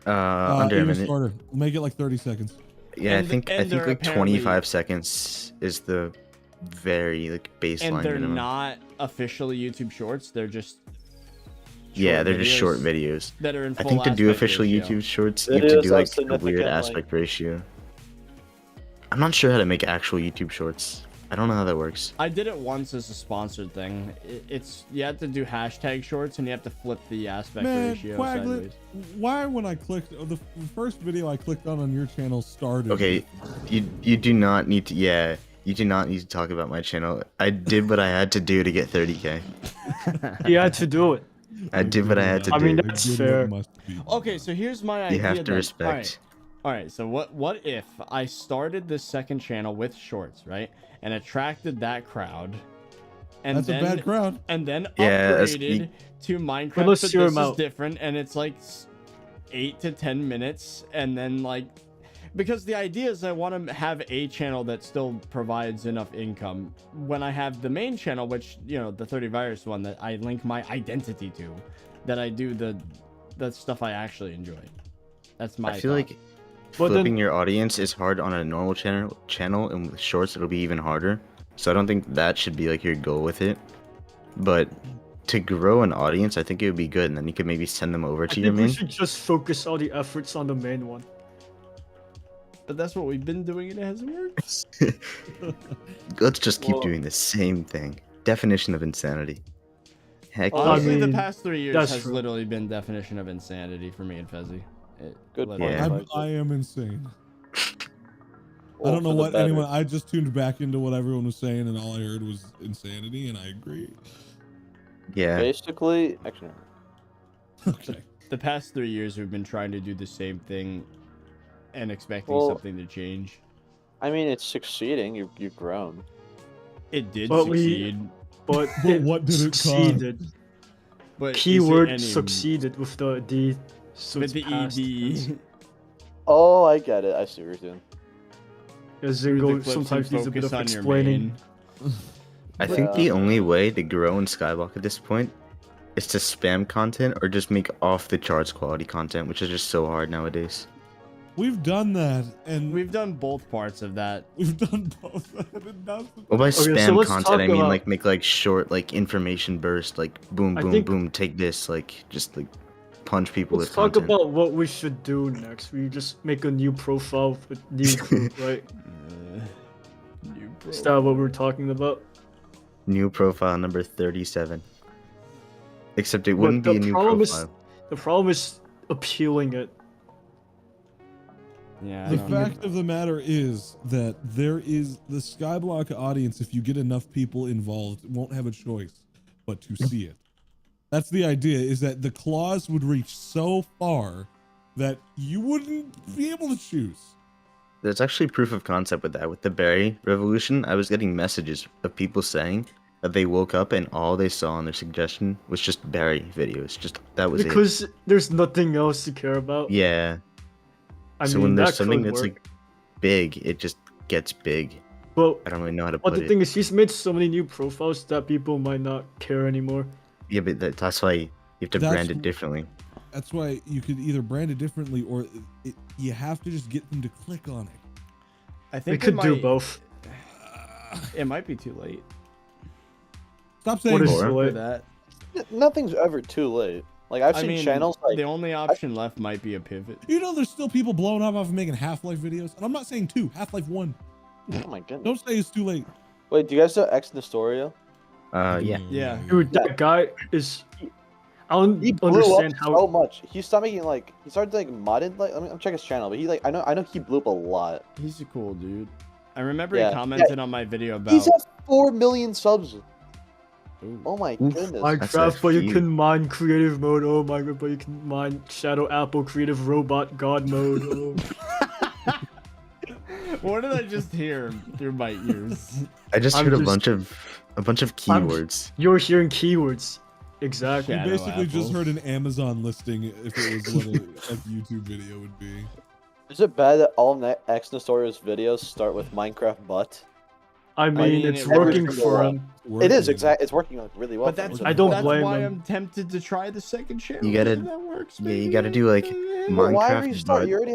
Speaker 8: Under a
Speaker 5: even
Speaker 8: minute.
Speaker 5: shorter. Make it like 30 seconds.
Speaker 8: Yeah,
Speaker 1: And-
Speaker 8: I think
Speaker 1: and they're
Speaker 8: like
Speaker 1: apparently-
Speaker 8: 25 seconds is the very like baseline
Speaker 1: And they're
Speaker 8: minimum.
Speaker 1: not officially YouTube Shorts. They're just
Speaker 8: Yeah, they're just short videos.
Speaker 1: that are in
Speaker 8: I
Speaker 1: full
Speaker 8: think to do
Speaker 1: aspect
Speaker 8: official
Speaker 1: ratio.
Speaker 8: YouTube shorts, you have to
Speaker 7: Videos
Speaker 8: do
Speaker 7: of
Speaker 8: like a
Speaker 7: significant
Speaker 8: weird
Speaker 7: length.
Speaker 8: aspect ratio. I'm not sure how to make actual YouTube shorts. I don't know how that works.
Speaker 1: I did it once as a sponsored thing. It's you have to do hashtag shorts and you have to flip the aspect
Speaker 5: Man,
Speaker 1: ratio
Speaker 5: Quaglet,
Speaker 1: sideways.
Speaker 5: why when I clicked the first video I clicked on your channel started?
Speaker 8: Okay, you do not need to. Yeah, you do not need to talk about my channel. I did what I had to do to get 30K.
Speaker 4: He had to do it.
Speaker 8: I did what I had to
Speaker 4: I
Speaker 8: do.
Speaker 4: mean, that's fair.
Speaker 1: Okay, so here's my idea.
Speaker 8: You have to
Speaker 1: then.
Speaker 8: respect.
Speaker 1: All right, so what if I started this second channel with shorts, right, and attracted that crowd, and
Speaker 5: That's
Speaker 1: then
Speaker 5: a bad crowd.
Speaker 1: and then
Speaker 8: Yeah, that's-
Speaker 1: upgraded to Minecraft,
Speaker 4: But
Speaker 1: but
Speaker 4: let's
Speaker 1: this
Speaker 4: hear
Speaker 1: is
Speaker 4: 'em out.
Speaker 1: different, and it's like 8 to 10 minutes, and then like, because the idea is I want to have a channel that still provides enough income when I have the main channel, which, you know, the 30Virus one that I link my identity to, that I do the stuff I actually enjoy. That's my
Speaker 8: I feel
Speaker 1: thought.
Speaker 8: like
Speaker 4: But then-
Speaker 8: flipping your audience is hard on a normal channel, and with shorts it'll be even harder. So I don't think that should be like your goal with it. But to grow an audience, I think it would be good, and then you could maybe send them over
Speaker 4: I
Speaker 8: to your
Speaker 4: think we
Speaker 8: main.
Speaker 4: should just focus all the efforts on the main one.
Speaker 1: But that's what we've been doing and it hasn't worked.
Speaker 8: Let's just keep
Speaker 4: Well-
Speaker 8: doing the same thing. Definition of insanity. Heck,
Speaker 4: Well, I
Speaker 1: Honestly,
Speaker 8: yeah.
Speaker 1: the
Speaker 4: mean,
Speaker 1: past 3 years
Speaker 4: that's
Speaker 1: has
Speaker 4: true.
Speaker 1: literally been definition of insanity for me and Fezzi.
Speaker 7: Good
Speaker 1: literally-
Speaker 7: point.
Speaker 8: Yeah.
Speaker 7: Mike.
Speaker 5: I am insane.
Speaker 7: Well,
Speaker 5: I don't know
Speaker 7: for the
Speaker 5: what
Speaker 7: better.
Speaker 5: anyone. I just tuned back into what everyone was saying, and all I heard was insanity, and I agree.
Speaker 8: Yeah.
Speaker 7: Basically, actually,
Speaker 5: Okay.
Speaker 1: The past 3 years, we've been trying to do the same thing and expecting
Speaker 7: Well-
Speaker 1: something to change.
Speaker 7: I mean, it's succeeding. You've grown.
Speaker 1: It did
Speaker 4: But we-
Speaker 1: succeed.
Speaker 4: But
Speaker 5: But
Speaker 4: it
Speaker 5: what did it cost?
Speaker 4: succeeded.
Speaker 1: But is it
Speaker 4: Keyword
Speaker 1: any-
Speaker 4: succeeded with the D. So
Speaker 1: With
Speaker 4: it's
Speaker 1: the
Speaker 4: past tense.
Speaker 1: ED.
Speaker 7: Oh, I get it. I see what you're doing.
Speaker 4: Yeah,
Speaker 1: Through the
Speaker 4: Zingo
Speaker 1: clips and
Speaker 4: sometimes needs a bit
Speaker 1: focus
Speaker 4: of
Speaker 1: on your
Speaker 4: explaining.
Speaker 1: main.
Speaker 8: I think the only way to grow in Skyblock at this point is to spam content or just make off the charts quality content, which is just so hard nowadays.
Speaker 5: We've done that, and
Speaker 1: We've done both parts of that.
Speaker 5: we've done both. And that's the-
Speaker 8: Well, by
Speaker 4: so
Speaker 8: spam
Speaker 4: let's
Speaker 8: content,
Speaker 4: talk
Speaker 8: I mean
Speaker 4: about-
Speaker 8: like make like short like information burst, like boom,
Speaker 4: I
Speaker 8: boom,
Speaker 4: think-
Speaker 8: boom, take this, like just like punch people
Speaker 4: Let's
Speaker 8: with
Speaker 4: talk
Speaker 8: content.
Speaker 4: about what we should do next. We just make a new profile with new group, right?
Speaker 1: New
Speaker 4: Is that what we're talking about?
Speaker 8: New profile number 37. Except it
Speaker 4: But
Speaker 8: wouldn't
Speaker 4: the
Speaker 8: be a new
Speaker 4: problem is-
Speaker 8: profile.
Speaker 4: The problem is appealing it.
Speaker 1: Yeah. I
Speaker 5: The
Speaker 1: don't know.
Speaker 5: fact of the matter is that there is the Skyblock audience, if you get enough people involved, won't have a choice but to see it. That's the idea, is that the clause would reach so far that you wouldn't be able to choose.
Speaker 8: There's actually proof of concept with that. With the berry revolution, I was getting messages of people saying that they woke up and all they saw on their suggestion was just berry videos. Just that was it.
Speaker 4: Because there's nothing else to care about.
Speaker 8: Yeah.
Speaker 4: I
Speaker 8: So
Speaker 4: mean,
Speaker 8: when there's
Speaker 4: that
Speaker 8: something
Speaker 4: could
Speaker 8: that's
Speaker 4: work.
Speaker 8: like big, it just gets big.
Speaker 4: Well,
Speaker 8: I don't really know how to
Speaker 4: but
Speaker 8: put
Speaker 4: the
Speaker 8: it.
Speaker 4: thing is, he's made so many new profiles that people might not care anymore.
Speaker 8: Yeah, but that's why you have to
Speaker 5: That's-
Speaker 8: brand it differently.
Speaker 5: That's why you could either brand it differently or you have to just get them to click on it.
Speaker 1: I
Speaker 4: We
Speaker 1: think
Speaker 4: could do
Speaker 1: might-
Speaker 4: both.
Speaker 1: It might be too late
Speaker 5: Stop saying
Speaker 4: What is
Speaker 5: more.
Speaker 4: so
Speaker 1: for
Speaker 4: late?
Speaker 1: that.
Speaker 7: Nothing's ever too late. Like I've
Speaker 1: I
Speaker 7: seen
Speaker 1: mean,
Speaker 7: channels like
Speaker 1: the only option left might be a pivot.
Speaker 5: You know, there's still people blowing up off of making Half-Life videos, and I'm not saying 2, Half-Life 1.
Speaker 7: oh my goodness.
Speaker 5: Don't say it's too late.
Speaker 7: Wait, do you guys know X Nestorio?
Speaker 8: Yeah.
Speaker 1: Yeah.
Speaker 4: Dude, that guy is. I don't
Speaker 7: He blew
Speaker 4: understand
Speaker 7: up
Speaker 4: how.
Speaker 7: so much. He started making like he started like modded like I mean I'm checking his channel, but he like I know he blew up a lot.
Speaker 1: He's a cool dude. I remember
Speaker 7: Yeah.
Speaker 1: he commented on my video about.
Speaker 7: He's at 4 million subs.
Speaker 1: Ooh.
Speaker 7: Oh my goodness.
Speaker 4: Minecraft, but you
Speaker 8: few.
Speaker 4: can mine creative mode. Oh my god, but you can mine Shadow Apple creative robot god mode. Oh.
Speaker 1: What did I just hear through my ears?
Speaker 8: I just
Speaker 4: I'm
Speaker 8: heard a
Speaker 4: just-
Speaker 8: bunch of
Speaker 4: I'm-
Speaker 8: keywords.
Speaker 4: You're hearing keywords. Exactly.
Speaker 5: You
Speaker 1: Shadow
Speaker 5: basically just
Speaker 1: Apple.
Speaker 5: heard an Amazon listing if it was what a YouTube video would be.
Speaker 7: Is it bad that all X Nestorio's videos start with Minecraft butt?
Speaker 4: I mean, it's
Speaker 1: it
Speaker 4: working
Speaker 7: works.
Speaker 4: for him.
Speaker 7: It is
Speaker 5: Working.
Speaker 7: exact. It's working like really well.
Speaker 1: But
Speaker 7: for
Speaker 1: that's
Speaker 7: him.
Speaker 4: I don't
Speaker 1: that's
Speaker 4: blame
Speaker 1: why
Speaker 4: him.
Speaker 1: I'm tempted to try the second channel.
Speaker 8: You gotta-
Speaker 1: if that works.
Speaker 8: yeah, you
Speaker 1: maybe.
Speaker 8: gotta do, like,
Speaker 7: But why
Speaker 8: Minecraft
Speaker 7: restart?
Speaker 8: butt.
Speaker 7: You already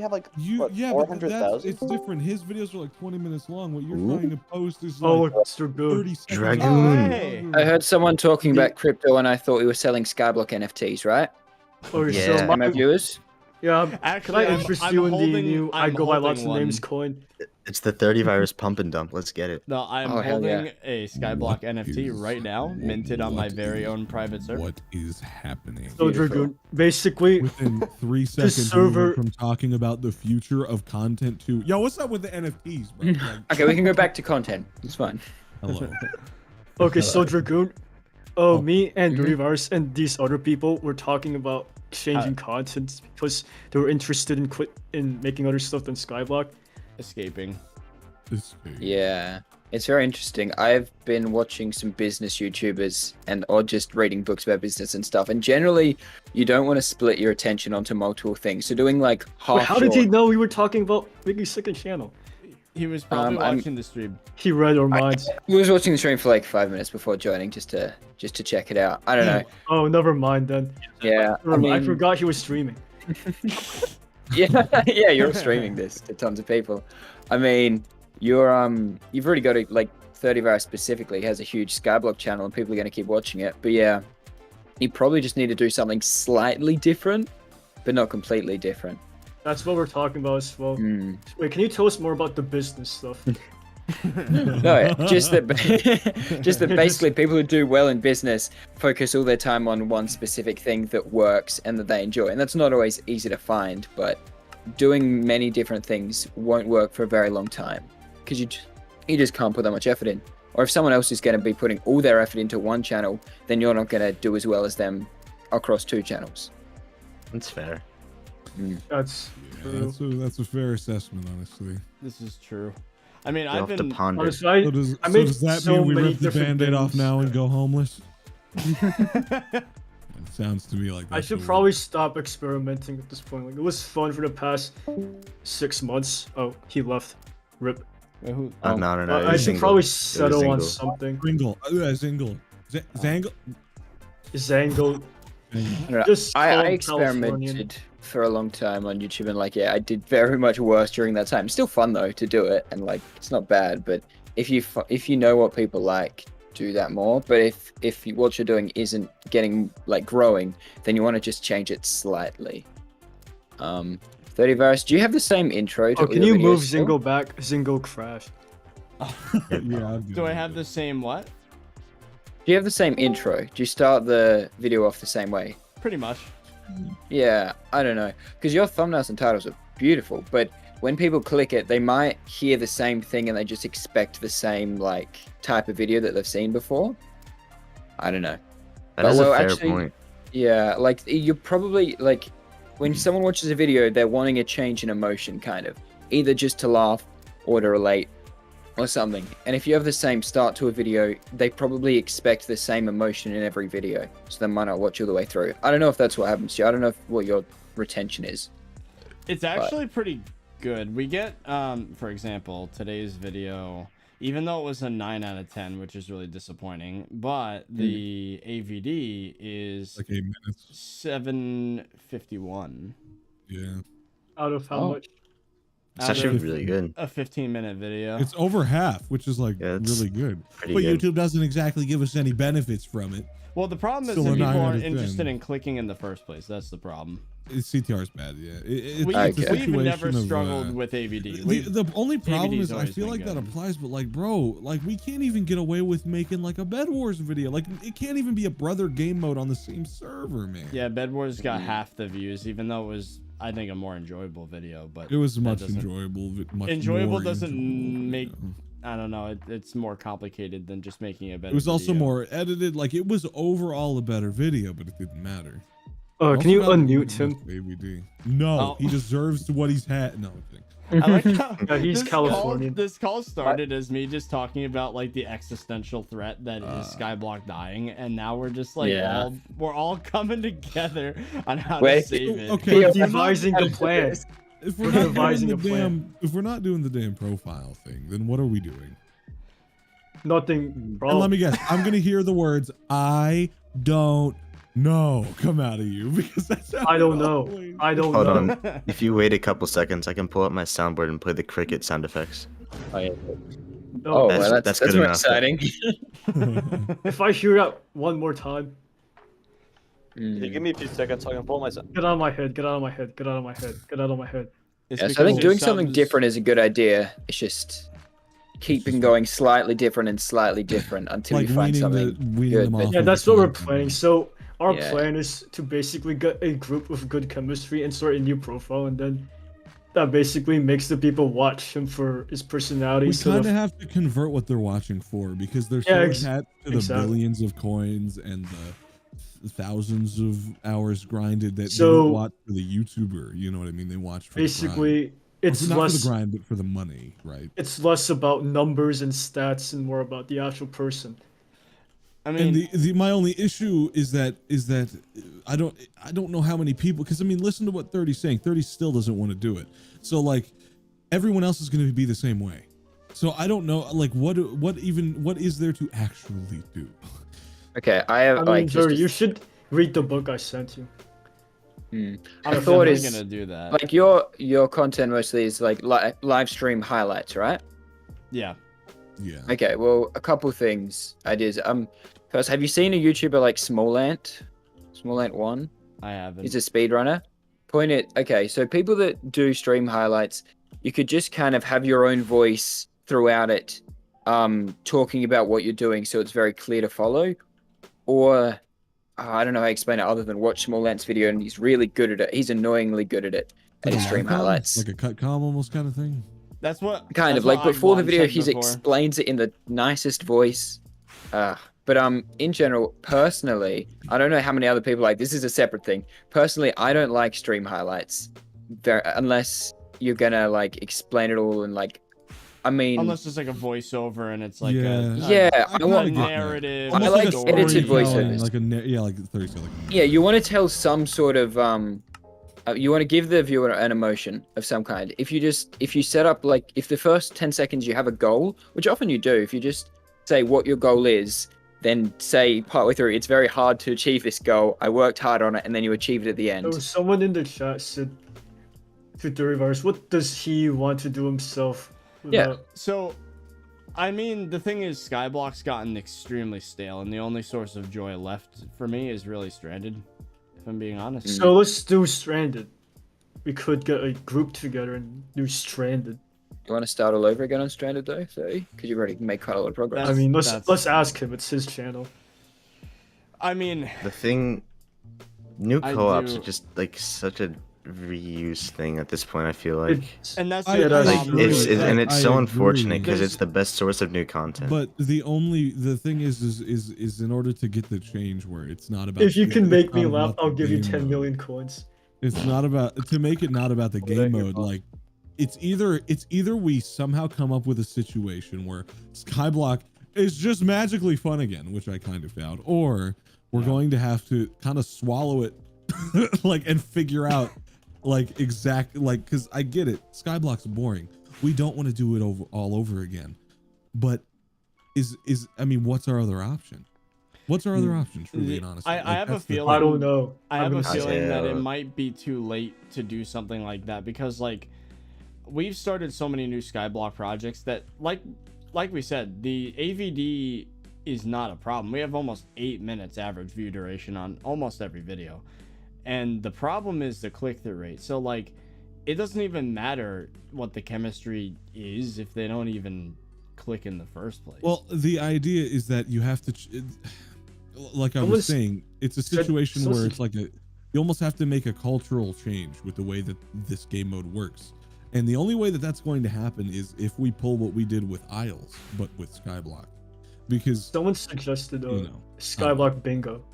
Speaker 7: have like what,
Speaker 5: Yeah, but
Speaker 7: 400,000.
Speaker 5: it's different. His videos are like 20 minutes long. What you're
Speaker 8: Ooh.
Speaker 5: trying to post is
Speaker 4: Oh,
Speaker 5: like
Speaker 4: look, Mr. Good.
Speaker 5: 30 seconds.
Speaker 8: Dragoon.
Speaker 1: Oh, hey.
Speaker 10: I heard someone talking about crypto and I thought we were selling Skyblock NFTs, right?
Speaker 4: Oh,
Speaker 8: Yeah.
Speaker 4: so
Speaker 10: My
Speaker 4: my,
Speaker 10: viewers?
Speaker 4: yeah.
Speaker 1: Actually,
Speaker 4: Can I
Speaker 1: I'm-
Speaker 4: interest
Speaker 1: I'm
Speaker 4: you in the
Speaker 1: holding-
Speaker 4: new I
Speaker 1: I'm
Speaker 4: go by
Speaker 1: holding
Speaker 4: lots of
Speaker 1: one.
Speaker 4: names coin?
Speaker 8: It's the 30virus pump and dump. Let's get it.
Speaker 1: No, I'm
Speaker 10: Oh, hell
Speaker 1: holding
Speaker 10: yeah.
Speaker 1: a SkyBlock NFT
Speaker 5: is-
Speaker 1: right now, minted on my
Speaker 5: what
Speaker 1: very
Speaker 5: is-
Speaker 1: own private server.
Speaker 5: What is happening?
Speaker 4: So Dragoon, basically,
Speaker 5: Within 3 seconds, we
Speaker 4: server-
Speaker 5: went from talking about the future of content to yo, what's up with the NFTs, bro? Like,
Speaker 10: Okay, we can go back to content. It's fine.
Speaker 5: hello.
Speaker 4: okay, so Dragoon, oh,
Speaker 5: Oh.
Speaker 4: me and
Speaker 10: Mhm.
Speaker 4: ThirtyVirus and these other people were talking about changing content because they were interested in making other stuff than Skyblock.
Speaker 1: Escaping.
Speaker 10: Yeah, it's very interesting. I've been watching some business YouTubers or just reading books about business and stuff. And generally, you don't want to split your attention onto multiple things. So doing like half.
Speaker 4: Wait, how did he
Speaker 10: short-
Speaker 4: know we were talking about making a second channel?
Speaker 1: He was probably
Speaker 10: I'm-
Speaker 1: watching the stream.
Speaker 4: He read our minds.
Speaker 10: I was watching the stream for like 5 minutes before joining just to check it out. I don't know.
Speaker 4: Oh, never mind then.
Speaker 10: Yeah,
Speaker 4: I forgot he was streaming.
Speaker 10: Yeah, yeah, you're streaming this to tons of people. I mean, you've already got like ThirtyVirus specifically has a huge SkyBlock channel and people are going to keep watching it. But yeah, you probably just need to do something slightly different, but not completely different.
Speaker 4: That's what we're talking about as well.
Speaker 10: Mm.
Speaker 4: Wait, can you tell us more about the business stuff?
Speaker 10: No, just that basically people who do well in business focus all their time on one specific thing that works and that they enjoy. And that's not always easy to find, but doing many different things won't work for a very long time because you just can't put that much effort in. Or if someone else is going to be putting all their effort into one channel, then you're not going to do as well as them across 2 channels.
Speaker 8: That's fair.
Speaker 4: That's true.
Speaker 5: That's a fair assessment, honestly.
Speaker 1: This is true. I mean,
Speaker 8: You'll
Speaker 1: I've
Speaker 8: have to
Speaker 1: been.
Speaker 8: ponder.
Speaker 4: Honestly, I
Speaker 5: Does
Speaker 4: made
Speaker 5: that
Speaker 4: so
Speaker 5: mean we
Speaker 4: many
Speaker 5: rip the
Speaker 4: different
Speaker 5: Band-Aid off
Speaker 4: things.
Speaker 5: now and go homeless? It sounds to me like
Speaker 4: I
Speaker 5: that's
Speaker 4: should
Speaker 5: what we-
Speaker 4: probably stop experimenting at this point. Like, it was fun for the past 6 months. Oh, he left. Rip.
Speaker 1: Who-
Speaker 8: No, no, no. it
Speaker 4: I
Speaker 8: was
Speaker 4: should
Speaker 8: Zingle.
Speaker 4: probably
Speaker 8: It was
Speaker 4: settle on
Speaker 8: Zingle.
Speaker 4: something.
Speaker 5: Zingle. Zingle. Zangle.
Speaker 4: Zango.
Speaker 10: I don't know.
Speaker 4: Just
Speaker 10: I
Speaker 4: call him
Speaker 10: experimented
Speaker 4: Californian.
Speaker 10: for a long time on YouTube and like, yeah, I did very much worse during that time. Still fun though to do it and like, it's not bad, but if you know what people like, do that more. But if what you're doing isn't getting like growing, then you want to just change it slightly. 30Virus, do you have the same intro to
Speaker 4: Oh,
Speaker 10: all
Speaker 4: can
Speaker 10: your
Speaker 4: you move
Speaker 10: videos still?
Speaker 4: Zingo back? Zingo crashed.
Speaker 5: Yeah.
Speaker 1: Do I have the same what?
Speaker 10: Do you have the same intro? Do you start the video off the same way?
Speaker 1: Pretty much.
Speaker 10: Yeah, I don't know. Because your thumbnails and titles are beautiful, but when people click it, they might hear the same thing and they just expect the same like type of video that they've seen before. I don't know.
Speaker 8: That is a fair
Speaker 10: actually,
Speaker 8: point.
Speaker 10: Yeah, like you're probably like when someone watches a video, they're wanting a change in emotion, kind of either just to laugh or to relate or something. And if you have the same start to a video, they probably expect the same emotion in every video, so they might not watch all the way through. I don't know if that's what happens to you. I don't know what your retention is.
Speaker 1: It's actually pretty good. We get, for example, today's video, even though it was a 9 out of 10, which is really disappointing, but the AVD is
Speaker 5: Like 8 minutes.
Speaker 1: 751.
Speaker 5: Yeah.
Speaker 4: Out of how
Speaker 10: Oh.
Speaker 4: much?
Speaker 8: It's actually really good.
Speaker 1: A 15-minute video.
Speaker 5: It's over half, which is like
Speaker 8: Yeah, it's
Speaker 5: really good.
Speaker 8: pretty
Speaker 5: But
Speaker 8: good.
Speaker 5: YouTube doesn't exactly give us any benefits from it.
Speaker 1: Well, the problem is
Speaker 5: Still
Speaker 1: that
Speaker 5: a
Speaker 1: people
Speaker 5: 9 out
Speaker 1: aren't
Speaker 5: of 10.
Speaker 1: interested in clicking in the first place. That's the problem.
Speaker 5: CTR is bad, yeah. It's
Speaker 1: We,
Speaker 5: a
Speaker 10: Okay.
Speaker 1: we've never
Speaker 5: situation of,
Speaker 1: struggled with AVD.
Speaker 5: The only problem
Speaker 1: AVD's
Speaker 5: is I
Speaker 1: always
Speaker 5: feel
Speaker 1: been
Speaker 5: like that
Speaker 1: good.
Speaker 5: applies, but like, bro, like we can't even get away with making like a Bed Wars video. Like it can't even be a brother game mode on the same server, man.
Speaker 1: Yeah, Bed Wars got half the views, even though it was, I think, a more enjoyable video. But
Speaker 5: It was
Speaker 1: that
Speaker 5: much
Speaker 1: doesn't-
Speaker 5: enjoyable. Much
Speaker 1: Enjoyable
Speaker 5: more
Speaker 1: doesn't
Speaker 5: enjoyable,
Speaker 1: make.
Speaker 5: yeah.
Speaker 1: I don't know. It's more complicated than just making a better.
Speaker 5: It was also
Speaker 1: video.
Speaker 5: more edited. Like it was overall a better video, but it didn't matter.
Speaker 4: Can you
Speaker 5: Also got
Speaker 4: unmute him?
Speaker 5: AVD. No,
Speaker 1: Oh.
Speaker 5: he deserves what he's had. No, I'm kidding.
Speaker 1: I like how
Speaker 4: Yeah, he's
Speaker 1: this
Speaker 4: Californian.
Speaker 1: This call started as me just talking about like the existential threat that is SkyBlock dying, and now we're just like
Speaker 10: Yeah.
Speaker 1: we're all coming together on how
Speaker 10: Wait.
Speaker 1: to save it.
Speaker 5: Okay,
Speaker 4: We're
Speaker 5: if we're not-
Speaker 4: devising the plan.
Speaker 5: if
Speaker 4: We're
Speaker 5: we're not
Speaker 4: devising
Speaker 5: doing the
Speaker 4: a plan.
Speaker 5: if we're not doing the damn profile thing, then what are we doing?
Speaker 4: Nothing wrong.
Speaker 5: And let me guess, I'm gonna hear the words "I don't know" come out of you because that's how
Speaker 4: I don't
Speaker 5: it
Speaker 4: know.
Speaker 5: always-
Speaker 4: I don't
Speaker 8: Hold
Speaker 4: know.
Speaker 8: on. If you wait a couple seconds, I can pull up my soundboard and play the cricket sound effects.
Speaker 10: Oh, yeah.
Speaker 4: No.
Speaker 8: That's-
Speaker 10: well,
Speaker 8: that's
Speaker 10: that's
Speaker 8: good
Speaker 10: more
Speaker 8: enough.
Speaker 10: exciting.
Speaker 4: If I hear that one more time,
Speaker 10: Mm.
Speaker 7: me a few seconds so I can pull myself.
Speaker 4: get out of my head. Get out of my head. Get out of my head. Get out of my head.
Speaker 1: It's
Speaker 10: Yeah, so I
Speaker 1: because
Speaker 10: think
Speaker 1: your
Speaker 10: doing something
Speaker 1: subs-
Speaker 10: different is a good idea. It's just keeping going slightly different until
Speaker 5: like
Speaker 10: you find
Speaker 5: weaning
Speaker 10: something
Speaker 5: weaning
Speaker 10: good.
Speaker 5: them off.
Speaker 4: Yeah,
Speaker 5: of
Speaker 4: that's
Speaker 5: the
Speaker 4: what we're
Speaker 5: content.
Speaker 4: planning. So our
Speaker 10: Yeah.
Speaker 4: plan is to basically get a group of good chemistry and start a new profile, and then that basically makes the people watch him for his personality.
Speaker 5: We
Speaker 4: instead
Speaker 5: kind of
Speaker 4: of-
Speaker 5: have to convert what they're watching for because they're
Speaker 4: Yeah,
Speaker 5: so attached to the
Speaker 4: exactly.
Speaker 5: billions of coins and the thousands of hours grinded that they
Speaker 4: So-
Speaker 5: don't watch for the YouTuber. You know what I mean? They watch for
Speaker 4: basically,
Speaker 5: the
Speaker 4: it's
Speaker 5: grind. Not for
Speaker 4: less.
Speaker 5: the grind, but for the money, right?
Speaker 4: It's less about numbers and stats and more about the actual person.
Speaker 1: I mean,
Speaker 5: And the my only issue is that I don't know how many people, because I mean, listen to what 30's saying. 30 still doesn't want to do it. So like everyone else is going to be the same way. So I don't know, like what is there to actually do?
Speaker 10: Okay, I have
Speaker 4: I mean,
Speaker 10: like
Speaker 4: Dirty,
Speaker 10: just,
Speaker 4: you should read the book I sent you.
Speaker 1: I'm
Speaker 10: thought
Speaker 1: definitely
Speaker 10: is-
Speaker 1: gonna do that.
Speaker 10: like your content mostly is like live stream highlights, right?
Speaker 1: Yeah.
Speaker 5: Yeah.
Speaker 10: Okay, well, a couple things, ideas. First, have you seen a YouTuber like Smallant? Smallant1?
Speaker 1: I haven't.
Speaker 10: He's a speedrunner. Okay, so people that do stream highlights, you could just kind of have your own voice throughout it, talking about what you're doing, so it's very clear to follow. Or I don't know how to explain it other than watch Smallant's video, and he's really good at it. He's annoyingly good at it at his stream highlights.
Speaker 5: Like a cut com almost kind of thing.
Speaker 1: That's what.
Speaker 10: Kind of like before the video, he explains it in the nicest voice. But in general, personally, I don't know how many other people like this is a separate thing. Personally, I don't like stream highlights, unless you're gonna like explain it all and like, I mean,
Speaker 1: unless it's like a voiceover and it's like
Speaker 10: I want
Speaker 1: narrative.
Speaker 10: I like edited voiceovers.
Speaker 5: Like 30 seconds.
Speaker 10: Yeah, you want to tell some sort of you want to give the viewer an emotion of some kind. If you set up like if the first 10 seconds you have a goal, which often you do, if you just say what your goal is, then say partway through, it's very hard to achieve this goal. I worked hard on it, and then you achieve it at the end.
Speaker 4: So someone in the chat said to ThirtyVirus, what does he want to do himself?
Speaker 10: Yeah.
Speaker 1: So, I mean, the thing is, SkyBlock's gotten extremely stale, and the only source of joy left for me is really Stranded, if I'm being honest.
Speaker 4: So let's do Stranded. We could get a group together and do Stranded.
Speaker 10: You want to start all over again on Stranded though, because you've already made quite a lot of progress.
Speaker 4: I mean, let's ask him. It's his channel.
Speaker 1: I mean,
Speaker 8: the thing, new co-ops are just like such a reuse thing at this point. I feel like,
Speaker 1: and that's
Speaker 8: it's so unfortunate because it's the best source of new content.
Speaker 5: But the thing is in order to get the change where it's not about.
Speaker 4: If you can make me laugh, I'll give you 10 million coins.
Speaker 5: It's not about to make it not about the game mode. Like, it's either we somehow come up with a situation where SkyBlock is just magically fun again, which I kind of doubt, or we're going to have to kind of swallow it, like, and figure out like exact, like, because I get it, SkyBlock's boring. We don't want to do it all over again, but I mean, what's our other option? What's our other option, truly and honestly?
Speaker 1: I have a feeling.
Speaker 4: I don't know.
Speaker 1: I have a feeling that it might be too late to do something like that, because like we've started so many new SkyBlock projects that like we said, the AVD is not a problem. We have almost 8 minutes average view duration on almost every video, and the problem is the click-through rate. So like it doesn't even matter what the chemistry is if they don't even click in the first place.
Speaker 5: Well, the idea is that you have to like I was saying, it's a situation where it's like you almost have to make a cultural change with the way that this game mode works. And the only way that that's going to happen is if we pull what we did with Isles, but with SkyBlock. Because
Speaker 4: someone suggested SkyBlock bingo.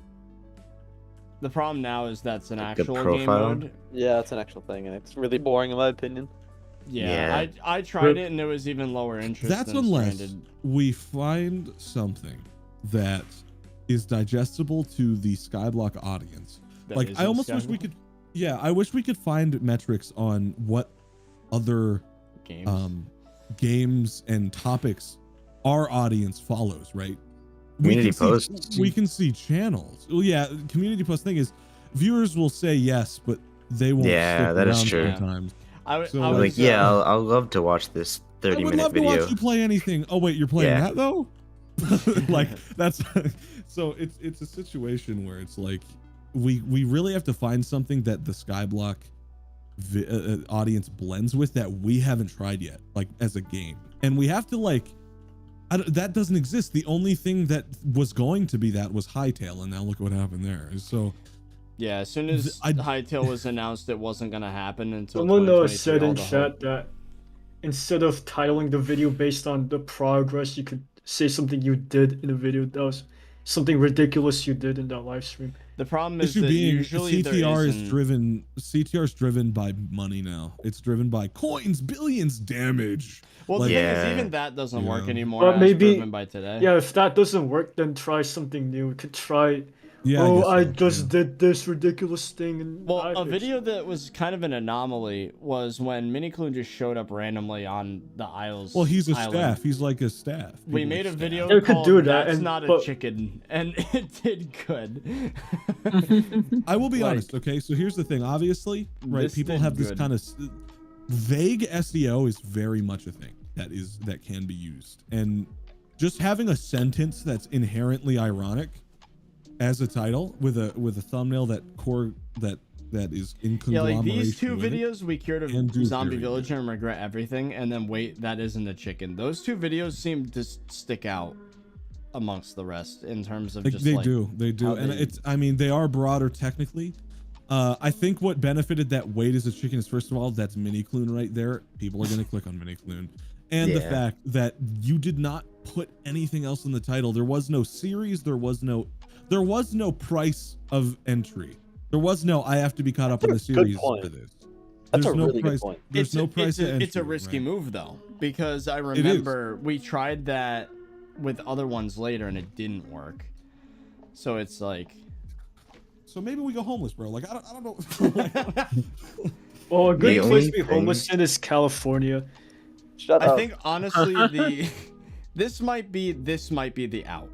Speaker 1: The problem now is that's an
Speaker 8: like
Speaker 1: actual game mode.
Speaker 7: Yeah, it's an actual thing, and it's really boring in my opinion.
Speaker 1: Yeah. I tried it, and it was even lower interest.
Speaker 5: That's
Speaker 1: than
Speaker 5: unless
Speaker 1: Stranded.
Speaker 5: we find something that is digestible to the SkyBlock audience. Like, I almost wish we could, I wish we could find metrics on what other games and topics our audience follows, right?
Speaker 8: Community posts.
Speaker 5: We can see channels. Well, yeah, community post thing is viewers will say yes, but they won't.
Speaker 8: Yeah, that is true.
Speaker 5: Sometimes.
Speaker 8: I'll love to watch this 30-minute video.
Speaker 5: I would love to watch you play anything. Oh wait, you're playing that though? Like that's so it's a situation where it's like we really have to find something that the SkyBlock audience blends with that we haven't tried yet, like as a game, and we have to like that doesn't exist. The only thing that was going to be that was Hytale, and now look what happened there. So
Speaker 1: yeah, as soon as Hytale was announced, it wasn't gonna happen until
Speaker 4: someone said in chat that instead of titling the video based on the progress, you could say something you did in a video that was something ridiculous you did in that live stream.
Speaker 1: The problem is that usually
Speaker 5: CTR is driven by money now. It's driven by coins, billions, damage.
Speaker 1: Well, the thing is, even that doesn't work anymore.
Speaker 4: But maybe
Speaker 1: by today.
Speaker 4: Yeah, if that doesn't work, then try something new. We could try.
Speaker 5: Yeah,
Speaker 4: I just did this ridiculous thing. And
Speaker 1: a video that was kind of an anomaly was when Minikloon just showed up randomly on the Isles.
Speaker 5: Well, he's a
Speaker 1: island.
Speaker 5: staff. He's like a staff.
Speaker 1: We made a video
Speaker 4: called
Speaker 1: "That's Not a Chicken," and it did good.
Speaker 5: I will be honest. Okay, so here's the thing. Obviously, right? People have this kind of vague SEO is very much a thing. that can be used, and just having a sentence that's inherently ironic as a title with a thumbnail that is in
Speaker 1: Yeah,
Speaker 5: conglomeration.
Speaker 1: like these two
Speaker 5: with it,
Speaker 1: videos, we cured
Speaker 5: and
Speaker 1: of
Speaker 5: do
Speaker 1: Zombie
Speaker 5: very
Speaker 1: Villager
Speaker 5: good.
Speaker 1: and regret everything, and then wait, that isn't a chicken. Those two videos seem to stick out amongst the rest in terms of just
Speaker 5: They
Speaker 1: like
Speaker 5: do, and
Speaker 1: they-
Speaker 5: it's, I mean, they are broader technically. I think what benefited that weight as a chicken is, first of all, that's Mini Clune right there. People are gonna click on Mini Clune, and the
Speaker 8: Yeah.
Speaker 5: fact that you did not put anything else in the title. There was no series. There was no price of entry. There was no I have to be caught up on the
Speaker 7: That's a good
Speaker 5: series
Speaker 7: point.
Speaker 5: for this.
Speaker 7: That's
Speaker 5: There's
Speaker 7: a
Speaker 5: no
Speaker 7: really good
Speaker 5: price.
Speaker 7: point.
Speaker 5: There's no price.
Speaker 1: It's a
Speaker 5: entry,
Speaker 1: risky
Speaker 5: right?
Speaker 1: move though, because I
Speaker 5: is.
Speaker 1: remember we tried that with other ones later and it didn't work. So it's like,
Speaker 5: So maybe we go homeless, bro. Like I don't know.
Speaker 4: Oh, a good
Speaker 8: The
Speaker 4: place
Speaker 8: only
Speaker 4: to be homeless in is California.
Speaker 7: Shut
Speaker 1: I
Speaker 7: up.
Speaker 1: think honestly this might be the out,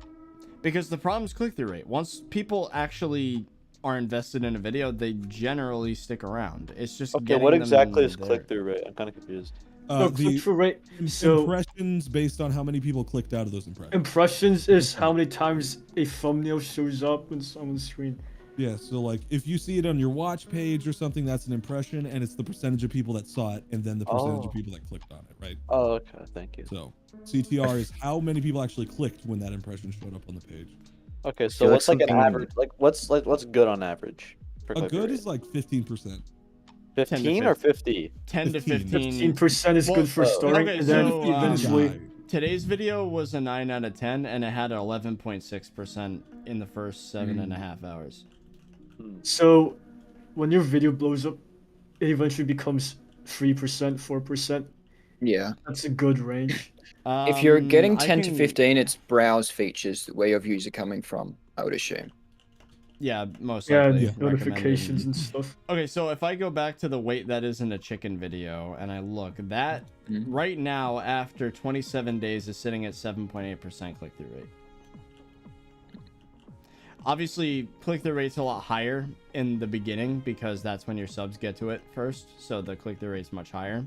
Speaker 1: because the problem is click-through rate. Once people actually are invested in a video, they generally stick around. It's just
Speaker 7: Okay,
Speaker 1: getting
Speaker 7: what
Speaker 1: them
Speaker 7: exactly is
Speaker 1: there.
Speaker 7: click-through rate? I'm kind of confused.
Speaker 4: No,
Speaker 5: The
Speaker 4: click-through rate. So
Speaker 5: impressions based on how many people clicked out of those impressions.
Speaker 4: impressions is how many times a thumbnail shows up on someone's screen.
Speaker 5: Yeah, so like if you see it on your watch page or something, that's an impression, and it's the percentage of people that saw it, and then the percentage
Speaker 7: Oh.
Speaker 5: of people that clicked on it, right?
Speaker 7: Oh, okay, thank you.
Speaker 5: So CTR is how many people actually clicked when that impression showed up on the page.
Speaker 7: Okay, so
Speaker 8: feel like
Speaker 7: what's like an
Speaker 8: something-
Speaker 7: average? Like what's good on average? For
Speaker 5: A
Speaker 7: click-through
Speaker 5: good
Speaker 7: rate?
Speaker 5: is like 15%.
Speaker 7: 15 or 50?
Speaker 1: 10 to
Speaker 5: 15.
Speaker 1: 15.
Speaker 4: 15% is
Speaker 1: Well,
Speaker 4: good for starting,
Speaker 1: okay,
Speaker 4: and then
Speaker 1: so,
Speaker 4: eventually.
Speaker 1: Today's video was a 9 out of 10, and it had 11.6% in the first 7.5 hours.
Speaker 4: So, when your video blows up, it eventually becomes 3%, 4%.
Speaker 10: Yeah.
Speaker 4: That's a good range.
Speaker 10: If you're getting
Speaker 1: I
Speaker 10: 10 to
Speaker 1: can-
Speaker 10: 15, it's browse features where your views are coming from, I would assume.
Speaker 1: Yeah, most
Speaker 4: Yeah,
Speaker 1: likely.
Speaker 4: and notifications
Speaker 1: recommended.
Speaker 4: and stuff.
Speaker 1: Okay, so if I go back to the wait that isn't a chicken video, and I look, that right now, after 27 days, is sitting at 7.8% click-through rate. Obviously, click-through rate's a lot higher in the beginning because that's when your subs get to it first, so the click-through rate's much higher.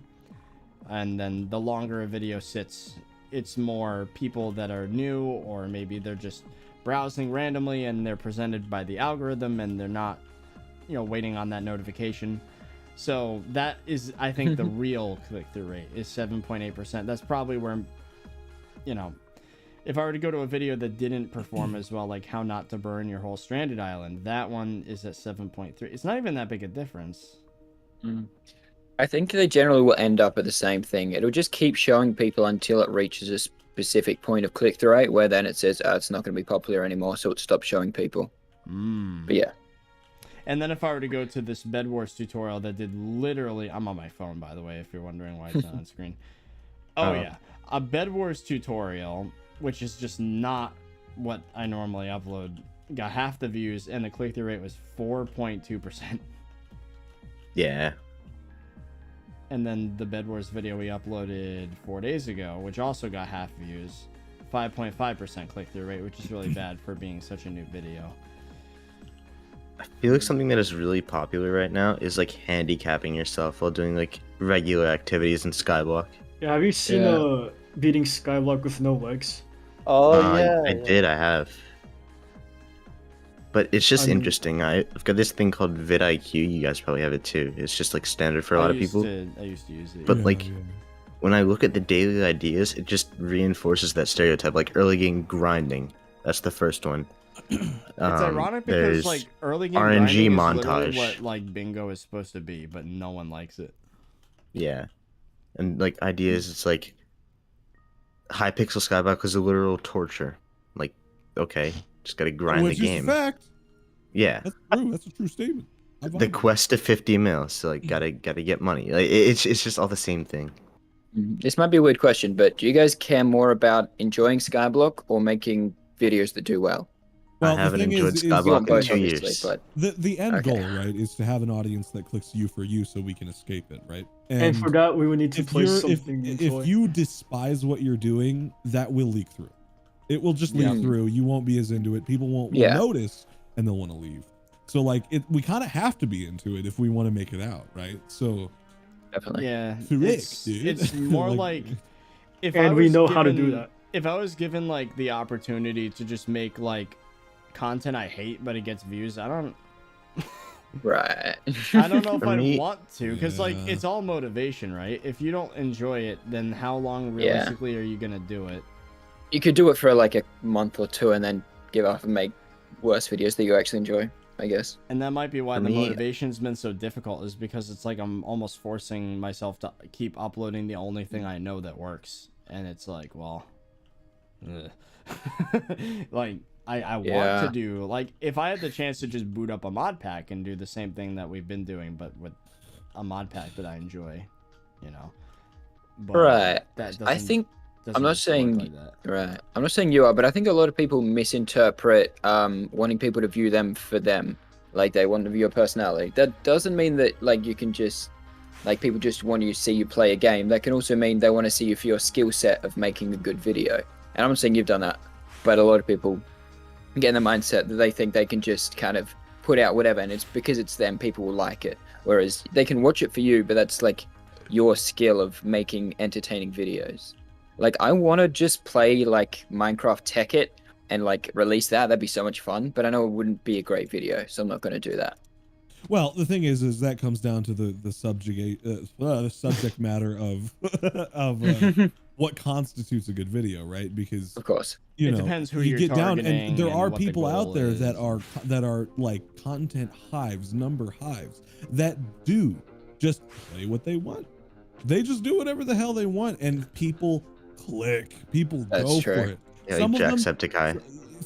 Speaker 1: And then the longer a video sits, it's more people that are new, or maybe they're just browsing randomly and they're presented by the algorithm and they're not, you know, waiting on that notification. So that is, I think, the real click-through rate is 7.8%. That's probably where, you know, if I were to go to a video that didn't perform as well, like how not to burn your whole stranded island, that one is at 7.3. It's not even that big a difference.
Speaker 10: I think they generally will end up at the same thing. It'll just keep showing people until it reaches a specific point of click-through rate, where then it says, oh, it's not going to be popular anymore, so it stops showing people. But yeah.
Speaker 1: And then if I were to go to this Bed Wars tutorial that did literally, I'm on my phone, by the way, if you're wondering why it's not on screen. Oh, yeah. A Bed Wars tutorial, which is just not what I normally upload, got half the views, and the click-through rate was 4.2%.
Speaker 8: Yeah.
Speaker 1: And then the Bed Wars video we uploaded 4 days ago, which also got half views, 5.5% click-through rate, which is really bad for being such a new video.
Speaker 8: I feel like something that is really popular right now is like handicapping yourself while doing like regular activities in SkyBlock.
Speaker 4: Yeah, have you seen
Speaker 10: Yeah.
Speaker 4: beating SkyBlock with no legs?
Speaker 7: Oh
Speaker 8: I
Speaker 7: yeah.
Speaker 8: did, I have. But it's just
Speaker 4: I mean-
Speaker 8: interesting. I've got this thing called vidIQ. You guys probably have it too. It's just like standard for a lot of people.
Speaker 1: I used to use it.
Speaker 8: But
Speaker 5: Yeah,
Speaker 8: like
Speaker 5: yeah.
Speaker 8: when I look at the daily ideas, it just reinforces that stereotype. Like early game grinding. That's the first one.
Speaker 1: It's ironic because
Speaker 8: there's
Speaker 1: like early game
Speaker 8: RNG
Speaker 1: grinding is
Speaker 8: montage.
Speaker 1: literally what like bingo is supposed to be, but no one likes it.
Speaker 8: Yeah. And like ideas, it's like Hypixel SkyBlock is a literal torture. Like, okay, just gotta grind
Speaker 5: Which
Speaker 8: the
Speaker 5: is
Speaker 8: game.
Speaker 5: fact.
Speaker 8: Yeah.
Speaker 5: That's true. That's a true statement. I
Speaker 8: The
Speaker 5: vibe.
Speaker 8: quest to 50 mil, so like gotta get money. Like it's just all the same thing.
Speaker 10: This might be a weird question, but do you guys care more about enjoying Skyblock or making videos that do well?
Speaker 5: Well,
Speaker 8: I
Speaker 5: the
Speaker 8: haven't
Speaker 5: thing
Speaker 8: enjoyed
Speaker 5: is
Speaker 10: You
Speaker 8: SkyBlock
Speaker 10: want
Speaker 8: in
Speaker 10: both,
Speaker 8: 2
Speaker 10: obviously,
Speaker 8: years.
Speaker 10: but
Speaker 5: the end
Speaker 10: Okay.
Speaker 5: goal, right, is to have an audience that clicks you for you, so we can escape it, right?
Speaker 4: And for that, we would need to
Speaker 5: if
Speaker 4: play
Speaker 5: you're
Speaker 4: something we enjoy.
Speaker 5: if you despise what you're doing, that will leak through. It will just leak
Speaker 10: Yeah.
Speaker 5: through. You won't be as into it. People won't will
Speaker 10: Yeah.
Speaker 5: notice, and they'll want to leave. So like we kind of have to be into it if we want to make it out, right? So
Speaker 10: definitely.
Speaker 1: Yeah,
Speaker 5: Correct,
Speaker 1: it's
Speaker 5: dude.
Speaker 1: more like if I
Speaker 4: and we
Speaker 1: was
Speaker 4: know how to do
Speaker 1: given-
Speaker 4: that.
Speaker 1: If I was given like the opportunity to just make like content I hate but it gets views, I don't
Speaker 10: Right.
Speaker 1: I don't know if
Speaker 8: For
Speaker 1: I'd
Speaker 8: me-
Speaker 1: want to, because like
Speaker 5: Yeah.
Speaker 1: it's all motivation, right? If you don't enjoy it, then how long
Speaker 10: Yeah.
Speaker 1: realistically are you gonna do it?
Speaker 10: You could do it for like a month or two and then give up and make worse videos that you actually enjoy, I guess.
Speaker 1: And that might be why
Speaker 8: For
Speaker 1: the
Speaker 8: me-
Speaker 1: motivation's been so difficult, is because it's like I'm almost forcing myself to keep uploading the only thing I know that works, and it's like, well, ugh. like I want
Speaker 10: Yeah.
Speaker 1: to do, like, if I had the chance to just boot up a mod pack and do the same thing that we've been doing, but with a mod pack that I enjoy, you know. But
Speaker 10: Right.
Speaker 1: That
Speaker 10: I think
Speaker 1: doesn't
Speaker 10: not
Speaker 1: work
Speaker 10: saying-
Speaker 1: like that.
Speaker 10: Right. I'm not saying you are, but I think a lot of people misinterpret wanting people to view them for them. Like they want to view your personality. That doesn't mean that like you can just like people just want you to see you play a game. That can also mean they want to see you for your skill set of making a good video. And I'm not saying you've done that, but a lot of people get in the mindset that they think they can just kind of put out whatever, and it's because it's them, people will like it. Whereas they can watch it for you, but that's like your skill of making entertaining videos. Like I want to just play like Minecraft Tech It and like release that. That'd be so much fun, but I know it wouldn't be a great video, so I'm not going to do that.
Speaker 5: Well, the thing is that comes down to the subject matter of what constitutes a good video, right? Because
Speaker 10: Of course.
Speaker 5: you
Speaker 1: It
Speaker 5: know,
Speaker 1: depends who
Speaker 5: you
Speaker 1: you're
Speaker 5: get down,
Speaker 1: targeting
Speaker 5: and there
Speaker 1: and
Speaker 5: are
Speaker 1: what the
Speaker 5: people out
Speaker 1: goal
Speaker 5: there
Speaker 1: is.
Speaker 5: that are like content hives, number hives, that do just play what they want. They just do whatever the hell they want, and people click. People
Speaker 10: That's
Speaker 5: go
Speaker 10: true.
Speaker 5: for it.
Speaker 8: Yeah,
Speaker 5: Some
Speaker 8: like
Speaker 5: of them-
Speaker 8: Jacksepticeye.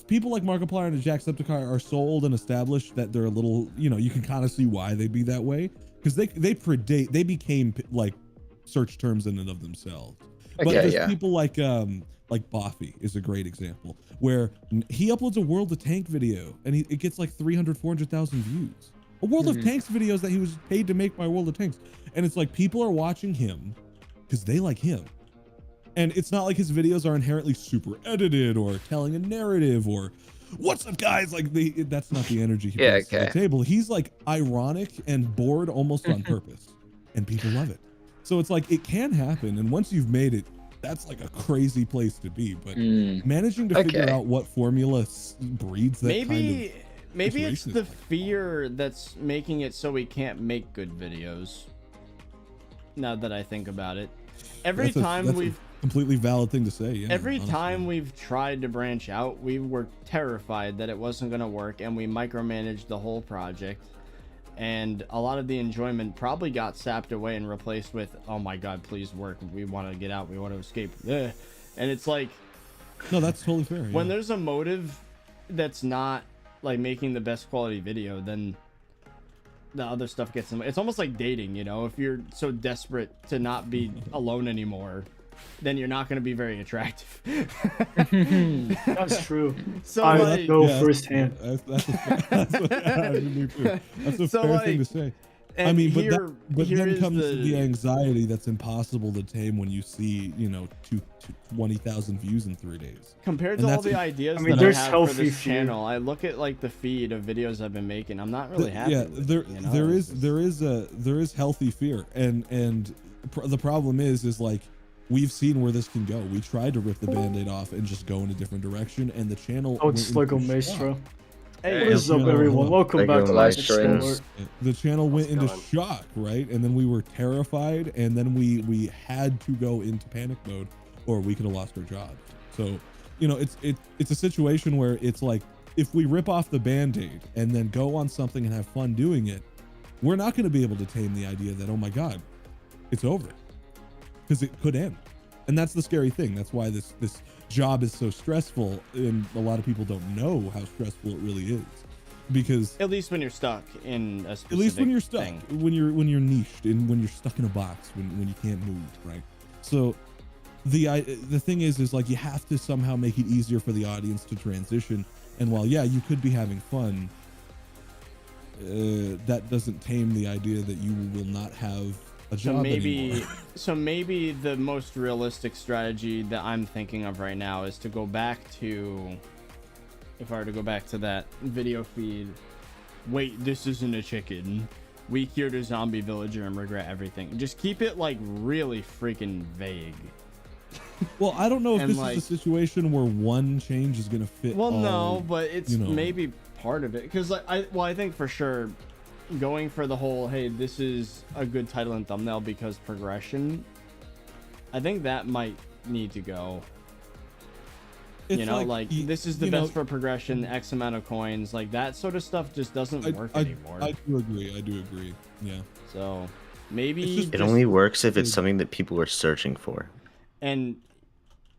Speaker 5: People like Markiplier and Jacksepticeye are so old and established that they're a little, you know, you can kind of see why they'd be that way, because they became like search terms in and of themselves. But
Speaker 10: Okay,
Speaker 5: there's
Speaker 10: yeah.
Speaker 5: people like Boffy is a great example, where he uploads a World of Tank video and it gets like 400,000 views. A World of Tanks videos that he was paid to make by World of Tanks, and it's like people are watching him because they like him. And it's not like his videos are inherently super edited or telling a narrative or what's up guys, like that's not the energy he brings to the table. He's like ironic and bored almost on purpose, and people love it. So it's like it can happen, and once you've made it, that's like a crazy place to be. But managing to figure out what formula breeds that
Speaker 1: Maybe
Speaker 5: situation
Speaker 1: it's
Speaker 5: is
Speaker 1: the
Speaker 5: like-
Speaker 1: fear that's making it so we can't make good videos. Now that I think about it, every
Speaker 5: That's a-
Speaker 1: time
Speaker 5: that's a
Speaker 1: we've
Speaker 5: completely valid thing to say. Yeah,
Speaker 1: every
Speaker 5: honestly.
Speaker 1: time we've tried to branch out, we were terrified that it wasn't going to work, and we micromanaged the whole project, and a lot of the enjoyment probably got sapped away and replaced with, oh my god, please work, we want to get out, we want to escape. Ugh. And it's like,
Speaker 5: No, that's totally fair.
Speaker 1: when
Speaker 5: yeah.
Speaker 1: there's a motive that's not like making the best quality video, then the other stuff gets in. It's almost like dating, you know, if you're so desperate to not be alone anymore, then you're not going to be very attractive.
Speaker 4: That's true.
Speaker 1: So
Speaker 4: I
Speaker 1: like,
Speaker 4: know
Speaker 5: Yeah,
Speaker 4: firsthand.
Speaker 5: That's a
Speaker 1: So,
Speaker 5: fair thing to
Speaker 1: like,
Speaker 5: say.
Speaker 1: and
Speaker 5: I mean,
Speaker 1: here
Speaker 5: but then
Speaker 1: is
Speaker 5: comes the anxiety that's impossible to tame when you see, you know, 20,000 views in 3 days.
Speaker 1: compared
Speaker 5: and
Speaker 1: to all
Speaker 5: that's-
Speaker 1: the ideas
Speaker 4: I mean,
Speaker 1: that
Speaker 4: there's
Speaker 1: I have for
Speaker 4: healthy
Speaker 1: this
Speaker 4: fear.
Speaker 1: channel, I look at like the feed of videos I've been making. I'm not really happy.
Speaker 5: Yeah,
Speaker 1: with
Speaker 5: there
Speaker 1: it, you know?
Speaker 5: there
Speaker 1: It's
Speaker 5: is
Speaker 1: just-
Speaker 5: there is healthy fear, and the problem is like we've seen where this can go. We tried to rip the band-aid off and just go in a different direction, and the channel
Speaker 4: Oh, it's
Speaker 5: went
Speaker 4: Lego
Speaker 5: into
Speaker 4: Maestro.
Speaker 5: shock.
Speaker 1: Hey,
Speaker 4: What is up,
Speaker 5: Yeah,
Speaker 4: everyone?
Speaker 5: hello.
Speaker 4: Welcome back to
Speaker 8: Lego
Speaker 4: Live
Speaker 10: Maestro.
Speaker 4: Store.
Speaker 5: The channel went into
Speaker 9: going?
Speaker 5: shock, right? And then we were terrified, and then we had to go into panic mode, or we could have lost our jobs. So, you know, it's a situation where it's like if we rip off the band-aid and then go on something and have fun doing it, we're not going to be able to tame the idea that, oh my god, it's over, because it could end. And that's the scary thing. That's why this job is so stressful, and a lot of people don't know how stressful it really is, because
Speaker 1: at least when you're stuck in a specific
Speaker 5: at least when you're stuck,
Speaker 1: thing.
Speaker 5: when you're niched, and when you're stuck in a box, when you can't move, right? So the thing is like you have to somehow make it easier for the audience to transition. And while you could be having fun, that doesn't tame the idea that you will not have a job anymore.
Speaker 1: So maybe the most realistic strategy that I'm thinking of right now is to go back to, if I were to go back to that video feed, wait, this isn't a chicken, we cured a zombie villager and regret everything. Just keep it like really freaking vague.
Speaker 5: Well, I don't know if
Speaker 1: And,
Speaker 5: this
Speaker 1: like-
Speaker 5: is a situation where one change is gonna fit.
Speaker 1: Well,
Speaker 5: all,
Speaker 1: no, but it's
Speaker 5: you know.
Speaker 1: maybe part of it because I think for sure going for the whole hey, this is a good title and thumbnail because progression. I think that might need to go.
Speaker 5: It's
Speaker 1: You know, like this is the
Speaker 5: you
Speaker 1: best
Speaker 5: know,
Speaker 1: for progression, X amount of coins, like that sort of stuff just doesn't work anymore.
Speaker 5: I do agree. Yeah.
Speaker 1: So maybe
Speaker 5: It's just-
Speaker 8: It only works if it's something that people are searching for.
Speaker 1: and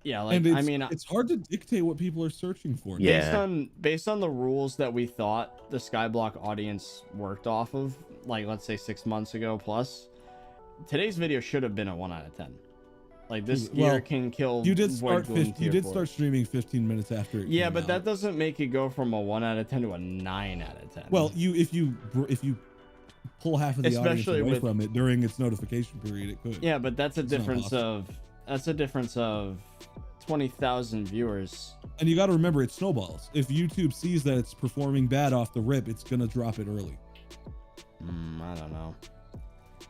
Speaker 1: yeah, like
Speaker 5: And it's,
Speaker 1: I mean,
Speaker 5: it's hard to dictate what people are searching for.
Speaker 8: Yeah.
Speaker 1: based on the rules that we thought the SkyBlock audience worked off of, like let's say 6 months ago plus, today's video should have been a 1 out of 10. Like this
Speaker 5: Well,
Speaker 1: gear can kill.
Speaker 5: You did
Speaker 1: Void
Speaker 5: start.
Speaker 1: Gloom
Speaker 5: You
Speaker 1: tier
Speaker 5: did
Speaker 1: 4.
Speaker 5: start streaming 15 minutes after it
Speaker 1: Yeah,
Speaker 5: came
Speaker 1: but
Speaker 5: out.
Speaker 1: that doesn't make it go from a 1 out of 10 to a 9 out of 10.
Speaker 5: Well, if you pull half of the
Speaker 1: Especially
Speaker 5: audience away
Speaker 1: with-
Speaker 5: from it during its notification period, it could.
Speaker 1: yeah, but that's a
Speaker 5: It's not
Speaker 1: difference of 20,000 viewers.
Speaker 5: And you got to remember, it snowballs. If YouTube sees that it's performing bad off the rip, it's gonna drop it early.
Speaker 1: I don't know.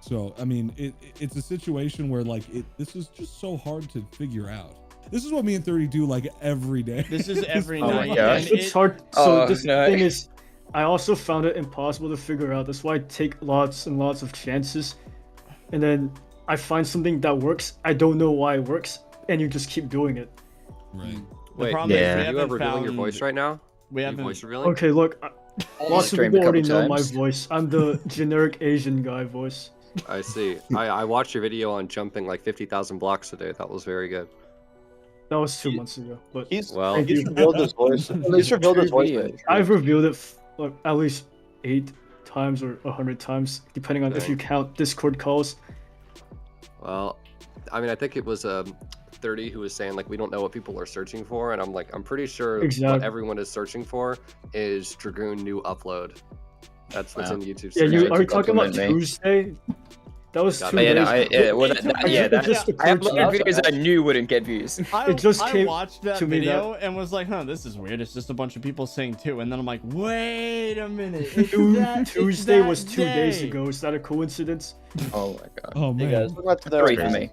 Speaker 5: So I mean, it's a situation where like this is just so hard to figure out. This is what me and 30 do like every day.
Speaker 1: This is every
Speaker 10: Oh my
Speaker 1: night.
Speaker 10: gosh.
Speaker 1: and
Speaker 4: It's hard. So
Speaker 10: Oh,
Speaker 4: this
Speaker 10: no.
Speaker 4: thing is, I also found it impossible to figure out. That's why I take lots and lots of chances, and then I find something that works. I don't know why it works, and you just keep doing it.
Speaker 5: Right.
Speaker 1: The
Speaker 11: Wait,
Speaker 1: problem is
Speaker 8: Yeah.
Speaker 1: we
Speaker 11: are you
Speaker 1: haven't
Speaker 11: ever revealing your
Speaker 1: found-
Speaker 11: voice right now?
Speaker 1: We
Speaker 11: Are you
Speaker 1: haven't.
Speaker 11: voice revealing?
Speaker 4: Okay, look, lots of
Speaker 10: streamed
Speaker 4: people
Speaker 10: a
Speaker 4: already
Speaker 10: couple
Speaker 4: know my
Speaker 10: times.
Speaker 4: voice. I'm the generic Asian guy voice.
Speaker 11: I see. I watched your video on jumping like 50,000 blocks today. That was very good.
Speaker 4: That was 2 months ago, but
Speaker 11: Well,
Speaker 7: He's revealed his voice. He's revealed his voice.
Speaker 10: Trivia.
Speaker 4: I've revealed it like at least 8 times or 100 times, depending on if you count Discord calls.
Speaker 11: well, I mean, I think it was 30 who was saying like we don't know what people are searching for, and I'm like, I'm pretty sure
Speaker 4: Exactly.
Speaker 11: what everyone is searching for is Dragoon new upload. That's what's
Speaker 10: Wow.
Speaker 11: in YouTube.
Speaker 4: Yeah,
Speaker 11: search.
Speaker 4: are you talking about
Speaker 10: Compliment me.
Speaker 4: Tuesday? That was
Speaker 11: Got
Speaker 4: 2
Speaker 11: it.
Speaker 10: Yeah,
Speaker 4: days.
Speaker 10: no,
Speaker 4: Just
Speaker 10: I
Speaker 4: occurred to
Speaker 10: uploaded
Speaker 4: me.
Speaker 10: videos I knew wouldn't get views.
Speaker 4: It just
Speaker 1: I
Speaker 4: came
Speaker 1: watched that
Speaker 4: to me
Speaker 1: video and was like, huh, this is weird. It's just a bunch of people saying two. And then I'm like, wait a minute. It's it's
Speaker 4: Tuesday
Speaker 1: that
Speaker 4: was 2 days
Speaker 1: day.
Speaker 4: ago. Is that a coincidence?
Speaker 10: Oh my god.
Speaker 5: Oh
Speaker 7: Hey
Speaker 5: man.
Speaker 7: guys, look at the
Speaker 10: 3 for me.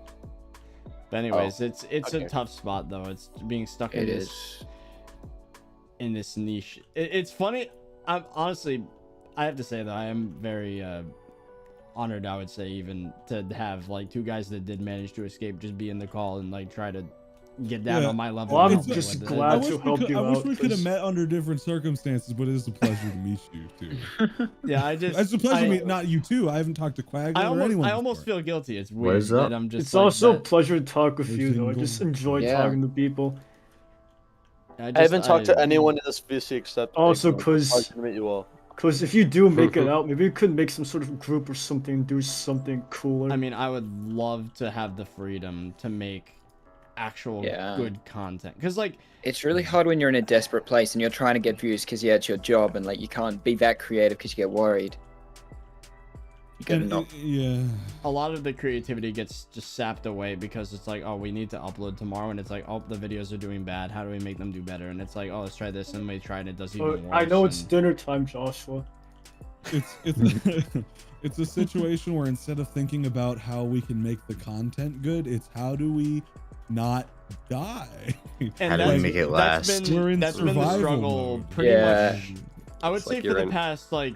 Speaker 1: But anyways, it's
Speaker 7: okay.
Speaker 1: a tough spot though. It's being stuck in
Speaker 10: It
Speaker 1: this
Speaker 10: is.
Speaker 1: in this niche. It's funny. I'm honestly, I have to say though, I am very honored, I would say, even to have like 2 guys that did manage to escape just be in the call and like try to get down
Speaker 5: Yeah.
Speaker 1: on my level.
Speaker 4: Well, I'm
Speaker 1: and help me
Speaker 4: just
Speaker 1: with it.
Speaker 4: glad
Speaker 5: I
Speaker 4: to
Speaker 5: wish,
Speaker 4: help you
Speaker 5: I wish
Speaker 4: out,
Speaker 5: we could have
Speaker 4: 'cause-
Speaker 5: met under different circumstances, but it is a pleasure to meet you too.
Speaker 1: Yeah, I just.
Speaker 5: It's a pleasure to
Speaker 1: I-
Speaker 5: meet not you too. I haven't talked to Quagga
Speaker 1: I
Speaker 5: or anyone.
Speaker 1: almost
Speaker 5: before.
Speaker 1: feel guilty. It's
Speaker 8: What
Speaker 1: weird
Speaker 8: is up?
Speaker 1: that I'm just.
Speaker 4: It's
Speaker 1: like
Speaker 4: also a
Speaker 1: that.
Speaker 4: pleasure to talk with you, though. I
Speaker 5: Single.
Speaker 4: just enjoy
Speaker 10: Yeah.
Speaker 4: talking to people.
Speaker 1: I
Speaker 7: I haven't talked to anyone in this VC except.
Speaker 4: Also,
Speaker 7: Igor.
Speaker 4: 'cause-
Speaker 7: Pleasure to meet you all.
Speaker 4: Because if you do make it out, maybe you could make some sort of group or something, do something cooler.
Speaker 1: I mean, I would love to have the freedom to make actual
Speaker 10: Yeah.
Speaker 1: good content. Because like,
Speaker 10: It's really hard when you're in a desperate place and you're trying to get views because yeah, it's your job and like you can't be that creative because you get worried. You gotta
Speaker 5: And
Speaker 10: not.
Speaker 5: yeah.
Speaker 1: a lot of the creativity gets just sapped away because it's like, oh, we need to upload tomorrow, and it's like, oh, the videos are doing bad. How do we make them do better? And it's like, oh, let's try this, and we try and it does even
Speaker 4: Oh,
Speaker 1: worse.
Speaker 4: I know it's
Speaker 1: and-
Speaker 4: dinner time, Joshua.
Speaker 5: It's it's a situation where instead of thinking about how we can make the content good, it's how do we not die?
Speaker 1: and
Speaker 8: How do we
Speaker 1: that's-
Speaker 8: make it
Speaker 1: that's
Speaker 8: last?
Speaker 1: been-
Speaker 5: We're in
Speaker 1: that's been the
Speaker 5: survival
Speaker 1: struggle
Speaker 5: mode.
Speaker 1: pretty
Speaker 10: Yeah.
Speaker 1: much. I would
Speaker 11: It's
Speaker 1: say
Speaker 11: like
Speaker 1: for
Speaker 11: you're
Speaker 1: the
Speaker 11: in-
Speaker 1: past, like,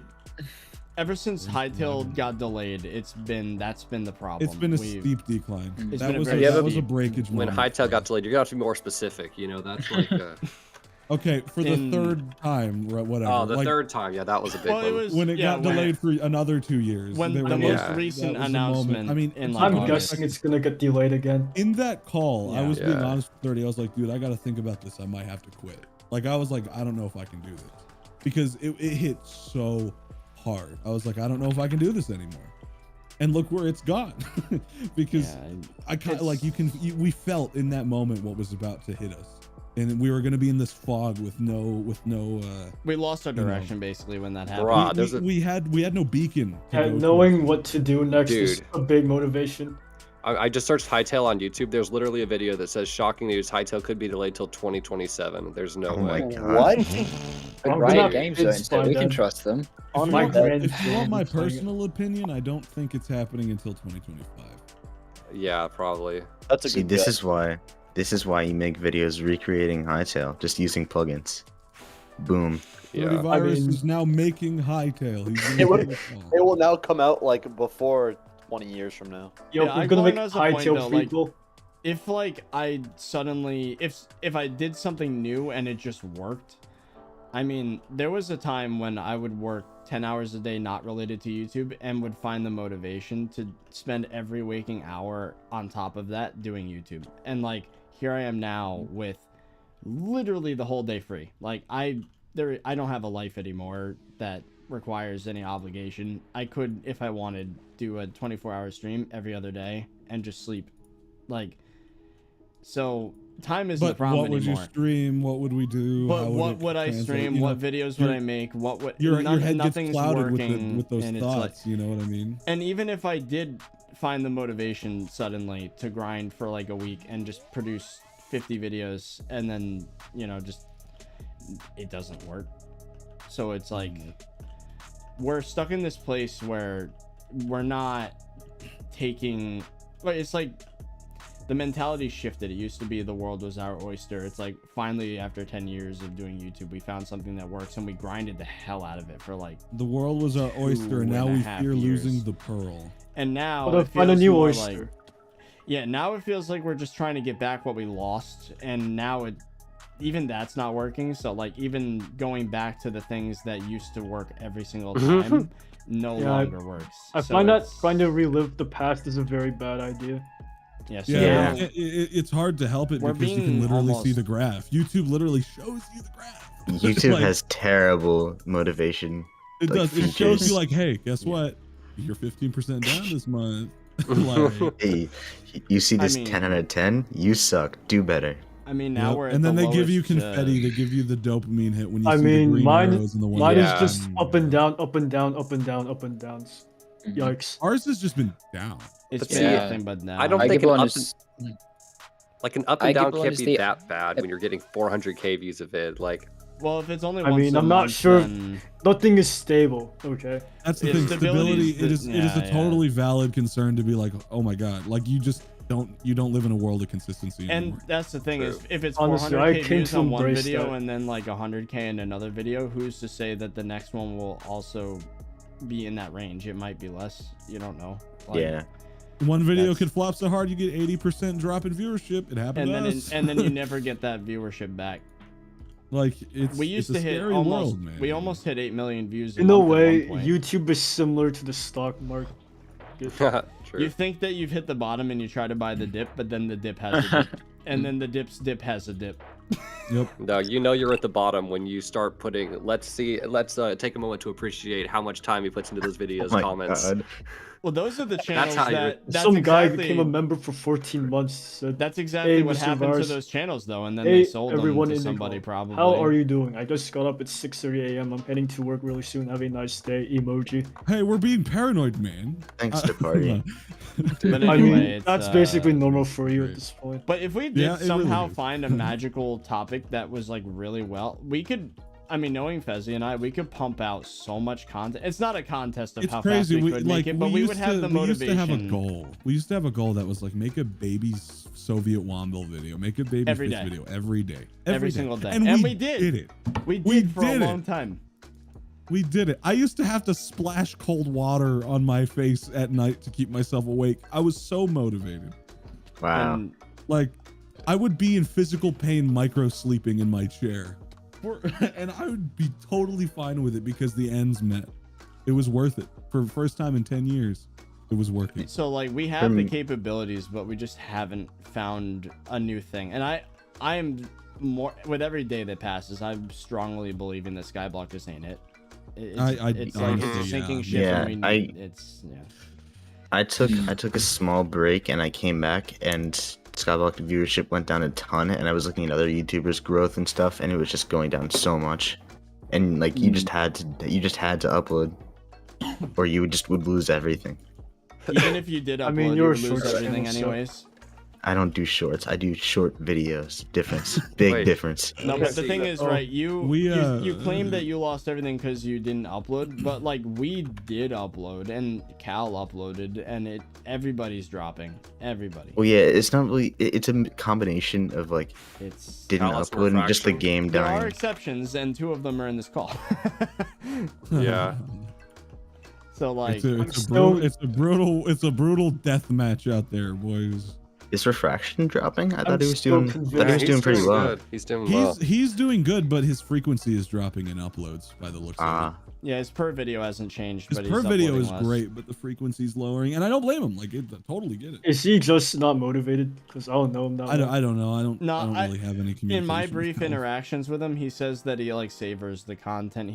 Speaker 1: ever since Hypixel got delayed, that's been the problem.
Speaker 5: It's been a
Speaker 1: We've-
Speaker 5: steep decline.
Speaker 1: It's
Speaker 5: That
Speaker 1: been a
Speaker 5: was
Speaker 1: very
Speaker 5: that was a
Speaker 1: steep-
Speaker 5: breakage
Speaker 11: when
Speaker 5: moment.
Speaker 11: Hytale
Speaker 5: for
Speaker 11: got
Speaker 5: us.
Speaker 11: delayed, you're gonna have to be more specific. You know, that's like.
Speaker 5: Okay, for the
Speaker 1: in-
Speaker 5: third time, right, whatever.
Speaker 11: Oh, the
Speaker 5: like,
Speaker 11: third time, yeah, that was a big
Speaker 1: Well, it
Speaker 11: one.
Speaker 1: was
Speaker 5: when it
Speaker 1: yeah,
Speaker 5: got
Speaker 1: when-
Speaker 5: delayed for another 2 years.
Speaker 1: when
Speaker 5: they
Speaker 1: the
Speaker 5: were
Speaker 1: most
Speaker 5: like,
Speaker 1: recent
Speaker 5: that was the moment.
Speaker 1: announcement
Speaker 5: I mean,
Speaker 1: in,
Speaker 5: it's
Speaker 1: like,
Speaker 4: I'm
Speaker 5: not-
Speaker 1: August.
Speaker 4: guessing it's gonna get delayed again.
Speaker 5: in that call, I
Speaker 1: Yeah.
Speaker 5: was being
Speaker 10: Yeah.
Speaker 5: honest with 30. I was like, dude, I got to think about this. I might have to quit. Like, I was like, I don't know if I can do this because it hit so hard. I was like, I don't know if I can do this anymore. And look where it's gone. Because
Speaker 1: Yeah,
Speaker 5: I kind
Speaker 1: it's-
Speaker 5: of like we felt in that moment what was about to hit us. And we were going to be in this fog with no
Speaker 1: we lost our
Speaker 5: you know.
Speaker 1: direction basically when that happened.
Speaker 11: Bruh. there's a-
Speaker 5: we had no beacon. to
Speaker 4: Yeah,
Speaker 5: go
Speaker 4: knowing
Speaker 5: to.
Speaker 4: what to do next is
Speaker 11: Dude.
Speaker 4: a big motivation.
Speaker 11: I just searched Hytale on YouTube. There's literally a video that says shocking news: Hytale could be delayed till 2027. There's no
Speaker 8: Oh my
Speaker 11: way.
Speaker 8: god.
Speaker 7: What?
Speaker 10: But
Speaker 4: I'm
Speaker 10: Riot
Speaker 4: gonna-
Speaker 10: Games
Speaker 4: it's
Speaker 10: Zone, so
Speaker 4: fine
Speaker 10: we can
Speaker 4: then.
Speaker 10: trust them.
Speaker 7: On
Speaker 4: My
Speaker 7: my bed.
Speaker 4: grand
Speaker 5: If you want my
Speaker 4: plan is like-
Speaker 5: personal opinion, I don't think it's happening until 2025.
Speaker 11: Yeah, probably.
Speaker 7: That's a
Speaker 8: See,
Speaker 7: good
Speaker 8: this
Speaker 7: guess.
Speaker 8: is why This is why you make videos recreating Hytale, just using plugins. Boom.
Speaker 5: ThirtyVirus
Speaker 4: I mean-
Speaker 5: is now making Hytale. He's
Speaker 7: It
Speaker 5: gonna
Speaker 7: would-
Speaker 5: make a song.
Speaker 7: It will now come out like before 20 years from now.
Speaker 4: Yo,
Speaker 1: Yeah,
Speaker 4: we're
Speaker 1: I
Speaker 4: gonna
Speaker 1: going
Speaker 4: make
Speaker 1: as a point,
Speaker 4: Hytale
Speaker 1: though, like,
Speaker 4: prequel.
Speaker 1: If like I suddenly if I did something new and it just worked, I mean, there was a time when I would work 10 hours a day not related to YouTube and would find the motivation to spend every waking hour on top of that doing YouTube. And like here I am now with literally the whole day free. Like I don't have a life anymore that requires any obligation. I could, if I wanted, do a 24-hour stream every other day and just sleep. Like, so time isn't the
Speaker 5: But
Speaker 1: problem
Speaker 5: what would
Speaker 1: anymore.
Speaker 5: you stream? What would we do?
Speaker 1: But
Speaker 5: How
Speaker 1: what
Speaker 5: it
Speaker 1: would I
Speaker 5: translate?
Speaker 1: stream?
Speaker 5: You know,
Speaker 1: What videos would
Speaker 5: your-
Speaker 1: I make? What would
Speaker 5: your head gets
Speaker 1: nothing's
Speaker 5: clouded
Speaker 1: working,
Speaker 5: with those
Speaker 1: and it's like,
Speaker 5: thoughts. You know what I mean?
Speaker 1: and even if I did find the motivation suddenly to grind for like a week and just produce 50 videos and then, you know, just it doesn't work. So it's like we're stuck in this place where we're not taking, like, it's like the mentality shifted. It used to be the world was our oyster. It's like finally after 10 years of doing YouTube, we found something that works and we grinded the hell out of it for like,
Speaker 5: The world was our oyster, and now we fear losing the pearl.
Speaker 1: and now
Speaker 4: But
Speaker 1: it
Speaker 4: find a
Speaker 1: feels
Speaker 4: new
Speaker 1: more
Speaker 4: oyster.
Speaker 1: like, yeah, now it feels like we're just trying to get back what we lost, and now it, even that's not working. So like even going back to the things that used to work every single time no
Speaker 4: Yeah,
Speaker 1: longer works.
Speaker 4: I
Speaker 1: So
Speaker 4: find that
Speaker 1: it's-
Speaker 4: trying to relive the past is a very bad idea.
Speaker 1: yeah, so
Speaker 5: Yeah,
Speaker 1: now-
Speaker 5: it's hard to help it
Speaker 1: We're
Speaker 5: because you can
Speaker 1: being
Speaker 5: literally see
Speaker 1: almost-
Speaker 5: the graph. YouTube literally shows you the graph.
Speaker 8: YouTube
Speaker 5: Like,
Speaker 8: has terrible motivation.
Speaker 5: It
Speaker 8: like,
Speaker 5: does. It shows
Speaker 8: features.
Speaker 5: you like, hey, guess what? You're 15% down this month. Like,
Speaker 8: Hey, you see
Speaker 1: I
Speaker 8: this
Speaker 1: mean-
Speaker 8: 10 out of 10? You suck. Do better.
Speaker 1: I mean, now
Speaker 5: yep.
Speaker 1: we're at
Speaker 5: and then
Speaker 1: the
Speaker 5: they give you
Speaker 1: lowest,
Speaker 5: confetti. They give you the dopamine hit when you
Speaker 4: I
Speaker 5: see the
Speaker 4: mean,
Speaker 5: green
Speaker 4: mine
Speaker 5: arrows and the one.
Speaker 4: is
Speaker 11: Yeah.
Speaker 4: just up and down, up and down, up and down, up and downs. Yikes.
Speaker 5: Ours has just been down.
Speaker 1: It's
Speaker 11: But
Speaker 1: been
Speaker 11: see,
Speaker 1: nothing but now.
Speaker 11: I don't
Speaker 10: I
Speaker 11: think
Speaker 10: give
Speaker 11: an
Speaker 10: one
Speaker 11: up,
Speaker 10: is
Speaker 11: like an up
Speaker 10: I
Speaker 11: and down
Speaker 10: give one
Speaker 11: can't
Speaker 10: is
Speaker 11: be
Speaker 10: the-
Speaker 11: that bad when you're getting 400k views of it. Like,
Speaker 1: Well, if it's only
Speaker 4: I
Speaker 1: once
Speaker 4: mean,
Speaker 1: a
Speaker 4: I'm not
Speaker 1: month,
Speaker 4: sure-
Speaker 1: then-
Speaker 4: Nothing is stable, okay?
Speaker 5: That's the
Speaker 1: It's
Speaker 5: thing.
Speaker 1: stability
Speaker 5: Stability.
Speaker 1: is
Speaker 5: It
Speaker 1: the-
Speaker 5: is a
Speaker 1: yeah,
Speaker 5: totally valid concern to be like, oh my god, like you just don't live in a world of consistency
Speaker 1: And
Speaker 5: anymore.
Speaker 1: that's the thing is,
Speaker 11: True.
Speaker 1: if it's
Speaker 4: Honestly,
Speaker 1: 400k
Speaker 4: I came
Speaker 1: views
Speaker 4: to
Speaker 1: on one
Speaker 4: embrace
Speaker 1: video
Speaker 4: that.
Speaker 1: and then like 100k in another video, who's to say that the next one will also be in that range? It might be less. You don't know. Like,
Speaker 8: Yeah.
Speaker 5: One video
Speaker 1: that's-
Speaker 5: could flop so hard you get 80% drop in viewership. It happened
Speaker 1: And
Speaker 5: to
Speaker 1: then
Speaker 5: us.
Speaker 1: and then you never get that viewership back.
Speaker 5: Like it's
Speaker 1: We used
Speaker 5: it's
Speaker 1: to
Speaker 5: a
Speaker 1: hit
Speaker 5: scary
Speaker 1: almost.
Speaker 5: world, man.
Speaker 1: We almost hit 8 million views.
Speaker 4: In a
Speaker 1: month at
Speaker 4: way,
Speaker 1: one point.
Speaker 4: YouTube is similar to the stock market.
Speaker 11: true.
Speaker 1: You think that you've hit the bottom and you try to buy the dip, but then the dip has a dip, and then the dip's dip has a dip.
Speaker 5: Yep.
Speaker 11: No, you know you're at the bottom when you start putting. Let's take a moment to appreciate how much time he puts into those videos,
Speaker 8: Oh my
Speaker 11: comments.
Speaker 8: God.
Speaker 1: Well, those are the channels
Speaker 11: how you're-
Speaker 1: that's
Speaker 4: Some guy
Speaker 1: exactly,
Speaker 4: became a member for 14 months. Said,
Speaker 1: That's exactly
Speaker 4: Hey,
Speaker 1: what
Speaker 4: Mr.
Speaker 1: happened to
Speaker 4: Virus.
Speaker 1: those channels, though, and then
Speaker 4: Hey,
Speaker 1: they sold them
Speaker 4: everyone
Speaker 1: to
Speaker 4: in the
Speaker 1: somebody
Speaker 4: call.
Speaker 1: probably.
Speaker 4: How are you doing? I just got up at 6:30 a.m. I'm heading to work really soon. Have a nice day. Emoji.
Speaker 5: Hey, we're being paranoid, man.
Speaker 8: Thanks to party.
Speaker 1: But
Speaker 4: I
Speaker 1: anyway,
Speaker 4: mean,
Speaker 1: it's,
Speaker 4: that's basically
Speaker 1: uh,
Speaker 4: normal for you at
Speaker 5: great.
Speaker 4: this point.
Speaker 1: But if we did
Speaker 5: Yeah, it really
Speaker 1: somehow
Speaker 5: is.
Speaker 1: find a magical topic that was like really well, we could. I mean, knowing Fezzi and I, we could pump out so much content. It's not a contest of
Speaker 5: It's
Speaker 1: how
Speaker 5: crazy.
Speaker 1: fast we
Speaker 5: We
Speaker 1: could
Speaker 5: like
Speaker 1: make it, but we would
Speaker 5: used
Speaker 1: have
Speaker 5: to
Speaker 1: the
Speaker 5: we used
Speaker 1: motivation.
Speaker 5: to have a goal. We used to have a goal that was like make a baby Soviet Womble video, make a baby
Speaker 1: Every
Speaker 5: fist
Speaker 1: day.
Speaker 5: video every day,
Speaker 1: Every
Speaker 5: day.
Speaker 1: single day.
Speaker 5: and,
Speaker 1: And
Speaker 5: we
Speaker 1: we did.
Speaker 5: did it.
Speaker 1: We did
Speaker 5: we
Speaker 1: for a
Speaker 5: did it.
Speaker 1: long time.
Speaker 5: We did it. I used to have to splash cold water on my face at night to keep myself awake. I was so motivated.
Speaker 8: Wow.
Speaker 1: And
Speaker 5: Like, I would be in physical pain, micro sleeping in my chair, and I would be totally fine with it because the ends met. It was worth it. For the first time in 10 years, it was working.
Speaker 1: so like we have the
Speaker 8: From-
Speaker 1: capabilities, but we just haven't found a new thing. And I am more with every day that passes. I strongly believe in that SkyBlock just ain't it. It's,
Speaker 5: I
Speaker 1: it's like it's a
Speaker 5: honestly,
Speaker 1: sinking
Speaker 5: yeah.
Speaker 1: ship.
Speaker 8: Yeah,
Speaker 1: and
Speaker 8: I-
Speaker 1: it's yeah.
Speaker 8: I took a small break and I came back and Skyblock viewership went down a ton and I was looking at other YouTubers' growth and stuff and it was just going down so much. And like you just had to upload or you would lose everything.
Speaker 1: Even if you did upload,
Speaker 4: I mean,
Speaker 1: you
Speaker 4: you're
Speaker 1: would
Speaker 4: a
Speaker 1: lose
Speaker 4: short
Speaker 1: everything
Speaker 4: channel, so-
Speaker 1: anyways.
Speaker 8: I don't do shorts. I do short videos. Difference. Big
Speaker 11: Wait.
Speaker 8: difference.
Speaker 1: No, but the thing is, right? You claim that you lost everything because you didn't upload, but like we did upload, and Cal uploaded, and everybody's dropping. Everybody.
Speaker 8: Well, yeah, it's not really. It's a combination of like
Speaker 1: It's
Speaker 8: didn't
Speaker 11: Callous
Speaker 8: upload and just the
Speaker 11: refraction.
Speaker 8: game
Speaker 1: there are
Speaker 8: dying.
Speaker 1: exceptions, and 2 of them are in this call.
Speaker 9: Yeah.
Speaker 1: So like,
Speaker 5: It's a brutal death match out there, boys.
Speaker 8: Is refraction dropping? I
Speaker 4: I'm
Speaker 8: thought he was
Speaker 4: so
Speaker 8: doing.
Speaker 4: convinced.
Speaker 8: Thought he was
Speaker 11: He's
Speaker 8: doing pretty well.
Speaker 11: good. He's doing well.
Speaker 5: He's doing good, but his frequency is dropping in uploads by the looks of it.
Speaker 8: Ah,
Speaker 1: yeah, his per video hasn't changed,
Speaker 5: His
Speaker 1: but
Speaker 5: per
Speaker 1: he's
Speaker 5: video
Speaker 1: uploading
Speaker 5: is
Speaker 1: less.
Speaker 5: great, but the frequency's lowering, and I don't blame him. Like, I totally get it.
Speaker 4: Is he just not motivated? Because I don't know him that well.
Speaker 5: I don't know. I don't
Speaker 1: No,
Speaker 5: really have any communication.
Speaker 1: In my
Speaker 5: with
Speaker 1: brief
Speaker 5: Cal.
Speaker 1: interactions with him, he says that he like savors the content.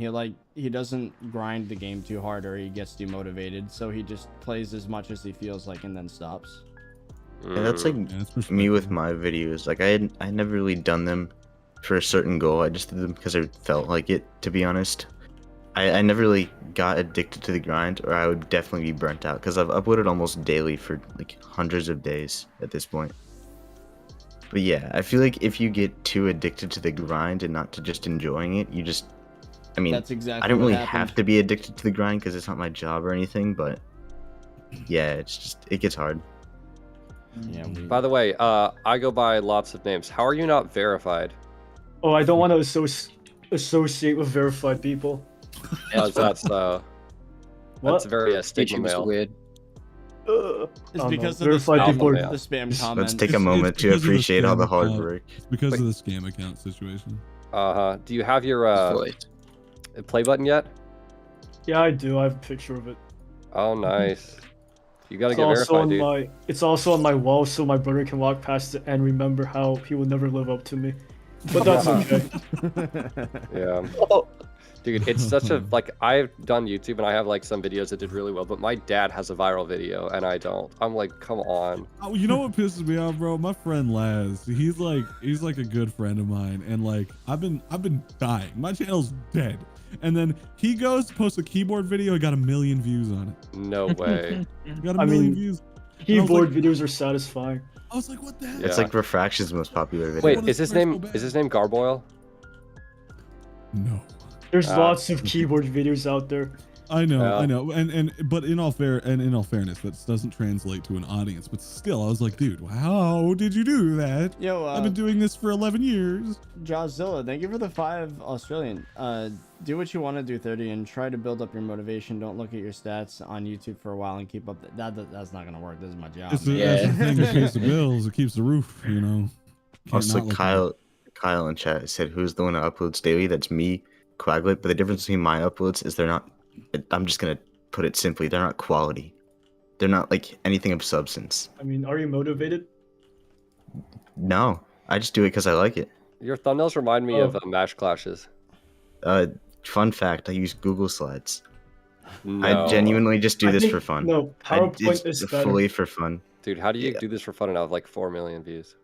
Speaker 1: He doesn't grind the game too hard or he gets demotivated, so he just plays as much as he feels like and then stops.
Speaker 8: yeah, that's like
Speaker 5: Yeah, that's
Speaker 8: me with
Speaker 5: respectable.
Speaker 8: my videos. Like I never really done them for a certain goal. I just did them because I felt like it. To be honest, I never really got addicted to the grind, or I would definitely be burnt out because I've uploaded almost daily for like hundreds of days at this point. But yeah, I feel like if you get too addicted to the grind and not to just enjoying it, you just. I mean,
Speaker 1: That's exactly
Speaker 8: I don't
Speaker 1: what
Speaker 8: really
Speaker 1: happened.
Speaker 8: have to be addicted to the grind because it's not my job or anything. But yeah, it gets hard.
Speaker 1: Yeah.
Speaker 11: By the way, I go by lots of names. How are you not verified?
Speaker 4: Oh, I don't want to associate with verified people.
Speaker 11: That's that's
Speaker 4: What?
Speaker 11: very stigma
Speaker 10: YouTube's
Speaker 11: male.
Speaker 10: weird.
Speaker 1: It's
Speaker 4: Oh,
Speaker 1: because
Speaker 4: no.
Speaker 1: of the
Speaker 4: Verified
Speaker 1: spam,
Speaker 11: people are-
Speaker 1: the spam comment.
Speaker 8: Let's take a
Speaker 5: It's
Speaker 8: moment to
Speaker 5: because of the
Speaker 8: appreciate all the
Speaker 5: scam
Speaker 8: hard
Speaker 5: account.
Speaker 8: work.
Speaker 5: It's because
Speaker 11: Wait.
Speaker 5: of the scam account situation.
Speaker 11: Do you have your
Speaker 10: Fully.
Speaker 11: play button yet?
Speaker 4: Yeah, I do. I have a picture of it.
Speaker 11: Oh, nice. You gotta
Speaker 4: It's
Speaker 11: get
Speaker 4: also
Speaker 11: verified,
Speaker 4: on
Speaker 11: dude.
Speaker 4: my. It's also on my wall, so my brother can walk past it and remember how he will never live up to me. But that's okay.
Speaker 11: Yeah.
Speaker 7: Oh,
Speaker 11: Dude, it's such a like I've done YouTube and I have like some videos that did really well, but my dad has a viral video and I don't. I'm like, come on.
Speaker 5: Oh, you know what pisses me off, bro? My friend Laz, he's like a good friend of mine, and like I've been dying. My channel's dead, and then he goes to post a keyboard video, and got 1 million views on it.
Speaker 11: No way.
Speaker 5: Got a
Speaker 4: I
Speaker 5: million
Speaker 4: mean,
Speaker 5: views.
Speaker 4: Keyboard
Speaker 5: like-
Speaker 4: videos are satisfying.
Speaker 5: I was like, what the hell?
Speaker 11: Yeah.
Speaker 8: It's like Refraction's most popular video.
Speaker 11: Wait,
Speaker 5: What
Speaker 11: is
Speaker 5: is
Speaker 11: his name
Speaker 5: so bad?
Speaker 11: is his name Garboil?
Speaker 5: No.
Speaker 4: There's
Speaker 11: Ah.
Speaker 4: lots of keyboard videos out there.
Speaker 5: I know,
Speaker 11: Yeah.
Speaker 5: I know, but in all fairness, that doesn't translate to an audience. But still, I was like, dude, how did you do that?
Speaker 1: Yo,
Speaker 5: I've been doing this for 11 years.
Speaker 1: Jawzilla, thank you for the 5 Australian. Do what you want to do, 30, and try to build up your motivation. Don't look at your stats on YouTube for a while and keep up. That's not gonna work. This is my job.
Speaker 5: It's
Speaker 1: man.
Speaker 5: that's the thing. It pays the bills. It keeps the roof. You know. Can't
Speaker 8: Also,
Speaker 5: not look
Speaker 8: Kyle in chat said, "Who's the one that uploads daily?" That's me, Quaglet. But the difference between my uploads is they're not. I'm just gonna put it simply. They're not quality. They're not like anything of substance.
Speaker 4: I mean, are you motivated?
Speaker 8: No, I just do it because I like it.
Speaker 11: Your thumbnails remind me of Match Clashes.
Speaker 8: Fun fact: I use Google Slides.
Speaker 11: No.
Speaker 8: I genuinely just do
Speaker 4: I
Speaker 8: this
Speaker 4: think-
Speaker 8: for fun.
Speaker 4: No, PowerPoint is better.
Speaker 8: fully for fun.
Speaker 11: Dude, how do you
Speaker 8: Yeah.
Speaker 11: do this for fun and have like 4 million views?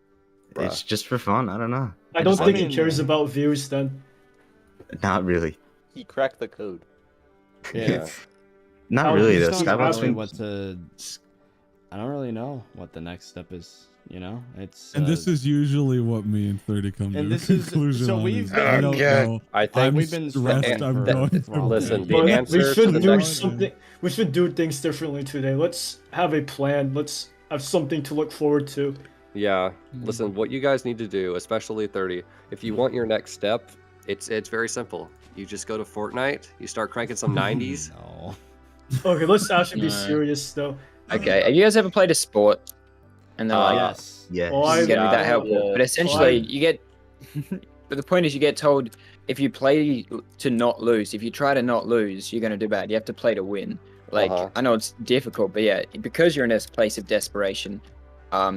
Speaker 11: Bruh.
Speaker 8: It's just for fun. I don't know.
Speaker 4: I don't
Speaker 8: just
Speaker 4: think
Speaker 8: like
Speaker 4: he cares about views then.
Speaker 8: it. Not really.
Speaker 7: he cracked the code.
Speaker 1: Yeah.
Speaker 8: Not
Speaker 4: Oh,
Speaker 8: really
Speaker 4: he's
Speaker 8: though.
Speaker 4: not
Speaker 8: Skyblock's
Speaker 1: really
Speaker 8: been
Speaker 1: what to. I don't really know what the next step is. You know, it's.
Speaker 5: And this is usually what me and 30 come to
Speaker 1: And
Speaker 5: a
Speaker 1: this is-
Speaker 5: conclusion
Speaker 1: so
Speaker 5: on
Speaker 1: we've
Speaker 5: is
Speaker 1: been-
Speaker 5: I don't
Speaker 9: Okay.
Speaker 5: know.
Speaker 11: I think
Speaker 5: I'm
Speaker 1: we've been
Speaker 5: stressed.
Speaker 1: struggling
Speaker 5: I'm
Speaker 1: for-
Speaker 5: going
Speaker 1: for all
Speaker 5: through
Speaker 11: Listen,
Speaker 5: it.
Speaker 11: the
Speaker 4: But
Speaker 11: answer
Speaker 4: we
Speaker 11: to
Speaker 4: should
Speaker 11: the
Speaker 4: do
Speaker 11: next-
Speaker 4: something. We should do things differently today. Let's have a plan. Let's have something to look forward to.
Speaker 11: Yeah. Listen, what you guys need to do, especially 30, if you want your next step, it's very simple. You just go to Fortnite, you start cranking some 90s.
Speaker 1: No.
Speaker 4: Okay, let's actually be
Speaker 10: No.
Speaker 4: serious though.
Speaker 10: Okay, have you guys ever played a sport? And they're like,
Speaker 1: Yes.
Speaker 8: Yeah.
Speaker 4: Oh, I-
Speaker 10: get me that
Speaker 7: Yeah.
Speaker 10: helpful. But essentially, you get. But the point is, you get told if you play to not lose, if you try to not lose, you're going to do bad. You have to play to win. Like,
Speaker 11: Uh-huh.
Speaker 10: I know it's difficult, but yeah, because you're in a place of desperation,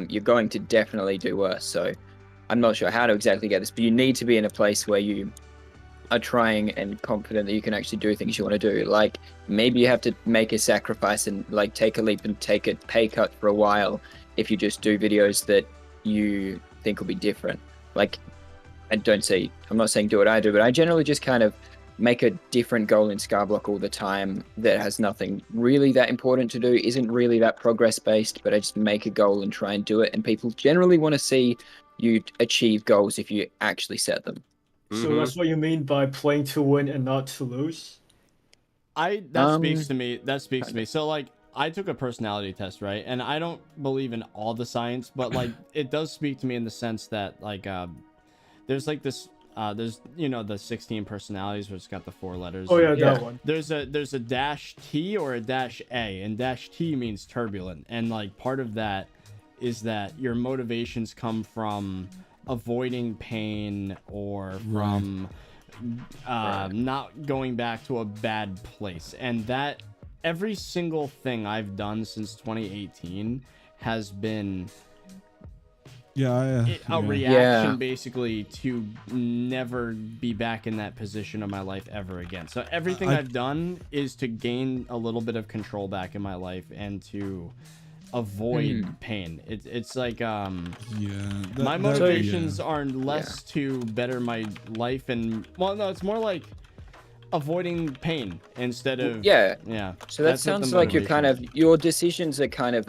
Speaker 10: you're going to definitely do worse. So I'm not sure how to exactly get this, but you need to be in a place where you are trying and confident that you can actually do things you want to do. Like, maybe you have to make a sacrifice and like take a leap and take a pay cut for a while if you just do videos that you think will be different. Like, I'm not saying do what I do, but I generally just kind of make a different goal in SkyBlock all the time that has nothing really that important to do, isn't really that progress based, but I just make a goal and try and do it. And people generally want to see you achieve goals if you actually set them.
Speaker 4: So that's what you mean by playing to win and not to lose?
Speaker 1: That speaks to me. That speaks to me. So like I took a personality test, right? And I don't believe in all the science, but like it does speak to me in the sense that like there's like this there's the 16 personalities where it's got the 4 letters.
Speaker 4: Oh yeah, that one.
Speaker 1: There's a -T or a -A, and -T means turbulent, and like part of that is that your motivations come from avoiding pain or from not going back to a bad place. And that every single thing I've done since 2018 has been a reaction basically to never be back in that position of my life ever again. So everything I've done is to gain a little bit of control back in my life and to avoid pain. It's like my motivations are less to better my life, and well, no, it's more like avoiding pain instead of
Speaker 10: So that sounds like your decisions are kind of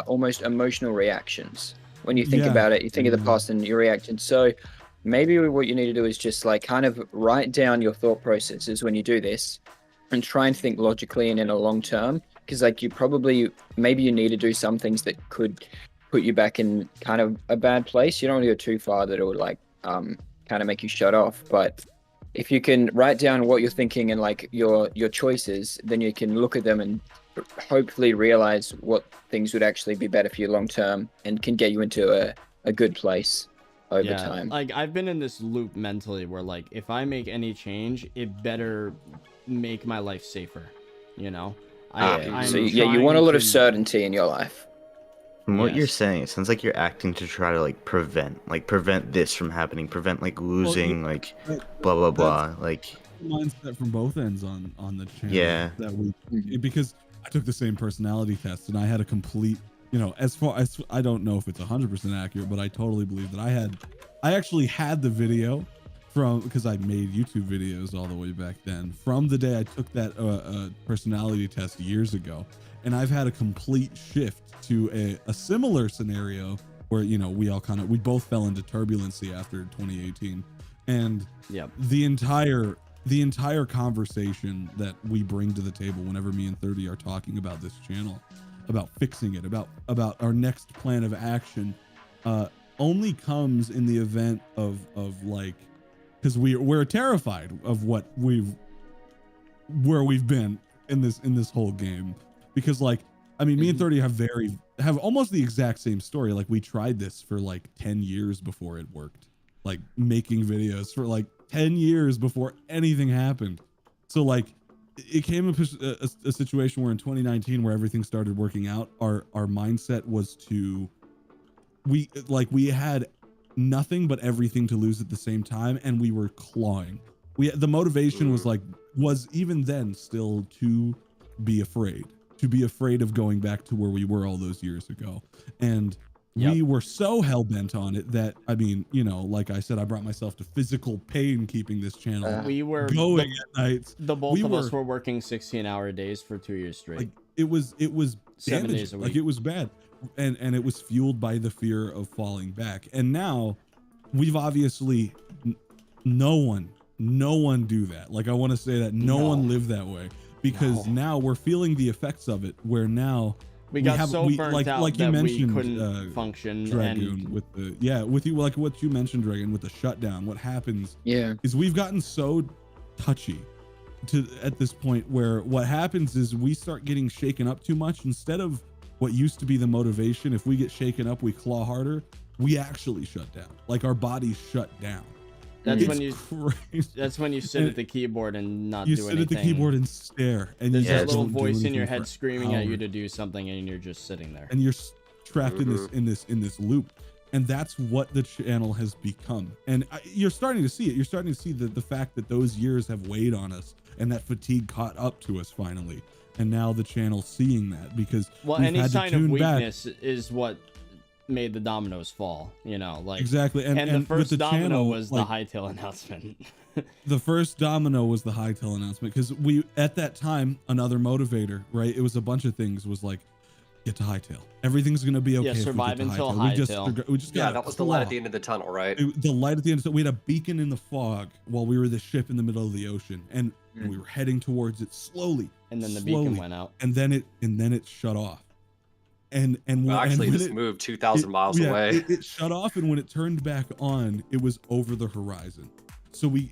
Speaker 10: almost emotional reactions. When you think about it, you think of the past and your reaction. So maybe what you need to do is just like kind of write down your thought processes when you do this and try and think logically and in a long term. Because like maybe you need to do some things that could put you back in kind of a bad place. You don't want to go too far that it would like kind of make you shut off. But if you can write down what you're thinking and like your choices, then you can look at them and hopefully realize what things would actually be better for you long term and can get you into a good place over time.
Speaker 1: Like I've been in this loop mentally where like if I make any change, it better make my life safer, you know?
Speaker 10: You want a lot of certainty in your life.
Speaker 8: From what you're saying, it sounds like you're acting to try to like prevent this from happening, prevent like losing, blah blah blah, like
Speaker 5: mindset from both ends on the channel. That because I took the same personality test and I had a complete, as far as I don't know if it's 100% accurate, but I totally believe that I actually had the video because I made YouTube videos all the way back then, from the day I took that personality test years ago. And I've had a complete shift to a similar scenario where, we both fell into turbulency after 2018. And the entire conversation that we bring to the table whenever me and 30 are talking about this channel, about fixing it, about our next plan of action, only comes in the event of like, because we're terrified of where we've been in this whole game. Because like, I mean, me and 30 have almost the exact same story. Like we tried this for like 10 years before it worked, like making videos for like 10 years before anything happened. So like it came a situation where in 2019, where everything started working out, our mindset was we had nothing but everything to lose at the same time, and we were clawing. The motivation was even then still to be afraid of going back to where we were all those years ago. And we were so hell-bent on it that, I mean, like I said, I brought myself to physical pain keeping this channel
Speaker 1: we were
Speaker 5: going at nights.
Speaker 1: The both of us were working 16-hour days for 2 years straight.
Speaker 5: Like it was
Speaker 1: 7 days a week.
Speaker 5: Like it was bad. And it was fueled by the fear of falling back. And now we've obviously no one do that. Like I want to say that no one lived that way, because now we're feeling the effects of it, where now
Speaker 1: we got burnt out
Speaker 5: like you
Speaker 1: that
Speaker 5: mentioned,
Speaker 1: we couldn't function.
Speaker 5: Dragoon, with you, like what you mentioned, Dragon, with the shutdown. What happens is we've gotten so touchy at this point where what happens is we start getting shaken up too much. Instead of what used to be the motivation, if we get shaken up, we claw harder, we actually shut down. Like our bodies shut down.
Speaker 1: That's when you sit at the keyboard and not do anything.
Speaker 5: You sit at the keyboard and stare, and
Speaker 1: there's that little voice in your head screaming at you to do something, and you're just sitting there.
Speaker 5: And you're trapped in this loop. And that's what the channel has become. And you're starting to see it. You're starting to see the fact that those years have weighed on us, and that fatigue caught up to us finally. And now the channel's seeing that, because
Speaker 1: any sign of weakness is what made the dominoes fall, you know, like
Speaker 5: Exactly.
Speaker 1: And the
Speaker 5: with
Speaker 1: first
Speaker 5: the
Speaker 1: domino
Speaker 5: channel,
Speaker 1: was the Hytale announcement.
Speaker 5: The first domino was the Hytale announcement, because we, at that time, another motivator, right? It was a bunch of things, was like, get to Hytale. Everything's gonna be okay.
Speaker 1: Yeah,
Speaker 5: if we
Speaker 1: survive
Speaker 5: get to
Speaker 1: until
Speaker 5: Hytale. We just
Speaker 11: Yeah,
Speaker 5: gotta
Speaker 11: that was the light at
Speaker 5: claw.
Speaker 11: the end of the tunnel, right?
Speaker 5: The light at the end. So we had a beacon in the fog while we were the ship in the middle of the ocean, and we were heading towards it slowly.
Speaker 1: And then the
Speaker 5: slowly,
Speaker 1: beacon went out.
Speaker 5: and then it shut off. And
Speaker 11: Well, actually,
Speaker 5: when
Speaker 11: just moved 2,000 miles away.
Speaker 5: It shut off, and when it turned back on, it was over the horizon. So we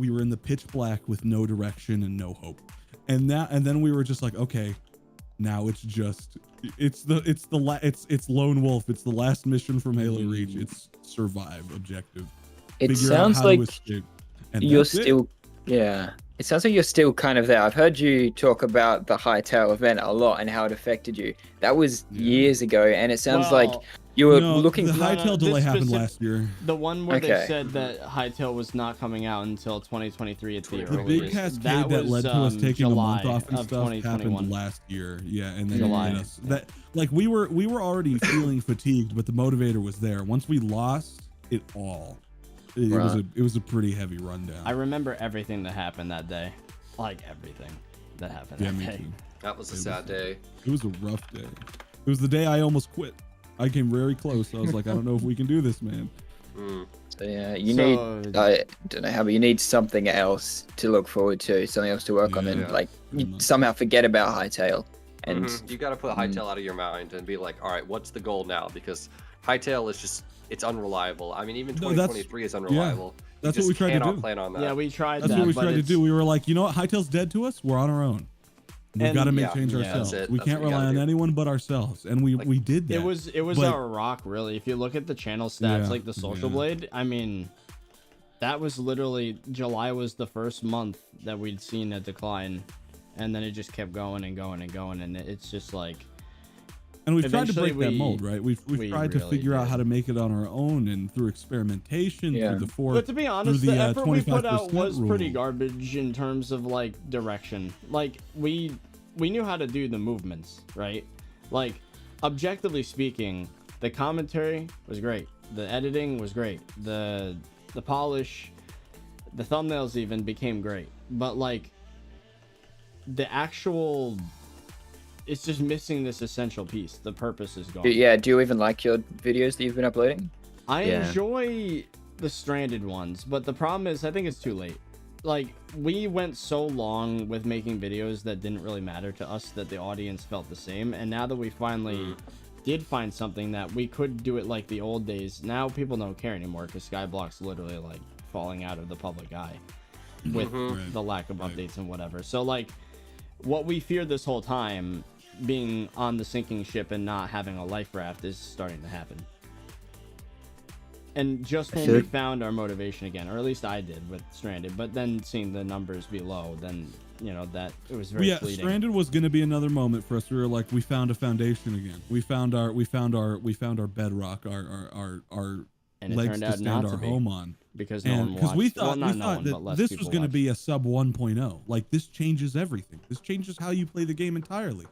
Speaker 5: were in the pitch black with no direction and no hope. And then we were just like, okay, now it's Lone Wolf. It's the last mission from Halo Reach. It's survive objective.
Speaker 10: It sounds like you're
Speaker 5: that's it.
Speaker 10: still, yeah. It sounds like you're still kind of there. I've heard you talk about the Hytale event a lot and how it affected you. That was years ago, and it sounds like you were looking.
Speaker 5: The Hytale delay happened last year.
Speaker 1: The one where they said that Hytale was not coming out until 2023 at the earliest.
Speaker 5: The big cascade that led to us taking a month off and stuff happened last year. Yeah, and then
Speaker 1: July.
Speaker 5: it hit us. That, like, we were already feeling fatigued, but the motivator was there. Once we lost it all, it was a pretty heavy rundown.
Speaker 1: I remember everything that happened that day, like everything that happened that
Speaker 5: me
Speaker 1: day.
Speaker 5: too.
Speaker 11: That was a sad day.
Speaker 5: It was a rough day. It was the day I almost quit. I came very close. I was like, I don't know if we can do this, man.
Speaker 10: So yeah, you need, I don't know how, but you need something else to look forward to, something else to work on, and like you somehow forget about Hytale. And
Speaker 11: You got to put Hytale out of your mind and be like, all right, what's the goal now? Because Hytale is just, it's unreliable. I mean, even 2023 is unreliable.
Speaker 5: That's
Speaker 11: You
Speaker 5: what we
Speaker 11: just
Speaker 5: tried to
Speaker 11: cannot
Speaker 5: do.
Speaker 11: plan on that.
Speaker 1: Yeah, we tried
Speaker 5: That's
Speaker 1: that.
Speaker 5: what we
Speaker 1: but
Speaker 5: tried to
Speaker 1: it's-
Speaker 5: do. We were like, you know what? Hytale's dead to us. We're on our own. We've got to make change
Speaker 11: that's
Speaker 5: ourselves.
Speaker 11: it.
Speaker 5: We
Speaker 11: That's
Speaker 5: can't
Speaker 11: what you
Speaker 5: rely
Speaker 11: gotta
Speaker 5: on
Speaker 11: do.
Speaker 5: anyone but ourselves, and we did that.
Speaker 1: It was
Speaker 5: But-
Speaker 1: our rock, really. If you look at the channel stats,
Speaker 5: Yeah,
Speaker 1: like the Social
Speaker 5: yeah.
Speaker 1: Blade, I mean, that was literally July was the first month that we'd seen a decline, and then it just kept going and going and going, and it's just like.
Speaker 5: And we've tried to
Speaker 1: eventually
Speaker 5: break that mold, right? We've
Speaker 1: we
Speaker 5: tried to
Speaker 1: really
Speaker 5: figure out
Speaker 1: did.
Speaker 5: how to make it on our own, and through experimentation, through the
Speaker 1: But to be honest, the effort we put out
Speaker 5: 25%
Speaker 1: was pretty
Speaker 5: rule.
Speaker 1: garbage in terms of like direction. Like we knew how to do the movements, right? Like objectively speaking, the commentary was great, the editing was great, the polish, the thumbnails even became great, but like the actual, it's just missing this essential piece. The purpose is gone.
Speaker 10: yeah, do you even like your videos that you've been uploading?
Speaker 1: I enjoy the stranded ones, but the problem is I think it's too late. Like we went so long with making videos that didn't really matter to us that the audience felt the same, and now that we finally did find something that we could do it like the old days, now people don't care anymore because SkyBlock's literally like falling out of the public eye with the lack of updates and whatever. So like what we feared this whole time, being on the sinking ship and not having a life raft, is starting to happen. And just when we found our motivation again, or at least I did with Stranded, but then seeing the numbers be low, then you know that it was very fleeting.
Speaker 5: Stranded was going to be another moment for us. We were like, we found a foundation again. We found our bedrock, our
Speaker 1: And it
Speaker 5: legs
Speaker 1: turned
Speaker 5: to
Speaker 1: out
Speaker 5: stand
Speaker 1: not
Speaker 5: our
Speaker 1: to be,
Speaker 5: home on.
Speaker 1: because no one watched.
Speaker 5: we thought,
Speaker 1: well, not
Speaker 5: we
Speaker 1: no
Speaker 5: thought
Speaker 1: one,
Speaker 5: that
Speaker 1: but less
Speaker 5: this was
Speaker 1: people
Speaker 5: going to
Speaker 1: watched.
Speaker 5: be a sub 1.0. Like this changes everything. This changes how you play the game entirely.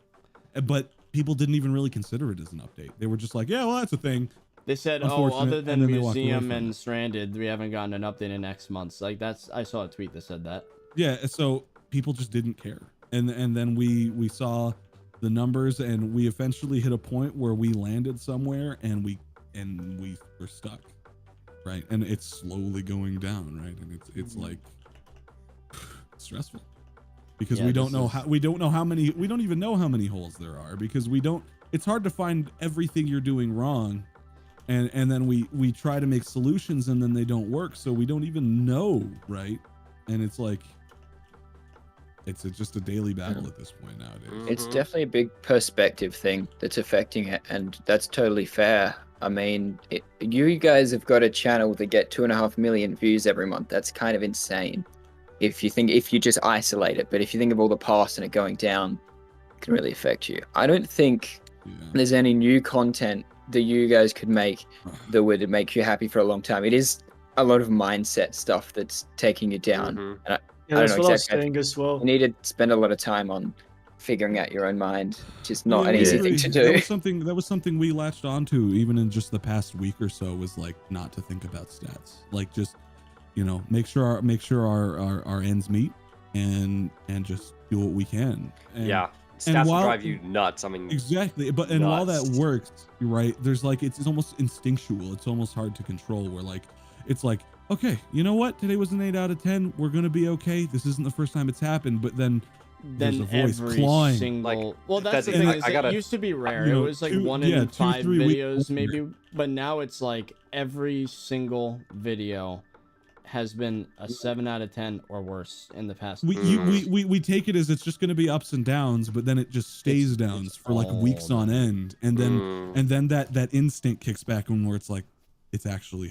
Speaker 5: But people didn't even really consider it as an update. They were just like, yeah, well, that's a thing.
Speaker 1: They said, oh,
Speaker 5: Unfortunate,
Speaker 1: other
Speaker 5: and
Speaker 1: than
Speaker 5: then they walked away
Speaker 1: Museum
Speaker 5: from
Speaker 1: and
Speaker 5: it.
Speaker 1: Stranded, we haven't gotten an update in X months. Like that's, I saw a tweet that said that.
Speaker 5: Yeah, so people just didn't care. And then we saw the numbers, and we eventually hit a point where we landed somewhere, and we were stuck. Right? And it's slowly going down, right? And it's like stressful. Because we don't know how many, we don't even know how many holes there are, because it's hard to find everything you're doing wrong. And then we try to make solutions, and then they don't work, so we don't even know, right? And it's like it's just a daily battle at this point nowadays.
Speaker 10: It's definitely a big perspective thing that's affecting it, and that's totally fair. I mean, you guys have got a channel that get 2.5 million views every month. That's kind of insane. If you just isolate it, but if you think of all the past and it going down, it can really affect you. I don't think there's any new content that you guys could make that would make you happy for a long time. It is a lot of mindset stuff that's taking you down. And I don't
Speaker 4: that's
Speaker 10: know
Speaker 4: what I was
Speaker 10: exactly.
Speaker 4: saying as well.
Speaker 10: You need to spend a lot of time on figuring out your own mind. Just not
Speaker 5: Yeah,
Speaker 10: an
Speaker 5: we
Speaker 10: easy
Speaker 5: agree.
Speaker 10: thing to do.
Speaker 5: That was something we latched onto even in just the past week or so, was like not to think about stats. Like just, you know, make sure our ends meet and just do what we can. And,
Speaker 11: Yeah.
Speaker 5: and
Speaker 11: Stats will
Speaker 5: while-
Speaker 11: drive you nuts. I mean,
Speaker 5: Exactly, but and while that works, right? There's like it's almost instinctual. It's almost hard to control. Where like it's like, okay, you know what? Today was an 8 out of 10. We're gonna be okay. This isn't the first time it's happened, but then there's a voice
Speaker 1: every
Speaker 5: clawing.
Speaker 1: single.
Speaker 11: Like,
Speaker 1: Well, that's the
Speaker 11: Desi,
Speaker 1: thing.
Speaker 11: I
Speaker 1: Is
Speaker 11: gotta-
Speaker 1: it used to be rare.
Speaker 5: you know,
Speaker 1: it was like
Speaker 5: two-
Speaker 1: 1
Speaker 5: yeah,
Speaker 1: in
Speaker 5: 2,
Speaker 1: 5
Speaker 5: 3 weeks
Speaker 1: videos,
Speaker 5: older.
Speaker 1: maybe. But now it's like every single video has been a 7 out of 10 or worse in the past.
Speaker 5: We take it as it's just going to be ups and downs, but then it just stays downs for like weeks on end, and then that instinct kicks back where it's like it's actually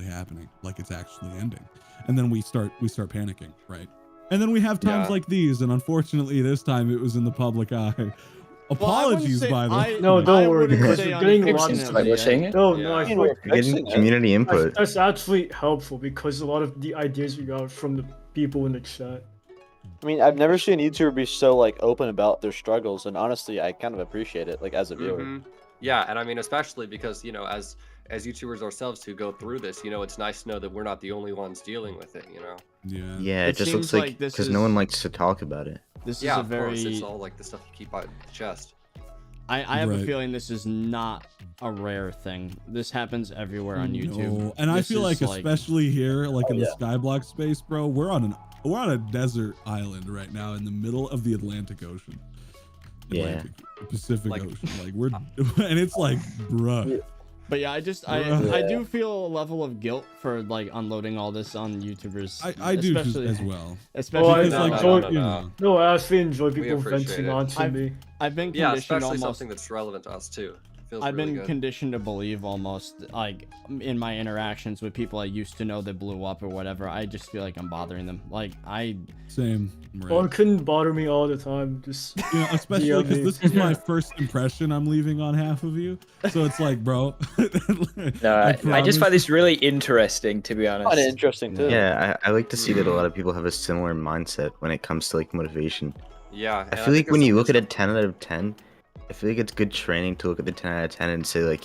Speaker 5: happening, like it's actually ending, and then we start panicking, right? And then we have times like these, and unfortunately this time it was in the public eye. Apologies, by the way.
Speaker 4: No, don't worry, because we're getting a lot of
Speaker 11: Yeah.
Speaker 4: I feel like
Speaker 8: Getting community input.
Speaker 4: that's actually helpful because a lot of the ideas we got from the people in the chat.
Speaker 7: I mean, I've never seen a YouTuber be so like open about their struggles, and honestly, I kind of appreciate it, like as a viewer.
Speaker 11: Yeah, and I mean, especially because, you know, as YouTubers ourselves who go through this, you know, it's nice to know that we're not the only ones dealing with it, you know?
Speaker 5: Yeah.
Speaker 8: Yeah, it just looks like because no one likes to talk about it.
Speaker 1: This
Speaker 11: Yeah,
Speaker 1: is a
Speaker 11: of course,
Speaker 1: very.
Speaker 11: it's all like the stuff you keep on the chest.
Speaker 1: I have a
Speaker 5: Right.
Speaker 1: feeling this is not a rare thing. This happens everywhere on YouTube.
Speaker 5: No. And I
Speaker 1: This
Speaker 5: feel
Speaker 1: is
Speaker 5: like especially here, like in the
Speaker 7: yeah.
Speaker 5: SkyBlock space, bro, we're on a desert island right now in the middle of the Atlantic Ocean. Atlantic, Pacific Ocean. Like we're and it's like, bruh.
Speaker 1: But yeah, I do feel a level of guilt for like unloading all this on YouTubers.
Speaker 5: I do
Speaker 1: especially,
Speaker 5: as well.
Speaker 1: Especially
Speaker 5: Because, like,
Speaker 4: No, I actually enjoy
Speaker 11: We
Speaker 4: people
Speaker 11: appreciate
Speaker 4: venting
Speaker 11: it.
Speaker 4: onto me.
Speaker 1: I've been
Speaker 11: Yeah,
Speaker 1: conditioned
Speaker 11: especially
Speaker 1: almost.
Speaker 11: something that's relevant to us too. Feels
Speaker 1: I've
Speaker 11: really
Speaker 1: been
Speaker 11: good.
Speaker 1: conditioned to believe almost like in my interactions with people I used to know that blew up or whatever. I just feel like I'm bothering them. Like
Speaker 5: Same. Right.
Speaker 4: Well, it couldn't bother me all the time. Just
Speaker 5: You know, especially because this is my first impression I'm leaving on half of you. So it's like, bro.
Speaker 10: No, I just find this really interesting, to be honest.
Speaker 7: Kind of interesting too.
Speaker 8: Yeah, I like to see that a lot of people have a similar mindset when it comes to like motivation.
Speaker 11: Yeah,
Speaker 8: I feel like when you look at a 10 out of 10, I feel like it's good training to look at the 10 out of 10 and say like,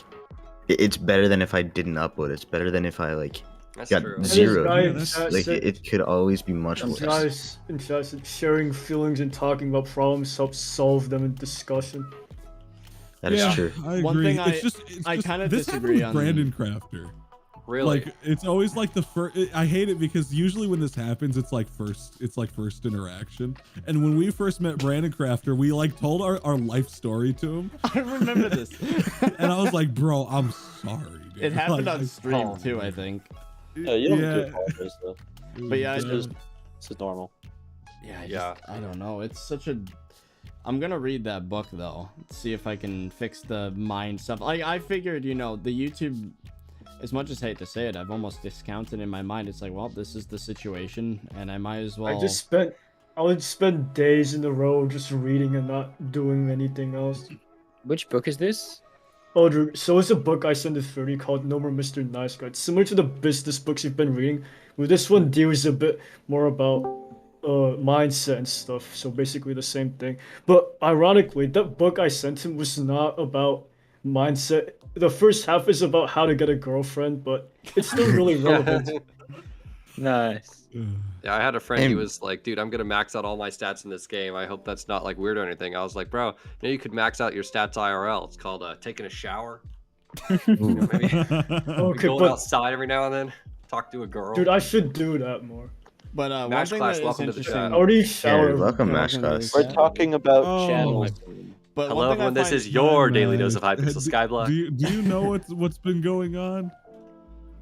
Speaker 8: it's better than if I didn't upload. It's better than if I like
Speaker 11: That's
Speaker 8: got
Speaker 11: true.
Speaker 8: zero.
Speaker 4: Guys,
Speaker 8: Like it could always be much
Speaker 4: and
Speaker 8: worse.
Speaker 4: guys, sharing feelings and talking about problems helps solve them in discussion.
Speaker 8: That is true.
Speaker 5: I agree.
Speaker 1: One thing
Speaker 5: it's just
Speaker 1: I kind of
Speaker 5: this
Speaker 1: disagree
Speaker 5: happened
Speaker 1: on.
Speaker 5: with Brandon Crafter.
Speaker 11: Really?
Speaker 5: Like it's always like the first. I hate it because usually when this happens, it's like first interaction. And when we first met Brandon Crafter, we like told our life story to him.
Speaker 1: I remember this.
Speaker 5: And I was like, bro, I'm sorry, dude.
Speaker 1: It happened
Speaker 5: Like,
Speaker 1: on stream too, I think.
Speaker 7: Yeah, you don't
Speaker 5: Yeah.
Speaker 7: do apologize though.
Speaker 1: But yeah, I
Speaker 7: This
Speaker 1: just
Speaker 7: is normal.
Speaker 1: yeah, I don't know. It's such a. I'm gonna read that book though. See if I can fix the mind stuff. Like I figured, you know, the YouTube. As much as I hate to say it, I've almost discounted in my mind. It's like, well, this is the situation, and I might as well.
Speaker 4: I would spend days in a row just reading and not doing anything else.
Speaker 10: Which book is this?
Speaker 4: Oh, so it's a book I sent to 30 called No More Mr. Nice Guy. It's similar to the business books you've been reading, but this one deals a bit more about mindset and stuff. So basically the same thing. But ironically, that book I sent him was not about mindset. The first half is about how to get a girlfriend, but it's still really relevant.
Speaker 10: Nice.
Speaker 11: Yeah, I had a friend. He was like, "Dude, I'm gonna max out all my stats in this game. I hope that's not like weird or anything." I was like, "Bro, you know you could max out your stats IRL. It's called taking a shower. You know, maybe
Speaker 4: Okay,
Speaker 11: going
Speaker 4: but
Speaker 11: outside every now and then, talk to a girl."
Speaker 4: dude, I should do that more.
Speaker 1: But one
Speaker 11: Mash
Speaker 1: thing
Speaker 11: Class,
Speaker 1: that is
Speaker 11: welcome to the
Speaker 1: interesting.
Speaker 11: chat.
Speaker 4: I already
Speaker 8: Yeah,
Speaker 4: showered.
Speaker 8: welcome, Mash Class.
Speaker 7: We're talking about
Speaker 5: Oh.
Speaker 7: channels.
Speaker 1: But
Speaker 11: Hello,
Speaker 1: one thing I
Speaker 11: everyone. This
Speaker 1: find-
Speaker 11: is your daily
Speaker 5: Nice.
Speaker 11: dose of Hypixel SkyBlock.
Speaker 5: Do you know what's been going on?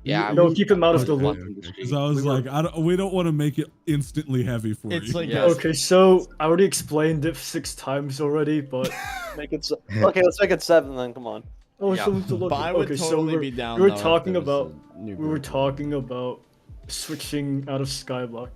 Speaker 10: Yeah,
Speaker 4: No, keep him out of the loop.
Speaker 5: Because I was like, we don't want to make it instantly heavy for
Speaker 1: It's
Speaker 5: you.
Speaker 1: like
Speaker 11: Yes.
Speaker 4: Okay, so I already explained it 6 times already, but
Speaker 7: Make it okay. Let's make it 7 then. Come on.
Speaker 11: Yeah.
Speaker 4: someone to look.
Speaker 1: But I would
Speaker 4: Okay, so
Speaker 1: totally
Speaker 4: we're-
Speaker 1: be down.
Speaker 4: we were
Speaker 1: though, if
Speaker 4: talking
Speaker 1: there was
Speaker 4: about
Speaker 1: a new
Speaker 4: we were
Speaker 1: group.
Speaker 4: talking about switching out of Skyblock.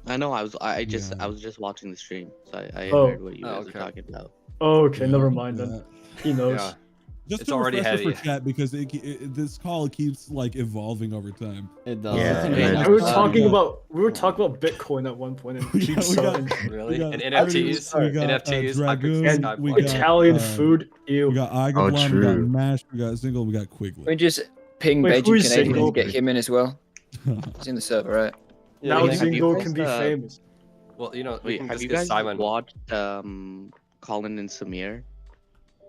Speaker 12: I know. I was
Speaker 5: Yeah.
Speaker 12: just watching the stream, so I
Speaker 4: Oh.
Speaker 12: heard what you
Speaker 11: Oh,
Speaker 12: guys
Speaker 11: okay.
Speaker 12: were talking about.
Speaker 4: Oh, okay,
Speaker 5: Yeah,
Speaker 4: never mind then.
Speaker 5: that-
Speaker 4: He knows.
Speaker 11: Yeah.
Speaker 5: Just
Speaker 11: It's
Speaker 5: a
Speaker 11: already
Speaker 5: refresher
Speaker 11: heavy.
Speaker 5: for chat because this call keeps like evolving over time.
Speaker 1: It does.
Speaker 8: Yeah,
Speaker 1: It's
Speaker 8: and
Speaker 1: amazing.
Speaker 4: We were
Speaker 5: Yeah.
Speaker 4: talking about Bitcoin at one point and
Speaker 5: We
Speaker 4: keep
Speaker 5: got-
Speaker 4: selling
Speaker 11: Really?
Speaker 5: got
Speaker 11: And
Speaker 5: NFTs,
Speaker 11: NFTs?
Speaker 5: we got,
Speaker 11: NFTs?
Speaker 5: Dragoon,
Speaker 4: and
Speaker 11: Skyblock.
Speaker 5: we got,
Speaker 4: Italian food.
Speaker 5: we
Speaker 4: Ew.
Speaker 5: got
Speaker 8: Oh,
Speaker 5: Igablon, we got
Speaker 8: true.
Speaker 5: Mash, we got Zingle, we got Quigley.
Speaker 10: We just ping
Speaker 4: Wait, who
Speaker 10: Beijing
Speaker 4: is
Speaker 10: Canadian
Speaker 4: Zingle?
Speaker 10: to get him in as well. He's in the server, right?
Speaker 4: Now
Speaker 7: we
Speaker 12: have you
Speaker 4: Zingo
Speaker 12: guys,
Speaker 4: can be famous.
Speaker 11: Well, you know, we
Speaker 12: Wait,
Speaker 11: can
Speaker 12: have
Speaker 11: just
Speaker 12: you
Speaker 11: get
Speaker 12: guys
Speaker 11: Simon.
Speaker 12: watched Colin and Samir?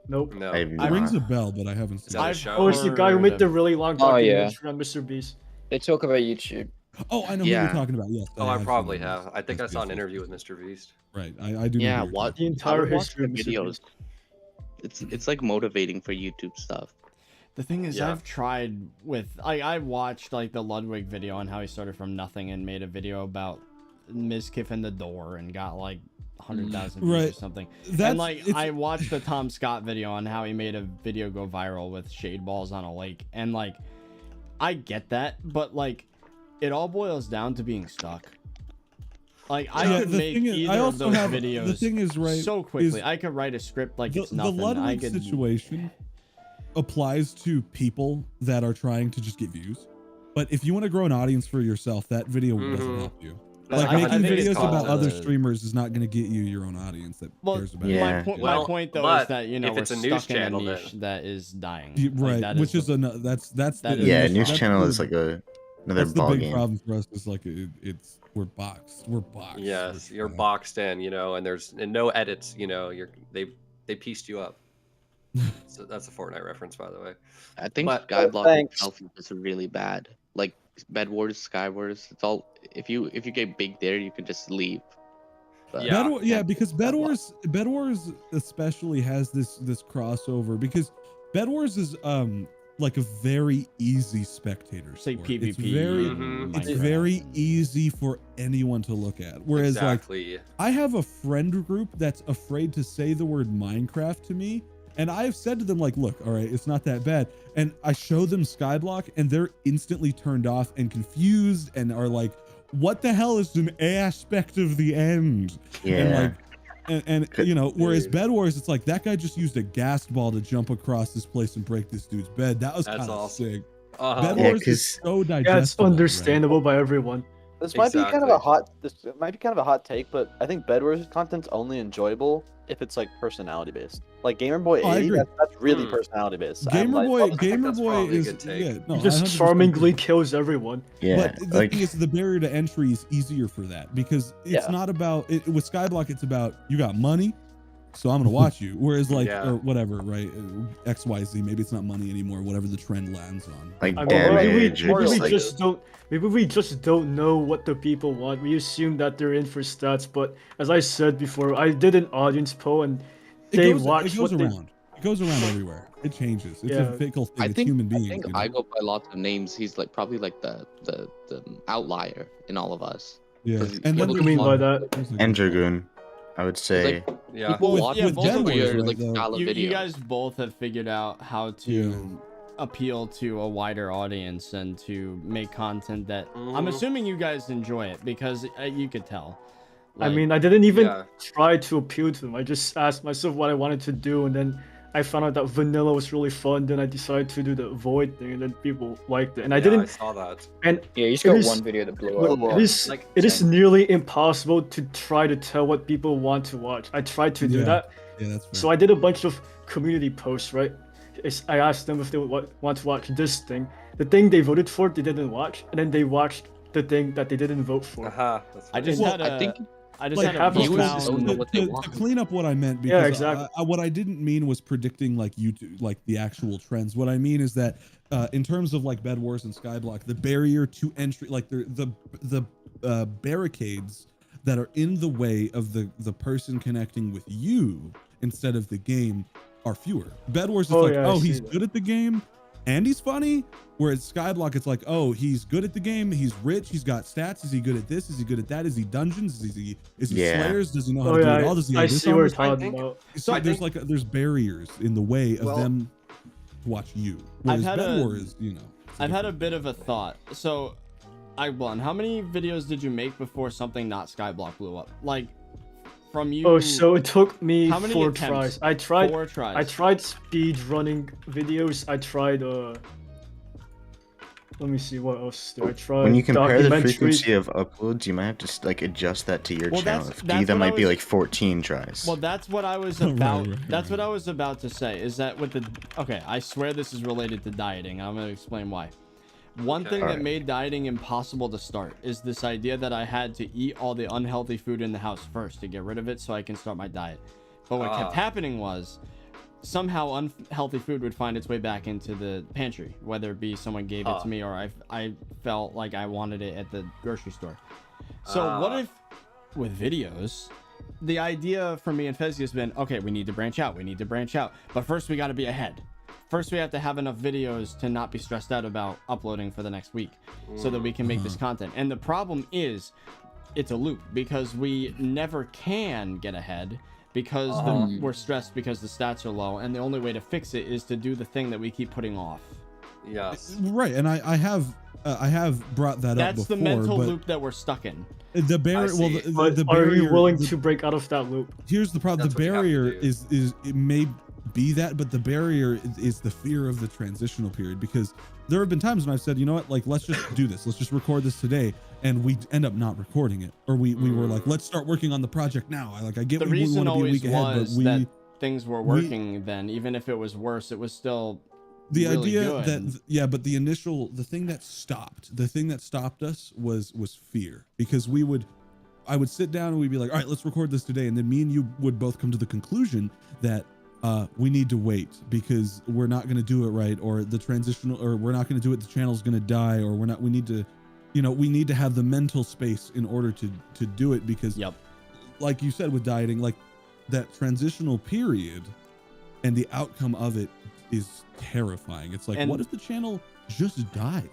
Speaker 4: Nope.
Speaker 11: No.
Speaker 8: I've
Speaker 5: It
Speaker 8: not.
Speaker 5: rings a bell, but I haven't
Speaker 11: Is
Speaker 5: seen
Speaker 11: that a
Speaker 5: it.
Speaker 11: show?
Speaker 4: Oh, it's the guy who made the really long
Speaker 10: Oh, yeah.
Speaker 4: documentary on Mr. Beast.
Speaker 10: They talk about YouTube.
Speaker 5: Oh, I know who
Speaker 12: Yeah.
Speaker 5: you're talking about. Yes.
Speaker 11: Oh, I
Speaker 5: seen
Speaker 11: probably
Speaker 5: it.
Speaker 11: have. I think I
Speaker 5: Yes,
Speaker 11: saw an
Speaker 5: yes,
Speaker 11: interview
Speaker 5: yes.
Speaker 11: with Mr. Beast.
Speaker 5: Right. I do. know
Speaker 12: Yeah,
Speaker 5: who you're
Speaker 12: what?
Speaker 4: The
Speaker 12: I
Speaker 4: entire
Speaker 12: would watch
Speaker 4: history
Speaker 12: the
Speaker 4: of Mr.
Speaker 12: videos.
Speaker 4: Beast.
Speaker 12: It's like motivating for YouTube stuff.
Speaker 1: The thing is,
Speaker 11: Yeah.
Speaker 1: I've tried with I watched like the Ludwig video on how he started from nothing and made a video about Mizkif in the door and got like 100,000 views or
Speaker 5: Right.
Speaker 1: something.
Speaker 5: That's
Speaker 1: And like
Speaker 5: it's-
Speaker 1: I watched the Tom Scott video on how he made a video go viral with shade balls on a lake, and like I get that, but like it all boils down to being stuck. Like I
Speaker 5: Yeah,
Speaker 1: could
Speaker 5: the
Speaker 1: make
Speaker 5: thing is,
Speaker 1: either
Speaker 5: I
Speaker 1: of
Speaker 5: also
Speaker 1: those
Speaker 5: have
Speaker 1: videos
Speaker 5: the thing is right
Speaker 1: so quickly.
Speaker 5: is
Speaker 1: I could write a script like it's
Speaker 5: the
Speaker 1: nothing. I
Speaker 5: Ludwig
Speaker 1: could
Speaker 5: situation applies to people that are trying to just get views. But if you want to grow an audience for yourself, that video doesn't help you. Like
Speaker 1: I
Speaker 5: making
Speaker 1: think it's
Speaker 5: videos
Speaker 1: called
Speaker 5: about other
Speaker 1: the-
Speaker 5: streamers is not going to get you your own audience that
Speaker 1: Well,
Speaker 5: cares about
Speaker 8: Yeah.
Speaker 5: it.
Speaker 1: my
Speaker 11: Well,
Speaker 1: point though
Speaker 11: but
Speaker 1: is that, you know,
Speaker 11: if
Speaker 1: we're
Speaker 11: it's a news
Speaker 1: stuck in a
Speaker 11: channel,
Speaker 1: niche
Speaker 11: then-
Speaker 1: that is dying.
Speaker 5: You-
Speaker 1: Like,
Speaker 5: right,
Speaker 1: that
Speaker 5: which is
Speaker 1: the-
Speaker 5: another. That's
Speaker 1: that
Speaker 5: the,
Speaker 1: is
Speaker 8: Yeah,
Speaker 1: the
Speaker 8: news
Speaker 1: problem.
Speaker 8: channel
Speaker 5: the-
Speaker 8: is like another
Speaker 5: that's the
Speaker 8: ball
Speaker 5: big
Speaker 8: game.
Speaker 5: problem for us. Is like it's we're boxed. We're boxed.
Speaker 11: Yes, you're
Speaker 5: Yeah.
Speaker 11: boxed in, you know, and there's no edits, you know. They pieced you up. So that's a Fortnite reference, by the way.
Speaker 12: I think
Speaker 11: But-
Speaker 12: Skyblock
Speaker 7: Thanks.
Speaker 12: itself is really bad. Like Bed Wars, Sky Wars, it's all if you get big there, you can just leave. But
Speaker 11: Yeah.
Speaker 5: Because Bed Wars especially has this crossover because Bed Wars is like a very easy spectator
Speaker 1: It's like
Speaker 5: sport.
Speaker 1: PvP.
Speaker 5: It's very
Speaker 11: Mhm.
Speaker 5: it's
Speaker 1: Minecraft.
Speaker 5: very easy for anyone to look at. Whereas
Speaker 11: Exactly.
Speaker 5: like I have a friend group that's afraid to say the word Minecraft to me. And I've said to them, like, look, all right, it's not that bad. And I show them Skyblock and they're instantly turned off and confused and are like, what the hell is an aspect of the end?
Speaker 8: Yeah.
Speaker 5: And like, and you know, whereas Bed Wars, it's like that guy just used a gas ball to jump across this place and break this dude's bed. That was
Speaker 11: That's
Speaker 5: kind of
Speaker 11: awesome.
Speaker 5: sick.
Speaker 11: Uh-huh.
Speaker 5: Bed
Speaker 8: Yeah,
Speaker 5: Wars is
Speaker 8: 'cause-
Speaker 5: so digestible.
Speaker 4: Yeah, it's understandable by everyone.
Speaker 7: This might be kind of
Speaker 11: Exactly.
Speaker 7: a hot. This might be kind of a hot take, but I think Bed Wars content's only enjoyable if it's like personality based. Like Gamer Boy
Speaker 5: Oh, I
Speaker 7: 80,
Speaker 5: agree.
Speaker 7: that's really
Speaker 11: Hmm.
Speaker 7: personality based.
Speaker 5: Gamer Boy,
Speaker 11: think
Speaker 5: Gamer
Speaker 11: that's
Speaker 5: Boy
Speaker 11: probably a
Speaker 5: is
Speaker 11: good take.
Speaker 5: yeah, no,
Speaker 4: He just
Speaker 5: 100%
Speaker 4: charmingly
Speaker 5: agree.
Speaker 4: kills everyone.
Speaker 8: Yeah.
Speaker 5: But the
Speaker 8: Like,
Speaker 5: thing is, the barrier to entry is easier for that because it's
Speaker 7: Yeah.
Speaker 5: not about it, with Skyblock. It's about you got money, so I'm gonna watch you. Whereas like
Speaker 11: Yeah.
Speaker 5: or whatever, right? XYZ. Maybe it's not money anymore. Whatever the trend lands on.
Speaker 8: like
Speaker 4: I mean,
Speaker 8: damage.
Speaker 4: maybe
Speaker 8: or
Speaker 4: we
Speaker 8: just, like,
Speaker 4: just don't. Maybe we just don't know what the people want. We assume that they're in for stats, but as I said before, I did an audience poll and they watched
Speaker 5: it goes
Speaker 4: what
Speaker 5: around. It goes around everywhere. It changes. It's
Speaker 4: Yeah.
Speaker 5: a fickle thing.
Speaker 12: I
Speaker 5: It's
Speaker 12: think
Speaker 5: human beings.
Speaker 12: I think
Speaker 5: you know?
Speaker 12: I go by lots of names. He's like probably like the outlier in all of us.
Speaker 5: Yeah.
Speaker 12: 'cause
Speaker 5: And
Speaker 4: What
Speaker 5: then
Speaker 4: do you mean by that?
Speaker 8: and Dragoon, I would say.
Speaker 12: Like,
Speaker 11: Yeah.
Speaker 12: people
Speaker 1: Well,
Speaker 12: watch
Speaker 1: yeah,
Speaker 12: it
Speaker 1: both of
Speaker 12: for
Speaker 1: you,
Speaker 12: your
Speaker 5: right,
Speaker 12: like
Speaker 5: though.
Speaker 12: style of
Speaker 1: You
Speaker 12: video.
Speaker 1: guys both have figured out how to
Speaker 5: Yeah.
Speaker 1: appeal to a wider audience and to make content that I'm
Speaker 11: Mhm.
Speaker 1: assuming you guys enjoy it because you could tell.
Speaker 4: I
Speaker 1: Like,
Speaker 4: mean, I didn't even
Speaker 11: Yeah.
Speaker 4: try to appeal to them. I just asked myself what I wanted to do, and then I found out that vanilla was really fun. Then I decided to do the void thing, and then people liked it. And I
Speaker 11: Yeah,
Speaker 4: didn't.
Speaker 11: I saw that.
Speaker 4: And
Speaker 10: Yeah, you just
Speaker 4: It
Speaker 10: got
Speaker 4: is-
Speaker 10: one video that blew
Speaker 7: Well,
Speaker 10: up.
Speaker 7: well,
Speaker 4: it is
Speaker 11: Like,
Speaker 4: it is
Speaker 10: same.
Speaker 4: nearly impossible to try to tell what people want to watch. I tried to do
Speaker 5: Yeah.
Speaker 4: that,
Speaker 5: Yeah, that's fair.
Speaker 4: so I did a bunch of community posts. Right, I asked them if they would want to watch this thing. The thing they voted for, they didn't watch, and then they watched the thing that they didn't vote for.
Speaker 11: Uh-huh. That's
Speaker 1: I just
Speaker 5: Well,
Speaker 1: had
Speaker 12: I
Speaker 1: a
Speaker 12: think
Speaker 1: I just
Speaker 5: like,
Speaker 1: had a
Speaker 4: have
Speaker 1: book
Speaker 4: viewers
Speaker 1: found-
Speaker 12: don't know what they
Speaker 5: to
Speaker 12: want.
Speaker 5: clean up what I meant
Speaker 4: Yeah,
Speaker 5: because
Speaker 4: exactly.
Speaker 5: what I didn't mean was predicting like YouTube, like the actual trends. What I mean is that in terms of like Bed Wars and Skyblock, the barrier to entry, like the barricades that are in the way of the person connecting with you instead of the game are fewer. Bed Wars is
Speaker 4: Oh,
Speaker 5: like,
Speaker 4: yeah, I
Speaker 5: oh,
Speaker 4: see
Speaker 5: he's
Speaker 4: that.
Speaker 5: good at the game and he's funny. Whereas Skyblock, it's like, oh, he's good at the game, he's rich, he's got stats. Is he good at this? Is he good at that? Is he dungeons? Is he
Speaker 8: Yeah.
Speaker 5: slayers? Does he know how
Speaker 4: Oh
Speaker 5: to do
Speaker 4: yeah,
Speaker 5: it all? Does he
Speaker 4: I
Speaker 5: have this
Speaker 4: see what you're
Speaker 5: on?
Speaker 4: talking
Speaker 11: think-
Speaker 4: about.
Speaker 5: So
Speaker 11: I
Speaker 5: there's
Speaker 11: think-
Speaker 5: like there's barriers in the way of
Speaker 1: Well,
Speaker 5: them to watch you. Whereas
Speaker 1: had
Speaker 5: Bed
Speaker 1: a-
Speaker 5: Wars, you know. it's
Speaker 1: I've had a
Speaker 5: different
Speaker 1: bit of a thought. So, Igbon, how many videos did you make before something not Skyblock blew up? Like from you.
Speaker 4: Oh, so it took me
Speaker 1: How many
Speaker 4: 4
Speaker 1: attempts?
Speaker 4: tries. I tried
Speaker 1: 4 tries.
Speaker 4: I tried speed running videos. I tried let me see what else did I try.
Speaker 8: When you compare the
Speaker 4: Documentaries.
Speaker 8: frequency of uploads, you might have to like adjust that to your
Speaker 1: Well,
Speaker 8: channel.
Speaker 1: that's
Speaker 8: That
Speaker 1: what I
Speaker 8: might be
Speaker 1: was-
Speaker 8: like 14 tries.
Speaker 1: Well, that's what I was about. That's what I was about to say. Is that with the okay? I swear this is related to dieting. I'm gonna explain why. One thing that
Speaker 8: Alright.
Speaker 1: made dieting impossible to start is this idea that I had to eat all the unhealthy food in the house first to get rid of it so I can start my diet. But what kept happening was somehow unhealthy food would find its way back into the pantry, whether it be someone gave it to me or I felt like I wanted it at the grocery store. So what if with videos, the idea for me and Fezzi has been, okay, we need to branch out. But first we got to be ahead. First we have to have enough videos to not be stressed out about uploading for the next week so that we can make this content. And the problem is it's a loop because we never can get ahead because we're stressed because the stats are low, and the only way to fix it is to do the thing that we keep putting off.
Speaker 11: Yes.
Speaker 5: Right, and I have brought that up
Speaker 1: That's
Speaker 5: before.
Speaker 1: the mental
Speaker 5: but
Speaker 1: loop that we're stuck in.
Speaker 5: the barrier. Well,
Speaker 4: But
Speaker 5: the
Speaker 4: are
Speaker 5: barrier.
Speaker 4: you willing to break out of that loop?
Speaker 5: Here's the problem.
Speaker 11: That's
Speaker 5: The
Speaker 11: what you have to
Speaker 5: barrier
Speaker 11: do.
Speaker 5: is it may be that, but the barrier is the fear of the transitional period, because there have been times when I've said, you know what, like, let's just do this. Let's just record this today. And we end up not recording it. Or we were like, let's start working on the project now. I get
Speaker 1: The
Speaker 5: we
Speaker 1: reason
Speaker 5: want to be a
Speaker 1: always
Speaker 5: week ahead, but
Speaker 1: was that things were working then, even if it was worse, it was still
Speaker 5: the
Speaker 1: really
Speaker 5: idea
Speaker 1: good.
Speaker 5: that but the thing that stopped us was fear, because I would sit down and we'd be like, all right, let's record this today, and then me and you would both come to the conclusion that we need to wait because we're not going to do it right, or the transitional, or we're not going to do it, the channel's going to die, or we need to have the mental space in order to do it, because like you said with dieting, like that transitional period and the outcome of it is terrifying. It's like, what if the channel just dies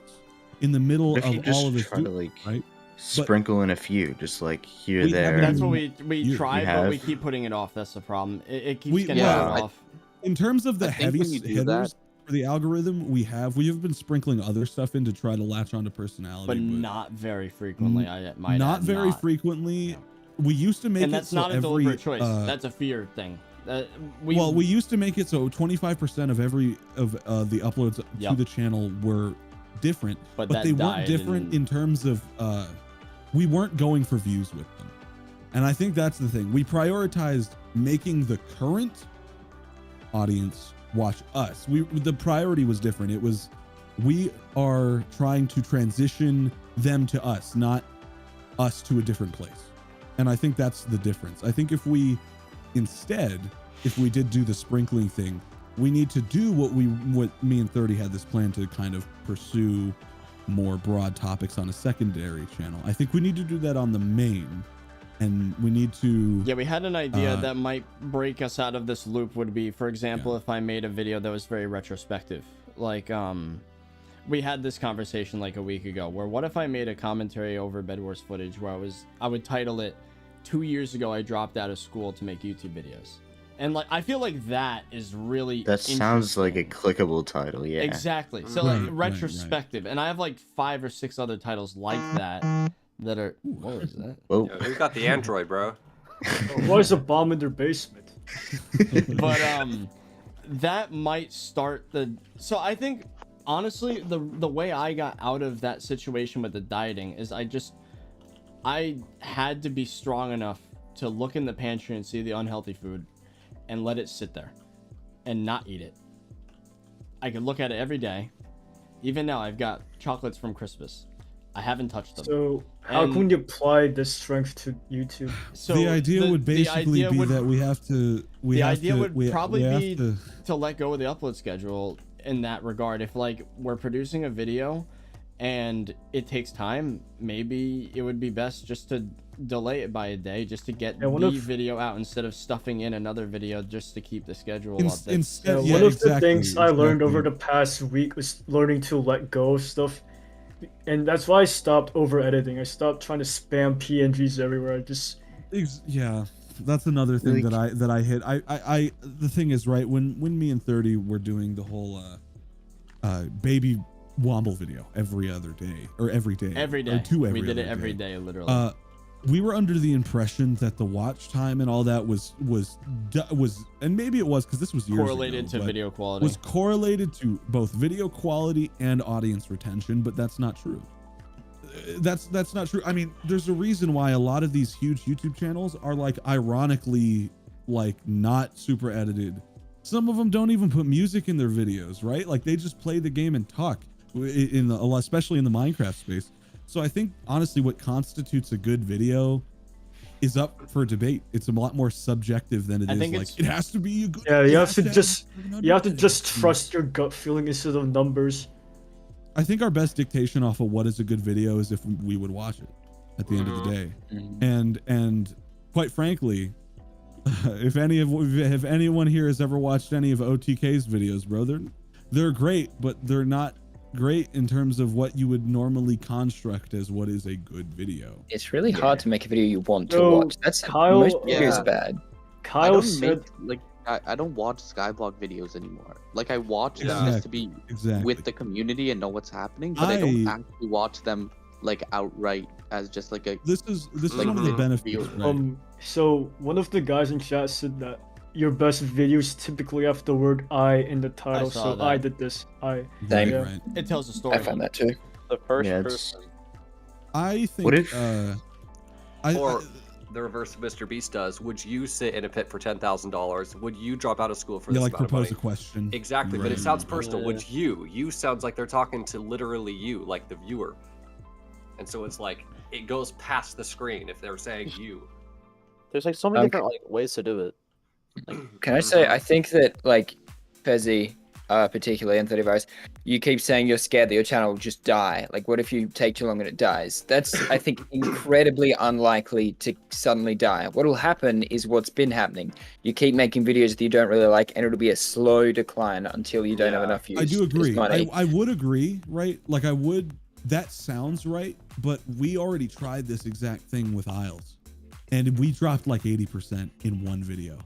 Speaker 5: in the middle
Speaker 8: What if you
Speaker 5: of
Speaker 8: just
Speaker 5: all of this,
Speaker 8: try to, like,
Speaker 5: right?
Speaker 8: sprinkle in a few, just like here,
Speaker 5: We
Speaker 8: there.
Speaker 1: That's what we tried, but
Speaker 8: have.
Speaker 1: we keep putting it off. That's the problem. It keeps getting put off.
Speaker 5: In terms of the
Speaker 12: I think
Speaker 5: heavy
Speaker 12: when you do
Speaker 5: hitters
Speaker 12: that-
Speaker 5: for the algorithm, we have been sprinkling other stuff in to try to latch onto personality,
Speaker 1: But not very frequently. I might
Speaker 5: not
Speaker 1: add,
Speaker 5: very
Speaker 1: not.
Speaker 5: frequently. We used to make
Speaker 1: and
Speaker 5: it
Speaker 1: that's
Speaker 5: so
Speaker 1: not a
Speaker 5: every
Speaker 1: deliberate choice. That's a fear thing.
Speaker 5: we used to make it so 25% of the uploads to the channel were different,
Speaker 1: But
Speaker 5: but
Speaker 1: that
Speaker 5: they weren't
Speaker 1: died
Speaker 5: different
Speaker 1: and-
Speaker 5: in terms of we weren't going for views with them. And I think that's the thing. We prioritized making the current audience watch us. The priority was different. It was, we are trying to transition them to us, not us to a different place. And I think that's the difference. I think if we did do the sprinkling thing, we need to do what me and 30 had this plan to kind of pursue more broad topics on a secondary channel. I think we need to do that on the main, and we need to.
Speaker 1: Yeah, we had an idea that might break us out of this loop. Would be, for example, if I made a video that was very retrospective, like we had this conversation like a week ago, where what if I made a commentary over Bed Wars footage where I would title it 2 years ago I dropped out of school to make YouTube videos. And like, I feel like that is really
Speaker 8: That sounds like a clickable title, yeah.
Speaker 1: Exactly. So
Speaker 8: Right,
Speaker 1: like retrospective, and I have like 5 or 6 other titles like that are. What was that?
Speaker 8: Whoa.
Speaker 11: Yo, who's got the Android, bro?
Speaker 4: Why is a bomb in their basement?
Speaker 1: But that might start the. So I think honestly, the way I got out of that situation with the dieting is I had to be strong enough to look in the pantry and see the unhealthy food and let it sit there and not eat it. I could look at it every day. Even now, I've got chocolates from Christmas. I haven't touched them.
Speaker 4: So how can we apply this strength to YouTube?
Speaker 1: So
Speaker 5: the idea would basically be that we have to.
Speaker 1: The idea would probably be
Speaker 5: to.
Speaker 1: to let go of the upload schedule in that regard. If like we're producing a video and it takes time, maybe it would be best just to delay it by a day, just to get the video out instead of stuffing in another video just to keep the schedule up.
Speaker 4: One of the things I learned over the past week was learning to let go of stuff, and that's why I stopped over editing. I stopped trying to spam PNGs everywhere. I just
Speaker 5: Yeah, that's another thing that I hit. I the thing is, right, when me and 30 were doing the whole baby Womble video every other day, or every day,
Speaker 1: Every day.
Speaker 5: or two
Speaker 1: We
Speaker 5: every
Speaker 1: did it
Speaker 5: other
Speaker 1: every
Speaker 5: day.
Speaker 1: day, literally.
Speaker 5: we were under the impression that the watch time and all that was and maybe it was because this was years
Speaker 1: Correlated
Speaker 5: ago,
Speaker 1: to
Speaker 5: but
Speaker 1: video quality.
Speaker 5: was correlated to both video quality and audience retention, but that's not true. That's not true. I mean, there's a reason why a lot of these huge YouTube channels are like ironically like not super edited. Some of them don't even put music in their videos, right? Like they just play the game and talk especially in the Minecraft space. So I think honestly what constitutes a good video is up for debate. It's a lot more subjective than it is like it has to be a good.
Speaker 4: Yeah, you have to just trust your gut feeling instead of numbers.
Speaker 5: I think our best dictation off of what is a good video is if we would watch it at the end of the day. And quite frankly, if anyone here has ever watched any of OTK's videos, bro, they're great, but they're not great in terms of what you would normally construct as what is a good video.
Speaker 10: It's really hard to make a video you want to watch. That's
Speaker 4: Kyle,
Speaker 10: most videos bad.
Speaker 12: Kyle said I don't watch SkyBlock videos anymore. Like I watch them just to be with the community and know what's happening, but I don't actually watch them like outright as just like a.
Speaker 5: This is one of the benefits. Right?
Speaker 4: So one of the guys in chat said that your best videos typically have the word "I" in the title. So that. I did this.
Speaker 5: Right.
Speaker 1: It tells a story.
Speaker 10: I found that too.
Speaker 7: The first person.
Speaker 5: I think.
Speaker 11: What if? Or the reverse of Mr. Beast does. Would you sit in a pit for $10,000? Would you drop out of school for this
Speaker 5: like
Speaker 11: amount of
Speaker 5: propose
Speaker 11: money?
Speaker 5: a question.
Speaker 11: Exactly,
Speaker 5: right.
Speaker 11: But it sounds personal. Would you? You sounds like they're talking to literally you, like the viewer. And so it's like it goes past the screen if they're saying you.
Speaker 7: There's like so many different like ways to do it. Like,
Speaker 10: can I say I think that like Fezzy, particularly in ThirtyVirus, you keep saying you're scared that your channel will just die. Like what if you take too long and it dies? That's I think incredibly unlikely to suddenly die. What will happen is what's been happening. You keep making videos that you don't really like and it'll be a slow decline until you don't have enough views.
Speaker 5: I do agree. I would agree, right? Like I would, that sounds right, but we already tried this exact thing with Isles and we dropped like 80% in one video.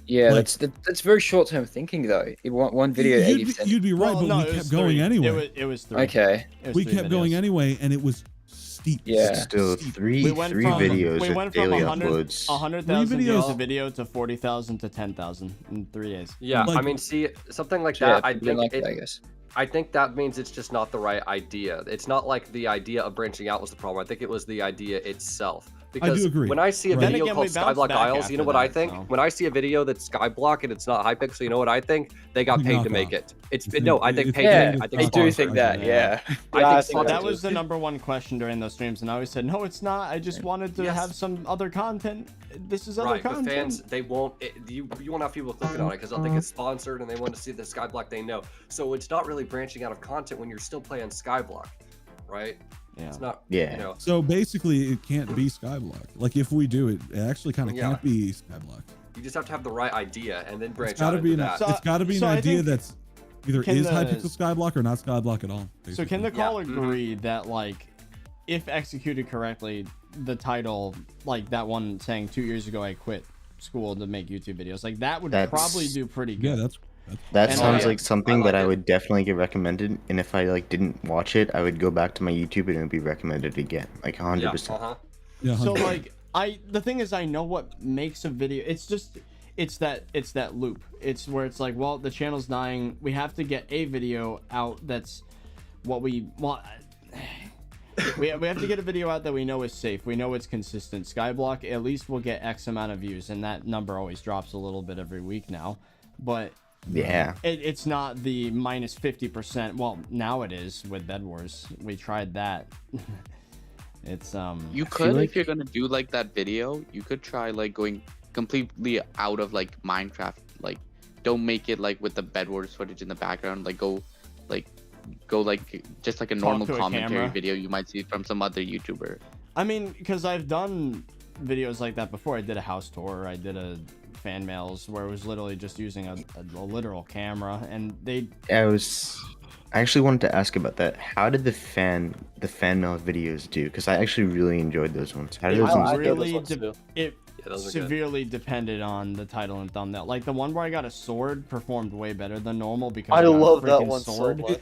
Speaker 10: Yeah, like, that's very short-term thinking though. One video, 80%.
Speaker 5: You'd be right, but we kept going anyway.
Speaker 1: It was 3.
Speaker 10: Okay.
Speaker 5: We kept going anyway, and it was steep.
Speaker 10: Yeah.
Speaker 8: Still three videos with daily uploads.
Speaker 1: 100,000 views a video to 40,000 to 10,000 in 3 days.
Speaker 11: Yeah,
Speaker 5: like,
Speaker 11: I mean, see something like that. I think
Speaker 10: like I guess.
Speaker 11: I think that means it's just not the right idea. It's not like the idea of branching out was the problem. I think it was the idea itself. Because when I see a video called SkyBlock Isles, you know what I think? When I see a video that's SkyBlock and it's not Hypixel, you know what I think? They got paid to make it. I think paid.
Speaker 10: Yeah, I do think that. Yeah.
Speaker 1: I think that was the #1 question during those streams, and I always said, no, it's not. I just wanted to have some other content. This is other content.
Speaker 11: But fans, they won't. You won't have people clicking on it because they'll think it's sponsored and they want to see the SkyBlock they know. So it's not really branching out of content when you're still playing SkyBlock, right?
Speaker 1: Yeah.
Speaker 11: It's not.
Speaker 8: Yeah.
Speaker 11: You know,
Speaker 5: so basically, it can't be SkyBlock. Like if we do it, it actually kind of can't be SkyBlock.
Speaker 11: You just have to have the right idea and then branch out into that.
Speaker 5: It's got to be an idea that's either is Hypixel SkyBlock or not SkyBlock at all. Basically.
Speaker 1: So can the call agree that like, if executed correctly, the title like that one saying 2 years ago I quit school to make YouTube videos, like that would probably do pretty good.
Speaker 5: Yeah,
Speaker 8: that sounds like something that I would definitely get recommended, and if I like didn't watch it, I would go back to my YouTube and it would be recommended again, like 100%.
Speaker 5: Yeah,
Speaker 1: so like the thing is I know what makes a video. It's that loop. It's where it's like, well, the channel's dying. We have to get a video out that's what we want. We have to get a video out that we know is safe. We know it's consistent. SkyBlock at least will get X amount of views, and that number always drops a little bit every week now. But
Speaker 8: yeah,
Speaker 1: it's not the minus 50%. Well, now it is with Bed Wars. We tried that. It's
Speaker 12: You could, if you're gonna do like that video, you could try like going completely out of like Minecraft. Like, don't make it like with the Bed Wars footage in the background. Like go just like a normal commentary video you might see from some other YouTuber.
Speaker 1: I mean, because I've done videos like that before. I did a house tour. I did a fan mails where it was literally just using a literal camera, and
Speaker 8: I actually wanted to ask about that. How did the fan mail videos do? Because I actually really enjoyed those ones. How did those ones
Speaker 1: really severely depended on the title and thumbnail. Like the one where I got a sword performed way better than normal because
Speaker 7: I
Speaker 1: got a
Speaker 7: love that
Speaker 1: freaking
Speaker 7: one
Speaker 1: sword.
Speaker 7: so much.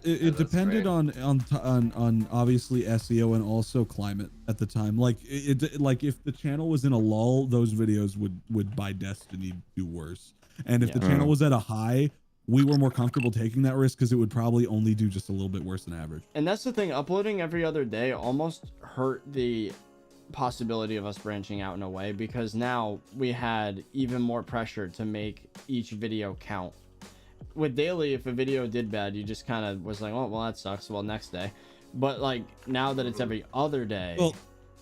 Speaker 5: It depended on obviously SEO and also climate at the time. Like like if the channel was in a lull, those videos would by destiny do worse. And if the channel was at a high, we were more comfortable taking that risk because it would probably only do just a little bit worse than average.
Speaker 1: And that's the thing, uploading every other day almost hurt the possibility of us branching out in a way, because now we had even more pressure to make each video count. With daily, if a video did bad, you just kind of was like, oh, well, that sucks, well, next day. But like now that it's every other day,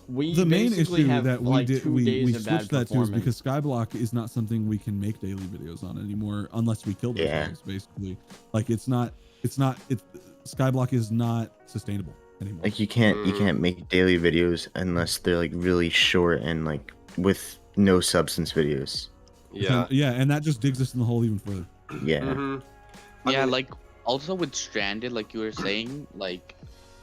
Speaker 5: the main issue
Speaker 1: have
Speaker 5: that we
Speaker 1: like
Speaker 5: did
Speaker 1: 2
Speaker 5: we
Speaker 1: days of bad
Speaker 5: switched that to is
Speaker 1: performance.
Speaker 5: because SkyBlock is not something we can make daily videos on anymore unless we kill themselves. Basically, like SkyBlock is not sustainable anymore.
Speaker 8: Like you can't make daily videos unless they're like really short and like with no substance videos.
Speaker 5: And that just digs us in the hole even further.
Speaker 12: Yeah, like also with Stranded, like you were saying, like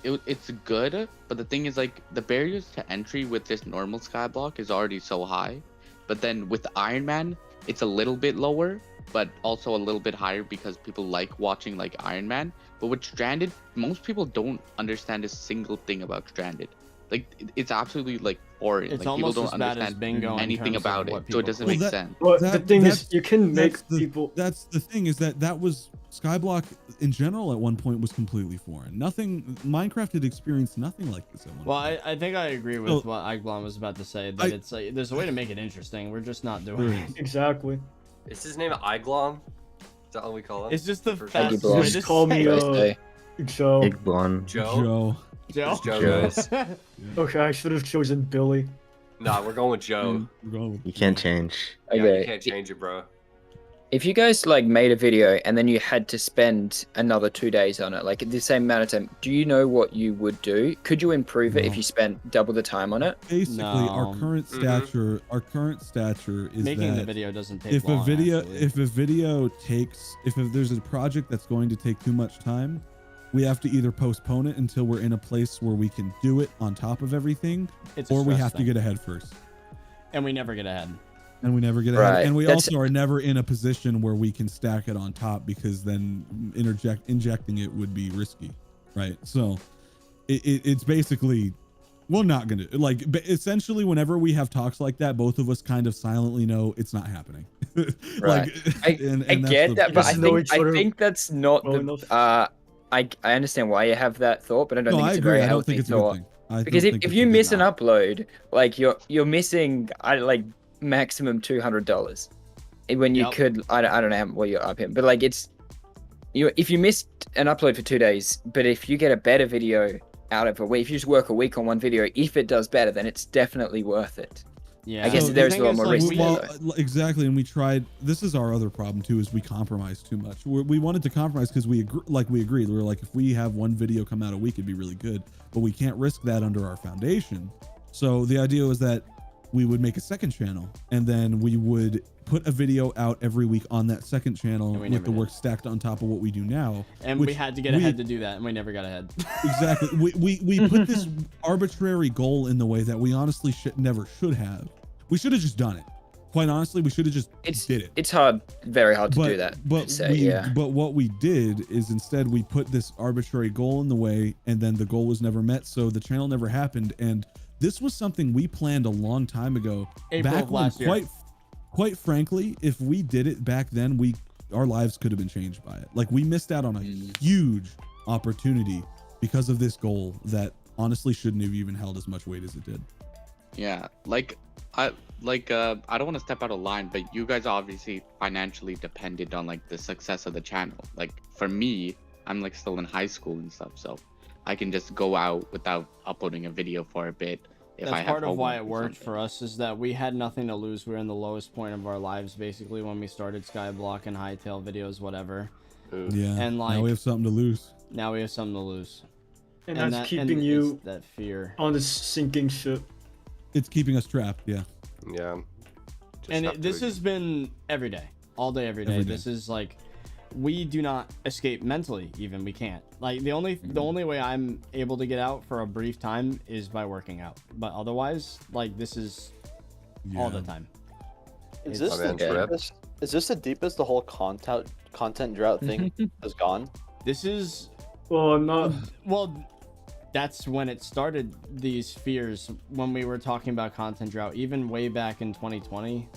Speaker 12: it's good, but the thing is like the barriers to entry with this normal Skyblock is already so high, but then with Iron Man it's a little bit lower, but also a little bit higher because people like watching like Iron Man. But with Stranded, most people don't understand a single thing about Stranded. Like it's absolutely like boring.
Speaker 1: It's
Speaker 12: like people
Speaker 1: almost
Speaker 12: don't
Speaker 1: as bad as
Speaker 12: understand
Speaker 1: Bingo in
Speaker 12: anything
Speaker 1: terms of
Speaker 12: about
Speaker 1: what
Speaker 12: it, so it
Speaker 1: people
Speaker 12: doesn't
Speaker 1: play.
Speaker 12: make sense.
Speaker 4: But the thing is, you can make people.
Speaker 5: That's the thing, is that was SkyBlock in general at one point was completely foreign. Minecraft had experienced nothing like this at one point.
Speaker 1: I think I agree with what Iglon was about to say, that it's like there's a way to make it interesting. We're just not doing it.
Speaker 4: Exactly.
Speaker 11: Is his name Iglon? Is that what we call him?
Speaker 1: It's just the
Speaker 11: First
Speaker 1: fastest
Speaker 11: name?
Speaker 1: way
Speaker 4: Just
Speaker 1: to
Speaker 4: call me
Speaker 1: say it.
Speaker 4: Joe.
Speaker 8: Big blonde.
Speaker 1: Joe.
Speaker 11: Just Joe, guys.
Speaker 4: Okay, I should have chosen Billy.
Speaker 11: Nah, we're going with Joe.
Speaker 8: You can't change.
Speaker 11: Yeah,
Speaker 10: Okay.
Speaker 11: you can't change it, bro.
Speaker 10: If you guys like made a video and then you had to spend another 2 days on it, like the same amount of time, do you know what you would do? Could you improve it if you spent double the time on it?
Speaker 5: Basically, our current stature is
Speaker 1: making
Speaker 5: that
Speaker 1: the video doesn't take
Speaker 5: if
Speaker 1: long,
Speaker 5: a video
Speaker 1: actually.
Speaker 5: if there's a project that's going to take too much time, we have to either postpone it until we're in a place where we can do it on top of everything, or we have to get ahead first.
Speaker 1: And we never get ahead.
Speaker 5: And we never get ahead. And we also are never in a position where we can stack it on top, because then injecting it would be risky, right? So it's basically, we're not gonna, like, essentially whenever we have talks like that, both of us kind of silently know it's not happening.
Speaker 10: Right. I get that, but I think that's not the I understand why you have that thought, but I don't think it's a very healthy thought. Because if you miss an upload, like you're missing like maximum $200 when you could, I don't know what you're up in, but like if you missed an upload for 2 days, but if you get a better video out of a week, if you just work a week on one video, if it does better, then it's definitely worth it. Yeah, I guess there's a lot more risk there.
Speaker 5: Exactly, and we tried. This is our other problem too: is we compromise too much. We wanted to compromise because we agreed. We were like, if we have one video come out a week, it'd be really good, but we can't risk that under our foundation. So the idea was that we would make a second channel, and then we would put a video out every week on that second channel with the work stacked on top of what we do now.
Speaker 1: And we had to get ahead to do that, and we never got ahead.
Speaker 5: Exactly. We put this arbitrary goal in the way that we honestly never should have. We should have just done it. Quite honestly, we should have just did it.
Speaker 10: It's hard, very hard to do that.
Speaker 5: But what we did is instead we put this arbitrary goal in the way, and then the goal was never met, so the channel never happened. And this was something we planned a long time ago.
Speaker 1: April
Speaker 5: back
Speaker 1: of last year.
Speaker 5: Quite frankly, if we did it back then, our lives could have been changed by it. Like, we missed out on a huge opportunity because of this goal that honestly shouldn't have even held as much weight as it did.
Speaker 12: Yeah, I don't want to step out of line, but you guys obviously financially depended on like the success of the channel. Like for me, I'm like still in high school and stuff, so I can just go out without uploading a video for a bit.
Speaker 1: That's part of why it worked for us, is that we had nothing to lose. We were in the lowest point of our lives basically when we started SkyBlock and Hightail videos, whatever.
Speaker 5: Yeah,
Speaker 1: and like
Speaker 5: now we have something to lose.
Speaker 4: And that's keeping you
Speaker 1: that fear
Speaker 4: on this sinking ship.
Speaker 5: It's keeping us trapped. Yeah.
Speaker 1: And this has been every day, all day, every day. This is like, we do not escape mentally. Even we can't. Like the only way I'm able to get out for a brief time is by working out. But otherwise, like, this is all the time.
Speaker 7: Is this the deepest? Is this the deepest the whole content drought thing has gone?
Speaker 1: This is
Speaker 4: not.
Speaker 1: Well, that's when it started. These fears when we were talking about content drought, even way back in 2020.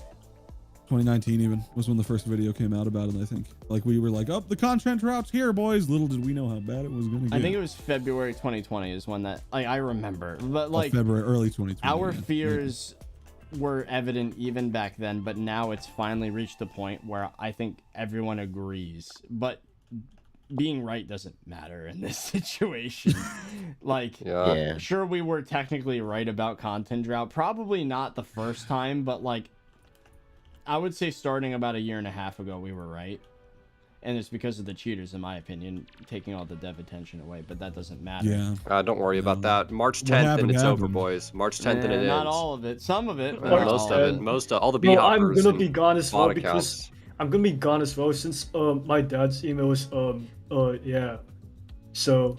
Speaker 5: 2019 even was when the first video came out about it. I think like we were like, oh, the content drought's here, boys. Little did we know how bad it was gonna get.
Speaker 1: I think it was February 2020 is when that, like, I remember, but like
Speaker 5: February, early 2020.
Speaker 1: Our fears were evident even back then, but now it's finally reached the point where I think everyone agrees. But being right doesn't matter in this situation. Like, sure, we were technically right about content drought. Probably not the first time, but like, I would say starting about a year and a half ago, we were right. And it's because of the cheaters, in my opinion, taking all the dev attention away, but that doesn't matter.
Speaker 11: Yeah. Don't worry about that. March 10th and it's over, boys. March 10th and it
Speaker 1: not
Speaker 11: ends.
Speaker 1: all of it. Some of it.
Speaker 11: Most of it. All the B-hoppers.
Speaker 4: I'm gonna be gone as well because I'm gonna be gone as well since my dad's email is yeah. So.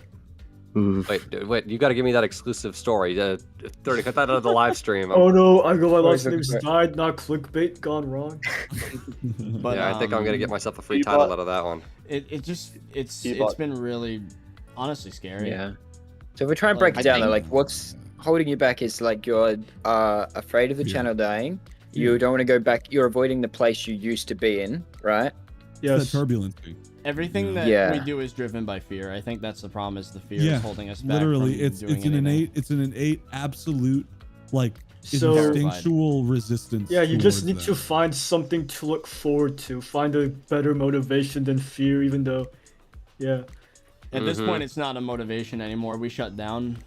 Speaker 11: Wait, you got to give me that exclusive story. 30, cut that out of the live stream.
Speaker 4: Oh no, I go, my last name's died, not clickbait, gone wrong.
Speaker 11: But yeah, I think I'm gonna get myself a free title out of that one.
Speaker 1: It's been really, honestly, scary.
Speaker 10: Yeah. So if we try and break it down, like what's holding you back is like you're afraid of the channel dying. You don't want to go back. You're avoiding the place you used to be in, right?
Speaker 5: Yes. The turbulence.
Speaker 1: Everything that we do is driven by fear. I think that's the problem. Is the fear is holding us back.
Speaker 5: Literally, it's an innate, absolute, like instinctual resistance.
Speaker 4: Yeah, you just need to find something to look forward to. Find a better motivation than fear, even though, At
Speaker 1: this point, it's not a motivation anymore. We shut down.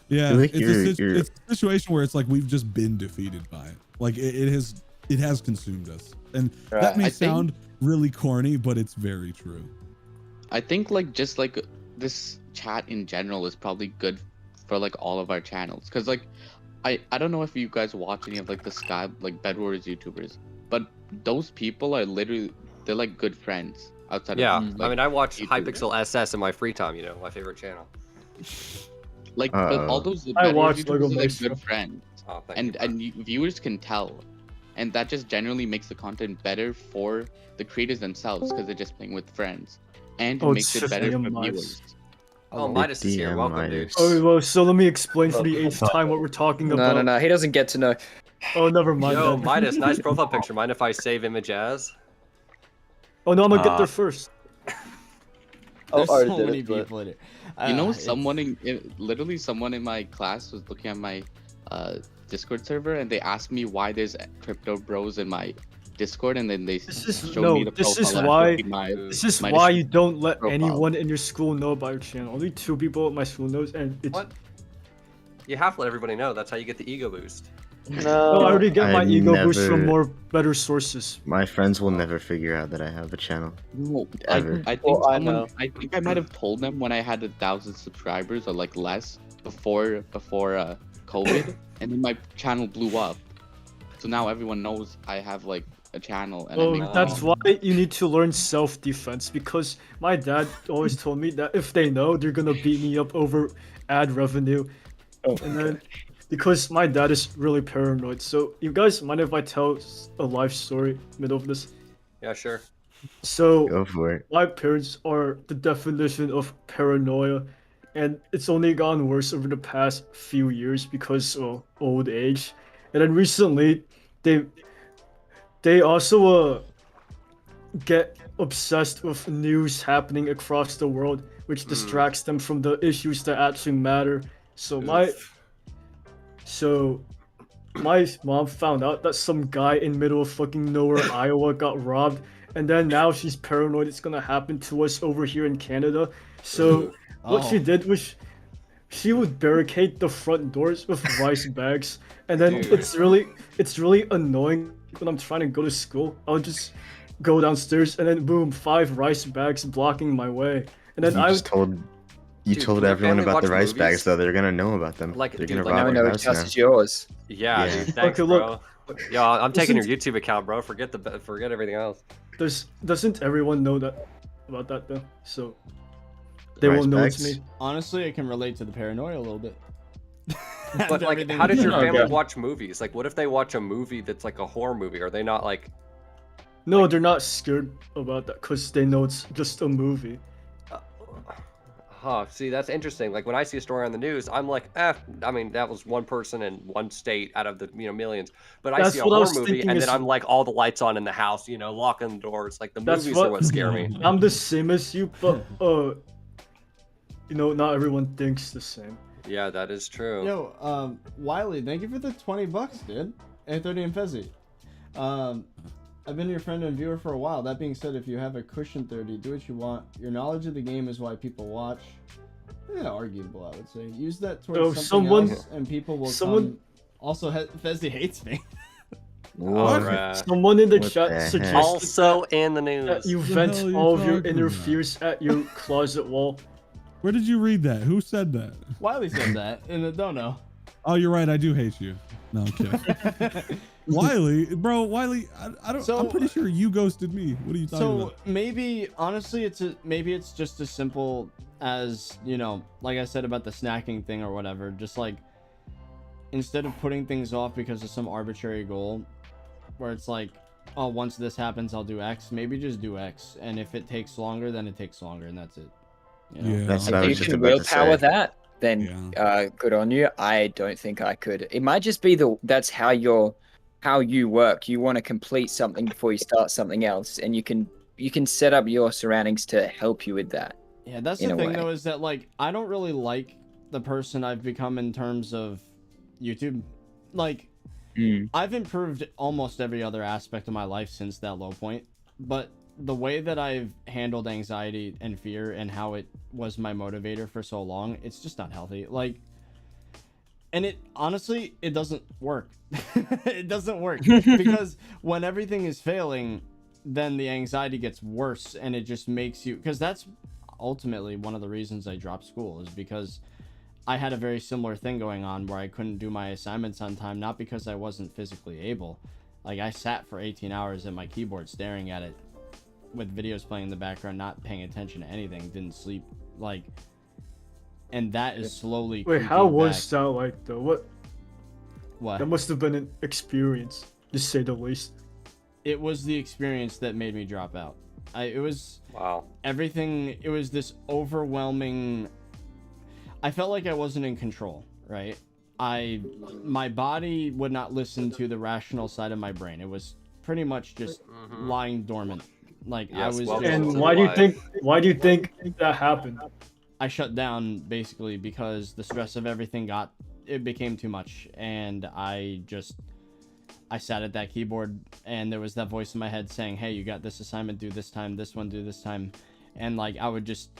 Speaker 5: Yeah, it's a situation where it's like we've just been defeated by it. Like it has consumed us, and that may sound really corny, but it's very true.
Speaker 12: I think like just like this chat in general is probably good for like all of our channels, because like I don't know if you guys watch any of like the Bed Wars YouTubers, but those people are literally, they're like good friends outside of
Speaker 11: I mean, I watch Hypixel SS in my free time, you know, my favorite channel.
Speaker 12: Like but all those
Speaker 4: I watch
Speaker 12: YouTubers are like good friends. And viewers can tell, and that just generally makes the content better for the creators themselves because they're just playing with friends, and it makes it better for viewers.
Speaker 11: Oh, Midas is here. Welcome, dude.
Speaker 4: Oh, well, so let me explain for the 8th time what we're talking about.
Speaker 10: No, he doesn't get to know.
Speaker 4: Oh, never mind.
Speaker 11: Yo, Midas, nice profile picture. Mind if I save image as?
Speaker 4: Oh no, I'm gonna get there first.
Speaker 1: There's so many people in it.
Speaker 12: You know, literally someone in my class was looking at my Discord server, and they asked me why there's crypto bros in my Discord, and then they showed me the profile.
Speaker 4: This is why you don't let anyone in your school know about your channel. Only 2 people at my school knows, and it's.
Speaker 11: What? You have to let everybody know. That's how you get the ego boost.
Speaker 4: No, I already get my ego boost from better sources.
Speaker 8: My friends will never figure out that I have a channel.
Speaker 12: No,
Speaker 8: ever.
Speaker 12: I think I might have told them when I had 1,000 subscribers or like less before COVID, and then my channel blew up. So now everyone knows I have like a channel. And
Speaker 4: that's why you need to learn self-defense, because my dad always told me that if they know, they're gonna beat me up over ad revenue. And then because my dad is really paranoid. So you guys mind if I tell a life story middle of this?
Speaker 11: Yeah, sure.
Speaker 4: So
Speaker 8: go for it.
Speaker 4: My parents are the definition of paranoia, and it's only gotten worse over the past few years because of old age. And then recently, they also get obsessed with news happening across the world, which distracts them from the issues that actually matter. So my mom found out that some guy in middle of fucking nowhere, Iowa, got robbed, and then now she's paranoid it's gonna happen to us over here in Canada. So what she did was she would barricade the front doors with rice bags, and then it's really annoying when I'm trying to go to school. I'll just go downstairs and then boom, 5 rice bags blocking my way, and then
Speaker 8: You told everyone about the rice bags, though. They're gonna know about them.
Speaker 10: Like,
Speaker 8: they're gonna rob your house now.
Speaker 10: It's yours.
Speaker 11: Yeah, dude, thanks, bro. Yo, I'm taking your YouTube account, bro. Forget everything else.
Speaker 4: Doesn't everyone know about that though? So they won't know it's me.
Speaker 1: Honestly, I can relate to the paranoia a little bit.
Speaker 11: But like, how does your family watch movies? Like, what if they watch a movie that's like a horror movie? Are they not like?
Speaker 4: No, they're not scared about that because they know it's just a movie.
Speaker 11: See, that's interesting. Like when I see a story on the news, I'm like, I mean, that was one person in one state out of the millions. But I see a horror movie, and then I'm like, all the lights on in the house, locking the doors. Like the movies are what scare me.
Speaker 4: I'm the same as you, but not everyone thinks the same.
Speaker 11: Yeah, that is true.
Speaker 1: Yo, Wiley, thank you for the $20, dude. And 30 and Fezzy. I've been your friend and viewer for a while. That being said, if you have a cushion 30, do what you want. Your knowledge of the game is why people watch. Yeah, arguable, I would say. Use that towards something else, and people will come. Also, Fezzy hates me.
Speaker 4: Someone in the chat suggested
Speaker 11: also in the news
Speaker 4: that you vent all of your inner fears at your closet wall.
Speaker 5: Where did you read that? Who said that?
Speaker 1: Wiley said that in the dono.
Speaker 5: Oh, you're right. I do hate you. No, I'm kidding. Wiley, I don't. I'm pretty sure you ghosted me. What are you talking about?
Speaker 1: Maybe, honestly, it's just as simple as, like I said about the snacking thing or whatever. Just like, instead of putting things off because of some arbitrary goal, where it's like, oh, once this happens, I'll do X. Maybe just do X, and if it takes longer, then it takes longer, and that's it.
Speaker 8: Yeah, that's what I was
Speaker 10: If
Speaker 8: just
Speaker 10: you can
Speaker 8: about to say.
Speaker 10: willpower that, then good on you. I don't think I could. It might just be that's how you work. You want to complete something before you start something else, and you can set up your surroundings to help you with that.
Speaker 1: Yeah, that's the thing though, is that like I don't really like the person I've become in terms of YouTube. Like I've improved almost every other aspect of my life since that low point, but the way that I've handled anxiety and fear and how it was my motivator for so long, it's just not healthy. Like, and it honestly, it doesn't work. It doesn't work because when everything is failing, then the anxiety gets worse, and it just makes you, because that's ultimately one of the reasons I dropped school, is because I had a very similar thing going on where I couldn't do my assignments on time, not because I wasn't physically able. Like I sat for 18 hours at my keyboard staring at it with videos playing in the background, not paying attention to anything, didn't sleep, like, and that is slowly.
Speaker 4: Wait, how was that like though?
Speaker 1: What?
Speaker 4: That must have been an experience, to say the least.
Speaker 1: It was the experience that made me drop out. It was everything. It was this overwhelming. I felt like I wasn't in control, right? My body would not listen to the rational side of my brain. It was pretty much just lying dormant. Like I was.
Speaker 4: And why do you think that happened?
Speaker 1: I shut down basically because the stress of everything it became too much, and I sat at that keyboard, and there was that voice in my head saying, hey, you got this assignment due this time, this one due this time, and like I would just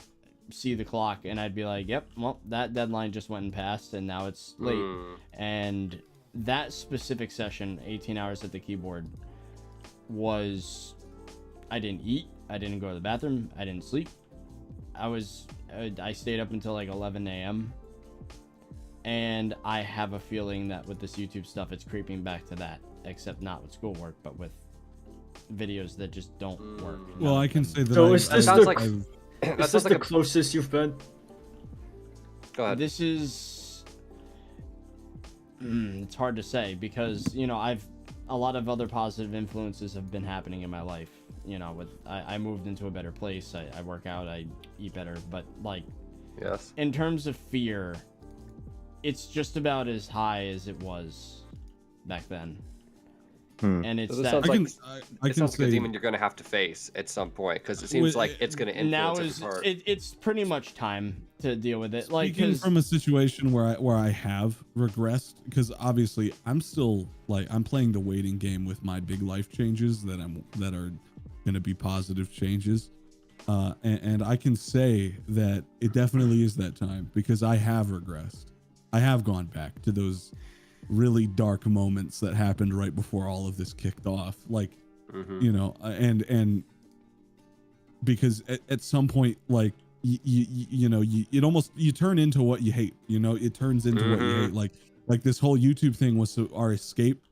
Speaker 1: see the clock and I'd be like, yep, well, that deadline just went and passed, and now it's late. And that specific session, 18 hours at the keyboard, was, I didn't eat, I didn't go to the bathroom, I didn't sleep. I stayed up until like 11 a.m. and I have a feeling that with this YouTube stuff, it's creeping back to that, except not with schoolwork, but with videos that just don't work.
Speaker 5: Well, I can say that.
Speaker 4: So is this the closest you've been?
Speaker 11: Go ahead.
Speaker 1: This is, it's hard to say because, a lot of other positive influences have been happening in my life. I moved into a better place. I work out, I eat better, but like,
Speaker 11: yes,
Speaker 1: in terms of fear, it's just about as high as it was back then. And it's
Speaker 11: so
Speaker 1: that
Speaker 11: it sounds like a demon you're going to have to face at some point, because it seems like it's going to influence
Speaker 1: it's pretty much time to deal with it.
Speaker 5: Speaking from a situation where I have regressed, because obviously I'm still I'm playing the waiting game with my big life changes that are going to be positive changes, and I can say that it definitely is that time, because I have regressed. I have gone back to those really dark moments that happened right before all of this kicked off, and because at some point, like you turn into what you hate. It turns into what you hate. Like this whole YouTube thing was our escape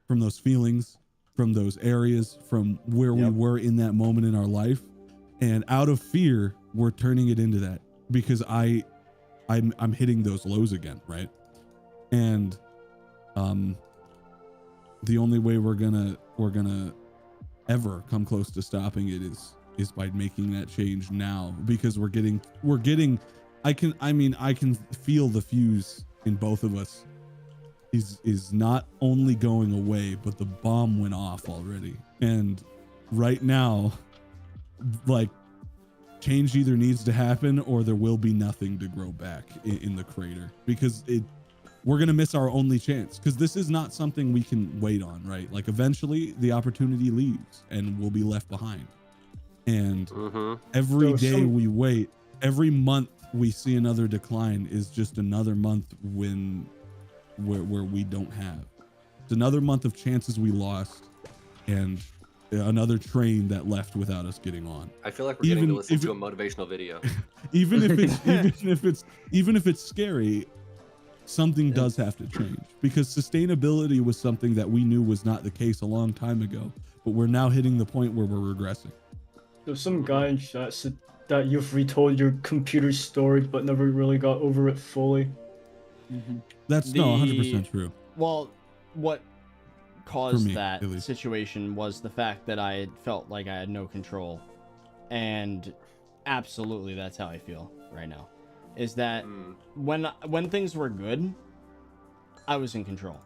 Speaker 5: from those feelings, from those areas, from where we were in that moment in our life, and out of fear, we're turning it into that, because I'm hitting those lows again, right? And the only way we're gonna ever come close to stopping it is by making that change now, because we're getting I can feel the fuse in both of us is not only going away, but the bomb went off already. And right now, like, change either needs to happen or there will be nothing to grow back in the crater, because we're going to miss our only chance, because this is not something we can wait on, right? Like, eventually the opportunity leaves and we'll be left behind. And every day we wait, every month we see another decline is just another month where we don't have. It's another month of chances we lost, and another train that left without us getting on.
Speaker 11: I feel like we're getting to listen to a motivational video.
Speaker 5: Even if it's scary, something does have to change, because sustainability was something that we knew was not the case a long time ago, but we're now hitting the point where we're regressing.
Speaker 4: There's some guy in chat said that you've retold your computer story but never really got over it fully.
Speaker 5: That's 100% true.
Speaker 1: Well, what caused
Speaker 5: me,
Speaker 1: that situation was the fact that I felt like I had no control, and absolutely that's how I feel right now. Is that when things were good, I was in control,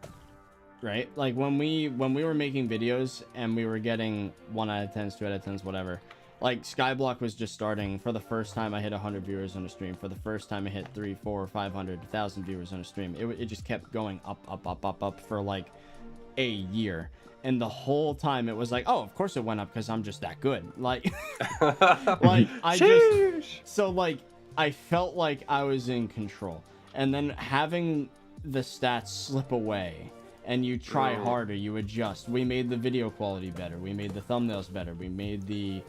Speaker 1: right? Like when we were making videos and we were getting 1 out of 10s, 2 out of 10s, whatever. Like SkyBlock was just starting. For the first time I hit 100 viewers on a stream. For the first time I hit 3, 4, 500, 1,000 viewers on a stream. It just kept going up for like a year. And the whole time it was like, oh, of course it went up because I'm just that good. Like, like I felt like I was in control. And then having the stats slip away and you try harder, you adjust. We made the video quality better. We made the thumbnails better. We made the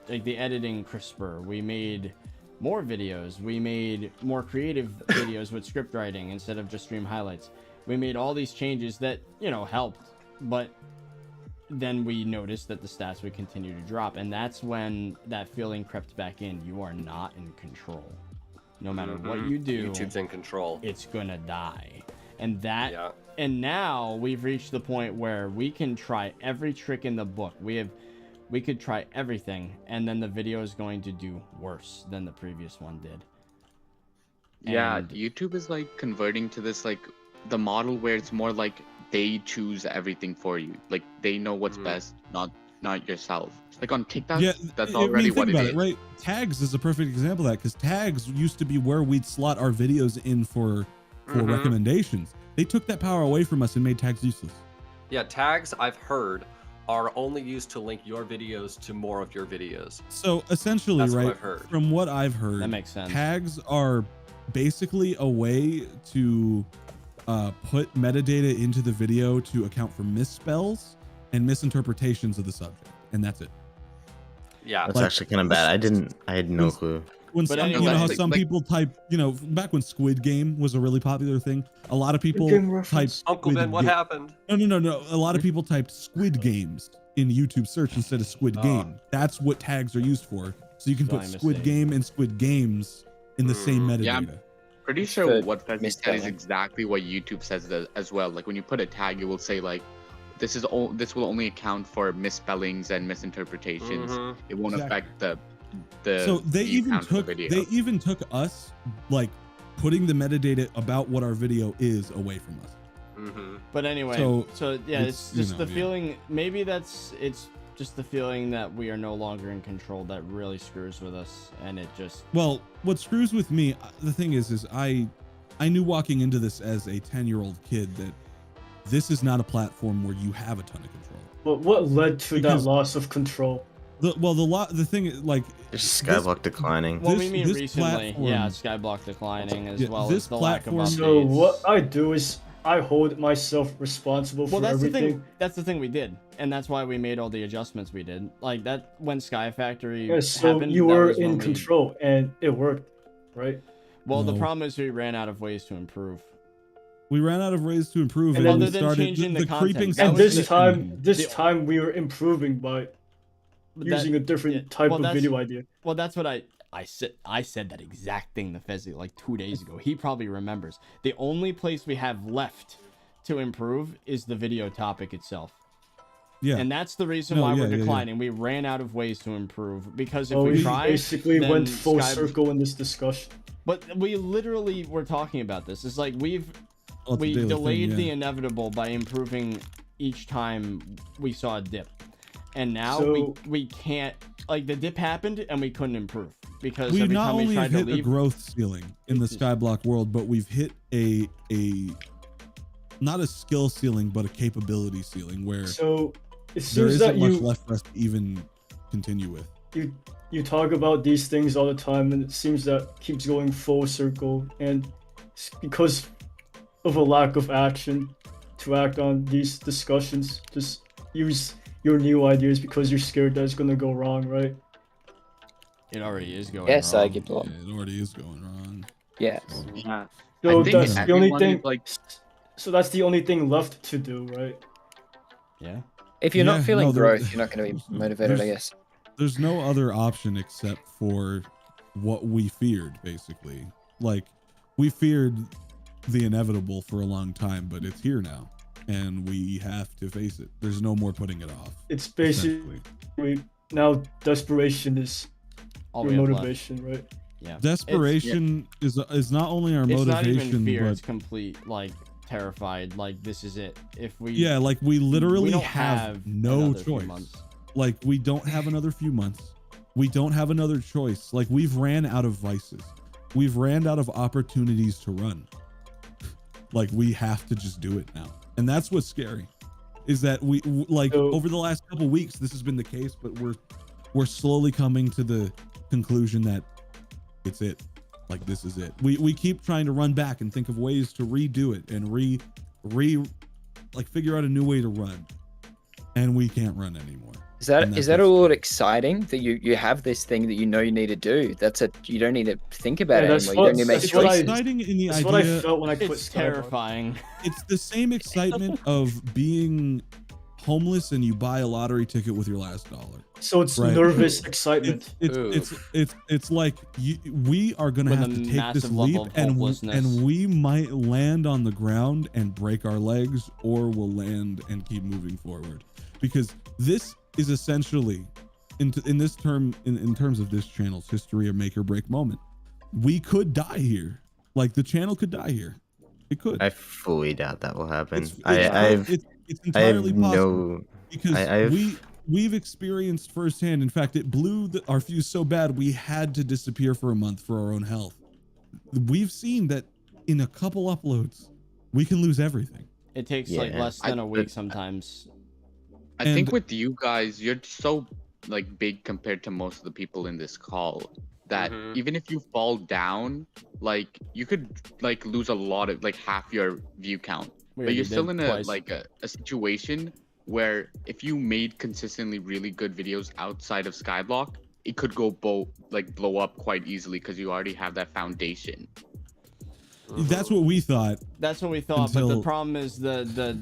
Speaker 1: editing crisper. We made more videos. We made more creative videos with script writing instead of just stream highlights. We made all these changes that, helped, but then we noticed that the stats would continue to drop, and that's when that feeling crept back in. You are not in control. No matter what you do,
Speaker 11: YouTube's in control.
Speaker 1: It's gonna die. And and now we've reached the point where we can try every trick in the book. We could try everything, and then the video is going to do worse than the previous one did.
Speaker 12: Yeah, YouTube is like converting to this like the model where it's more like they choose everything for you. Like they know what's best, not yourself. Like on TikTok, that's already what it is.
Speaker 5: Right? Tags is a perfect example of that, because tags used to be where we'd slot our videos in for recommendations. They took that power away from us and made tags useless.
Speaker 11: Yeah, tags, I've heard, are only used to link your videos to more of your videos.
Speaker 5: So essentially,
Speaker 11: that's
Speaker 5: right,
Speaker 11: what I've heard.
Speaker 5: From what I've heard,
Speaker 1: that makes sense.
Speaker 5: Tags are basically a way to put metadata into the video to account for misspells and misinterpretations of the subject, and that's it.
Speaker 11: Yeah,
Speaker 8: that's actually kind of bad. I had no clue.
Speaker 5: When some, how some people type, back when Squid Game was a really popular thing, a lot of people typed
Speaker 11: Uncle Ben, what happened?
Speaker 5: No. A lot of people typed Squid Games in YouTube search instead of Squid Game. That's what tags are used for. So you can put Squid Game and Squid Games in the same metadata.
Speaker 12: Yeah, I'm pretty sure what Fezzi said is exactly what YouTube says as well. Like when you put a tag, it will say like, this will only account for misspellings and misinterpretations. It won't affect the
Speaker 5: so they even took us like putting the metadata about what our video is away from us.
Speaker 1: But anyway, so yeah, it's just the feeling. Maybe it's just the feeling that we are no longer in control that really screws with us, and it just.
Speaker 5: Well, what screws with me, the thing is I knew walking into this as a 10-year-old kid that this is not a platform where you have a ton of control.
Speaker 4: But what led to that loss of control?
Speaker 5: The thing, like,
Speaker 8: it's SkyBlock declining.
Speaker 1: Well, we mean recently, SkyBlock declining as well as the lack of updates.
Speaker 4: So what I do is I hold myself responsible for everything.
Speaker 1: That's the thing we did, and that's why we made all the adjustments we did. Like that when Sky Factory happened.
Speaker 4: You were in control, and it worked, right?
Speaker 1: Well, the problem is we ran out of ways to improve.
Speaker 5: We ran out of ways to improve,
Speaker 1: and then we started
Speaker 5: changing the creeping.
Speaker 4: And this time we were improving by using a different type of video idea.
Speaker 1: Well, that's what I said that exact thing to Fezzi like 2 days ago. He probably remembers. The only place we have left to improve is the video topic itself.
Speaker 5: Yeah.
Speaker 1: And that's the reason why we're declining. We ran out of ways to improve because if we
Speaker 4: we
Speaker 1: tried,
Speaker 4: basically went full circle in this discussion.
Speaker 1: But we literally were talking about this. It's like we delayed the inevitable by improving each time we saw a dip. And now we can't, like, the dip happened and we couldn't improve because
Speaker 5: we
Speaker 1: every
Speaker 5: not
Speaker 1: time we
Speaker 5: only
Speaker 1: tried to
Speaker 5: hit
Speaker 1: leave,
Speaker 5: a growth ceiling in the Skyblock world, but we've hit a not a skill ceiling, but a capability ceiling where
Speaker 4: it seems
Speaker 5: there isn't
Speaker 4: that
Speaker 5: much left for us to even continue with.
Speaker 4: You talk about these things all the time, and it seems that keeps going full circle, and it's because of a lack of action to act on these discussions. Just use your new ideas because you're scared that it's gonna go wrong, right?
Speaker 1: it already is going
Speaker 10: Yes,
Speaker 1: wrong.
Speaker 10: I get blocked.
Speaker 5: Yeah, it already is going wrong.
Speaker 10: Yes.
Speaker 12: Yeah.
Speaker 4: So
Speaker 12: I think
Speaker 4: that's the only
Speaker 12: everyone
Speaker 4: thing.
Speaker 12: is, like,
Speaker 4: So that's the only thing left to do, right?
Speaker 1: Yeah.
Speaker 10: If you're not feeling
Speaker 5: there-
Speaker 10: growth, you're not going to be motivated, I guess.
Speaker 5: There's no other option except for what we feared, basically. Like, we feared the inevitable for a long time, but it's here now, and we have to face it. There's no more putting it off.
Speaker 4: It's basically now desperation is
Speaker 1: All
Speaker 4: your
Speaker 1: we have
Speaker 4: motivation, right?
Speaker 1: Yeah.
Speaker 5: Desperation is not only our
Speaker 1: It's
Speaker 5: motivation,
Speaker 1: not even fear,
Speaker 5: but
Speaker 1: it's complete, like, terrified, like, this is it. If we
Speaker 5: like we literally
Speaker 1: don't
Speaker 5: have no
Speaker 1: another few
Speaker 5: choice.
Speaker 1: months.
Speaker 5: Like we don't have another few months. We don't have another choice. Like we've ran out of vices. We've ran out of opportunities to run. Like we have to just do it now. And that's what's scary. Is that over the last couple weeks this has been the case, but we're slowly coming to the conclusion that it's it. Like this is it. We keep trying to run back and think of ways to redo it and figure out a new way to run. And we can't run anymore.
Speaker 10: Is that a little exciting that you have this thing that you know you need to do? You don't need to think about it anymore. You don't need to make choices.
Speaker 5: Exciting in the
Speaker 4: That's
Speaker 5: idea.
Speaker 4: what I felt when I quit
Speaker 1: It's
Speaker 4: Skyblock.
Speaker 1: terrifying.
Speaker 5: It's the same excitement of being homeless and you buy a lottery ticket with your last dollar.
Speaker 4: So it's nervous excitement.
Speaker 5: It's like we are gonna
Speaker 1: With
Speaker 5: have
Speaker 1: a
Speaker 5: to take
Speaker 1: massive
Speaker 5: this
Speaker 1: level
Speaker 5: leap,
Speaker 1: of hopelessness.
Speaker 5: and we might land on the ground and break our legs, or we'll land and keep moving forward, because this is essentially in terms of this channel's history, a make or break moment. We could die here. Like the channel could die here. It could.
Speaker 8: I fully doubt that will happen.
Speaker 5: It's entirely possible because
Speaker 8: I've
Speaker 5: we've experienced firsthand. In fact, it blew our fuse so bad we had to disappear for a month for our own health. We've seen that in a couple uploads, we can lose everything.
Speaker 1: It takes like less than a week sometimes.
Speaker 12: I think with you guys, you're so like big compared to most of the people in this call that even if you fall down, like you could like lose a lot of like half your view count. But you're still in a situation where if you made consistently really good videos outside of Skyblock, it could go blow up quite easily because you already have that foundation.
Speaker 5: That's what we thought.
Speaker 1: That's what we thought, but the problem is the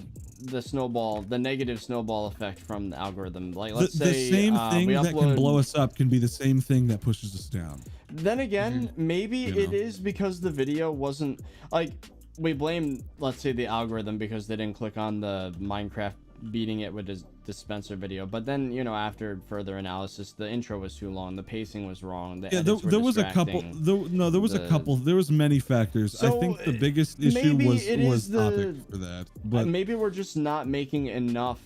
Speaker 1: snowball, the negative snowball effect from the algorithm. Like let's say
Speaker 5: the same thing that can blow us up can be the same thing that pushes us down.
Speaker 1: Then again, maybe it is because the video wasn't like, we blame, let's say, the algorithm because they didn't click on the Minecraft beating it with a dispenser video, but then, you know, after further analysis, the intro was too long, the pacing was wrong, the edits were
Speaker 5: there was a couple there was many factors.
Speaker 1: So
Speaker 5: I think the biggest issue was topic for that, but
Speaker 1: maybe we're just not making enough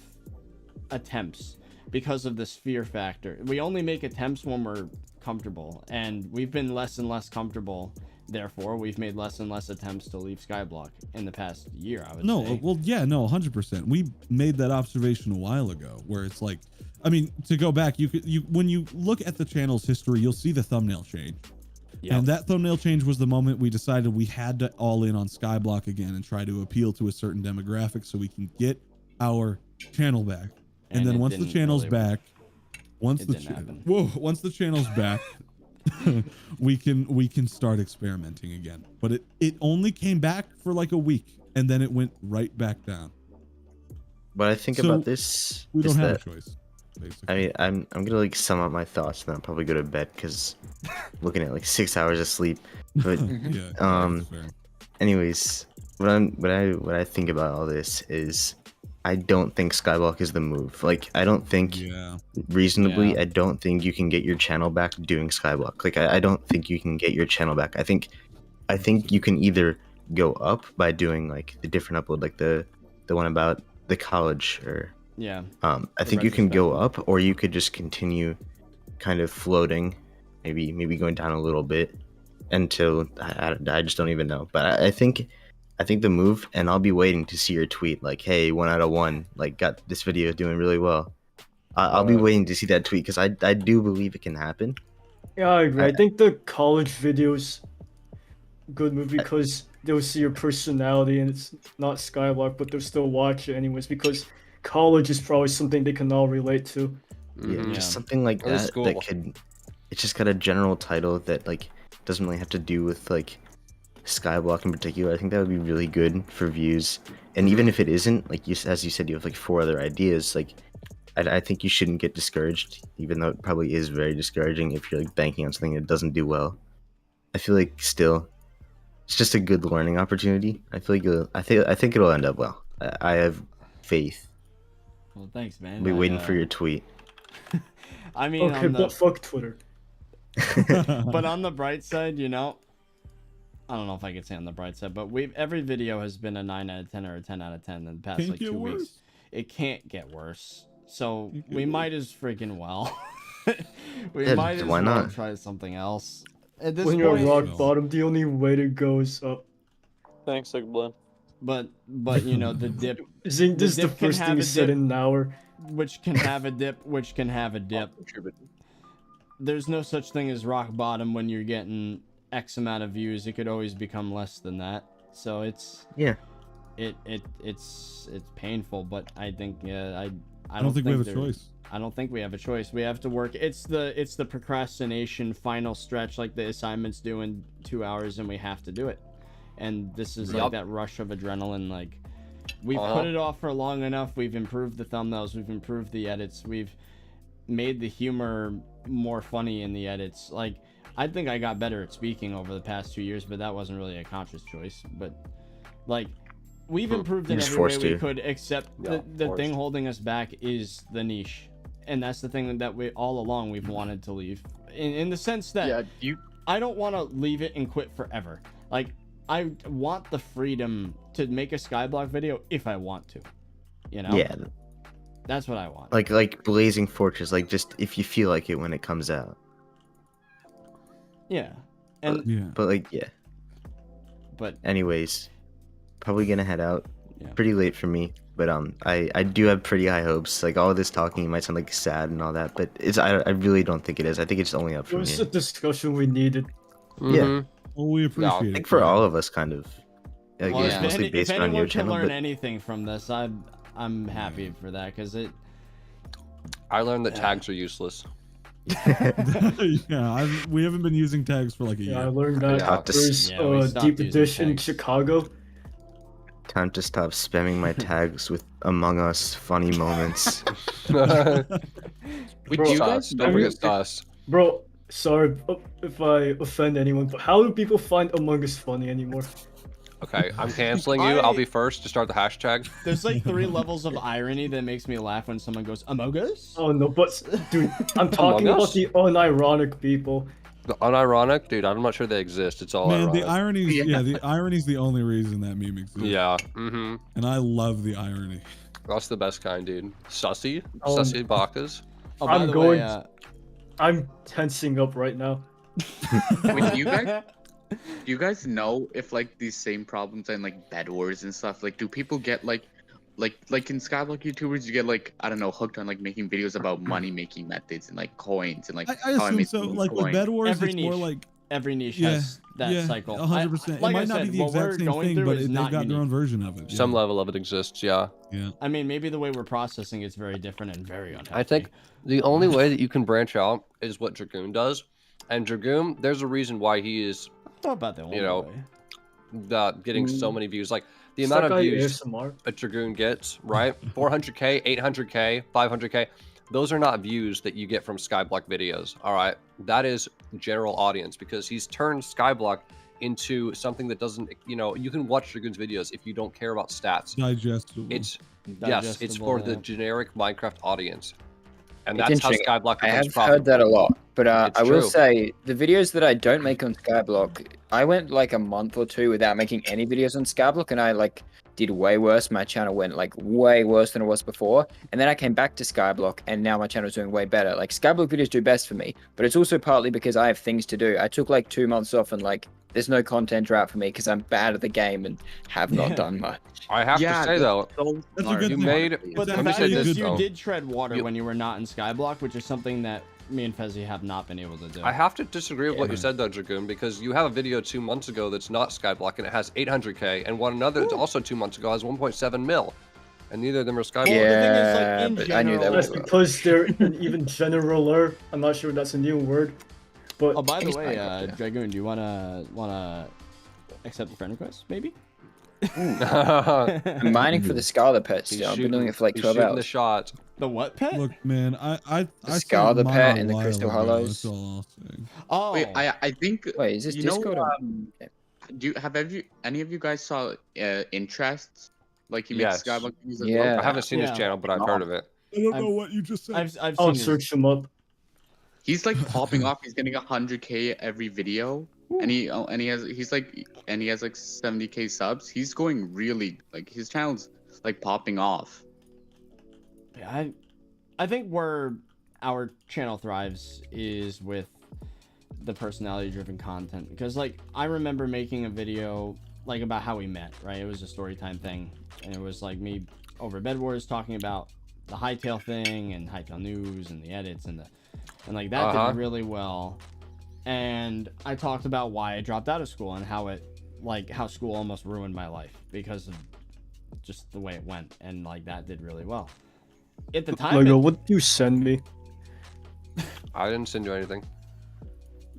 Speaker 1: attempts because of this fear factor. We only make attempts when we're comfortable, and we've been less and less comfortable. Therefore, we've made less and less attempts to leave Skyblock in the past year, I would say.
Speaker 5: Well, yeah, no, 100%. We made that observation a while ago, where it's like, I mean, to go back, when you look at the channel's history, you'll see the thumbnail change. Yep. And that thumbnail change was the moment we decided we had to all in on Skyblock again and try to appeal to a certain demographic so we can get our channel back. And then once the channel's back, once the channel's back, we can start experimenting again. But it only came back for like a week, and then it went right back down.
Speaker 8: But I think about this,
Speaker 5: we don't have a choice. basically.
Speaker 8: I mean, I'm gonna like sum up my thoughts, and then I'll probably go to bed because looking at like 6 hours of sleep. But
Speaker 5: Yeah. That's fair.
Speaker 8: anyways, what I think about all this is, I don't think SkyBlock is the move. Like, I don't think reasonably, I don't think you can get your channel back doing SkyBlock. Like, I don't think you can get your channel back. I think you can either go up by doing like the different upload, like the one about the college, or I think you can go up, or you could just continue kind of floating, maybe going down a little bit until I just don't even know. But I think the move, and I'll be waiting to see your tweet like, hey, 1 out of 1, like, got this video doing really well. I'll be waiting to see that tweet because I do believe it can happen.
Speaker 4: Yeah, I agree. I think the college videos good move because they'll see your personality, and it's not Skyblock, but they'll still watch it anyways because college is probably something they can all relate to.
Speaker 8: Yeah, just something like that that could. It's just got a general title that like doesn't really have to do with like Skyblock in particular. I think that would be really good for views. And even if it isn't, like as you said, you have like 4 other ideas. Like, I think you shouldn't get discouraged, even though it probably is very discouraging if you're like banking on something that doesn't do well. I feel like still, it's just a good learning opportunity. I feel like I think it'll end up well. I have faith.
Speaker 1: Well, thanks, man.
Speaker 8: I'll be waiting for your tweet.
Speaker 1: I mean,
Speaker 4: okay, but fuck Twitter.
Speaker 1: But on the bright side, you know, I don't know if I could say on the bright side, but every video has been a 9 out of 10 or a 10 out of 10 in the past like 2 weeks. It can't get worse. So we might as freaking well. we might as well try something else. At this
Speaker 4: when you're rock bottom, the only way to go is up.
Speaker 7: Thanks, Sigblin.
Speaker 1: But you know, the dip.
Speaker 4: This is the first thing you said in an hour.
Speaker 1: Which can have a dip, which can have a dip. There's no such thing as rock bottom when you're getting X amount of views. It could always become less than that. So it's it's painful, but I think I don't think we have a choice. I don't think we have a choice. We have to work. It's the procrastination final stretch, like the assignments do in 2 hours, and we have to do it. And this is like that rush of adrenaline. Like, we've put it off for long enough. We've improved the thumbnails. We've improved the edits. We've made the humor more funny in the edits. Like, I think I got better at speaking over the past 2 years, but that wasn't really a conscious choice. But like, we've improved in every way we could, except the thing holding us back is the niche. And that's the thing that we all along we've wanted to leave, in the sense that I don't want to leave it and quit forever. Like, I want the freedom to make a Skyblock video if I want to, you know?
Speaker 8: Yeah.
Speaker 1: That's what I want.
Speaker 8: Like Blazing Fortress, like just if you feel like it when it comes out.
Speaker 1: Yeah. And
Speaker 8: But anyways, probably gonna head out. Pretty late for me. But I do have pretty high hopes. Like, all this talking might sound like sad and all that, but I really don't think it is. I think it's only up from here.
Speaker 4: It was a discussion we needed.
Speaker 8: Yeah.
Speaker 5: Well, we appreciate it.
Speaker 8: I think for all of us, kind of. Like, it's mostly based on your channel.
Speaker 1: If anyone can learn anything from this, I'm happy for that, because
Speaker 11: I learned that tags are useless.
Speaker 5: We haven't been using tags for like a year.
Speaker 4: I learned that there's Deep Edition Chicago.
Speaker 8: Time to stop spamming my tags with Among Us funny moments.
Speaker 11: Don't forget sauce.
Speaker 4: Bro, sorry if I offend anyone, but how do people find Among Us funny anymore?
Speaker 11: Okay, I'm canceling you. I'll be first to start the hashtag.
Speaker 1: There's like 3 levels of irony that makes me laugh when someone goes, Among Us?
Speaker 4: Oh no, but dude, I'm talking about the unironic people.
Speaker 11: The unironic? Dude, I'm not sure they exist. It's all ironic.
Speaker 5: The irony's the only reason that meme exists.
Speaker 11: Yeah.
Speaker 5: And I love the irony.
Speaker 11: That's the best kind, dude. Sussy?
Speaker 4: Oh,
Speaker 11: Sussy Bakas?
Speaker 4: I'm tensing up right now.
Speaker 12: Wait, do you guys know if like these same problems and like bed wars and stuff, like do people get like in Skyblock YouTubers, you get like, I don't know, hooked on like making videos about money making methods and like coins and like
Speaker 5: I assume so. Like with bed wars, it's more like
Speaker 1: every niche has that cycle.
Speaker 5: 100%. It might not be the exact same thing, but they've got their own version of it.
Speaker 11: Some level of it exists, yeah.
Speaker 1: I mean, maybe the way we're processing it's very different and very unhealthy.
Speaker 11: I think the only way that you can branch out is what Dragoon does. And Dragoon, there's a reason why he is, getting so many views. Like, the amount of views a Dragoon gets, right? 400k, 800k, 500k. those are not views that you get from SkyBlock videos. All right, that is general audience, because he's turned SkyBlock into something that doesn't, you know, you can watch Dragoon's videos if you don't care about stats.
Speaker 5: Digestible.
Speaker 11: It's yes, it's for the generic Minecraft audience, and
Speaker 10: It's
Speaker 11: that's how
Speaker 10: interesting.
Speaker 11: SkyBlock
Speaker 10: I
Speaker 11: becomes
Speaker 10: have
Speaker 11: profitable.
Speaker 10: heard that a lot, but
Speaker 11: It's
Speaker 10: I will
Speaker 11: true.
Speaker 10: say the videos that I don't make on SkyBlock, I went like a month or two without making any videos on SkyBlock, and I like did way worse. My channel went like way worse than it was before, and then I came back to SkyBlock, and now my channel's doing way better. Like SkyBlock videos do best for me, but it's also partly because I have things to do. I took like 2 months off, and like there's no content out for me because I'm bad at the game and have not done much.
Speaker 11: I have to say though,
Speaker 5: That's a good
Speaker 11: you
Speaker 5: thing.
Speaker 11: made.
Speaker 1: But the
Speaker 11: Let me
Speaker 1: fact
Speaker 11: say
Speaker 1: is,
Speaker 11: this
Speaker 1: you
Speaker 11: though.
Speaker 1: did tread water when you were not in Skyblock, which is something that me and Fezzi have not been able to do.
Speaker 11: I have to disagree with what you said though, Dragoon, because you have a video 2 months ago that's not Skyblock and it has 800k, and one another that's also 2 months ago has 1.7 mil, and neither of them are Skyblock.
Speaker 10: Yeah, but I knew that
Speaker 4: That's
Speaker 10: was
Speaker 4: because they're even generaler. I'm not sure that's a new word. But
Speaker 1: Oh, by the way, Dragoon, do you wanna accept the friend request, maybe?
Speaker 10: I'm mining for the Scarlet pet still. I've been doing it for like 12
Speaker 11: shooting the
Speaker 10: hours.
Speaker 11: shot.
Speaker 1: The what pet?
Speaker 5: Look, man, I
Speaker 10: Scar the
Speaker 5: saw
Speaker 10: pet
Speaker 5: mine a
Speaker 10: and the
Speaker 5: while
Speaker 10: Crystal
Speaker 5: ago,
Speaker 10: Hollows.
Speaker 5: That's all I'll say.
Speaker 1: Oh,
Speaker 12: Wait, I think.
Speaker 10: Wait, is this
Speaker 12: you
Speaker 10: Discord?
Speaker 12: know,
Speaker 10: or...
Speaker 12: any of you guys saw interests? Like he makes
Speaker 11: Yes.
Speaker 12: Skyblock videos as
Speaker 10: Yeah.
Speaker 12: well?
Speaker 11: I haven't seen his channel, but I've heard of it.
Speaker 5: I don't know what you just said.
Speaker 1: I've
Speaker 4: I'll
Speaker 1: seen his-
Speaker 4: search them up.
Speaker 12: He's like popping off. He's getting 100k every video, and he has like 70k subs. He's going really like his channel's like popping off.
Speaker 1: Yeah, I think where our channel thrives is with the personality driven content, because like I remember making a video like about how we met, right? It was a story time thing, and it was like me over Bed Wars talking about the Hypixel thing and Hypixel news and the edits and like that did really well. And I talked about why I dropped out of school and how school almost ruined my life because of just the way it went, and like that did really well. At the time,
Speaker 4: Logo, what did you send me?
Speaker 11: I didn't send you anything.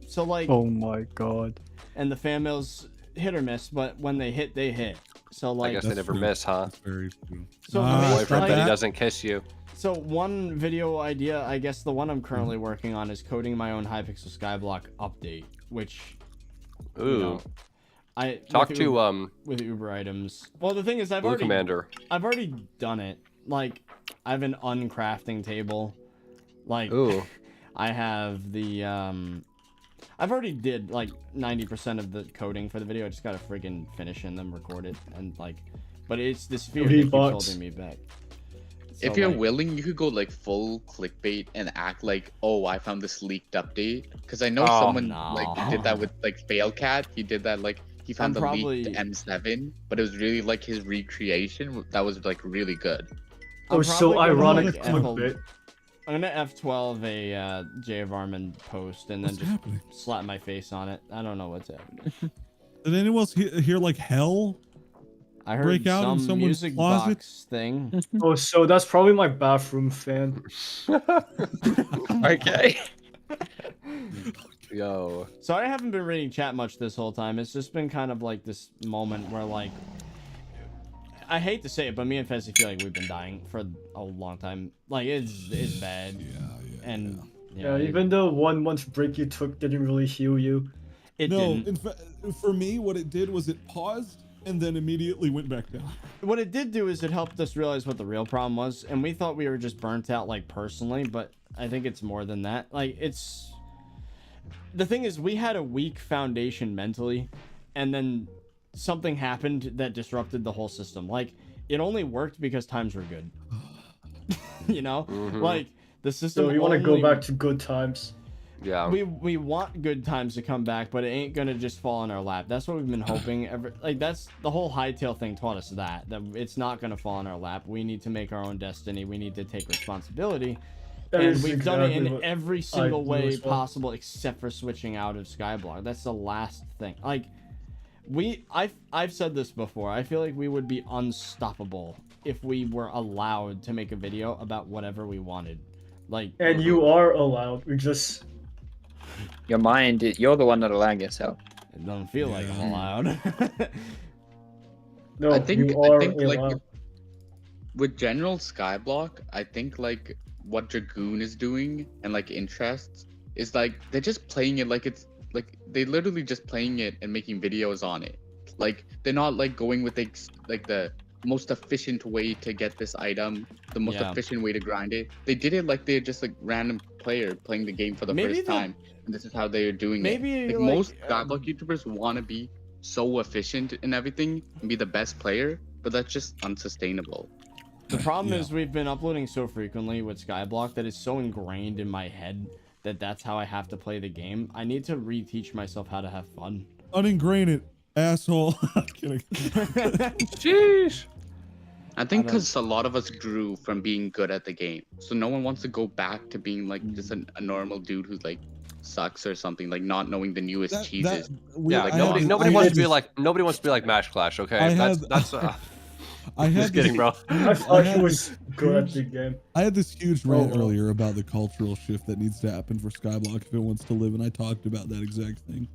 Speaker 1: so like,
Speaker 4: Oh my god.
Speaker 1: and the fan mails hit or miss, but when they hit, they hit. So
Speaker 11: I
Speaker 1: like,
Speaker 11: guess they
Speaker 5: That's
Speaker 11: never
Speaker 5: true.
Speaker 11: miss, huh?
Speaker 5: That's very true.
Speaker 1: So
Speaker 5: Ah,
Speaker 1: my
Speaker 5: stop
Speaker 11: Boyfriend that he
Speaker 5: that.
Speaker 11: doesn't kiss you.
Speaker 1: so one video idea, I guess the one I'm currently working on is coding my own Hypixel Skyblock update, which
Speaker 11: Ooh.
Speaker 1: you know, I
Speaker 11: Talk
Speaker 1: with
Speaker 11: to
Speaker 1: Uber, with Uber items. Well, the thing is, I've
Speaker 11: Blue
Speaker 1: already
Speaker 11: Commander.
Speaker 1: done it. Like, I have an uncrafting table. Like,
Speaker 11: Ooh.
Speaker 1: I have the I've already did like 90% of the coding for the video. I just gotta friggin' finish and then record it, and like, but it's this fear that keeps holding me back. So,
Speaker 12: If you're
Speaker 1: like,
Speaker 12: willing, you could go like full clickbait and act like, oh, I found this leaked update. Because I know
Speaker 11: Oh,
Speaker 12: someone
Speaker 1: no.
Speaker 12: like did that with like Failcat. He did that like he found
Speaker 1: I'm
Speaker 12: the
Speaker 1: probably-
Speaker 12: leaked M7, but it was really like his recreation that was like really good.
Speaker 4: Oh,
Speaker 1: I'm
Speaker 4: so
Speaker 1: probably gonna,
Speaker 4: ironic
Speaker 1: like,
Speaker 4: clickbait.
Speaker 1: I'm gonna F12 a J of Armin post and then
Speaker 5: What's
Speaker 1: just
Speaker 5: happening?
Speaker 1: slap my face on it. I don't know what's happening.
Speaker 5: Did anyone else hear like hell?
Speaker 1: I heard
Speaker 5: Break out in
Speaker 1: some
Speaker 5: someone's
Speaker 1: music
Speaker 5: closet?
Speaker 1: box thing.
Speaker 4: Oh, so that's probably my bathroom fan.
Speaker 10: Okay.
Speaker 11: Yo.
Speaker 1: So I haven't been reading chat much this whole time. It's just been kind of like this moment where like, I hate to say it, but me and Fezzi feel like we've been dying for a long time. Like it's bad. And
Speaker 4: Yeah, even the 1 month break you took didn't really heal you.
Speaker 1: It
Speaker 5: No,
Speaker 1: didn't.
Speaker 5: in fact, for me, what it did was it paused and then immediately went back down.
Speaker 1: What it did do is it helped us realize what the real problem was, and we thought we were just burnt out like personally, but I think it's more than that. Like, it's the thing is, we had a weak foundation mentally, and then something happened that disrupted the whole system. Like, it only worked because times were good. You know, like the system.
Speaker 4: So you want to go
Speaker 1: only-
Speaker 4: back to good times.
Speaker 11: Yeah.
Speaker 1: We want good times to come back, but it ain't gonna just fall in our lap. That's what we've been hoping. That's the whole hightail thing taught us that it's not gonna fall in our lap. We need to make our own destiny. We need to take responsibility,
Speaker 4: That
Speaker 1: and
Speaker 4: is
Speaker 1: we've done it
Speaker 4: exactly
Speaker 1: in
Speaker 4: what
Speaker 1: every
Speaker 4: I
Speaker 1: single
Speaker 4: do
Speaker 1: way
Speaker 4: as well.
Speaker 1: possible, except for switching out of SkyBlock. That's the last thing. Like, I've said this before. I feel like we would be unstoppable if we were allowed to make a video about whatever we wanted. Like,
Speaker 4: And you are allowed. We just
Speaker 10: Your mind, you're the one not allowing yourself.
Speaker 1: it don't feel like I'm allowed.
Speaker 4: no.
Speaker 12: I think
Speaker 4: you are
Speaker 12: like
Speaker 4: allowed.
Speaker 12: with general Skyblock, I think like
Speaker 2: what Dragoon is doing and like interests is like they're just playing it like it's like they literally just playing it and making videos on it. Like they're not like going with like the most efficient way to get this item, the most efficient way to grind it. They did it like they're just like random player playing the game for the first time, and this is how they're doing it. Like most SkyBlock YouTubers want to be so efficient in everything and be the best player, but that's just unsustainable.
Speaker 1: The problem is we've been uploading so frequently with SkyBlock that it's so ingrained in my head that that's how I have to play the game. I need to reteach myself how to have fun.
Speaker 5: Uningrain it, asshole. I'm kidding.
Speaker 1: Jeez.
Speaker 2: I think because a lot of us grew from being good at the game, so no one wants to go back to being like just a normal dude who's like sucks or something, like not knowing the newest cheeses.
Speaker 11: Like nobody wants to be like Mash Clash. Okay, that's.
Speaker 5: I had
Speaker 11: just kidding, bro.
Speaker 4: I thought he was good at the game.
Speaker 5: I had this huge rant earlier about the cultural shift that needs to happen for SkyBlock if it wants to live, and I talked about that exact thing.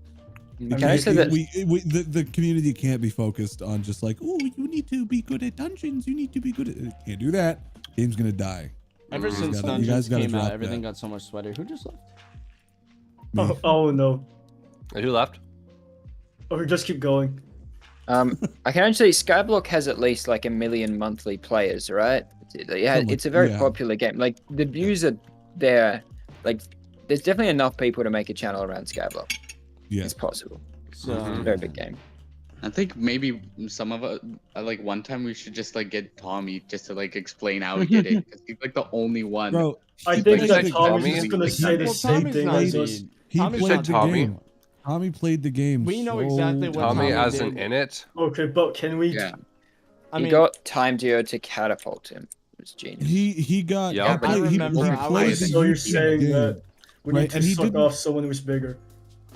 Speaker 10: Can I say that
Speaker 5: the community can't be focused on just like, oh, you need to be good at dungeons. You need to be good at. Can't do that. Game's gonna die.
Speaker 1: Ever since dungeons came out, everything got so much sweater. Who just left?
Speaker 4: Oh no.
Speaker 11: Who left?
Speaker 4: Oh, just keep going.
Speaker 10: I can actually say SkyBlock has at least like 1 million monthly players, right? Yeah, it's a very popular game. Like the views are there. Like there's definitely enough people to make a channel around SkyBlock. Yeah, it's possible. So it's a very big game.
Speaker 2: I think maybe some of us, like one time we should just like get Tommy just to like explain how he did it, because he's like the only one.
Speaker 4: Bro, I think that Tommy's just gonna say the same thing as us.
Speaker 5: He played the game. Tommy played the game.
Speaker 1: We know exactly what
Speaker 11: Tommy as in it.
Speaker 4: Okay, but can we?
Speaker 10: Yeah. He got Time Dio to catapult him. It was genius.
Speaker 5: He got.
Speaker 1: Yeah, I remember.
Speaker 4: So you're saying that we need to suck off someone who's bigger.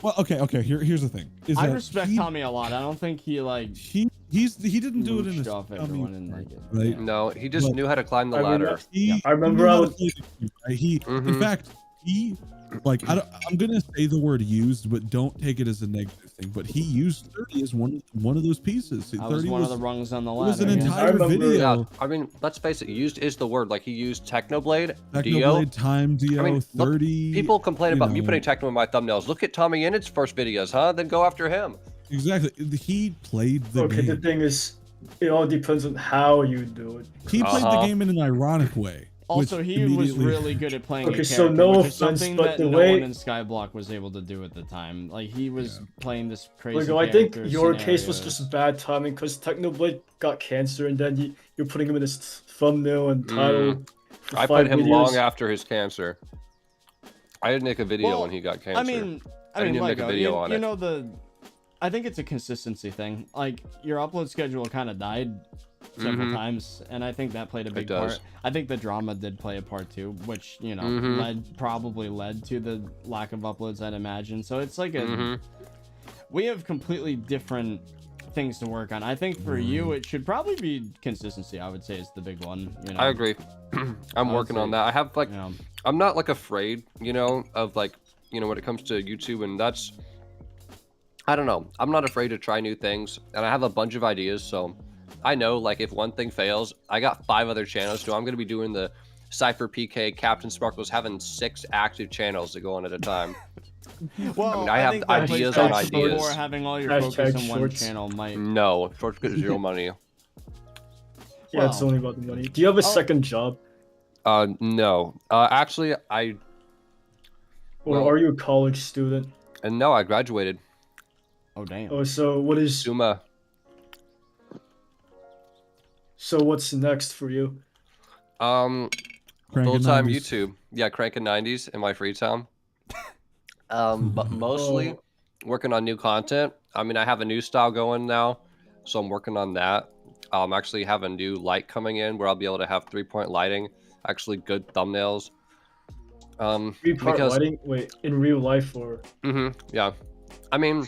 Speaker 5: Well, okay. Here's the thing.
Speaker 1: I respect Tommy a lot. I don't think he like.
Speaker 5: He didn't do it in his
Speaker 1: off everyone and like it.
Speaker 5: Right?
Speaker 11: No, he just knew how to climb the ladder.
Speaker 4: I remember
Speaker 5: in fact, he like I'm gonna say the word used, but don't take it as a negative thing. But he used 30 as one of those pieces.
Speaker 1: That was one of the rungs on the ladder.
Speaker 5: It was an entire video.
Speaker 11: Yeah, I mean, let's face it. Used is the word. Like he used Technoblade,
Speaker 5: Time Dio, I mean, 30.
Speaker 11: Look, people complain about me putting Techno in my thumbnails. Look at Tommy Innit's first videos, huh? Then go after him.
Speaker 5: Exactly. He played the game.
Speaker 4: Okay, the thing is, it all depends on how you do it.
Speaker 5: He played the game in an ironic way.
Speaker 1: Also, he was really good at playing a character,
Speaker 4: so no
Speaker 1: which is
Speaker 4: offense,
Speaker 1: something
Speaker 4: but
Speaker 1: that
Speaker 4: the
Speaker 1: no
Speaker 4: way
Speaker 1: one in SkyBlock was able to do at the time. Like, he was playing this crazy
Speaker 4: I think
Speaker 1: character
Speaker 4: your case was
Speaker 1: scenarios.
Speaker 4: just bad timing, because Technoblade got cancer, and then you're putting him in this thumbnail and title.
Speaker 11: I put him long after his cancer. I didn't make a video when he got cancer.
Speaker 1: I mean,
Speaker 11: didn't make a video on it.
Speaker 1: You know, I think it's a consistency thing. Like, your upload schedule kind of died several times, and I think that played a big part. I think the drama did play a part too, which, you know, probably led to the lack of uploads, I'd imagine. So it's like we have completely different things to work on. I think for you, it should probably be consistency. I would say is the big one. You know,
Speaker 11: I agree. I'm working on that. I have like, I'm not like afraid, you know, of like, you know, when it comes to YouTube, and that's, I don't know. I'm not afraid to try new things, and I have a bunch of ideas, so I know, like, if one thing fails, I got 5 other channels, so I'm going to be doing the Cypher PK, Captain Sparkles, having 6 active channels to go on at a time.
Speaker 1: Well,
Speaker 11: I mean, I have ideas on ideas.
Speaker 1: Or having all your focus on one channel might.
Speaker 11: No, shorts get 0 money.
Speaker 4: Yeah, it's only about the money. Do you have a second job?
Speaker 11: No. Actually,
Speaker 4: Or are you a college student?
Speaker 11: And no, I graduated.
Speaker 1: Oh, damn.
Speaker 4: Oh, so what is...
Speaker 11: Summa.
Speaker 4: So what's next for you?
Speaker 11: Full-time YouTube. Yeah, cranking 90s in my free time. But mostly working on new content. I mean, I have a new style going now, so I'm working on that. Actually have a new light coming in where I'll be able to have 3-point lighting, actually good thumbnails.
Speaker 4: 3-point lighting? Wait, in real life or?
Speaker 11: Yeah. I mean,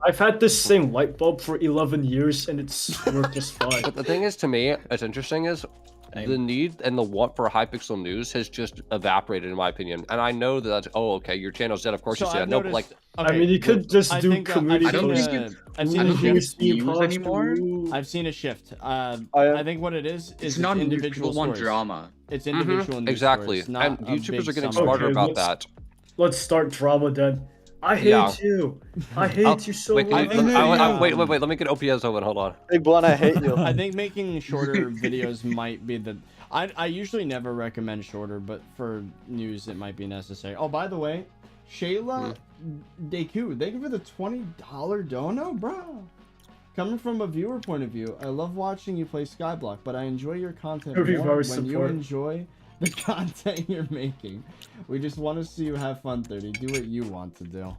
Speaker 4: I've had this same light bulb for 11 years and it's worked just fine.
Speaker 11: But the thing is, to me, it's interesting is the need and the want for Hypixel news has just evaporated, in my opinion. And I know that, oh, okay, your channel's dead. Of course, you see that. No, but like,
Speaker 4: I mean, you could just do community.
Speaker 2: I don't think it's news anymore.
Speaker 1: I've seen a shift. I think what it is
Speaker 2: it's not individual
Speaker 1: stories.
Speaker 2: Drama.
Speaker 1: It's individual news
Speaker 11: exactly.
Speaker 1: Stories,
Speaker 11: and YouTubers are getting smarter about that.
Speaker 4: Let's start drama then. I hate you. I hate you so much.
Speaker 11: Wait. Let me get OPS open. Hold on.
Speaker 7: Big Blunt, I hate you.
Speaker 1: I think making shorter videos might be the. I usually never recommend shorter, but for news it might be necessary. Oh, by the way, Shayla Deku, thank you for the $20 dono, bro. Coming from a viewer point of view, I love watching you play SkyBlock, but I enjoy your content more when you enjoy the content you're making. We just want to see you have fun, 30. Do what you want to do.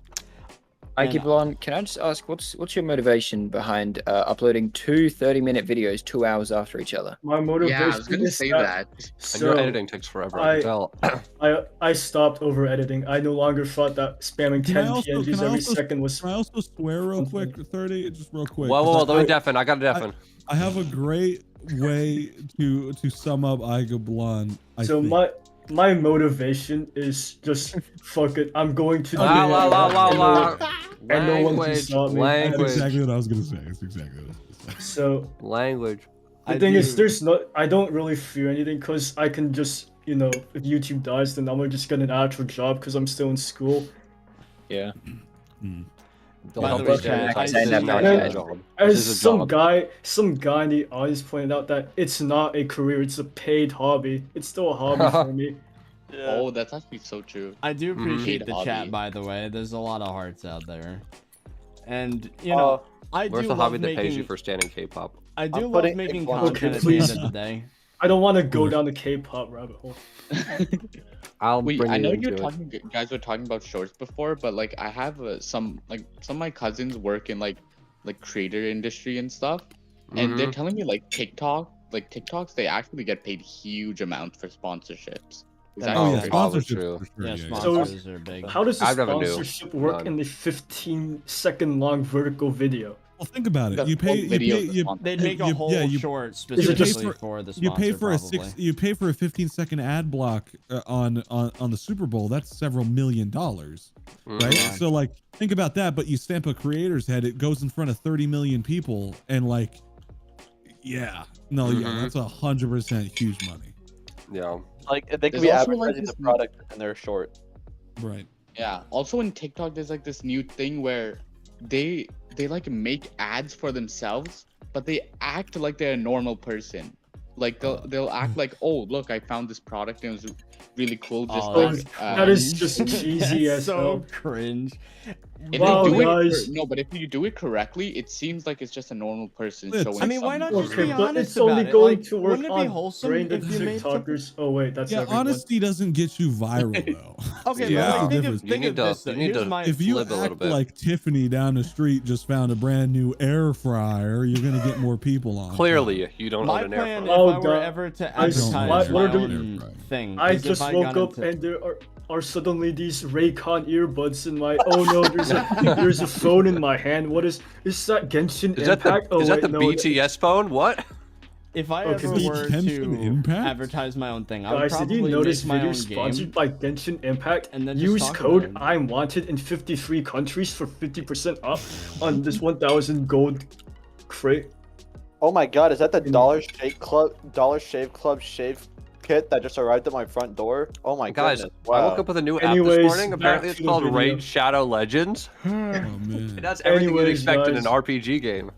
Speaker 10: Blon, can I just ask, what's your motivation behind uploading 2 30-minute videos 2 hours after each other?
Speaker 4: My motivation.
Speaker 2: Yeah, I was gonna say that.
Speaker 11: And your editing takes forever. I can tell.
Speaker 4: I stopped over editing. I no longer thought that spamming 10 PNGs every second was.
Speaker 5: Can I also swear real quick, 30? Just real quick.
Speaker 11: Whoa, let me deafen. I got to deafen.
Speaker 5: I have a great way to sum up Iga Blonde.
Speaker 4: My motivation is just fuck it. I'm going to do
Speaker 11: and no one can stop me.
Speaker 5: That's exactly what I was gonna say. That's exactly what I was gonna say.
Speaker 4: So
Speaker 11: language.
Speaker 4: The thing is, I don't really fear anything because I can just, if YouTube dies, then I'm just get an actual job because I'm still in school.
Speaker 10: Yeah.
Speaker 4: As some guy in the audience pointed out that it's not a career, it's a paid hobby. It's still a hobby for me.
Speaker 12: Yeah. Oh, that's actually so true.
Speaker 1: I do appreciate the chat, by the way. There's a lot of hearts out there. And, I do
Speaker 11: where's the hobby that pays you for standing K-pop?
Speaker 1: I do love making content at the end of the day.
Speaker 4: I don't want to go down the K-pop rabbit hole.
Speaker 12: I know you guys were talking about shorts before, but like I have some of my cousins work in like creator industry and stuff, and they're telling me TikToks they actually get paid huge amounts for sponsorships. Is that
Speaker 1: true? Yeah, sponsors are big.
Speaker 4: How does the sponsorship work in the 15-second long vertical video?
Speaker 5: Well, think about it.
Speaker 1: They'd make a whole short specifically for the sponsor.
Speaker 5: You pay for a 15-second ad block on the Super Bowl. That's several $1 million, right? So like, think about that. But you stamp a creator's head, it goes in front of 30 million people, and like, that's 100% huge money.
Speaker 11: Yeah.
Speaker 7: Like they could be advertising the product in their short.
Speaker 5: Right.
Speaker 12: Yeah. Also in TikTok, there's like this new thing where they like make ads for themselves, but they act like they're a normal person. Like they'll act like, oh look, I found this product and it was really cool.
Speaker 4: That is just cheesy as
Speaker 1: so cringe.
Speaker 12: If you do it correctly, it seems like it's just a normal person showing.
Speaker 1: I mean, why not just be honest
Speaker 4: it's only going to work
Speaker 1: wouldn't it be wholesome if you made
Speaker 4: TikTokers? Oh wait, that's
Speaker 5: honesty doesn't get you viral though.
Speaker 1: Okay, but think of this.
Speaker 5: If you act like Tiffany down the street just found a brand new air fryer, you're gonna get more people on.
Speaker 11: Clearly, you don't own an air fryer.
Speaker 1: My plan, if I were ever to advertise my own thing,
Speaker 4: I just woke up and there are suddenly these Raycon earbuds in my. Oh no, there's a phone in my hand. What is that Genshin Impact?
Speaker 11: Is that the BTS phone? What?
Speaker 1: If I ever were to advertise my own thing, I would probably
Speaker 4: did you notice
Speaker 1: make my own
Speaker 4: sponsored
Speaker 1: game
Speaker 4: by Genshin Impact?
Speaker 1: and then
Speaker 4: use code I'm wanted in 53 countries for 50% off on this 1,000 gold crate.
Speaker 7: Oh my god, is that the Dollar Shave Club shave kit that just arrived at my front door? Oh my goodness. Wow.
Speaker 11: I woke up with a new app this morning. Apparently it's called Raid Shadow Legends. And that's everything you'd expect in an RPG game.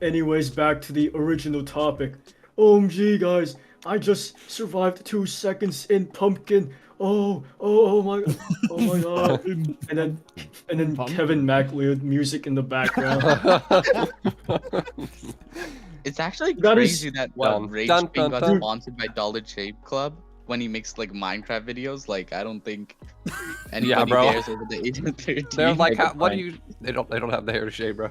Speaker 4: Anyways, back to the original topic. OMG guys, I just survived 2 seconds in Pumpkin. Oh my god. and then Kevin MacLeod music in the background.
Speaker 12: It's actually crazy that Rage got sponsored by Dollar Shave Club when he makes like Minecraft videos. Like I don't think anybody dares over the age of 13.
Speaker 11: They're like, what do you? They don't have the hair to shave, bro.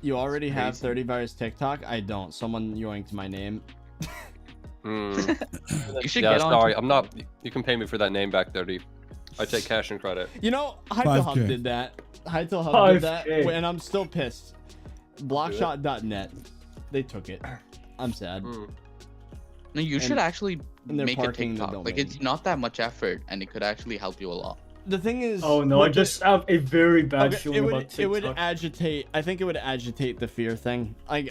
Speaker 1: You already have 30Virus TikTok. I don't. Someone yoinked my name.
Speaker 12: You should get on.
Speaker 11: Sorry, I'm not. You can pay me for that name back, 30. I take cash and credit.
Speaker 1: You know, Hypixel Hub did that. Hypixel Hub did that, and I'm still pissed. Blockshot.net. they took it. I'm sad.
Speaker 12: No, you should actually
Speaker 1: and they're
Speaker 12: make a
Speaker 1: parking the
Speaker 12: TikTok. Like,
Speaker 1: domain.
Speaker 12: it's not that much effort, and it could actually help you a lot.
Speaker 1: The thing is,
Speaker 4: Oh no, I just have a very bad feeling about TikTok.
Speaker 1: It would agitate. I think it would agitate the fear thing. I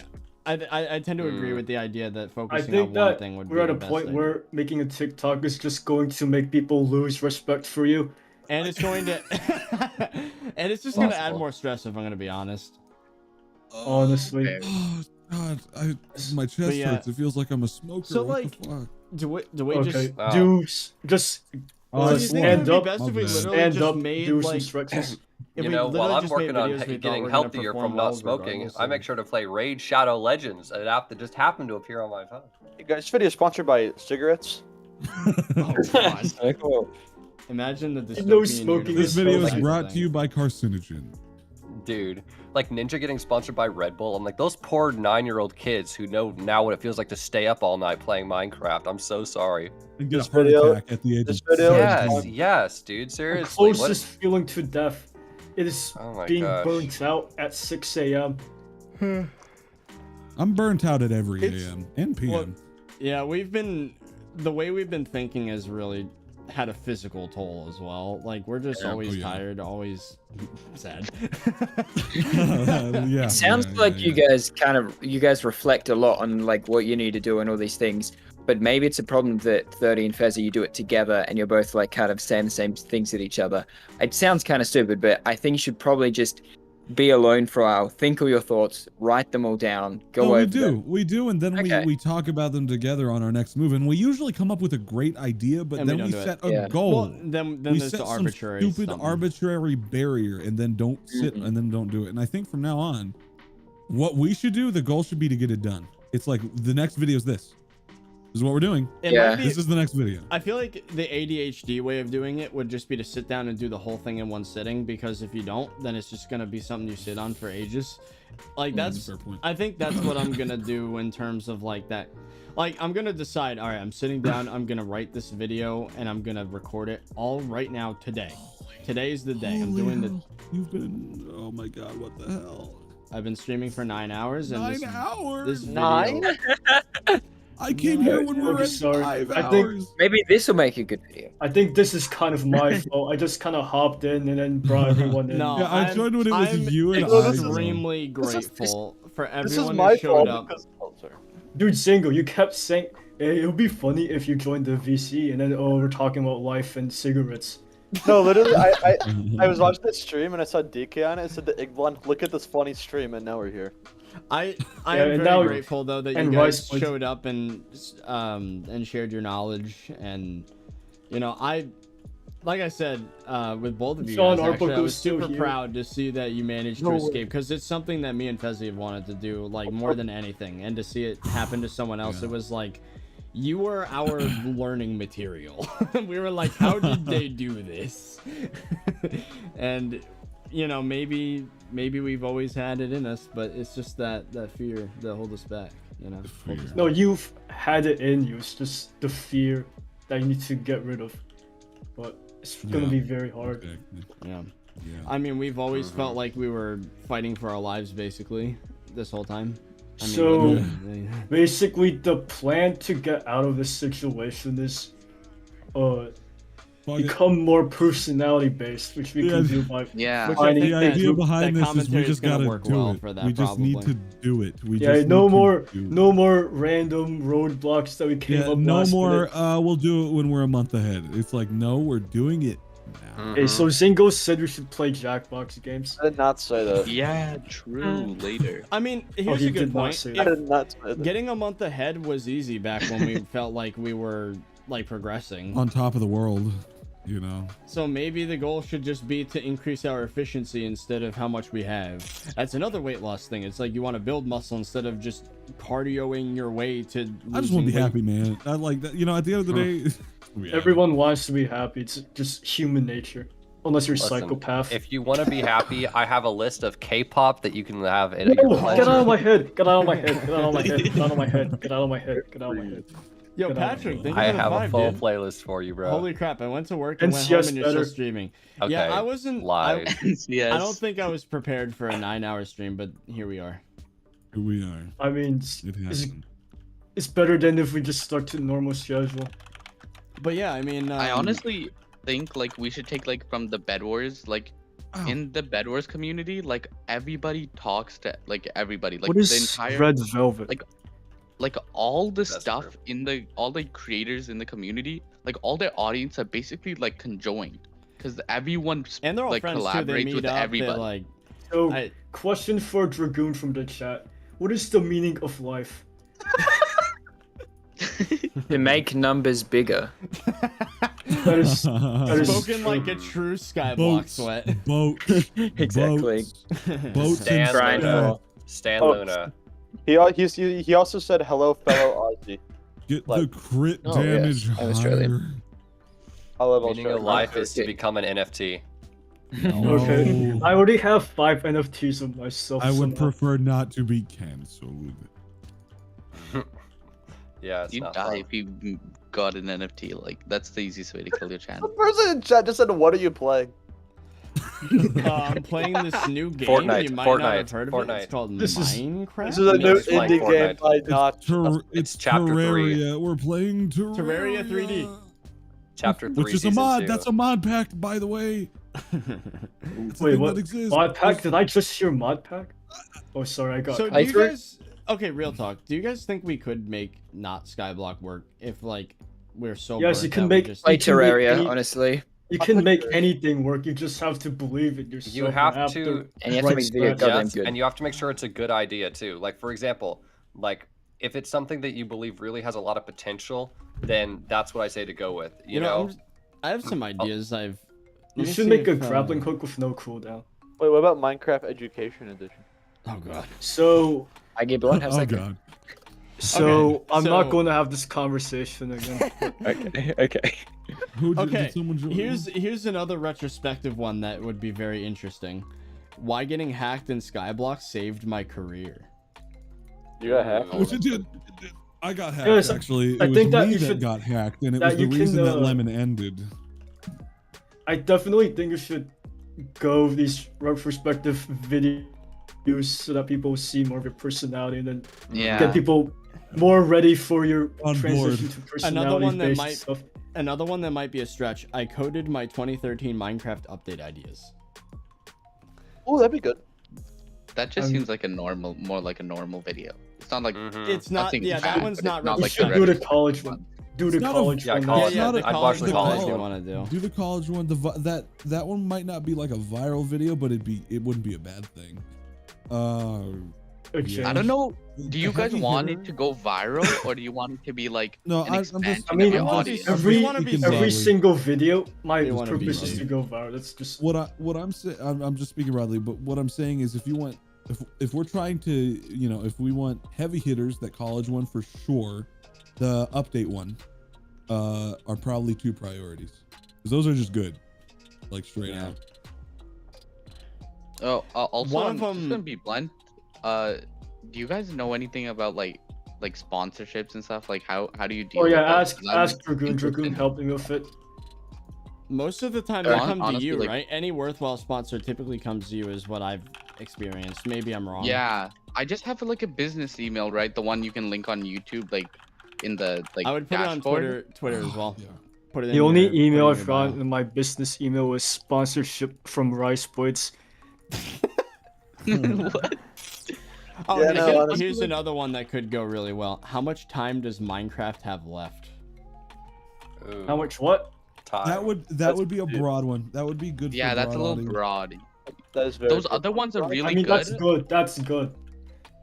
Speaker 1: tend to agree with the idea that focusing on one thing would be
Speaker 4: we're at
Speaker 1: the
Speaker 4: a
Speaker 1: best
Speaker 4: point
Speaker 1: thing.
Speaker 4: where making a TikTok is just going to make people lose respect for you.
Speaker 1: And it's going to, and it's just going to add more stress. If I'm going to be honest.
Speaker 4: Honestly.
Speaker 5: Oh God, my chest hurts. It feels like I'm a smoker.
Speaker 1: So
Speaker 5: what
Speaker 1: like,
Speaker 5: the fuck?
Speaker 1: do we
Speaker 4: Okay,
Speaker 1: just
Speaker 4: stand up,
Speaker 1: stand up,
Speaker 4: do some stretches.
Speaker 11: You know, while I'm working on getting healthier from not smoking, I make sure to play Raid Shadow Legends, an app that just happened to appear on my phone.
Speaker 7: Hey guys, this video is sponsored by cigarettes.
Speaker 1: Oh God.
Speaker 10: Cool.
Speaker 1: Imagine the dystopian
Speaker 4: No smoking.
Speaker 1: universe.
Speaker 5: This video is brought to you by carcinogen.
Speaker 11: Dude, like Ninja getting sponsored by Red Bull. I'm like, those poor 9-year-old kids who know now what it feels like to stay up all night playing Minecraft. I'm so sorry.
Speaker 5: And get a heart attack at the age of 17.
Speaker 11: Yes, dude, seriously.
Speaker 4: The closest feeling to death is being burnt out at 6 a.m.
Speaker 5: I'm burnt out at every AM and PM.
Speaker 1: Well, yeah, the way we've been thinking has really had a physical toll as well. Like, we're just always tired, always sad.
Speaker 10: It sounds like you guys reflect a lot on like what you need to do and all these things, but maybe it's a problem that 30 and Fezzy, you do it together and you're both like kind of saying the same things with each other. It sounds kind of stupid, but I think you should probably just be alone for a while, think of your thoughts, write them all down, go over them.
Speaker 5: We do, and then we talk about them together on our next move, and we usually come up with a great idea, but then we set a goal.
Speaker 1: Well, then
Speaker 5: we
Speaker 1: there's
Speaker 5: set
Speaker 1: the
Speaker 5: some
Speaker 1: arbitrary
Speaker 5: stupid arbitrary barrier, and then don't sit and then don't do it. And I think from now on, what we should do, the goal should be to get it done. It's like the next video is this. This is what we're doing. This is the next video.
Speaker 1: I feel like the ADHD way of doing it would just be to sit down and do the whole thing in one sitting, because if you don't, then it's just gonna be something you sit on for ages. Like that's
Speaker 5: fair point.
Speaker 1: I think that's what I'm gonna do in terms of like that. Like, I'm gonna decide, all right, I'm sitting down, I'm gonna write this video and I'm gonna record it all right now today. Today's the day. I'm doing the
Speaker 5: You've been, oh my God, what the hell?
Speaker 1: I've been streaming for 9 hours, and
Speaker 5: 9 hours.
Speaker 1: This video,
Speaker 5: I came here when we were at 5
Speaker 4: I
Speaker 5: hours.
Speaker 4: think
Speaker 10: maybe this will make a good video.
Speaker 4: I think this is kind of my fault. I just kind of hopped in and then brought everyone in.
Speaker 1: No,
Speaker 5: Yeah, I joined when it was
Speaker 1: I'm
Speaker 5: you and
Speaker 1: extremely grateful for everyone
Speaker 7: my
Speaker 1: who showed
Speaker 7: fault
Speaker 1: up.
Speaker 4: Dude, Single, you kept saying, hey, it would be funny if you joined the VC, and then, we're talking about life and cigarettes.
Speaker 7: No, literally, I was watching this stream and I saw DK on it. It said the Igblon, look at this funny stream, and now we're here.
Speaker 1: I am very grateful though that you guys showed up and shared your knowledge, and you know, like I said, with both of you guys, actually, I was super proud to see that you managed to escape, because it's something that me and Fezzy have wanted to do, like, more than anything, and to see it happen to someone else, it was like, you were our learning material. We were like, how did they do this? And you know, maybe we've always had it in us, but it's just that fear that holds us back, you know.
Speaker 4: No, you've had it in you. It's just the fear that you need to get rid of. But it's gonna be very hard.
Speaker 1: Yeah. I mean, we've always felt like we were fighting for our lives, basically, this whole time. I mean,
Speaker 4: so basically, the plan to get out of this situation is, become more personality based, which we can do by
Speaker 5: the idea behind this is we just gotta do it. We just need to do it.
Speaker 4: No more random roadblocks that we came up.
Speaker 5: No more. We'll do it when we're a month ahead. It's like, no, we're doing it now.
Speaker 4: Okay, so Zingo said we should play Jackbox games.
Speaker 7: I did not say that.
Speaker 12: Yeah, true. Later.
Speaker 1: I mean, here's a good point.
Speaker 7: I did not say that.
Speaker 1: Getting a month ahead was easy back when we felt like we were like progressing
Speaker 5: on top of the world. You know,
Speaker 1: so maybe the goal should just be to increase our efficiency instead of how much we have. That's another weight loss thing. It's like you want to build muscle instead of just cardioing your way to
Speaker 5: I just want to be happy, man. I like that. You know, at the end of the day,
Speaker 4: everyone wants to be happy. It's just human nature, unless you're a psychopath.
Speaker 11: If you want to be happy, I have a list of K-pop that you can have.
Speaker 4: Get out of my head! Get out of my head! Get out of my head! Get out of my head! Get out of my head! Get out of my head!
Speaker 1: Yo, Patrick,
Speaker 11: I have a full playlist for you, bro.
Speaker 1: Holy crap! I went to work and went home and you're still streaming.
Speaker 11: Okay,
Speaker 1: yeah, I wasn't.
Speaker 11: Live.
Speaker 1: I don't think I was prepared for a 9-hour stream, but here we are.
Speaker 5: Here we are.
Speaker 4: I mean, it's better than if we just stuck to normal schedule.
Speaker 1: But yeah, I mean,
Speaker 12: I honestly think like we should take like from the Bed Wars, like in the Bed Wars community, like everybody talks to like everybody, like
Speaker 4: what is
Speaker 12: the entire
Speaker 4: Red Velvet?
Speaker 12: Like all the stuff in all the creators in the community, like all their audience are basically like conjoined, because everyone
Speaker 1: and they're all
Speaker 12: like
Speaker 1: friends too. They
Speaker 12: collaborates
Speaker 1: meet
Speaker 12: with
Speaker 1: up,
Speaker 12: everybody.
Speaker 1: Like,
Speaker 4: so, question for Dragoon from the chat: what is the meaning of life?
Speaker 10: To make numbers bigger.
Speaker 4: That is
Speaker 1: spoken
Speaker 4: true.
Speaker 1: like a true Skyblock sweat.
Speaker 5: Boats.
Speaker 10: Exactly.
Speaker 5: Boats.
Speaker 11: Stan Luna. Stan Luna.
Speaker 7: He also said hello, fellow Aussie.
Speaker 5: Get the crit damage
Speaker 10: I'm Australian.
Speaker 5: higher.
Speaker 11: Meaning of life is to become an NFT.
Speaker 4: Okay. I already have 5 NFTs of myself.
Speaker 5: I would prefer not to be cancelled.
Speaker 11: Yeah, it's
Speaker 12: You
Speaker 11: not
Speaker 12: die
Speaker 11: fun.
Speaker 12: if you got an NFT. Like that's the easiest way to kill your
Speaker 7: The
Speaker 12: channel.
Speaker 7: person in chat just said, "What are you playing?"
Speaker 1: I'm playing this new game.
Speaker 11: Fortnite,
Speaker 1: You might
Speaker 11: Fortnite,
Speaker 1: not have heard of it.
Speaker 11: Fortnite.
Speaker 1: It's called
Speaker 4: This is-
Speaker 1: Minecraft.
Speaker 7: This is a new
Speaker 11: He's playing
Speaker 7: indie game
Speaker 11: Fortnite.
Speaker 7: by Notch.
Speaker 5: It's
Speaker 11: chapter 3.
Speaker 5: Terraria. We're playing
Speaker 1: Terraria 3D.
Speaker 11: Chapter 3,
Speaker 5: Which is a
Speaker 11: season
Speaker 5: mod.
Speaker 11: 2.
Speaker 5: That's a mod pack, by the way. It's a
Speaker 4: Wait,
Speaker 5: thing
Speaker 4: what?
Speaker 5: that exists.
Speaker 4: Mod pack? Did I just hear mod pack? Oh, sorry, I got.
Speaker 1: So do you guys? Okay, real talk. Do you guys think we could make not Skyblock work if like we're so?
Speaker 4: Yes,
Speaker 1: burnt
Speaker 4: you can
Speaker 1: that we
Speaker 4: make-
Speaker 1: just-
Speaker 10: Play
Speaker 4: You can make
Speaker 10: Terraria,
Speaker 4: any-
Speaker 10: honestly.
Speaker 4: You can make anything work. You just have to believe it yourself.
Speaker 11: You
Speaker 4: and
Speaker 11: have to,
Speaker 10: And you have to make the video
Speaker 4: strategy.
Speaker 10: goddamn
Speaker 11: yes,
Speaker 10: good.
Speaker 11: and you have to make sure it's a good idea too. Like for example, like if it's something that you believe really has a lot of potential, then that's what I say to go with. You know,
Speaker 1: I have some ideas.
Speaker 4: You
Speaker 1: Let me
Speaker 4: should
Speaker 1: see
Speaker 4: make a
Speaker 1: if,
Speaker 4: grappling hook with no cooldown.
Speaker 7: Wait, what about Minecraft Education Edition?
Speaker 1: Oh god.
Speaker 4: So,
Speaker 10: I give one. How's
Speaker 5: Oh
Speaker 10: that go?
Speaker 5: god.
Speaker 4: so I'm not
Speaker 1: so-
Speaker 4: going to have this conversation again.
Speaker 10: Okay.
Speaker 1: Okay,
Speaker 5: Did someone join?
Speaker 1: here's another retrospective one that would be very interesting. Why getting hacked in Skyblock saved my career.
Speaker 7: You got hacked.
Speaker 5: Which it did. I got hacked,
Speaker 4: Yes,
Speaker 5: actually. It
Speaker 4: I
Speaker 5: was
Speaker 4: think that
Speaker 5: me
Speaker 4: you
Speaker 5: that
Speaker 4: should-
Speaker 5: got hacked, and it
Speaker 4: that
Speaker 5: was the
Speaker 4: you can,
Speaker 5: reason that Lemon ended.
Speaker 4: I definitely think you should go these retrospective videos so that people see more of your personality and then
Speaker 12: Yeah.
Speaker 4: get people more ready for your
Speaker 5: On
Speaker 4: transition
Speaker 5: board.
Speaker 4: to
Speaker 1: Another one that
Speaker 4: personality-based
Speaker 1: might
Speaker 4: stuff.
Speaker 1: another one that might be a stretch. I coded my 2013 Minecraft update ideas.
Speaker 7: Oh, that'd be good.
Speaker 12: That just seems like a normal, more like a normal video. It's not like
Speaker 1: It's not.
Speaker 12: nothing
Speaker 1: Yeah,
Speaker 12: bad,
Speaker 1: that one's
Speaker 12: but
Speaker 1: not
Speaker 12: it's not
Speaker 4: You
Speaker 12: like
Speaker 4: should
Speaker 12: a
Speaker 4: do the
Speaker 12: retro-
Speaker 4: college one. Do the
Speaker 5: It's not a-
Speaker 4: college
Speaker 11: Yeah,
Speaker 4: one.
Speaker 11: college.
Speaker 1: Yeah,
Speaker 11: I'd watch the college
Speaker 1: one.
Speaker 11: one.
Speaker 1: You want to do?
Speaker 5: Do the college one. That one might not be like a viral video, but it wouldn't be a bad thing.
Speaker 4: Okay.
Speaker 12: I don't know. Do you guys
Speaker 5: Heavy
Speaker 12: want
Speaker 5: hitter-
Speaker 12: it to go viral, or do you want it to be like
Speaker 5: No,
Speaker 12: an
Speaker 5: I'm just-
Speaker 12: expansion
Speaker 4: I mean,
Speaker 12: of your
Speaker 1: I'm
Speaker 12: audience?
Speaker 1: just-
Speaker 4: every
Speaker 1: we wanna be
Speaker 4: every
Speaker 1: safe.
Speaker 4: single video, my
Speaker 1: We wanna be
Speaker 4: purpose is
Speaker 1: safe.
Speaker 4: to go viral. That's just
Speaker 5: what I'm saying. I'm just speaking broadly, but what I'm saying is, if you want, if we're trying to, if we want heavy hitters, that college one for sure, the update one, are probably 2 priorities, because those are just good, like straight out.
Speaker 12: Oh, also,
Speaker 1: One
Speaker 12: I'm
Speaker 1: of
Speaker 12: just
Speaker 1: them-
Speaker 12: gonna be blunt. Do you guys know anything about like sponsorships and stuff? Like how do you deal?
Speaker 4: Oh
Speaker 12: with
Speaker 4: yeah,
Speaker 12: those? 'Cause I'm
Speaker 4: ask Dragoon.
Speaker 12: interested.
Speaker 4: Dragoon helped me with it.
Speaker 1: Most of the time, they come to
Speaker 12: Honestly,
Speaker 1: you,
Speaker 12: like-
Speaker 1: right? Any worthwhile sponsor typically comes to you, is what I've experienced. Maybe I'm wrong.
Speaker 12: Yeah, I just have like a business email, right? The one you can link on YouTube, like in the like.
Speaker 1: I would put it on
Speaker 12: dashboard.
Speaker 1: Twitter as well.
Speaker 5: Yeah.
Speaker 1: Put it in
Speaker 4: The only
Speaker 1: your-
Speaker 4: email
Speaker 1: put it
Speaker 4: I
Speaker 1: in your
Speaker 4: found
Speaker 1: bio.
Speaker 4: in my business email was sponsorship from Rice Boys.
Speaker 12: What?
Speaker 1: Oh,
Speaker 7: Yeah,
Speaker 1: and
Speaker 7: no,
Speaker 1: here's-
Speaker 7: honestly-
Speaker 1: here's another one that could go really well. How much time does Minecraft have left?
Speaker 11: Ooh,
Speaker 4: How much what?
Speaker 11: time.
Speaker 5: That would be a broad one. That would be good. For
Speaker 12: Yeah, that's a
Speaker 5: broad
Speaker 12: little
Speaker 5: audience.
Speaker 12: broad.
Speaker 7: That is very
Speaker 12: Those
Speaker 7: good.
Speaker 12: other ones are really
Speaker 4: I mean,
Speaker 12: good.
Speaker 4: that's good. That's good.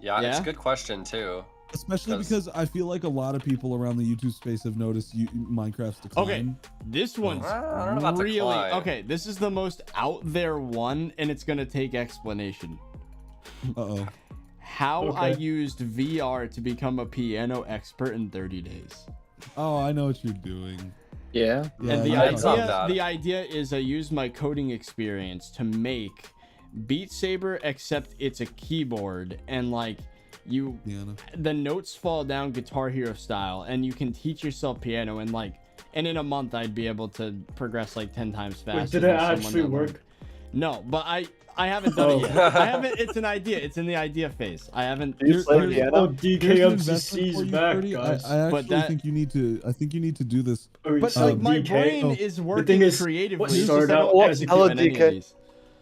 Speaker 11: Yeah, it's
Speaker 1: Yeah?
Speaker 11: a good question too.
Speaker 5: Especially
Speaker 11: 'Cause-
Speaker 5: because I feel like a lot of people around the YouTube space have noticed Minecraft's decline.
Speaker 1: Okay, this one's
Speaker 11: I don't know about
Speaker 1: really
Speaker 11: decline.
Speaker 1: okay. This is the most out there one, and it's gonna take explanation.
Speaker 5: Uh-oh.
Speaker 1: How I
Speaker 4: Okay.
Speaker 1: used VR to become a piano expert in 30 days.
Speaker 5: Oh, I know what you're doing.
Speaker 10: Yeah.
Speaker 5: Yeah,
Speaker 1: And the
Speaker 5: I know.
Speaker 11: It's not
Speaker 1: idea,
Speaker 11: bad.
Speaker 1: the idea is I use my coding experience to make Beat Saber, except it's a keyboard, and like
Speaker 5: Piano.
Speaker 1: the notes fall down Guitar Hero style, and you can teach yourself piano, and in a month I'd be able to progress like 10 times faster.
Speaker 4: Wait, did it
Speaker 1: than someone
Speaker 4: actually
Speaker 1: that learned.
Speaker 4: work?
Speaker 1: No, but I haven't done it yet. I haven't. It's an idea. It's in the idea phase. I haven't.
Speaker 4: DKFCC's back, guys.
Speaker 5: I actually think you need to. I think you need to do this.
Speaker 1: But like my brain is working
Speaker 4: the thing is,
Speaker 1: creatively.
Speaker 4: What started out as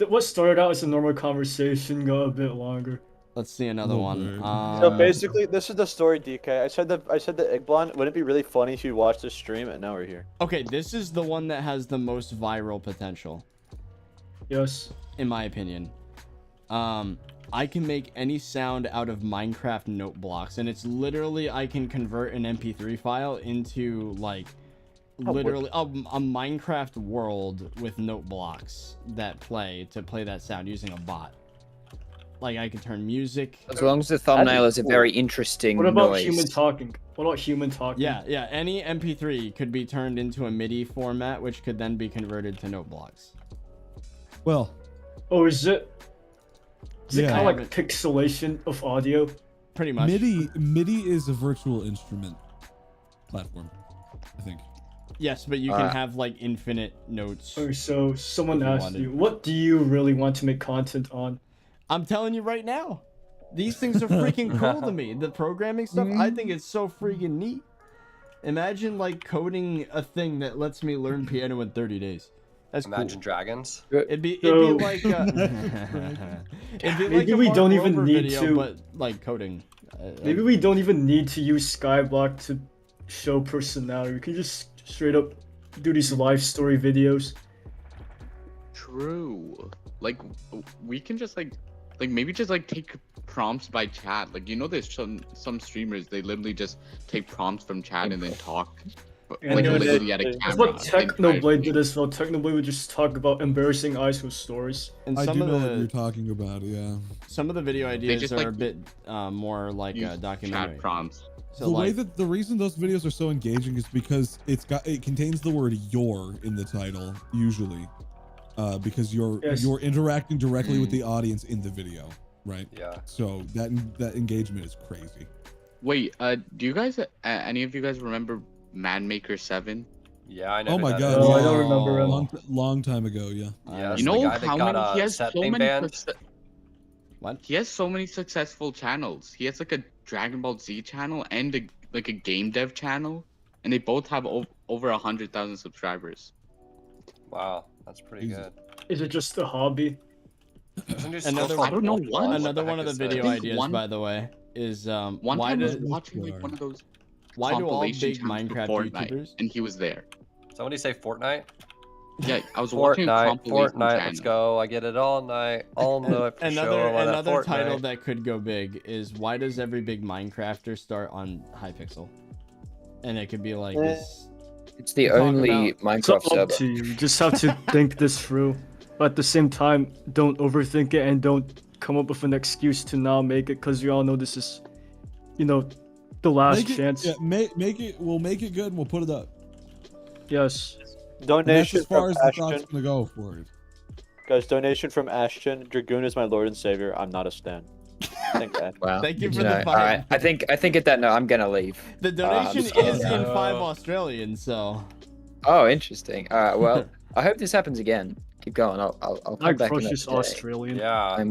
Speaker 1: What
Speaker 4: started out as a normal conversation got a bit longer.
Speaker 1: Let's see another one.
Speaker 7: So basically, this is the story, DK. I said the Igblon. Wouldn't it be really funny if you watched the stream and now we're here?
Speaker 1: Okay, this is the one that has the most viral potential.
Speaker 4: Yes.
Speaker 1: In my opinion. I can make any sound out of Minecraft note blocks, and it's literally I can convert an MP3 file into like literally a Minecraft world with note blocks that play that sound using a bot. Like I can turn music.
Speaker 10: As long as the thumbnail is a very interesting
Speaker 4: What about
Speaker 10: noise.
Speaker 4: human talking? What about human talking?
Speaker 1: Yeah. Any MP3 could be turned into a MIDI format, which could then be converted to note blocks.
Speaker 5: Well.
Speaker 4: Oh, is it kind of like pixelation of audio?
Speaker 1: Pretty much.
Speaker 5: MIDI is a virtual instrument platform, I think.
Speaker 1: Yes, but you can have like infinite notes.
Speaker 4: Oh, so someone asked you, what do you really want to make content on?
Speaker 1: I'm telling you right now, these things are freaking cool to me. The programming stuff, I think it's so freaking neat. Imagine like coding a thing that lets me learn piano in 30 days. That's
Speaker 11: Imagine
Speaker 1: cool.
Speaker 11: Dragons.
Speaker 1: It'd be like
Speaker 4: maybe we don't even need
Speaker 1: video,
Speaker 4: to,
Speaker 1: but like coding.
Speaker 4: Maybe we don't even need to use SkyBlock to show personality. We can just straight up do these live story videos.
Speaker 12: True. Like we can just like maybe just like take prompts by chat. Like, you know, there's some streamers, they literally just take prompts from chat and then talk. Like literally at a camera.
Speaker 4: That's what Technoblade did as well. Technoblade would just talk about embarrassing ISO stories.
Speaker 1: And
Speaker 5: I
Speaker 1: some
Speaker 5: do
Speaker 1: of
Speaker 5: know
Speaker 1: the,
Speaker 5: what you're talking about, yeah.
Speaker 1: Some of the video ideas
Speaker 12: just,
Speaker 1: are
Speaker 12: like,
Speaker 1: a bit more like documentary.
Speaker 12: Chat prompts.
Speaker 1: So
Speaker 5: the reason those videos are so engaging is because it contains the word "your" in the title usually, because you're interacting directly with the audience in the video, right?
Speaker 11: Yeah.
Speaker 5: So that engagement is crazy.
Speaker 12: Wait, do you guys any of you guys remember Manmaker 7?
Speaker 11: Yeah, I know.
Speaker 5: Oh my god!
Speaker 4: Oh, I don't remember him.
Speaker 5: Long time ago, yeah.
Speaker 11: Yeah,
Speaker 12: you know how many he has so many.
Speaker 1: What?
Speaker 12: He has so many successful channels. He has like a Dragon Ball Z channel and a game dev channel, and they both have over 100,000 subscribers.
Speaker 11: Wow, that's pretty good.
Speaker 4: Is it just a hobby?
Speaker 1: Another
Speaker 12: I don't know what.
Speaker 1: Another one of the video ideas, by the way, is why
Speaker 12: time I was watching like one of those.
Speaker 1: Why do all
Speaker 12: compilation
Speaker 1: big
Speaker 12: channels
Speaker 1: Minecraft
Speaker 12: for Fortnite,
Speaker 1: YouTubers?
Speaker 12: and he was there.
Speaker 11: Somebody say Fortnite?
Speaker 12: Yeah, I was watching a compilation
Speaker 11: Fortnite,
Speaker 12: channel.
Speaker 11: let's go. I get it all night. All night for
Speaker 1: Another title that could go big is why does every big Minecrafter start on Hypixel? And it could be like this.
Speaker 10: It's the only Minecraft server.
Speaker 4: You just have to think this through. But at the same time, don't overthink it and don't come up with an excuse to not make it, because you all know this is, the last chance.
Speaker 5: Yeah, make it. We'll make it good and we'll put it up.
Speaker 4: Yes.
Speaker 7: Donation
Speaker 5: as far
Speaker 7: from
Speaker 5: as the
Speaker 7: Ashton.
Speaker 5: thought's gonna go for it.
Speaker 7: Guys, donation from Ashton. Dragoon is my lord and savior. I'm not a stan. Thank God.
Speaker 10: Wow.
Speaker 1: Thank you for the 5.
Speaker 10: All right, I think at that note I'm gonna leave.
Speaker 1: The donation is in 5 Australian, so.
Speaker 10: Oh, interesting. All right, well, I hope this happens again. Keep going. I'll come back in
Speaker 4: this Australian.
Speaker 11: Yeah.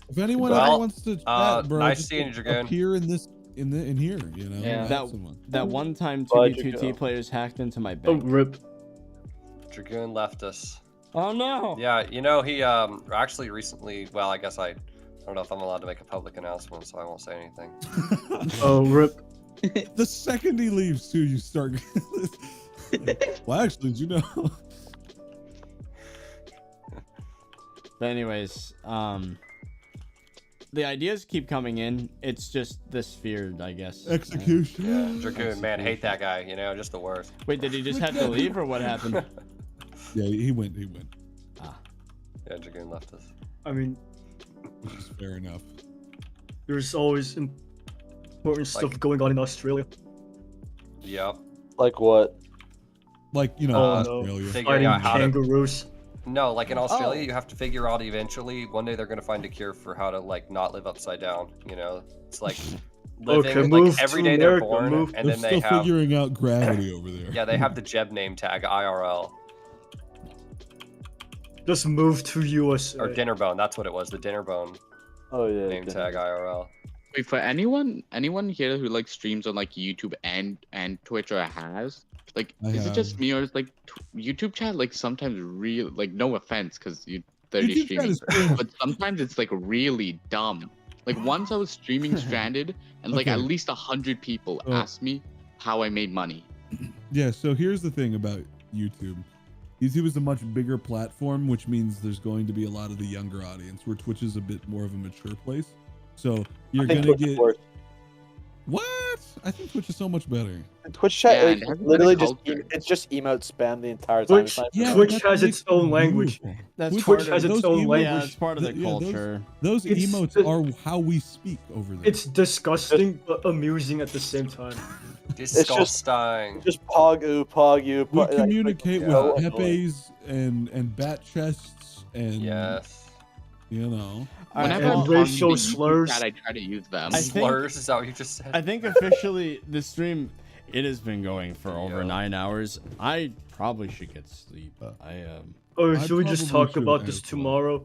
Speaker 5: If anyone ever wants to chat, bro,
Speaker 11: nice
Speaker 5: just
Speaker 11: seeing you, Dragoon.
Speaker 5: appear in this. In here,
Speaker 10: Yeah.
Speaker 1: That one time 2v2T players hacked into my bank.
Speaker 4: Oh, rip.
Speaker 11: Dragoon left us.
Speaker 1: Oh no.
Speaker 11: Yeah, he actually recently. Well, I guess I don't know if I'm allowed to make a public announcement, so I won't say anything.
Speaker 4: Oh, rip.
Speaker 5: The second he leaves, too, you start. Well, actually, did you know?
Speaker 1: But anyways, the ideas keep coming in. It's just this fear, I guess.
Speaker 5: Execution.
Speaker 11: Yeah, Dragoon, man, hate that guy. Just the worst.
Speaker 1: Wait, did he just have to leave, or what happened?
Speaker 5: Yeah, he went.
Speaker 1: Ah.
Speaker 11: Yeah, Dragoon left us.
Speaker 4: I mean,
Speaker 5: which is fair enough.
Speaker 4: There's always important stuff going on in Australia.
Speaker 11: Yep.
Speaker 7: Like what?
Speaker 5: Like, Australia.
Speaker 11: Figuring out how
Speaker 4: kangaroos.
Speaker 11: No, like in Australia, you have to figure out eventually, one day they're going to find a cure for how to, like, not live upside down, It's like living, like, every day they're born, and then they have...
Speaker 5: figuring out gravity over there.
Speaker 11: Yeah, they have the Jeb name tag, IRL.
Speaker 4: Just move to USA.
Speaker 11: Or Dinner Bone, that's what it was. The Dinner Bone.
Speaker 7: Oh yeah.
Speaker 11: Name tag IRL.
Speaker 12: Wait, for anyone here who like streams on like YouTube and Twitch or has like, is it just me or is like YouTube chat like sometimes real like no offense because you 30 streaming, but sometimes it's like really dumb. Like once I was streaming Stranded and like at least 100 people asked me how I made money.
Speaker 5: Yeah, so here's the thing about YouTube. YouTube is a much bigger platform, which means there's going to be a lot of the younger audience, where Twitch is a bit more of a mature place. So you're gonna get what? I think Twitch is so much better.
Speaker 7: And Twitch chat literally it's just emote spam the entire time.
Speaker 4: Twitch has its own language.
Speaker 5: Twitch
Speaker 4: has its own language.
Speaker 1: Yeah, it's part of the culture.
Speaker 5: Those emotes are how we speak over there.
Speaker 4: It's disgusting but amusing at the same time.
Speaker 11: Disgusting.
Speaker 7: Just pog you.
Speaker 5: We communicate with Pepes and bat chests and you know.
Speaker 12: Whenever I'm
Speaker 4: racial slurs,
Speaker 12: I try to use them.
Speaker 11: Slurs is that what you just said?
Speaker 1: I think officially the stream, it has been going for over 9 hours. I probably should get sleep.
Speaker 4: Should we just talk about this tomorrow?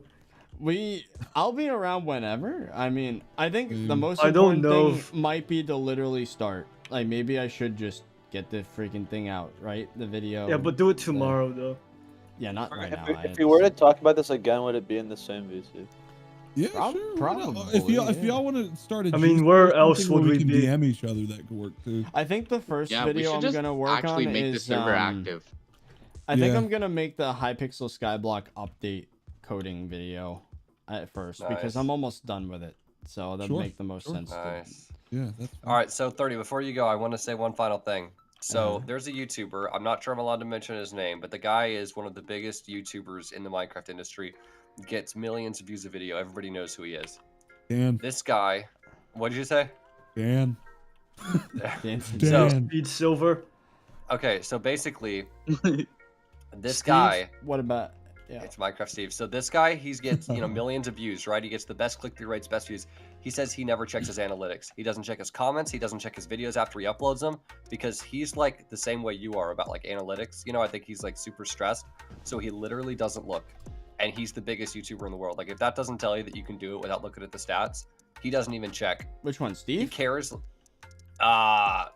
Speaker 1: I'll be around whenever. I mean, I think the most important thing might be to literally start. Like maybe I should just get the freaking thing out, right? The video.
Speaker 4: Yeah, but do it tomorrow though.
Speaker 1: Yeah, not right now.
Speaker 7: If we were to talk about this again, would it be in the same VC?
Speaker 5: Yeah, sure. Probably. If y'all want to start a
Speaker 4: where else would we be?
Speaker 5: DM each other, that could work too.
Speaker 1: I think the first video I'm gonna work on
Speaker 12: make the server active.
Speaker 1: I think I'm gonna make the Hypixel SkyBlock update coding video at first because I'm almost done with it, so that'll make the most sense.
Speaker 11: Nice.
Speaker 5: Yeah. That's
Speaker 11: all right. So 30. Before you go, I want to say one final thing. So there's a YouTuber. I'm not sure I'm allowed to mention his name, but the guy is one of the biggest YouTubers in the Minecraft industry. Gets millions of views a video. Everybody knows who he is.
Speaker 5: Dan.
Speaker 11: This guy. What did you say?
Speaker 5: Dan.
Speaker 1: Dan.
Speaker 4: Speed Silver.
Speaker 11: Okay, so basically, this guy.
Speaker 1: What about? Yeah.
Speaker 11: It's Minecraft Steve. So this guy, he gets millions of views, right? He gets the best click-through rates, best views. He says he never checks his analytics. He doesn't check his comments. He doesn't check his videos after he uploads them because he's like the same way you are about like analytics. You know, I think he's like super stressed. So he literally doesn't look. And he's the biggest YouTuber in the world. Like if that doesn't tell you that you can do it without looking at the stats, he doesn't even check.
Speaker 1: Which one, Steve?
Speaker 11: He cares. I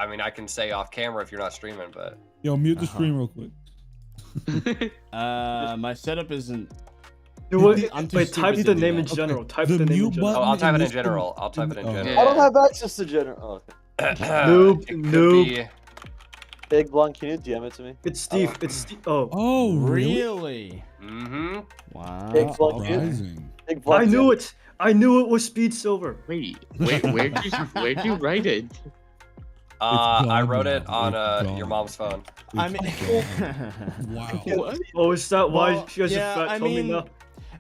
Speaker 11: mean, I can say off camera if you're not streaming, but.
Speaker 5: Yo, mute the stream real quick.
Speaker 1: My setup isn't.
Speaker 4: Wait, type the name in general. Type the name in general.
Speaker 11: Oh, I'll type it in general. I'll type it in general.
Speaker 7: I don't have access to general. Oh, okay.
Speaker 4: Noob.
Speaker 7: Big Blonde, can you DM it to me?
Speaker 4: It's Steve. It's Steve.
Speaker 1: Oh, really?
Speaker 11: Mm-hmm.
Speaker 1: Wow.
Speaker 7: Big Blonde.
Speaker 4: I knew it. I knew it was Speed Silver.
Speaker 12: Wait, where'd you write it?
Speaker 11: I wrote it on your mom's phone.
Speaker 1: I mean,
Speaker 5: wow.
Speaker 4: What? Oh, is that why she has a fat tummy now?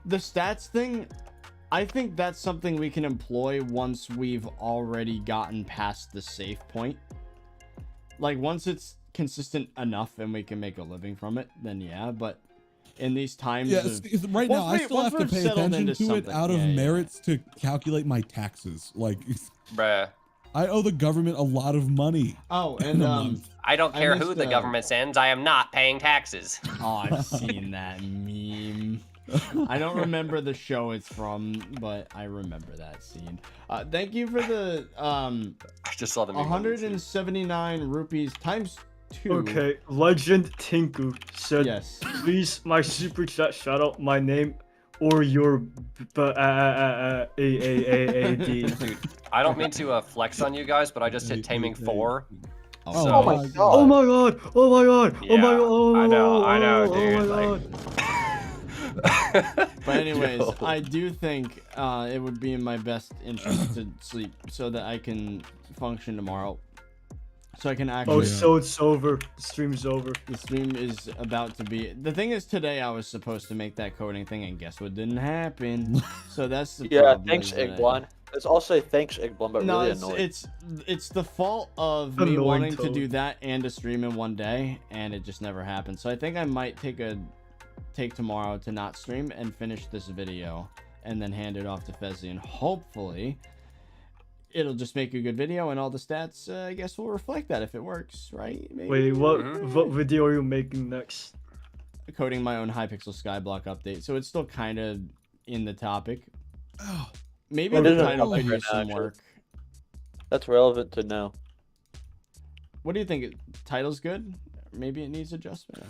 Speaker 1: The stats thing, I think that's something we can employ once we've already gotten past the safe point. Like once it's consistent enough and we can make a living from it, then yeah. But in these times,
Speaker 5: right now I still have to pay attention to it out of merits to calculate my taxes. Like,
Speaker 11: bruh.
Speaker 5: I owe the government a lot of money.
Speaker 1: Oh, and
Speaker 11: I don't care who the government sends. I am not paying taxes.
Speaker 1: Oh, I've seen that meme. I don't remember the show it's from, but I remember that scene. Thank you for the
Speaker 11: I just saw the meme
Speaker 1: 179 rupees times 2.
Speaker 4: Okay, Legend Tinku said,
Speaker 1: yes.
Speaker 4: Please, my super chat shout out my name or your AAAAD.
Speaker 11: Dude, I don't mean to flex on you guys, but I just hit Taming 4.
Speaker 7: Oh my god.
Speaker 4: Oh my god. Oh my god.
Speaker 11: Yeah,
Speaker 4: oh my god.
Speaker 11: I know, dude.
Speaker 4: Oh my god.
Speaker 1: But anyways, I do think it would be in my best interest to sleep so that I can function tomorrow. So I can actually.
Speaker 4: Oh, so it's over. The stream's over.
Speaker 1: The stream is about to be. The thing is, today I was supposed to make that coding thing, and guess what didn't happen. So that's the problem.
Speaker 7: Thanks, Igblon. Let's all say thanks, Igblon, but
Speaker 1: no,
Speaker 7: really
Speaker 1: annoying. It's the fault of me wanting to do that and to stream in one day, and it just never happened. So I think I might take tomorrow to not stream and finish this video, and then hand it off to Fezzi, and hopefully it'll just make a good video, and all the stats, I guess, will reflect that if it works, right? Maybe.
Speaker 4: Wait, what video are you making next?
Speaker 1: coding my own Hypixel SkyBlock update, so it's still kind of in the topic.
Speaker 5: Oh.
Speaker 1: Maybe the title could use some work.
Speaker 7: That's relevant to know.
Speaker 1: What do you think? Title's good? Maybe it needs adjustment.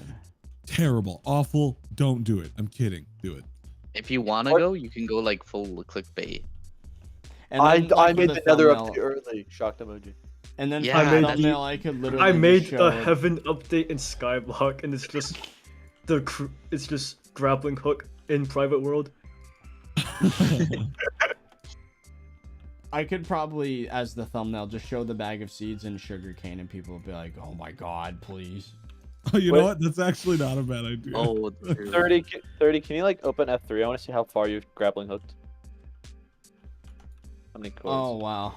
Speaker 5: Terrible, awful. Don't do it. I'm kidding. Do it.
Speaker 12: If you want to go, you can go like full clickbait.
Speaker 1: And
Speaker 7: then, I made the nether
Speaker 1: thumbnail,
Speaker 7: update early. Shocked emoji.
Speaker 1: And then
Speaker 4: yeah,
Speaker 1: for the thumbnail, I could literally.
Speaker 4: I made the heaven update in SkyBlock, and it's just it's just grappling hook in private world.
Speaker 1: I could probably, as the thumbnail, just show the bag of seeds and sugarcane, and people would be like, "Oh my god, please."
Speaker 5: Oh, you know what? That's actually not a bad idea.
Speaker 12: Oh,
Speaker 7: 30. Can you like open F3? I want to see how far you've grappling hooked. How many cores?
Speaker 1: Oh wow.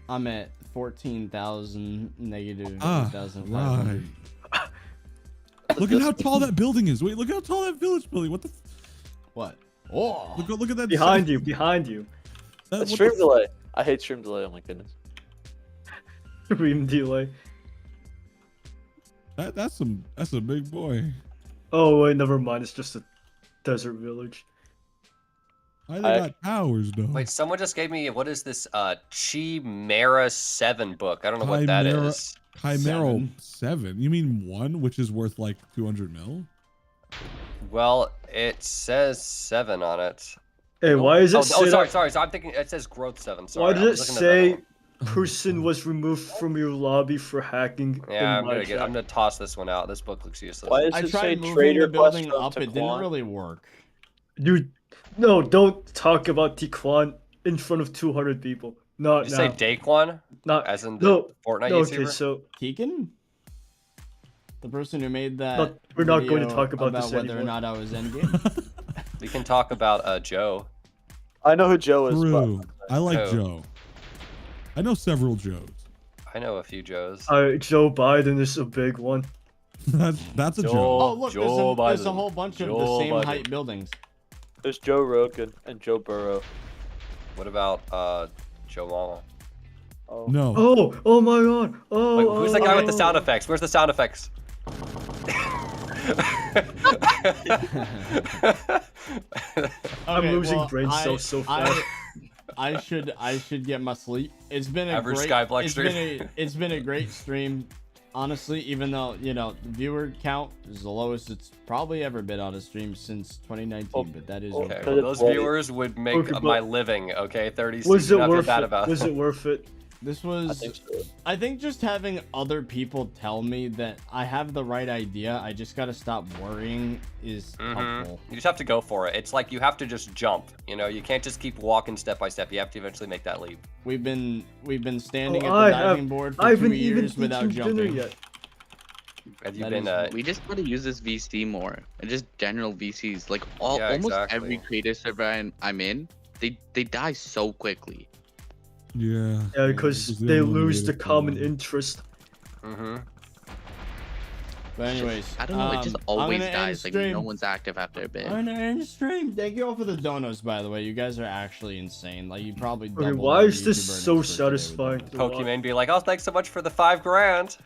Speaker 1: I'm at 14,000 negative.
Speaker 5: Right. Look at how tall that building is. Wait, look how tall that village building. What the?
Speaker 1: What? Oh!
Speaker 5: Look at that.
Speaker 4: Behind you.
Speaker 7: Stream delay. I hate stream delay. Oh my goodness.
Speaker 4: Stream delay.
Speaker 5: That's a big boy.
Speaker 4: Oh wait, never mind. It's just a desert village.
Speaker 5: They got towers though.
Speaker 11: Wait, someone just gave me, what is this Chimera 7 book? I don't know what that is.
Speaker 5: Chimera 7? You mean 1, which is worth like 200 mil?
Speaker 11: Well, it says 7 on it.
Speaker 4: Hey, why is it
Speaker 11: sorry. So I'm thinking it says growth 7. Sorry.
Speaker 4: Why did it say person was removed from your lobby for hacking?
Speaker 11: Yeah, I'm gonna toss this one out. This book looks useless.
Speaker 7: Why does
Speaker 1: I
Speaker 7: it
Speaker 1: tried
Speaker 7: say
Speaker 1: moving the building up.
Speaker 7: to
Speaker 1: It didn't really work.
Speaker 4: Dude, no, don't talk about Tiquan in front of 200 people. Not
Speaker 11: Did you
Speaker 4: now.
Speaker 11: say Daquan?
Speaker 4: Not
Speaker 11: as in the Fortnite YouTuber?
Speaker 4: Okay, so
Speaker 1: Tegan? The person who made that.
Speaker 4: No, we're not going to talk about this
Speaker 1: whether
Speaker 4: anymore.
Speaker 1: or not I was endgame.
Speaker 11: We can talk about Joe.
Speaker 7: I know who Joe is.
Speaker 5: True. I like
Speaker 11: Oh.
Speaker 5: Joe. I know several Joes.
Speaker 11: I know a few Joes.
Speaker 4: Joe Biden is a big one.
Speaker 5: That's a Joe.
Speaker 1: Oh, look,
Speaker 11: Joe
Speaker 1: there's a
Speaker 11: Biden.
Speaker 1: whole bunch of
Speaker 11: Joe
Speaker 1: the same
Speaker 11: Biden.
Speaker 1: height buildings.
Speaker 7: There's Joe Rogan and Joe Burrow.
Speaker 11: What about Joe Mama?
Speaker 7: Oh.
Speaker 5: No.
Speaker 4: Oh my god. Oh.
Speaker 11: Wait, who's the guy with the sound effects? Where's the sound effects?
Speaker 4: I'm
Speaker 1: Okay,
Speaker 4: losing
Speaker 1: well,
Speaker 4: brain cells so fast.
Speaker 1: I should get my sleep. It's been a
Speaker 11: Average
Speaker 1: great
Speaker 11: SkyBlock
Speaker 1: it's
Speaker 11: stream.
Speaker 1: it's been a great stream. Honestly, even though, you know, the viewer count is the lowest it's probably ever been on a stream since 2019, but that is
Speaker 11: Okay, well, those viewers would make my living, okay? 30
Speaker 4: Was it
Speaker 11: not
Speaker 4: worth
Speaker 11: bad
Speaker 4: it?
Speaker 11: about
Speaker 4: Was it worth it?
Speaker 1: This was I think just having other people tell me that I have the right idea, I just gotta stop worrying is helpful.
Speaker 11: You just have to go for it. It's like you have to just jump. You know, you can't just keep walking step by step. You have to eventually make that leap.
Speaker 1: We've been standing at the diving board for 2 years without jumping.
Speaker 4: Yet.
Speaker 11: Have you been?
Speaker 12: We just gotta use this VC more, and just general VCs. Like almost
Speaker 11: exactly.
Speaker 12: every creative server I'm in, they die so quickly.
Speaker 5: Yeah.
Speaker 4: Yeah, because they lose the common interest.
Speaker 1: But anyways,
Speaker 12: I don't know. It just always dies. Like no one's active after a bit.
Speaker 1: I'm gonna end stream. Thank you all for the donos, by the way. You guys are actually insane. Like you probably.
Speaker 4: Okay, why is this so satisfying?
Speaker 11: Pokemon be like, oh, thanks so much for the $5 grand.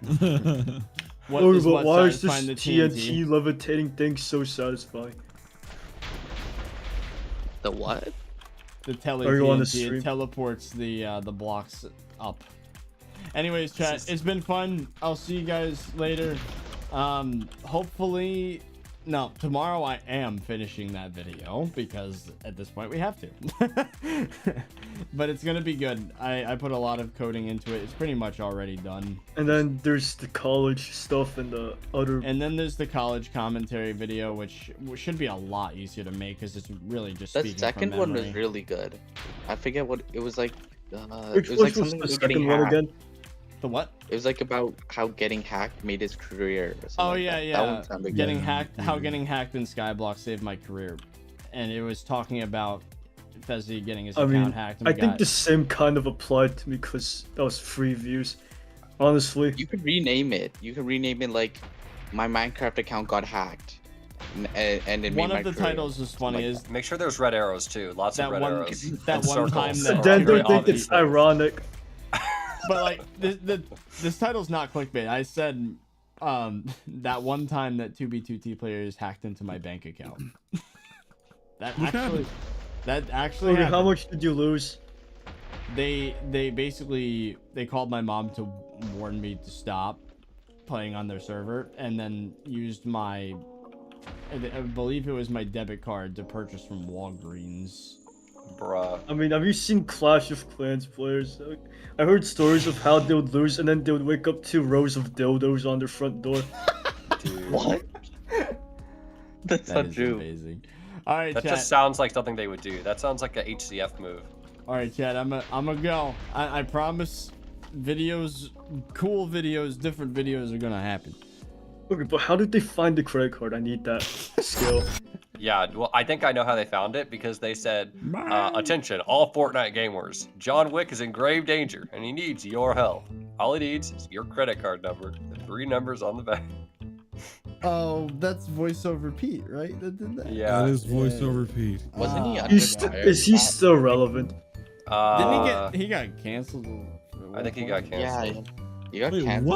Speaker 4: But why is this TNT levitating thing so satisfying?
Speaker 12: The what?
Speaker 1: The
Speaker 4: TNT,
Speaker 1: it teleports the blocks up. Anyways, chat, it's been fun. I'll see you guys later. Hopefully, no, tomorrow I am finishing that video because at this point we have to. But it's gonna be good. I put a lot of coding into it. It's pretty much already done.
Speaker 4: And then there's the college stuff and the other.
Speaker 1: And then there's the college commentary video, which should be a lot easier to make because it's really just.
Speaker 12: That second one was really good. I forget what it was like. It was like something about getting hacked. Again?
Speaker 1: The what?
Speaker 12: It was like about how getting hacked made his career. Or
Speaker 1: oh
Speaker 12: like
Speaker 1: yeah,
Speaker 12: that.
Speaker 1: yeah.
Speaker 12: That one sounded
Speaker 1: getting
Speaker 12: good.
Speaker 1: hacked. How getting hacked in SkyBlock saved my career, and it was talking about Fezzy getting his account hacked. And
Speaker 4: I think the same kind of applied to me because that was free views. Honestly,
Speaker 12: you could rename it. You could rename it like my Minecraft account got hacked. And it
Speaker 1: one
Speaker 12: made
Speaker 1: of the
Speaker 12: career.
Speaker 1: titles is funny is
Speaker 11: make sure there's red arrows too. Lots of red arrows.
Speaker 1: That one time that
Speaker 4: then don't think it's ironic.
Speaker 1: But like this title's not clickbait. I said that one time that 2B2T players hacked into my bank account. that actually
Speaker 4: Okay, how much did you lose?
Speaker 1: They basically called my mom to warn me to stop playing on their server, and then used my, I believe it was my debit card to purchase from Walgreens.
Speaker 11: Bruh.
Speaker 4: I mean, have you seen Clash of Clans players? I heard stories of how they would lose and then they would wake up to rows of dildos on their front door.
Speaker 11: Dude.
Speaker 12: What? That's
Speaker 1: That
Speaker 12: not
Speaker 1: is
Speaker 12: true.
Speaker 1: amazing. All right,
Speaker 11: That
Speaker 1: chat.
Speaker 11: just sounds like something they would do. That sounds like a HCF move.
Speaker 1: All right, chat. I'm a go. I promise. Videos, cool videos, different videos are gonna happen.
Speaker 4: Okay, but how did they find the credit card? I need that skill.
Speaker 11: Yeah, well, I think I know how they found it because they said, attention, all Fortnite gamers. John Wick is in grave danger and he needs your help. All he needs is your credit card number, the 3 numbers on the back.
Speaker 1: Oh, that's voiceover Pete, right? That did that.
Speaker 11: Yeah.
Speaker 5: That is voiceover Pete.
Speaker 12: Wasn't he
Speaker 4: Is he still relevant?
Speaker 1: Didn't he got canceled?
Speaker 11: I think he got canceled.
Speaker 12: Yeah, he got
Speaker 5: Wait,
Speaker 12: canceled.
Speaker 5: what?